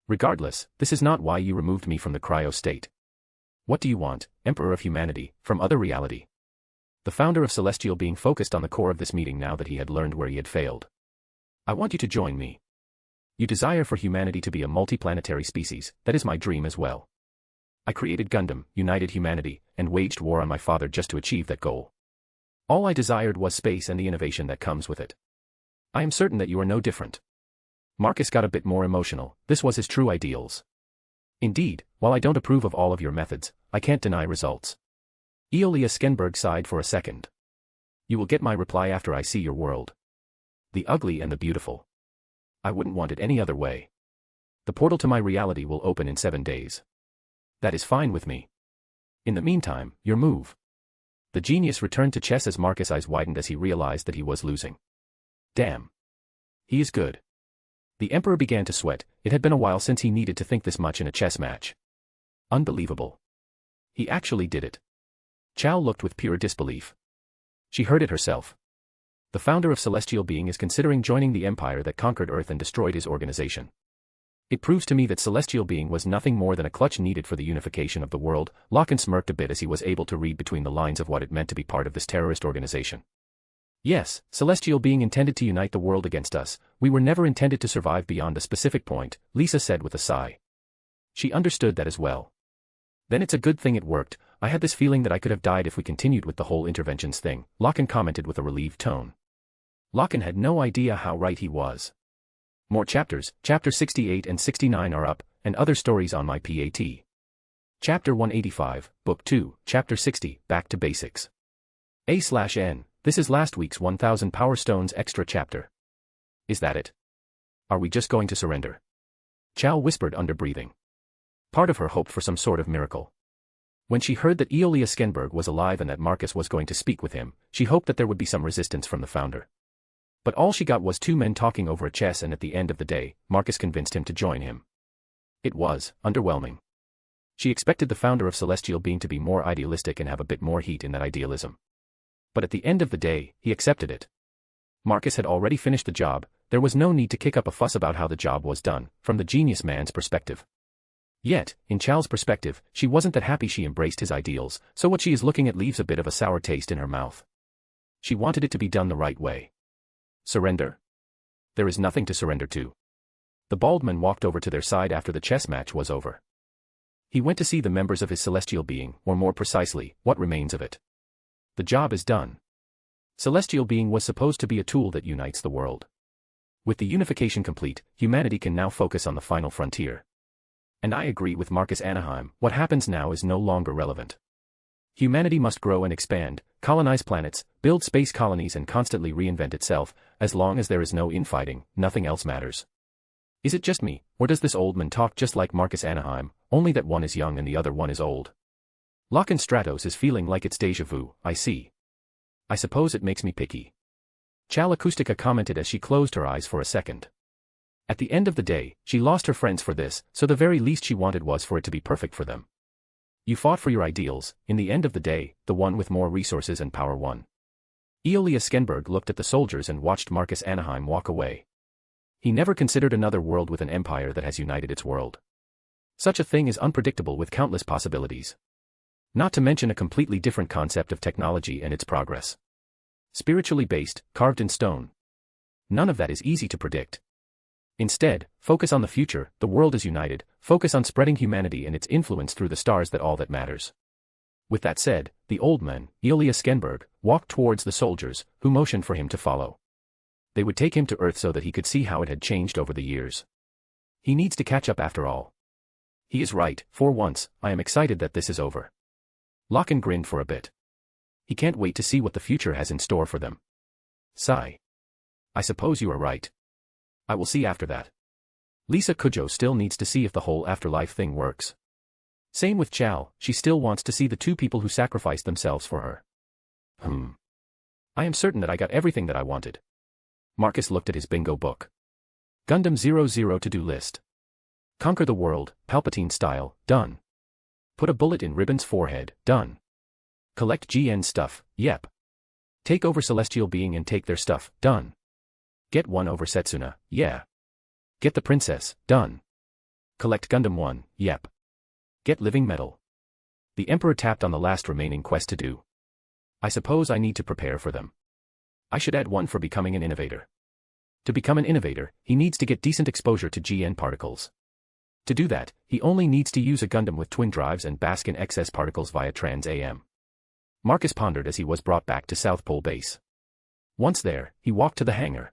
Regardless, this is not why you removed me from the cryo state. What do you want, Emperor of Humanity, from other reality? The founder of Celestial Being focused on the core of this meeting now that he had learned where he had failed. I want you to join me. You desire for humanity to be a multiplanetary species, that is my dream as well. I created Gundam, united humanity, and waged war on my father just to achieve that goal. All I desired was space and the innovation that comes with it. I am certain that you are no different. Marcus got a bit more emotional. This was his true ideals. Indeed, while I don't approve of all of your methods, I can't deny results. Eolia Skenberg sighed for a second. You will get my reply after I see your world. The ugly and the beautiful. I wouldn't want it any other way. The portal to my reality will open in 7 days. That is fine with me. In the meantime, your move. The genius returned to chess as Marcus' eyes widened as he realized that he was losing. Damn. He is good. The Emperor began to sweat. It had been a while since he needed to think this much in a chess match. Unbelievable. He actually did it. Chow looked with pure disbelief. She heard it herself. The founder of Celestial Being is considering joining the empire that conquered Earth and destroyed his organization. It proves to me that Celestial Being was nothing more than a clutch needed for the unification of the world. Locke smirked a bit as he was able to read between the lines of what it meant to be part of this terrorist organization. Yes, Celestial Being intended to unite the world against us. We were never intended to survive beyond a specific point, Lisa said with a sigh. She understood that as well. Then it's a good thing it worked. I had this feeling that I could have died if we continued with the whole interventions thing, Locke commented with a relieved tone. Locke had no idea how right he was. More chapters, Chapter 68 and 69 are up, and other stories on my PAT. Chapter 185, Book 2, Chapter 60, Back to Basics. A/N. This is last week's 1000 Power Stones extra chapter. Is that it? Are we just going to surrender? Chow whispered under breathing. Part of her hoped for some sort of miracle. When she heard that Eolia Skenberg was alive and that Marcus was going to speak with him, she hoped that there would be some resistance from the founder. But all she got was two men talking over a chess, and at the end of the day, Marcus convinced him to join him. It was underwhelming. She expected the founder of Celestial Being to be more idealistic and have a bit more heat in that idealism. But at the end of the day, he accepted it. Marcus had already finished the job. There was no need to kick up a fuss about how the job was done, from the genius man's perspective. Yet, in Chow's perspective, she wasn't that happy she embraced his ideals, so what she is looking at leaves a bit of a sour taste in her mouth. She wanted it to be done the right way. Surrender? There is nothing to surrender to. The bald man walked over to their side after the chess match was over. He went to see the members of his Celestial Being, or more precisely, what remains of it. The job is done. Celestial Being was supposed to be a tool that unites the world. With the unification complete, humanity can now focus on the final frontier. And I agree with Millie Anaheim, what happens now is no longer relevant. Humanity must grow and expand, colonize planets, build space colonies and constantly reinvent itself. As long as there is no infighting, nothing else matters. Is it just me, or does this old man talk just like Millie Anaheim, only that one is young and the other one is old? Lock-in Stratos is feeling like it's déjà vu, I see. I suppose it makes me picky. Chal Acoustica commented as she closed her eyes for a second. At the end of the day, she lost her friends for this, so the very least she wanted was for it to be perfect for them. You fought for your ideals, in the end of the day, the one with more resources and power won. Eolia Skenberg looked at the soldiers and watched Marcus Anaheim walk away. He never considered another world with an empire that has united its world. Such a thing is unpredictable with countless possibilities. Not to mention a completely different concept of technology and its progress. Spiritually based, carved in stone. None of that is easy to predict. Instead, focus on the future, the world is united, focus on spreading humanity and its influence through the stars, that all that matters. With that said, the old man, Eolia Skenberg, walked towards the soldiers, who motioned for him to follow. They would take him to Earth so that he could see how it had changed over the years. He needs to catch up after all. He is right, for once, I am excited that this is over. Locken grinned for a bit. He can't wait to see what the future has in store for them. Sigh. I suppose you are right. I will see after that. Lisa Cujo still needs to see if the whole afterlife thing works. Same with Chal, she still wants to see the two people who sacrificed themselves for her. I am certain that I got everything that I wanted. Marcus looked at his bingo book. Gundam 00 to-do list. Conquer the world, Palpatine style, done. Put a bullet in Ribbon's forehead, done. Collect GN stuff, yep. Take over Celestial Being and take their stuff, done. Get one over Setsuna, yeah. Get the princess, done. Collect Gundam 1, yep. Get Living Metal. The Emperor tapped on the last remaining quest to do. I suppose I need to prepare for them. I should add one for becoming an innovator. To become an innovator, he needs to get decent exposure to GN particles. To do that, he only needs to use a Gundam with twin drives and bask in excess particles via Trans-AM. Marcus pondered as he was brought back to South Pole Base. Once there, he walked to the hangar.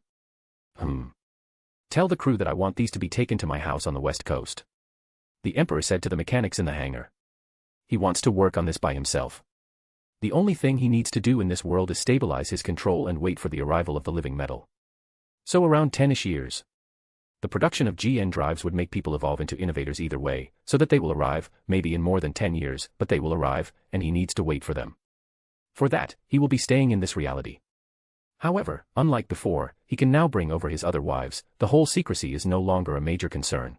Tell the crew that I want these to be taken to my house on the west coast. The Emperor said to the mechanics in the hangar. He wants to work on this by himself. The only thing he needs to do in this world is stabilize his control and wait for the arrival of the living metal. So around 10-ish years. The production of GN drives would make people evolve into innovators either way, so that they will arrive, maybe in more than 10 years, but they will arrive, and he needs to wait for them. For that, he will be staying in this reality. However, unlike before, he can now bring over his other wives, the whole secrecy is no longer a major concern.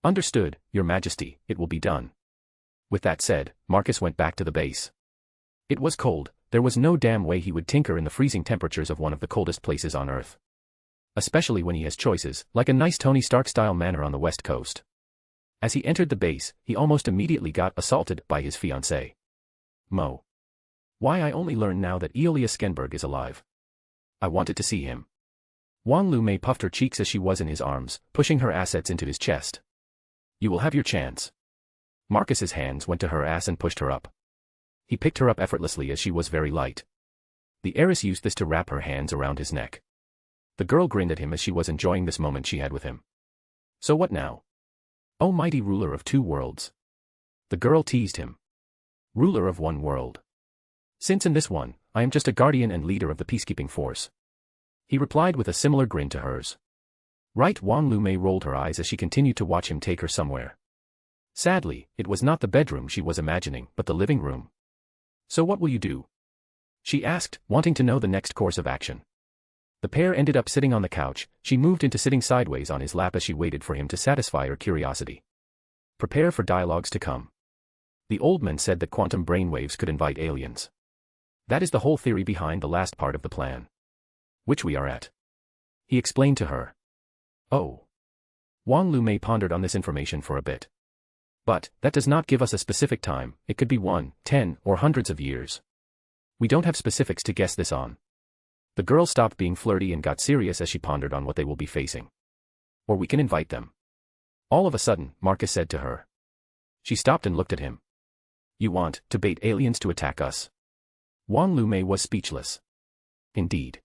Understood, Your Majesty, it will be done. With that said, Marcus went back to the base. It was cold, there was no damn way he would tinker in the freezing temperatures of one of the coldest places on Earth. Especially when he has choices, like a nice Tony Stark-style manor on the west coast. As he entered the base, he almost immediately got assaulted by his fiancée. Mo. Why I only learn now that Eolia Skenberg is alive. I wanted to see him. Wong Lu May puffed her cheeks as she was in his arms, pushing her assets into his chest. You will have your chance. Marcus's hands went to her ass and pushed her up. He picked her up effortlessly as she was very light. The heiress used this to wrap her hands around his neck. The girl grinned at him as she was enjoying this moment she had with him. So what now? Oh mighty ruler of two worlds. The girl teased him. Ruler of one world. Since in this one, I am just a guardian and leader of the peacekeeping force. He replied with a similar grin to hers. Right, Wong Lu May rolled her eyes as she continued to watch him take her somewhere. Sadly, it was not the bedroom she was imagining, but the living room. So what will you do? She asked, wanting to know the next course of action. The pair ended up sitting on the couch, she moved into sitting sideways on his lap as she waited for him to satisfy her curiosity. Prepare for dialogues to come. The old man said that quantum brainwaves could invite aliens. That is the whole theory behind the last part of the plan. Which we are at. He explained to her. Oh. Wong Lu May pondered on this information for a bit. But, that does not give us a specific time, it could be 1, 10, or hundreds of years. We don't have specifics to guess this on. The girl stopped being flirty and got serious as she pondered on what they will be facing. Or we can invite them. All of a sudden, Marcus said to her. She stopped and looked at him. You want to bait aliens to attack us? Wong Lu May was speechless. Indeed.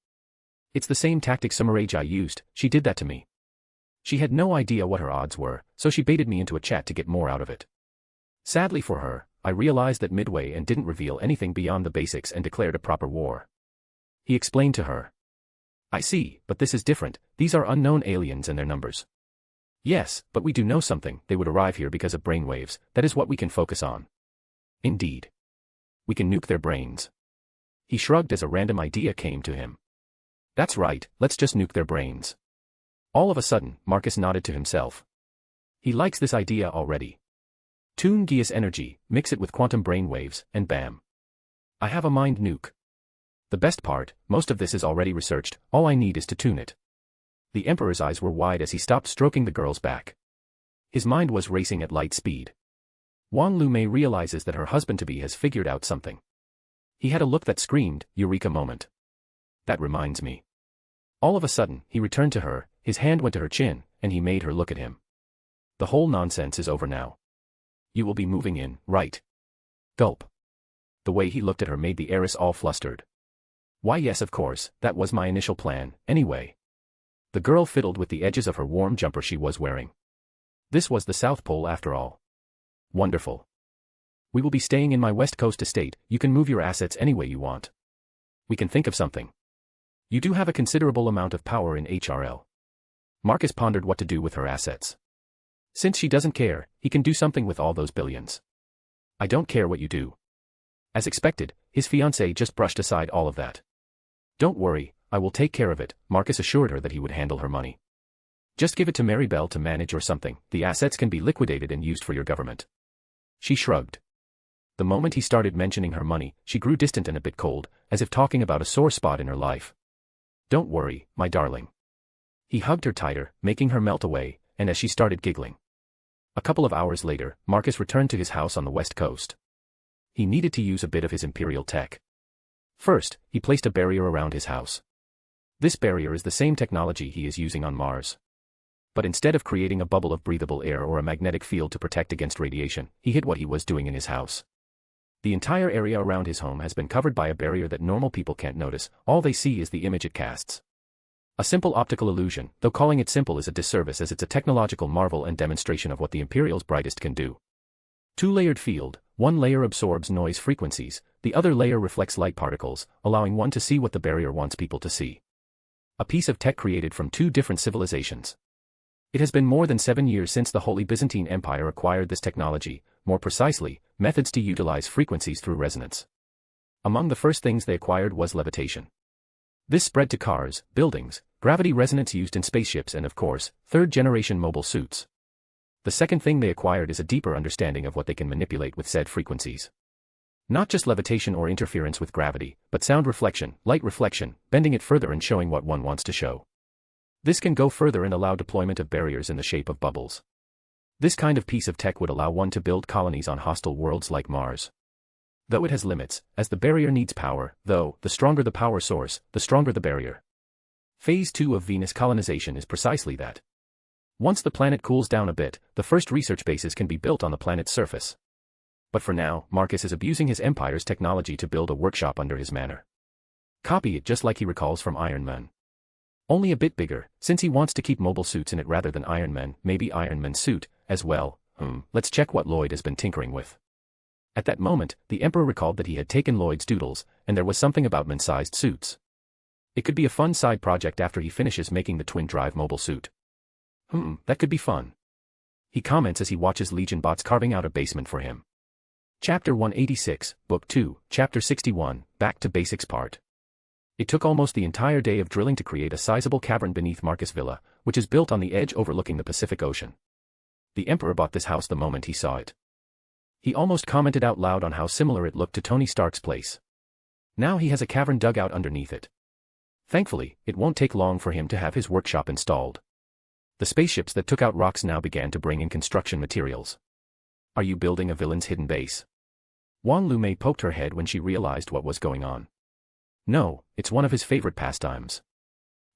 It's the same tactic Summerage used, she did that to me. She had no idea what her odds were, so she baited me into a chat to get more out of it. Sadly for her, I realized that midway and didn't reveal anything beyond the basics and declared a proper war. He explained to her. I see, but this is different, these are unknown aliens and their numbers. Yes, but we do know something, they would arrive here because of brainwaves, that is what we can focus on. Indeed. We can nuke their brains. He shrugged as a random idea came to him. That's right, let's just nuke their brains. All of a sudden, Marcus nodded to himself. He likes this idea already. Tune Geass energy, mix it with quantum brain waves, and bam. I have a mind nuke. The best part, most of this is already researched, all I need is to tune it. The Emperor's eyes were wide as he stopped stroking the girl's back. His mind was racing at light speed. Wong Lu May realizes that her husband-to-be has figured out something. He had a look that screamed, Eureka moment. That reminds me. All of a sudden, he returned to her, his hand went to her chin, and he made her look at him. The whole nonsense is over now. You will be moving in, right? Gulp. The way he looked at her made the heiress all flustered. Why yes of course, that was my initial plan, anyway. The girl fiddled with the edges of her warm jumper she was wearing. This was the South Pole after all. Wonderful. We will be staying in my West Coast estate, you can move your assets any way you want. We can think of something. You do have a considerable amount of power in HRL. Marcus pondered what to do with her assets. Since she doesn't care, he can do something with all those billions. I don't care what you do. As expected, his fiancée just brushed aside all of that. Don't worry, I will take care of it, Marcus assured her that he would handle her money. Just give it to Mary Bell to manage or something, the assets can be liquidated and used for your government. She shrugged. The moment he started mentioning her money, she grew distant and a bit cold, as if talking about a sore spot in her life. Don't worry, my darling. He hugged her tighter, making her melt away, and as she started giggling. A couple of hours later, Marcus returned to his house on the West Coast. He needed to use a bit of his imperial tech. First, he placed a barrier around his house. This barrier is the same technology he is using on Mars. But instead of creating a bubble of breathable air or a magnetic field to protect against radiation, he hid what he was doing in his house. The entire area around his home has been covered by a barrier that normal people can't notice, all they see is the image it casts. A simple optical illusion, though calling it simple is a disservice as it's a technological marvel and demonstration of what the Imperial's brightest can do. Two-layered field, one layer absorbs noise frequencies, the other layer reflects light particles, allowing one to see what the barrier wants people to see. A piece of tech created from two different civilizations. It has been more than 7 years since the Holy Byzantine Empire acquired this technology, more precisely, methods to utilize frequencies through resonance. Among the first things they acquired was levitation. This spread to cars, buildings, gravity resonance used in spaceships and of course, third-generation mobile suits. The second thing they acquired is a deeper understanding of what they can manipulate with said frequencies. Not just levitation or interference with gravity, but sound reflection, light reflection, bending it further and showing what one wants to show. This can go further and allow deployment of barriers in the shape of bubbles. This kind of piece of tech would allow one to build colonies on hostile worlds like Mars. Though it has limits, as the barrier needs power, though, the stronger the power source, the stronger the barrier. Phase 2 of Venus colonization is precisely that. Once the planet cools down a bit, the first research bases can be built on the planet's surface. But for now, Marcus is abusing his empire's technology to build a workshop under his manor. Copy it just like he recalls from Iron Man. Only a bit bigger, since he wants to keep mobile suits in it rather than Iron Man, maybe Iron Man's suit, as well. Let's check what Lloyd has been tinkering with. At that moment, the Emperor recalled that he had taken Lloyd's doodles, and there was something about man-sized suits. It could be a fun side project after he finishes making the twin-drive mobile suit. That could be fun. He comments as he watches Legion bots carving out a basement for him. Chapter 186, Book 2, Chapter 61, Back to Basics Part. It took almost the entire day of drilling to create a sizable cavern beneath Marcus Villa, which is built on the edge overlooking the Pacific Ocean. The Emperor bought this house the moment he saw it. He almost commented out loud on how similar it looked to Tony Stark's place. Now he has a cavern dug out underneath it. Thankfully, it won't take long for him to have his workshop installed. The spaceships that took out rocks now began to bring in construction materials. Are you building a villain's hidden base? Wong Lu May poked her head when she realized what was going on. No, it's one of his favorite pastimes.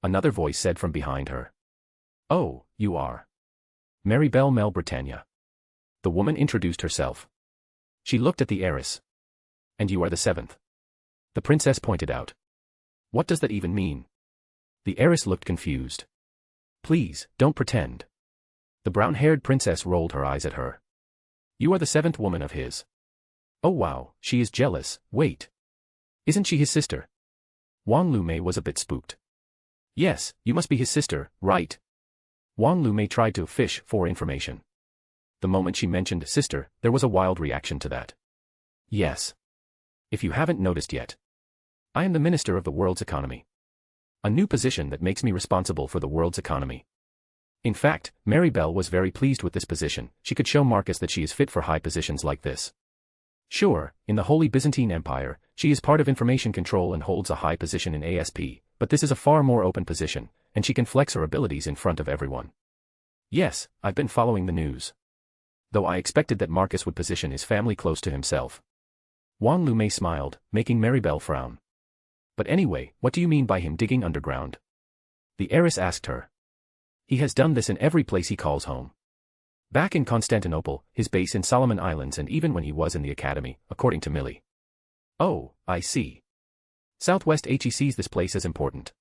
Another voice said from behind her. Oh, you are. Mary Bell Mel Britannia. The woman introduced herself. She looked at the heiress. And you are the 7th. The princess pointed out. What does that even mean? The heiress looked confused. Please, don't pretend. The brown-haired princess rolled her eyes at her. You are the 7th woman of his. Oh wow, she is jealous, wait. Isn't she his sister? Wong Lu May was a bit spooked. Yes, you must be his sister, right? Wong Lu May tried to fish for information. The moment she mentioned sister, there was a wild reaction to that. Yes. If you haven't noticed yet. I am the Minister of the World's Economy. A new position that makes me responsible for the world's economy. In fact, Maribel was very pleased with this position. She could show Marcus that she is fit for high positions like this. Sure, in the Holy Byzantine Empire, she is part of information control and holds a high position in ASP, but this is a far more open position, and she can flex her abilities in front of everyone. Yes, I've been following the news. Though I expected that Marcus would position his family close to himself. Wong Lu May smiled, making Maribel frown. But anyway, what do you mean by him digging underground? The heiress asked her. He has done this in every place he calls home. Back in Constantinople, his base in Solomon Islands, and even when he was in the academy, according to Millie. Oh, I see. Southwest HE sees this place as important.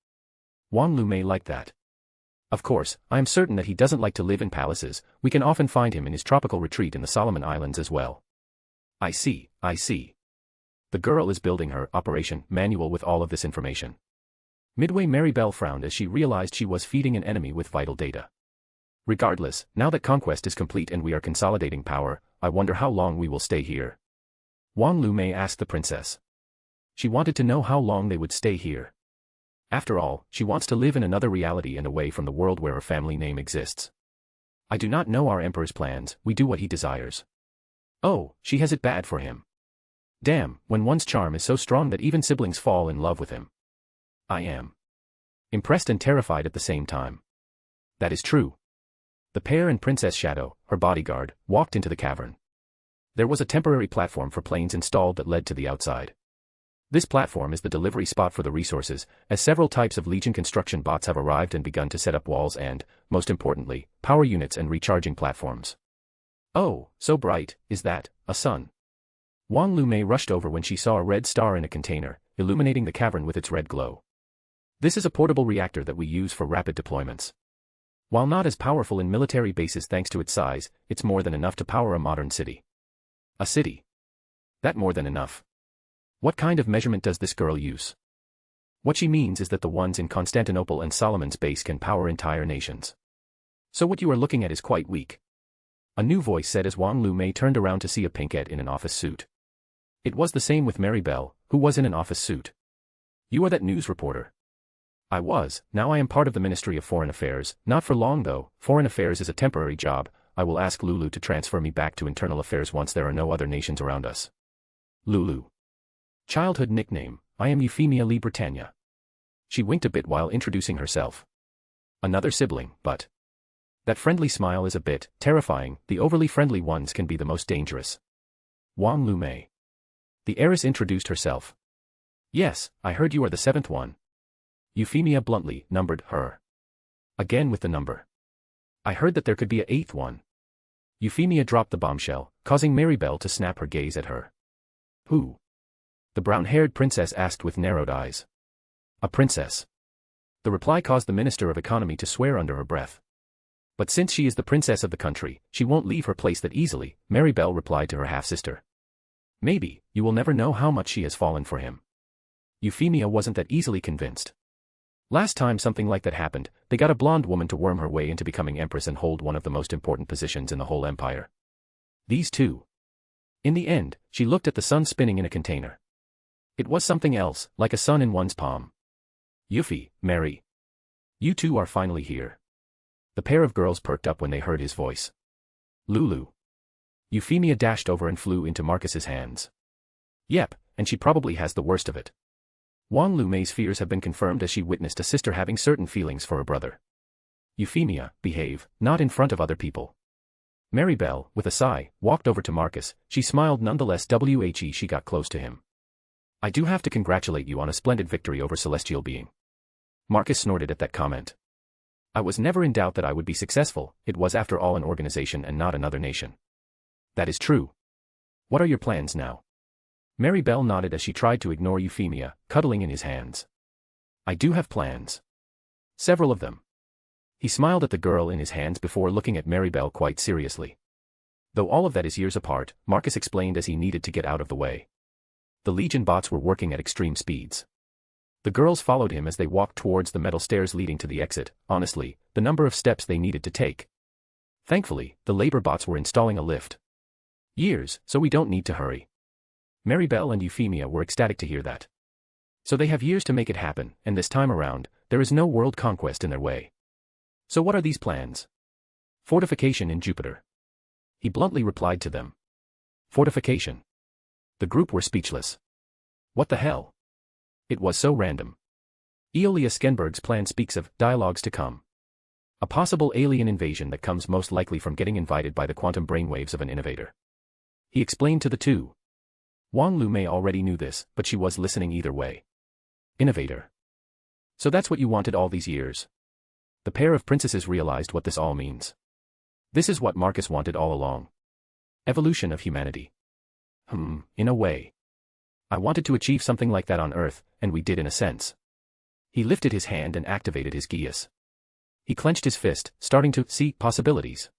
Wong Lu May liked that. Of course, I am certain that he doesn't like to live in palaces. We can often find him in his tropical retreat in the Solomon Islands as well. I see, I see. The girl is building her operation manual with all of this information. Midway, Maribel frowned as she realized she was feeding an enemy with vital data. Regardless, now that conquest is complete and we are consolidating power, I wonder how long we will stay here. Wong Lu May asked the princess. She wanted to know how long they would stay here. After all, she wants to live in another reality and away from the world where her family name exists. I do not know our emperor's plans, we do what he desires. Oh, she has it bad for him. Damn, when one's charm is so strong that even siblings fall in love with him. I am impressed and terrified at the same time. That is true. The pair and Princess Shadow, her bodyguard, walked into the cavern. There was a temporary platform for planes installed that led to the outside. This platform is the delivery spot for the resources, as several types of Legion construction bots have arrived and begun to set up walls and, most importantly, power units and recharging platforms. Oh, so bright, is that a sun? Wong Lu May rushed over when she saw a red star in a container, illuminating the cavern with its red glow. This is a portable reactor that we use for rapid deployments. While not as powerful in military bases thanks to its size, it's more than enough to power a modern city. A city. That more than enough. What kind of measurement does this girl use? What she means is that the ones in Constantinople and Solomon's base can power entire nations. So what you are looking at is quite weak. A new voice said as Wong Lu May turned around to see a pinkette in an office suit. It was the same with Maribel, who was in an office suit. You are that news reporter. I was, now I am part of the Ministry of Foreign Affairs, not for long though. Foreign Affairs is a temporary job. I will ask Lulu to transfer me back to Internal Affairs once there are no other nations around us. Lulu. Childhood nickname, I am Euphemia Lee Britannia. She winked a bit while introducing herself. Another sibling, but that friendly smile is a bit terrifying. The overly friendly ones can be the most dangerous. Wong Lu May. The heiress introduced herself. Yes, I heard you are the seventh one. Euphemia bluntly numbered her. Again with the number. I heard that there could be an eighth one. Euphemia dropped the bombshell, causing Maribel to snap her gaze at her. Who? The brown-haired princess asked with narrowed eyes. A princess. The reply caused the Minister of Economy to swear under her breath. But since she is the princess of the country, she won't leave her place that easily, Maribel replied to her half-sister. Maybe, you will never know how much she has fallen for him. Euphemia wasn't that easily convinced. Last time something like that happened, they got a blonde woman to worm her way into becoming empress and hold one of the most important positions in the whole empire. These two. In the end, she looked at the sun spinning in a container. It was something else, like a sun in one's palm. Yuffie, Mary. You two are finally here. The pair of girls perked up when they heard his voice. Lulu. Euphemia dashed over and flew into Marcus's hands. Yep, and she probably has the worst of it. Wong Lu May's fears have been confirmed as she witnessed a sister having certain feelings for a brother. Euphemia, behave, not in front of other people. Maribel, with a sigh, walked over to Marcus. She smiled nonetheless. She got close to him. I do have to congratulate you on a splendid victory over Celestial Being. Marcus snorted at that comment. I was never in doubt that I would be successful. It was after all an organization and not another nation. That is true. What are your plans now? Maribel nodded as she tried to ignore Euphemia, cuddling in his hands. I do have plans. Several of them. He smiled at the girl in his hands before looking at Maribel quite seriously. Though all of that is years apart, Marcus explained as he needed to get out of the way. The Legion bots were working at extreme speeds. The girls followed him as they walked towards the metal stairs leading to the exit. Honestly, the number of steps they needed to take. Thankfully, the labor bots were installing a lift. Years, so we don't need to hurry. Maribel and Euphemia were ecstatic to hear that. So they have years to make it happen, and this time around, there is no world conquest in their way. So what are these plans? Fortification in Jupiter. He bluntly replied to them. Fortification. The group were speechless. What the hell? It was so random. Eolia Skenberg's plan speaks of dialogues to come. A possible alien invasion that comes most likely from getting invited by the quantum brainwaves of an innovator. He explained to the two. Wong Lu May already knew this, but she was listening either way. Innovator. So that's what you wanted all these years. The pair of princesses realized what this all means. This is what Marcus wanted all along. Evolution of humanity. In a way. I wanted to achieve something like that on Earth, and we did in a sense. He lifted his hand and activated his Geass. He clenched his fist, starting to see possibilities.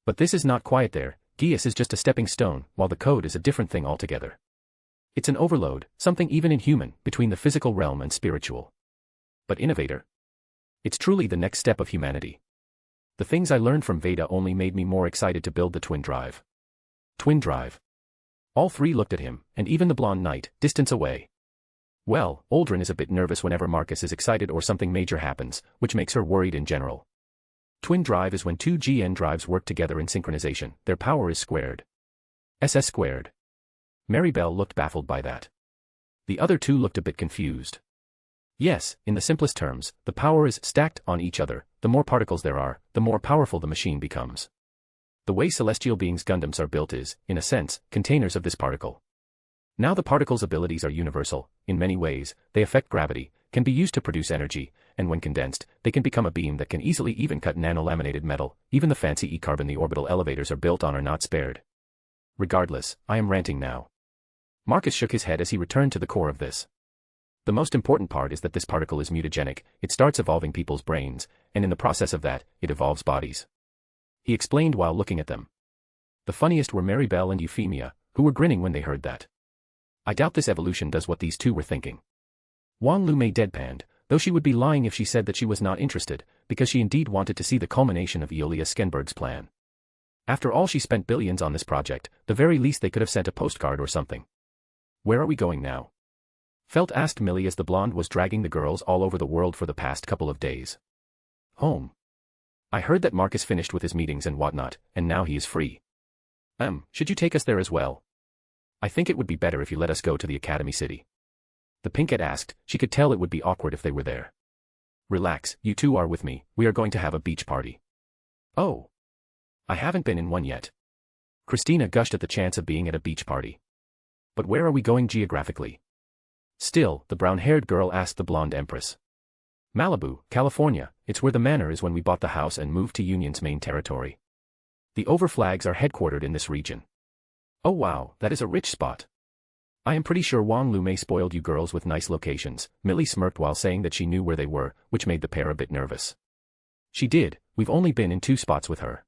But this is not quiet there. Geass is just a stepping stone, while the code is a different thing altogether. It's an overload, something even inhuman, between the physical realm and spiritual. But innovator? It's truly the next step of humanity. The things I learned from Veda only made me more excited to build the twin drive. Twin drive. All three looked at him, and even the blonde knight, distance away. Well, Aldrin is a bit nervous whenever Marcus is excited or something major happens, which makes her worried in general. Twin drive is when two GN drives work together in synchronization, their power is squared. SS squared. Maribel looked baffled by that. The other two looked a bit confused. Yes, in the simplest terms, the power is stacked on each other. The more particles there are, the more powerful the machine becomes. The way celestial beings' Gundams are built is, in a sense, containers of this particle. Now the particle's abilities are universal. In many ways, they affect gravity, can be used to produce energy, and when condensed, they can become a beam that can easily even cut nanolaminated metal. Even the fancy E-carbon the orbital elevators are built on are not spared. Regardless, I am ranting now. Marcus shook his head as he returned to the core of this. The most important part is that this particle is mutagenic. It starts evolving people's brains, and in the process of that, it evolves bodies. He explained while looking at them. The funniest were Maribel and Euphemia, who were grinning when they heard that. I doubt this evolution does what these two were thinking. Wong Lu May deadpanned, though she would be lying if she said that she was not interested, because she indeed wanted to see the culmination of Eolia Skenberg's plan. After all, she spent billions on this project. The very least they could have sent a postcard or something. Where are we going now? Felt asked Millie as the blonde was dragging the girls all over the world for the past couple of days. Home. I heard that Marcus finished with his meetings and whatnot, and now he is free. Should you take us there as well? I think it would be better if you let us go to the Academy City. The Pinkette asked. She could tell it would be awkward if they were there. Relax, you two are with me. We are going to have a beach party. Oh. I haven't been in one yet. Christina gushed at the chance of being at a beach party. But where are we going geographically? Still, the brown-haired girl asked the blonde empress. Malibu, California. It's where the manor is when we bought the house and moved to Union's main territory. The Overflags are headquartered in this region. Oh wow, that is a rich spot. I am pretty sure Wong Lu May spoiled you girls with nice locations. Millie smirked while saying that she knew where they were, which made the pair a bit nervous. She did. We've only been in two spots with her.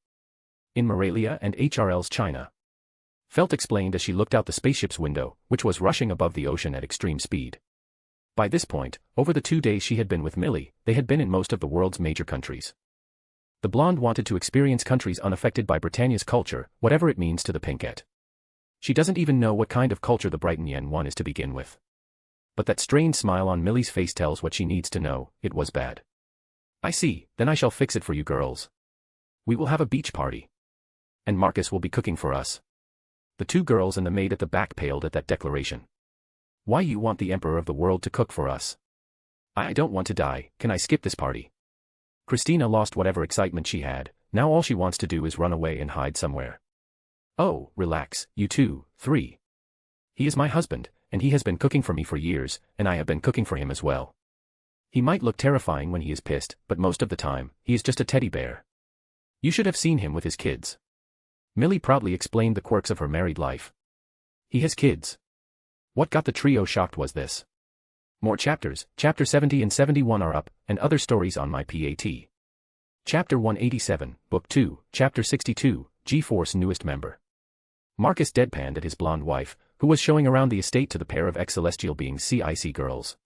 In Morelia and HRL's China. Felt explained as she looked out the spaceship's window, which was rushing above the ocean at extreme speed. By this point, over the 2 days she had been with Millie, they had been in most of the world's major countries. The blonde wanted to experience countries unaffected by Britannia's culture, whatever it means to the Pinkette. She doesn't even know what kind of culture the Britannia one is to begin with. But that strained smile on Millie's face tells what she needs to know. It was bad. I see, then I shall fix it for you girls. We will have a beach party. And Marcus will be cooking for us. The two girls and the maid at the back paled at that declaration. Why you want the emperor of the world to cook for us? I don't want to die. Can I skip this party? Christina lost whatever excitement she had. Now all she wants to do is run away and hide somewhere. Oh, relax, you two, three. He is my husband, and he has been cooking for me for years, and I have been cooking for him as well. He might look terrifying when he is pissed, but most of the time, he is just a teddy bear. You should have seen him with his kids. Millie proudly explained the quirks of her married life. He has kids. What got the trio shocked was this. More chapters, chapter 70 and 71 are up, and other stories on my PAT. Chapter 187, Book 2, Chapter 62, G-Force newest member. Marcus deadpanned at his blonde wife, who was showing around the estate to the pair of ex-celestial beings CIC girls.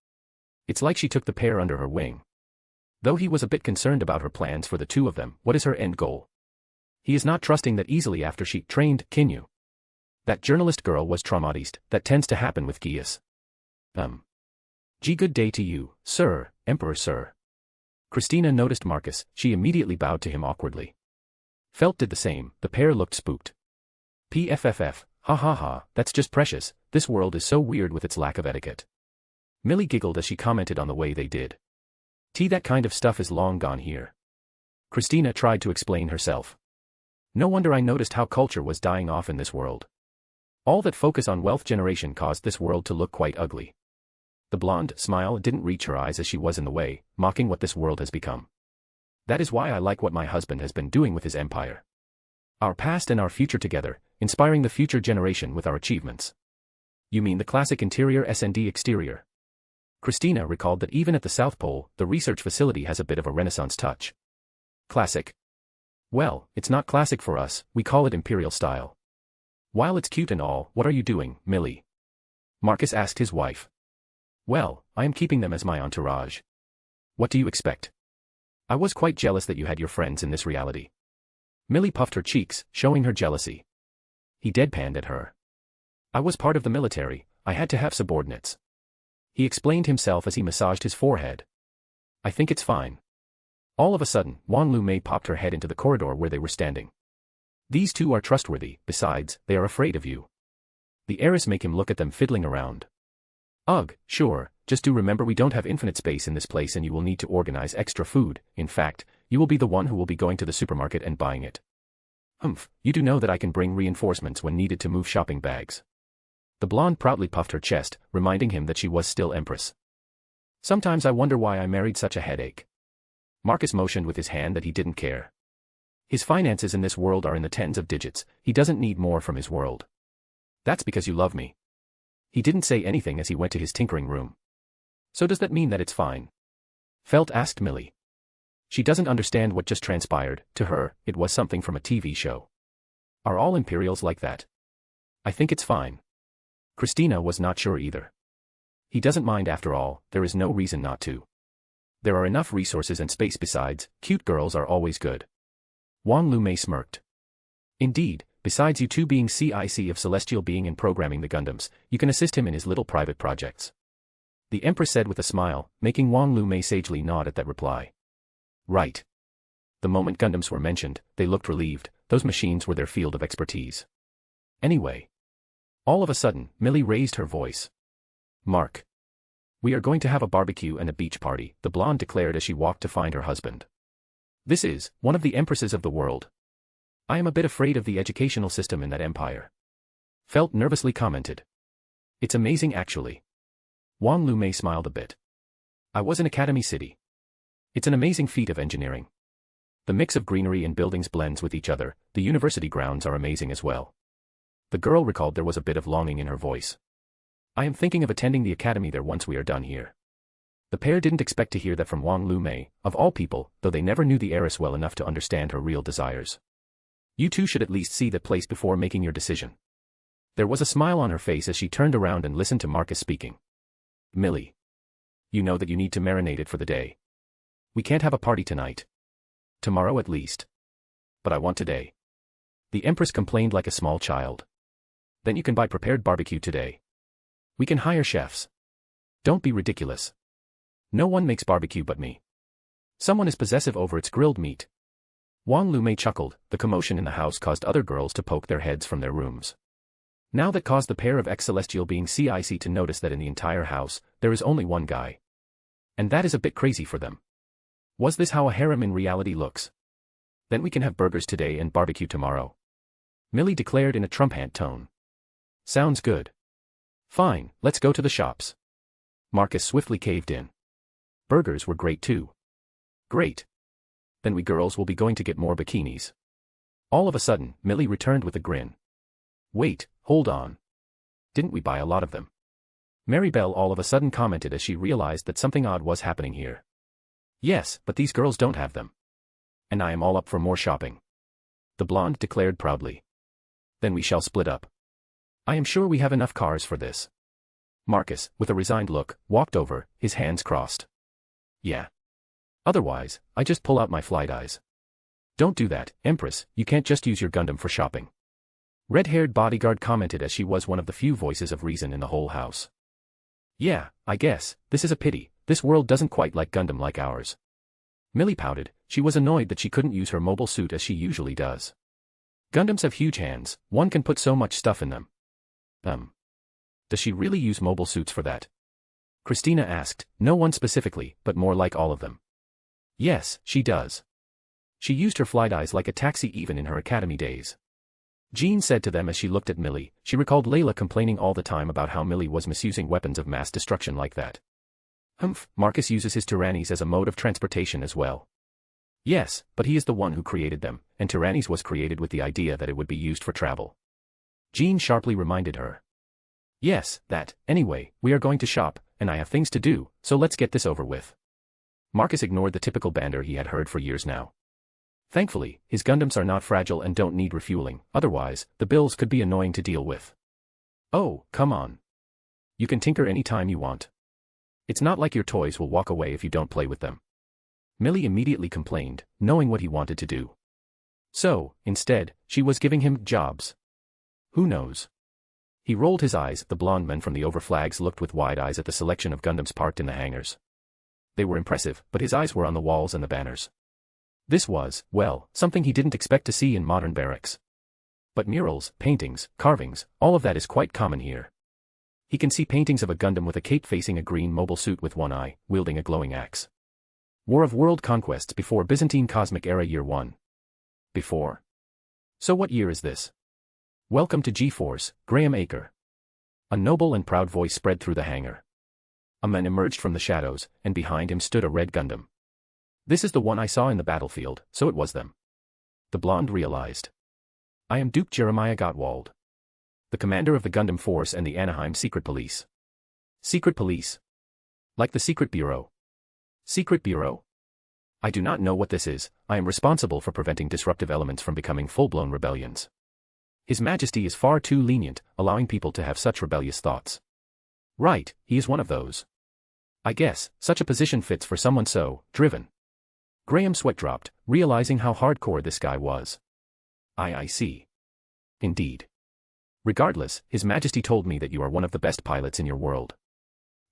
It's like she took the pair under her wing. Though he was a bit concerned about her plans for the two of them, what is her end goal? He is not trusting that easily after she trained Kinyu. That journalist girl was traumatized. That tends to happen with Geass. Good day to you, sir, Emperor sir. Christina noticed Marcus. She immediately bowed to him awkwardly. Felt did the same. The pair looked spooked. PFFF, ha ha ha, that's just precious. This world is so weird with its lack of etiquette. Millie giggled as she commented on the way they did. That kind of stuff is long gone here. Christina tried to explain herself. No wonder I noticed how culture was dying off in this world. All that focus on wealth generation caused this world to look quite ugly. The blonde smile didn't reach her eyes as she was in the way, mocking what this world has become. That is why I like what my husband has been doing with his empire. Our past and our future together, inspiring the future generation with our achievements. You mean the classic interior S&D exterior? Christina recalled that even at the South Pole, the research facility has a bit of a Renaissance touch. Classic? Well, it's not classic for us, we call it imperial style. While it's cute and all, what are you doing, Millie? Marcus asked his wife. Well, I am keeping them as my entourage. What do you expect? I was quite jealous that you had your friends in this reality. Millie puffed her cheeks, showing her jealousy. He deadpanned at her. I was part of the military, I had to have subordinates. He explained himself as he massaged his forehead. I think it's fine. All of a sudden, Wong Lu May popped her head into the corridor where they were standing. These two are trustworthy, besides, they are afraid of you. The heiress make him look at them fiddling around. Ugh, sure, just do remember we don't have infinite space in this place and you will need to organize extra food. In fact, you will be the one who will be going to the supermarket and buying it. You do know that I can bring reinforcements when needed to move shopping bags. The blonde proudly puffed her chest, reminding him that she was still empress. Sometimes I wonder why I married such a headache. Marcus motioned with his hand that he didn't care. His finances in this world are in the tens of digits, he doesn't need more from his world. That's because you love me. He didn't say anything as he went to his tinkering room. So does that mean that it's fine? Felt asked Millie. She doesn't understand what just transpired. To her, it was something from a TV show. Are all Imperials like that? I think it's fine. Christina was not sure either. He doesn't mind after all, there is no reason not to. There are enough resources and space besides, cute girls are always good. Wong Lu May smirked. Indeed, besides you two being CIC of Celestial Being and programming the Gundams, you can assist him in his little private projects. The Empress said with a smile, making Wong Lu May sagely nod at that reply. Right. The moment Gundams were mentioned, they looked relieved, those machines were their field of expertise. Anyway. All of a sudden, Millie raised her voice. Mark. We are going to have a barbecue and a beach party, the blonde declared as she walked to find her husband. This is one of the empresses of the world. I am a bit afraid of the educational system in that empire. Felt nervously commented. It's amazing actually. Wong Lu May smiled a bit. I was in Academy City. It's an amazing feat of engineering. The mix of greenery and buildings blends with each other, the university grounds are amazing as well. The girl recalled there was a bit of longing in her voice. I am thinking of attending the academy there once we are done here. The pair didn't expect to hear that from Wong Lu May, of all people, though they never knew the heiress well enough to understand her real desires. You two should at least see the place before making your decision. There was a smile on her face as she turned around and listened to Marcus speaking. Millie. You know that you need to marinate it for the day. We can't have a party tonight. Tomorrow at least. But I want today. The Empress complained like a small child. Then you can buy prepared barbecue today. We can hire chefs. Don't be ridiculous. No one makes barbecue but me. Someone is possessive over its grilled meat. Wong Lu May chuckled, the commotion in the house caused other girls to poke their heads from their rooms. Now that caused the pair of ex-celestial being CIC to notice that in the entire house, there is only one guy. And that is a bit crazy for them. Was this how a harem in reality looks? Then we can have burgers today and barbecue tomorrow. Millie declared in a trumpant tone. Sounds good. Fine, let's go to the shops. Marcus swiftly caved in. Burgers were great too. Great. Then we girls will be going to get more bikinis. All of a sudden, Millie returned with a grin. Wait, hold on. Didn't we buy a lot of them? Maribel all of a sudden commented as she realized that something odd was happening here. Yes, but these girls don't have them. And I am all up for more shopping. The blonde declared proudly. Then we shall split up. I am sure we have enough cars for this. Marcus, with a resigned look, walked over, his hands crossed. Yeah. Otherwise, I just pull out my flight eyes. Don't do that, Empress, you can't just use your Gundam for shopping. Red-haired bodyguard commented as she was one of the few voices of reason in the whole house. Yeah, I guess, this is a pity, this world doesn't quite like Gundam like ours. Millie pouted, she was annoyed that she couldn't use her mobile suit as she usually does. Gundams have huge hands, one can put so much stuff in them. Does she really use mobile suits for that? Christina asked, no one specifically, but more like all of them. Yes, she does. She used her flight eyes like a taxi even in her academy days. Jean said to them as she looked at Millie, she recalled Layla complaining all the time about how Millie was misusing weapons of mass destruction like that. Marcus uses his Tyrannis as a mode of transportation as well. Yes, but he is the one who created them, and Tyrannis was created with the idea that it would be used for travel. Jean sharply reminded her. Yes, that, anyway, we are going to shop, and I have things to do, so let's get this over with. Marcus ignored the typical banter he had heard for years now. Thankfully, his Gundams are not fragile and don't need refueling, otherwise, the bills could be annoying to deal with. Oh, come on. You can tinker any time you want. It's not like your toys will walk away if you don't play with them. Millie immediately complained, knowing what he wanted to do. So, instead, she was giving him jobs. Who knows? He rolled his eyes, the blonde men from the overflags looked with wide eyes at the selection of Gundams parked in the hangars. They were impressive, but his eyes were on the walls and the banners. This was, well, something he didn't expect to see in modern barracks. But murals, paintings, carvings, all of that is quite common here. He can see paintings of a Gundam with a cape facing a green mobile suit with one eye, wielding a glowing axe. War of World Conquests before Byzantine Cosmic Era Year 1. Before? So what year is this? Welcome to G-Force, Graham Acre. A noble and proud voice spread through the hangar. A man emerged from the shadows, and behind him stood a red Gundam. This is the one I saw in the battlefield, so it was them. The blonde realized. I am Duke Jeremiah Gottwald, the commander of the Gundam Force and the Anaheim Secret Police. Secret Police? Like the Secret Bureau. Secret Bureau? I do not know what this is, I am responsible for preventing disruptive elements from becoming full-blown rebellions. His Majesty is far too lenient, allowing people to have such rebellious thoughts. Right, he is one of those. I guess, such a position fits for someone so driven. Graham's sweat dropped, realizing how hardcore this guy was. I see. Indeed. Regardless, His Majesty told me that you are one of the best pilots in your world.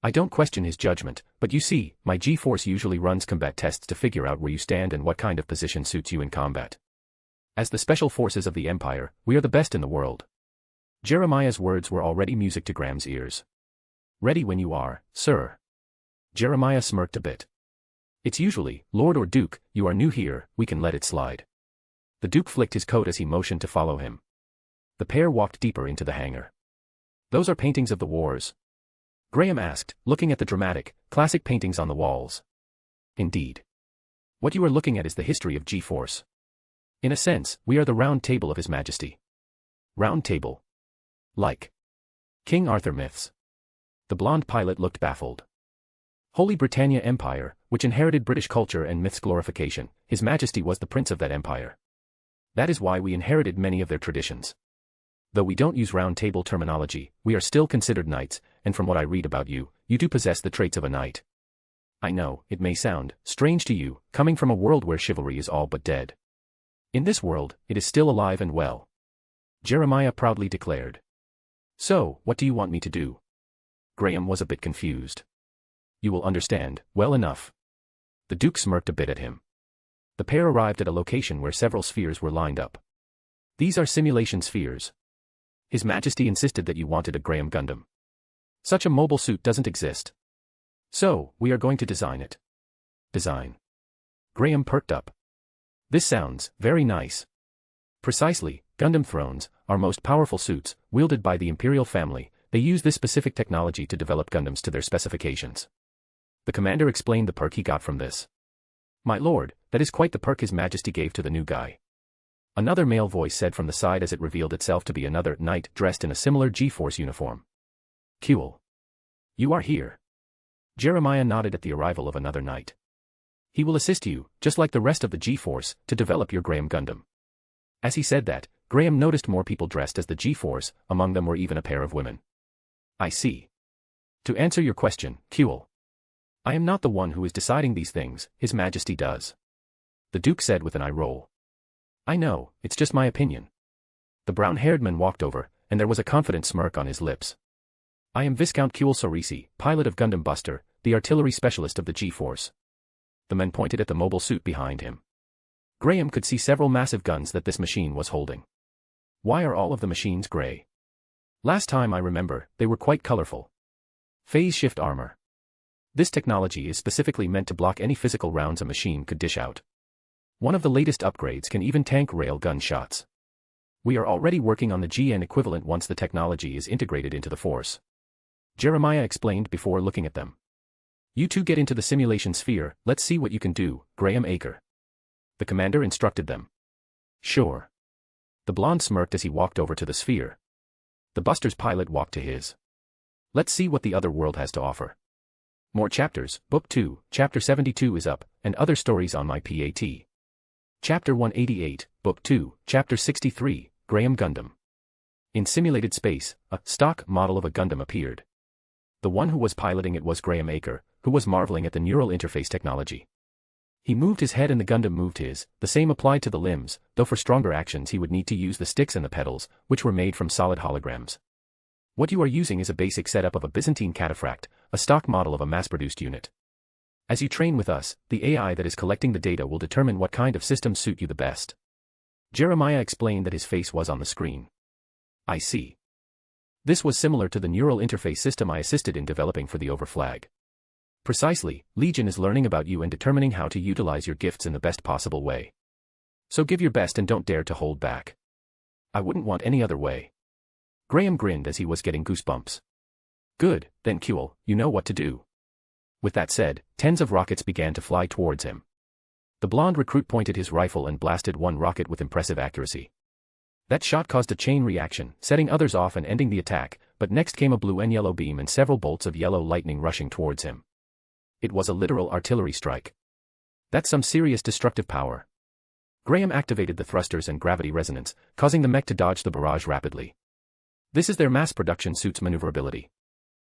I don't question his judgment, but you see, my G-Force usually runs combat tests to figure out where you stand and what kind of position suits you in combat. As the Special Forces of the Empire, we are the best in the world. Jeremiah's words were already music to Graham's ears. Ready when you are, sir. Jeremiah smirked a bit. It's usually, Lord or Duke, you are new here, we can let it slide. The Duke flicked his coat as he motioned to follow him. The pair walked deeper into the hangar. Those are paintings of the wars? Graham asked, looking at the dramatic, classic paintings on the walls. Indeed. What you are looking at is the history of G-Force. In a sense, we are the round table of His Majesty. Round table? Like King Arthur myths. The blonde pilot looked baffled. Holy Britannia Empire, which inherited British culture and myths glorification, His Majesty was the prince of that empire. That is why we inherited many of their traditions. Though we don't use round table terminology, we are still considered knights, and from what I read about you, you do possess the traits of a knight. I know, it may sound strange to you, coming from a world where chivalry is all but dead. In this world, it is still alive and well. Jeremiah proudly declared. So, what do you want me to do? Graham was a bit confused. You will understand, well enough. The Duke smirked a bit at him. The pair arrived at a location where several spheres were lined up. These are simulation spheres. His Majesty insisted that you wanted a Graham Gundam. Such a mobile suit doesn't exist. So, we are going to design it. Design. Graham perked up. This sounds very nice. Precisely, Gundam Thrones, our most powerful suits, wielded by the Imperial family, they use this specific technology to develop Gundams to their specifications. The commander explained the perk he got from this. My lord, that is quite the perk His Majesty gave to the new guy. Another male voice said from the side as it revealed itself to be another knight dressed in a similar G-Force uniform. Cool. You are here. Jeremiah nodded at the arrival of another knight. He will assist you, just like the rest of the G-Force, to develop your Graham Gundam. As he said that, Graham noticed more people dressed as the G-Force, among them were even a pair of women. I see. To answer your question, Kuel. I am not the one who is deciding these things, His Majesty does. The Duke said with an eye roll. I know, it's just my opinion. The brown-haired man walked over, and there was a confident smirk on his lips. I am Viscount Kuel Sorisi, pilot of Gundam Buster, the artillery specialist of the G-Force. The man pointed at the mobile suit behind him. Graham could see several massive guns that this machine was holding. Why are all of the machines gray? Last time I remember, they were quite colorful. Phase shift armor. This technology is specifically meant to block any physical rounds a machine could dish out. One of the latest upgrades can even tank railgun shots. We are already working on the GN equivalent once the technology is integrated into the Force. Jeremiah explained before looking at them. You two get into the simulation sphere, let's see what you can do, Graham Aker. The commander instructed them. Sure. The blonde smirked as he walked over to the sphere. The Buster's pilot walked to his. Let's see what the other world has to offer. More chapters, Book 2, Chapter 72 is up, and other stories on my PAT. Chapter 188, Book 2, Chapter 63, Graham Gundam. In simulated space, a stock model of a Gundam appeared. The one who was piloting it was Graham Aker, who was marveling at the neural interface technology. He moved his head and the Gundam moved his, the same applied to the limbs, though for stronger actions he would need to use the sticks and the pedals, which were made from solid holograms. What you are using is a basic setup of a Byzantine cataphract, a stock model of a mass-produced unit. As you train with us, the AI that is collecting the data will determine what kind of systems suit you the best. Jeremiah explained that his face was on the screen. I see. This was similar to the neural interface system I assisted in developing for the Overflag. Precisely, Legion is learning about you and determining how to utilize your gifts in the best possible way. So give your best and don't dare to hold back. I wouldn't want any other way. Graham grinned as he was getting goosebumps. Good, then Kuel, you know what to do. With that said, tens of rockets began to fly towards him. The blonde recruit pointed his rifle and blasted one rocket with impressive accuracy. That shot caused a chain reaction, setting others off and ending the attack, but next came a blue and yellow beam and several bolts of yellow lightning rushing towards him. It was a literal artillery strike. That's some serious destructive power. Graham activated the thrusters and gravity resonance, causing the mech to dodge the barrage rapidly. This is their mass production suit's maneuverability.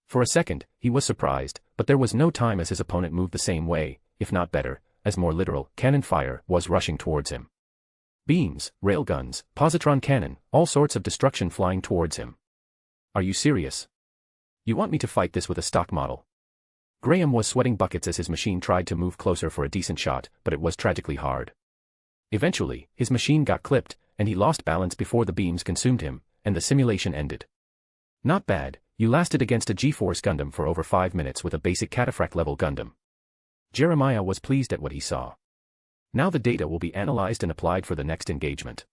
For a second, he was surprised, but there was no time as his opponent moved the same way, if not better, as more literal cannon fire was rushing towards him. Beams, railguns, positron cannon, all sorts of destruction flying towards him. Are you serious? You want me to fight this with a stock model? Graham was sweating buckets as his machine tried to move closer for a decent shot, but it was tragically hard. Eventually, his machine got clipped, and he lost balance before the beams consumed him, and the simulation ended. Not bad, you lasted against a G-Force Gundam for over 5 minutes with a basic cataphract-level Gundam. Jeremiah was pleased at what he saw. Now the data will be analyzed and applied for the next engagement.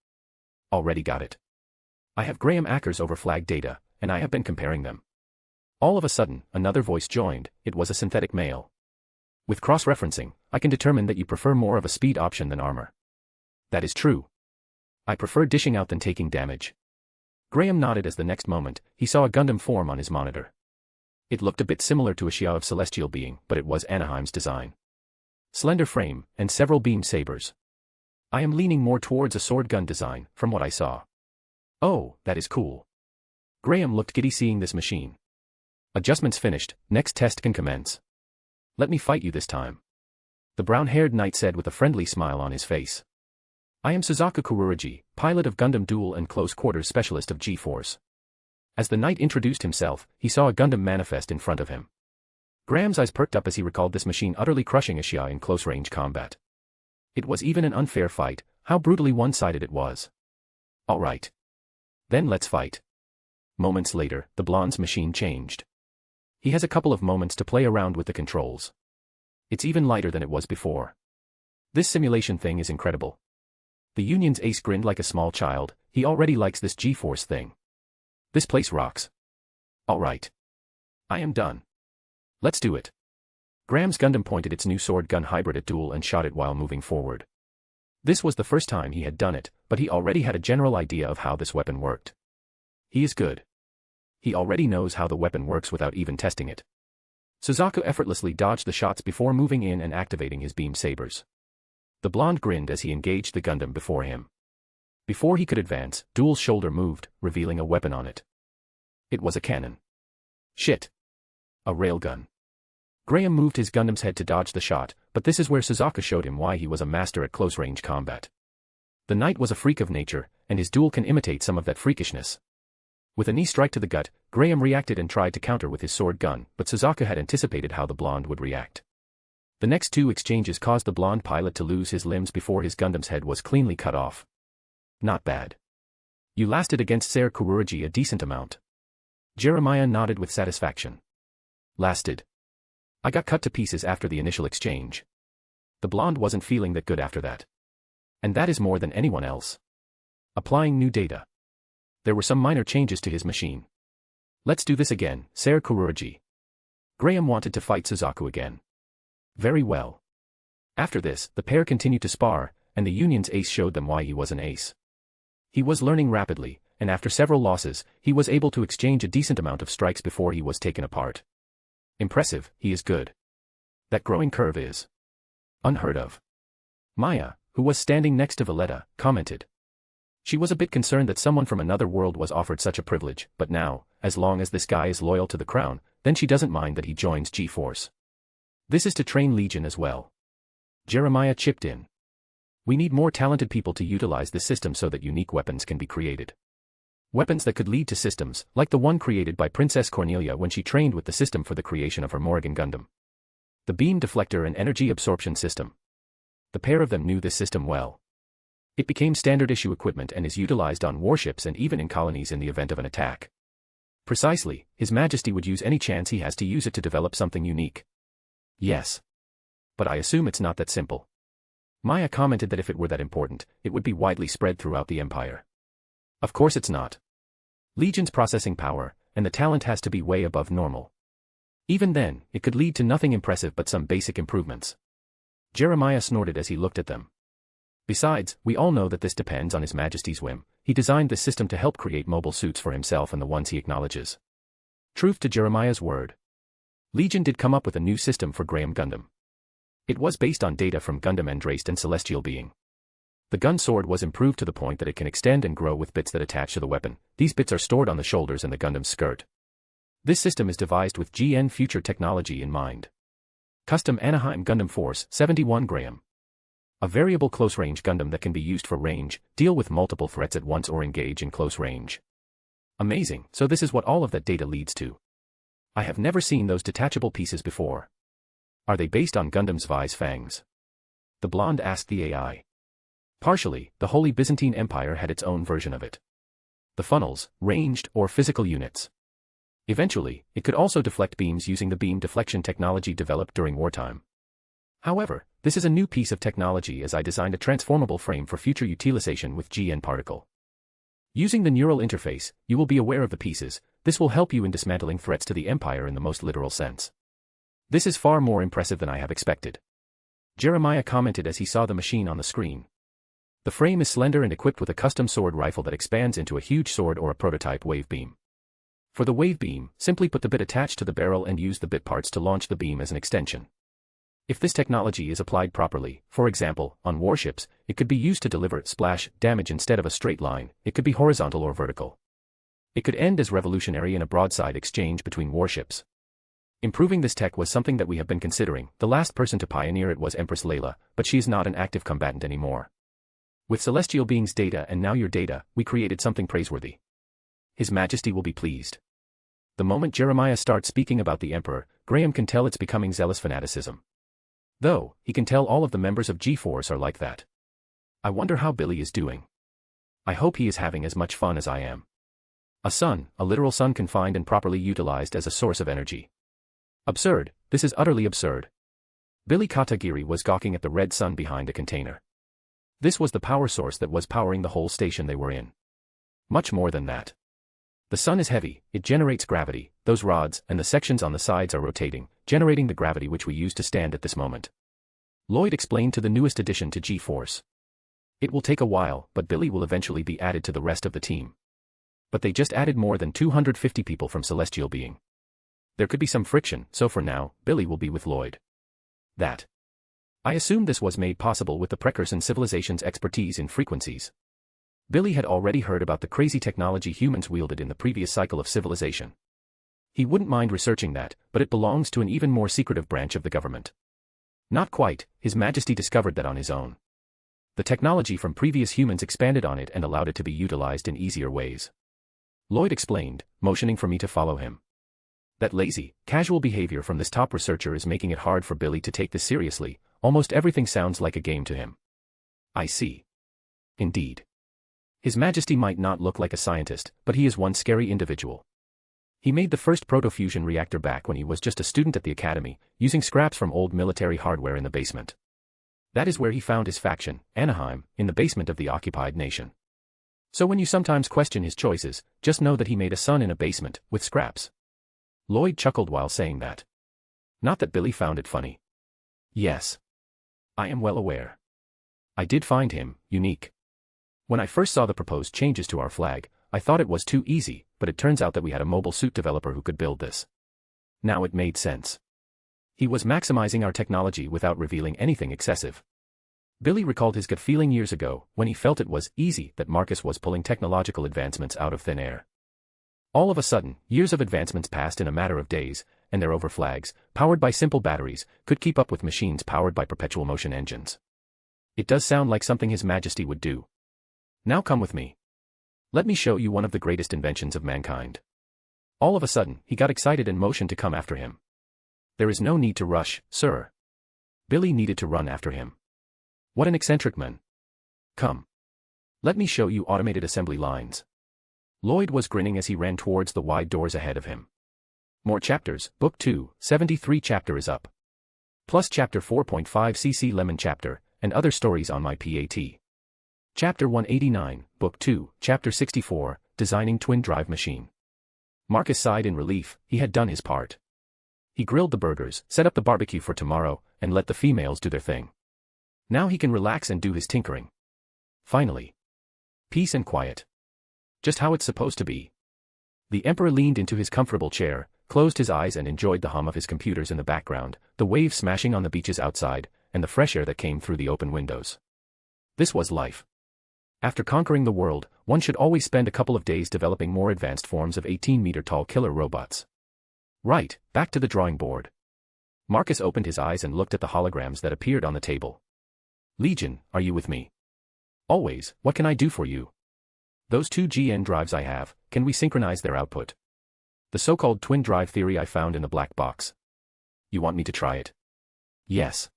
Already got it. I have Graham Aker's Overflag data, and I have been comparing them. All of a sudden, another voice joined. It was a synthetic male. With cross-referencing, I can determine that you prefer more of a speed option than armor. That is true. I prefer dishing out than taking damage. Graham nodded as the next moment, he saw a Gundam form on his monitor. It looked a bit similar to a Xia of celestial being, but it was Anaheim's design. Slender frame, and several beam sabers. I am leaning more towards a sword gun design, from what I saw. Oh, that is cool. Graham looked giddy seeing this machine. Adjustments finished, next test can commence. Let me fight you this time. The brown-haired knight said with a friendly smile on his face. I am Suzaku Kururagi, pilot of Gundam Duel and Close Quarters Specialist of G-Force. As the knight introduced himself, he saw a Gundam manifest in front of him. Graham's eyes perked up as he recalled this machine utterly crushing a Xia in close-range combat. It was even an unfair fight, how brutally one-sided it was. All right. Then let's fight. Moments later, the blonde's machine changed. He has a couple of moments to play around with the controls. It's even lighter than it was before. This simulation thing is incredible. The Union's ace grinned like a small child, he already likes this G-Force thing. This place rocks. All right. I am done. Let's do it. Graham's Gundam pointed its new sword gun hybrid at Duel and shot it while moving forward. This was the first time he had done it, but he already had a general idea of how this weapon worked. He is good. He already knows how the weapon works without even testing it. Suzaku effortlessly dodged the shots before moving in and activating his beam sabers. The blonde grinned as he engaged the Gundam before him. Before he could advance, Duel's shoulder moved, revealing a weapon on it. It was a cannon. Shit. A railgun. Graham moved his Gundam's head to dodge the shot, but this is where Suzaku showed him why he was a master at close-range combat. The knight was a freak of nature, and his duel can imitate some of that freakishness. With a knee strike to the gut, Graham reacted and tried to counter with his sword gun, but Suzaku had anticipated how the blonde would react. The next two exchanges caused the blonde pilot to lose his limbs before his Gundam's head was cleanly cut off. Not bad. You lasted against Ser Kuruji a decent amount. Jeremiah nodded with satisfaction. Lasted. I got cut to pieces after the initial exchange. The blonde wasn't feeling that good after that. And that is more than anyone else. Applying new data. There were some minor changes to his machine. Let's do this again, Ser Kuruji. Graham wanted to fight Suzaku again. Very well. After this, the pair continued to spar, and the Union's ace showed them why he was an ace. He was learning rapidly, and after several losses, he was able to exchange a decent amount of strikes before he was taken apart. Impressive, he is good. That growing curve is unheard of. Maya, who was standing next to Valletta, commented. She was a bit concerned that someone from another world was offered such a privilege, but now, as long as this guy is loyal to the crown, then she doesn't mind that he joins G-Force. This is to train Legion as well. Jeremiah chipped in. We need more talented people to utilize this system so that unique weapons can be created. Weapons that could lead to systems, like the one created by Princess Cornelia when she trained with the system for the creation of her Morrigan Gundam. The beam deflector and energy absorption system. The pair of them knew this system well. It became standard issue equipment and is utilized on warships and even in colonies in the event of an attack. Precisely, His Majesty would use any chance he has to use it to develop something unique. Yes. But I assume it's not that simple. Maya commented that if it were that important, it would be widely spread throughout the Empire. Of course it's not. Legion's processing power, and the talent has to be way above normal. Even then, it could lead to nothing impressive but some basic improvements. Jeremiah snorted as he looked at them. Besides, we all know that this depends on His Majesty's whim. He designed this system to help create mobile suits for himself and the ones he acknowledges. Truth to Jeremiah's word. Legion did come up with a new system for Graham Gundam. It was based on data from Gundam Andraste and Celestial Being. The gun sword was improved to the point that it can extend and grow with bits that attach to the weapon. These bits are stored on the shoulders and the Gundam's skirt. This system is devised with GN future technology in mind. Custom Anaheim Gundam Force 71 Graham. A variable close-range Gundam that can be used for range, deal with multiple threats at once or engage in close range. Amazing, so this is what all of that data leads to. I have never seen those detachable pieces before. Are they based on Gundam's Vi's fangs? The blonde asked the AI. Partially, the Holy Byzantine Empire had its own version of it. The funnels, ranged or physical units. Eventually, it could also deflect beams using the beam deflection technology developed during wartime. However, this is a new piece of technology as I designed a transformable frame for future utilization with GN particle. Using the neural interface, you will be aware of the pieces. This will help you in dismantling threats to the Empire in the most literal sense. This is far more impressive than I have expected. Jeremiah commented as he saw the machine on the screen. The frame is slender and equipped with a custom sword rifle that expands into a huge sword or a prototype wave beam. For the wave beam, simply put the bit attached to the barrel and use the bit parts to launch the beam as an extension. If this technology is applied properly, for example, on warships, it could be used to deliver splash damage instead of a straight line. It could be horizontal or vertical. It could end as revolutionary in a broadside exchange between warships. Improving this tech was something that we have been considering. The last person to pioneer it was Empress Layla, but she is not an active combatant anymore. With Celestial Being's data and now your data, we created something praiseworthy. His Majesty will be pleased. The moment Jeremiah starts speaking about the Emperor, Graham can tell it's becoming zealous fanaticism. Though, he can tell all of the members of G-Force are like that. I wonder how Billy is doing. I hope he is having as much fun as I am. A sun, a literal sun confined and properly utilized as a source of energy. Absurd, this is utterly absurd. Billy Katagiri was gawking at the red sun behind a container. This was the power source that was powering the whole station they were in. Much more than that. The sun is heavy, it generates gravity, those rods and the sections on the sides are rotating, generating the gravity which we use to stand at this moment. Lloyd explained to the newest addition to G-Force. It will take a while, but Billy will eventually be added to the rest of the team. But they just added more than 250 people from Celestial Being. There could be some friction, so for now, Billy will be with Lloyd. That. I assume this was made possible with the Precurson civilization's expertise in frequencies. Billy had already heard about the crazy technology humans wielded in the previous cycle of civilization. He wouldn't mind researching that, but it belongs to an even more secretive branch of the government. Not quite, His Majesty discovered that on his own. The technology from previous humans expanded on it and allowed it to be utilized in easier ways. Lloyd explained, motioning for me to follow him. That lazy, casual behavior from this top researcher is making it hard for Billy to take this seriously. Almost everything sounds like a game to him. I see. Indeed. His Majesty might not look like a scientist, but he is one scary individual. He made the first proto-fusion reactor back when he was just a student at the academy, using scraps from old military hardware in the basement. That is where he found his faction, Anaheim, in the basement of the occupied nation. So when you sometimes question his choices, just know that he made a son in a basement, with scraps. Lloyd chuckled while saying that. Not that Billy found it funny. Yes. I am well aware. I did find him unique. When I first saw the proposed changes to our flag, I thought it was too easy, but it turns out that we had a mobile suit developer who could build this. Now it made sense. He was maximizing our technology without revealing anything excessive. Billy recalled his gut feeling years ago, when he felt it was easy that Marcus was pulling technological advancements out of thin air. All of a sudden, years of advancements passed in a matter of days, and their overflags, powered by simple batteries, could keep up with machines powered by perpetual motion engines. It does sound like something His Majesty would do. Now come with me. Let me show you one of the greatest inventions of mankind. All of a sudden, he got excited and motioned to come after him. There is no need to rush, sir. Billy needed to run after him. What an eccentric man. Come. Let me show you automated assembly lines. Lloyd was grinning as he ran towards the wide doors ahead of him. More chapters, Book 2, 73 chapter is up. Plus chapter 4.5 CC Lemon chapter, and other stories on my PAT. Chapter 189, Book 2, Chapter 64, Designing Twin Drive Machine. Marcus sighed in relief. He had done his part. He grilled the burgers, set up the barbecue for tomorrow, and let the females do their thing. Now he can relax and do his tinkering. Finally. Peace and quiet. Just how it's supposed to be. The Emperor leaned into his comfortable chair, closed his eyes and enjoyed the hum of his computers in the background, the waves smashing on the beaches outside, and the fresh air that came through the open windows. This was life. After conquering the world, one should always spend a couple of days developing more advanced forms of 18-meter-tall killer robots. Right, back to the drawing board. Marcus opened his eyes and looked at the holograms that appeared on the table. Legion, are you with me? Always. What can I do for you? Those two GN drives I have, can we synchronize their output? The so-called twin drive theory I found in the black box. You want me to try it? Yes.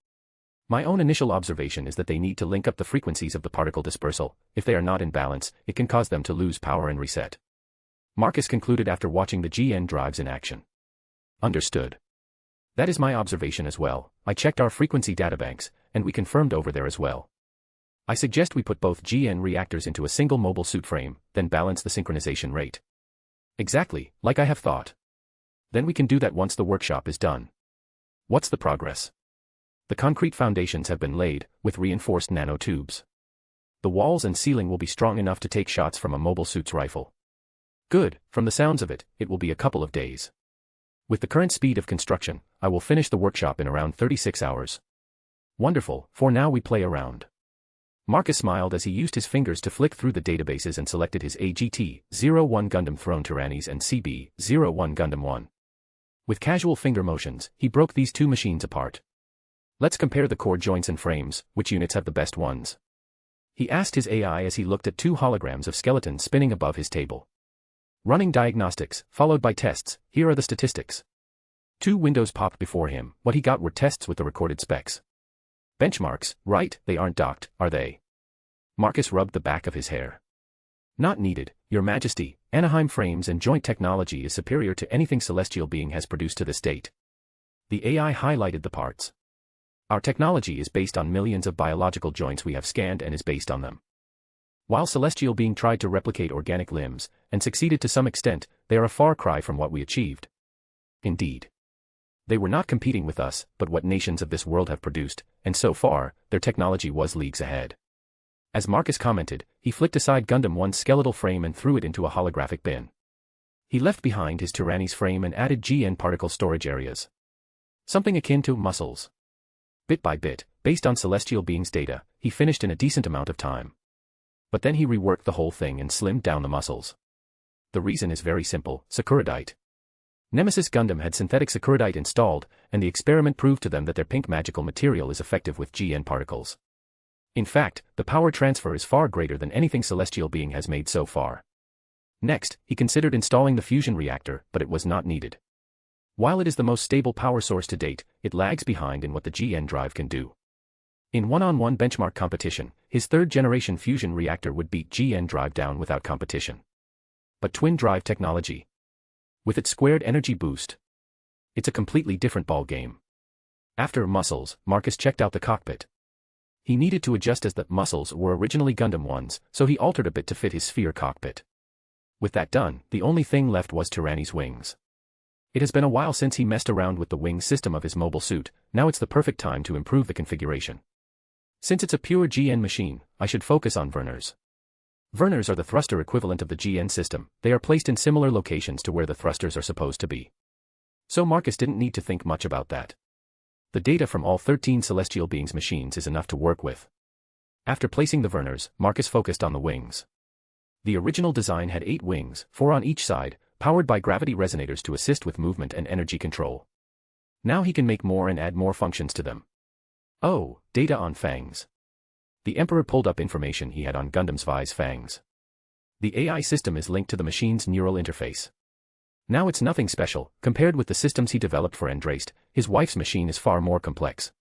My own initial observation is that they need to link up the frequencies of the particle dispersal. If they are not in balance, it can cause them to lose power and reset. Marcus concluded after watching the GN drives in action. Understood. That is my observation as well. I checked our frequency databanks, and we confirmed over there as well. I suggest we put both GN reactors into a single mobile suit frame, then balance the synchronization rate. Exactly, like I have thought. Then we can do that once the workshop is done. What's the progress? The concrete foundations have been laid, with reinforced nanotubes. The walls and ceiling will be strong enough to take shots from a mobile suit's rifle. Good, from the sounds of it, it will be a couple of days. With the current speed of construction, I will finish the workshop in around 36 hours. Wonderful, for now we play around. Marcus smiled as he used his fingers to flick through the databases and selected his AGT-01 Gundam Throne Tyrannis and CB-01 Gundam 1. With casual finger motions, he broke these two machines apart. Let's compare the core joints and frames, which units have the best ones? He asked his AI as he looked at two holograms of skeletons spinning above his table. Running diagnostics, followed by tests, here are the statistics. Two windows popped before him. What he got were tests with the recorded specs. Benchmarks, right, they aren't docked, are they? Marcus rubbed the back of his hair. Not needed, Your Majesty. Anaheim frames and joint technology is superior to anything Celestial Being has produced to this date. The AI highlighted the parts. Our technology is based on millions of biological joints we have scanned and is based on them. While Celestial Being tried to replicate organic limbs, and succeeded to some extent, they are a far cry from what we achieved. Indeed. They were not competing with us, but what nations of this world have produced, and so far, their technology was leagues ahead. As Marcus commented, he flicked aside Gundam 1's skeletal frame and threw it into a holographic bin. He left behind his Tyrannis frame and added GN particle storage areas. Something akin to muscles. Bit by bit, based on Celestial Being's data, he finished in a decent amount of time. But then he reworked the whole thing and slimmed down the muscles. The reason is very simple, Sakuradite. Nemesis Gundam had synthetic Sakuradite installed, and the experiment proved to them that their pink magical material is effective with GN particles. In fact, the power transfer is far greater than anything celestial being has made so far. Next, he considered installing the fusion reactor, but it was not needed. While it is the most stable power source to date, it lags behind in what the GN drive can do. In one-on-one benchmark competition, his third-generation fusion reactor would beat GN drive down without competition. But twin drive technology, with its squared energy boost, it's a completely different ball game. After muscles, Marcus checked out the cockpit. He needed to adjust as the muscles were originally Gundam ones, so he altered a bit to fit his sphere cockpit. With that done, the only thing left was Tyrannis' wings. It has been a while since he messed around with the wing system of his mobile suit, now it's the perfect time to improve the configuration. Since it's a pure GN machine, I should focus on Verners. Verners are the thruster equivalent of the GN system, they are placed in similar locations to where the thrusters are supposed to be. So Marcus didn't need to think much about that. The data from all 13 celestial beings' machines is enough to work with. After placing the Verners, Marcus focused on the wings. The original design had 8 wings, 4 on each side, powered by gravity resonators to assist with movement and energy control. Now he can make more and add more functions to them. Oh, data on fangs. The Emperor pulled up information he had on Gundam's Vi's fangs. The AI system is linked to the machine's neural interface. Now it's nothing special, compared with the systems he developed for Andraste, his wife's machine is far more complex.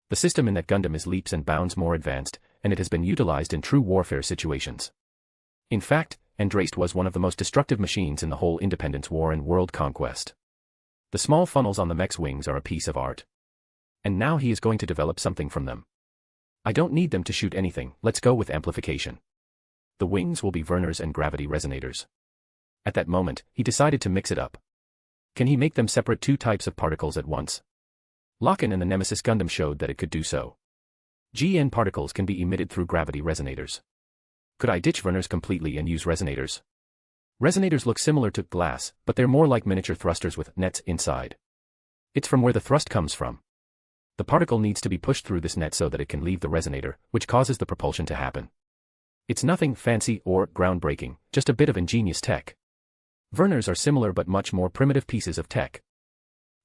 The system in that Gundam is leaps and bounds more advanced, and it has been utilized in true warfare situations. In fact, Andraste was one of the most destructive machines in the whole Independence War and world conquest. The small funnels on the mech's wings are a piece of art. And now he is going to develop something from them. I don't need them to shoot anything, let's go with amplification. The wings will be Verners and gravity resonators. At that moment, he decided to mix it up. Can he make them separate 2 types of particles at once? Locken and the Nemesis Gundam showed that it could do so. GN particles can be emitted through gravity resonators. Could I ditch Verners completely and use resonators? Resonators look similar to glass, but they're more like miniature thrusters with nets inside. It's from where the thrust comes from. The particle needs to be pushed through this net so that it can leave the resonator, which causes the propulsion to happen. It's nothing fancy or groundbreaking, just a bit of ingenious tech. Verners are similar but much more primitive pieces of tech.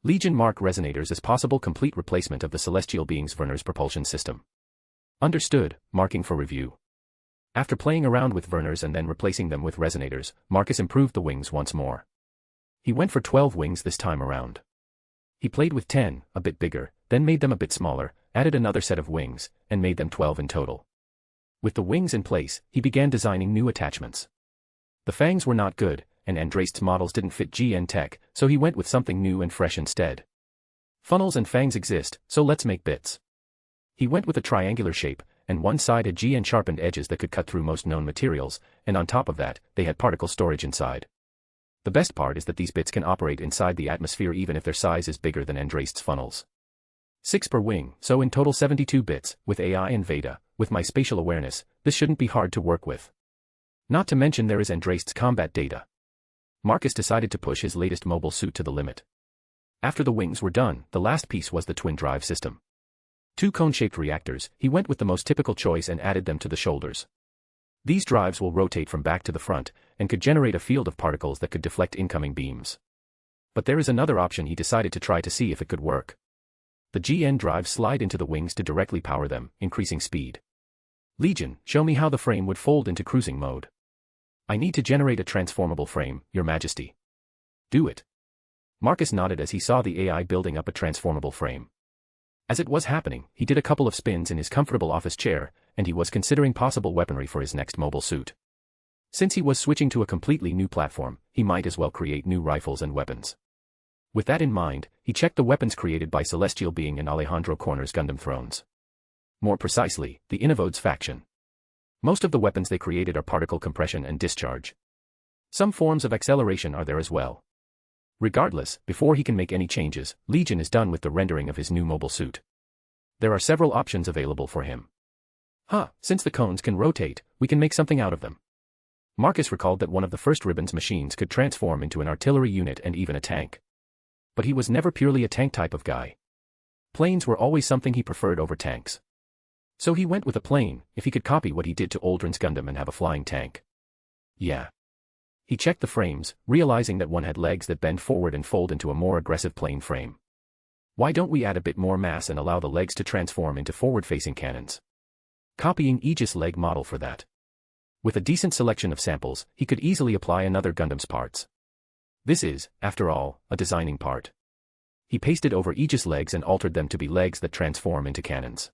Legion mark resonators as possible complete replacement of the celestial being's Verners propulsion system. Understood, marking for review. After playing around with Verners and then replacing them with resonators, Marcus improved the wings once more. He went for 12 wings this time around. He played with 10, a bit bigger, then made them a bit smaller, added another set of wings, and made them 12 in total. With the wings in place, he began designing new attachments. The fangs were not good, and Andraste's models didn't fit GN tech, so he went with something new and fresh instead. Funnels and fangs exist, so let's make bits. He went with a triangular shape, and one side had GN sharpened edges that could cut through most known materials, and on top of that, they had particle storage inside. The best part is that these bits can operate inside the atmosphere even if their size is bigger than Andraste's funnels. 6 per wing, so in total 72 bits, with AI and Veda, with my spatial awareness, this shouldn't be hard to work with. Not to mention there is Andraste's combat data. Marcus decided to push his latest mobile suit to the limit. After the wings were done, the last piece was the twin drive system. 2 cone-shaped reactors, he went with the most typical choice and added them to the shoulders. These drives will rotate from back to the front, and could generate a field of particles that could deflect incoming beams. But there is another option he decided to try to see if it could work. The GN drives slide into the wings to directly power them, increasing speed. Legion, show me how the frame would fold into cruising mode. I need to generate a transformable frame, Your Majesty. Do it. Marcus nodded as he saw the AI building up a transformable frame. As it was happening, he did a couple of spins in his comfortable office chair, and he was considering possible weaponry for his next mobile suit. Since he was switching to a completely new platform, he might as well create new rifles and weapons. With that in mind, he checked the weapons created by Celestial Being and Alejandro Corner's Gundam Thrones. More precisely, the Innovators faction. Most of the weapons they created are particle compression and discharge. Some forms of acceleration are there as well. Regardless, before he can make any changes, Legion is done with the rendering of his new mobile suit. There are several options available for him. Since the cones can rotate, we can make something out of them. Marcus recalled that one of the first Ribbon's machines could transform into an artillery unit and even a tank. But he was never purely a tank type of guy. Planes were always something he preferred over tanks. So he went with a plane, if he could copy what he did to Aldrin's Gundam and have a flying tank. Yeah. He checked the frames, realizing that one had legs that bend forward and fold into a more aggressive plane frame. Why don't we add a bit more mass and allow the legs to transform into forward-facing cannons? copying Aegis leg model for that. With a decent selection of samples, he could easily apply another Gundam's parts. This is, after all, a designing part. He pasted over Aegis legs and altered them to be legs that transform into cannons.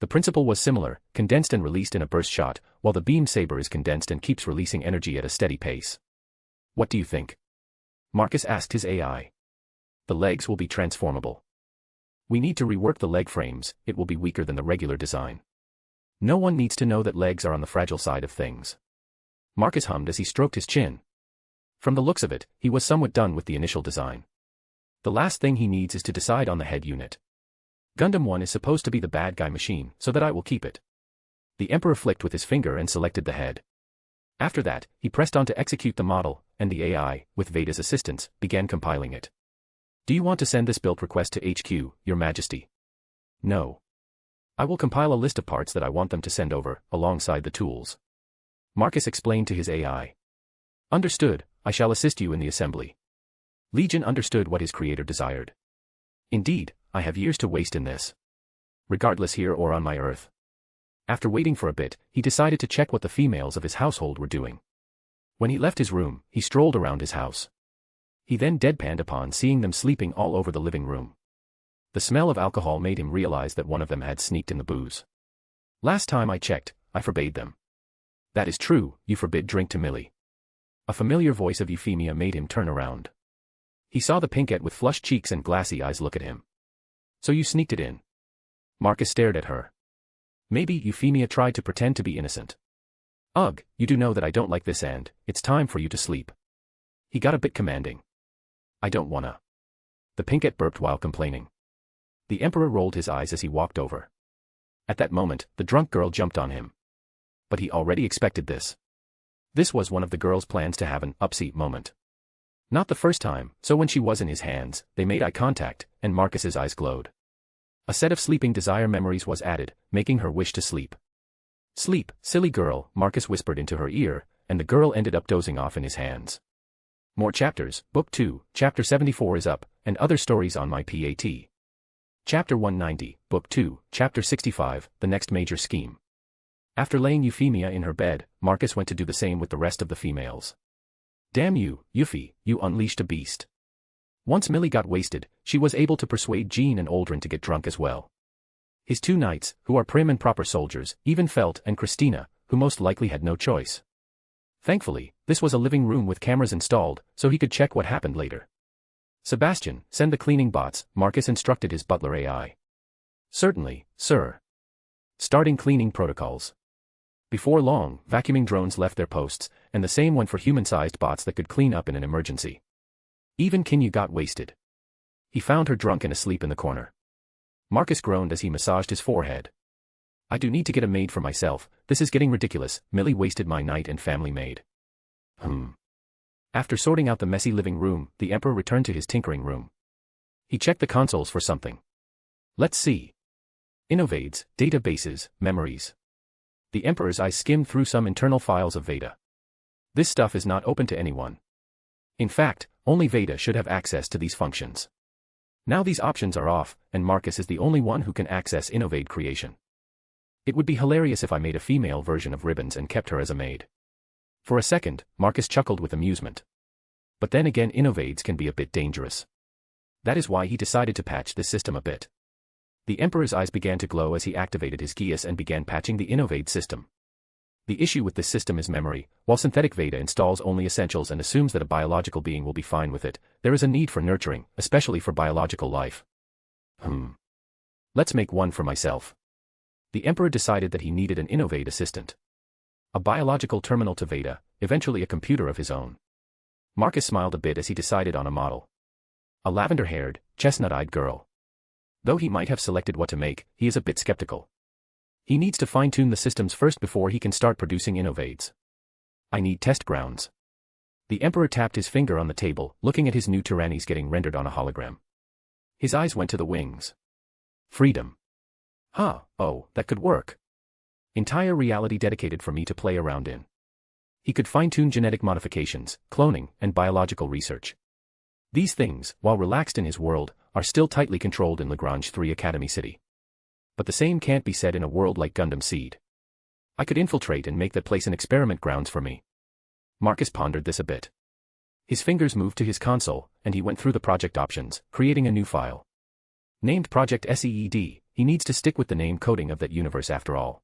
The principle was similar, condensed and released in a burst shot, while the beam saber is condensed and keeps releasing energy at a steady pace. What do you think? Marcus asked his AI. The legs will be transformable. We need to rework the leg frames, it will be weaker than the regular design. No one needs to know that legs are on the fragile side of things. Marcus hummed as he stroked his chin. From the looks of it, he was somewhat done with the initial design. The last thing he needs is to decide on the head unit. Gundam 1 is supposed to be the bad guy machine, so that I will keep it. The Emperor flicked with his finger and selected the head. After that, he pressed on to execute the model, and the AI, with Veda's assistance, began compiling it. Do you want to send this build request to HQ, Your Majesty? No. I will compile a list of parts that I want them to send over, alongside the tools. Marcus explained to his AI. Understood, I shall assist you in the assembly. Legion understood what his creator desired. Indeed, I have years to waste in this. Regardless here or on my Earth. After waiting for a bit, he decided to check what the females of his household were doing. When he left his room, he strolled around his house. He then deadpanned upon seeing them sleeping all over the living room. The smell of alcohol made him realize that one of them had sneaked in the booze. Last time I checked, I forbade them. That is true, you forbid drink to Millie. A familiar voice of Euphemia made him turn around. He saw the pinkette with flushed cheeks and glassy eyes look at him. So you sneaked it in. Marcus stared at her. Maybe Euphemia tried to pretend to be innocent. Ugh, you do know that I don't like this and, it's time for you to sleep. He got a bit commanding. I don't wanna. The pinkette burped while complaining. The Emperor rolled his eyes as he walked over. At that moment, the drunk girl jumped on him. But he already expected this. This was one of the girl's plans to have an upseat moment. Not the first time, so when she was in his hands, they made eye contact, and Marcus's eyes glowed. A set of sleeping desire memories was added, making her wish to sleep. Sleep, silly girl, Marcus whispered into her ear, and the girl ended up dozing off in his hands. More chapters, Book 2, Chapter 74 is up, and other stories on my PAT. Chapter 190, Book 2, Chapter 65, The Next Major Scheme. After laying Euphemia in her bed, Marcus went to do the same with the rest of the females. Damn you, Euphy, you unleashed a beast. Once Millie got wasted, she was able to persuade Jean and Aldrin to get drunk as well. His two knights, who are prim and proper soldiers, even Felt and Christina, who most likely had no choice. Thankfully, this was a living room with cameras installed, so he could check what happened later. Sebastian, send the cleaning bots, Marcus instructed his butler AI. Certainly, sir. Starting cleaning protocols. Before long, vacuuming drones left their posts, and the same went for human-sized bots that could clean up in an emergency. Even Kinyu got wasted. He found her drunk and asleep in the corner. Marcus groaned as he massaged his forehead. I do need to get a maid for myself, this is getting ridiculous, Millie wasted my knight and family maid. After sorting out the messy living room, the Emperor returned to his tinkering room. He checked the consoles for something. Let's see. Innovates, databases, memories. The Emperor's eyes skimmed through some internal files of Veda. This stuff is not open to anyone. In fact, only Veda should have access to these functions. Now these options are off, and Marcus is the only one who can access Innovate creation. It would be hilarious if I made a female version of Ribbons and kept her as a maid. For a second, Marcus chuckled with amusement. But then again, Innovates can be a bit dangerous. That is why he decided to patch this system a bit. The Emperor's eyes began to glow as he activated his Geass and began patching the Innovate system. The issue with this system is memory. While synthetic Veda installs only essentials and assumes that a biological being will be fine with it, there is a need for nurturing, especially for biological life. Let's make one for myself. The Emperor decided that he needed an Innovate assistant. A biological terminal to Veda, eventually a computer of his own. Marcus smiled a bit as he decided on a model. A lavender-haired, chestnut-eyed girl. Though he might have selected what to make, he is a bit skeptical. He needs to fine-tune the systems first before he can start producing Innovates. I need test grounds. The Emperor tapped his finger on the table, looking at his new Tyrannis getting rendered on a hologram. His eyes went to the wings. Freedom. Oh, that could work. Entire reality dedicated for me to play around in. He could fine-tune genetic modifications, cloning, and biological research. These things, while relaxed in his world, are still tightly controlled in Lagrange 3 Academy City. But the same can't be said in a world like Gundam Seed. I could infiltrate and make that place an experiment grounds for me. Marcus pondered this a bit. His fingers moved to his console, and he went through the project options, creating a new file. Named Project SEED, he needs to stick with the name coding of that universe after all.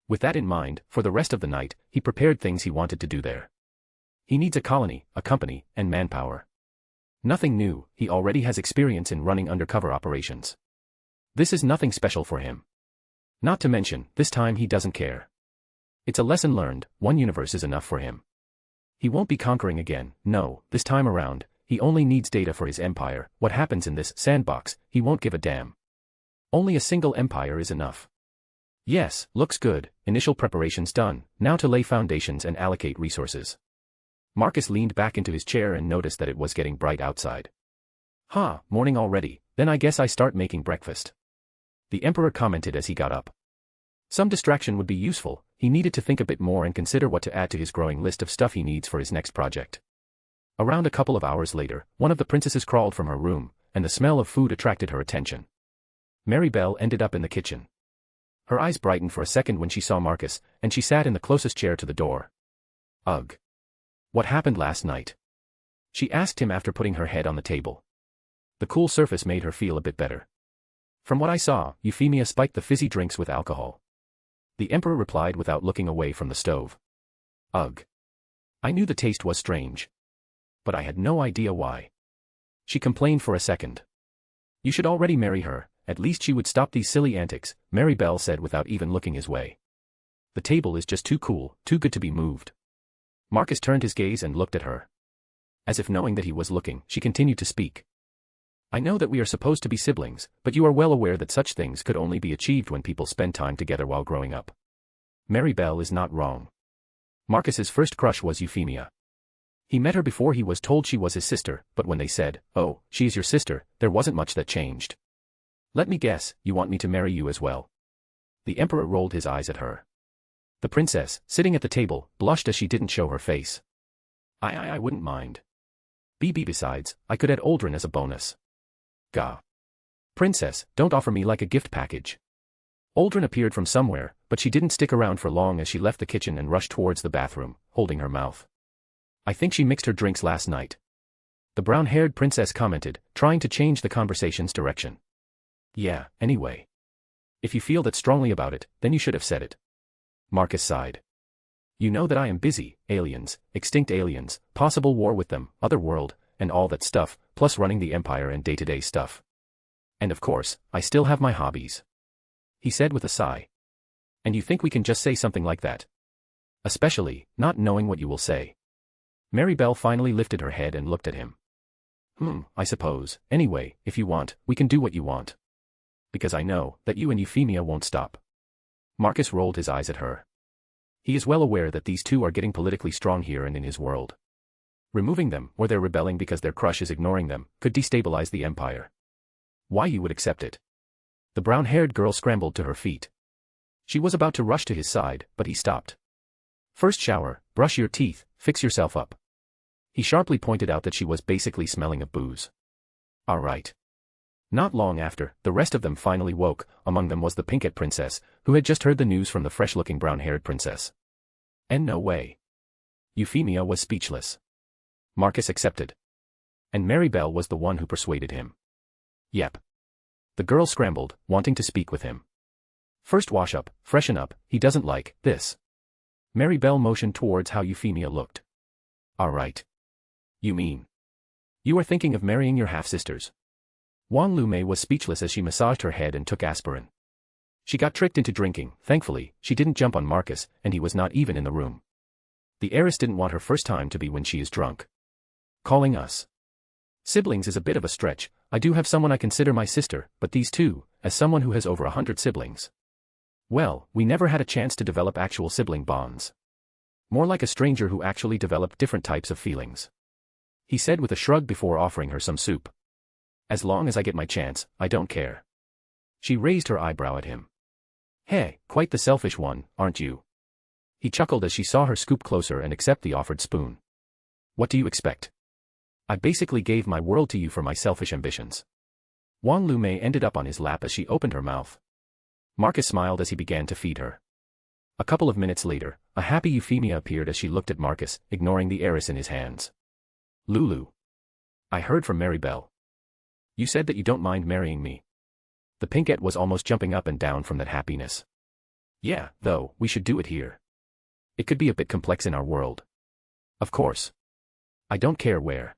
With that in mind, for the rest of the night, he prepared things he wanted to do there. He needs a colony, a company, and manpower. Nothing new, he already has experience in running undercover operations. This is nothing special for him. Not to mention, this time he doesn't care. It's a lesson learned, one universe is enough for him. He won't be conquering again, no, this time around, he only needs data for his empire. What happens in this sandbox, he won't give a damn. Only a single empire is enough. Yes, looks good, initial preparations done, now to lay foundations and allocate resources. Marcus leaned back into his chair and noticed that it was getting bright outside. Morning already, then I guess I start making breakfast. The Emperor commented as he got up. Some distraction would be useful, he needed to think a bit more and consider what to add to his growing list of stuff he needs for his next project. Around a couple of hours later, one of the princesses crawled from her room, and the smell of food attracted her attention. Mary Belle ended up in the kitchen. Her eyes brightened for a second when she saw Marcus, and she sat in the closest chair to the door. Ugh. What happened last night? She asked him after putting her head on the table. The cool surface made her feel a bit better. From what I saw, Euphemia spiked the fizzy drinks with alcohol. The Emperor replied without looking away from the stove. Ugh. I knew the taste was strange. But I had no idea why. She complained for a second. You should already marry her, at least she would stop these silly antics, Mary Belle said without even looking his way. The table is just too cool, too good to be moved. Marcus turned his gaze and looked at her. As if knowing that he was looking, she continued to speak. I know that we are supposed to be siblings, but you are well aware that such things could only be achieved when people spend time together while growing up. Mary Belle is not wrong. Marcus's first crush was Euphemia. He met her before he was told she was his sister, but when they said, "Oh, she is your sister," there wasn't much that changed. Let me guess, you want me to marry you as well. The Emperor rolled his eyes at her. The princess, sitting at the table, blushed as she didn't show her face. I wouldn't mind. Besides, I could add Aldrin as a bonus. Gah. Princess, don't offer me like a gift package. Aldrin appeared from somewhere, but she didn't stick around for long as she left the kitchen and rushed towards the bathroom, holding her mouth. I think she mixed her drinks last night. The brown-haired princess commented, trying to change the conversation's direction. Yeah, anyway. If you feel that strongly about it, then you should have said it. Marcus sighed. You know that I am busy, aliens, extinct aliens, possible war with them, other world, and all that stuff, plus running the empire and day-to-day stuff. And of course, I still have my hobbies. He said with a sigh. And you think we can just say something like that? Especially, not knowing what you will say. Mary Belle finally lifted her head and looked at him. I suppose, anyway, if you want, we can do what you want. Because I know that you and Euphemia won't stop. Marcus rolled his eyes at her. He is well aware that these two are getting politically strong here and in his world. Removing them, or they're rebelling because their crush is ignoring them, could destabilize the empire. Why you would accept it? The brown-haired girl scrambled to her feet. She was about to rush to his side, but he stopped. First shower, brush your teeth, fix yourself up. He sharply pointed out that she was basically smelling of booze. All right. Not long after, the rest of them finally woke, among them was the Pinkett princess, who had just heard the news from the fresh-looking brown-haired princess. And no way. Euphemia was speechless. Marcus accepted. And Mary Belle was the one who persuaded him. Yep. The girl scrambled, wanting to speak with him. First wash up, freshen up, he doesn't like this. Mary Belle motioned towards how Euphemia looked. All right. You mean? You are thinking of marrying your half-sisters. Wong Lu May was speechless as she massaged her head and took aspirin. She got tricked into drinking, thankfully, she didn't jump on Marcus, and he was not even in the room. The heiress didn't want her first time to be when she is drunk. Calling us siblings is a bit of a stretch. I do have someone I consider my sister, but these two, as someone who has over 100 siblings. Well, we never had a chance to develop actual sibling bonds. More like a stranger who actually developed different types of feelings. He said with a shrug before offering her some soup. As long as I get my chance, I don't care. She raised her eyebrow at him. Hey, quite the selfish one, aren't you? He chuckled as she saw her scoop closer and accept the offered spoon. What do you expect? I basically gave my world to you for my selfish ambitions. Wong Lu May ended up on his lap as she opened her mouth. Marcus smiled as he began to feed her. A couple of minutes later, a happy Euphemia appeared as she looked at Marcus, ignoring the heiress in his hands. Lulu. I heard from Mary Bell. You said that you don't mind marrying me. The pinkette was almost jumping up and down from that happiness. Yeah, though, we should do it here. It could be a bit complex in our world. Of course. I don't care where.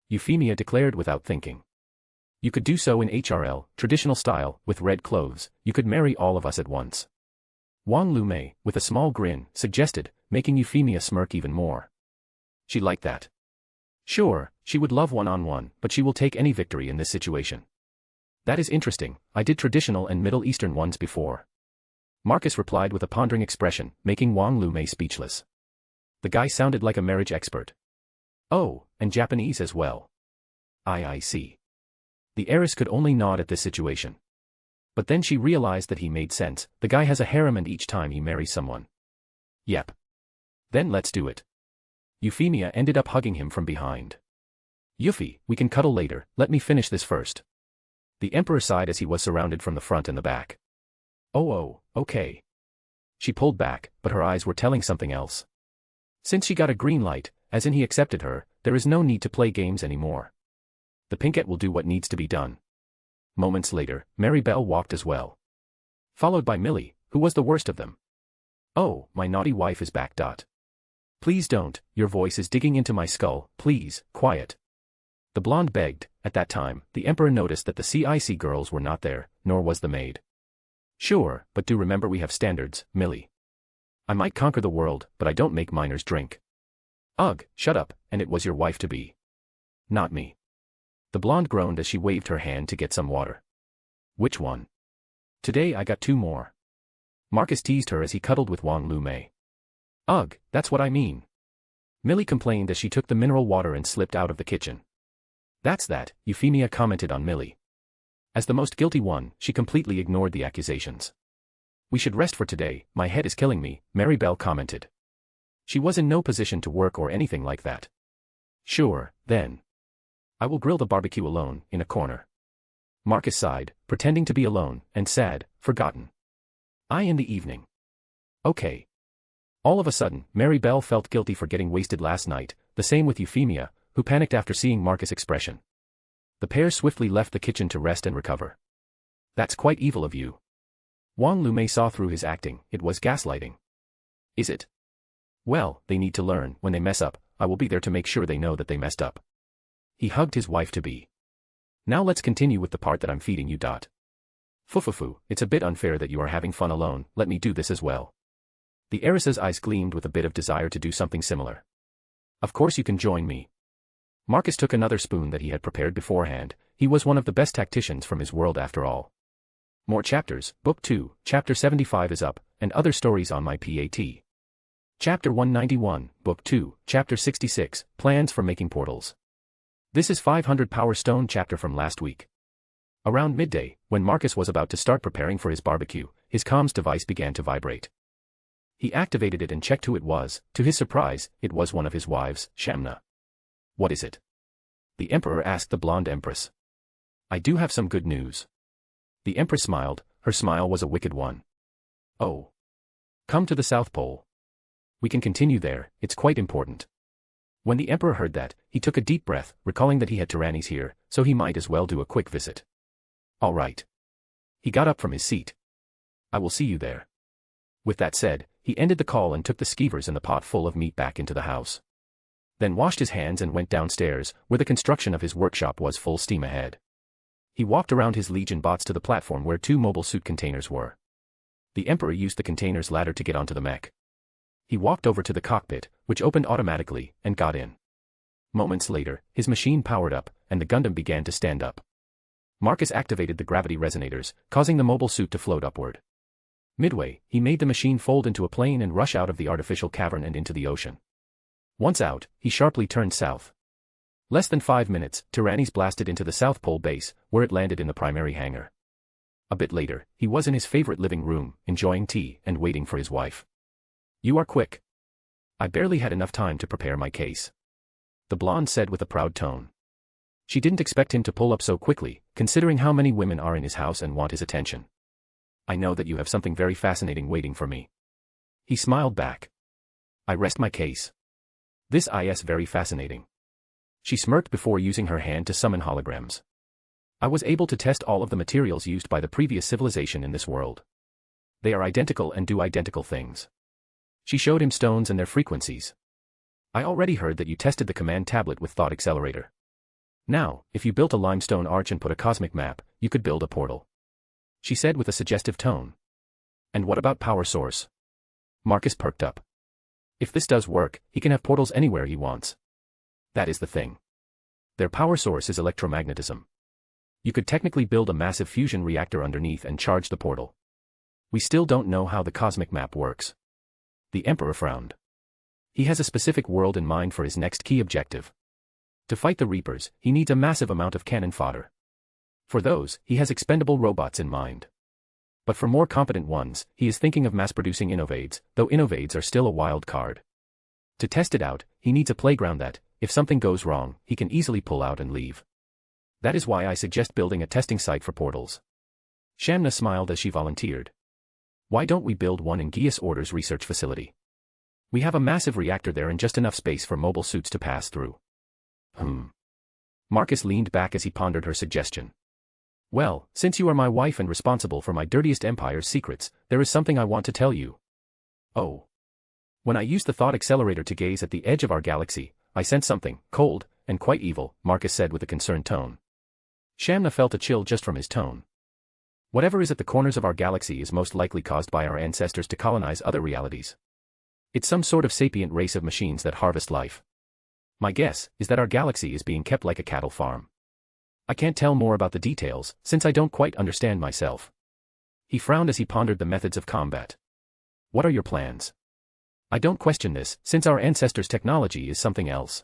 Euphemia declared without thinking. You could do so in HRL, traditional style, with red clothes. You could marry all of us at once. Wong Lu May, with a small grin, suggested, making Euphemia smirk even more. She liked that. Sure, she would love one-on-one, but she will take any victory in this situation. That is interesting, I did traditional and Middle Eastern ones before. Marcus replied with a pondering expression, making Wong Lu May speechless. The guy sounded like a marriage expert. Oh, and Japanese as well. I see. The heiress could only nod at this situation. But then she realized that he made sense, the guy has a harem and each time he marries someone. Yep. Then let's do it. Euphemia ended up hugging him from behind. Yuffie, we can cuddle later, let me finish this first. The Emperor sighed as he was surrounded from the front and the back. Oh, okay. She pulled back, but her eyes were telling something else. Since she got a green light, as in he accepted her, there is no need to play games anymore. The pinkette will do what needs to be done. Moments later, Mary Bell walked as well. Followed by Millie, who was the worst of them. Oh, my naughty wife is back. Please don't, your voice is digging into my skull, please, quiet. The blonde begged. At that time, the Emperor noticed that the CIC girls were not there, nor was the maid. Sure, but do remember we have standards, Millie. I might conquer the world, but I don't make minors drink. Ugh, shut up, and it was your wife-to-be. Not me. The blonde groaned as she waved her hand to get some water. Which one? Today I got 2 more. Marcus teased her as he cuddled with Wong Lu May. Ugh, that's what I mean. Millie complained as she took the mineral water and slipped out of the kitchen. That's that, Euphemia commented on Millie. As the most guilty one, she completely ignored the accusations. We should rest for today, my head is killing me, Mary Bell commented. She was in no position to work or anything like that. Sure, then. I will grill the barbecue alone, in a corner. Marcus sighed, pretending to be alone, and sad, forgotten. I in the evening. Okay. All of a sudden, Mary Bell felt guilty for getting wasted last night, the same with Euphemia, who panicked after seeing Marcus' expression. The pair swiftly left the kitchen to rest and recover. That's quite evil of you. Wong Lu May saw through his acting, it was gaslighting. Is it? Well, they need to learn, when they mess up, I will be there to make sure they know that they messed up. He hugged his wife-to-be. Now let's continue with the part that I'm feeding you. Fufufu, it's a bit unfair that you are having fun alone, let me do this as well. The heiress's eyes gleamed with a bit of desire to do something similar. Of course you can join me. Marcus took another spoon that he had prepared beforehand, he was one of the best tacticians from his world after all. More chapters, Book 2, Chapter 75 is up, and other stories on my PAT. Chapter 191, Book 2, Chapter 66, Plans for Making Portals. This is 500 Power Stone chapter from last week. Around midday, when Marcus was about to start preparing for his barbecue, his comms device began to vibrate. He activated it and checked who it was. To his surprise, it was one of his wives, Shamna. What is it? The Emperor asked the blonde Empress. I do have some good news. The Empress smiled, her smile was a wicked one. Oh. Come to the South Pole. We can continue there, it's quite important. When the Emperor heard that, he took a deep breath, recalling that he had Tyrannis here, so he might as well do a quick visit. All right. He got up from his seat. I will see you there. With that said, he ended the call and took the skewers and the pot full of meat back into the house. Then washed his hands and went downstairs, where the construction of his workshop was full steam ahead. He walked around his Legion bots to the platform where 2 mobile suit containers were. The Emperor used the container's ladder to get onto the mech. He walked over to the cockpit, which opened automatically, and got in. Moments later, his machine powered up, and the Gundam began to stand up. Marcus activated the gravity resonators, causing the mobile suit to float upward. Midway, he made the machine fold into a plane and rush out of the artificial cavern and into the ocean. Once out, he sharply turned south. Less than 5 minutes, Tyrannis blasted into the South Pole base, where it landed in the primary hangar. A bit later, he was in his favorite living room, enjoying tea and waiting for his wife. You are quick. I barely had enough time to prepare my case. The blonde said with a proud tone. She didn't expect him to pull up so quickly, considering how many women are in his house and want his attention. I know that you have something very fascinating waiting for me. He smiled back. I rest my case. This is very fascinating. She smirked before using her hand to summon holograms. I was able to test all of the materials used by the previous civilization in this world. They are identical and do identical things. She showed him stones and their frequencies. I already heard that you tested the command tablet with Thought Accelerator. Now, if you built a limestone arch and put a cosmic map, you could build a portal. She said with a suggestive tone. And what about power source? Marcus perked up. If this does work, he can have portals anywhere he wants. That is the thing. Their power source is electromagnetism. You could technically build a massive fusion reactor underneath and charge the portal. We still don't know how the cosmic map works. The Emperor frowned. He has a specific world in mind for his next key objective. To fight the Reapers, he needs a massive amount of cannon fodder. For those, he has expendable robots in mind. But for more competent ones, he is thinking of mass-producing innovators, though innovators are still a wild card. To test it out, he needs a playground that, if something goes wrong, he can easily pull out and leave. That is why I suggest building a testing site for portals. Shamna smiled as she volunteered. Why don't we build one in Geass Order's research facility? We have a massive reactor there and just enough space for mobile suits to pass through. Marcus leaned back as he pondered her suggestion. Well, since you are my wife and responsible for my dirtiest empire's secrets, there is something I want to tell you. Oh. When I used the Thought Accelerator to gaze at the edge of our galaxy, I sensed something, cold, and quite evil, Marcus said with a concerned tone. Shamna felt a chill just from his tone. Whatever is at the corners of our galaxy is most likely caused by our ancestors to colonize other realities. It's some sort of sapient race of machines that harvest life. My guess is that our galaxy is being kept like a cattle farm. I can't tell more about the details, since I don't quite understand myself. He frowned as he pondered the methods of combat. What are your plans? I don't question this, since our ancestors' technology is something else.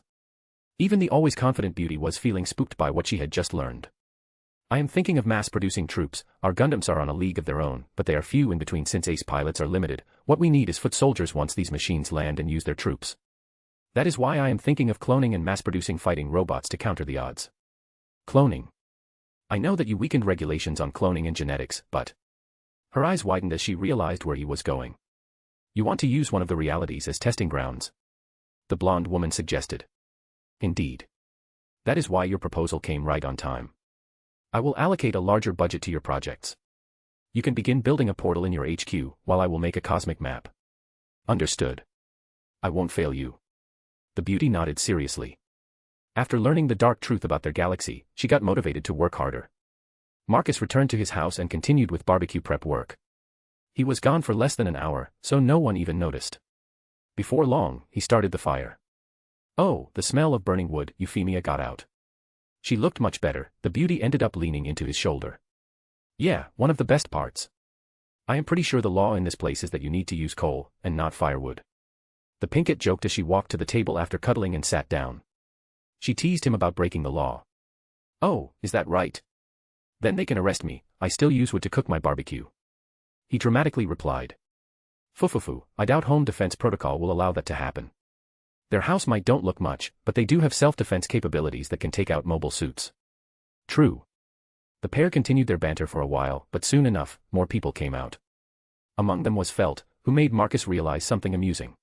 Even the always confident beauty was feeling spooked by what she had just learned. I am thinking of mass-producing troops. Our Gundams are on a league of their own, but they are few in between since ace pilots are limited. What we need is foot soldiers once these machines land and use their troops. That is why I am thinking of cloning and mass-producing fighting robots to counter the odds. Cloning. I know that you weakened regulations on cloning and genetics, but... Her eyes widened as she realized where he was going. You want to use one of the realities as testing grounds? The blonde woman suggested. Indeed. That is why your proposal came right on time. I will allocate a larger budget to your projects. You can begin building a portal in your HQ, while I will make a cosmic map. Understood. I won't fail you. The beauty nodded seriously. After learning the dark truth about their galaxy, she got motivated to work harder. Marcus returned to his house and continued with barbecue prep work. He was gone for less than an hour, so no one even noticed. Before long, he started the fire. Oh, the smell of burning wood, Euphemia got out. She looked much better. The beauty ended up leaning into his shoulder. Yeah, one of the best parts. I am pretty sure the law in this place is that you need to use coal, and not firewood. The Pinkett joked as she walked to the table after cuddling and sat down. She teased him about breaking the law. Oh, is that right? Then they can arrest me. I still use wood to cook my barbecue. He dramatically replied. Fufufu, I doubt home defense protocol will allow that to happen. Their house might don't look much, but they do have self-defense capabilities that can take out mobile suits. True. The pair continued their banter for a while, but soon enough, more people came out. Among them was Felt, who made Marcus realize something amusing.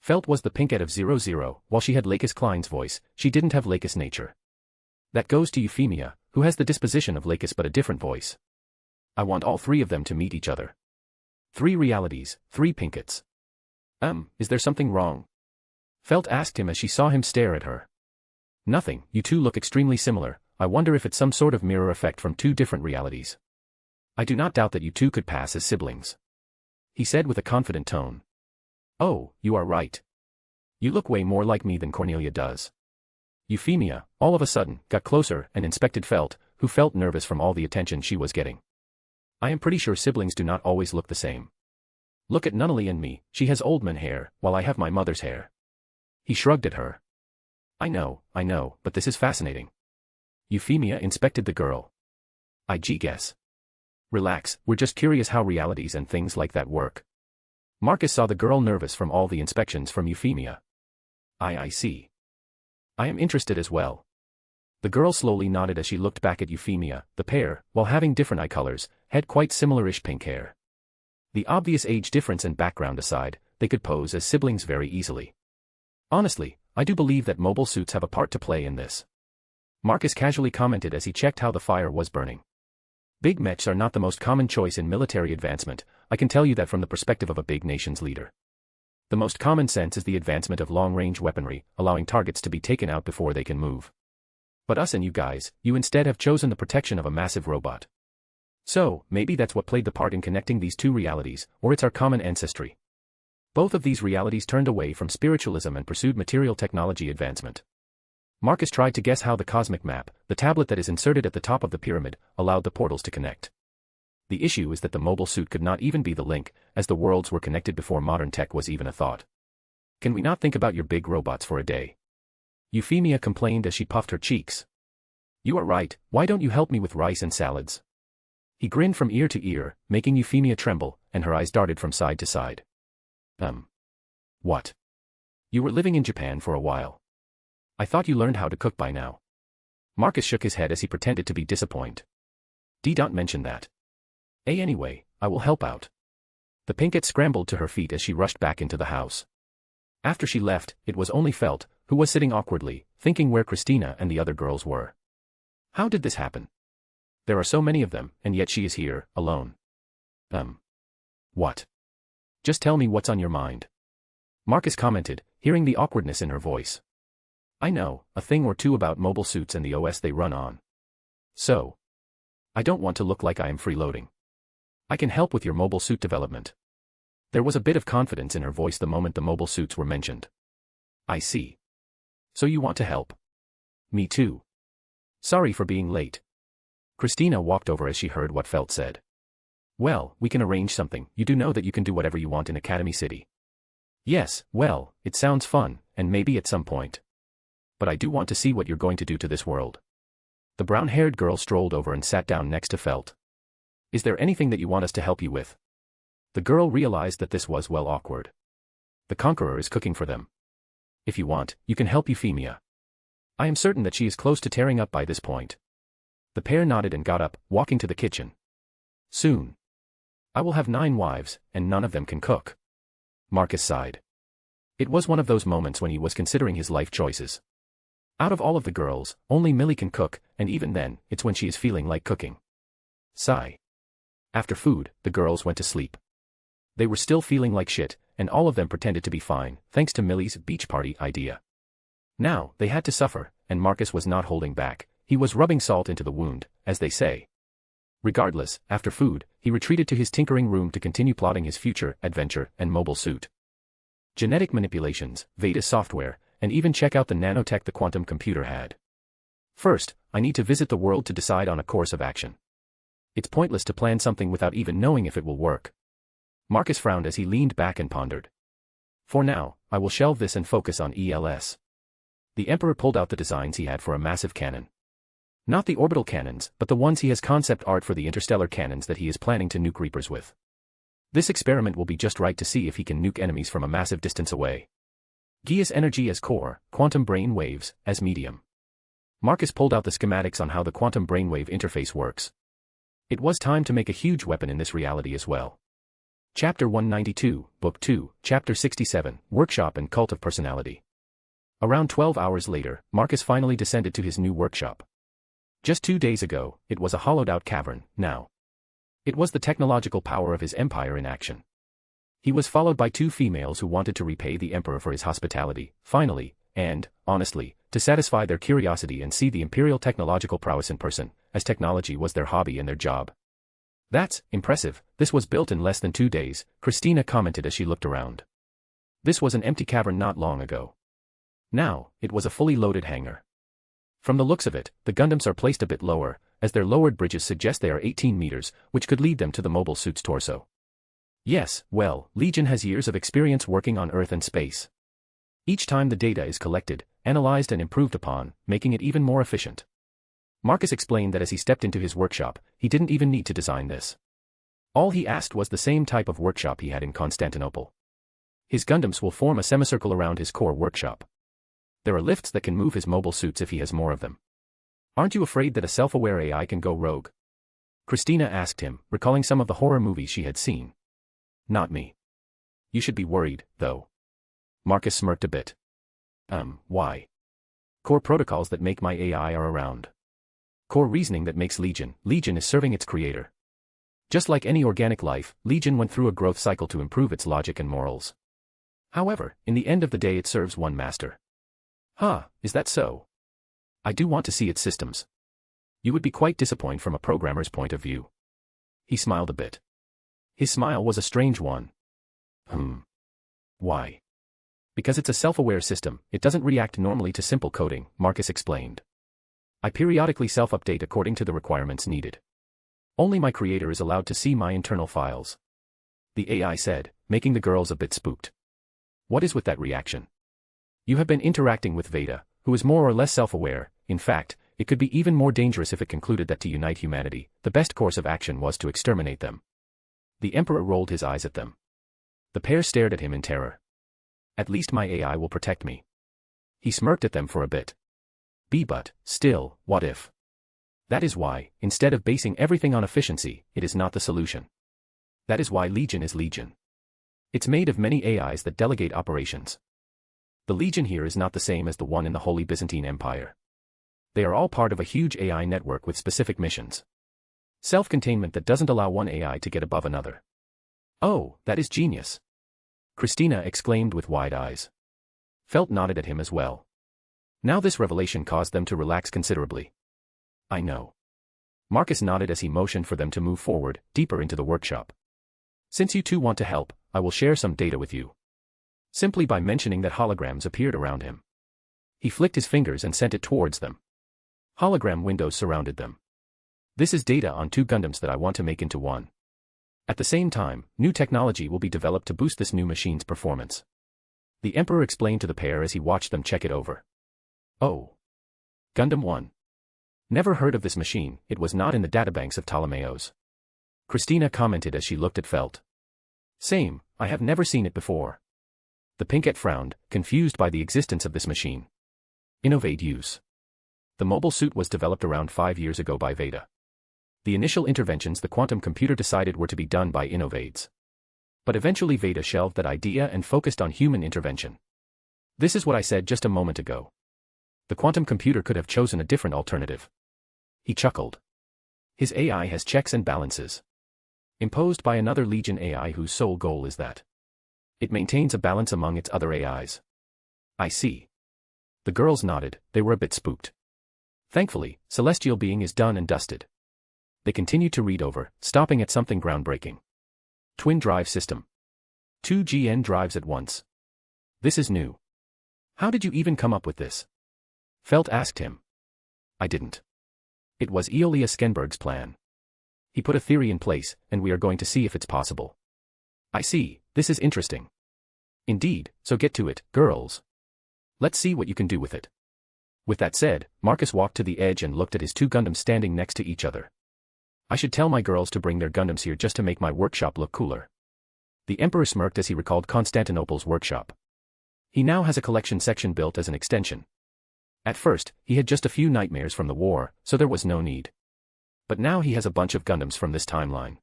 Felt was the Pinkett of 00, while she had Lakis Klein's voice, she didn't have Lakis nature. That goes to Euphemia, who has the disposition of Lakis but a different voice. I want all three of them to meet each other. 3 realities, 3 Pinketts. Is there something wrong? Felt asked him as she saw him stare at her. Nothing, you two look extremely similar. I wonder if it's some sort of mirror effect from 2 different realities. I do not doubt that you two could pass as siblings. He said with a confident tone. Oh, you are right. You look way more like me than Cornelia does. Euphemia, all of a sudden, got closer and inspected Felt, who felt nervous from all the attention she was getting. I am pretty sure siblings do not always look the same. Look at Nunnally and me, she has Oldman hair, while I have my mother's hair. He shrugged at her. I know, but this is fascinating. Euphemia inspected the girl. I guess. Relax, we're just curious how realities and things like that work. Marcus saw the girl nervous from all the inspections from Euphemia. I see. I am interested as well. The girl slowly nodded as she looked back at Euphemia. The pair, while having different eye colors, had quite similar-ish pink hair. The obvious age difference and background aside, they could pose as siblings very easily. Honestly, I do believe that mobile suits have a part to play in this. Marcus casually commented as he checked how the fire was burning. Big mechs are not the most common choice in military advancement, I can tell you that from the perspective of a big nation's leader. The most common sense is the advancement of long-range weaponry, allowing targets to be taken out before they can move. But us and you guys, you instead have chosen the protection of a massive robot. So, maybe that's what played the part in connecting these two realities, or it's our common ancestry. Both of these realities turned away from spiritualism and pursued material technology advancement. Marcus tried to guess how the cosmic map, the tablet that is inserted at the top of the pyramid, allowed the portals to connect. The issue is that the mobile suit could not even be the link, as the worlds were connected before modern tech was even a thought. Can we not think about your big robots for a day? Euphemia complained as she puffed her cheeks. You are right, why don't you help me with rice and salads? He grinned from ear to ear, making Euphemia tremble, and her eyes darted from side to side. What? You were living in Japan for a while. I thought you learned how to cook by now. Marcus shook his head as he pretended to be disappointed. Don't mention that. Anyway, I will help out. The pinkette scrambled to her feet as she rushed back into the house. After she left, it was only Felt, who was sitting awkwardly, thinking where Christina and the other girls were. How did this happen? There are so many of them, and yet she is here, alone. What? Just tell me what's on your mind. Marcus commented, hearing the awkwardness in her voice. I know, a thing or two about mobile suits and the OS they run on. So. I don't want to look like I am freeloading. I can help with your mobile suit development. There was a bit of confidence in her voice the moment the mobile suits were mentioned. I see. So you want to help? Me too. Sorry for being late. Christina walked over as she heard what Felt said. Well, we can arrange something, you do know that you can do whatever you want in Academy City. Yes, well, it sounds fun, and maybe at some point. But I do want to see what you're going to do to this world. The brown-haired girl strolled over and sat down next to Felt. Is there anything that you want us to help you with? The girl realized that this was well awkward. The Conqueror is cooking for them. If you want, you can help Euphemia. I am certain that she is close to tearing up by this point. The pair nodded and got up, walking to the kitchen. Soon. I will have 9 wives, and none of them can cook. Marcus sighed. It was one of those moments when he was considering his life choices. Out of all of the girls, only Millie can cook, and even then, it's when she is feeling like cooking. Sigh. After food, the girls went to sleep. They were still feeling like shit, and all of them pretended to be fine, thanks to Millie's beach party idea. Now, they had to suffer, and Marcus was not holding back, he was rubbing salt into the wound, as they say. Regardless, after food, he retreated to his tinkering room to continue plotting his future, adventure, and mobile suit. Genetic manipulations, Veda software, and even check out the nanotech the quantum computer had. First, I need to visit the world to decide on a course of action. It's pointless to plan something without even knowing if it will work. Marcus frowned as he leaned back and pondered. For now, I will shelve this and focus on ELS. The Emperor pulled out the designs he had for a massive cannon. Not the orbital cannons, but the ones he has concept art for the interstellar cannons that he is planning to nuke Reapers with. This experiment will be just right to see if he can nuke enemies from a massive distance away. Geass energy as core, quantum brain waves as medium. Marcus pulled out the schematics on how the quantum brainwave interface works. It was time to make a huge weapon in this reality as well. Chapter 192, Book 2, Chapter 67, Workshop and Cult of Personality. Around 12 hours later, Marcus finally descended to his new workshop. Just 2 days ago, it was a hollowed-out cavern, now. It was the technological power of his empire in action. He was followed by 2 females who wanted to repay the Emperor for his hospitality, finally, and, honestly, to satisfy their curiosity and see the imperial technological prowess in person, as technology was their hobby and their job. That's impressive, this was built in less than 2 days, Christina commented as she looked around. This was an empty cavern not long ago. Now, it was a fully loaded hangar. From the looks of it, the Gundams are placed a bit lower, as their lowered bridges suggest they are 18 meters, which could lead them to the mobile suit's torso. Yes, well, Legion has years of experience working on Earth and space. Each time the data is collected, analyzed and improved upon, making it even more efficient. Marcus explained that as he stepped into his workshop, he didn't even need to design this. All he asked was the same type of workshop he had in Constantinople. His Gundams will form a semicircle around his core workshop. There are lifts that can move his mobile suits if he has more of them. Aren't you afraid that a self-aware AI can go rogue? Christina asked him, recalling some of the horror movies she had seen. Not me. You should be worried, though. Marcus smirked a bit. Why? Core protocols that make my AI are around. Core reasoning that makes Legion. Legion is serving its creator. Just like any organic life, Legion went through a growth cycle to improve its logic and morals. However, in the end of the day it serves one master. Huh, is that so? I do want to see its systems. You would be quite disappointed from a programmer's point of view. He smiled a bit. His smile was a strange one. Why? Because it's a self-aware system, it doesn't react normally to simple coding, Marcus explained. I periodically self-update according to the requirements needed. Only my creator is allowed to see my internal files. The AI said, making the girls a bit spooked. What is with that reaction? You have been interacting with Veda, who is more or less self-aware. In fact, it could be even more dangerous if it concluded that to unite humanity, the best course of action was to exterminate them. The Emperor rolled his eyes at them. The pair stared at him in terror. At least my AI will protect me. He smirked at them for a bit. But, still, what if? That is why, instead of basing everything on efficiency, it is not the solution. That is why Legion is Legion. It's made of many AIs that delegate operations. The Legion here is not the same as the one in the Holy Byzantine Empire. They are all part of a huge AI network with specific missions. Self-containment that doesn't allow one AI to get above another. Oh, that is genius. Christina exclaimed with wide eyes. Felt nodded at him as well. Now this revelation caused them to relax considerably. I know. Marcus nodded as he motioned for them to move forward, deeper into the workshop. Since you two want to help, I will share some data with you. Simply by mentioning that holograms appeared around him. He flicked his fingers and sent it towards them. Hologram windows surrounded them. This is data on 2 Gundams that I want to make into one. At the same time, new technology will be developed to boost this new machine's performance. The Emperor explained to the pair as he watched them check it over. Oh. Gundam 1. Never heard of this machine, it was not in the databanks of Ptolemaios. Christina commented as she looked at Felt. Same, I have never seen it before. The Pinkette frowned, confused by the existence of this machine. Innovate use. The mobile suit was developed around 5 years ago by Veda. The initial interventions the quantum computer decided were to be done by innovates. But eventually Veda shelved that idea and focused on human intervention. This is what I said just a moment ago. The quantum computer could have chosen a different alternative. He chuckled. His AI has checks and balances. Imposed by another Legion AI whose sole goal is that it maintains a balance among its other AIs. I see. The girls nodded, they were a bit spooked. Thankfully, Celestial Being is done and dusted. They continued to read over, stopping at something groundbreaking. Twin drive system. 2 GN drives at once. This is new. How did you even come up with this? Felt asked him. I didn't. It was Eolia Skenberg's plan. He put a theory in place, and we are going to see if it's possible. I see, this is interesting. Indeed, so get to it, girls. Let's see what you can do with it. With that said, Marcus walked to the edge and looked at his 2 Gundams standing next to each other. I should tell my girls to bring their Gundams here just to make my workshop look cooler. The Emperor smirked as he recalled Constantinople's workshop. He now has a collection section built as an extension. At first, he had just a few nightmares from the war, so there was no need. But now he has a bunch of Gundams from this timeline.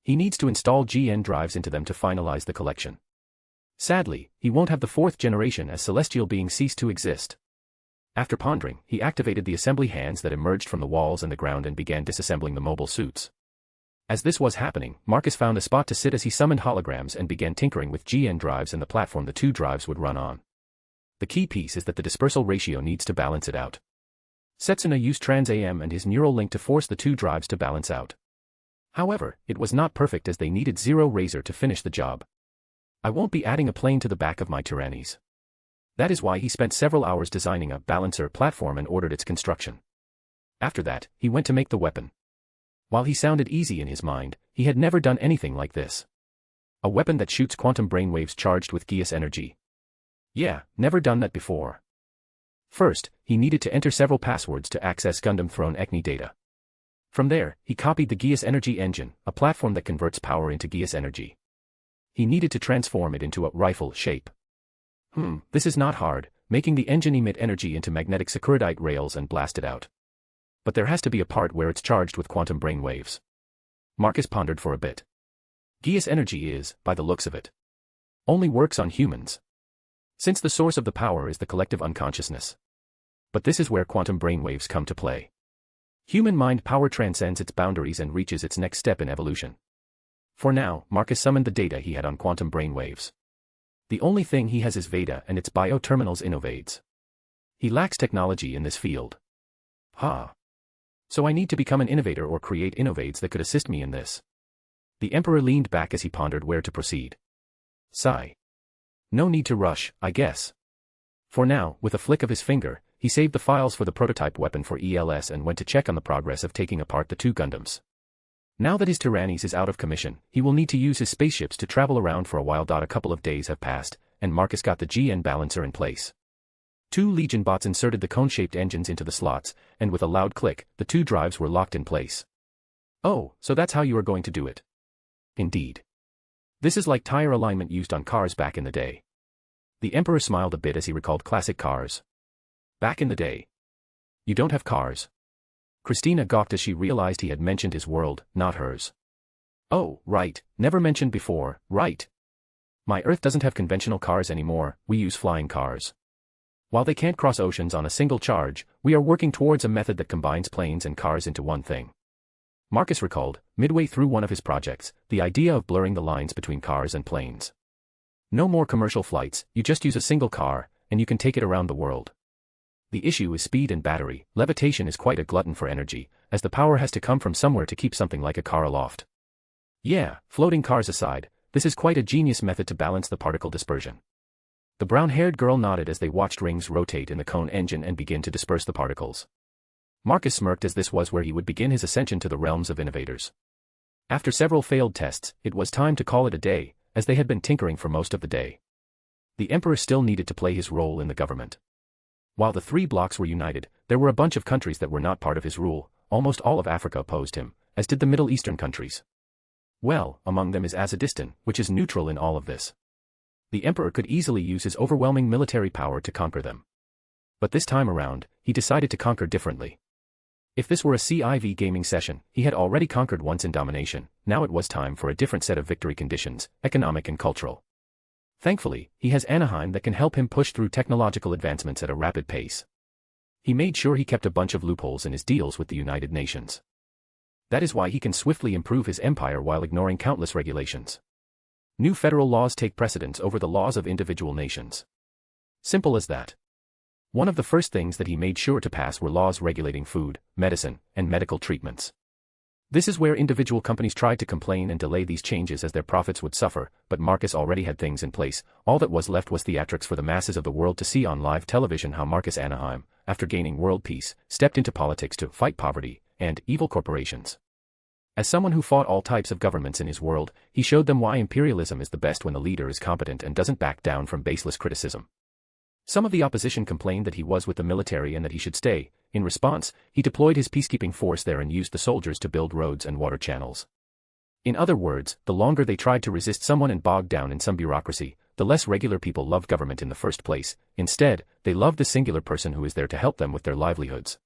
He needs to install GN drives into them to finalize the collection. Sadly, he won't have the 4th generation as Celestial Being ceased to exist. After pondering, he activated the assembly hands that emerged from the walls and the ground and began disassembling the mobile suits. As this was happening, Marcus found a spot to sit as he summoned holograms and began tinkering with GN drives and the platform the 2 drives would run on. The key piece is that the dispersal ratio needs to balance it out. Setsuna used Trans-AM and his neural link to force the 2 drives to balance out. However, it was not perfect as they needed Zero Razor to finish the job. I won't be adding a plane to the back of my Tyrannis. That is why he spent several hours designing a balancer platform and ordered its construction. After that, he went to make the weapon. While he sounded easy in his mind, he had never done anything like this. A weapon that shoots quantum brainwaves charged with Geass energy. Yeah, never done that before. First, he needed to enter several passwords to access Gundam Throne ECNI data. From there, he copied the Geass Energy Engine, a platform that converts power into Geass energy. He needed to transform it into a rifle shape. This is not hard, making the engine emit energy into magnetic Sakuradite rails and blast it out. But there has to be a part where it's charged with quantum brain waves. Marcus pondered for a bit. Geass energy is, by the looks of it, only works on humans, since the source of the power is the collective unconsciousness. But this is where quantum brainwaves come to play. Human mind power transcends its boundaries and reaches its next step in evolution. For now, Marcus summoned the data he had on quantum brainwaves. The only thing he has is Veda and its bio-terminals innovates. He lacks technology in this field. So I need to become an innovator or create innovates that could assist me in this. The Emperor leaned back as he pondered where to proceed. Sigh. No need to rush, I guess. For now, with a flick of his finger, he saved the files for the prototype weapon for ELS and went to check on the progress of taking apart the two Gundams. Now that his Tyrannis is out of commission, he will need to use his spaceships to travel around for a while. A couple of days have passed, and Marcus got the GN balancer in place. 2 Legion bots inserted the cone-shaped engines into the slots, and with a loud click, the 2 drives were locked in place. Oh, so that's how you are going to do it. Indeed. This is like tire alignment used on cars back in the day. The Emperor smiled a bit as he recalled classic cars. Back in the day. You don't have cars. Christina gawked as she realized he had mentioned his world, not hers. Oh, right, never mentioned before, right. My Earth doesn't have conventional cars anymore, we use flying cars. While they can't cross oceans on a single charge, we are working towards a method that combines planes and cars into one thing. Marcus recalled, midway through one of his projects, the idea of blurring the lines between cars and planes. No more commercial flights, you just use a single car, and you can take it around the world. The issue is speed and battery. Levitation is quite a glutton for energy, as the power has to come from somewhere to keep something like a car aloft. Yeah, floating cars aside, this is quite a genius method to balance the particle dispersion. The brown-haired girl nodded as they watched rings rotate in the cone engine and begin to disperse the particles. Marcus smirked as this was where he would begin his ascension to the realms of innovators. After several failed tests, it was time to call it a day, as they had been tinkering for most of the day. The Emperor still needed to play his role in the government. While the 3 blocks were united, there were a bunch of countries that were not part of his rule. Almost all of Africa opposed him, as did the Middle Eastern countries. Well, among them is Azerbaijan, which is neutral in all of this. The Emperor could easily use his overwhelming military power to conquer them. But this time around, he decided to conquer differently. If this were a CIV gaming session, he had already conquered once in domination. Now it was time for a different set of victory conditions, economic and cultural. Thankfully, he has Anaheim that can help him push through technological advancements at a rapid pace. He made sure he kept a bunch of loopholes in his deals with the United Nations. That is why he can swiftly improve his empire while ignoring countless regulations. New federal laws take precedence over the laws of individual nations. Simple as that. One of the first things that he made sure to pass were laws regulating food, medicine, and medical treatments. This is where individual companies tried to complain and delay these changes as their profits would suffer, but Marcus already had things in place. All that was left was theatrics for the masses of the world to see on live television how Marcus Anaheim, after gaining world peace, stepped into politics to fight poverty and evil corporations. As someone who fought all types of governments in his world, he showed them why imperialism is the best when the leader is competent and doesn't back down from baseless criticism. Some of the opposition complained that he was with the military and that he should stay. In response, he deployed his peacekeeping force there and used the soldiers to build roads and water channels. In other words, the longer they tried to resist someone and bogged down in some bureaucracy, the less regular people loved government in the first place. Instead, they loved the singular person who is there to help them with their livelihoods.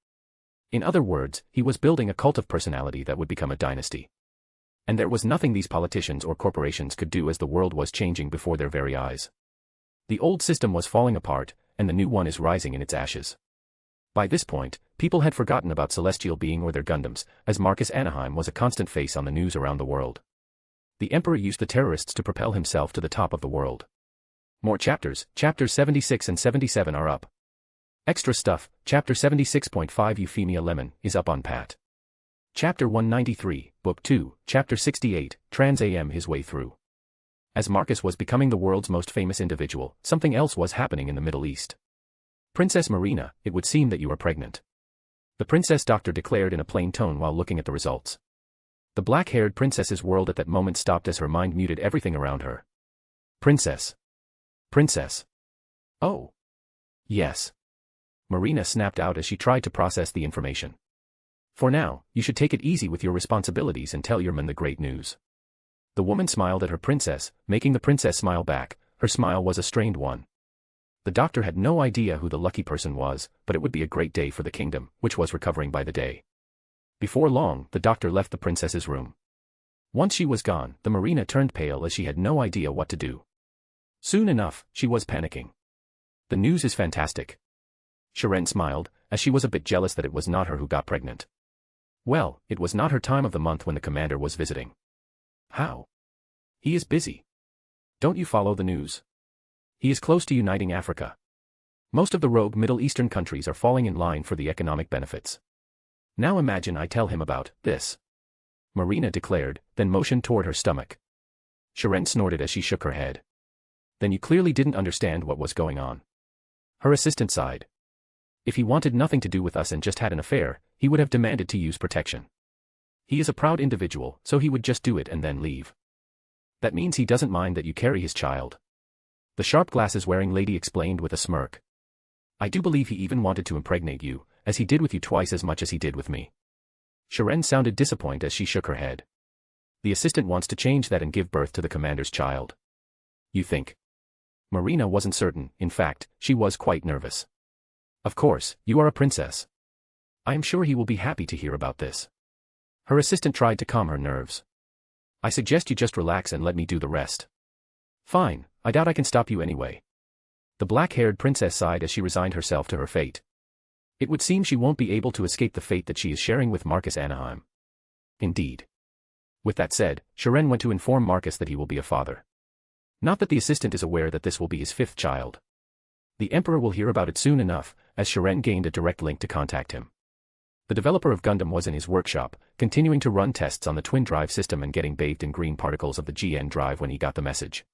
In other words, he was building a cult of personality that would become a dynasty. And there was nothing these politicians or corporations could do as the world was changing before their very eyes. The old system was falling apart, and the new one is rising in its ashes. By this point, people had forgotten about Celestial Being or their Gundams, as Marcus Anaheim was a constant face on the news around the world. The Emperor used the terrorists to propel himself to the top of the world. More chapters, chapters 76 and 77 are up. Extra stuff, chapter 76.5 Euphemia Lemon, is up on Pat. Chapter 193, Book 2, Chapter 68, Trans AM his way through. As Marcus was becoming the world's most famous individual, something else was happening in the Middle East. Princess Marina, it would seem that you are pregnant. The princess doctor declared in a plain tone while looking at the results. The black-haired princess's world at that moment stopped as her mind muted everything around her. Princess. Princess. Oh. Yes. Marina snapped out as she tried to process the information. For now, you should take it easy with your responsibilities and tell your man the great news. The woman smiled at her princess, making the princess smile back. Her smile was a strained one. The doctor had no idea who the lucky person was, but it would be a great day for the kingdom, which was recovering by the day. Before long, the doctor left the princess's room. Once she was gone, the Marina turned pale as she had no idea what to do. Soon enough, she was panicking. The news is fantastic. Sharon smiled, as she was a bit jealous that it was not her who got pregnant. Well, it was not her time of the month when the commander was visiting. How? He is busy. Don't you follow the news? He is close to uniting Africa. Most of the rogue Middle Eastern countries are falling in line for the economic benefits. Now imagine I tell him about this. Marina declared, then motioned toward her stomach. Sharon snorted as she shook her head. Then you clearly didn't understand what was going on. Her assistant sighed. If he wanted nothing to do with us and just had an affair, he would have demanded to use protection. He is a proud individual, so he would just do it and then leave. That means he doesn't mind that you carry his child. The sharp glasses-wearing lady explained with a smirk. I do believe he even wanted to impregnate you, as he did with you twice as much as he did with me. Sharon sounded disappointed as she shook her head. The assistant wants to change that and give birth to the commander's child. You think? Marina wasn't certain, in fact, she was quite nervous. Of course, you are a princess. I am sure he will be happy to hear about this. Her assistant tried to calm her nerves. I suggest you just relax and let me do the rest. Fine, I doubt I can stop you anyway. The black-haired princess sighed as she resigned herself to her fate. It would seem she won't be able to escape the fate that she is sharing with Marcus Anaheim. Indeed. With that said, Sharon went to inform Marcus that he will be a father. Not that the assistant is aware that this will be his 5th child. The Emperor will hear about it soon enough, as Sharon gained a direct link to contact him. The developer of Gundam was in his workshop, continuing to run tests on the twin drive system and getting bathed in green particles of the GN drive when he got the message.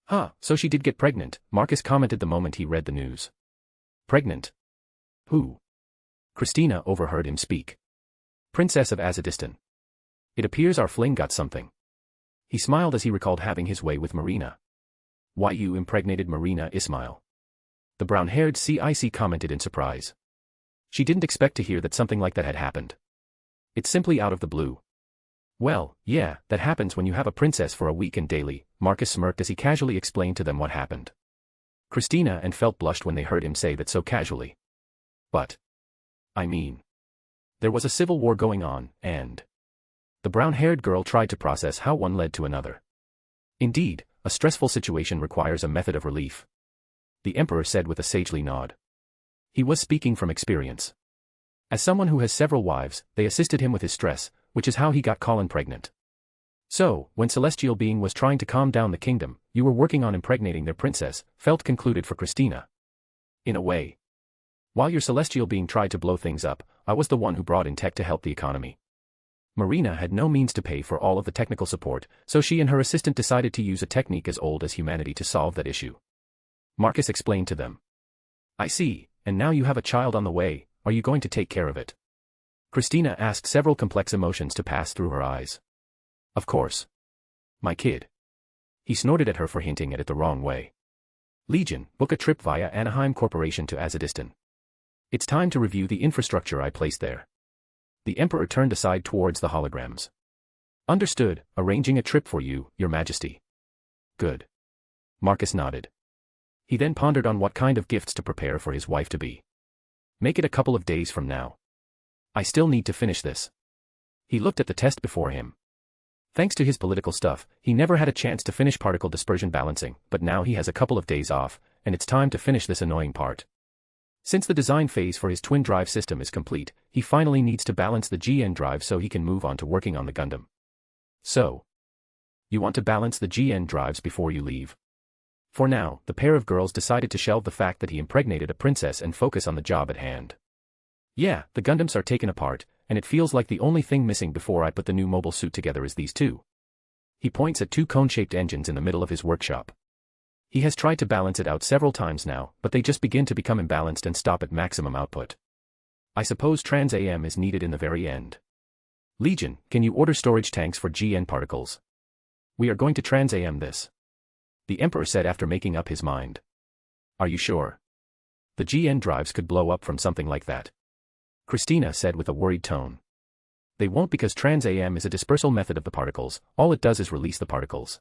Huh, so she did get pregnant, Marcus commented the moment he read the news. Pregnant? Who? Christina overheard him speak. Princess of Azadistan. It appears our fling got something. He smiled as he recalled having his way with Marina. Why you impregnated Marina Ismail? The brown-haired CIC commented in surprise. She didn't expect to hear that something like that had happened. It's simply out of the blue. Well, yeah, that happens when you have a princess for a week and daily, Marcus smirked as he casually explained to them what happened. Christina and Felt blushed when they heard him say that so casually. But. I mean. There was a civil war going on, and. The brown-haired girl tried to process how one led to another. Indeed, a stressful situation requires a method of relief. The Emperor said with a sagely nod. He was speaking from experience. As someone who has several wives, they assisted him with his stress, which is how he got Colin pregnant. So, when Celestial Being was trying to calm down the kingdom, you were working on impregnating their princess, Felt concluded for Christina. In a way. While your Celestial Being tried to blow things up, I was the one who brought in tech to help the economy. Marina had no means to pay for all of the technical support, so she and her assistant decided to use a technique as old as humanity to solve that issue. Marcus explained to them. I see, and now you have a child on the way, are you going to take care of it? Christina asked, several complex emotions to pass through her eyes. Of course. My kid. He snorted at her for hinting at it the wrong way. Legion, book a trip via Anaheim Corporation to Azadistan. It's time to review the infrastructure I placed there. The Emperor turned aside towards the holograms. Understood, arranging a trip for you, Your Majesty. Good. Marcus nodded. He then pondered on what kind of gifts to prepare for his wife-to-be. Make it a couple of days from now. I still need to finish this. He looked at the test before him. Thanks to his political stuff, he never had a chance to finish particle dispersion balancing, but now he has a couple of days off, and it's time to finish this annoying part. Since the design phase for his twin drive system is complete, he finally needs to balance the GN drive so he can move on to working on the Gundam. So, you want to balance the GN drives before you leave? For now, the pair of girls decided to shelve the fact that he impregnated a princess and focus on the job at hand. Yeah, the Gundams are taken apart, and it feels like the only thing missing before I put the new mobile suit together is these two. He points at 2 cone-shaped engines in the middle of his workshop. He has tried to balance it out several times now, but they just begin to become imbalanced and stop at maximum output. I suppose Trans-AM is needed in the very end. Legion, can you order storage tanks for GN particles? We are going to Trans-AM this. The Emperor said after making up his mind. Are you sure? The GN drives could blow up from something like that. Christina said with a worried tone. They won't, because Trans-AM is a dispersal method of the particles, all it does is release the particles.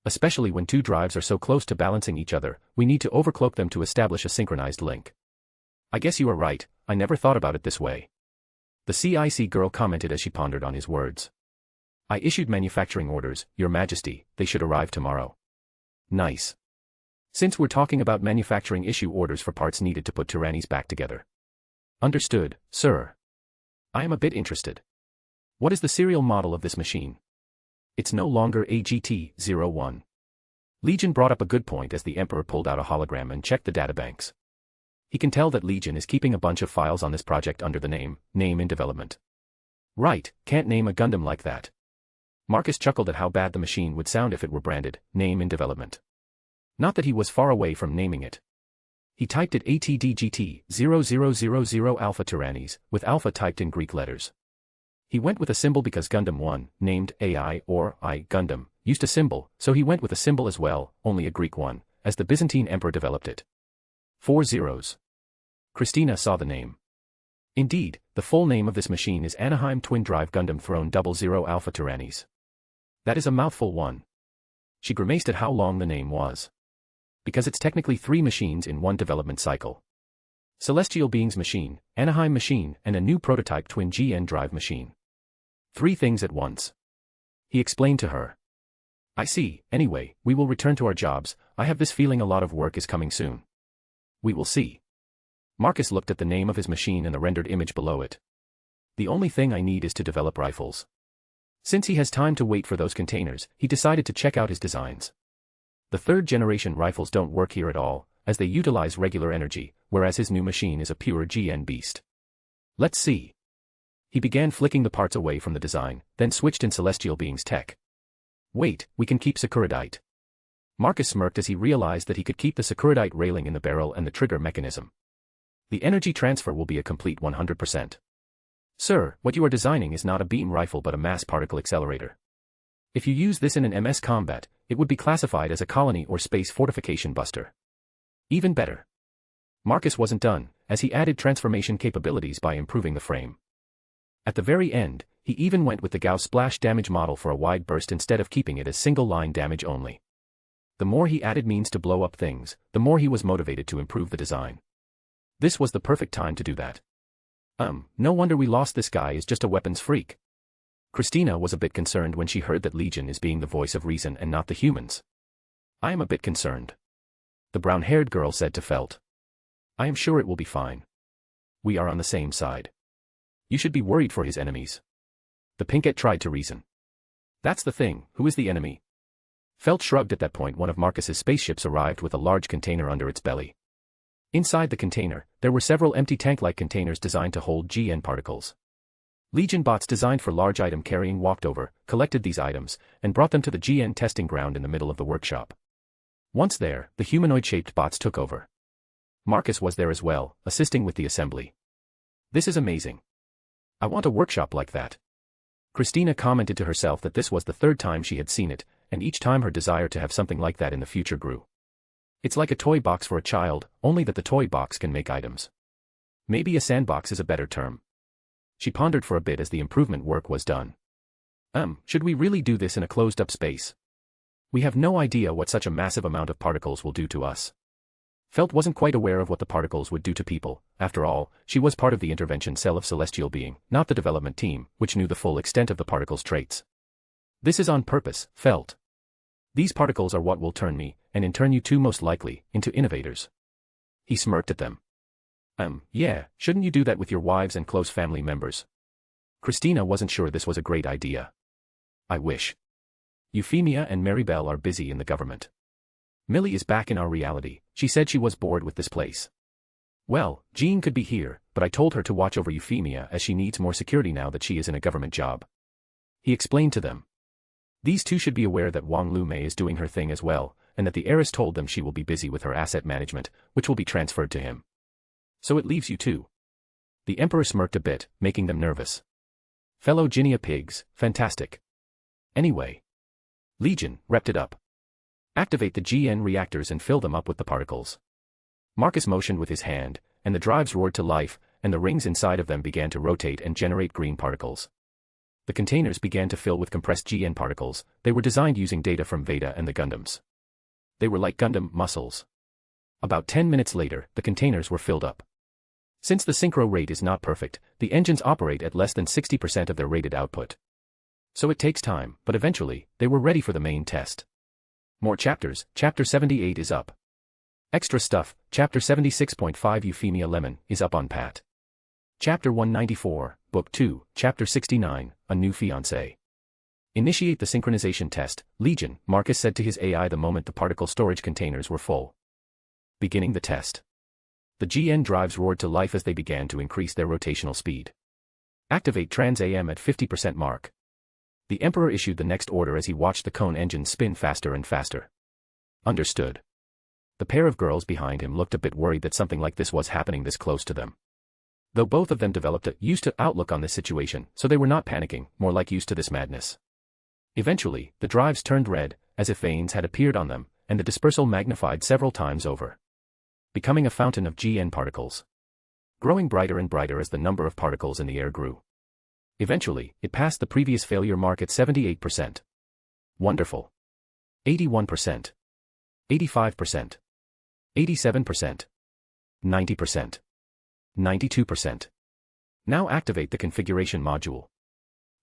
Especially when 2 drives are so close to balancing each other, we need to overcloak them to establish a synchronized link. I guess you are right, I never thought about it this way. The CIC girl commented as she pondered on his words. I issued manufacturing orders, Your Majesty, they should arrive tomorrow. Nice. Since we're talking about manufacturing, issue orders for parts needed to put Tyrannis back together. Understood, sir. I am a bit interested. What is the serial model of this machine? It's no longer AGT-01. Legion brought up a good point as the Emperor pulled out a hologram and checked the databanks. He can tell that Legion is keeping a bunch of files on this project under the name in development. Right, can't name a Gundam like that. Marcus chuckled at how bad the machine would sound if it were branded name in development. Not that he was far away from naming it. He typed it ATDGT-0000 Alpha Tyrannis, with Alpha typed in Greek letters. He went with a symbol because Gundam 1, named AI or I Gundam, used a symbol, so he went with a symbol as well, only a Greek one, as the Byzantine Emperor developed it. 4 zeros. Christina saw the name. Indeed, the full name of this machine is Anaheim Twin Drive Gundam Throne 00 Alpha Tyrannis. That is a mouthful one. She grimaced at how long the name was. Because it's technically 3 machines in one development cycle. Celestial Beings machine, Anaheim machine, and a new prototype Twin GN Drive machine. 3 things at once. He explained to her. I see, anyway, we will return to our jobs. I have this feeling a lot of work is coming soon. We will see. Marcus looked at the name of his machine and the rendered image below it. The only thing I need is to develop rifles. Since he has time to wait for those containers, he decided to check out his designs. The 3rd generation rifles don't work here at all, as they utilize regular energy, whereas his new machine is a pure GN beast. Let's see. He began flicking the parts away from the design, then switched in Celestial Beings tech. Wait, we can keep Sakuradite. Marcus smirked as he realized that he could keep the Sakuradite railing in the barrel and the trigger mechanism. The energy transfer will be a complete 100%. Sir, what you are designing is not a beam rifle but a mass particle accelerator. If you use this in an MS combat, it would be classified as a colony or space fortification buster. Even better. Marcus wasn't done, as he added transformation capabilities by improving the frame. At the very end, he even went with the Gauss splash damage model for a wide burst instead of keeping it as single-line damage only. The more he added means to blow up things, the more he was motivated to improve the design. This was the perfect time to do that. No wonder we lost this guy is just a weapons freak. Christina was a bit concerned when she heard that Legion is being the voice of reason and not the humans. I am a bit concerned. The brown-haired girl said to Felt. I am sure it will be fine. We are on the same side. You should be worried for his enemies. The Pinkette tried to reason. That's the thing, who is the enemy? Felt shrugged at that point. One of Marcus's spaceships arrived with a large container under its belly. Inside the container, there were several empty tank-like containers designed to hold GN particles. Legion bots designed for large item carrying walked over, collected these items, and brought them to the GN testing ground in the middle of the workshop. Once there, the humanoid-shaped bots took over. Marcus was there as well, assisting with the assembly. This is amazing. I want a workshop like that. Christina commented to herself that this was the 3rd time she had seen it, and each time her desire to have something like that in the future grew. It's like a toy box for a child, only that the toy box can make items. Maybe a sandbox is a better term. She pondered for a bit as the improvement work was done. Should we really do this in a closed-up space? We have no idea what such a massive amount of particles will do to us. Felt wasn't quite aware of what the particles would do to people. After all, she was part of the intervention cell of Celestial Being, not the development team, which knew the full extent of the particles' traits. This is on purpose, Felt. These particles are what will turn me, and in turn you too most likely, into innovators. He smirked at them. Yeah, shouldn't you do that with your wives and close family members? Christina wasn't sure this was a great idea. I wish. Euphemia and Maribel are busy in the government. Millie is back in our reality. She said she was bored with this place. Well, Jean could be here, but I told her to watch over Euphemia as she needs more security now that she is in a government job. He explained to them. These two should be aware that Wong Lu May is doing her thing as well, and that the heiress told them she will be busy with her asset management, which will be transferred to him. So it leaves you two. The Emperor smirked a bit, making them nervous. Fellow Ginia pigs, fantastic. Anyway. Legion, wrapped it up. Activate the GN reactors and fill them up with the particles. Marcus motioned with his hand, and the drives roared to life, and the rings inside of them began to rotate and generate green particles. The containers began to fill with compressed GN particles. They were designed using data from Veda and the Gundams. They were like Gundam muscles. About 10 minutes later, the containers were filled up. Since the synchro rate is not perfect, the engines operate at less than 60% of their rated output. So it takes time, but eventually, they were ready for the main test. More chapters, Chapter 78 is up. Extra stuff, Chapter 76.5 Euphemia Lemon is up on Pat. Chapter 194, Book 2, Chapter 69, A New Fiancé. Initiate the synchronization test, Legion, Marcus said to his AI the moment the particle storage containers were full. Beginning the test. The GN drives roared to life as they began to increase their rotational speed. Activate Trans-AM at 50% mark. The Emperor issued the next order as he watched the cone engines spin faster and faster. Understood. The pair of girls behind him looked a bit worried that something like this was happening this close to them. Though both of them developed a used-to outlook on this situation, so they were not panicking, more like used to this madness. Eventually, the drives turned red, as if veins had appeared on them, and the dispersal magnified several times over. Becoming a fountain of GN particles. Growing brighter and brighter as the number of particles in the air grew. Eventually, it passed the previous failure mark at 78%. Wonderful. 81%. 85%. 87%. 90%. 92%. Now activate the configuration module.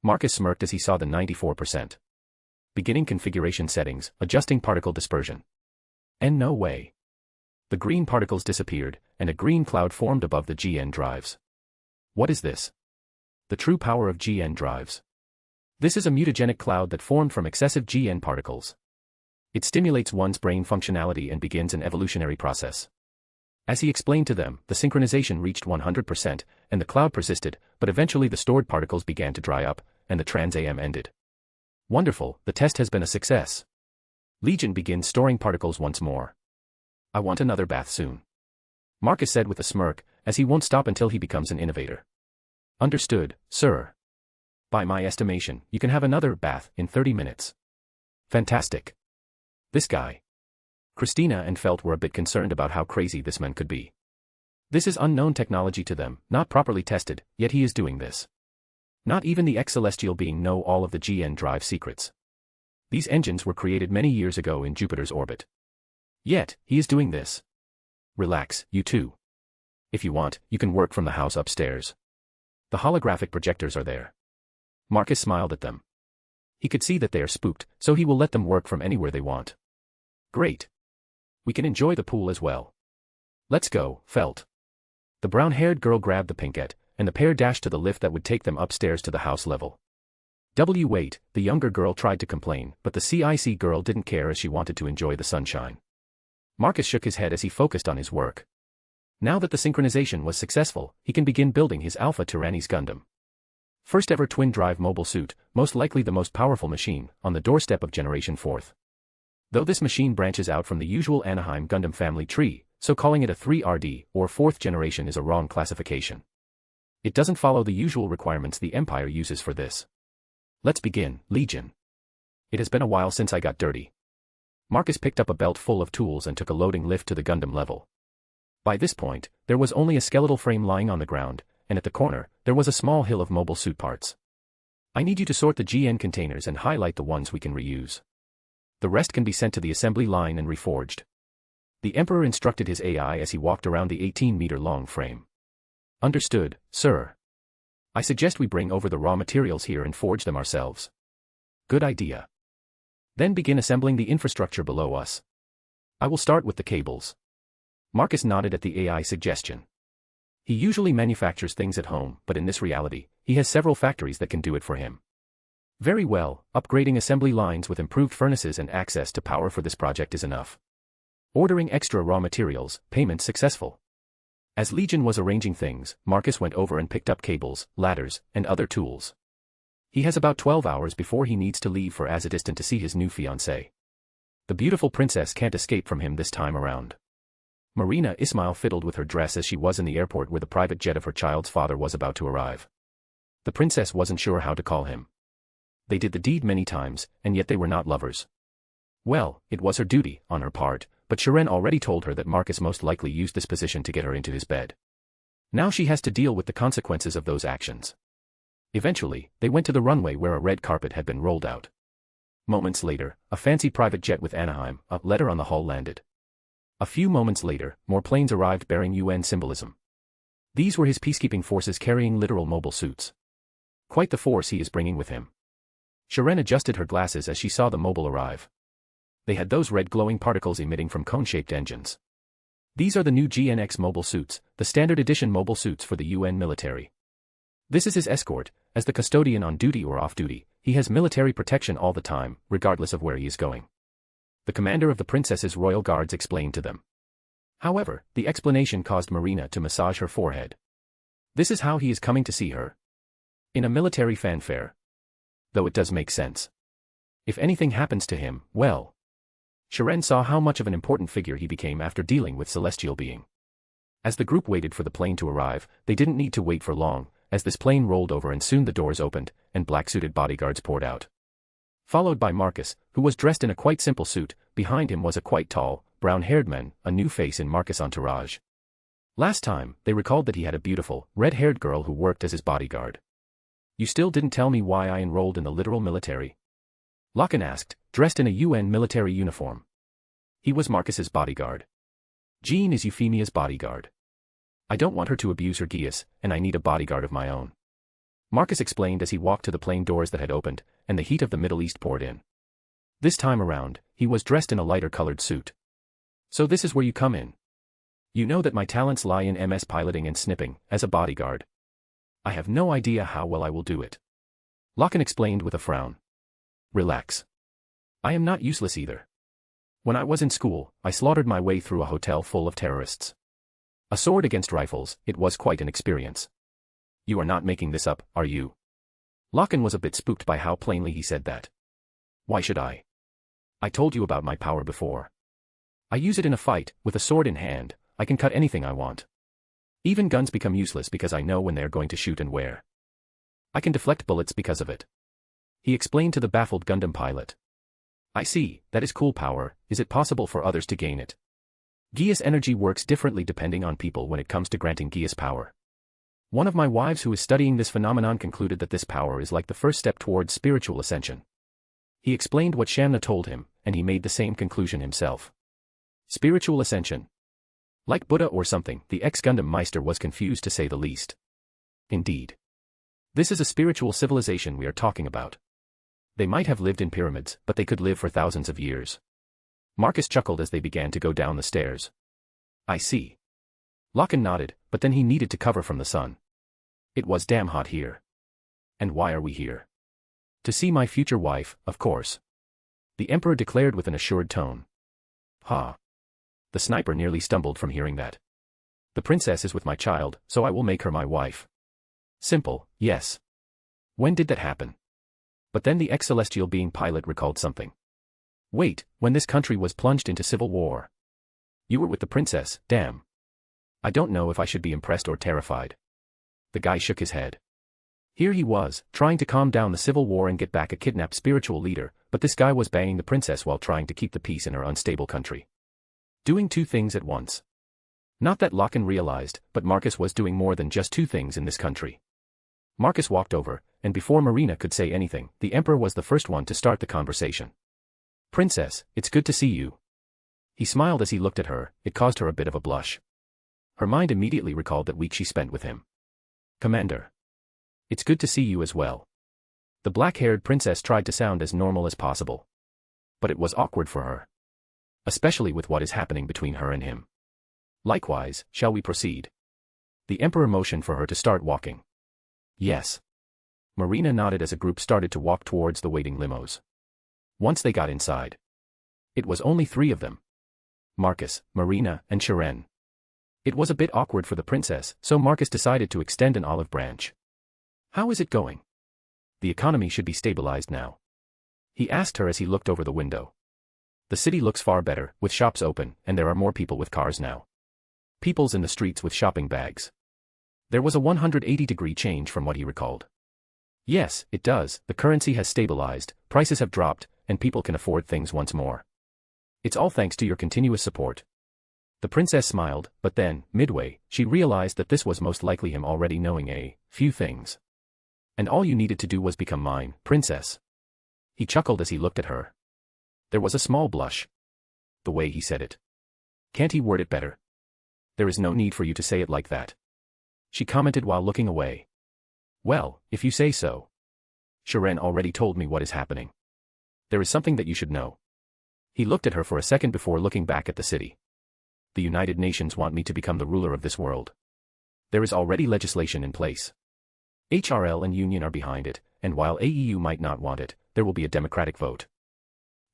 Marcus smirked as he saw the 94%. Beginning configuration settings, adjusting particle dispersion. And no way. The green particles disappeared, and a green cloud formed above the GN drives. What is this? The true power of GN drives. This is a mutagenic cloud that formed from excessive GN particles. It stimulates one's brain functionality and begins an evolutionary process. As he explained to them, the synchronization reached 100%, and the cloud persisted, but eventually the stored particles began to dry up, and the Trans-AM ended. Wonderful, the test has been a success. Legion begins storing particles once more. I want another bath soon. Marcus said with a smirk, as he won't stop until he becomes an innovator. Understood, sir. By my estimation, you can have another bath in 30 minutes. Fantastic. This guy. Christina and Felt were a bit concerned about how crazy this man could be. This is unknown technology to them, not properly tested, yet he is doing this. Not even the ex-celestial being know all of the GN drive secrets. These engines were created many years ago in Jupiter's orbit. Yet, he is doing this. Relax, you two. If you want, you can work from the house upstairs. The holographic projectors are there. Marcus smiled at them. He could see that they are spooked, so he will let them work from anywhere they want. Great. We can enjoy the pool as well. Let's go, Felt. The brown-haired girl grabbed the pinkette, and the pair dashed to the lift that would take them upstairs to the house level. Wait, the younger girl tried to complain, but the CIC girl didn't care as she wanted to enjoy the sunshine. Marcus shook his head as he focused on his work. Now that the synchronization was successful, he can begin building his Alpha Tyrannis Gundam. First ever twin-drive mobile suit, most likely the most powerful machine, on the doorstep of Generation 4th. Though this machine branches out from the usual Anaheim Gundam family tree, so calling it a 3RD, or 4th generation is a wrong classification. It doesn't follow the usual requirements the Empire uses for this. Let's begin, Legion. It has been a while since I got dirty. Marcus picked up a belt full of tools and took a loading lift to the Gundam level. By this point, there was only a skeletal frame lying on the ground, and at the corner, there was a small hill of mobile suit parts. I need you to sort the GN containers and highlight the ones we can reuse. The rest can be sent to the assembly line and reforged. The Emperor instructed his AI as he walked around the 18-meter-long frame. Understood, sir. I suggest we bring over the raw materials here and forge them ourselves. Good idea. Then begin assembling the infrastructure below us. I will start with the cables. Marcus nodded at the AI suggestion. He usually manufactures things at home, but in this reality, he has several factories that can do it for him. Very well, upgrading assembly lines with improved furnaces and access to power for this project is enough. Ordering extra raw materials, payment successful. As Legion was arranging things, Marcus went over and picked up cables, ladders, and other tools. He has about 12 hours before he needs to leave for Azadistan to see his new fiancée. The beautiful princess can't escape from him this time around. Marina Ismail fiddled with her dress as she was in the airport where the private jet of her child's father was about to arrive. The princess wasn't sure how to call him. They did the deed many times, and yet they were not lovers. Well, it was her duty, on her part, but Shiren already told her that Marcus most likely used this position to get her into his bed. Now she has to deal with the consequences of those actions. Eventually, they went to the runway where a red carpet had been rolled out. Moments later, a fancy private jet with Anaheim, a letter on the hull landed. A few moments later, more planes arrived bearing UN symbolism. These were his peacekeeping forces carrying literal mobile suits. Quite the force he is bringing with him. Sharon adjusted her glasses as she saw the mobile arrive. They had those red glowing particles emitting from cone-shaped engines. These are the new GNX mobile suits, the standard edition mobile suits for the UN military. This is his escort. As the custodian on duty or off duty, he has military protection all the time, regardless of where he is going. The commander of the princess's royal guards explained to them. However, the explanation caused Marina to massage her forehead. This is how he is coming to see her. In a military fanfare. Though it does make sense. If anything happens to him, well. Sharon saw how much of an important figure he became after dealing with Celestial being. As the group waited for the plane to arrive, they didn't need to wait for long, as this plane rolled over and soon the doors opened, and black-suited bodyguards poured out. Followed by Marcus, who was dressed in a quite simple suit. Behind him was a quite tall, brown-haired man, a new face in Marcus' entourage. Last time, they recalled that he had a beautiful, red-haired girl who worked as his bodyguard. You still didn't tell me why I enrolled in the literal military? Locken asked, dressed in a UN military uniform. He was Marcus's bodyguard. Jean is Euphemia's bodyguard. I don't want her to abuse her Geass, and I need a bodyguard of my own. Marcus explained as he walked to the plane doors that had opened, and the heat of the Middle East poured in. This time around, he was dressed in a lighter-colored suit. So this is where you come in. You know that my talents lie in MS piloting and snipping, as a bodyguard. I have no idea how well I will do it. Locken explained with a frown. Relax. I am not useless either. When I was in school, I slaughtered my way through a hotel full of terrorists. A sword against rifles, it was quite an experience. You are not making this up, are you? Locken was a bit spooked by how plainly he said that. Why should I? I told you about my power before. I use it in a fight, with a sword in hand. I can cut anything I want. Even guns become useless because I know when they are going to shoot and where. I can deflect bullets because of it. He explained to the baffled Gundam pilot. I see, that is cool power. Is it possible for others to gain it? Geass energy works differently depending on people when it comes to granting Geass power. One of my wives who is studying this phenomenon concluded that this power is like the first step towards spiritual ascension. He explained what Shamna told him, and he made the same conclusion himself. Spiritual ascension. Like Buddha or something, the ex-Gundam Meister was confused to say the least. Indeed. This is a spiritual civilization we are talking about. They might have lived in pyramids, but they could live for thousands of years. Marcus chuckled as they began to go down the stairs. I see. Locken nodded, but then he needed to cover from the sun. It was damn hot here. And why are we here? To see my future wife, of course. The Emperor declared with an assured tone. Ha. The sniper nearly stumbled from hearing that. The princess is with my child, so I will make her my wife. Simple, yes. When did that happen? But then the ex-celestial being pilot recalled something. Wait, when this country was plunged into civil war. You were with the princess, damn. I don't know if I should be impressed or terrified. The guy shook his head. Here he was, trying to calm down the civil war and get back a kidnapped spiritual leader, but this guy was banging the princess while trying to keep the peace in her unstable country. Doing two things at once. Not that Locken realized, but Marcus was doing more than just two things in this country. Marcus walked over, and before Marina could say anything, the Emperor was the first one to start the conversation. Princess, it's good to see you. He smiled as he looked at her, it caused her a bit of a blush. Her mind immediately recalled that week she spent with him. Commander. It's good to see you as well. The black-haired princess tried to sound as normal as possible. But it was awkward for her. Especially with what is happening between her and him. Likewise, shall we proceed? The Emperor motioned for her to start walking. Yes. Marina nodded as a group started to walk towards the waiting limos. Once they got inside. It was only 3 of them. Marcus, Marina, and Sharon. It was a bit awkward for the princess, so Marcus decided to extend an olive branch. How is it going? The economy should be stabilized now. He asked her as he looked over the window. The city looks far better, with shops open, and there are more people with cars now. People's in the streets with shopping bags. There was a 180-degree change from what he recalled. Yes, it does, the currency has stabilized, prices have dropped, and people can afford things once more. It's all thanks to your continuous support. The princess smiled, but then, midway, she realized that this was most likely him already knowing a few things. And all you needed to do was become mine, princess. He chuckled as he looked at her. There was a small blush. The way he said it. Can't he word it better? There is no need for you to say it like that. She commented while looking away. Well, if you say so. Sharon already told me what is happening. There is something that you should know. He looked at her for a second before looking back at the city. The United Nations want me to become the ruler of this world. There is already legislation in place. HRL and Union are behind it, and while AEU might not want it, there will be a democratic vote.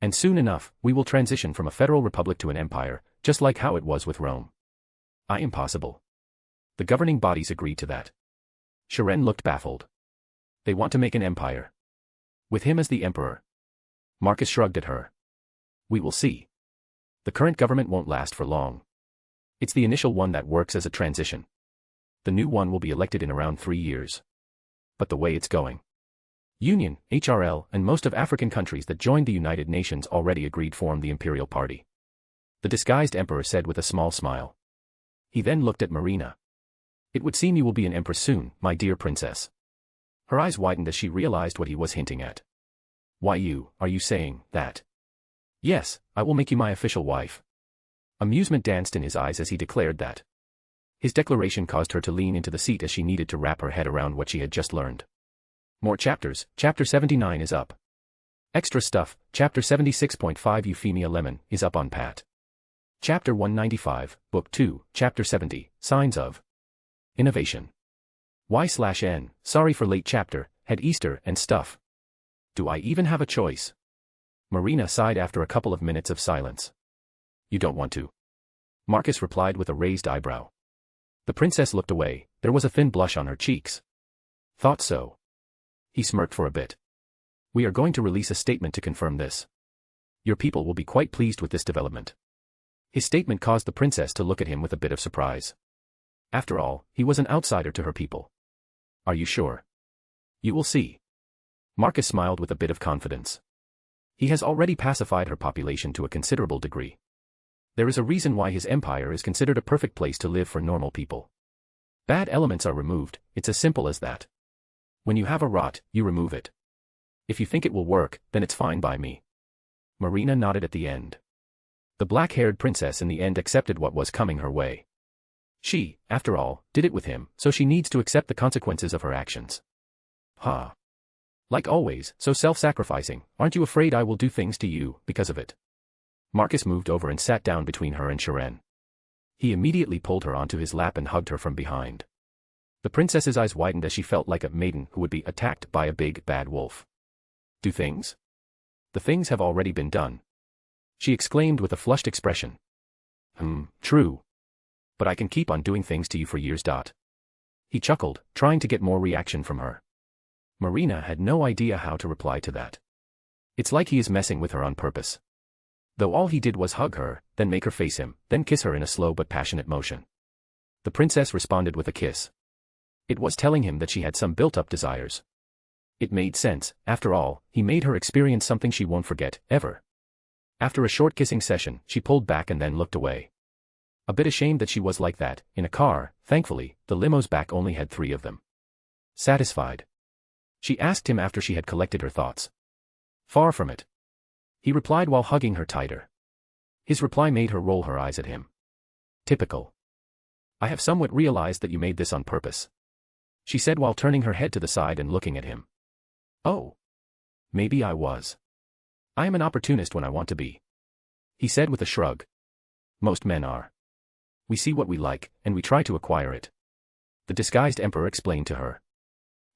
And soon enough, we will transition from a federal republic to an empire, just like how it was with Rome. Impossible. The governing bodies agreed to that. Sharon looked baffled. They want to make an empire. With him as the emperor. Marcus shrugged at her. We will see. The current government won't last for long. It's the initial one that works as a transition. The new one will be elected in around 3 years. But the way it's going. Union, HRL, and most of African countries that joined the United Nations already agreed form the Imperial Party. The disguised emperor said with a small smile. He then looked at Marina. It would seem you will be an empress soon, my dear princess. Her eyes widened as she realized what he was hinting at. Why are you saying that? Yes, I will make you my official wife. Amusement danced in his eyes as he declared that. His declaration caused her to lean into the seat as she needed to wrap her head around what she had just learned. More chapters, chapter 79 is up. Extra stuff, chapter 76.5 Euphemia Lemon is up on Pat. Chapter 195, book 2, chapter 70, Signs of Innovation. Y/N, sorry for late chapter, had Easter and stuff. Do I even have a choice? Marina sighed after a couple of minutes of silence. You don't want to. Marcus replied with a raised eyebrow. The princess looked away, there was a thin blush on her cheeks. Thought so. He smirked for a bit. We are going to release a statement to confirm this. Your people will be quite pleased with this development. His statement caused the princess to look at him with a bit of surprise. After all, he was an outsider to her people. Are you sure? You will see. Marcus smiled with a bit of confidence. He has already pacified her population to a considerable degree. There is a reason why his empire is considered a perfect place to live for normal people. Bad elements are removed, it's as simple as that. When you have a rot, you remove it. If you think it will work, then it's fine by me. Marina nodded at the end. The black-haired princess in the end accepted what was coming her way. She, after all, did it with him, so she needs to accept the consequences of her actions. Like always, so self-sacrificing, aren't you afraid I will do things to you because of it? Marcus moved over and sat down between her and Sharon. He immediately pulled her onto his lap and hugged her from behind. The princess's eyes widened as she felt like a maiden who would be attacked by a big, bad wolf. Do things? The things have already been done. She exclaimed with a flushed expression. True. But I can keep on doing things to you for years. He chuckled, trying to get more reaction from her. Marina had no idea how to reply to that. It's like he is messing with her on purpose. Though all he did was hug her, then make her face him, then kiss her in a slow but passionate motion. The princess responded with a kiss. It was telling him that she had some built-up desires. It made sense, after all, he made her experience something she won't forget, ever. After a short kissing session, she pulled back and then looked away. A bit ashamed that she was like that, in a car, thankfully, the limo's back only had 3 of them. Satisfied? She asked him after she had collected her thoughts. Far from it. He replied while hugging her tighter. His reply made her roll her eyes at him. Typical. I have somewhat realized that you made this on purpose. She said while turning her head to the side and looking at him. Oh. Maybe I was. I am an opportunist when I want to be. He said with a shrug. Most men are. We see what we like, and we try to acquire it. The disguised emperor explained to her.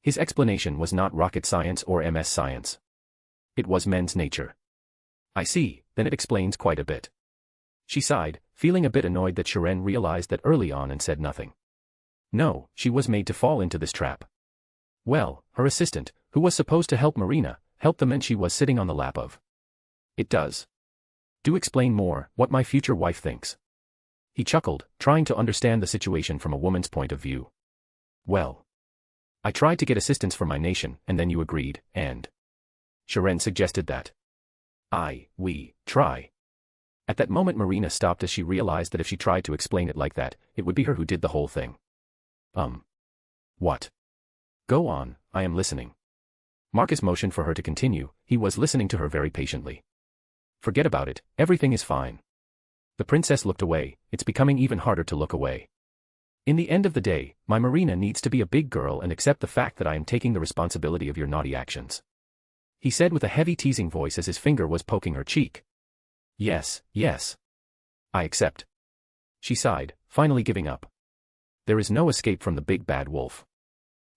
His explanation was not rocket science or MS science. It was men's nature. I see, then it explains quite a bit. She sighed, feeling a bit annoyed that Sharon realized that early on and said nothing. No, she was made to fall into this trap. Well, her assistant, who was supposed to help Marina, helped the men she was sitting on the lap of. It does. Do explain more, what my future wife thinks. He chuckled, trying to understand the situation from a woman's point of view. Well. I tried to get assistance for my nation, and then you agreed, and Sharon suggested that. We try. At that moment Marina stopped as she realized that if she tried to explain it like that, it would be her who did the whole thing. What? Go on, I am listening. Marcus motioned for her to continue, he was listening to her very patiently. Forget about it, everything is fine. The princess looked away, it's becoming even harder to look away. In the end of the day, my Marina needs to be a big girl and accept the fact that I am taking the responsibility of your naughty actions. he said with a heavy teasing voice as his finger was poking her cheek. Yes, yes. I accept. She sighed, finally giving up. There is no escape from the big bad wolf.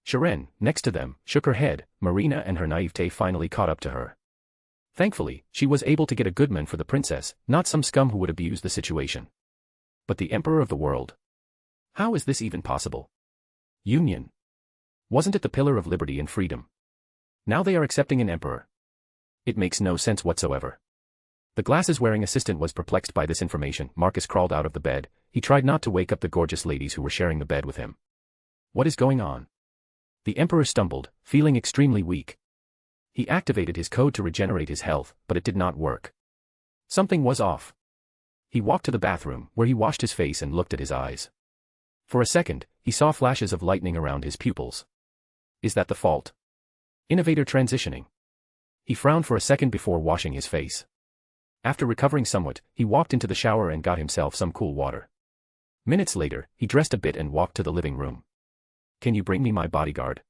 Sharon, next to them, shook her head. Marina and her naivete finally caught up to her. Thankfully, she was able to get a good man for the princess, not some scum who would abuse the situation. But the emperor of the world? How is this even possible? Union. Wasn't it the pillar of liberty and freedom? Now they are accepting an emperor. It makes no sense whatsoever. The glasses-wearing assistant was perplexed by this information. Marcus crawled out of the bed. He tried not to wake up the gorgeous ladies who were sharing the bed with him. What is going on? The emperor stumbled, feeling extremely weak. He activated his code to regenerate his health, but it did not work. Something was off. He walked to the bathroom, where he washed his face and looked at his eyes. For a second, he saw flashes of lightning around his pupils. Is that the fault? Innovator transitioning. He frowned for a second before washing his face. After recovering somewhat, he walked into the shower and got himself some cool water. Minutes later, he dressed a bit and walked to the living room. Can you bring me my bodyguard?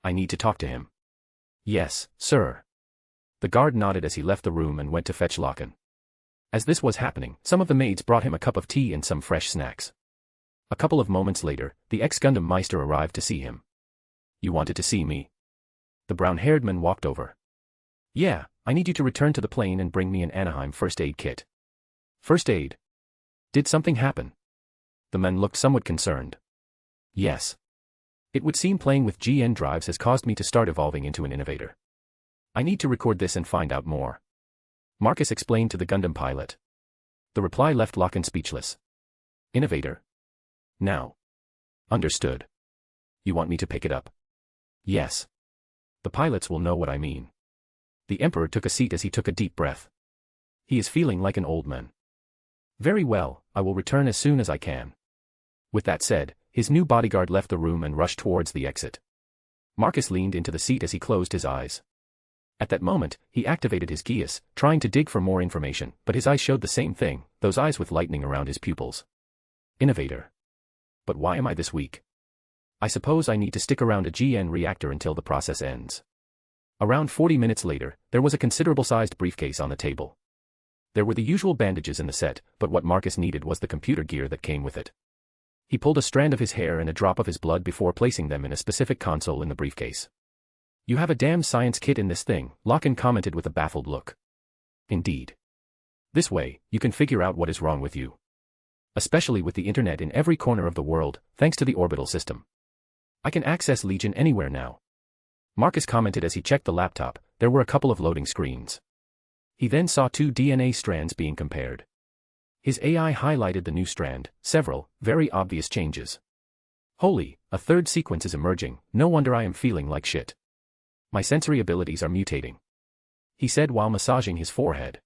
I need to talk to him. Yes, sir. The guard nodded as he left the room and went to fetch Lachlan. As this was happening, some of the maids brought him a cup of tea and some fresh snacks. A couple of moments later, the ex-Gundam Meister arrived to see him. You wanted to see me? The brown-haired man walked over. Yeah, I need you to return to the plane and bring me an Anaheim first aid kit. First aid? Did something happen? The man looked somewhat concerned. Yes. It would seem playing with GN drives has caused me to start evolving into an innovator. I need to record this and find out more. Marcus explained to the Gundam pilot. The reply left Lachlan speechless. Innovator? Now. Understood. You want me to pick it up? Yes. The pilots will know what I mean. The Emperor took a seat as he took a deep breath. He is feeling like an old man. Very well, I will return as soon as I can. With that said, his new bodyguard left the room and rushed towards the exit. Marcus leaned into the seat as he closed his eyes. At that moment, he activated his Geass, trying to dig for more information, but his eyes showed the same thing, those eyes with lightning around his pupils. Innovator. But why am I this weak? I suppose I need to stick around a GN reactor until the process ends. Around 40 minutes later, there was a considerable-sized briefcase on the table. There were the usual bandages in the set, but what Marcus needed was the computer gear that came with it. He pulled a strand of his hair and a drop of his blood before placing them in a specific console in the briefcase. You have a damn science kit in this thing, Lachlan commented with a baffled look. Indeed. This way, you can figure out what is wrong with you. Especially with the internet in every corner of the world, thanks to the orbital system. I can access Legion anywhere now. Marcus commented as he checked the laptop. There were a couple of loading screens. He then saw 2 DNA strands being compared. His AI highlighted the new strand, several, very obvious changes. Holy, a third sequence is emerging, no wonder I am feeling like shit. My sensory abilities are mutating. He said while massaging his forehead.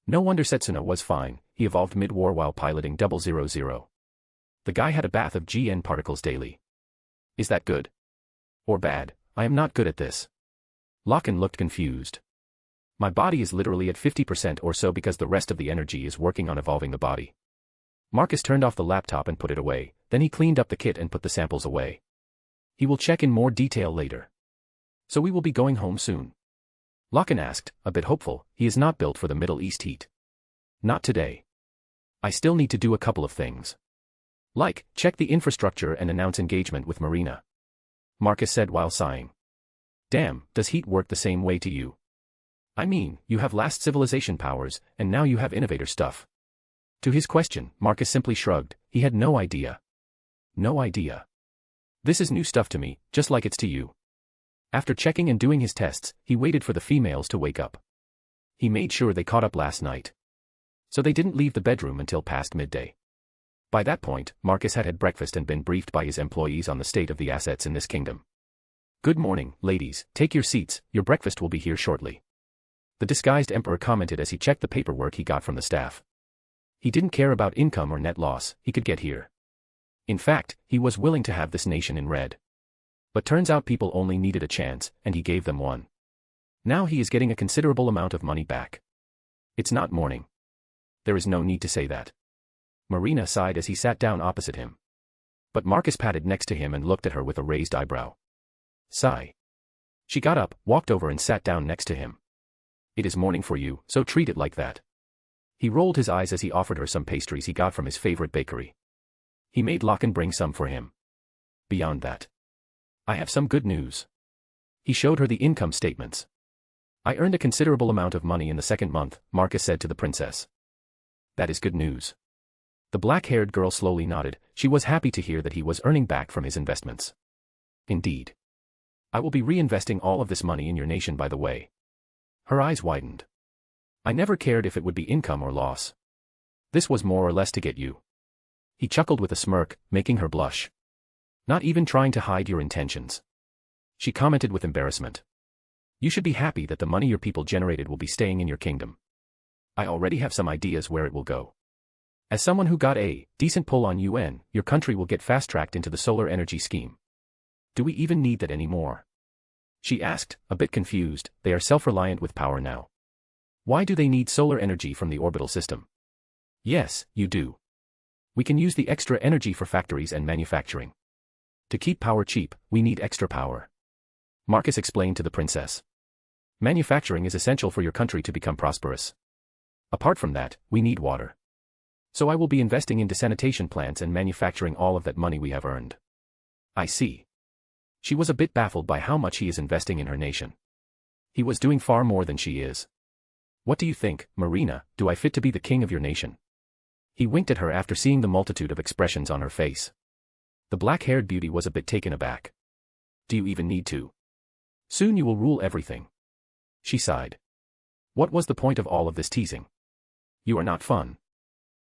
No wonder Setsuna was fine, he evolved mid-war while piloting 000. The guy had a bath of GN particles daily. Is that good? Or bad? I am not good at this. Lachlan looked confused. My body is literally at 50% or so because the rest of the energy is working on evolving the body. Marcus turned off the laptop and put it away, then he cleaned up the kit and put the samples away. He will check in more detail later. So we will be going home soon? Lachlan asked, a bit hopeful. He is not built for the Middle East heat. Not today. I still need to do a couple of things. Like, check the infrastructure and announce engagement with Marina. Marcus said while sighing. Damn, does heat work the same way to you? I mean, you have last civilization powers, and now you have innovator stuff. To his question, Marcus simply shrugged. He had no idea. No idea. This is new stuff to me, just like it's to you. After checking and doing his tests, he waited for the females to wake up. He made sure they caught up last night. So they didn't leave the bedroom until past midday. By that point, Marcus had had breakfast and been briefed by his employees on the state of the assets in this kingdom. Good morning, ladies, take your seats, your breakfast will be here shortly. The disguised emperor commented as he checked the paperwork he got from the staff. He didn't care about income or net loss, he could get here. In fact, he was willing to have this nation in red. But turns out people only needed a chance, and he gave them one. Now he is getting a considerable amount of money back. It's not morning. There is no need to say that. Marina sighed as he sat down opposite him. But Marcus patted next to him and looked at her with a raised eyebrow. Sigh. She got up, walked over and sat down next to him. It is morning for you, so treat it like that. He rolled his eyes as he offered her some pastries he got from his favorite bakery. He made Locken bring some for him. Beyond that, I have some good news. He showed her the income statements. I earned a considerable amount of money in the second month, Marcus said to the princess. That is good news. The black-haired girl slowly nodded. She was happy to hear that he was earning back from his investments. Indeed. I will be reinvesting all of this money in your nation, by the way. Her eyes widened. I never cared if it would be income or loss. This was more or less to get you. He chuckled with a smirk, making her blush. Not even trying to hide your intentions. She commented with embarrassment. You should be happy that the money your people generated will be staying in your kingdom. I already have some ideas where it will go. As someone who got a decent pull on UN, your country will get fast-tracked into the solar energy scheme. Do we even need that anymore? She asked, a bit confused. They are self-reliant with power now. Why do they need solar energy from the orbital system? Yes, you do. We can use the extra energy for factories and manufacturing. To keep power cheap, we need extra power. Marcus explained to the princess. Manufacturing is essential for your country to become prosperous. Apart from that, we need water. So I will be investing in desanitation plants and manufacturing all of that money we have earned. I see. She was a bit baffled by how much he is investing in her nation. He was doing far more than she is. What do you think, Marina, do I fit to be the king of your nation? He winked at her after seeing the multitude of expressions on her face. The black-haired beauty was a bit taken aback. Do you even need to? Soon you will rule everything. She sighed. What was the point of all of this teasing? You are not fun.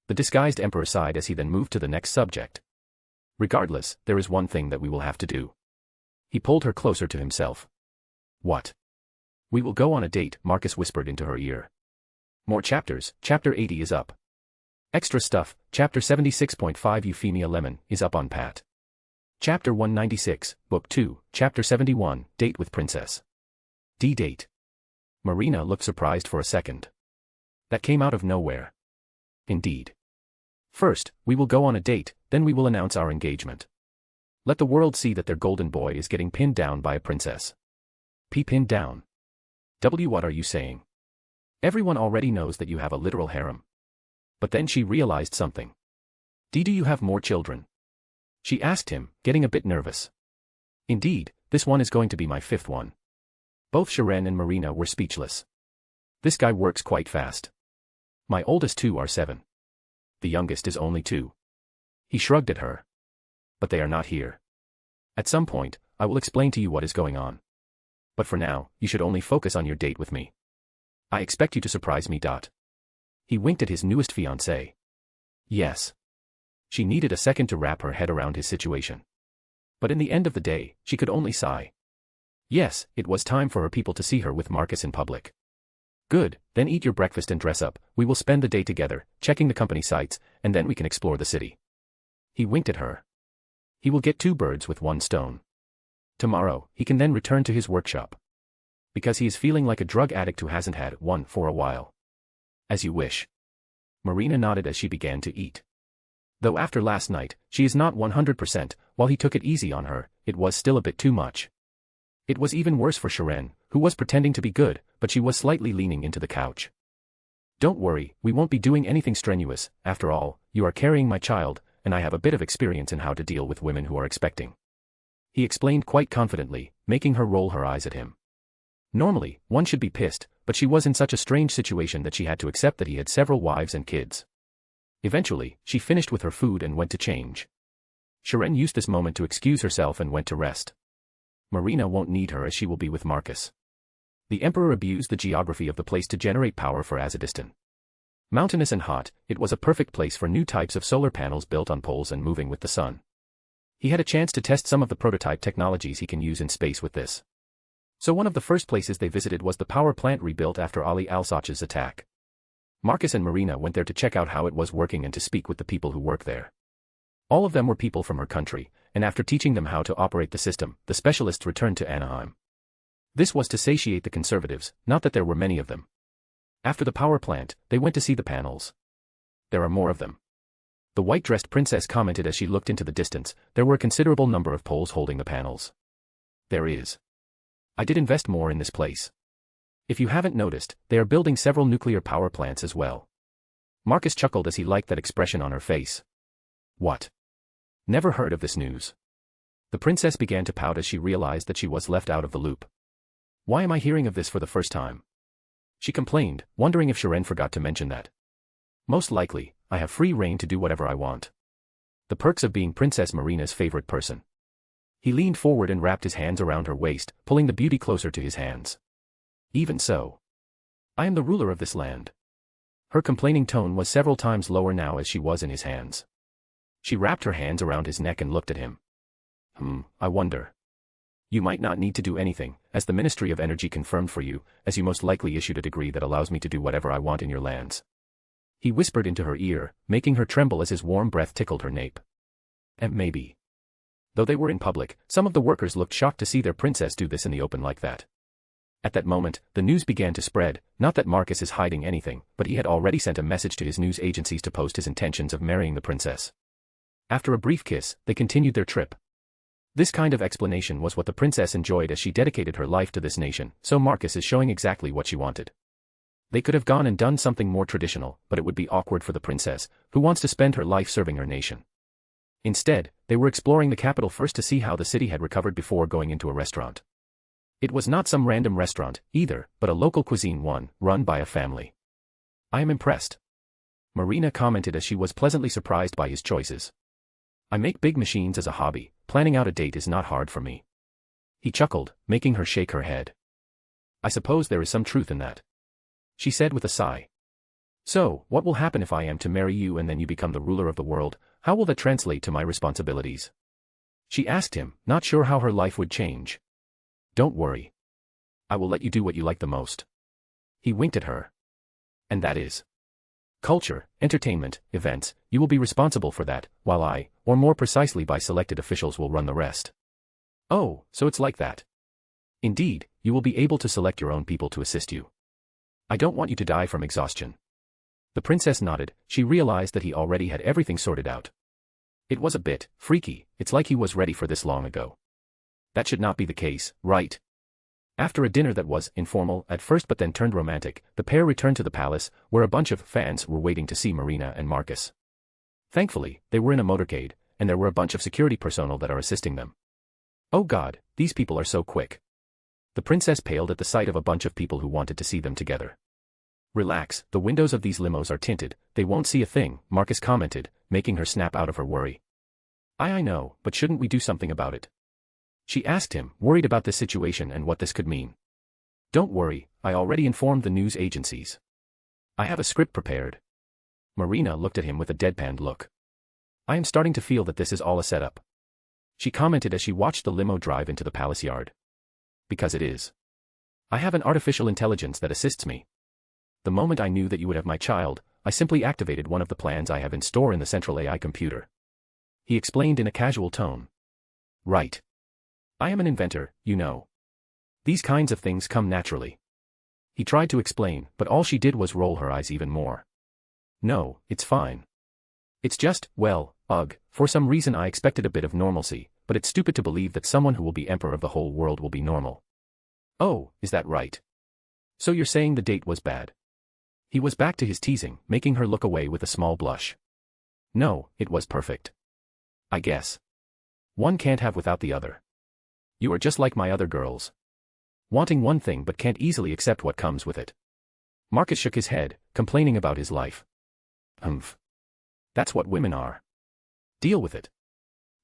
The disguised emperor sighed as he then moved to the next subject. Regardless, there is one thing that we will have to do. He pulled her closer to himself. What? We will go on a date, Marcus whispered into her ear. More chapters, chapter 80 is up. Extra stuff, chapter 76.5 Euphemia Lemon, is up on Pat. Chapter 196, Book 2, Chapter 71, Date with Princess. D-Date. Marina looked surprised for a second. That came out of nowhere. Indeed. First, we will go on a date, then we will announce our engagement. Let the world see that their golden boy is getting pinned down by a princess. Pinned down. What are you saying? Everyone already knows that you have a literal harem. But then she realized something. Do you have more children? She asked him, getting a bit nervous. Indeed, this one is going to be my fifth one. Both Sharon and Marina were speechless. This guy works quite fast. My oldest two are 7. The youngest is only 2. He shrugged at her. But they are not here. At some point, I will explain to you what is going on. But for now, you should only focus on your date with me. I expect you to surprise me. He winked at his newest fiancée. Yes. She needed a second to wrap her head around his situation. But in the end of the day, she could only sigh. Yes, it was time for her people to see her with Marcus in public. Good, then eat your breakfast and dress up. We will spend the day together, checking the company sites, and then we can explore the city. He winked at her. He will get 2 birds with 1 stone. Tomorrow, he can then return to his workshop. Because he is feeling like a drug addict who hasn't had one for a while. As you wish. Marina nodded as she began to eat. Though after last night, she is not 100%, while he took it easy on her, it was still a bit too much. It was even worse for Sharon, who was pretending to be good, but she was slightly leaning into the couch. Don't worry, we won't be doing anything strenuous. After all, you are carrying my child, and I have a bit of experience in how to deal with women who are expecting. He explained quite confidently, making her roll her eyes at him. Normally, one should be pissed, but she was in such a strange situation that she had to accept that he had several wives and kids. Eventually, she finished with her food and went to change. Sharon used this moment to excuse herself and went to rest. Marina won't need her as she will be with Marcus. The Emperor abused the geography of the place to generate power for Azadistan. Mountainous and hot, it was a perfect place for new types of solar panels built on poles and moving with the sun. He had a chance to test some of the prototype technologies he can use in space with this. So one of the first places they visited was the power plant rebuilt after Ali al-Sach's attack. Marcus and Marina went there to check out how it was working and to speak with the people who work there. All of them were people from her country, and after teaching them how to operate the system, the specialists returned to Anaheim. This was to satiate the conservatives, not that there were many of them. After the power plant, they went to see the panels. There are more of them. The white-dressed princess commented as she looked into the distance. There were a considerable number of poles holding the panels. There is. I did invest more in this place. If you haven't noticed, they are building several nuclear power plants as well. Marcus chuckled as he liked that expression on her face. What? Never heard of this news. The princess began to pout as she realized that she was left out of the loop. Why am I hearing of this for the first time? She complained, wondering if Shiren forgot to mention that. Most likely, I have free reign to do whatever I want. The perks of being Princess Marina's favorite person. He leaned forward and wrapped his hands around her waist, pulling the beauty closer to his hands. Even so. I am the ruler of this land. Her complaining tone was several times lower now as she was in his hands. She wrapped her hands around his neck and looked at him. I wonder. You might not need to do anything, as the Ministry of Energy confirmed for you, as you most likely issued a decree that allows me to do whatever I want in your lands. He whispered into her ear, making her tremble as his warm breath tickled her nape. And maybe. Though they were in public, some of the workers looked shocked to see their princess do this in the open like that. At that moment, the news began to spread, not that Marcus is hiding anything, but he had already sent a message to his news agencies to post his intentions of marrying the princess. After a brief kiss, they continued their trip. This kind of explanation was what the princess enjoyed as she dedicated her life to this nation, so Marcus is showing exactly what she wanted. They could have gone and done something more traditional, but it would be awkward for the princess, who wants to spend her life serving her nation. Instead, they were exploring the capital first to see how the city had recovered before going into a restaurant. It was not some random restaurant, either, but a local cuisine one, run by a family. I am impressed. Marina commented as she was pleasantly surprised by his choices. I make big machines as a hobby, planning out a date is not hard for me. He chuckled, making her shake her head. I suppose there is some truth in that. She said with a sigh. So, what will happen if I am to marry you and then you become the ruler of the world? How will that translate to my responsibilities? She asked him, not sure how her life would change. Don't worry. I will let you do what you like the most. He winked at her. And that is culture, entertainment, events, you will be responsible for that, while I, or more precisely by selected officials, will run the rest. Oh, so it's like that. Indeed, you will be able to select your own people to assist you. I don't want you to die from exhaustion. The princess nodded, she realized that he already had everything sorted out. It was a bit freaky, it's like he was ready for this long ago. That should not be the case, right? After a dinner that was informal at first but then turned romantic, the pair returned to the palace, where a bunch of fans were waiting to see Marina and Marcus. Thankfully, they were in a motorcade, and there were a bunch of security personnel that are assisting them. Oh God, these people are so quick. The princess paled at the sight of a bunch of people who wanted to see them together. Relax, the windows of these limos are tinted, they won't see a thing, Marcus commented, making her snap out of her worry. I know, but shouldn't we do something about it? She asked him, worried about this situation and what this could mean. Don't worry, I already informed the news agencies. I have a script prepared. Marina looked at him with a deadpanned look. I am starting to feel that this is all a setup. She commented as she watched the limo drive into the palace yard. Because it is. I have an artificial intelligence that assists me. The moment I knew that you would have my child, I simply activated one of the plans I have in store in the central AI computer. He explained in a casual tone. Right. I am an inventor, you know. These kinds of things come naturally. He tried to explain, but all she did was roll her eyes even more. No, it's fine. It's just, well, for some reason I expected a bit of normalcy, but it's stupid to believe that someone who will be emperor of the whole world will be normal. Oh, is that right? So you're saying the date was bad? He was back to his teasing, making her look away with a small blush. No, it was perfect. I guess. One can't have without the other. You are just like my other girls. Wanting one thing but can't easily accept what comes with it. Marcus shook his head, complaining about his life. That's what women are. Deal with it.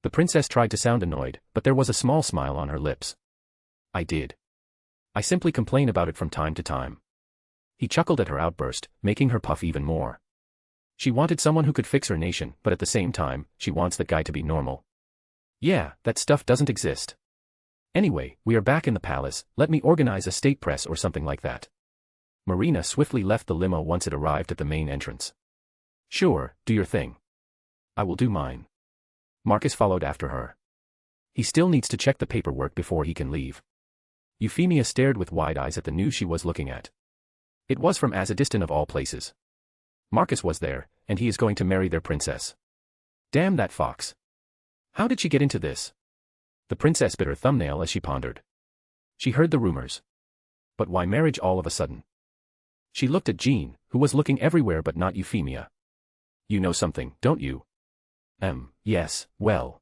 The princess tried to sound annoyed, but there was a small smile on her lips. I did. I simply complain about it from time to time. He chuckled at her outburst, making her puff even more. She wanted someone who could fix her nation, but at the same time, she wants that guy to be normal. Yeah, that stuff doesn't exist. Anyway, we are back in the palace, let me organize a state press or something like that. Marina swiftly left the limo once it arrived at the main entrance. Sure, do your thing. I will do mine. Marcus followed after her. He still needs to check the paperwork before he can leave. Euphemia stared with wide eyes at the news she was looking at. It was from Azadistan of all places. Marcus was there, and he is going to marry their princess. Damn that fox. How did she get into this? The princess bit her thumbnail as she pondered. She heard the rumors. But why marriage all of a sudden? She looked at Jean, who was looking everywhere but not Euphemia. You know something, don't you? Yes, well.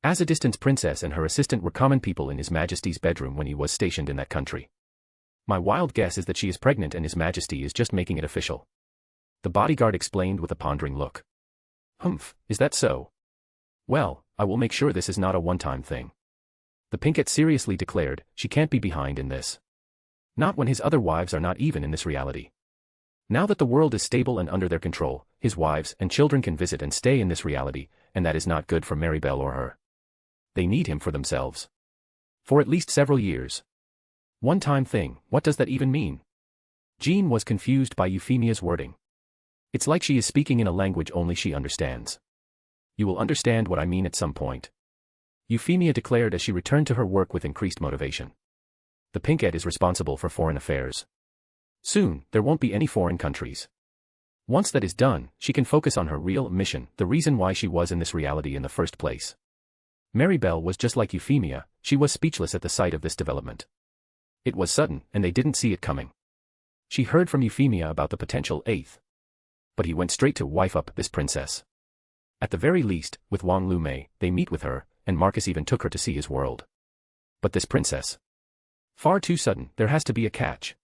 As a distant princess and her assistant were common people in His Majesty's bedroom when he was stationed in that country. My wild guess is that she is pregnant and His Majesty is just making it official. The bodyguard explained with a pondering look. Humph, is that so? Well, I will make sure this is not a one-time thing. The Pinkett seriously declared, she can't be behind in this. Not when his other wives are not even in this reality. Now that the world is stable and under their control, his wives and children can visit and stay in this reality, and that is not good for Maribel or her. They need him for themselves. For at least several years. One-time thing, what does that even mean? Jean was confused by Euphemia's wording. It's like she is speaking in a language only she understands. You will understand what I mean at some point. Euphemia declared as she returned to her work with increased motivation. The Pinkett is responsible for foreign affairs. Soon, there won't be any foreign countries. Once that is done, she can focus on her real mission, the reason why she was in this reality in the first place. Maribel was just like Euphemia, she was speechless at the sight of this development. It was sudden, and they didn't see it coming. She heard from Euphemia about the potential eighth. But he went straight to wife up this princess. At the very least, with Wong Lu May, they meet with her, and Marcus even took her to see his world. But this princess. Far too sudden, there has to be a catch.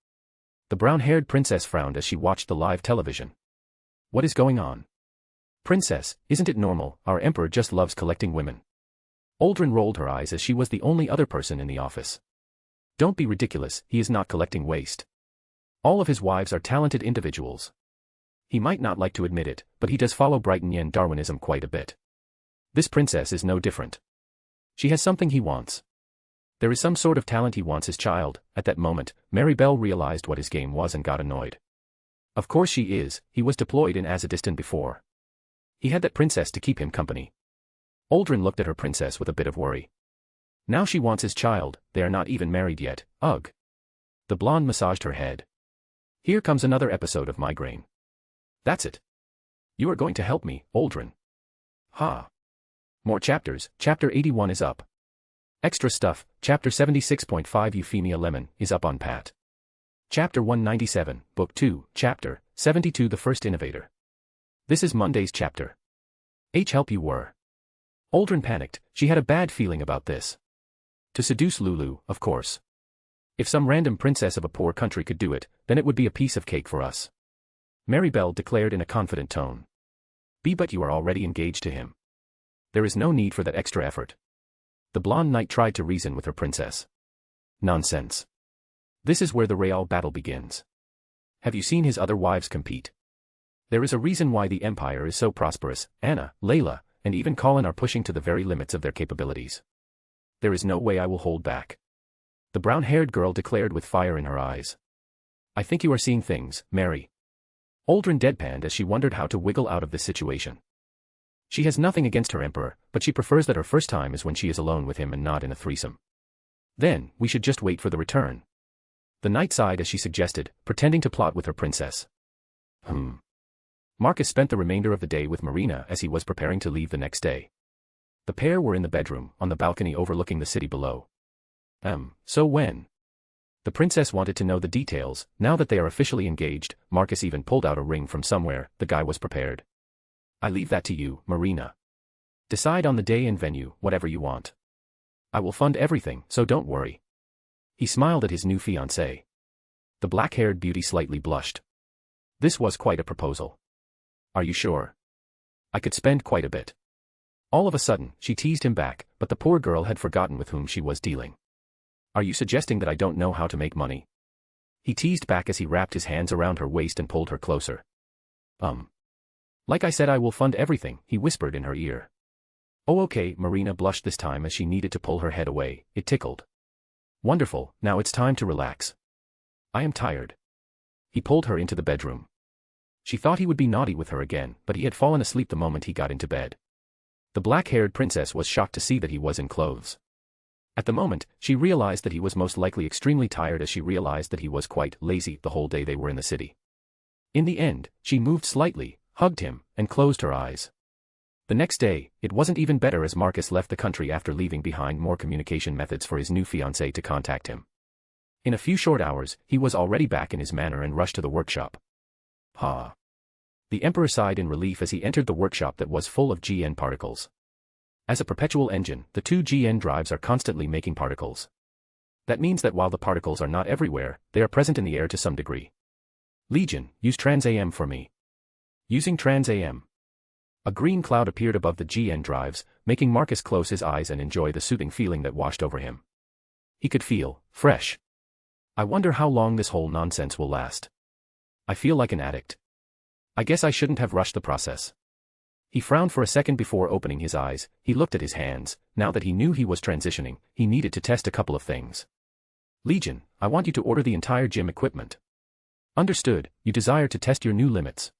The brown-haired princess frowned as she watched the live television. What is going on? Princess, isn't it normal, our emperor just loves collecting women. Aldrin rolled her eyes as she was the only other person in the office. Don't be ridiculous, he is not collecting waste. All of his wives are talented individuals. He might not like to admit it, but he does follow Britannia and Darwinism quite a bit. This princess is no different. She has something he wants. There is some sort of talent he wants his child. At that moment, Maribel realized what his game was and got annoyed. Of course she is, he was deployed in Azadistan before. He had that princess to keep him company. Aldrin looked at her princess with a bit of worry. Now she wants his child, they are not even married yet, ugh. The blonde massaged her head. Here comes another episode of migraine. That's it. You are going to help me, Aldrin. Ha. More chapters, chapter 81 is up. Extra stuff, chapter 76.5 Euphemia Lemon is up on Pat. Chapter 197, Book 2, Chapter 72 The First Innovator. This is Monday's chapter. Help you were. Aldrin panicked, she had a bad feeling about this. To seduce Lulu, of course. If some random princess of a poor country could do it, then it would be a piece of cake for us. Maribel declared in a confident tone. But you are already engaged to him. There is no need for that extra effort. The blonde knight tried to reason with her princess. Nonsense. This is where the real battle begins. Have you seen his other wives compete? There is a reason why the empire is so prosperous. Anna, Layla, and even Colin are pushing to the very limits of their capabilities. There is no way I will hold back. The brown-haired girl declared with fire in her eyes. I think you are seeing things, Mary. Aldrin deadpanned as she wondered how to wiggle out of this situation. She has nothing against her emperor, but she prefers that her first time is when she is alone with him and not in a threesome. Then, we should just wait for the return. The knight sighed as she suggested, pretending to plot with her princess. Marcus spent the remainder of the day with Marina as he was preparing to leave the next day. The pair were in the bedroom, on the balcony overlooking the city below. So when? The princess wanted to know the details. Now that they are officially engaged, Marcus even pulled out a ring from somewhere. The guy was prepared. I leave that to you, Marina. Decide on the day and venue, whatever you want. I will fund everything, so don't worry. He smiled at his new fiancée. The black-haired beauty slightly blushed. This was quite a proposal. Are you sure? I could spend quite a bit. All of a sudden, she teased him back, but the poor girl had forgotten with whom she was dealing. Are you suggesting that I don't know how to make money? He teased back as he wrapped his hands around her waist and pulled her closer. Like I said, I will fund everything, he whispered in her ear. Oh okay, Marina blushed this time as she needed to pull her head away, it tickled. Wonderful, now it's time to relax. I am tired. He pulled her into the bedroom. She thought he would be naughty with her again, but he had fallen asleep the moment he got into bed. The black-haired princess was shocked to see that he was in clothes. At the moment, she realized that he was most likely extremely tired as she realized that he was quite lazy the whole day they were in the city. In the end, she moved slightly, hugged him, and closed her eyes. The next day, it wasn't even better as Marcus left the country after leaving behind more communication methods for his new fiancée to contact him. In a few short hours, he was already back in his manor and rushed to the workshop. Ha! The Emperor sighed in relief as he entered the workshop that was full of GN particles. As a perpetual engine, the two GN drives are constantly making particles. That means that while the particles are not everywhere, they are present in the air to some degree. Legion, use Trans-AM for me. Using Trans-AM. A green cloud appeared above the GN drives, making Marcus close his eyes and enjoy the soothing feeling that washed over him. He could feel fresh. I wonder how long this whole nonsense will last. I feel like an addict. I guess I shouldn't have rushed the process. He frowned for a second before opening his eyes. He looked at his hands. Now that he knew he was transitioning, he needed to test a couple of things. Legion, I want you to order the entire gym equipment. Understood, you desire to test your new limits.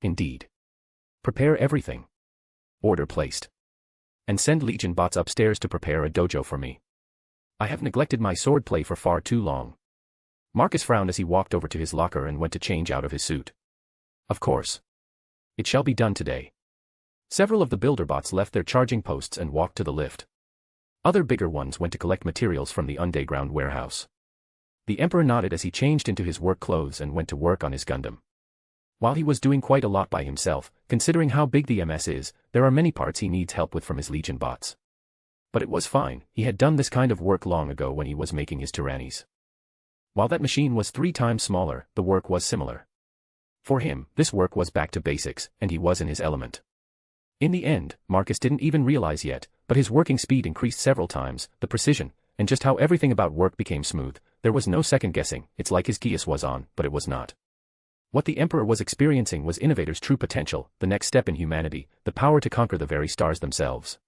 Indeed. Prepare everything. Order placed. And send Legion bots upstairs to prepare a dojo for me. I have neglected my sword play for far too long. Marcus frowned as he walked over to his locker and went to change out of his suit. Of course. It shall be done today. Several of the builder bots left their charging posts and walked to the lift. Other bigger ones went to collect materials from the underground warehouse. The Emperor nodded as he changed into his work clothes and went to work on his Gundam. While he was doing quite a lot by himself, considering how big the MS is, there are many parts he needs help with from his Legion bots. But it was fine, he had done this kind of work long ago when he was making his Tyrannis. While that machine was 3 times smaller, the work was similar. For him, this work was back to basics, and he was in his element. In the end, Marcus didn't even realize yet, but his working speed increased several times, the precision, and just how everything about work became smooth. There was no second guessing. It's like his Geass was on, but it was not. What the Emperor was experiencing was Innovator's true potential, the next step in humanity, the power to conquer the very stars themselves.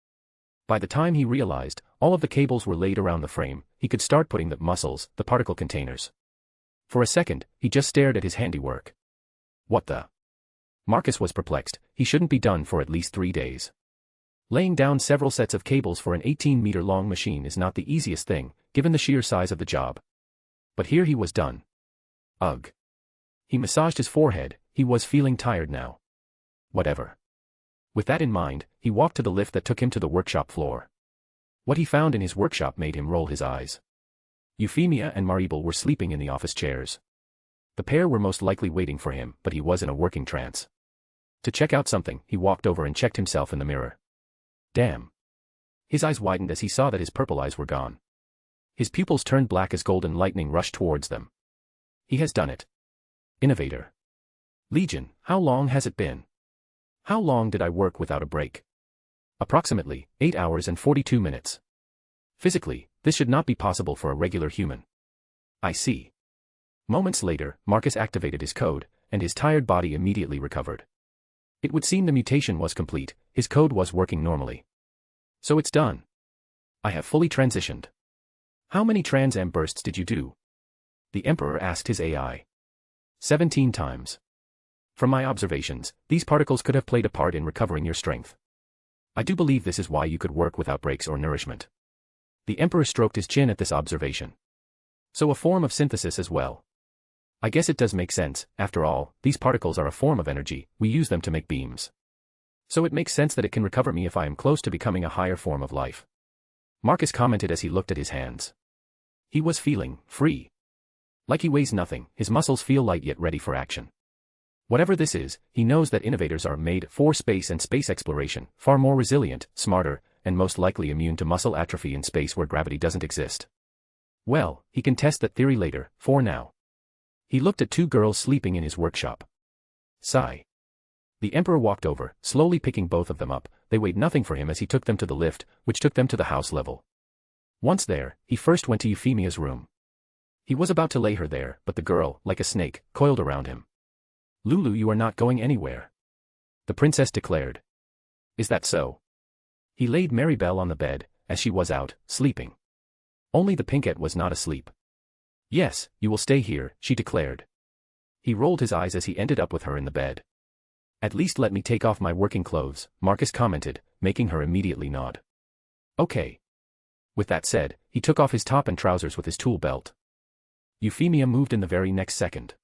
By the time he realized, all of the cables were laid around the frame, he could start putting the muscles, the particle containers. For a second, he just stared at his handiwork. What the? Marcus was perplexed. He shouldn't be done for at least 3 days. Laying down several sets of cables for an 18-meter-long machine is not the easiest thing, given the sheer size of the job. But here he was done. Ugh. He massaged his forehead. He was feeling tired now. Whatever. With that in mind, he walked to the lift that took him to the workshop floor. What he found in his workshop made him roll his eyes. Euphemia and Maribel were sleeping in the office chairs. The pair were most likely waiting for him, but he was in a working trance. To check out something, he walked over and checked himself in the mirror. Damn. His eyes widened as he saw that his purple eyes were gone. His pupils turned black as golden lightning rushed towards them. He has done it. Innovator. Legion, how long has it been? How long did I work without a break? Approximately 8 hours and 42 minutes. Physically, this should not be possible for a regular human. I see. Moments later, Marcus activated his code, and his tired body immediately recovered. It would seem the mutation was complete, his code was working normally. So it's done. I have fully transitioned. How many Trans-AM bursts did you do? The Emperor asked his AI. 17 times. From my observations, these particles could have played a part in recovering your strength. I do believe this is why you could work without breaks or nourishment. The Emperor stroked his chin at this observation. So a form of synthesis as well. I guess it does make sense. After all, these particles are a form of energy, we use them to make beams. So it makes sense that it can recover me if I am close to becoming a higher form of life. Marcus commented as he looked at his hands. He was feeling free. Like he weighs nothing, his muscles feel light yet ready for action. Whatever this is, he knows that innovators are made for space and space exploration, far more resilient, smarter, and most likely immune to muscle atrophy in space where gravity doesn't exist. Well, he can test that theory later, for now. He looked at 2 girls sleeping in his workshop. Sigh. The Emperor walked over, slowly picking both of them up. They weighed nothing for him as he took them to the lift, which took them to the house level. Once there, he first went to Euphemia's room. He was about to lay her there, but the girl, like a snake, coiled around him. Lulu, you are not going anywhere. The princess declared. Is that so? He laid Maribel on the bed, as she was out, sleeping. Only the Pinkette was not asleep. Yes, you will stay here, she declared. He rolled his eyes as he ended up with her in the bed. At least let me take off my working clothes, Marcus commented, making her immediately nod. Okay. With that said, he took off his top and trousers with his tool belt. Euphemia moved in the very next second.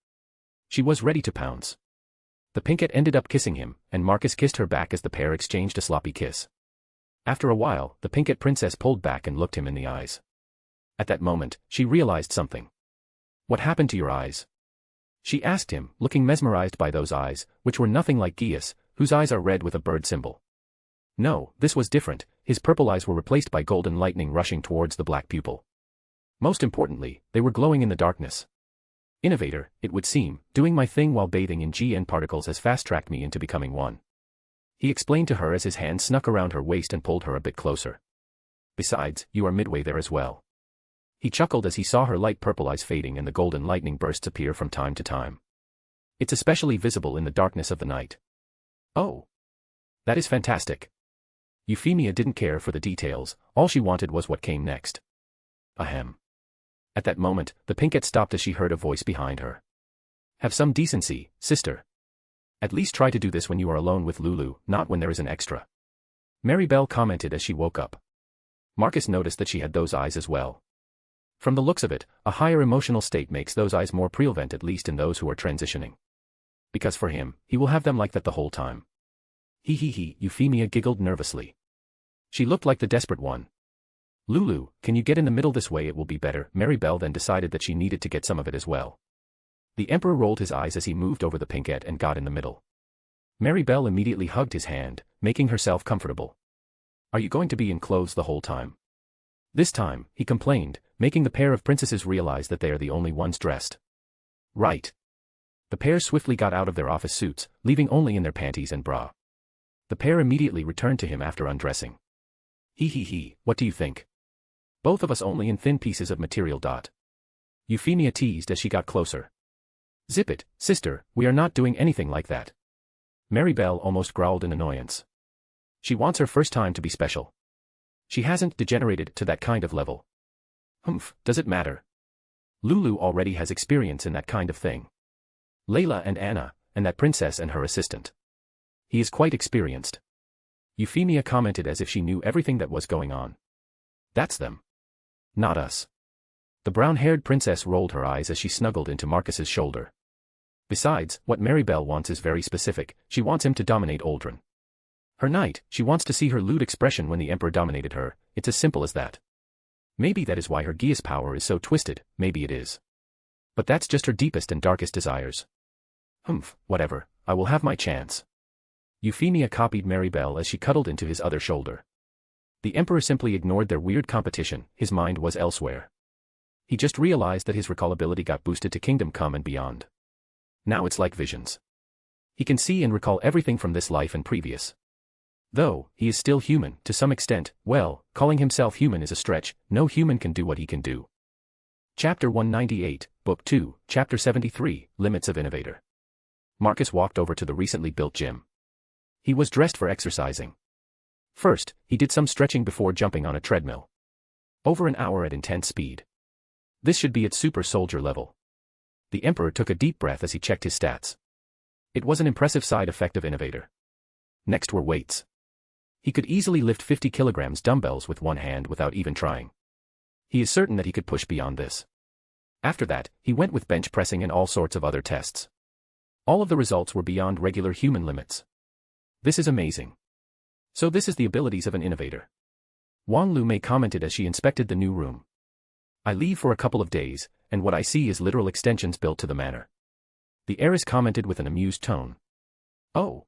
She was ready to pounce. The Pinkette ended up kissing him, and Marcus kissed her back as the pair exchanged a sloppy kiss. After a while, the Pinkette princess pulled back and looked him in the eyes. At that moment, she realized something. What happened to your eyes? She asked him, looking mesmerized by those eyes, which were nothing like Geass, whose eyes are red with a bird symbol. No, this was different. His purple eyes were replaced by golden lightning rushing towards the black pupil. Most importantly, they were glowing in the darkness. Innovator, it would seem, doing my thing while bathing in GN particles has fast-tracked me into becoming one. He explained to her as his hand snuck around her waist and pulled her a bit closer. Besides, you are midway there as well. He chuckled as he saw her light purple eyes fading and the golden lightning bursts appear from time to time. It's especially visible in the darkness of the night. Oh. That is fantastic. Euphemia didn't care for the details, all she wanted was what came next. Ahem. At that moment, the pinkette stopped as she heard a voice behind her. Have some decency, sister. At least try to do this when you are alone with Lulu, not when there is an extra. Mary Bell commented as she woke up. Marcus noticed that she had those eyes as well. From the looks of it, a higher emotional state makes those eyes more prevalent, at least in those who are transitioning. Because for him, he will have them like that the whole time. He, Euphemia giggled nervously. She looked like the desperate one. Lulu, can you get in the middle this way? It will be better. Mary Bell then decided that she needed to get some of it as well. The Emperor rolled his eyes as he moved over the pinkette and got in the middle. Mary Bell immediately hugged his hand, making herself comfortable. Are you going to be in clothes the whole time? This time, he complained, making the pair of princesses realize that they are the only ones dressed. Right. The pair swiftly got out of their office suits, leaving only in their panties and bra. The pair immediately returned to him after undressing. What do you think? Both of us only in thin pieces of material. Euphemia teased as she got closer. Zip it, sister, we are not doing anything like that. Mary Bell almost growled in annoyance. She wants her first time to be special. She hasn't degenerated to that kind of level. Humph, does it matter? Lulu already has experience in that kind of thing. Layla and Anna, and that princess and her assistant. He is quite experienced. Euphemia commented as if she knew everything that was going on. That's them. Not us. The brown-haired princess rolled her eyes as she snuggled into Marcus's shoulder. Besides, what Mary Bell wants is very specific. She wants him to dominate Aldrin. Her knight, she wants to see her lewd expression when the Emperor dominated her. It's as simple as that. Maybe that is why her Geass power is so twisted, maybe it is. But that's just her deepest and darkest desires. Humph, whatever, I will have my chance. Euphemia copied Mary Bell as she cuddled into his other shoulder. The Emperor simply ignored their weird competition, his mind was elsewhere. He just realized that his recall ability got boosted to Kingdom Come and beyond. Now it's like visions. He can see and recall everything from this life and previous. Though, he is still human, to some extent. Well, calling himself human is a stretch, no human can do what he can do. Chapter 198, Book 2, Chapter 73, Limits of Innovator. Marcus walked over to the recently built gym. He was dressed for exercising. First, he did some stretching before jumping on a treadmill. Over an hour at intense speed. This should be at super soldier level. The Emperor took a deep breath as he checked his stats. It was an impressive side effect of Innovator. Next were weights. He could easily lift 50 kilograms dumbbells with one hand without even trying. He is certain that he could push beyond this. After that, he went with bench pressing and all sorts of other tests. All of the results were beyond regular human limits. This is amazing. So this is the abilities of an innovator. Wong Lu May commented as she inspected the new room. I leave for a couple of days, and what I see is literal extensions built to the manor. The heiress commented with an amused tone. Oh.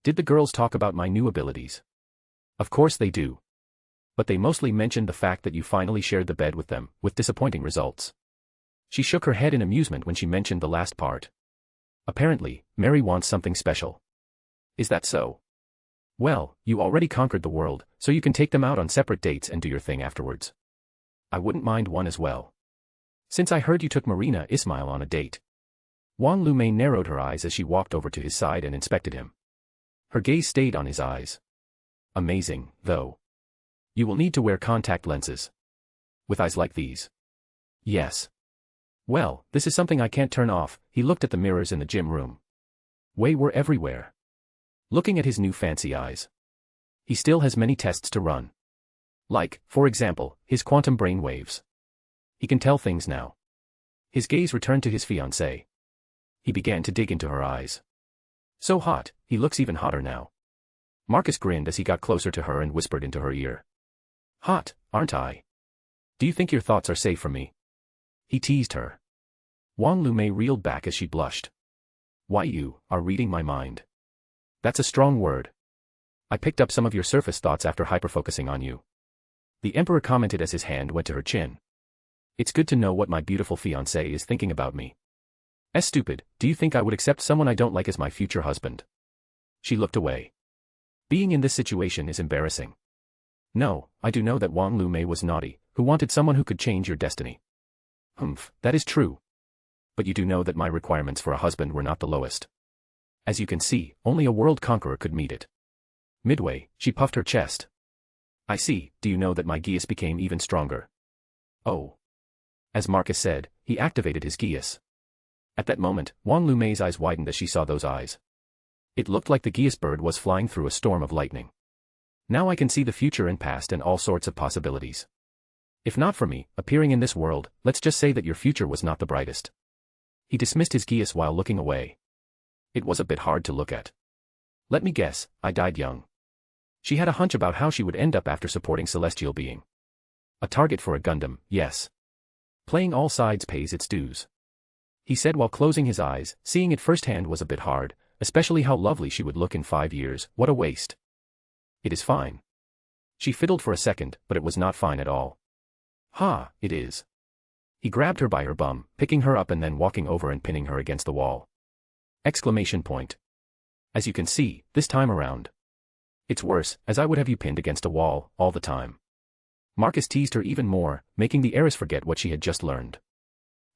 Did the girls talk about my new abilities? Of course they do. But they mostly mentioned the fact that you finally shared the bed with them, with disappointing results. She shook her head in amusement when she mentioned the last part. Apparently, Mary wants something special. Is that so? Well, you already conquered the world, so you can take them out on separate dates and do your thing afterwards. I wouldn't mind one as well. Since I heard you took Marina Ismail on a date. Wong Lu May narrowed her eyes as she walked over to his side and inspected him. Her gaze stayed on his eyes. Amazing, though. You will need to wear contact lenses. With eyes like these. Yes. Well, this is something I can't turn off. He looked at the mirrors in the gym room. Wei were everywhere. Looking at his new fancy eyes. He still has many tests to run. Like, for example, his quantum brain waves. He can tell things now. His gaze returned to his fiancée. He began to dig into her eyes. So hot, he looks even hotter now. Marcus grinned as he got closer to her and whispered into her ear. Hot, aren't I? Do you think your thoughts are safe from me? He teased her. Wong Lu May reeled back as she blushed. Why, you are reading my mind. That's a strong word. I picked up some of your surface thoughts after hyperfocusing on you. The Emperor commented as his hand went to her chin. It's good to know what my beautiful fiancé is thinking about me. Stupid, do you think I would accept someone I don't like as my future husband? She looked away. Being in this situation is embarrassing. No, I do know that Wong Lu May was naughty, who wanted someone who could change your destiny. Humph, that is true. But you do know that my requirements for a husband were not the lowest. As you can see, only a world conqueror could meet it. Midway, she puffed her chest. I see, do you know that my Geass became even stronger? Oh. As Marcus said, he activated his Geass. At that moment, Wong Lu May's eyes widened as she saw those eyes. It looked like the Geass bird was flying through a storm of lightning. Now I can see the future and past and all sorts of possibilities. If not for me, appearing in this world, let's just say that your future was not the brightest. He dismissed his Geass while looking away. It was a bit hard to look at. Let me guess, I died young. She had a hunch about how she would end up after supporting celestial being. A target for a Gundam, yes. Playing all sides pays its dues. He said while closing his eyes, seeing it firsthand was a bit hard, especially how lovely she would look in 5 years, what a waste. It is fine. She fiddled for a second, but it was not fine at all. Ha, it is. He grabbed her by her bum, picking her up and then walking over and pinning her against the wall. Exclamation point. As you can see, this time around. It's worse, as I would have you pinned against a wall, all the time. Marcus teased her even more, making the heiress forget what she had just learned.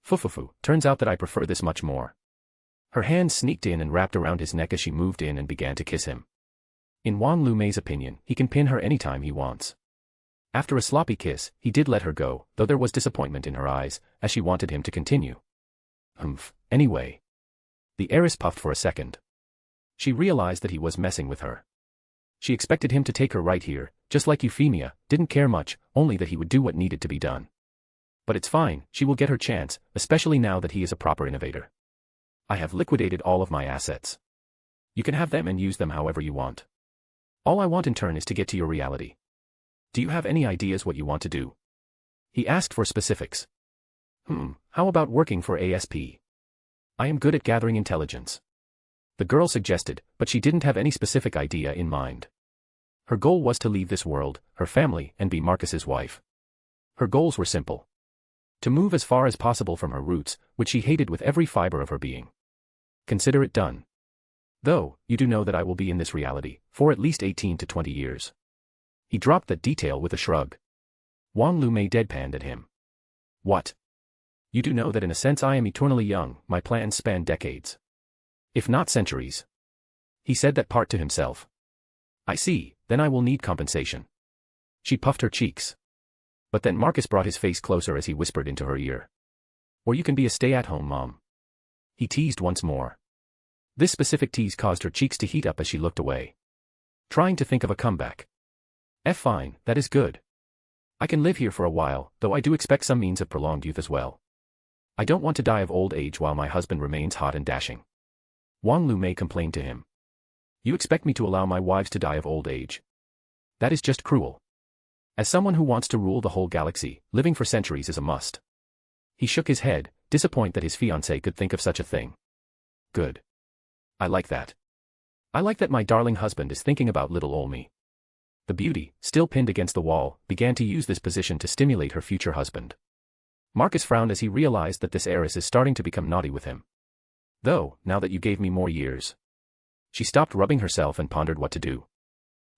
Fufufu, turns out that I prefer this much more. Her hands sneaked in and wrapped around his neck as she moved in and began to kiss him. In Wong Lu May's opinion, he can pin her anytime he wants. After a sloppy kiss, he did let her go, though there was disappointment in her eyes, as she wanted him to continue. Anyway. The heiress puffed for a second. She realized that he was messing with her. She expected him to take her right here, just like Euphemia, didn't care much, only that he would do what needed to be done. But it's fine, she will get her chance, especially now that he is a proper innovator. I have liquidated all of my assets. You can have them and use them however you want. All I want in turn is to get to your reality. Do you have any ideas what you want to do? He asked for specifics. How about working for ASP? I am good at gathering intelligence. The girl suggested, but she didn't have any specific idea in mind. Her goal was to leave this world, her family, and be Marcus's wife. Her goals were simple. To move as far as possible from her roots, which she hated with every fiber of her being. Consider it done. Though, you do know that I will be in this reality, for at least 18 to 20 years. He dropped that detail with a shrug. Wong Lu May deadpanned at him. What? You do know that in a sense I am eternally young, my plans span decades. If not centuries. He said that part to himself. I see, then I will need compensation. She puffed her cheeks. But then Marcus brought his face closer as he whispered into her ear. Or you can be a stay-at-home mom. He teased once more. This specific tease caused her cheeks to heat up as she looked away. Trying to think of a comeback. Fine, that is good. I can live here for a while, though I do expect some means of prolonged youth as well. I don't want to die of old age while my husband remains hot and dashing. Wong Lu May complained to him. You expect me to allow my wives to die of old age? That is just cruel. As someone who wants to rule the whole galaxy, living for centuries is a must. He shook his head, disappointed that his fiancée could think of such a thing. Good. I like that. I like that my darling husband is thinking about little ol' me. The beauty, still pinned against the wall, began to use this position to stimulate her future husband. Marcus frowned as he realized that this heiress is starting to become naughty with him. Though, now that you gave me more years. She stopped rubbing herself and pondered what to do.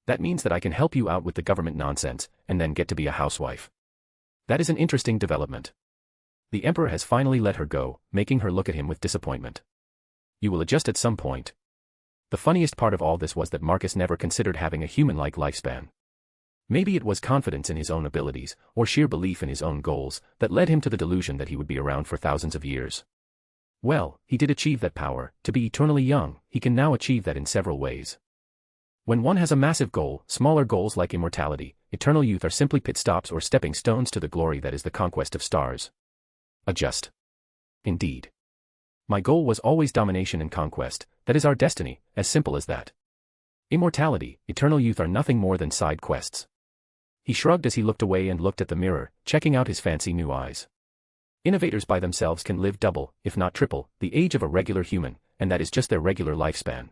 That means that I can help you out with the government nonsense, and then get to be a housewife. That is an interesting development. The Emperor has finally let her go, making her look at him with disappointment. You will adjust at some point. The funniest part of all this was that Marcus never considered having a human-like lifespan. Maybe it was confidence in his own abilities, or sheer belief in his own goals, that led him to the delusion that he would be around for thousands of years. Well, he did achieve that power, to be eternally young. He can now achieve that in several ways. When one has a massive goal, smaller goals like immortality, eternal youth are simply pit stops or stepping stones to the glory that is the conquest of stars. Adjust. Indeed. My goal was always domination and conquest, that is our destiny, as simple as that. Immortality, eternal youth are nothing more than side quests. He shrugged as he looked away and looked at the mirror, checking out his fancy new eyes. Innovators by themselves can live double, if not triple, the age of a regular human, and that is just their regular lifespan.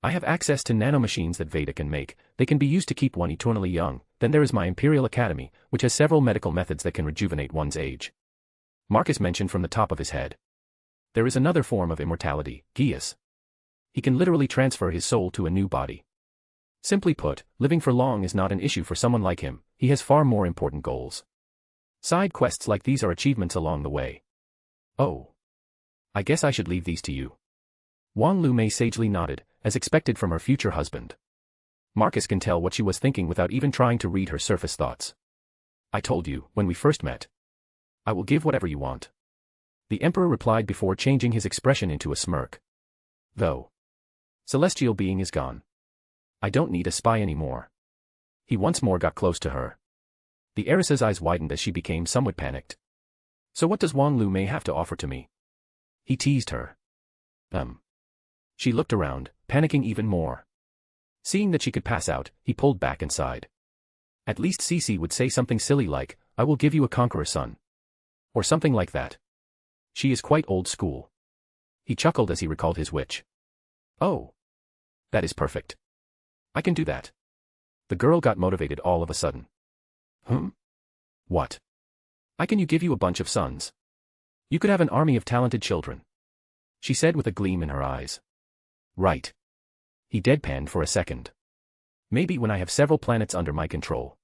I have access to nanomachines that Veda can make, they can be used to keep one eternally young. Then there is my Imperial Academy, which has several medical methods that can rejuvenate one's age. Marcus mentioned from the top of his head. There is another form of immortality, Geass. He can literally transfer his soul to a new body. Simply put, living for long is not an issue for someone like him, he has far more important goals. Side quests like these are achievements along the way. Oh. I guess I should leave these to you. Wong Lu May sagely nodded, as expected from her future husband. Marcus can tell what she was thinking without even trying to read her surface thoughts. I told you, when we first met. I will give whatever you want. The Emperor replied before changing his expression into a smirk. Though. Celestial being is gone. I don't need a spy anymore. He once more got close to her. The heiress's eyes widened as she became somewhat panicked. So what does Wong Lu May have to offer to me? He teased her. She looked around, panicking even more. Seeing that she could pass out, he pulled back and sighed. At least Cece would say something silly like, I will give you a conqueror son. Or something like that. She is quite old school. He chuckled as he recalled his witch. Oh. That is perfect. I can do that. The girl got motivated all of a sudden. What? I can give you a bunch of sons. You could have an army of talented children. She said with a gleam in her eyes. Right. He deadpanned for a second. Maybe when I have several planets under my control.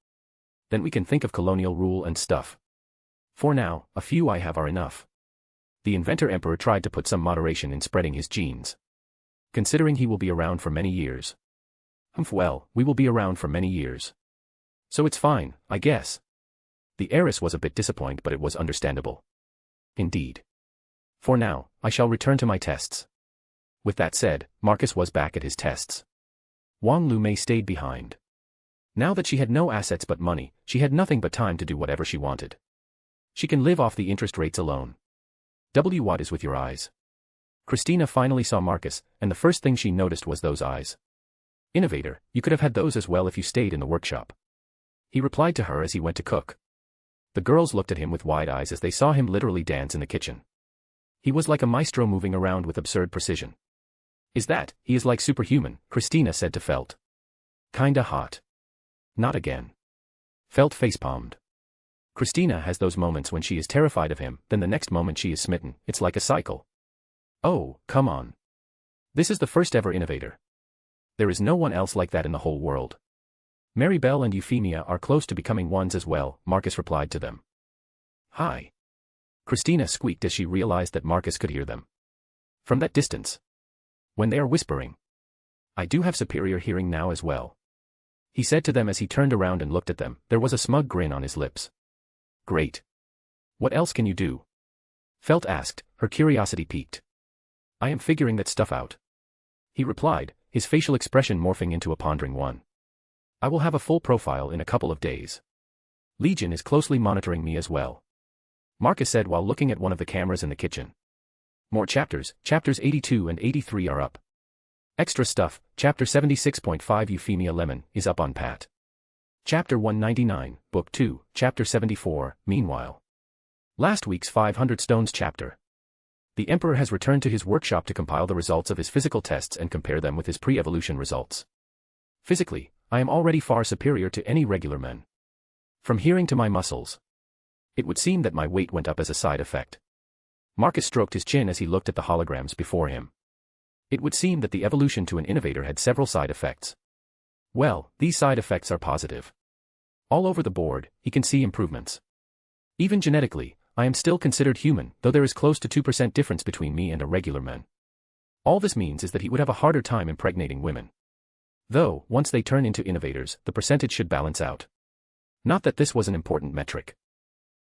Then we can think of colonial rule and stuff. For now, a few I have are enough. The Inventor Emperor tried to put some moderation in spreading his genes. Considering he will be around for many years. Well, we will be around for many years. So it's fine, I guess. The heiress was a bit disappointed, but it was understandable. Indeed. For now, I shall return to my tests. With that said, Marcus was back at his tests. Wong Lu May stayed behind. Now that she had no assets but money, she had nothing but time to do whatever she wanted. She can live off the interest rates alone. What is with your eyes? Christina finally saw Marcus, and the first thing she noticed was those eyes. Innovator, you could have had those as well if you stayed in the workshop. He replied to her as he went to cook. The girls looked at him with wide eyes as they saw him literally dance in the kitchen. He was like a maestro moving around with absurd precision. He is like superhuman, Christina said to Felt. Kinda hot. Not again. Felt facepalmed. Christina has those moments when she is terrified of him, then the next moment she is smitten, it's like a cycle. Oh, come on. This is the first ever innovator. There is no one else like that in the whole world. Maribel and Euphemia are close to becoming ones as well, Marcus replied to them. Hi. Christina squeaked as she realized that Marcus could hear them. From that distance. When they are whispering. I do have superior hearing now as well. He said to them as he turned around and looked at them, there was a smug grin on his lips. Great. What else can you do? Felt asked, her curiosity piqued. I am figuring that stuff out. He replied, his facial expression morphing into a pondering one. I will have a full profile in a couple of days. Legion is closely monitoring me as well. Marcus said while looking at one of the cameras in the kitchen. More chapters, chapters 82 and 83 are up. Extra stuff, chapter 76.5 Euphemia Lemon, is up on Pat. Chapter 199, Book 2, Chapter 74, meanwhile. Last week's 500 Stones chapter. The Emperor has returned to his workshop to compile the results of his physical tests and compare them with his pre-evolution results. Physically, I am already far superior to any regular man. From hearing to my muscles. It would seem that my weight went up as a side effect. Marcus stroked his chin as he looked at the holograms before him. It would seem that the evolution to an innovator had several side effects. Well, these side effects are positive. All over the board, he can see improvements. Even genetically, I am still considered human, though there is close to 2% difference between me and a regular man. All this means is that he would have a harder time impregnating women. Though, once they turn into innovators, the percentage should balance out. Not that this was an important metric.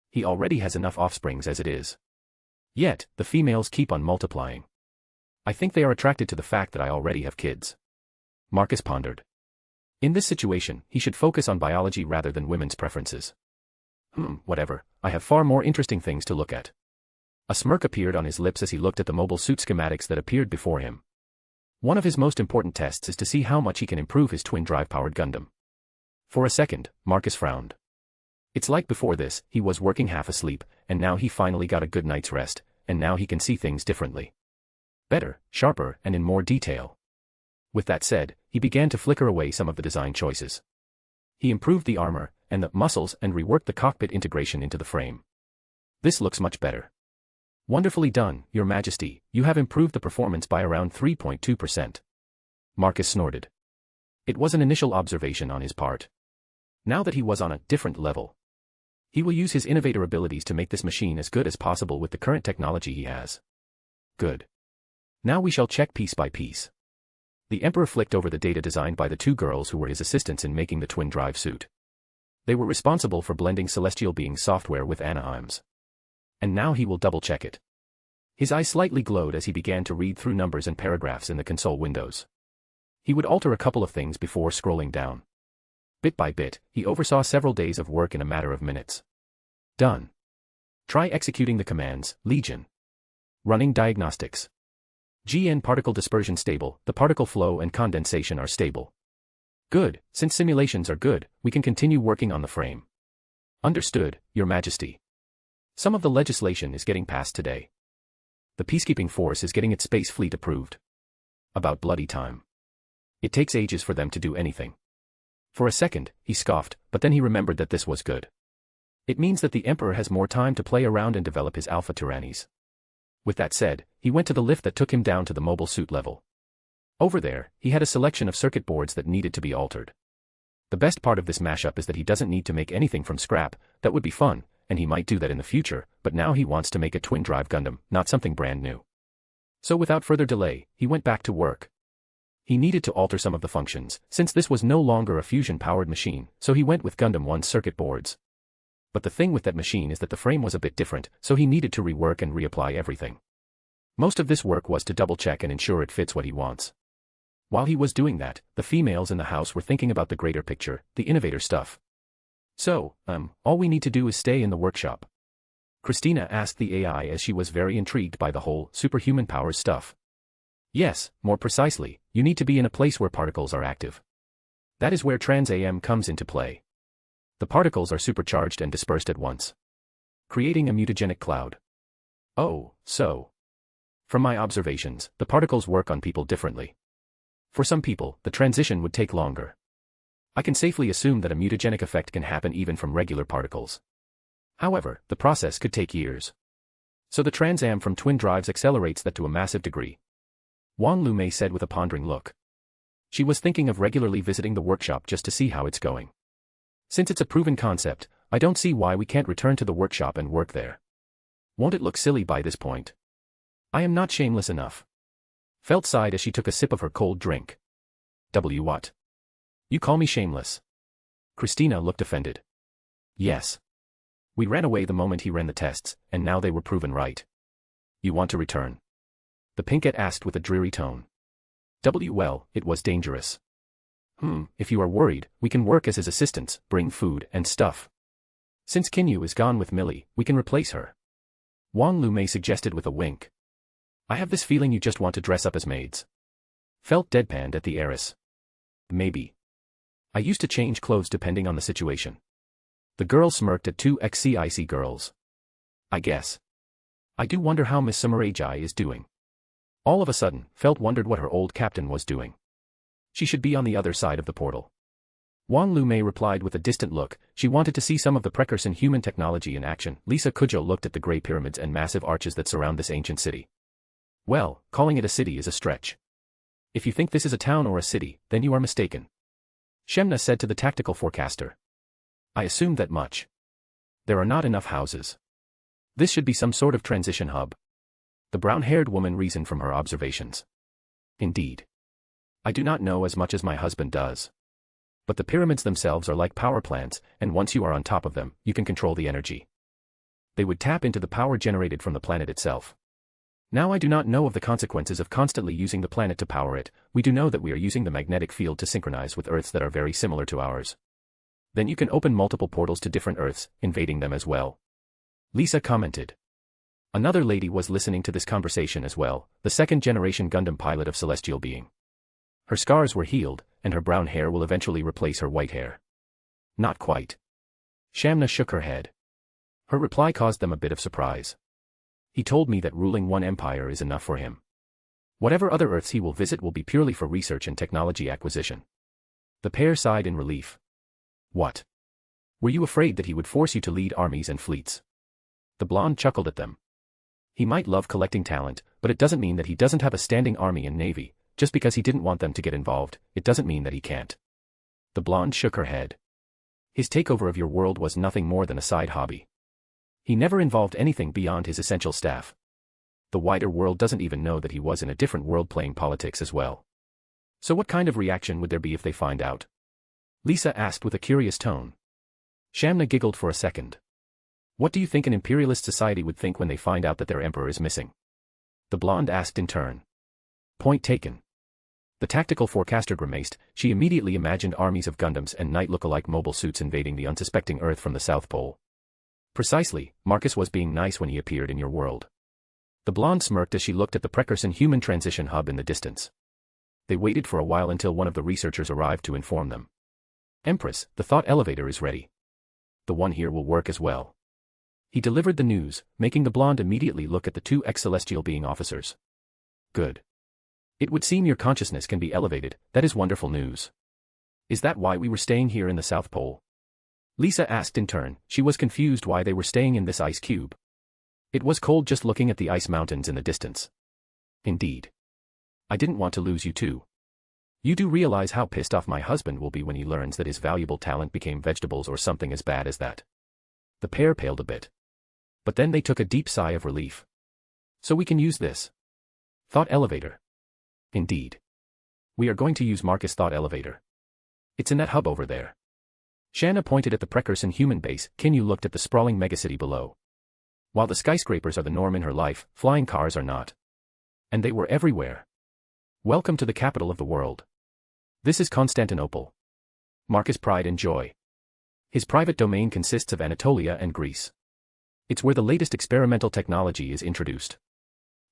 He already has enough offsprings as it is. Yet, the females keep on multiplying. I think they are attracted to the fact that I already have kids. Marcus pondered. In this situation, he should focus on biology rather than women's preferences. Whatever, I have far more interesting things to look at. A smirk appeared on his lips as he looked at the mobile suit schematics that appeared before him. One of his most important tests is to see how much he can improve his twin drive-powered Gundam. For a second, Marcus frowned. It's like before this, he was working half asleep, and now he finally got a good night's rest, and now he can see things differently. Better, sharper, and in more detail. With that said, he began to flicker away some of the design choices. He improved the armor, and the muscles and reworked the cockpit integration into the frame. This looks much better. Wonderfully done, Your Majesty, you have improved the performance by around 3.2%. Marcus snorted. It was an initial observation on his part. Now that he was on a different level, he will use his innovator abilities to make this machine as good as possible with the current technology he has. Good. Now we shall check piece by piece. The Emperor flicked over the data designed by the two girls who were his assistants in making the twin drive suit. They were responsible for blending Celestial Being's software with Anaheim's. And now he will double-check it. His eyes slightly glowed as he began to read through numbers and paragraphs in the console windows. He would alter a couple of things before scrolling down. Bit by bit, he oversaw several days of work in a matter of minutes. Done. Try executing the commands, Legion. Running diagnostics. GN particle dispersion stable, the particle flow and condensation are stable. Good, since simulations are good, we can continue working on the frame. Understood, Your Majesty. Some of the legislation is getting passed today. The peacekeeping force is getting its space fleet approved. About bloody time. It takes ages for them to do anything. For a second, he scoffed, but then he remembered that this was good. It means that the Emperor has more time to play around and develop his alpha Tyrannis. With that said, he went to the lift that took him down to the mobile suit level. Over there, he had a selection of circuit boards that needed to be altered. The best part of this mashup is that he doesn't need to make anything from scrap. That would be fun, and he might do that in the future, but now he wants to make a twin-drive Gundam, not something brand new. So without further delay, he went back to work. He needed to alter some of the functions, since this was no longer a fusion-powered machine, so he went with Gundam 1 circuit boards. But the thing with that machine is that the frame was a bit different, so he needed to rework and reapply everything. Most of this work was to double-check and ensure it fits what he wants. While he was doing that, the females in the house were thinking about the greater picture, the innovator stuff. So, all we need to do is stay in the workshop. Christina asked the AI as she was very intrigued by the whole superhuman powers stuff. Yes, more precisely, you need to be in a place where particles are active. That is where Trans-AM comes into play. The particles are supercharged and dispersed at once, creating a mutagenic cloud. Oh, so. From my observations, the particles work on people differently. For some people, the transition would take longer. I can safely assume that a mutagenic effect can happen even from regular particles. However, the process could take years. So the Trans-AM from twin drives accelerates that to a massive degree. Wong Lu May said with a pondering look. She was thinking of regularly visiting the workshop just to see how it's going. Since it's a proven concept, I don't see why we can't return to the workshop and work there. Won't it look silly by this point? I am not shameless enough. Felt sighed as she took a sip of her cold drink. What? You call me shameless? Christina looked offended. Yes. We ran away the moment he ran the tests, and now they were proven right. You want to return? The Pinkette asked with a dreary tone. Well, it was dangerous. If you are worried, we can work as his assistants, bring food and stuff. Since Kinyu is gone with Millie, we can replace her. Wong Lu May suggested with a wink. I have this feeling you just want to dress up as maids. Felt deadpanned at the heiress. Maybe. I used to change clothes depending on the situation. The girl smirked at two XCIC girls. I guess. I do wonder how Miss Samurai is doing. All of a sudden, Felt wondered what her old captain was doing. She should be on the other side of the portal. Wong Lu May replied with a distant look. She wanted to see some of the precursor human technology in action. Lisa Kujo looked at the gray pyramids and massive arches that surround this ancient city. Well, calling it a city is a stretch. If you think this is a town or a city, then you are mistaken. Shemna said to the tactical forecaster. I assumed that much. There are not enough houses. This should be some sort of transition hub. The brown-haired woman reasoned from her observations. Indeed. I do not know as much as my husband does. But the pyramids themselves are like power plants, and once you are on top of them, you can control the energy. They would tap into the power generated from the planet itself. Now I do not know of the consequences of constantly using the planet to power it. We do know that we are using the magnetic field to synchronize with Earths that are very similar to ours. Then you can open multiple portals to different Earths, invading them as well. Lisa commented. Another lady was listening to this conversation as well, the second-generation Gundam pilot of Celestial Being. Her scars were healed, and her brown hair will eventually replace her white hair. Not quite. Shamna shook her head. Her reply caused them a bit of surprise. He told me that ruling one empire is enough for him. Whatever other Earths he will visit will be purely for research and technology acquisition. The pair sighed in relief. What? Were you afraid that he would force you to lead armies and fleets? The blonde chuckled at them. He might love collecting talent, but it doesn't mean that he doesn't have a standing army and navy. Just because he didn't want them to get involved, it doesn't mean that he can't. The blonde shook her head. His takeover of your world was nothing more than a side hobby. He never involved anything beyond his essential staff. The wider world doesn't even know that he was in a different world playing politics as well. So what kind of reaction would there be if they find out? Lisa asked with a curious tone. Shamna giggled for a second. What do you think an imperialist society would think when they find out that their emperor is missing? The blonde asked in turn. Point taken. The tactical forecaster grimaced. She immediately imagined armies of Gundams and Knight look-alike mobile suits invading the unsuspecting Earth from the South Pole. Precisely, Marcus was being nice when he appeared in your world. The blonde smirked as she looked at the Precursor human transition hub in the distance. They waited for a while until one of the researchers arrived to inform them. Empress, the thought elevator is ready. The one here will work as well. He delivered the news, making the blonde immediately look at the two ex-celestial being officers. Good. It would seem your consciousness can be elevated. That is wonderful news. Is that why we were staying here in the South Pole? Lisa asked in turn. She was confused why they were staying in this ice cube. It was cold just looking at the ice mountains in the distance. Indeed. I didn't want to lose you too. You do realize how pissed off my husband will be when he learns that his valuable talent became vegetables or something as bad as that. The pair paled a bit. But then they took a deep sigh of relief. So we can use this thought elevator. Indeed. We are going to use Marcus' thought elevator. It's in that hub over there. Shanna pointed at the Precursor human base. Kinyu looked at the sprawling megacity below. While the skyscrapers are the norm in her life, flying cars are not. And they were everywhere. Welcome to the capital of the world. This is Constantinople. Marcus' pride and joy. His private domain consists of Anatolia and Greece. It's where the latest experimental technology is introduced.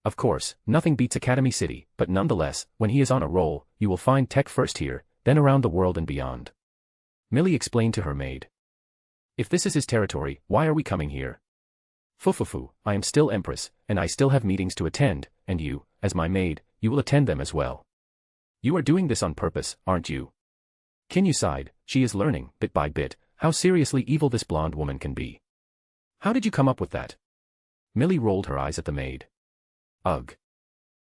Of course, nothing beats Academy City, but nonetheless, when he is on a roll, you will find tech first here, then around the world and beyond. Millie explained to her maid. If this is his territory, why are we coming here? Fufufu, I am still Empress, and I still have meetings to attend, and you, as my maid, you will attend them as well. You are doing this on purpose, aren't you? Kinyu sighed. She is learning, bit by bit, how seriously evil this blonde woman can be. How did you come up with that? Millie rolled her eyes at the maid. Ugh.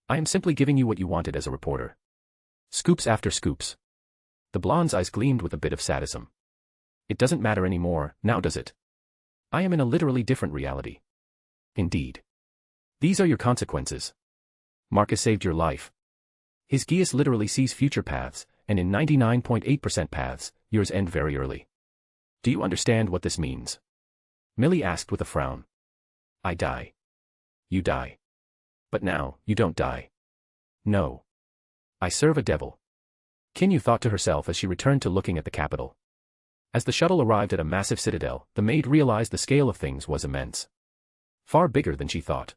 I am simply giving you what you wanted as a reporter. Scoops after scoops. The blonde's eyes gleamed with a bit of sadism. It doesn't matter anymore, now does it? I am in a literally different reality. Indeed. These are your consequences. Marcus saved your life. His Geass literally sees future paths, and in 99.8% paths, yours end very early. Do you understand what this means? Millie asked with a frown. I die. You die. But now, you don't die. No. I serve a devil. Kinyu thought to herself as she returned to looking at the capital. As the shuttle arrived at a massive citadel, the maid realized the scale of things was immense. Far bigger than she thought.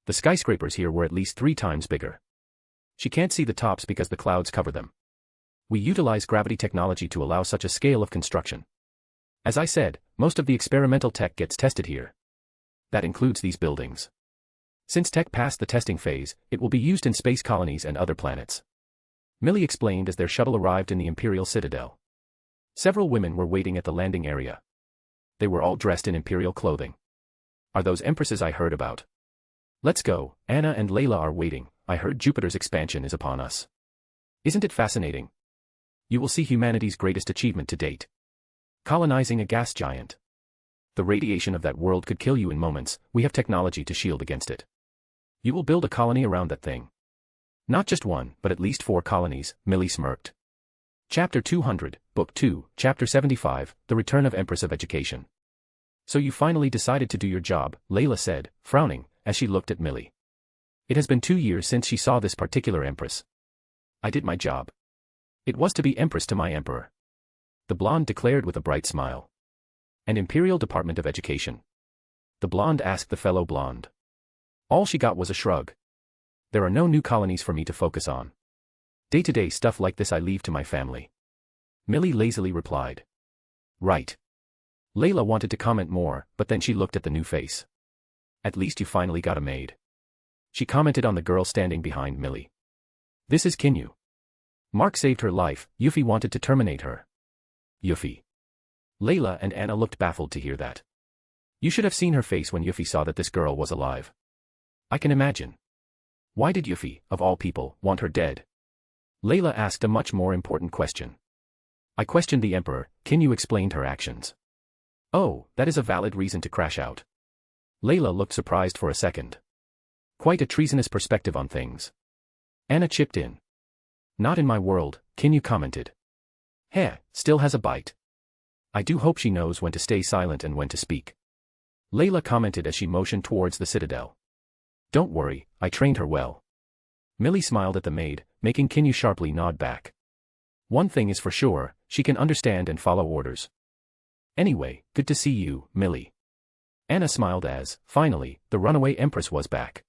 The skyscrapers here were at least 3 times bigger. She can't see the tops because the clouds cover them. We utilize gravity technology to allow such a scale of construction. As I said, most of the experimental tech gets tested here. That includes these buildings. Since tech passed the testing phase, it will be used in space colonies and other planets. Millie explained as their shuttle arrived in the Imperial Citadel. Several women were waiting at the landing area. They were all dressed in Imperial clothing. Are those empresses I heard about? Let's go, Anna and Layla are waiting. I heard Jupiter's expansion is upon us. Isn't it fascinating? You will see humanity's greatest achievement to date. Colonizing a gas giant. The radiation of that world could kill you in moments. We have technology to shield against it. You will build a colony around that thing. Not just one, but at least 4 colonies, Millie smirked. Chapter 200, Book 2, Chapter 75, The Return of Empress of Education. So you finally decided to do your job, Layla said, frowning, as she looked at Millie. It has been 2 years since she saw this particular empress. I did my job. It was to be empress to my emperor. The blonde declared with a bright smile. An Imperial Department of Education. The blonde asked the fellow blonde. All she got was a shrug. There are no new colonies for me to focus on. Day-to-day stuff like this I leave to my family. Millie lazily replied. Right. Layla wanted to comment more, but then she looked at the new face. At least you finally got a maid. She commented on the girl standing behind Millie. This is Kinyu. Mark saved her life, Yuffie wanted to terminate her. Yuffie. Layla and Anna looked baffled to hear that. You should have seen her face when Yuffie saw that this girl was alive. I can imagine. Why did Yuffie, of all people, want her dead? Layla asked a much more important question. I questioned the Emperor, Kinyu explained her actions. Oh, that is a valid reason to crash out. Layla looked surprised for a second. Quite a treasonous perspective on things. Anna chipped in. Not in my world, Kinyu commented. Heh, still has a bite. I do hope she knows when to stay silent and when to speak. Layla commented as she motioned towards the citadel. Don't worry, I trained her well. Millie smiled at the maid, making Kinyu sharply nod back. One thing is for sure, she can understand and follow orders. Anyway, good to see you, Millie. Anna smiled as, finally, the runaway empress was back.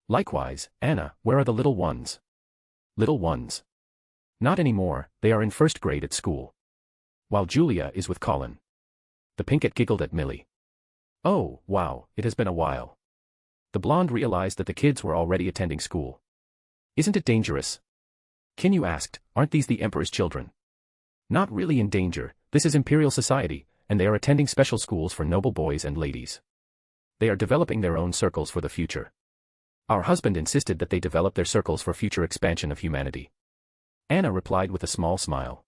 Likewise, Anna, where are the little ones? Little ones. Not anymore, they are in first grade at school. While Julia is with Colin. The pinkette giggled at Millie. Oh, wow, it has been a while. The blonde realized that the kids were already attending school. Isn't it dangerous? Kinyu asked, aren't these the Emperor's children? Not really in danger, this is Imperial Society, and they are attending special schools for noble boys and ladies. They are developing their own circles for the future. Our husband insisted that they develop their circles for future expansion of humanity. Anna replied with a small smile.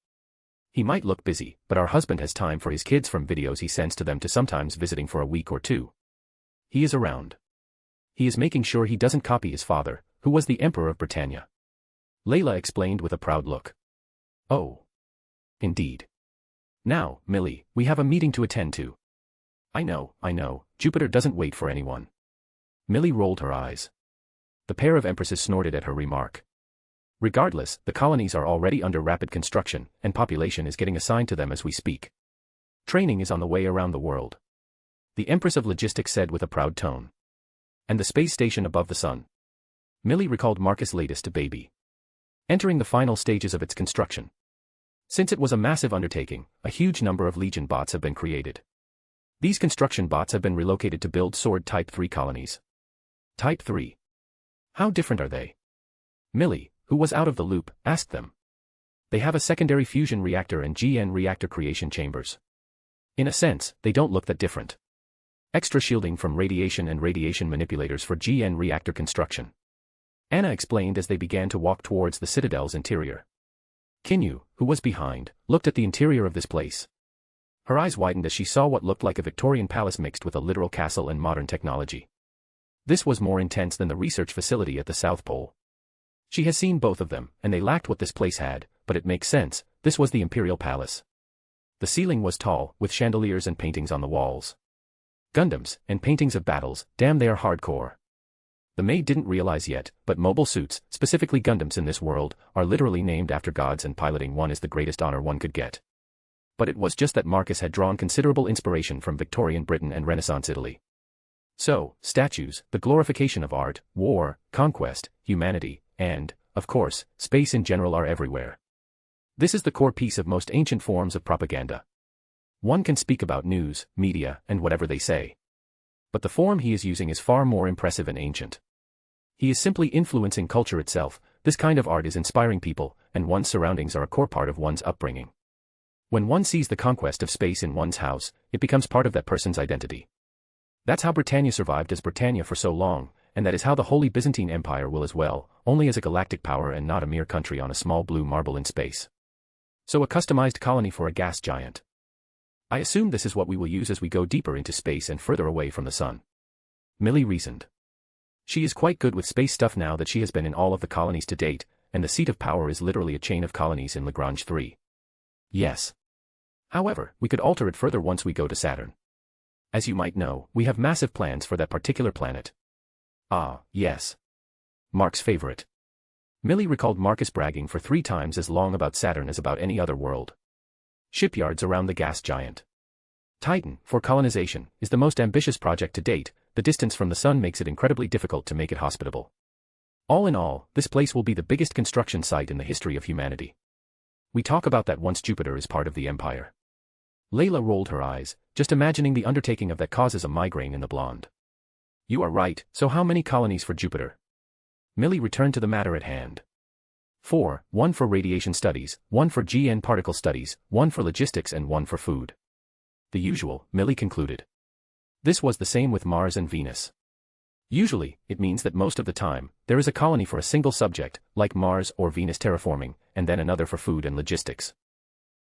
He might look busy, but our husband has time for his kids from videos he sends to them to sometimes visiting for a week or two. He is around. He is making sure he doesn't copy his father, who was the Emperor of Britannia. Layla explained with a proud look. Oh. Indeed. Now, Millie, we have a meeting to attend to. I know, Jupiter doesn't wait for anyone. Millie rolled her eyes. The pair of empresses snorted at her remark. Regardless, the colonies are already under rapid construction, and population is getting assigned to them as we speak. Training is on the way around the world. The Empress of Logistics said with a proud tone. And the space station above the sun. Millie recalled Marcus' latest baby. Entering the final stages of its construction. Since it was a massive undertaking, a huge number of Legion bots have been created. These construction bots have been relocated to build Sword Type 3 colonies. Type 3. How different are they? Millie, who was out of the loop, asked them. They have a secondary fusion reactor and GN reactor creation chambers. In a sense, they don't look that different. Extra shielding from radiation and radiation manipulators for GN reactor construction. Anna explained as they began to walk towards the citadel's interior. Kinyu, who was behind, looked at the interior of this place. Her eyes widened as she saw what looked like a Victorian palace mixed with a literal castle and modern technology. This was more intense than the research facility at the South Pole. She has seen both of them, and they lacked what this place had, but it makes sense, this was the Imperial Palace. The ceiling was tall, with chandeliers and paintings on the walls. Gundams, and paintings of battles, damn they are hardcore. The maid didn't realize yet, but mobile suits, specifically Gundams in this world, are literally named after gods and piloting one is the greatest honor one could get. But it was just that Marcus had drawn considerable inspiration from Victorian Britain and Renaissance Italy. So, statues, the glorification of art, war, conquest, humanity, and, of course, space in general are everywhere. This is the core piece of most ancient forms of propaganda. One can speak about news, media, and whatever they say. But the form he is using is far more impressive and ancient. He is simply influencing culture itself. This kind of art is inspiring people, and one's surroundings are a core part of one's upbringing. When one sees the conquest of space in one's house, it becomes part of that person's identity. That's how Britannia survived as Britannia for so long, and that is how the Holy Byzantine Empire will as well, only as a galactic power and not a mere country on a small blue marble in space. So a customized colony for a gas giant. I assume this is what we will use as we go deeper into space and further away from the sun. Millie reasoned. She is quite good with space stuff now that she has been in all of the colonies to date, and the seat of power is literally a chain of colonies in Lagrange 3. Yes. However, we could alter it further once we go to Saturn. As you might know, we have massive plans for that particular planet. Ah, yes. Mark's favorite. Millie recalled Marcus bragging for 3 times as long about Saturn as about any other world. Shipyards around the gas giant. Titan, for colonization, is the most ambitious project to date. The distance from the sun makes it incredibly difficult to make it hospitable. All in all, this place will be the biggest construction site in the history of humanity. We talk about that once Jupiter is part of the Empire. Layla rolled her eyes, just imagining the undertaking of that causes a migraine in the blonde. You are right, so how many colonies for Jupiter? Millie returned to the matter at hand. 4, 1 for radiation studies, 1 for GN particle studies, 1 for logistics and 1 for food. The usual, Millie concluded. This was the same with Mars and Venus. Usually, it means that most of the time, there is a colony for a single subject, like Mars or Venus terraforming, and then another for food and logistics.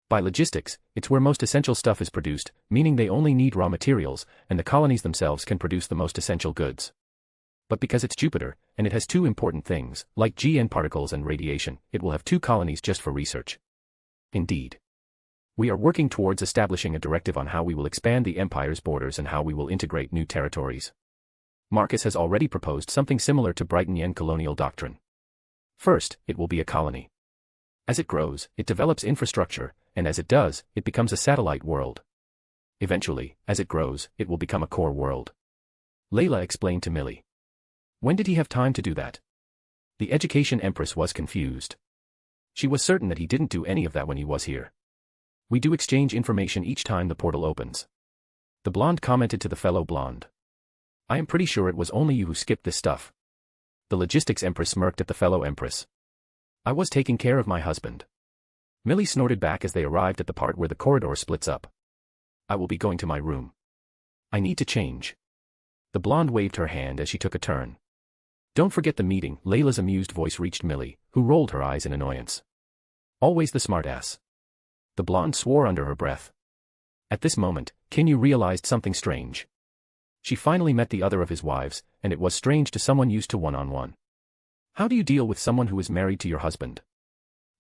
By logistics, it's where most essential stuff is produced, meaning they only need raw materials, and the colonies themselves can produce the most essential goods. But because it's Jupiter, and it has 2 important things, like GN particles and radiation, it will have 2 colonies just for research. Indeed. We are working towards establishing a directive on how we will expand the Empire's borders and how we will integrate new territories. Marcus has already proposed something similar to Britannia colonial doctrine. First, it will be a colony. As it grows, it develops infrastructure, and as it does, it becomes a satellite world. Eventually, as it grows, it will become a core world. Layla explained to Millie. When did he have time to do that? The education empress was confused. She was certain that he didn't do any of that when he was here. We do exchange information each time the portal opens. The blonde commented to the fellow blonde. I am pretty sure it was only you who skipped this stuff. The logistics empress smirked at the fellow empress. I was taking care of my husband. Millie snorted back as they arrived at the part where the corridor splits up. I will be going to my room. I need to change. The blonde waved her hand as she took a turn. Don't forget the meeting, Layla's amused voice reached Millie, who rolled her eyes in annoyance. Always the smartass. The blonde swore under her breath. At this moment, Kinyu realized something strange. She finally met the other of his wives, and it was strange to someone used to one-on-one. How do you deal with someone who is married to your husband?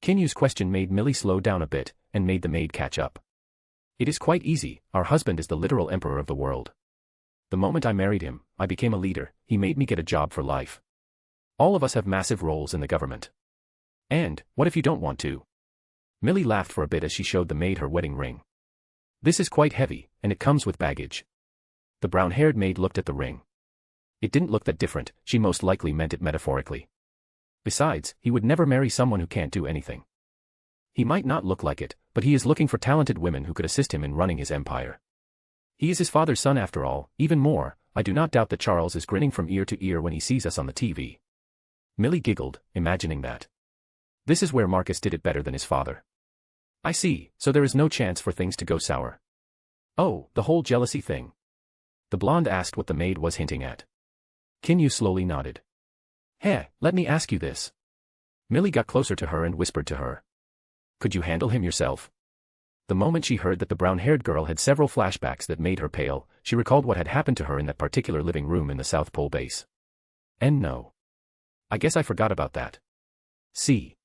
Kinyu's question made Millie slow down a bit, and made the maid catch up. It is quite easy, our husband is the literal emperor of the world. The moment I married him, I became a leader, he made me get a job for life. All of us have massive roles in the government. And, what if you don't want to? Millie laughed for a bit as she showed the maid her wedding ring. This is quite heavy, and it comes with baggage. The brown-haired maid looked at the ring. It didn't look that different, she most likely meant it metaphorically. Besides, he would never marry someone who can't do anything. He might not look like it, but he is looking for talented women who could assist him in running his empire. He is his father's son after all, even more, I do not doubt that Charles is grinning from ear to ear when he sees us on the TV. Millie giggled, imagining that. This is where Marcus did it better than his father. I see, so there is no chance for things to go sour. Oh, the whole jealousy thing. The blonde asked what the maid was hinting at. Kinyu slowly nodded. Hey, let me ask you this. Millie got closer to her and whispered to her. Could you handle him yourself? The moment she heard that the brown-haired girl had several flashbacks that made her pale, she recalled what had happened to her in that particular living room in the South Pole base. And no. I guess I forgot about that. See.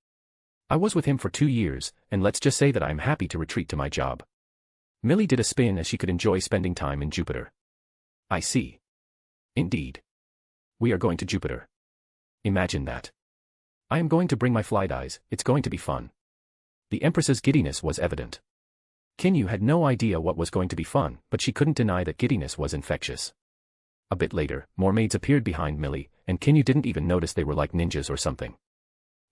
I was with him for 2 years, and let's just say that I am happy to retreat to my job. Millie did a spin as she could enjoy spending time in Jupiter. I see. Indeed. We are going to Jupiter. Imagine that. I am going to bring my fly dyes, it's going to be fun. The Empress's giddiness was evident. Kinyu had no idea what was going to be fun, but she couldn't deny that giddiness was infectious. A bit later, more maids appeared behind Millie, and Kinyu didn't even notice they were like ninjas or something.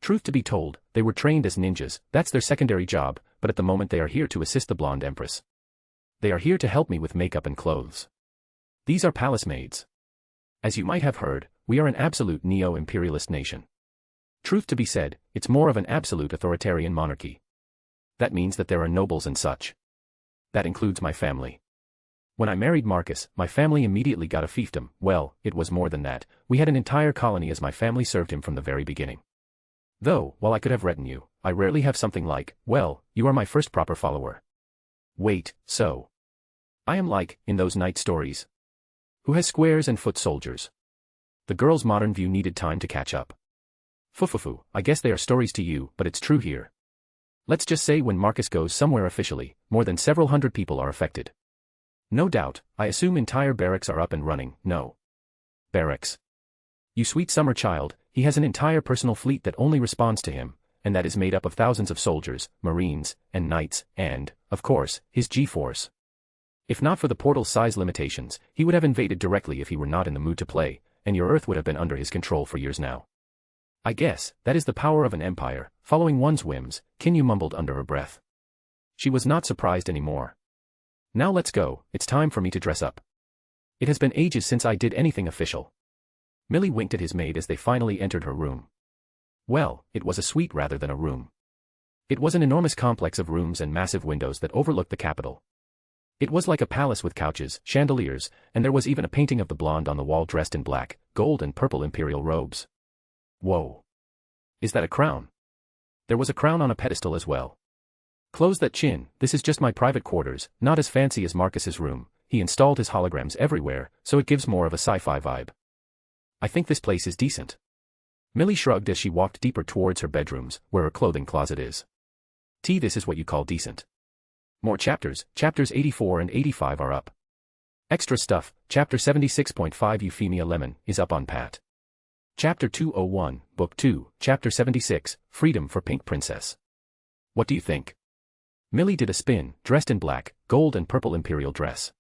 Truth to be told, they were trained as ninjas, that's their secondary job, but at the moment they are here to assist the blonde Empress. They are here to help me with makeup and clothes. These are palace maids. As you might have heard, we are an absolute neo-imperialist nation. Truth to be said, it's more of an absolute authoritarian monarchy. That means that there are nobles and such. That includes my family. When I married Marcus, my family immediately got a fiefdom. Well, it was more than that, we had an entire colony as my family served him from the very beginning. Though, while I could have retinue, I rarely have something like, well, you are my first proper follower. Wait, so. I am like, in those knight stories. Who has squares and foot soldiers? The girl's modern view needed time to catch up. Fufufu, I guess they are stories to you, but it's true here. Let's just say when Marcus goes somewhere officially, more than several hundred people are affected. No doubt, I assume entire barracks are up and running, no. Barracks. You sweet summer child, he has an entire personal fleet that only responds to him, and that is made up of thousands of soldiers, marines, and knights, and, of course, his G-force. If not for the portal's size limitations, he would have invaded directly if he were not in the mood to play, and your Earth would have been under his control for years now. I guess, that is the power of an empire, following one's whims, Kinyu mumbled under her breath. She was not surprised anymore. Now let's go, it's time for me to dress up. It has been ages since I did anything official. Millie winked at his maid as they finally entered her room. Well, it was a suite rather than a room. It was an enormous complex of rooms and massive windows that overlooked the capital. It was like a palace with couches, chandeliers, and there was even a painting of the blonde on the wall dressed in black, gold and purple imperial robes. Whoa. Is that a crown? There was a crown on a pedestal as well. Close that chin, this is just my private quarters, not as fancy as Marcus's room. He installed his holograms everywhere, so it gives more of a sci-fi vibe. I think this place is decent. Millie shrugged as she walked deeper towards her bedrooms, where her clothing closet is. This is what you call decent. More chapters, chapters 84 and 85 are up. Extra stuff, chapter 76.5 Euphemia Lemon, is up on Pat. Chapter 201, Book 2, Chapter 76, Freedom for Pink Princess. What do you think? Millie did a spin, dressed in black, gold and purple imperial dress.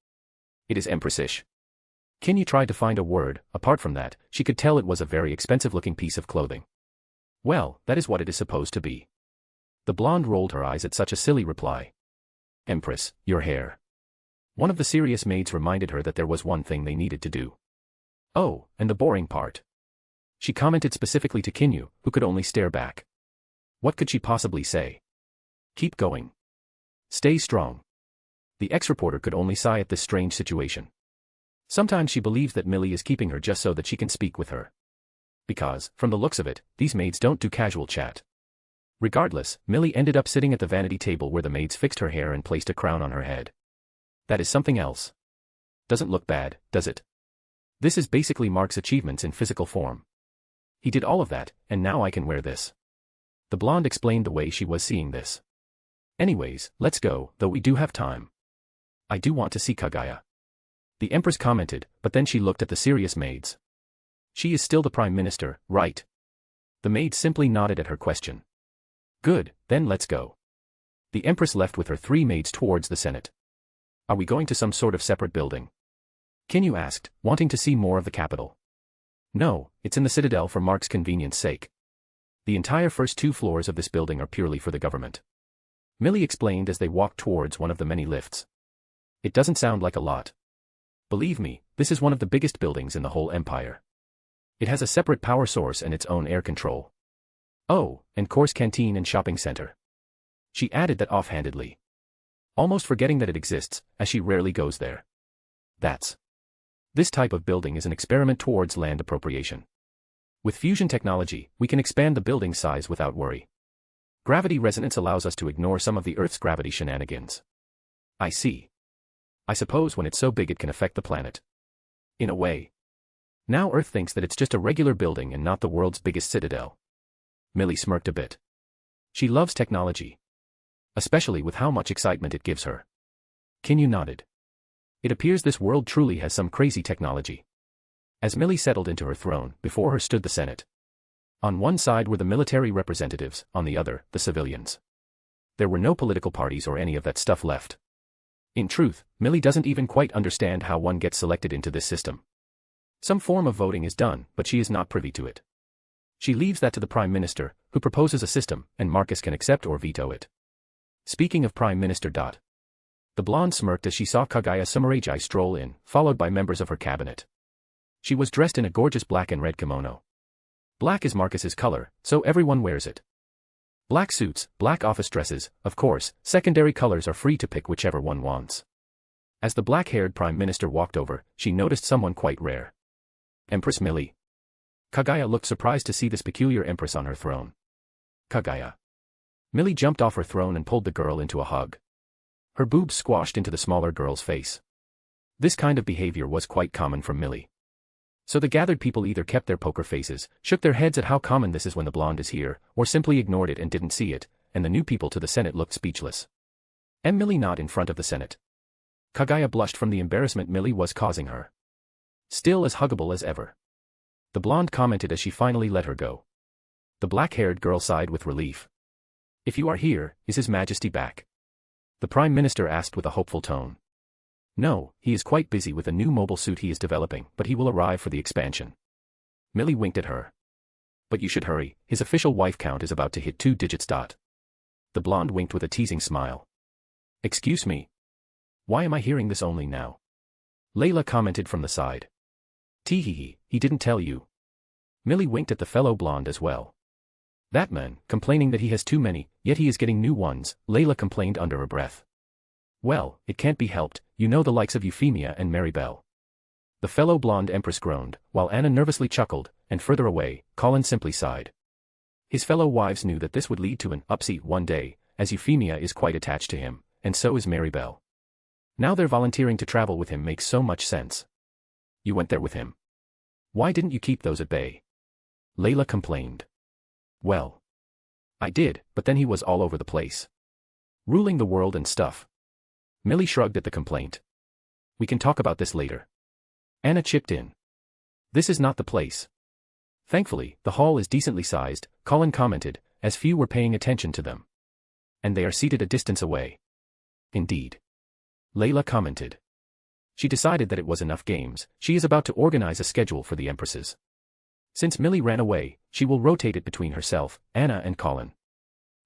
It is empressish. Kinyu tried to find a word. Apart from that, she could tell it was a very expensive-looking piece of clothing. Well, that is what it is supposed to be. The blonde rolled her eyes at such a silly reply. Empress, your hair. One of the serious maids reminded her that there was one thing they needed to do. Oh, and the boring part. She commented specifically to Kinyu, who could only stare back. What could she possibly say? Keep going. Stay strong. The ex-reporter could only sigh at this strange situation. Sometimes she believes that Millie is keeping her just so that she can speak with her. Because, from the looks of it, these maids don't do casual chat. Regardless, Millie ended up sitting at the vanity table where the maids fixed her hair and placed a crown on her head. That is something else. Doesn't look bad, does it? This is basically Mark's achievements in physical form. He did all of that, and now I can wear this. The blonde explained the way she was seeing this. Anyways, let's go, though we do have time. I do want to see Kaguya. The Empress commented, but then she looked at the serious maids. She is still the Prime Minister, right? The maids simply nodded at her question. Good, then let's go. The Empress left with her 3 maids towards the Senate. Are we going to some sort of separate building? Kinyu asked, wanting to see more of the capital. No, it's in the Citadel for Mark's convenience sake. The entire first 2 floors of this building are purely for the government. Millie explained as they walked towards one of the many lifts. It doesn't sound like a lot. Believe me, this is one of the biggest buildings in the whole empire. It has a separate power source and its own air control. Oh, and course canteen and shopping center. She added that offhandedly. Almost forgetting that it exists, as she rarely goes there. This type of building is an experiment towards land appropriation. With fusion technology, we can expand the building size without worry. Gravity resonance allows us to ignore some of the Earth's gravity shenanigans. I see. I suppose when it's so big it can affect the planet. In a way. Now Earth thinks that it's just a regular building and not the world's biggest citadel. Millie smirked a bit. She loves technology. Especially with how much excitement it gives her. Kinyu nodded. It appears this world truly has some crazy technology. As Millie settled into her throne, before her stood the Senate. On one side were the military representatives, on the other, the civilians. There were no political parties or any of that stuff left. In truth, Millie doesn't even quite understand how one gets selected into this system. Some form of voting is done, but she is not privy to it. She leaves that to the Prime Minister, who proposes a system, and Marcus can accept or veto it. Speaking of Prime Minister. The blonde smirked as she saw Kaguya Sumeragi stroll in, followed by members of her cabinet. She was dressed in a gorgeous black and red kimono. Black is Marcus's color, so everyone wears it. Black suits, black office dresses, of course, secondary colors are free to pick whichever one wants. As the black-haired Prime Minister walked over, she noticed someone quite rare. Empress Millie. Kaguya looked surprised to see this peculiar empress on her throne. Kaguya. Millie jumped off her throne and pulled the girl into a hug. Her boobs squashed into the smaller girl's face. This kind of behavior was quite common from Millie. So the gathered people either kept their poker faces, shook their heads at how common this is when the blonde is here, or simply ignored it and didn't see it, and the new people to the Senate looked speechless. Millie not in front of the Senate. Kaguya blushed from the embarrassment Millie was causing her. Still as huggable as ever. The blonde commented as she finally let her go. The black-haired girl sighed with relief. If you are here, is His Majesty back? The Prime Minister asked with a hopeful tone. No, he is quite busy with a new mobile suit he is developing, but he will arrive for the expansion. Millie winked at her. But you should hurry, his official wife count is about to hit 2 digits. The blonde winked with a teasing smile. Excuse me. Why am I hearing this only now? Layla commented from the side. Teehee, he didn't tell you. Millie winked at the fellow blonde as well. That man, complaining that he has too many, yet he is getting new ones, Layla complained under her breath. Well, it can't be helped, you know the likes of Euphemia and Maribel. The fellow blonde empress groaned, while Anna nervously chuckled, and further away, Colin simply sighed. His fellow wives knew that this would lead to an upset one day, as Euphemia is quite attached to him, and so is Maribel. Now their volunteering to travel with him makes so much sense. You went there with him. Why didn't you keep those at bay? Layla complained. Well, I did, but then he was all over the place. Ruling the world and stuff. Millie shrugged at the complaint. We can talk about this later. Anna chipped in. This is not the place. Thankfully, the hall is decently sized, Colin commented, as few were paying attention to them. And they are seated a distance away. Indeed. Layla commented. She decided that it was enough games, she is about to organize a schedule for the empresses. Since Millie ran away, she will rotate it between herself, Anna and Colin.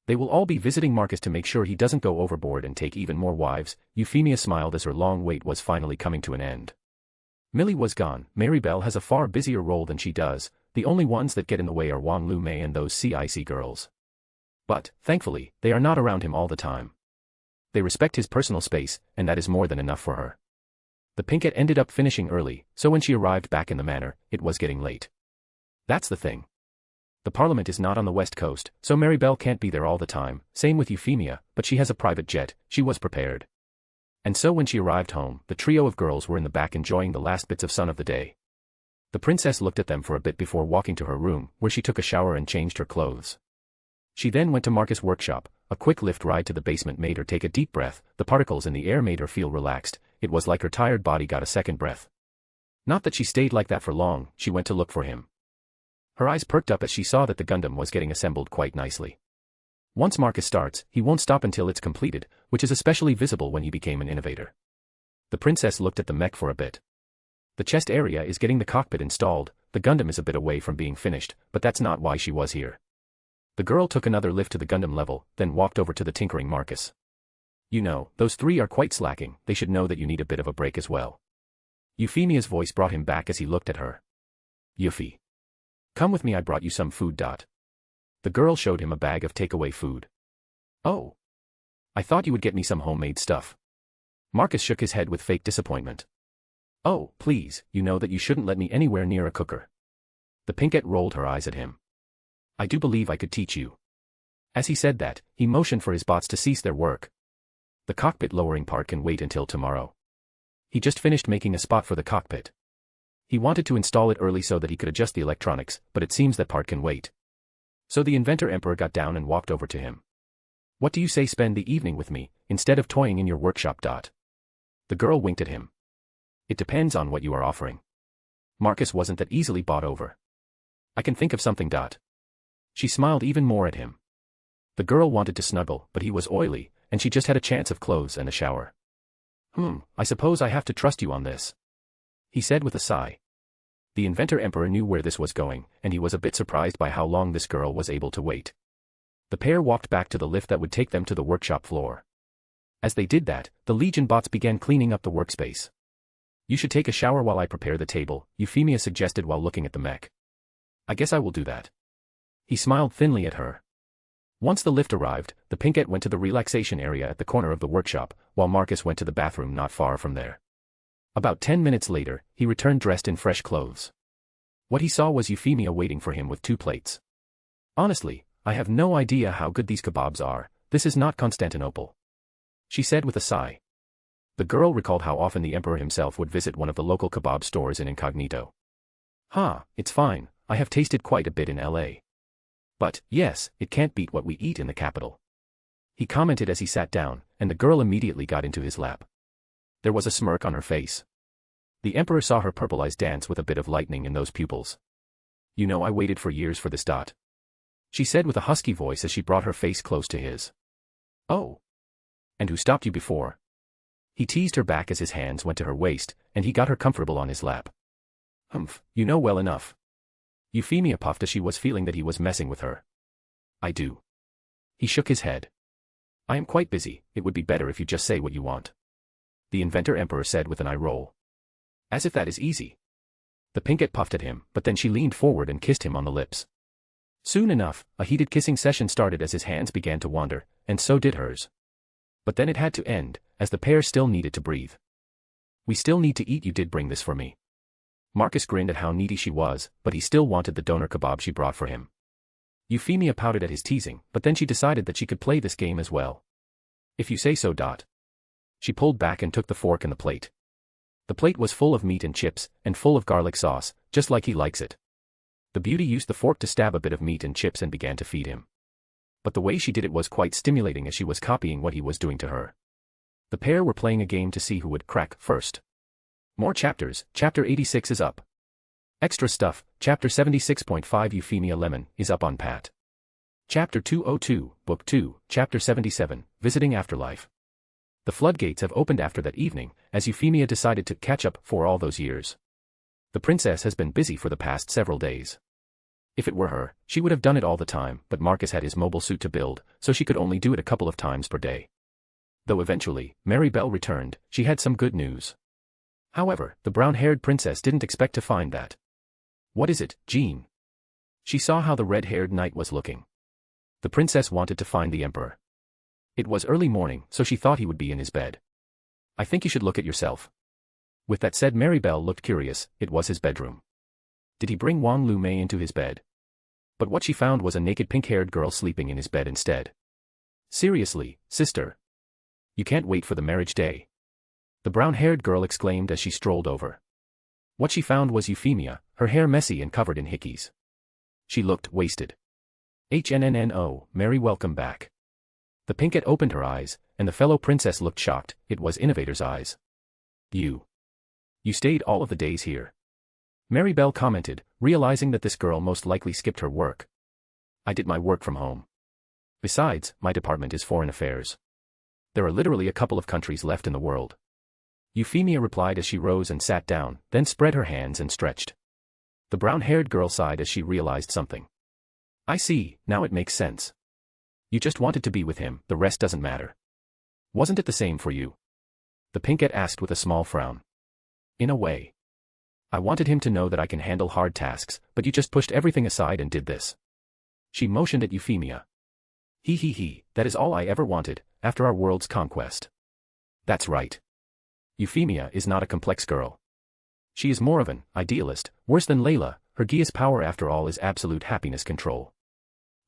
They will all be visiting Marcus to make sure he doesn't go overboard and take even more wives. Euphemia smiled as her long wait was finally coming to an end. Millie was gone, Maribel has a far busier role than she does, the only ones that get in the way are Wong Lu May and those CIC girls. But, thankfully, they are not around him all the time. They respect his personal space, and that is more than enough for her. The Pinkette ended up finishing early, so when she arrived back in the manor, it was getting late. That's the thing. The Parliament is not on the West Coast, so Maribel can't be there all the time, same with Euphemia, but she has a private jet, she was prepared. And so when she arrived home, the trio of girls were in the back enjoying the last bits of sun of the day. The princess looked at them for a bit before walking to her room, where she took a shower and changed her clothes. She then went to Marcus' workshop. A quick lift ride to the basement made her take a deep breath, the particles in the air made her feel relaxed, it was like her tired body got a second breath. Not that she stayed like that for long, she went to look for him. Her eyes perked up as she saw that the Gundam was getting assembled quite nicely. Once Marcus starts, he won't stop until it's completed, which is especially visible when he became an innovator. The princess looked at the mech for a bit. The chest area is getting the cockpit installed, the Gundam is a bit away from being finished, but that's not why she was here. The girl took another lift to the Gundam level, then walked over to the tinkering Marcus. You know, those three are quite slacking, they should know that you need a bit of a break as well. Euphemia's voice brought him back as he looked at her. Euphy. Come with me, I brought you some food. The girl showed him a bag of takeaway food. Oh. I thought you would get me some homemade stuff. Marcus shook his head with fake disappointment. Oh, please, you know that you shouldn't let me anywhere near a cooker. The Pinkette rolled her eyes at him. I do believe I could teach you. As he said that, he motioned for his bots to cease their work. The cockpit lowering part can wait until tomorrow. He just finished making a spot for the cockpit. He wanted to install it early so that he could adjust the electronics, but it seems that part can wait. So the Inventor Emperor got down and walked over to him. What do you say spend the evening with me, instead of toying in your workshop? The girl winked at him. It depends on what you are offering. Marcus wasn't that easily bought over. I can think of something. She smiled even more at him. The girl wanted to snuggle, but he was oily, and she just had a chance of clothes and a shower. I suppose I have to trust you on this, he said with a sigh. The Inventor Emperor knew where this was going, and he was a bit surprised by how long this girl was able to wait. The pair walked back to the lift that would take them to the workshop floor. As they did that, the Legion bots began cleaning up the workspace. You should take a shower while I prepare the table, Euphemia suggested while looking at the mech. I guess I will do that. He smiled thinly at her. Once the lift arrived, the Pinkette went to the relaxation area at the corner of the workshop, while Marcus went to the bathroom not far from there. About 10 minutes later, he returned dressed in fresh clothes. What he saw was Euphemia waiting for him with 2 plates. Honestly, I have no idea how good these kebabs are, this is not Constantinople, she said with a sigh. The girl recalled how often the Emperor himself would visit one of the local kebab stores in incognito. It's fine, I have tasted quite a bit in LA. But, yes, it can't beat what we eat in the capital, he commented as he sat down, and the girl immediately got into his lap. There was a smirk on her face. The Emperor saw her purple eyes dance with a bit of lightning in those pupils. You know, I waited for years for this. She said with a husky voice as she brought her face close to his. Oh. And who stopped you before? He teased her back as his hands went to her waist, and he got her comfortable on his lap. You know well enough. Euphemia puffed as she was feeling that he was messing with her. I do. He shook his head. I am quite busy, it would be better if you just say what you want. the Inventor Emperor said with an eye roll. As if that is easy. The Pinkette puffed at him, but then she leaned forward and kissed him on the lips. Soon enough, a heated kissing session started as his hands began to wander, and so did hers. But then it had to end, as the pair still needed to breathe. We still need to eat. You did bring this for me. Marcus grinned at how needy she was, but he still wanted the doner kebab she brought for him. Euphemia pouted at his teasing, but then she decided that she could play this game as well. If you say so. She pulled back and took the fork and the plate. The plate was full of meat and chips, and full of garlic sauce, just like he likes it. The beauty used the fork to stab a bit of meat and chips and began to feed him. But the way she did it was quite stimulating as she was copying what he was doing to her. The pair were playing a game to see who would crack first. More chapters. Chapter 86 is up. Extra stuff. Chapter 76.5 Euphemia Lemon is up on Pat. Chapter 202, Book 2, Chapter 77, Visiting Afterlife. The floodgates have opened after that evening, as Euphemia decided to catch up for all those years. The princess has been busy for the past several days. If it were her, she would have done it all the time, but Marcus had his mobile suit to build, so she could only do it a couple of times per day. Though eventually, Mary Belle returned, she had some good news. However, the brown-haired princess didn't expect to find that. What is it, Jean? She saw how the red-haired knight was looking. The princess wanted to find the emperor. It was early morning, so she thought he would be in his bed. I think you should look at yourself. With that said, Mary Belle looked curious. It was his bedroom. Did he bring Wong Lu May into his bed? But what she found was a naked pink-haired girl sleeping in his bed instead. Seriously, sister. You can't wait for the marriage day. The brown-haired girl exclaimed as she strolled over. What she found was Euphemia, her hair messy and covered in hickeys. She looked wasted. HNNNO, Mary, welcome back. The Pinkette opened her eyes, and the fellow princess looked shocked. It was Innovator's eyes. You stayed all of the days here. Mary Belle commented, realizing that this girl most likely skipped her work. I did my work from home. Besides, my department is foreign affairs. There are literally a couple of countries left in the world. Euphemia replied as she rose and sat down, then spread her hands and stretched. The brown-haired girl sighed as she realized something. I see, now it makes sense. You just wanted to be with him, the rest doesn't matter. Wasn't it the same for you? The Pinkette asked with a small frown. In a way. I wanted him to know that I can handle hard tasks, but you just pushed everything aside and did this. She motioned at Euphemia. That is all I ever wanted, after our world's conquest. That's right. Euphemia is not a complex girl. She is more of an idealist, worse than Layla. Her Geass power after all is absolute happiness control.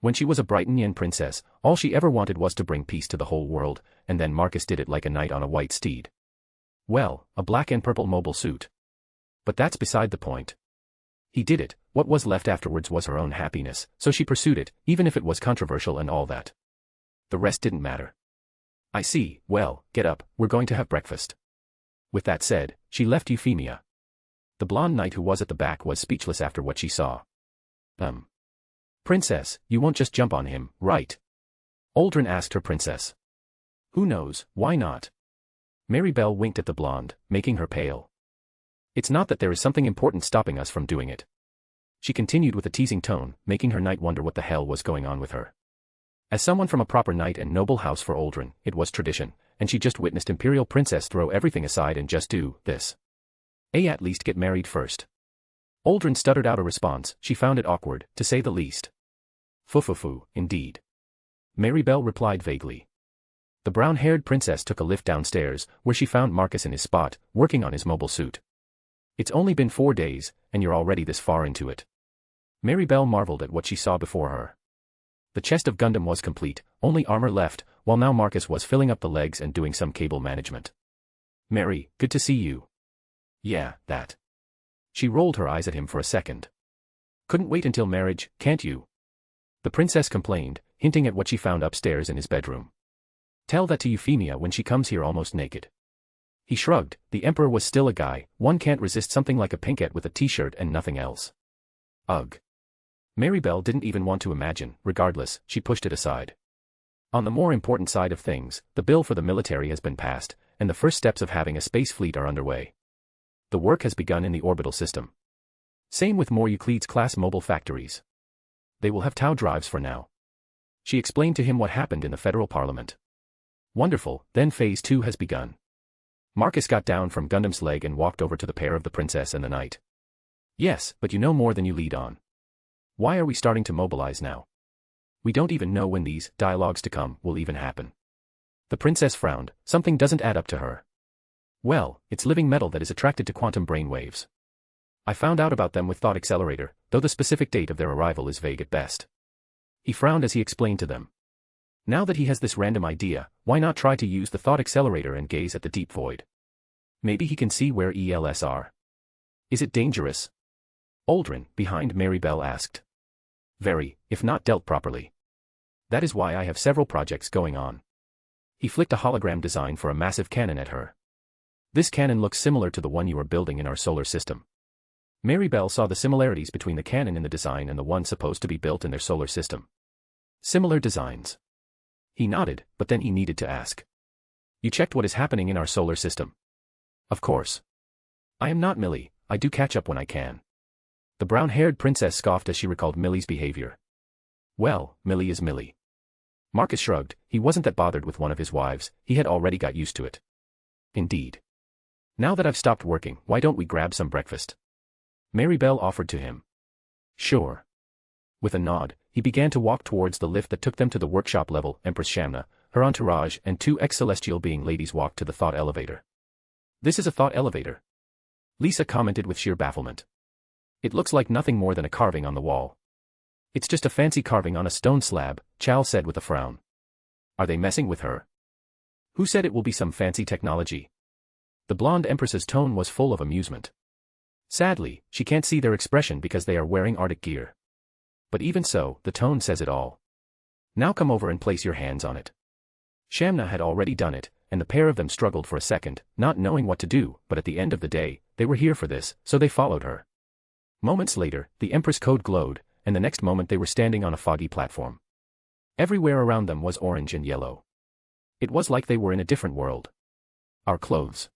When she was a Britannian princess, all she ever wanted was to bring peace to the whole world, and then Marcus did it like a knight on a white steed. Well, a black and purple mobile suit. But that's beside the point. He did it, what was left afterwards was her own happiness, so she pursued it, even if it was controversial and all that. The rest didn't matter. I see, well, get up, we're going to have breakfast. With that said, she left Euphemia. The blonde knight who was at the back was speechless after what she saw. Princess, you won't just jump on him, right? Aldrin asked her princess. Who knows, why not? Mary Belle winked at the blonde, making her pale. It's not that there is something important stopping us from doing it. She continued with a teasing tone, making her knight wonder what the hell was going on with her. As someone from a proper knight and noble house for Aldrin, it was tradition, and she just witnessed Imperial Princess throw everything aside and just do this. At least get married first. Aldrin stuttered out a response. She found it awkward, to say the least. Foo, indeed. Mary Belle replied vaguely. The brown-haired princess took a lift downstairs, where she found Marcus in his spot, working on his mobile suit. It's only been 4 days, and you're already this far into it. Mary Belle marveled at what she saw before her. The chest of Gundam was complete, only armor left, while now Marcus was filling up the legs and doing some cable management. Mary, good to see you. Yeah, that. She rolled her eyes at him for a second. Couldn't wait until marriage, can't you? The princess complained, hinting at what she found upstairs in his bedroom. Tell that to Euphemia when she comes here almost naked. He shrugged. The emperor was still a guy. One can't resist something like a Pinkette with a t-shirt and nothing else. Ugh. Mary Belle didn't even want to imagine. Regardless, she pushed it aside. On the more important side of things, the bill for the military has been passed, and the first steps of having a space fleet are underway. The work has begun in the orbital system. Same with more Euclides-class mobile factories. They will have Tau drives for now. She explained to him what happened in the federal parliament. Wonderful, then phase 2 has begun. Marcus got down from Gundam's leg and walked over to the pair of the princess and the knight. Yes, but you know more than you lead on. Why are we starting to mobilize now? We don't even know when these dialogues to come will even happen. The princess frowned, something doesn't add up to her. Well, it's living metal that is attracted to quantum brain waves. I found out about them with Thought Accelerator, though the specific date of their arrival is vague at best. He frowned as he explained to them. Now that he has this random idea, why not try to use the Thought Accelerator and gaze at the deep void? Maybe he can see where ELS are. Is it dangerous? Aldrin, behind Mary Bell, asked. Very, if not dealt properly. That is why I have several projects going on. He flicked a hologram design for a massive cannon at her. This cannon looks similar to the one you are building in our solar system. Mary Bell saw the similarities between the cannon in the design and the one supposed to be built in their solar system. Similar designs. He nodded, but then he needed to ask. You checked what is happening in our solar system? Of course. I am not Millie, I do catch up when I can. The brown-haired princess scoffed as she recalled Millie's behavior. Well, Millie is Millie. Marcus shrugged, he wasn't that bothered with one of his wives, he had already got used to it. Indeed. Now that I've stopped working, why don't we grab some breakfast? Mary Bell offered to him. Sure. With a nod, he began to walk towards the lift that took them to the workshop level. Empress Shamna, her entourage and two ex-celestial being ladies walked to the thought elevator. This is a thought elevator? Lisa commented with sheer bafflement. It looks like nothing more than a carving on the wall. It's just a fancy carving on a stone slab, Chow said with a frown. Are they messing with her? Who said it will be some fancy technology? The blonde empress's tone was full of amusement. Sadly, she can't see their expression because they are wearing Arctic gear. But even so, the tone says it all. Now come over and place your hands on it. Shamna had already done it, and the pair of them struggled for a second, not knowing what to do, but at the end of the day, they were here for this, so they followed her. Moments later, the Empress code glowed, and the next moment they were standing on a foggy platform. Everywhere around them was orange and yellow. It was like they were in a different world. Our clothes.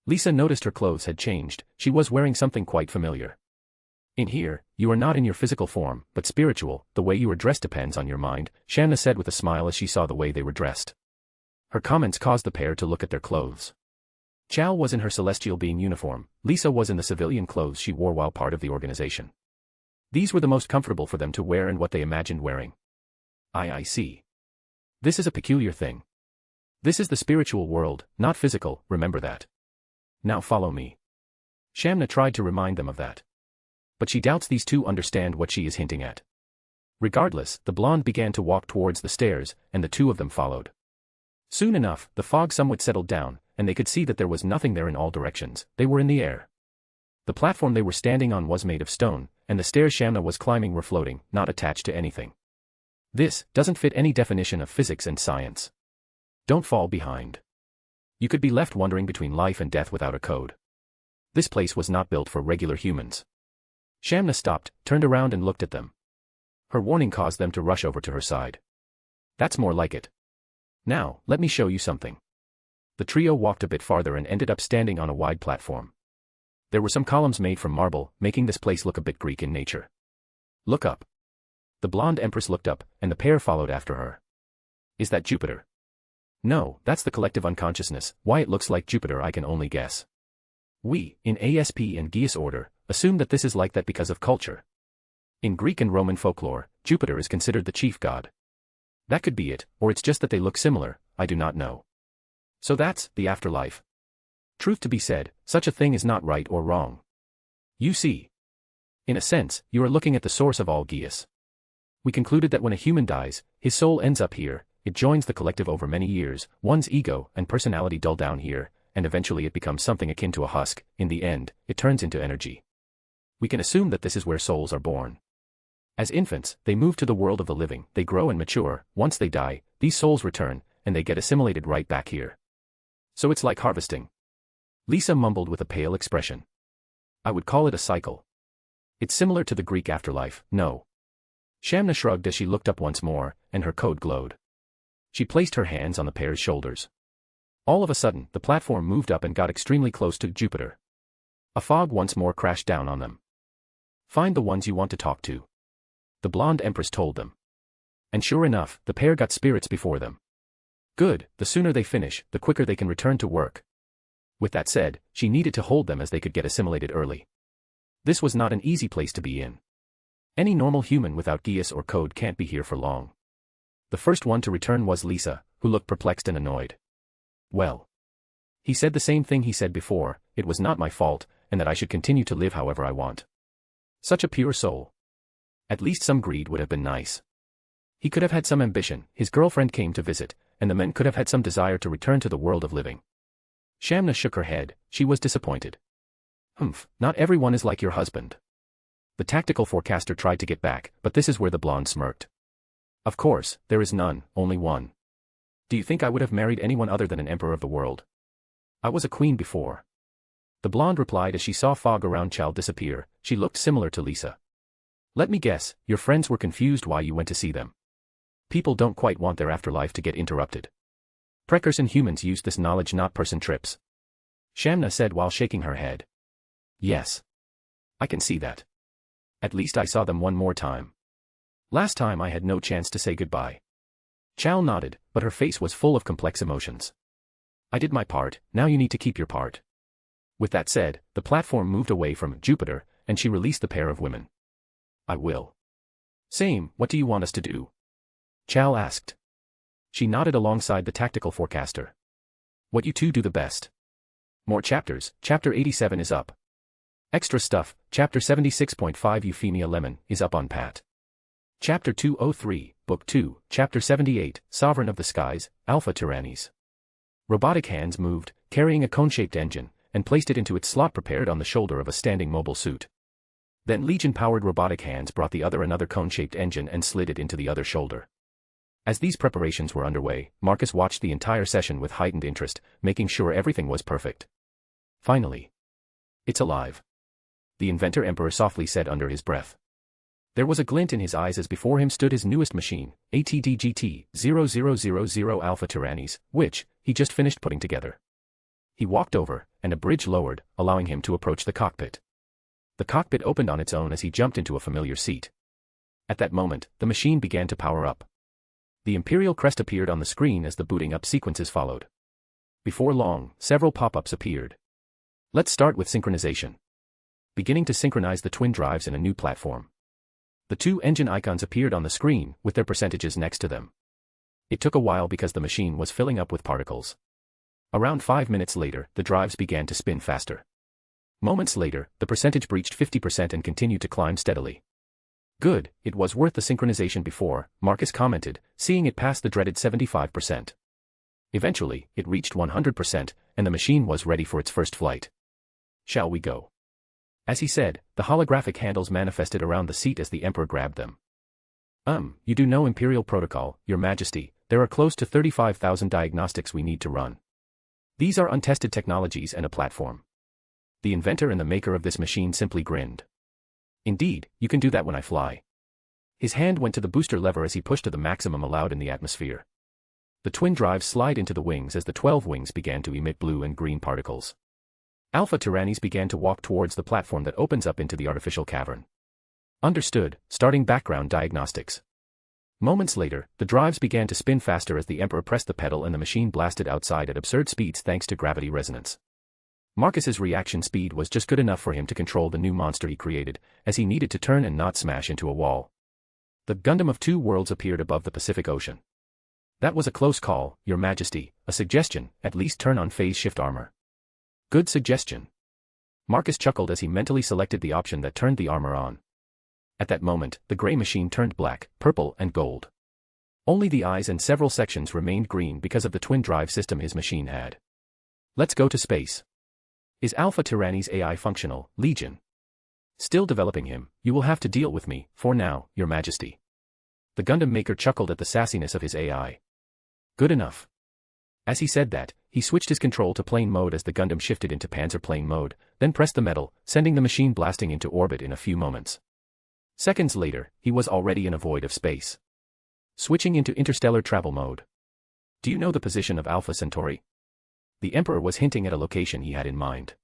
Lisa noticed her clothes had changed, she was wearing something quite familiar. In here, you are not in your physical form, but spiritual, the way you are dressed depends on your mind, Shamna said with a smile as she saw the way they were dressed. Her comments caused the pair to look at their clothes. Chow was in her celestial being uniform, Lisa was in the civilian clothes she wore while part of the organization. These were the most comfortable for them to wear and what they imagined wearing. I see. This is a peculiar thing. This is the spiritual world, not physical, remember that. Now follow me. Shamna tried to remind them of that. But she doubts these two understand what she is hinting at. Regardless, the blonde began to walk towards the stairs, and the two of them followed. Soon enough, the fog somewhat settled down, and they could see that there was nothing there in all directions, they were in the air. The platform they were standing on was made of stone, and the stairs Shamna was climbing were floating, not attached to anything. This doesn't fit any definition of physics and science. Don't fall behind. You could be left wandering between life and death without a code. This place was not built for regular humans. Shamna stopped, turned around and looked at them. Her warning caused them to rush over to her side. That's more like it. Now, let me show you something. The trio walked a bit farther and ended up standing on a wide platform. There were some columns made from marble, making this place look a bit Greek in nature. Look up. The blonde empress looked up, and the pair followed after her. Is that Jupiter? No, that's the collective unconsciousness, why it looks like Jupiter I can only guess. We, in ASP and Geass order, assume that this is like that because of culture. In Greek and Roman folklore, Jupiter is considered the chief god. That could be it, or it's just that they look similar, I do not know. So that's the afterlife. Truth to be said, such a thing is not right or wrong. You see. In a sense, you are looking at the source of all Geass. We concluded that when a human dies, his soul ends up here, it joins the collective over many years, one's ego and personality dull down here, and eventually it becomes something akin to a husk, in the end, it turns into energy. We can assume that this is where souls are born. As infants, they move to the world of the living, they grow and mature, once they die, these souls return, and they get assimilated right back here. So it's like harvesting. Lisa mumbled with a pale expression. I would call it a cycle. It's similar to the Greek afterlife, no. Shamna shrugged as she looked up once more, and her code glowed. She placed her hands on the pair's shoulders. All of a sudden, the platform moved up and got extremely close to Jupiter. A fog once more crashed down on them. Find the ones you want to talk to. The blonde empress told them. And sure enough, the pair got spirits before them. Good, the sooner they finish, the quicker they can return to work. With that said, she needed to hold them as they could get assimilated early. This was not an easy place to be in. Any normal human without Geass or code can't be here for long. The first one to return was Lisa, who looked perplexed and annoyed. Well. He said the same thing he said before, it was not my fault, and that I should continue to live however I want. Such a pure soul. At least some greed would have been nice. He could have had some ambition, his girlfriend came to visit, and the men could have had some desire to return to the world of living. Shamna shook her head, she was disappointed. Not everyone is like your husband. The tactical forecaster tried to get back, but this is where the blonde smirked. Of course, there is none, only one. Do you think I would have married anyone other than an emperor of the world? I was a queen before. The blonde replied as she saw fog around Chow disappear, she looked similar to Lisa. Let me guess, your friends were confused why you went to see them. People don't quite want their afterlife to get interrupted. Precursors and humans use this knowledge, not person trips. Shamna said while shaking her head. Yes. I can see that. At least I saw them one more time. Last time I had no chance to say goodbye. Chow nodded, but her face was full of complex emotions. I did my part, now you need to keep your part. With that said, the platform moved away from Jupiter, and she released the pair of women. I will. Same, what do you want us to do? Chow asked. She nodded alongside the tactical forecaster. What you two do the best. More chapters, chapter 87 is up. Extra stuff, chapter 76.5 Euphemia Lemon, is up on Pat. Chapter 203, Book 2, Chapter 78, Sovereign of the Skies, Alpha Tyrannis. Robotic hands moved, carrying a cone-shaped engine, and placed it into its slot prepared on the shoulder of a standing mobile suit. Then Legion-powered robotic hands brought the other another cone-shaped engine and slid it into the other shoulder. As these preparations were underway, Marcus watched the entire session with heightened interest, making sure everything was perfect. Finally. It's alive. The Inventor Emperor softly said under his breath. There was a glint in his eyes as before him stood his newest machine, ATDGT 0000 Alpha Tyrannis, which he just finished putting together. He walked over, and a bridge lowered, allowing him to approach the cockpit. The cockpit opened on its own as he jumped into a familiar seat. At that moment, the machine began to power up. The Imperial crest appeared on the screen as the booting up sequences followed. Before long, several pop-ups appeared. Let's start with synchronization. Beginning to synchronize the twin drives in a new platform. The two engine icons appeared on the screen, with their percentages next to them. It took a while because the machine was filling up with particles. Around 5 minutes later, the drives began to spin faster. Moments later, the percentage breached 50% and continued to climb steadily. Good, it was worth the synchronization before, Marcus commented, seeing it pass the dreaded 75%. Eventually, it reached 100%, and the machine was ready for its first flight. Shall we go? As he said, the holographic handles manifested around the seat as the Emperor grabbed them. You do know Imperial protocol, Your Majesty, there are close to 35,000 diagnostics we need to run. These are untested technologies and a platform. The inventor and the maker of this machine simply grinned. Indeed, you can do that when I fly. His hand went to the booster lever as he pushed to the maximum allowed in the atmosphere. The twin drives slide into the wings as the 12 wings began to emit blue and green particles. Alpha Tyrannis began to walk towards the platform that opens up into the artificial cavern. Understood, starting background diagnostics. Moments later, the drives began to spin faster as the Emperor pressed the pedal and the machine blasted outside at absurd speeds thanks to gravity resonance. Marcus's reaction speed was just good enough for him to control the new monster he created, as he needed to turn and not smash into a wall. The Gundam of Two Worlds appeared above the Pacific Ocean. That was a close call, Your Majesty, a suggestion, at least turn on phase shift armor. Good suggestion. Marcus chuckled as he mentally selected the option that turned the armor on. At that moment, the gray machine turned black, purple, and gold. Only the eyes and several sections remained green because of the twin drive system his machine had. Let's go to space. Is Alpha Tyrannis AI functional, Legion? Still developing him, you will have to deal with me, for now, Your Majesty. The Gundam maker chuckled at the sassiness of his AI. Good enough. As he said that, he switched his control to plane mode as the Gundam shifted into Panzer plane mode, then pressed the metal, sending the machine blasting into orbit in a few moments. Seconds later, he was already in a void of space. Switching into interstellar travel mode. Do you know the position of Alpha Centauri? The Emperor was hinting at a location he had in mind.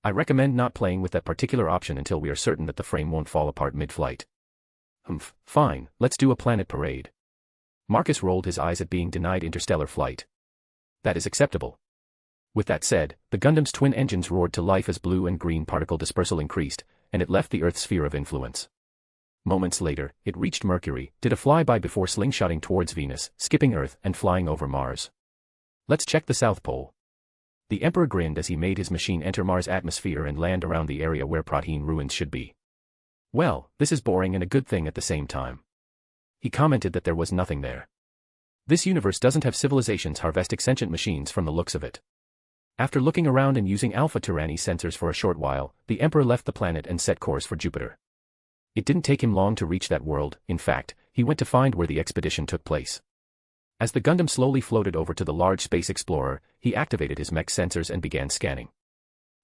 I recommend not playing with that particular option until we are certain that the frame won't fall apart mid-flight. Fine, let's do a planet parade. Marcus rolled his eyes at being denied interstellar flight. That is acceptable. With that said, the Gundam's twin engines roared to life as blue and green particle dispersal increased, and it left the Earth's sphere of influence. Moments later, it reached Mercury, did a flyby before slingshotting towards Venus, skipping Earth and flying over Mars. Let's check the South Pole. The Emperor grinned as he made his machine enter Mars' atmosphere and land around the area where protein ruins should be. Well, this is boring and a good thing at the same time. He commented that there was nothing there. This universe doesn't have civilizations harvesting sentient machines from the looks of it. After looking around and using Alpha Tyrannis sensors for a short while, the Emperor left the planet and set course for Jupiter. It didn't take him long to reach that world. In fact, he went to find where the expedition took place. As the Gundam slowly floated over to the large space explorer, he activated his mech sensors and began scanning.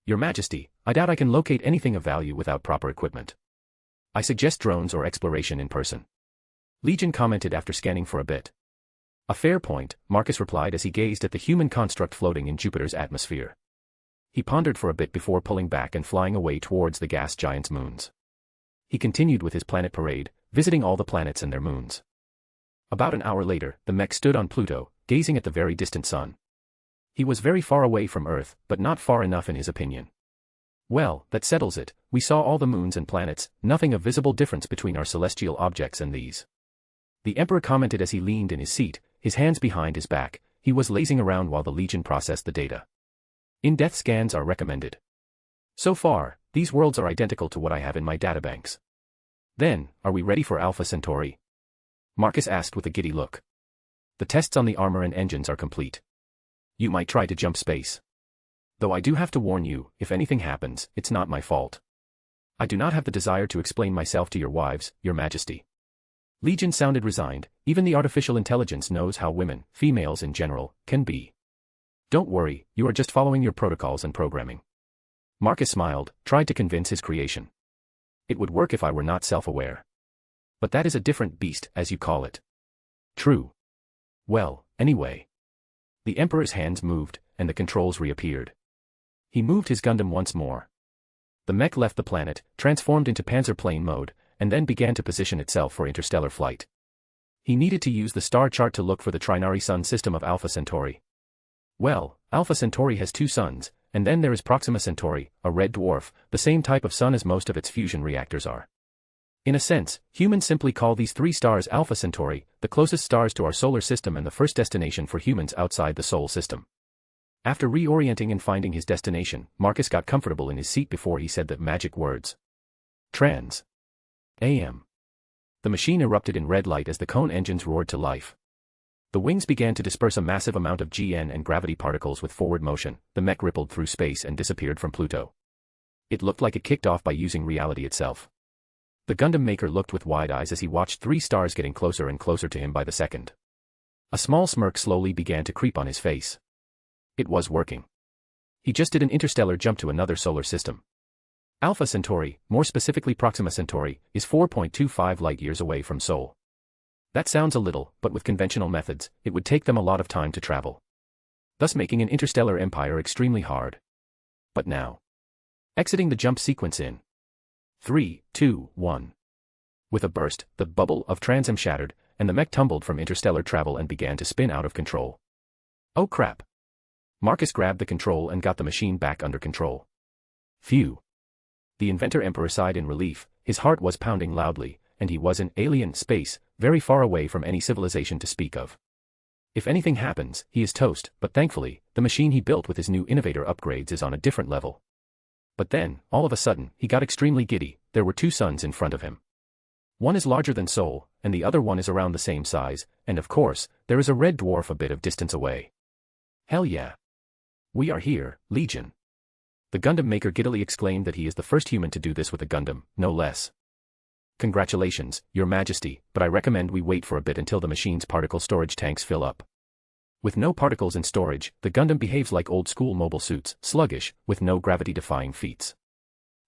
Your Majesty, I doubt I can locate anything of value without proper equipment. I suggest drones or exploration in person. Legion commented after scanning for a bit. A fair point, Marcus replied as he gazed at the human construct floating in Jupiter's atmosphere. He pondered for a bit before pulling back and flying away towards the gas giant's moons. He continued with his planet parade, visiting all the planets and their moons. About an hour later, the mech stood on Pluto, gazing at the very distant sun. He was very far away from Earth, but not far enough in his opinion. Well, that settles it. We saw all the moons and planets, nothing of visible difference between our celestial objects and these. The Emperor commented as he leaned in his seat, his hands behind his back. He was lazing around while the Legion processed the data. In-depth scans are recommended. So far, these worlds are identical to what I have in my databanks. Then, are we ready for Alpha Centauri? Marcus asked with a giddy look. The tests on the armor and engines are complete. You might try to jump space. Though I do have to warn you, if anything happens, it's not my fault. I do not have the desire to explain myself to your wives, Your Majesty. Legion sounded resigned. Even the artificial intelligence knows how women, females in general, can be. Don't worry, you are just following your protocols and programming. Marcus smiled, tried to convince his creation. It would work if I were not self-aware. But that is a different beast, as you call it. True. Well, anyway. The Emperor's hands moved, and the controls reappeared. He moved his Gundam once more. The mech left the planet, transformed into panzer plane mode, and then began to position itself for interstellar flight. He needed to use the star chart to look for the trinary sun system of Alpha Centauri. Well, Alpha Centauri has two suns, and then there is Proxima Centauri, a red dwarf, the same type of sun as most of its fusion reactors are. In a sense, humans simply call these three stars Alpha Centauri, the closest stars to our solar system and the first destination for humans outside the Sol system. After reorienting and finding his destination, Marcus got comfortable in his seat before he said the magic words. Trans. AM. The machine erupted in red light as the cone engines roared to life. The wings began to disperse a massive amount of GN and gravity particles with forward motion. The mech rippled through space and disappeared from Pluto. It looked like it kicked off by using reality itself. The Gundam maker looked with wide eyes as he watched three stars getting closer and closer to him by the second. A small smirk slowly began to creep on his face. It was working. He just did an interstellar jump to another solar system. Alpha Centauri, more specifically Proxima Centauri, is 4.25 light-years away from Sol. That sounds a little, but with conventional methods, it would take them a lot of time to travel. Thus making an interstellar empire extremely hard. But now. Exiting the jump sequence in 3, 2, 1. With a burst, the bubble of Transam shattered, and the mech tumbled from interstellar travel and began to spin out of control. Oh crap. Marcus grabbed the control and got the machine back under control. Phew. The Inventor Emperor sighed in relief. His heart was pounding loudly, and he was in alien space, very far away from any civilization to speak of. If anything happens, he is toast, but thankfully, the machine he built with his new innovator upgrades is on a different level. But then, all of a sudden, he got extremely giddy. There were two suns in front of him. One is larger than Sol, and the other one is around the same size, and of course, there is a red dwarf a bit of distance away. Hell yeah. We are here, Legion. The Gundam maker giddily exclaimed that he is the first human to do this with a Gundam, no less. Congratulations, Your Majesty, but I recommend we wait for a bit until the machine's particle storage tanks fill up. With no particles in storage, the Gundam behaves like old-school mobile suits, sluggish, with no gravity-defying feats.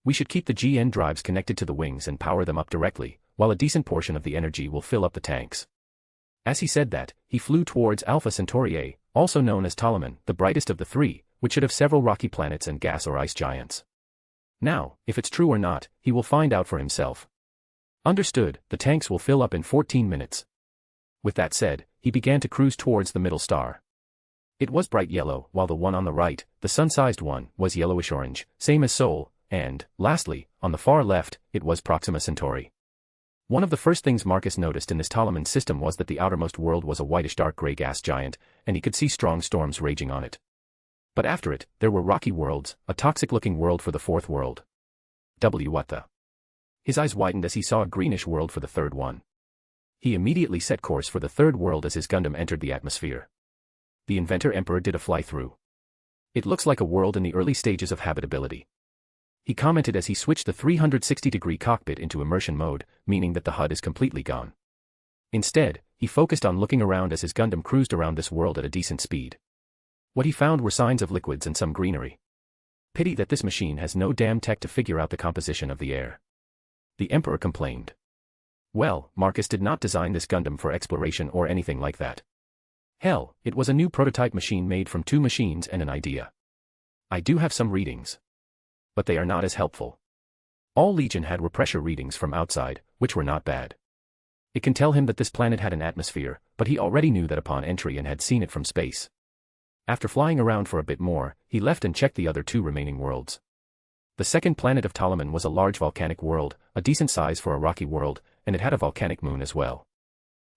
We should keep the GN drives connected to the wings and power them up directly, while a decent portion of the energy will fill up the tanks. As he said that, he flew towards Alpha Centauri A, also known as Ptolemy, the brightest of the three, which should have several rocky planets and gas or ice giants. Now, if it's true or not, he will find out for himself. Understood, the tanks will fill up in 14 minutes. With that said, he began to cruise towards the middle star. It was bright yellow, while the one on the right, the sun-sized one, was yellowish-orange, same as Sol, and, lastly, on the far left, it was Proxima Centauri. One of the first things Marcus noticed in this Ptolemon system was that the outermost world was a whitish dark gray gas giant, and he could see strong storms raging on it. But after it, there were rocky worlds, a toxic-looking world for the fourth world. What the? His eyes widened as he saw a greenish world for the third one. He immediately set course for the third world as his Gundam entered the atmosphere. The Inventor Emperor did a fly-through. It looks like a world in the early stages of habitability. He commented as he switched the 360-degree cockpit into immersion mode, meaning that the HUD is completely gone. Instead, he focused on looking around as his Gundam cruised around this world at a decent speed. What he found were signs of liquids and some greenery. Pity that this machine has no damn tech to figure out the composition of the air. The Emperor complained. Well, Marcus did not design this Gundam for exploration or anything like that. Hell, it was a new prototype machine made from two machines and an idea. I do have some readings. But they are not as helpful. All Legion had were pressure readings from outside, which were not bad. It can tell him that this planet had an atmosphere, but he already knew that upon entry and had seen it from space. After flying around for a bit more, he left and checked the other two remaining worlds. The second planet of Ptolemon was a large volcanic world, a decent size for a rocky world, and it had a volcanic moon as well.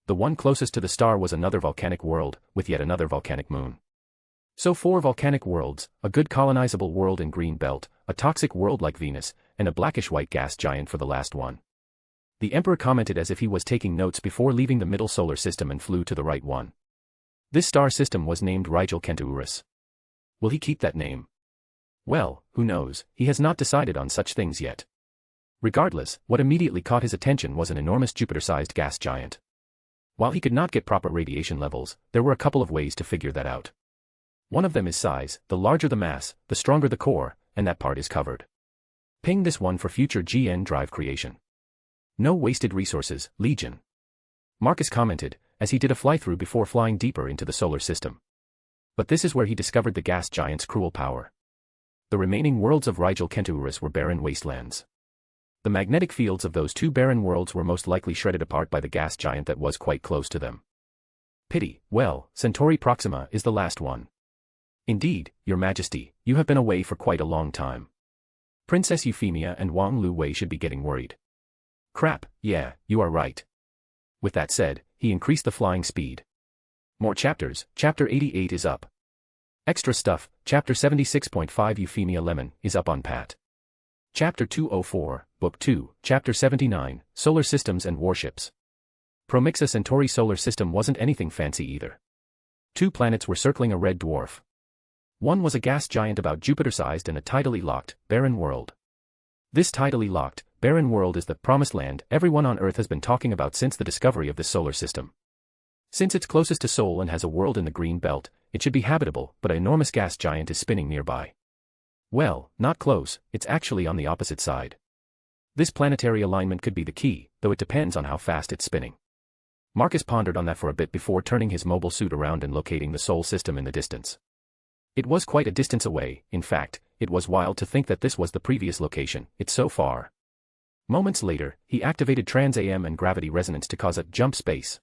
The one closest to the star was another volcanic world, with yet another volcanic moon. So 4 volcanic worlds, a good colonizable world in Green Belt, a toxic world like Venus, and a blackish-white gas giant for the last one. The Emperor commented as if he was taking notes before leaving the middle solar system and flew to the right one. This star system was named Rigel Kentaurus. Will he keep that name? Well, who knows, he has not decided on such things yet. Regardless, what immediately caught his attention was an enormous Jupiter-sized gas giant. While he could not get proper radiation levels, there were a couple of ways to figure that out. One of them is size, the larger the mass, the stronger the core, and that part is covered. Ping this one for future GN drive creation. No wasted resources, Legion. Marcus commented, as he did a fly-through before flying deeper into the solar system. But this is where he discovered the gas giant's cruel power. The remaining worlds of Rigel Kentaurus were barren wastelands. The magnetic fields of those 2 barren worlds were most likely shredded apart by the gas giant that was quite close to them. Pity, well, Centauri Proxima is the last one. Indeed, Your Majesty, you have been away for quite a long time. Princess Euphemia and Wong Lu May should be getting worried. Crap, yeah, you are right. With that said, he increased the flying speed. More chapters, Chapter 88 is up. Extra stuff, Chapter 76.5 Euphemia Lemon is up on Pat. Chapter 204, Book 2, Chapter 79, Solar Systems and Warships. Promixa Centauri solar system wasn't anything fancy either. 2 planets were circling a red dwarf. One was a gas giant about Jupiter-sized and a tidally locked, barren world. This tidally locked, barren world is the promised land everyone on Earth has been talking about since the discovery of this solar system. Since it's closest to Sol and has a world in the green belt, it should be habitable, but an enormous gas giant is spinning nearby. Well, not close, it's actually on the opposite side. This planetary alignment could be the key, though it depends on how fast it's spinning. Marcus pondered on that for a bit before turning his mobile suit around and locating the Sol system in the distance. It was quite a distance away, in fact, it was wild to think that this was the previous location, it's so far. Moments later, he activated Trans-AM and gravity resonance to cause a jump space.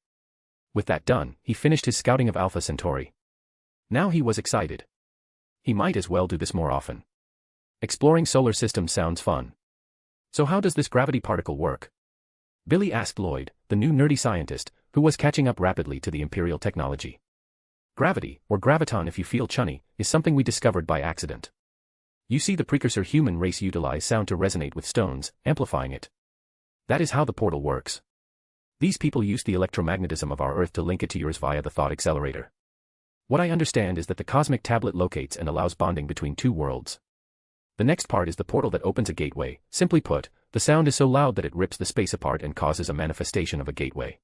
With that done, he finished his scouting of Alpha Centauri. Now he was excited. He might as well do this more often. Exploring solar systems sounds fun. So how does this gravity particle work? Billy asked Lloyd, the new nerdy scientist, who was catching up rapidly to the Imperial technology. Gravity, or graviton if you feel chunny, is something we discovered by accident. You see, the precursor human race utilize sound to resonate with stones, amplifying it. That is how the portal works. These people use the electromagnetism of our Earth to link it to yours via the thought accelerator. What I understand is that the cosmic tablet locates and allows bonding between 2 worlds. The next part is the portal that opens a gateway. Simply put, the sound is so loud that it rips the space apart and causes a manifestation of a gateway.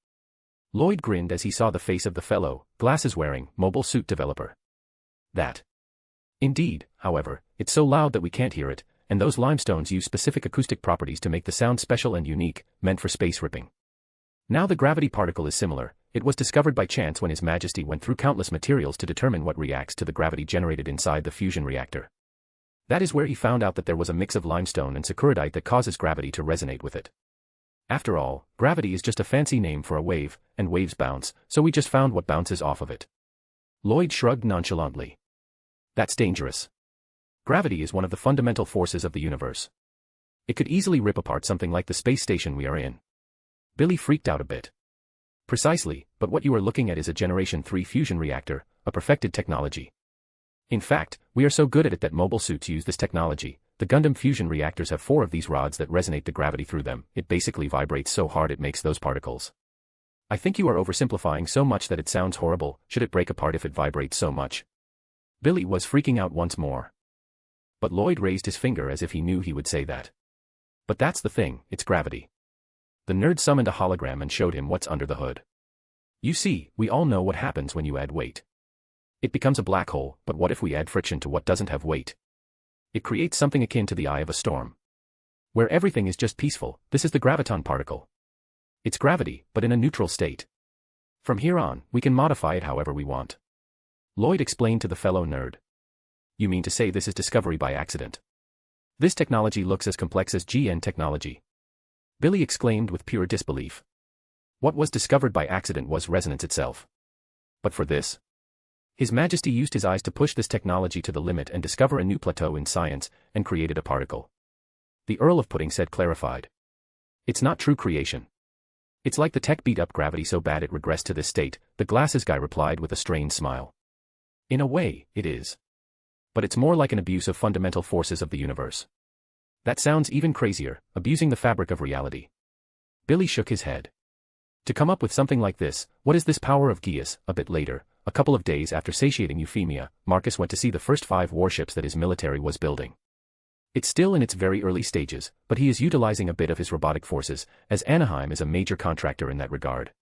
Lloyd grinned as he saw the face of the fellow, glasses-wearing, mobile suit developer. That. Indeed, however, it's so loud that we can't hear it, and those limestones use specific acoustic properties to make the sound special and unique, meant for space ripping. Now the gravity particle is similar. It was discovered by chance when His Majesty went through countless materials to determine what reacts to the gravity generated inside the fusion reactor. That is where he found out that there was a mix of limestone and sakuradite that causes gravity to resonate with it. After all, gravity is just a fancy name for a wave, and waves bounce, so we just found what bounces off of it. Lloyd shrugged nonchalantly. That's dangerous. Gravity is one of the fundamental forces of the universe. It could easily rip apart something like the space station we are in. Billy freaked out a bit. Precisely, but what you are looking at is a Generation 3 fusion reactor, a perfected technology. In fact, we are so good at it that mobile suits use this technology. The Gundam fusion reactors have 4 of these rods that resonate the gravity through them. It basically vibrates so hard it makes those particles. I think you are oversimplifying so much that it sounds horrible. Should it break apart if it vibrates so much? Billy was freaking out once more. But Lloyd raised his finger as if he knew he would say that. But that's the thing, it's gravity. The nerd summoned a hologram and showed him what's under the hood. You see, we all know what happens when you add weight. It becomes a black hole, but what if we add friction to what doesn't have weight? It creates something akin to the eye of a storm. Where everything is just peaceful. This is the graviton particle. It's gravity, but in a neutral state. From here on, we can modify it however we want. Lloyd explained to the fellow nerd. You mean to say this is discovery by accident? This technology looks as complex as GN technology. Billy exclaimed with pure disbelief. What was discovered by accident was resonance itself. But for this, His Majesty used his eyes to push this technology to the limit and discover a new plateau in science, and created a particle. The Earl of Pudding said clarified. It's not true creation. It's like the tech beat up gravity so bad it regressed to this state, the glasses guy replied with a strained smile. In a way, it is. But it's more like an abuse of fundamental forces of the universe. That sounds even crazier, abusing the fabric of reality. Billy shook his head. To come up with something like this, what is this power of Geass? A bit later, a couple of days after satiating Euphemia, Marcus went to see the first 5 warships that his military was building. It's still in its very early stages, but he is utilizing a bit of his robotic forces, as Anaheim is a major contractor in that regard.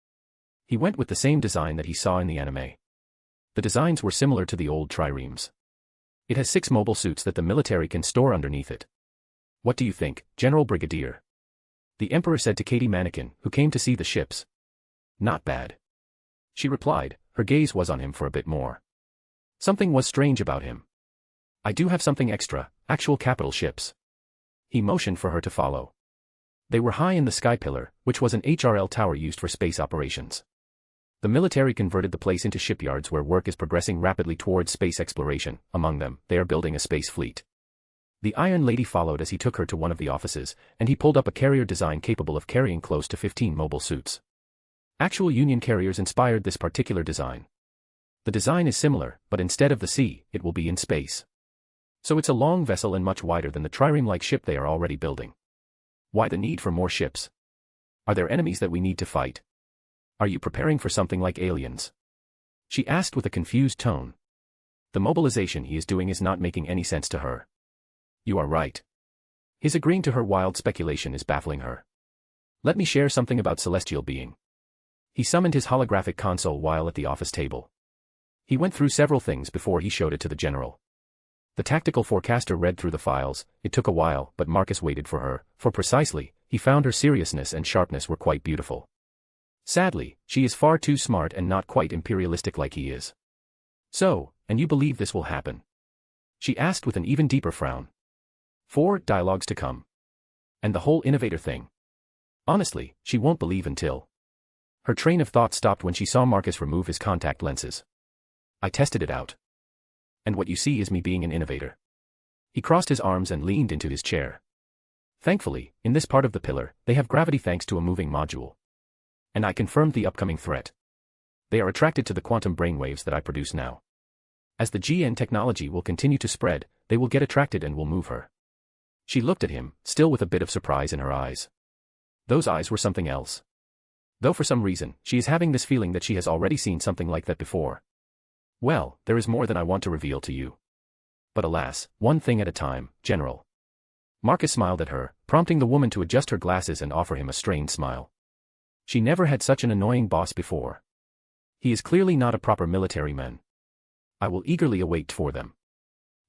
He went with the same design that he saw in the anime. The designs were similar to the old triremes. It has 6 mobile suits that the military can store underneath it. What do you think, General Brigadier? The Emperor said to Katie Mannequin, who came to see the ships. Not bad. She replied, her gaze was on him for a bit more. Something was strange about him. I do have something extra, actual capital ships. He motioned for her to follow. They were high in the sky pillar, which was an HRL tower used for space operations. The military converted the place into shipyards where work is progressing rapidly towards space exploration. Among them, they are building a space fleet. The Iron Lady followed as he took her to one of the offices, and he pulled up a carrier design capable of carrying close to 15 mobile suits. Actual Union carriers inspired this particular design. The design is similar, but instead of the sea, it will be in space. So it's a long vessel and much wider than the trireme-like ship they are already building. Why the need for more ships? Are there enemies that we need to fight? Are you preparing for something like aliens? She asked with a confused tone. The mobilization he is doing is not making any sense to her. You are right. His agreeing to her wild speculation is baffling her. Let me share something about celestial being. He summoned his holographic console while at the office table. He went through several things before he showed it to the general. The tactical forecaster read through the files. It took a while, but Marcus waited for her, for precisely, he found her seriousness and sharpness were quite beautiful. Sadly, she is far too smart and not quite imperialistic like he is. So, and you believe this will happen? She asked with an even deeper frown. 4 dialogues to come. And the whole innovator thing. Honestly, she won't believe until. Her train of thought stopped when she saw Marcus remove his contact lenses. I tested it out. And what you see is me being an innovator. He crossed his arms and leaned into his chair. Thankfully, in this part of the pillar, they have gravity thanks to a moving module. And I confirmed the upcoming threat. They are attracted to the quantum brainwaves that I produce now. As the GN technology will continue to spread, they will get attracted and will move her. She looked at him, still with a bit of surprise in her eyes. Those eyes were something else. Though for some reason, she is having this feeling that she has already seen something like that before. Well, there is more than I want to reveal to you. But alas, one thing at a time, General. Marcus smiled at her, prompting the woman to adjust her glasses and offer him a strained smile. She never had such an annoying boss before. He is clearly not a proper military man. I will eagerly await for them.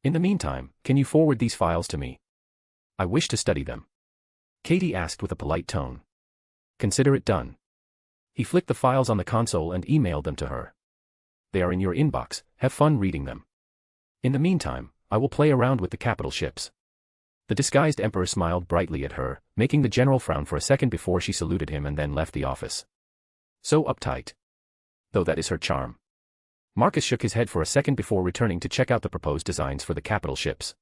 In the meantime, can you forward these files to me? I wish to study them. Katie asked with a polite tone. Consider it done. He flicked the files on the console and emailed them to her. They are in your inbox, have fun reading them. In the meantime, I will play around with the capital ships. The disguised emperor smiled brightly at her, making the general frown for a second before she saluted him and then left the office. So uptight. Though that is her charm. Marcus shook his head for a second before returning to check out the proposed designs for the capital ships.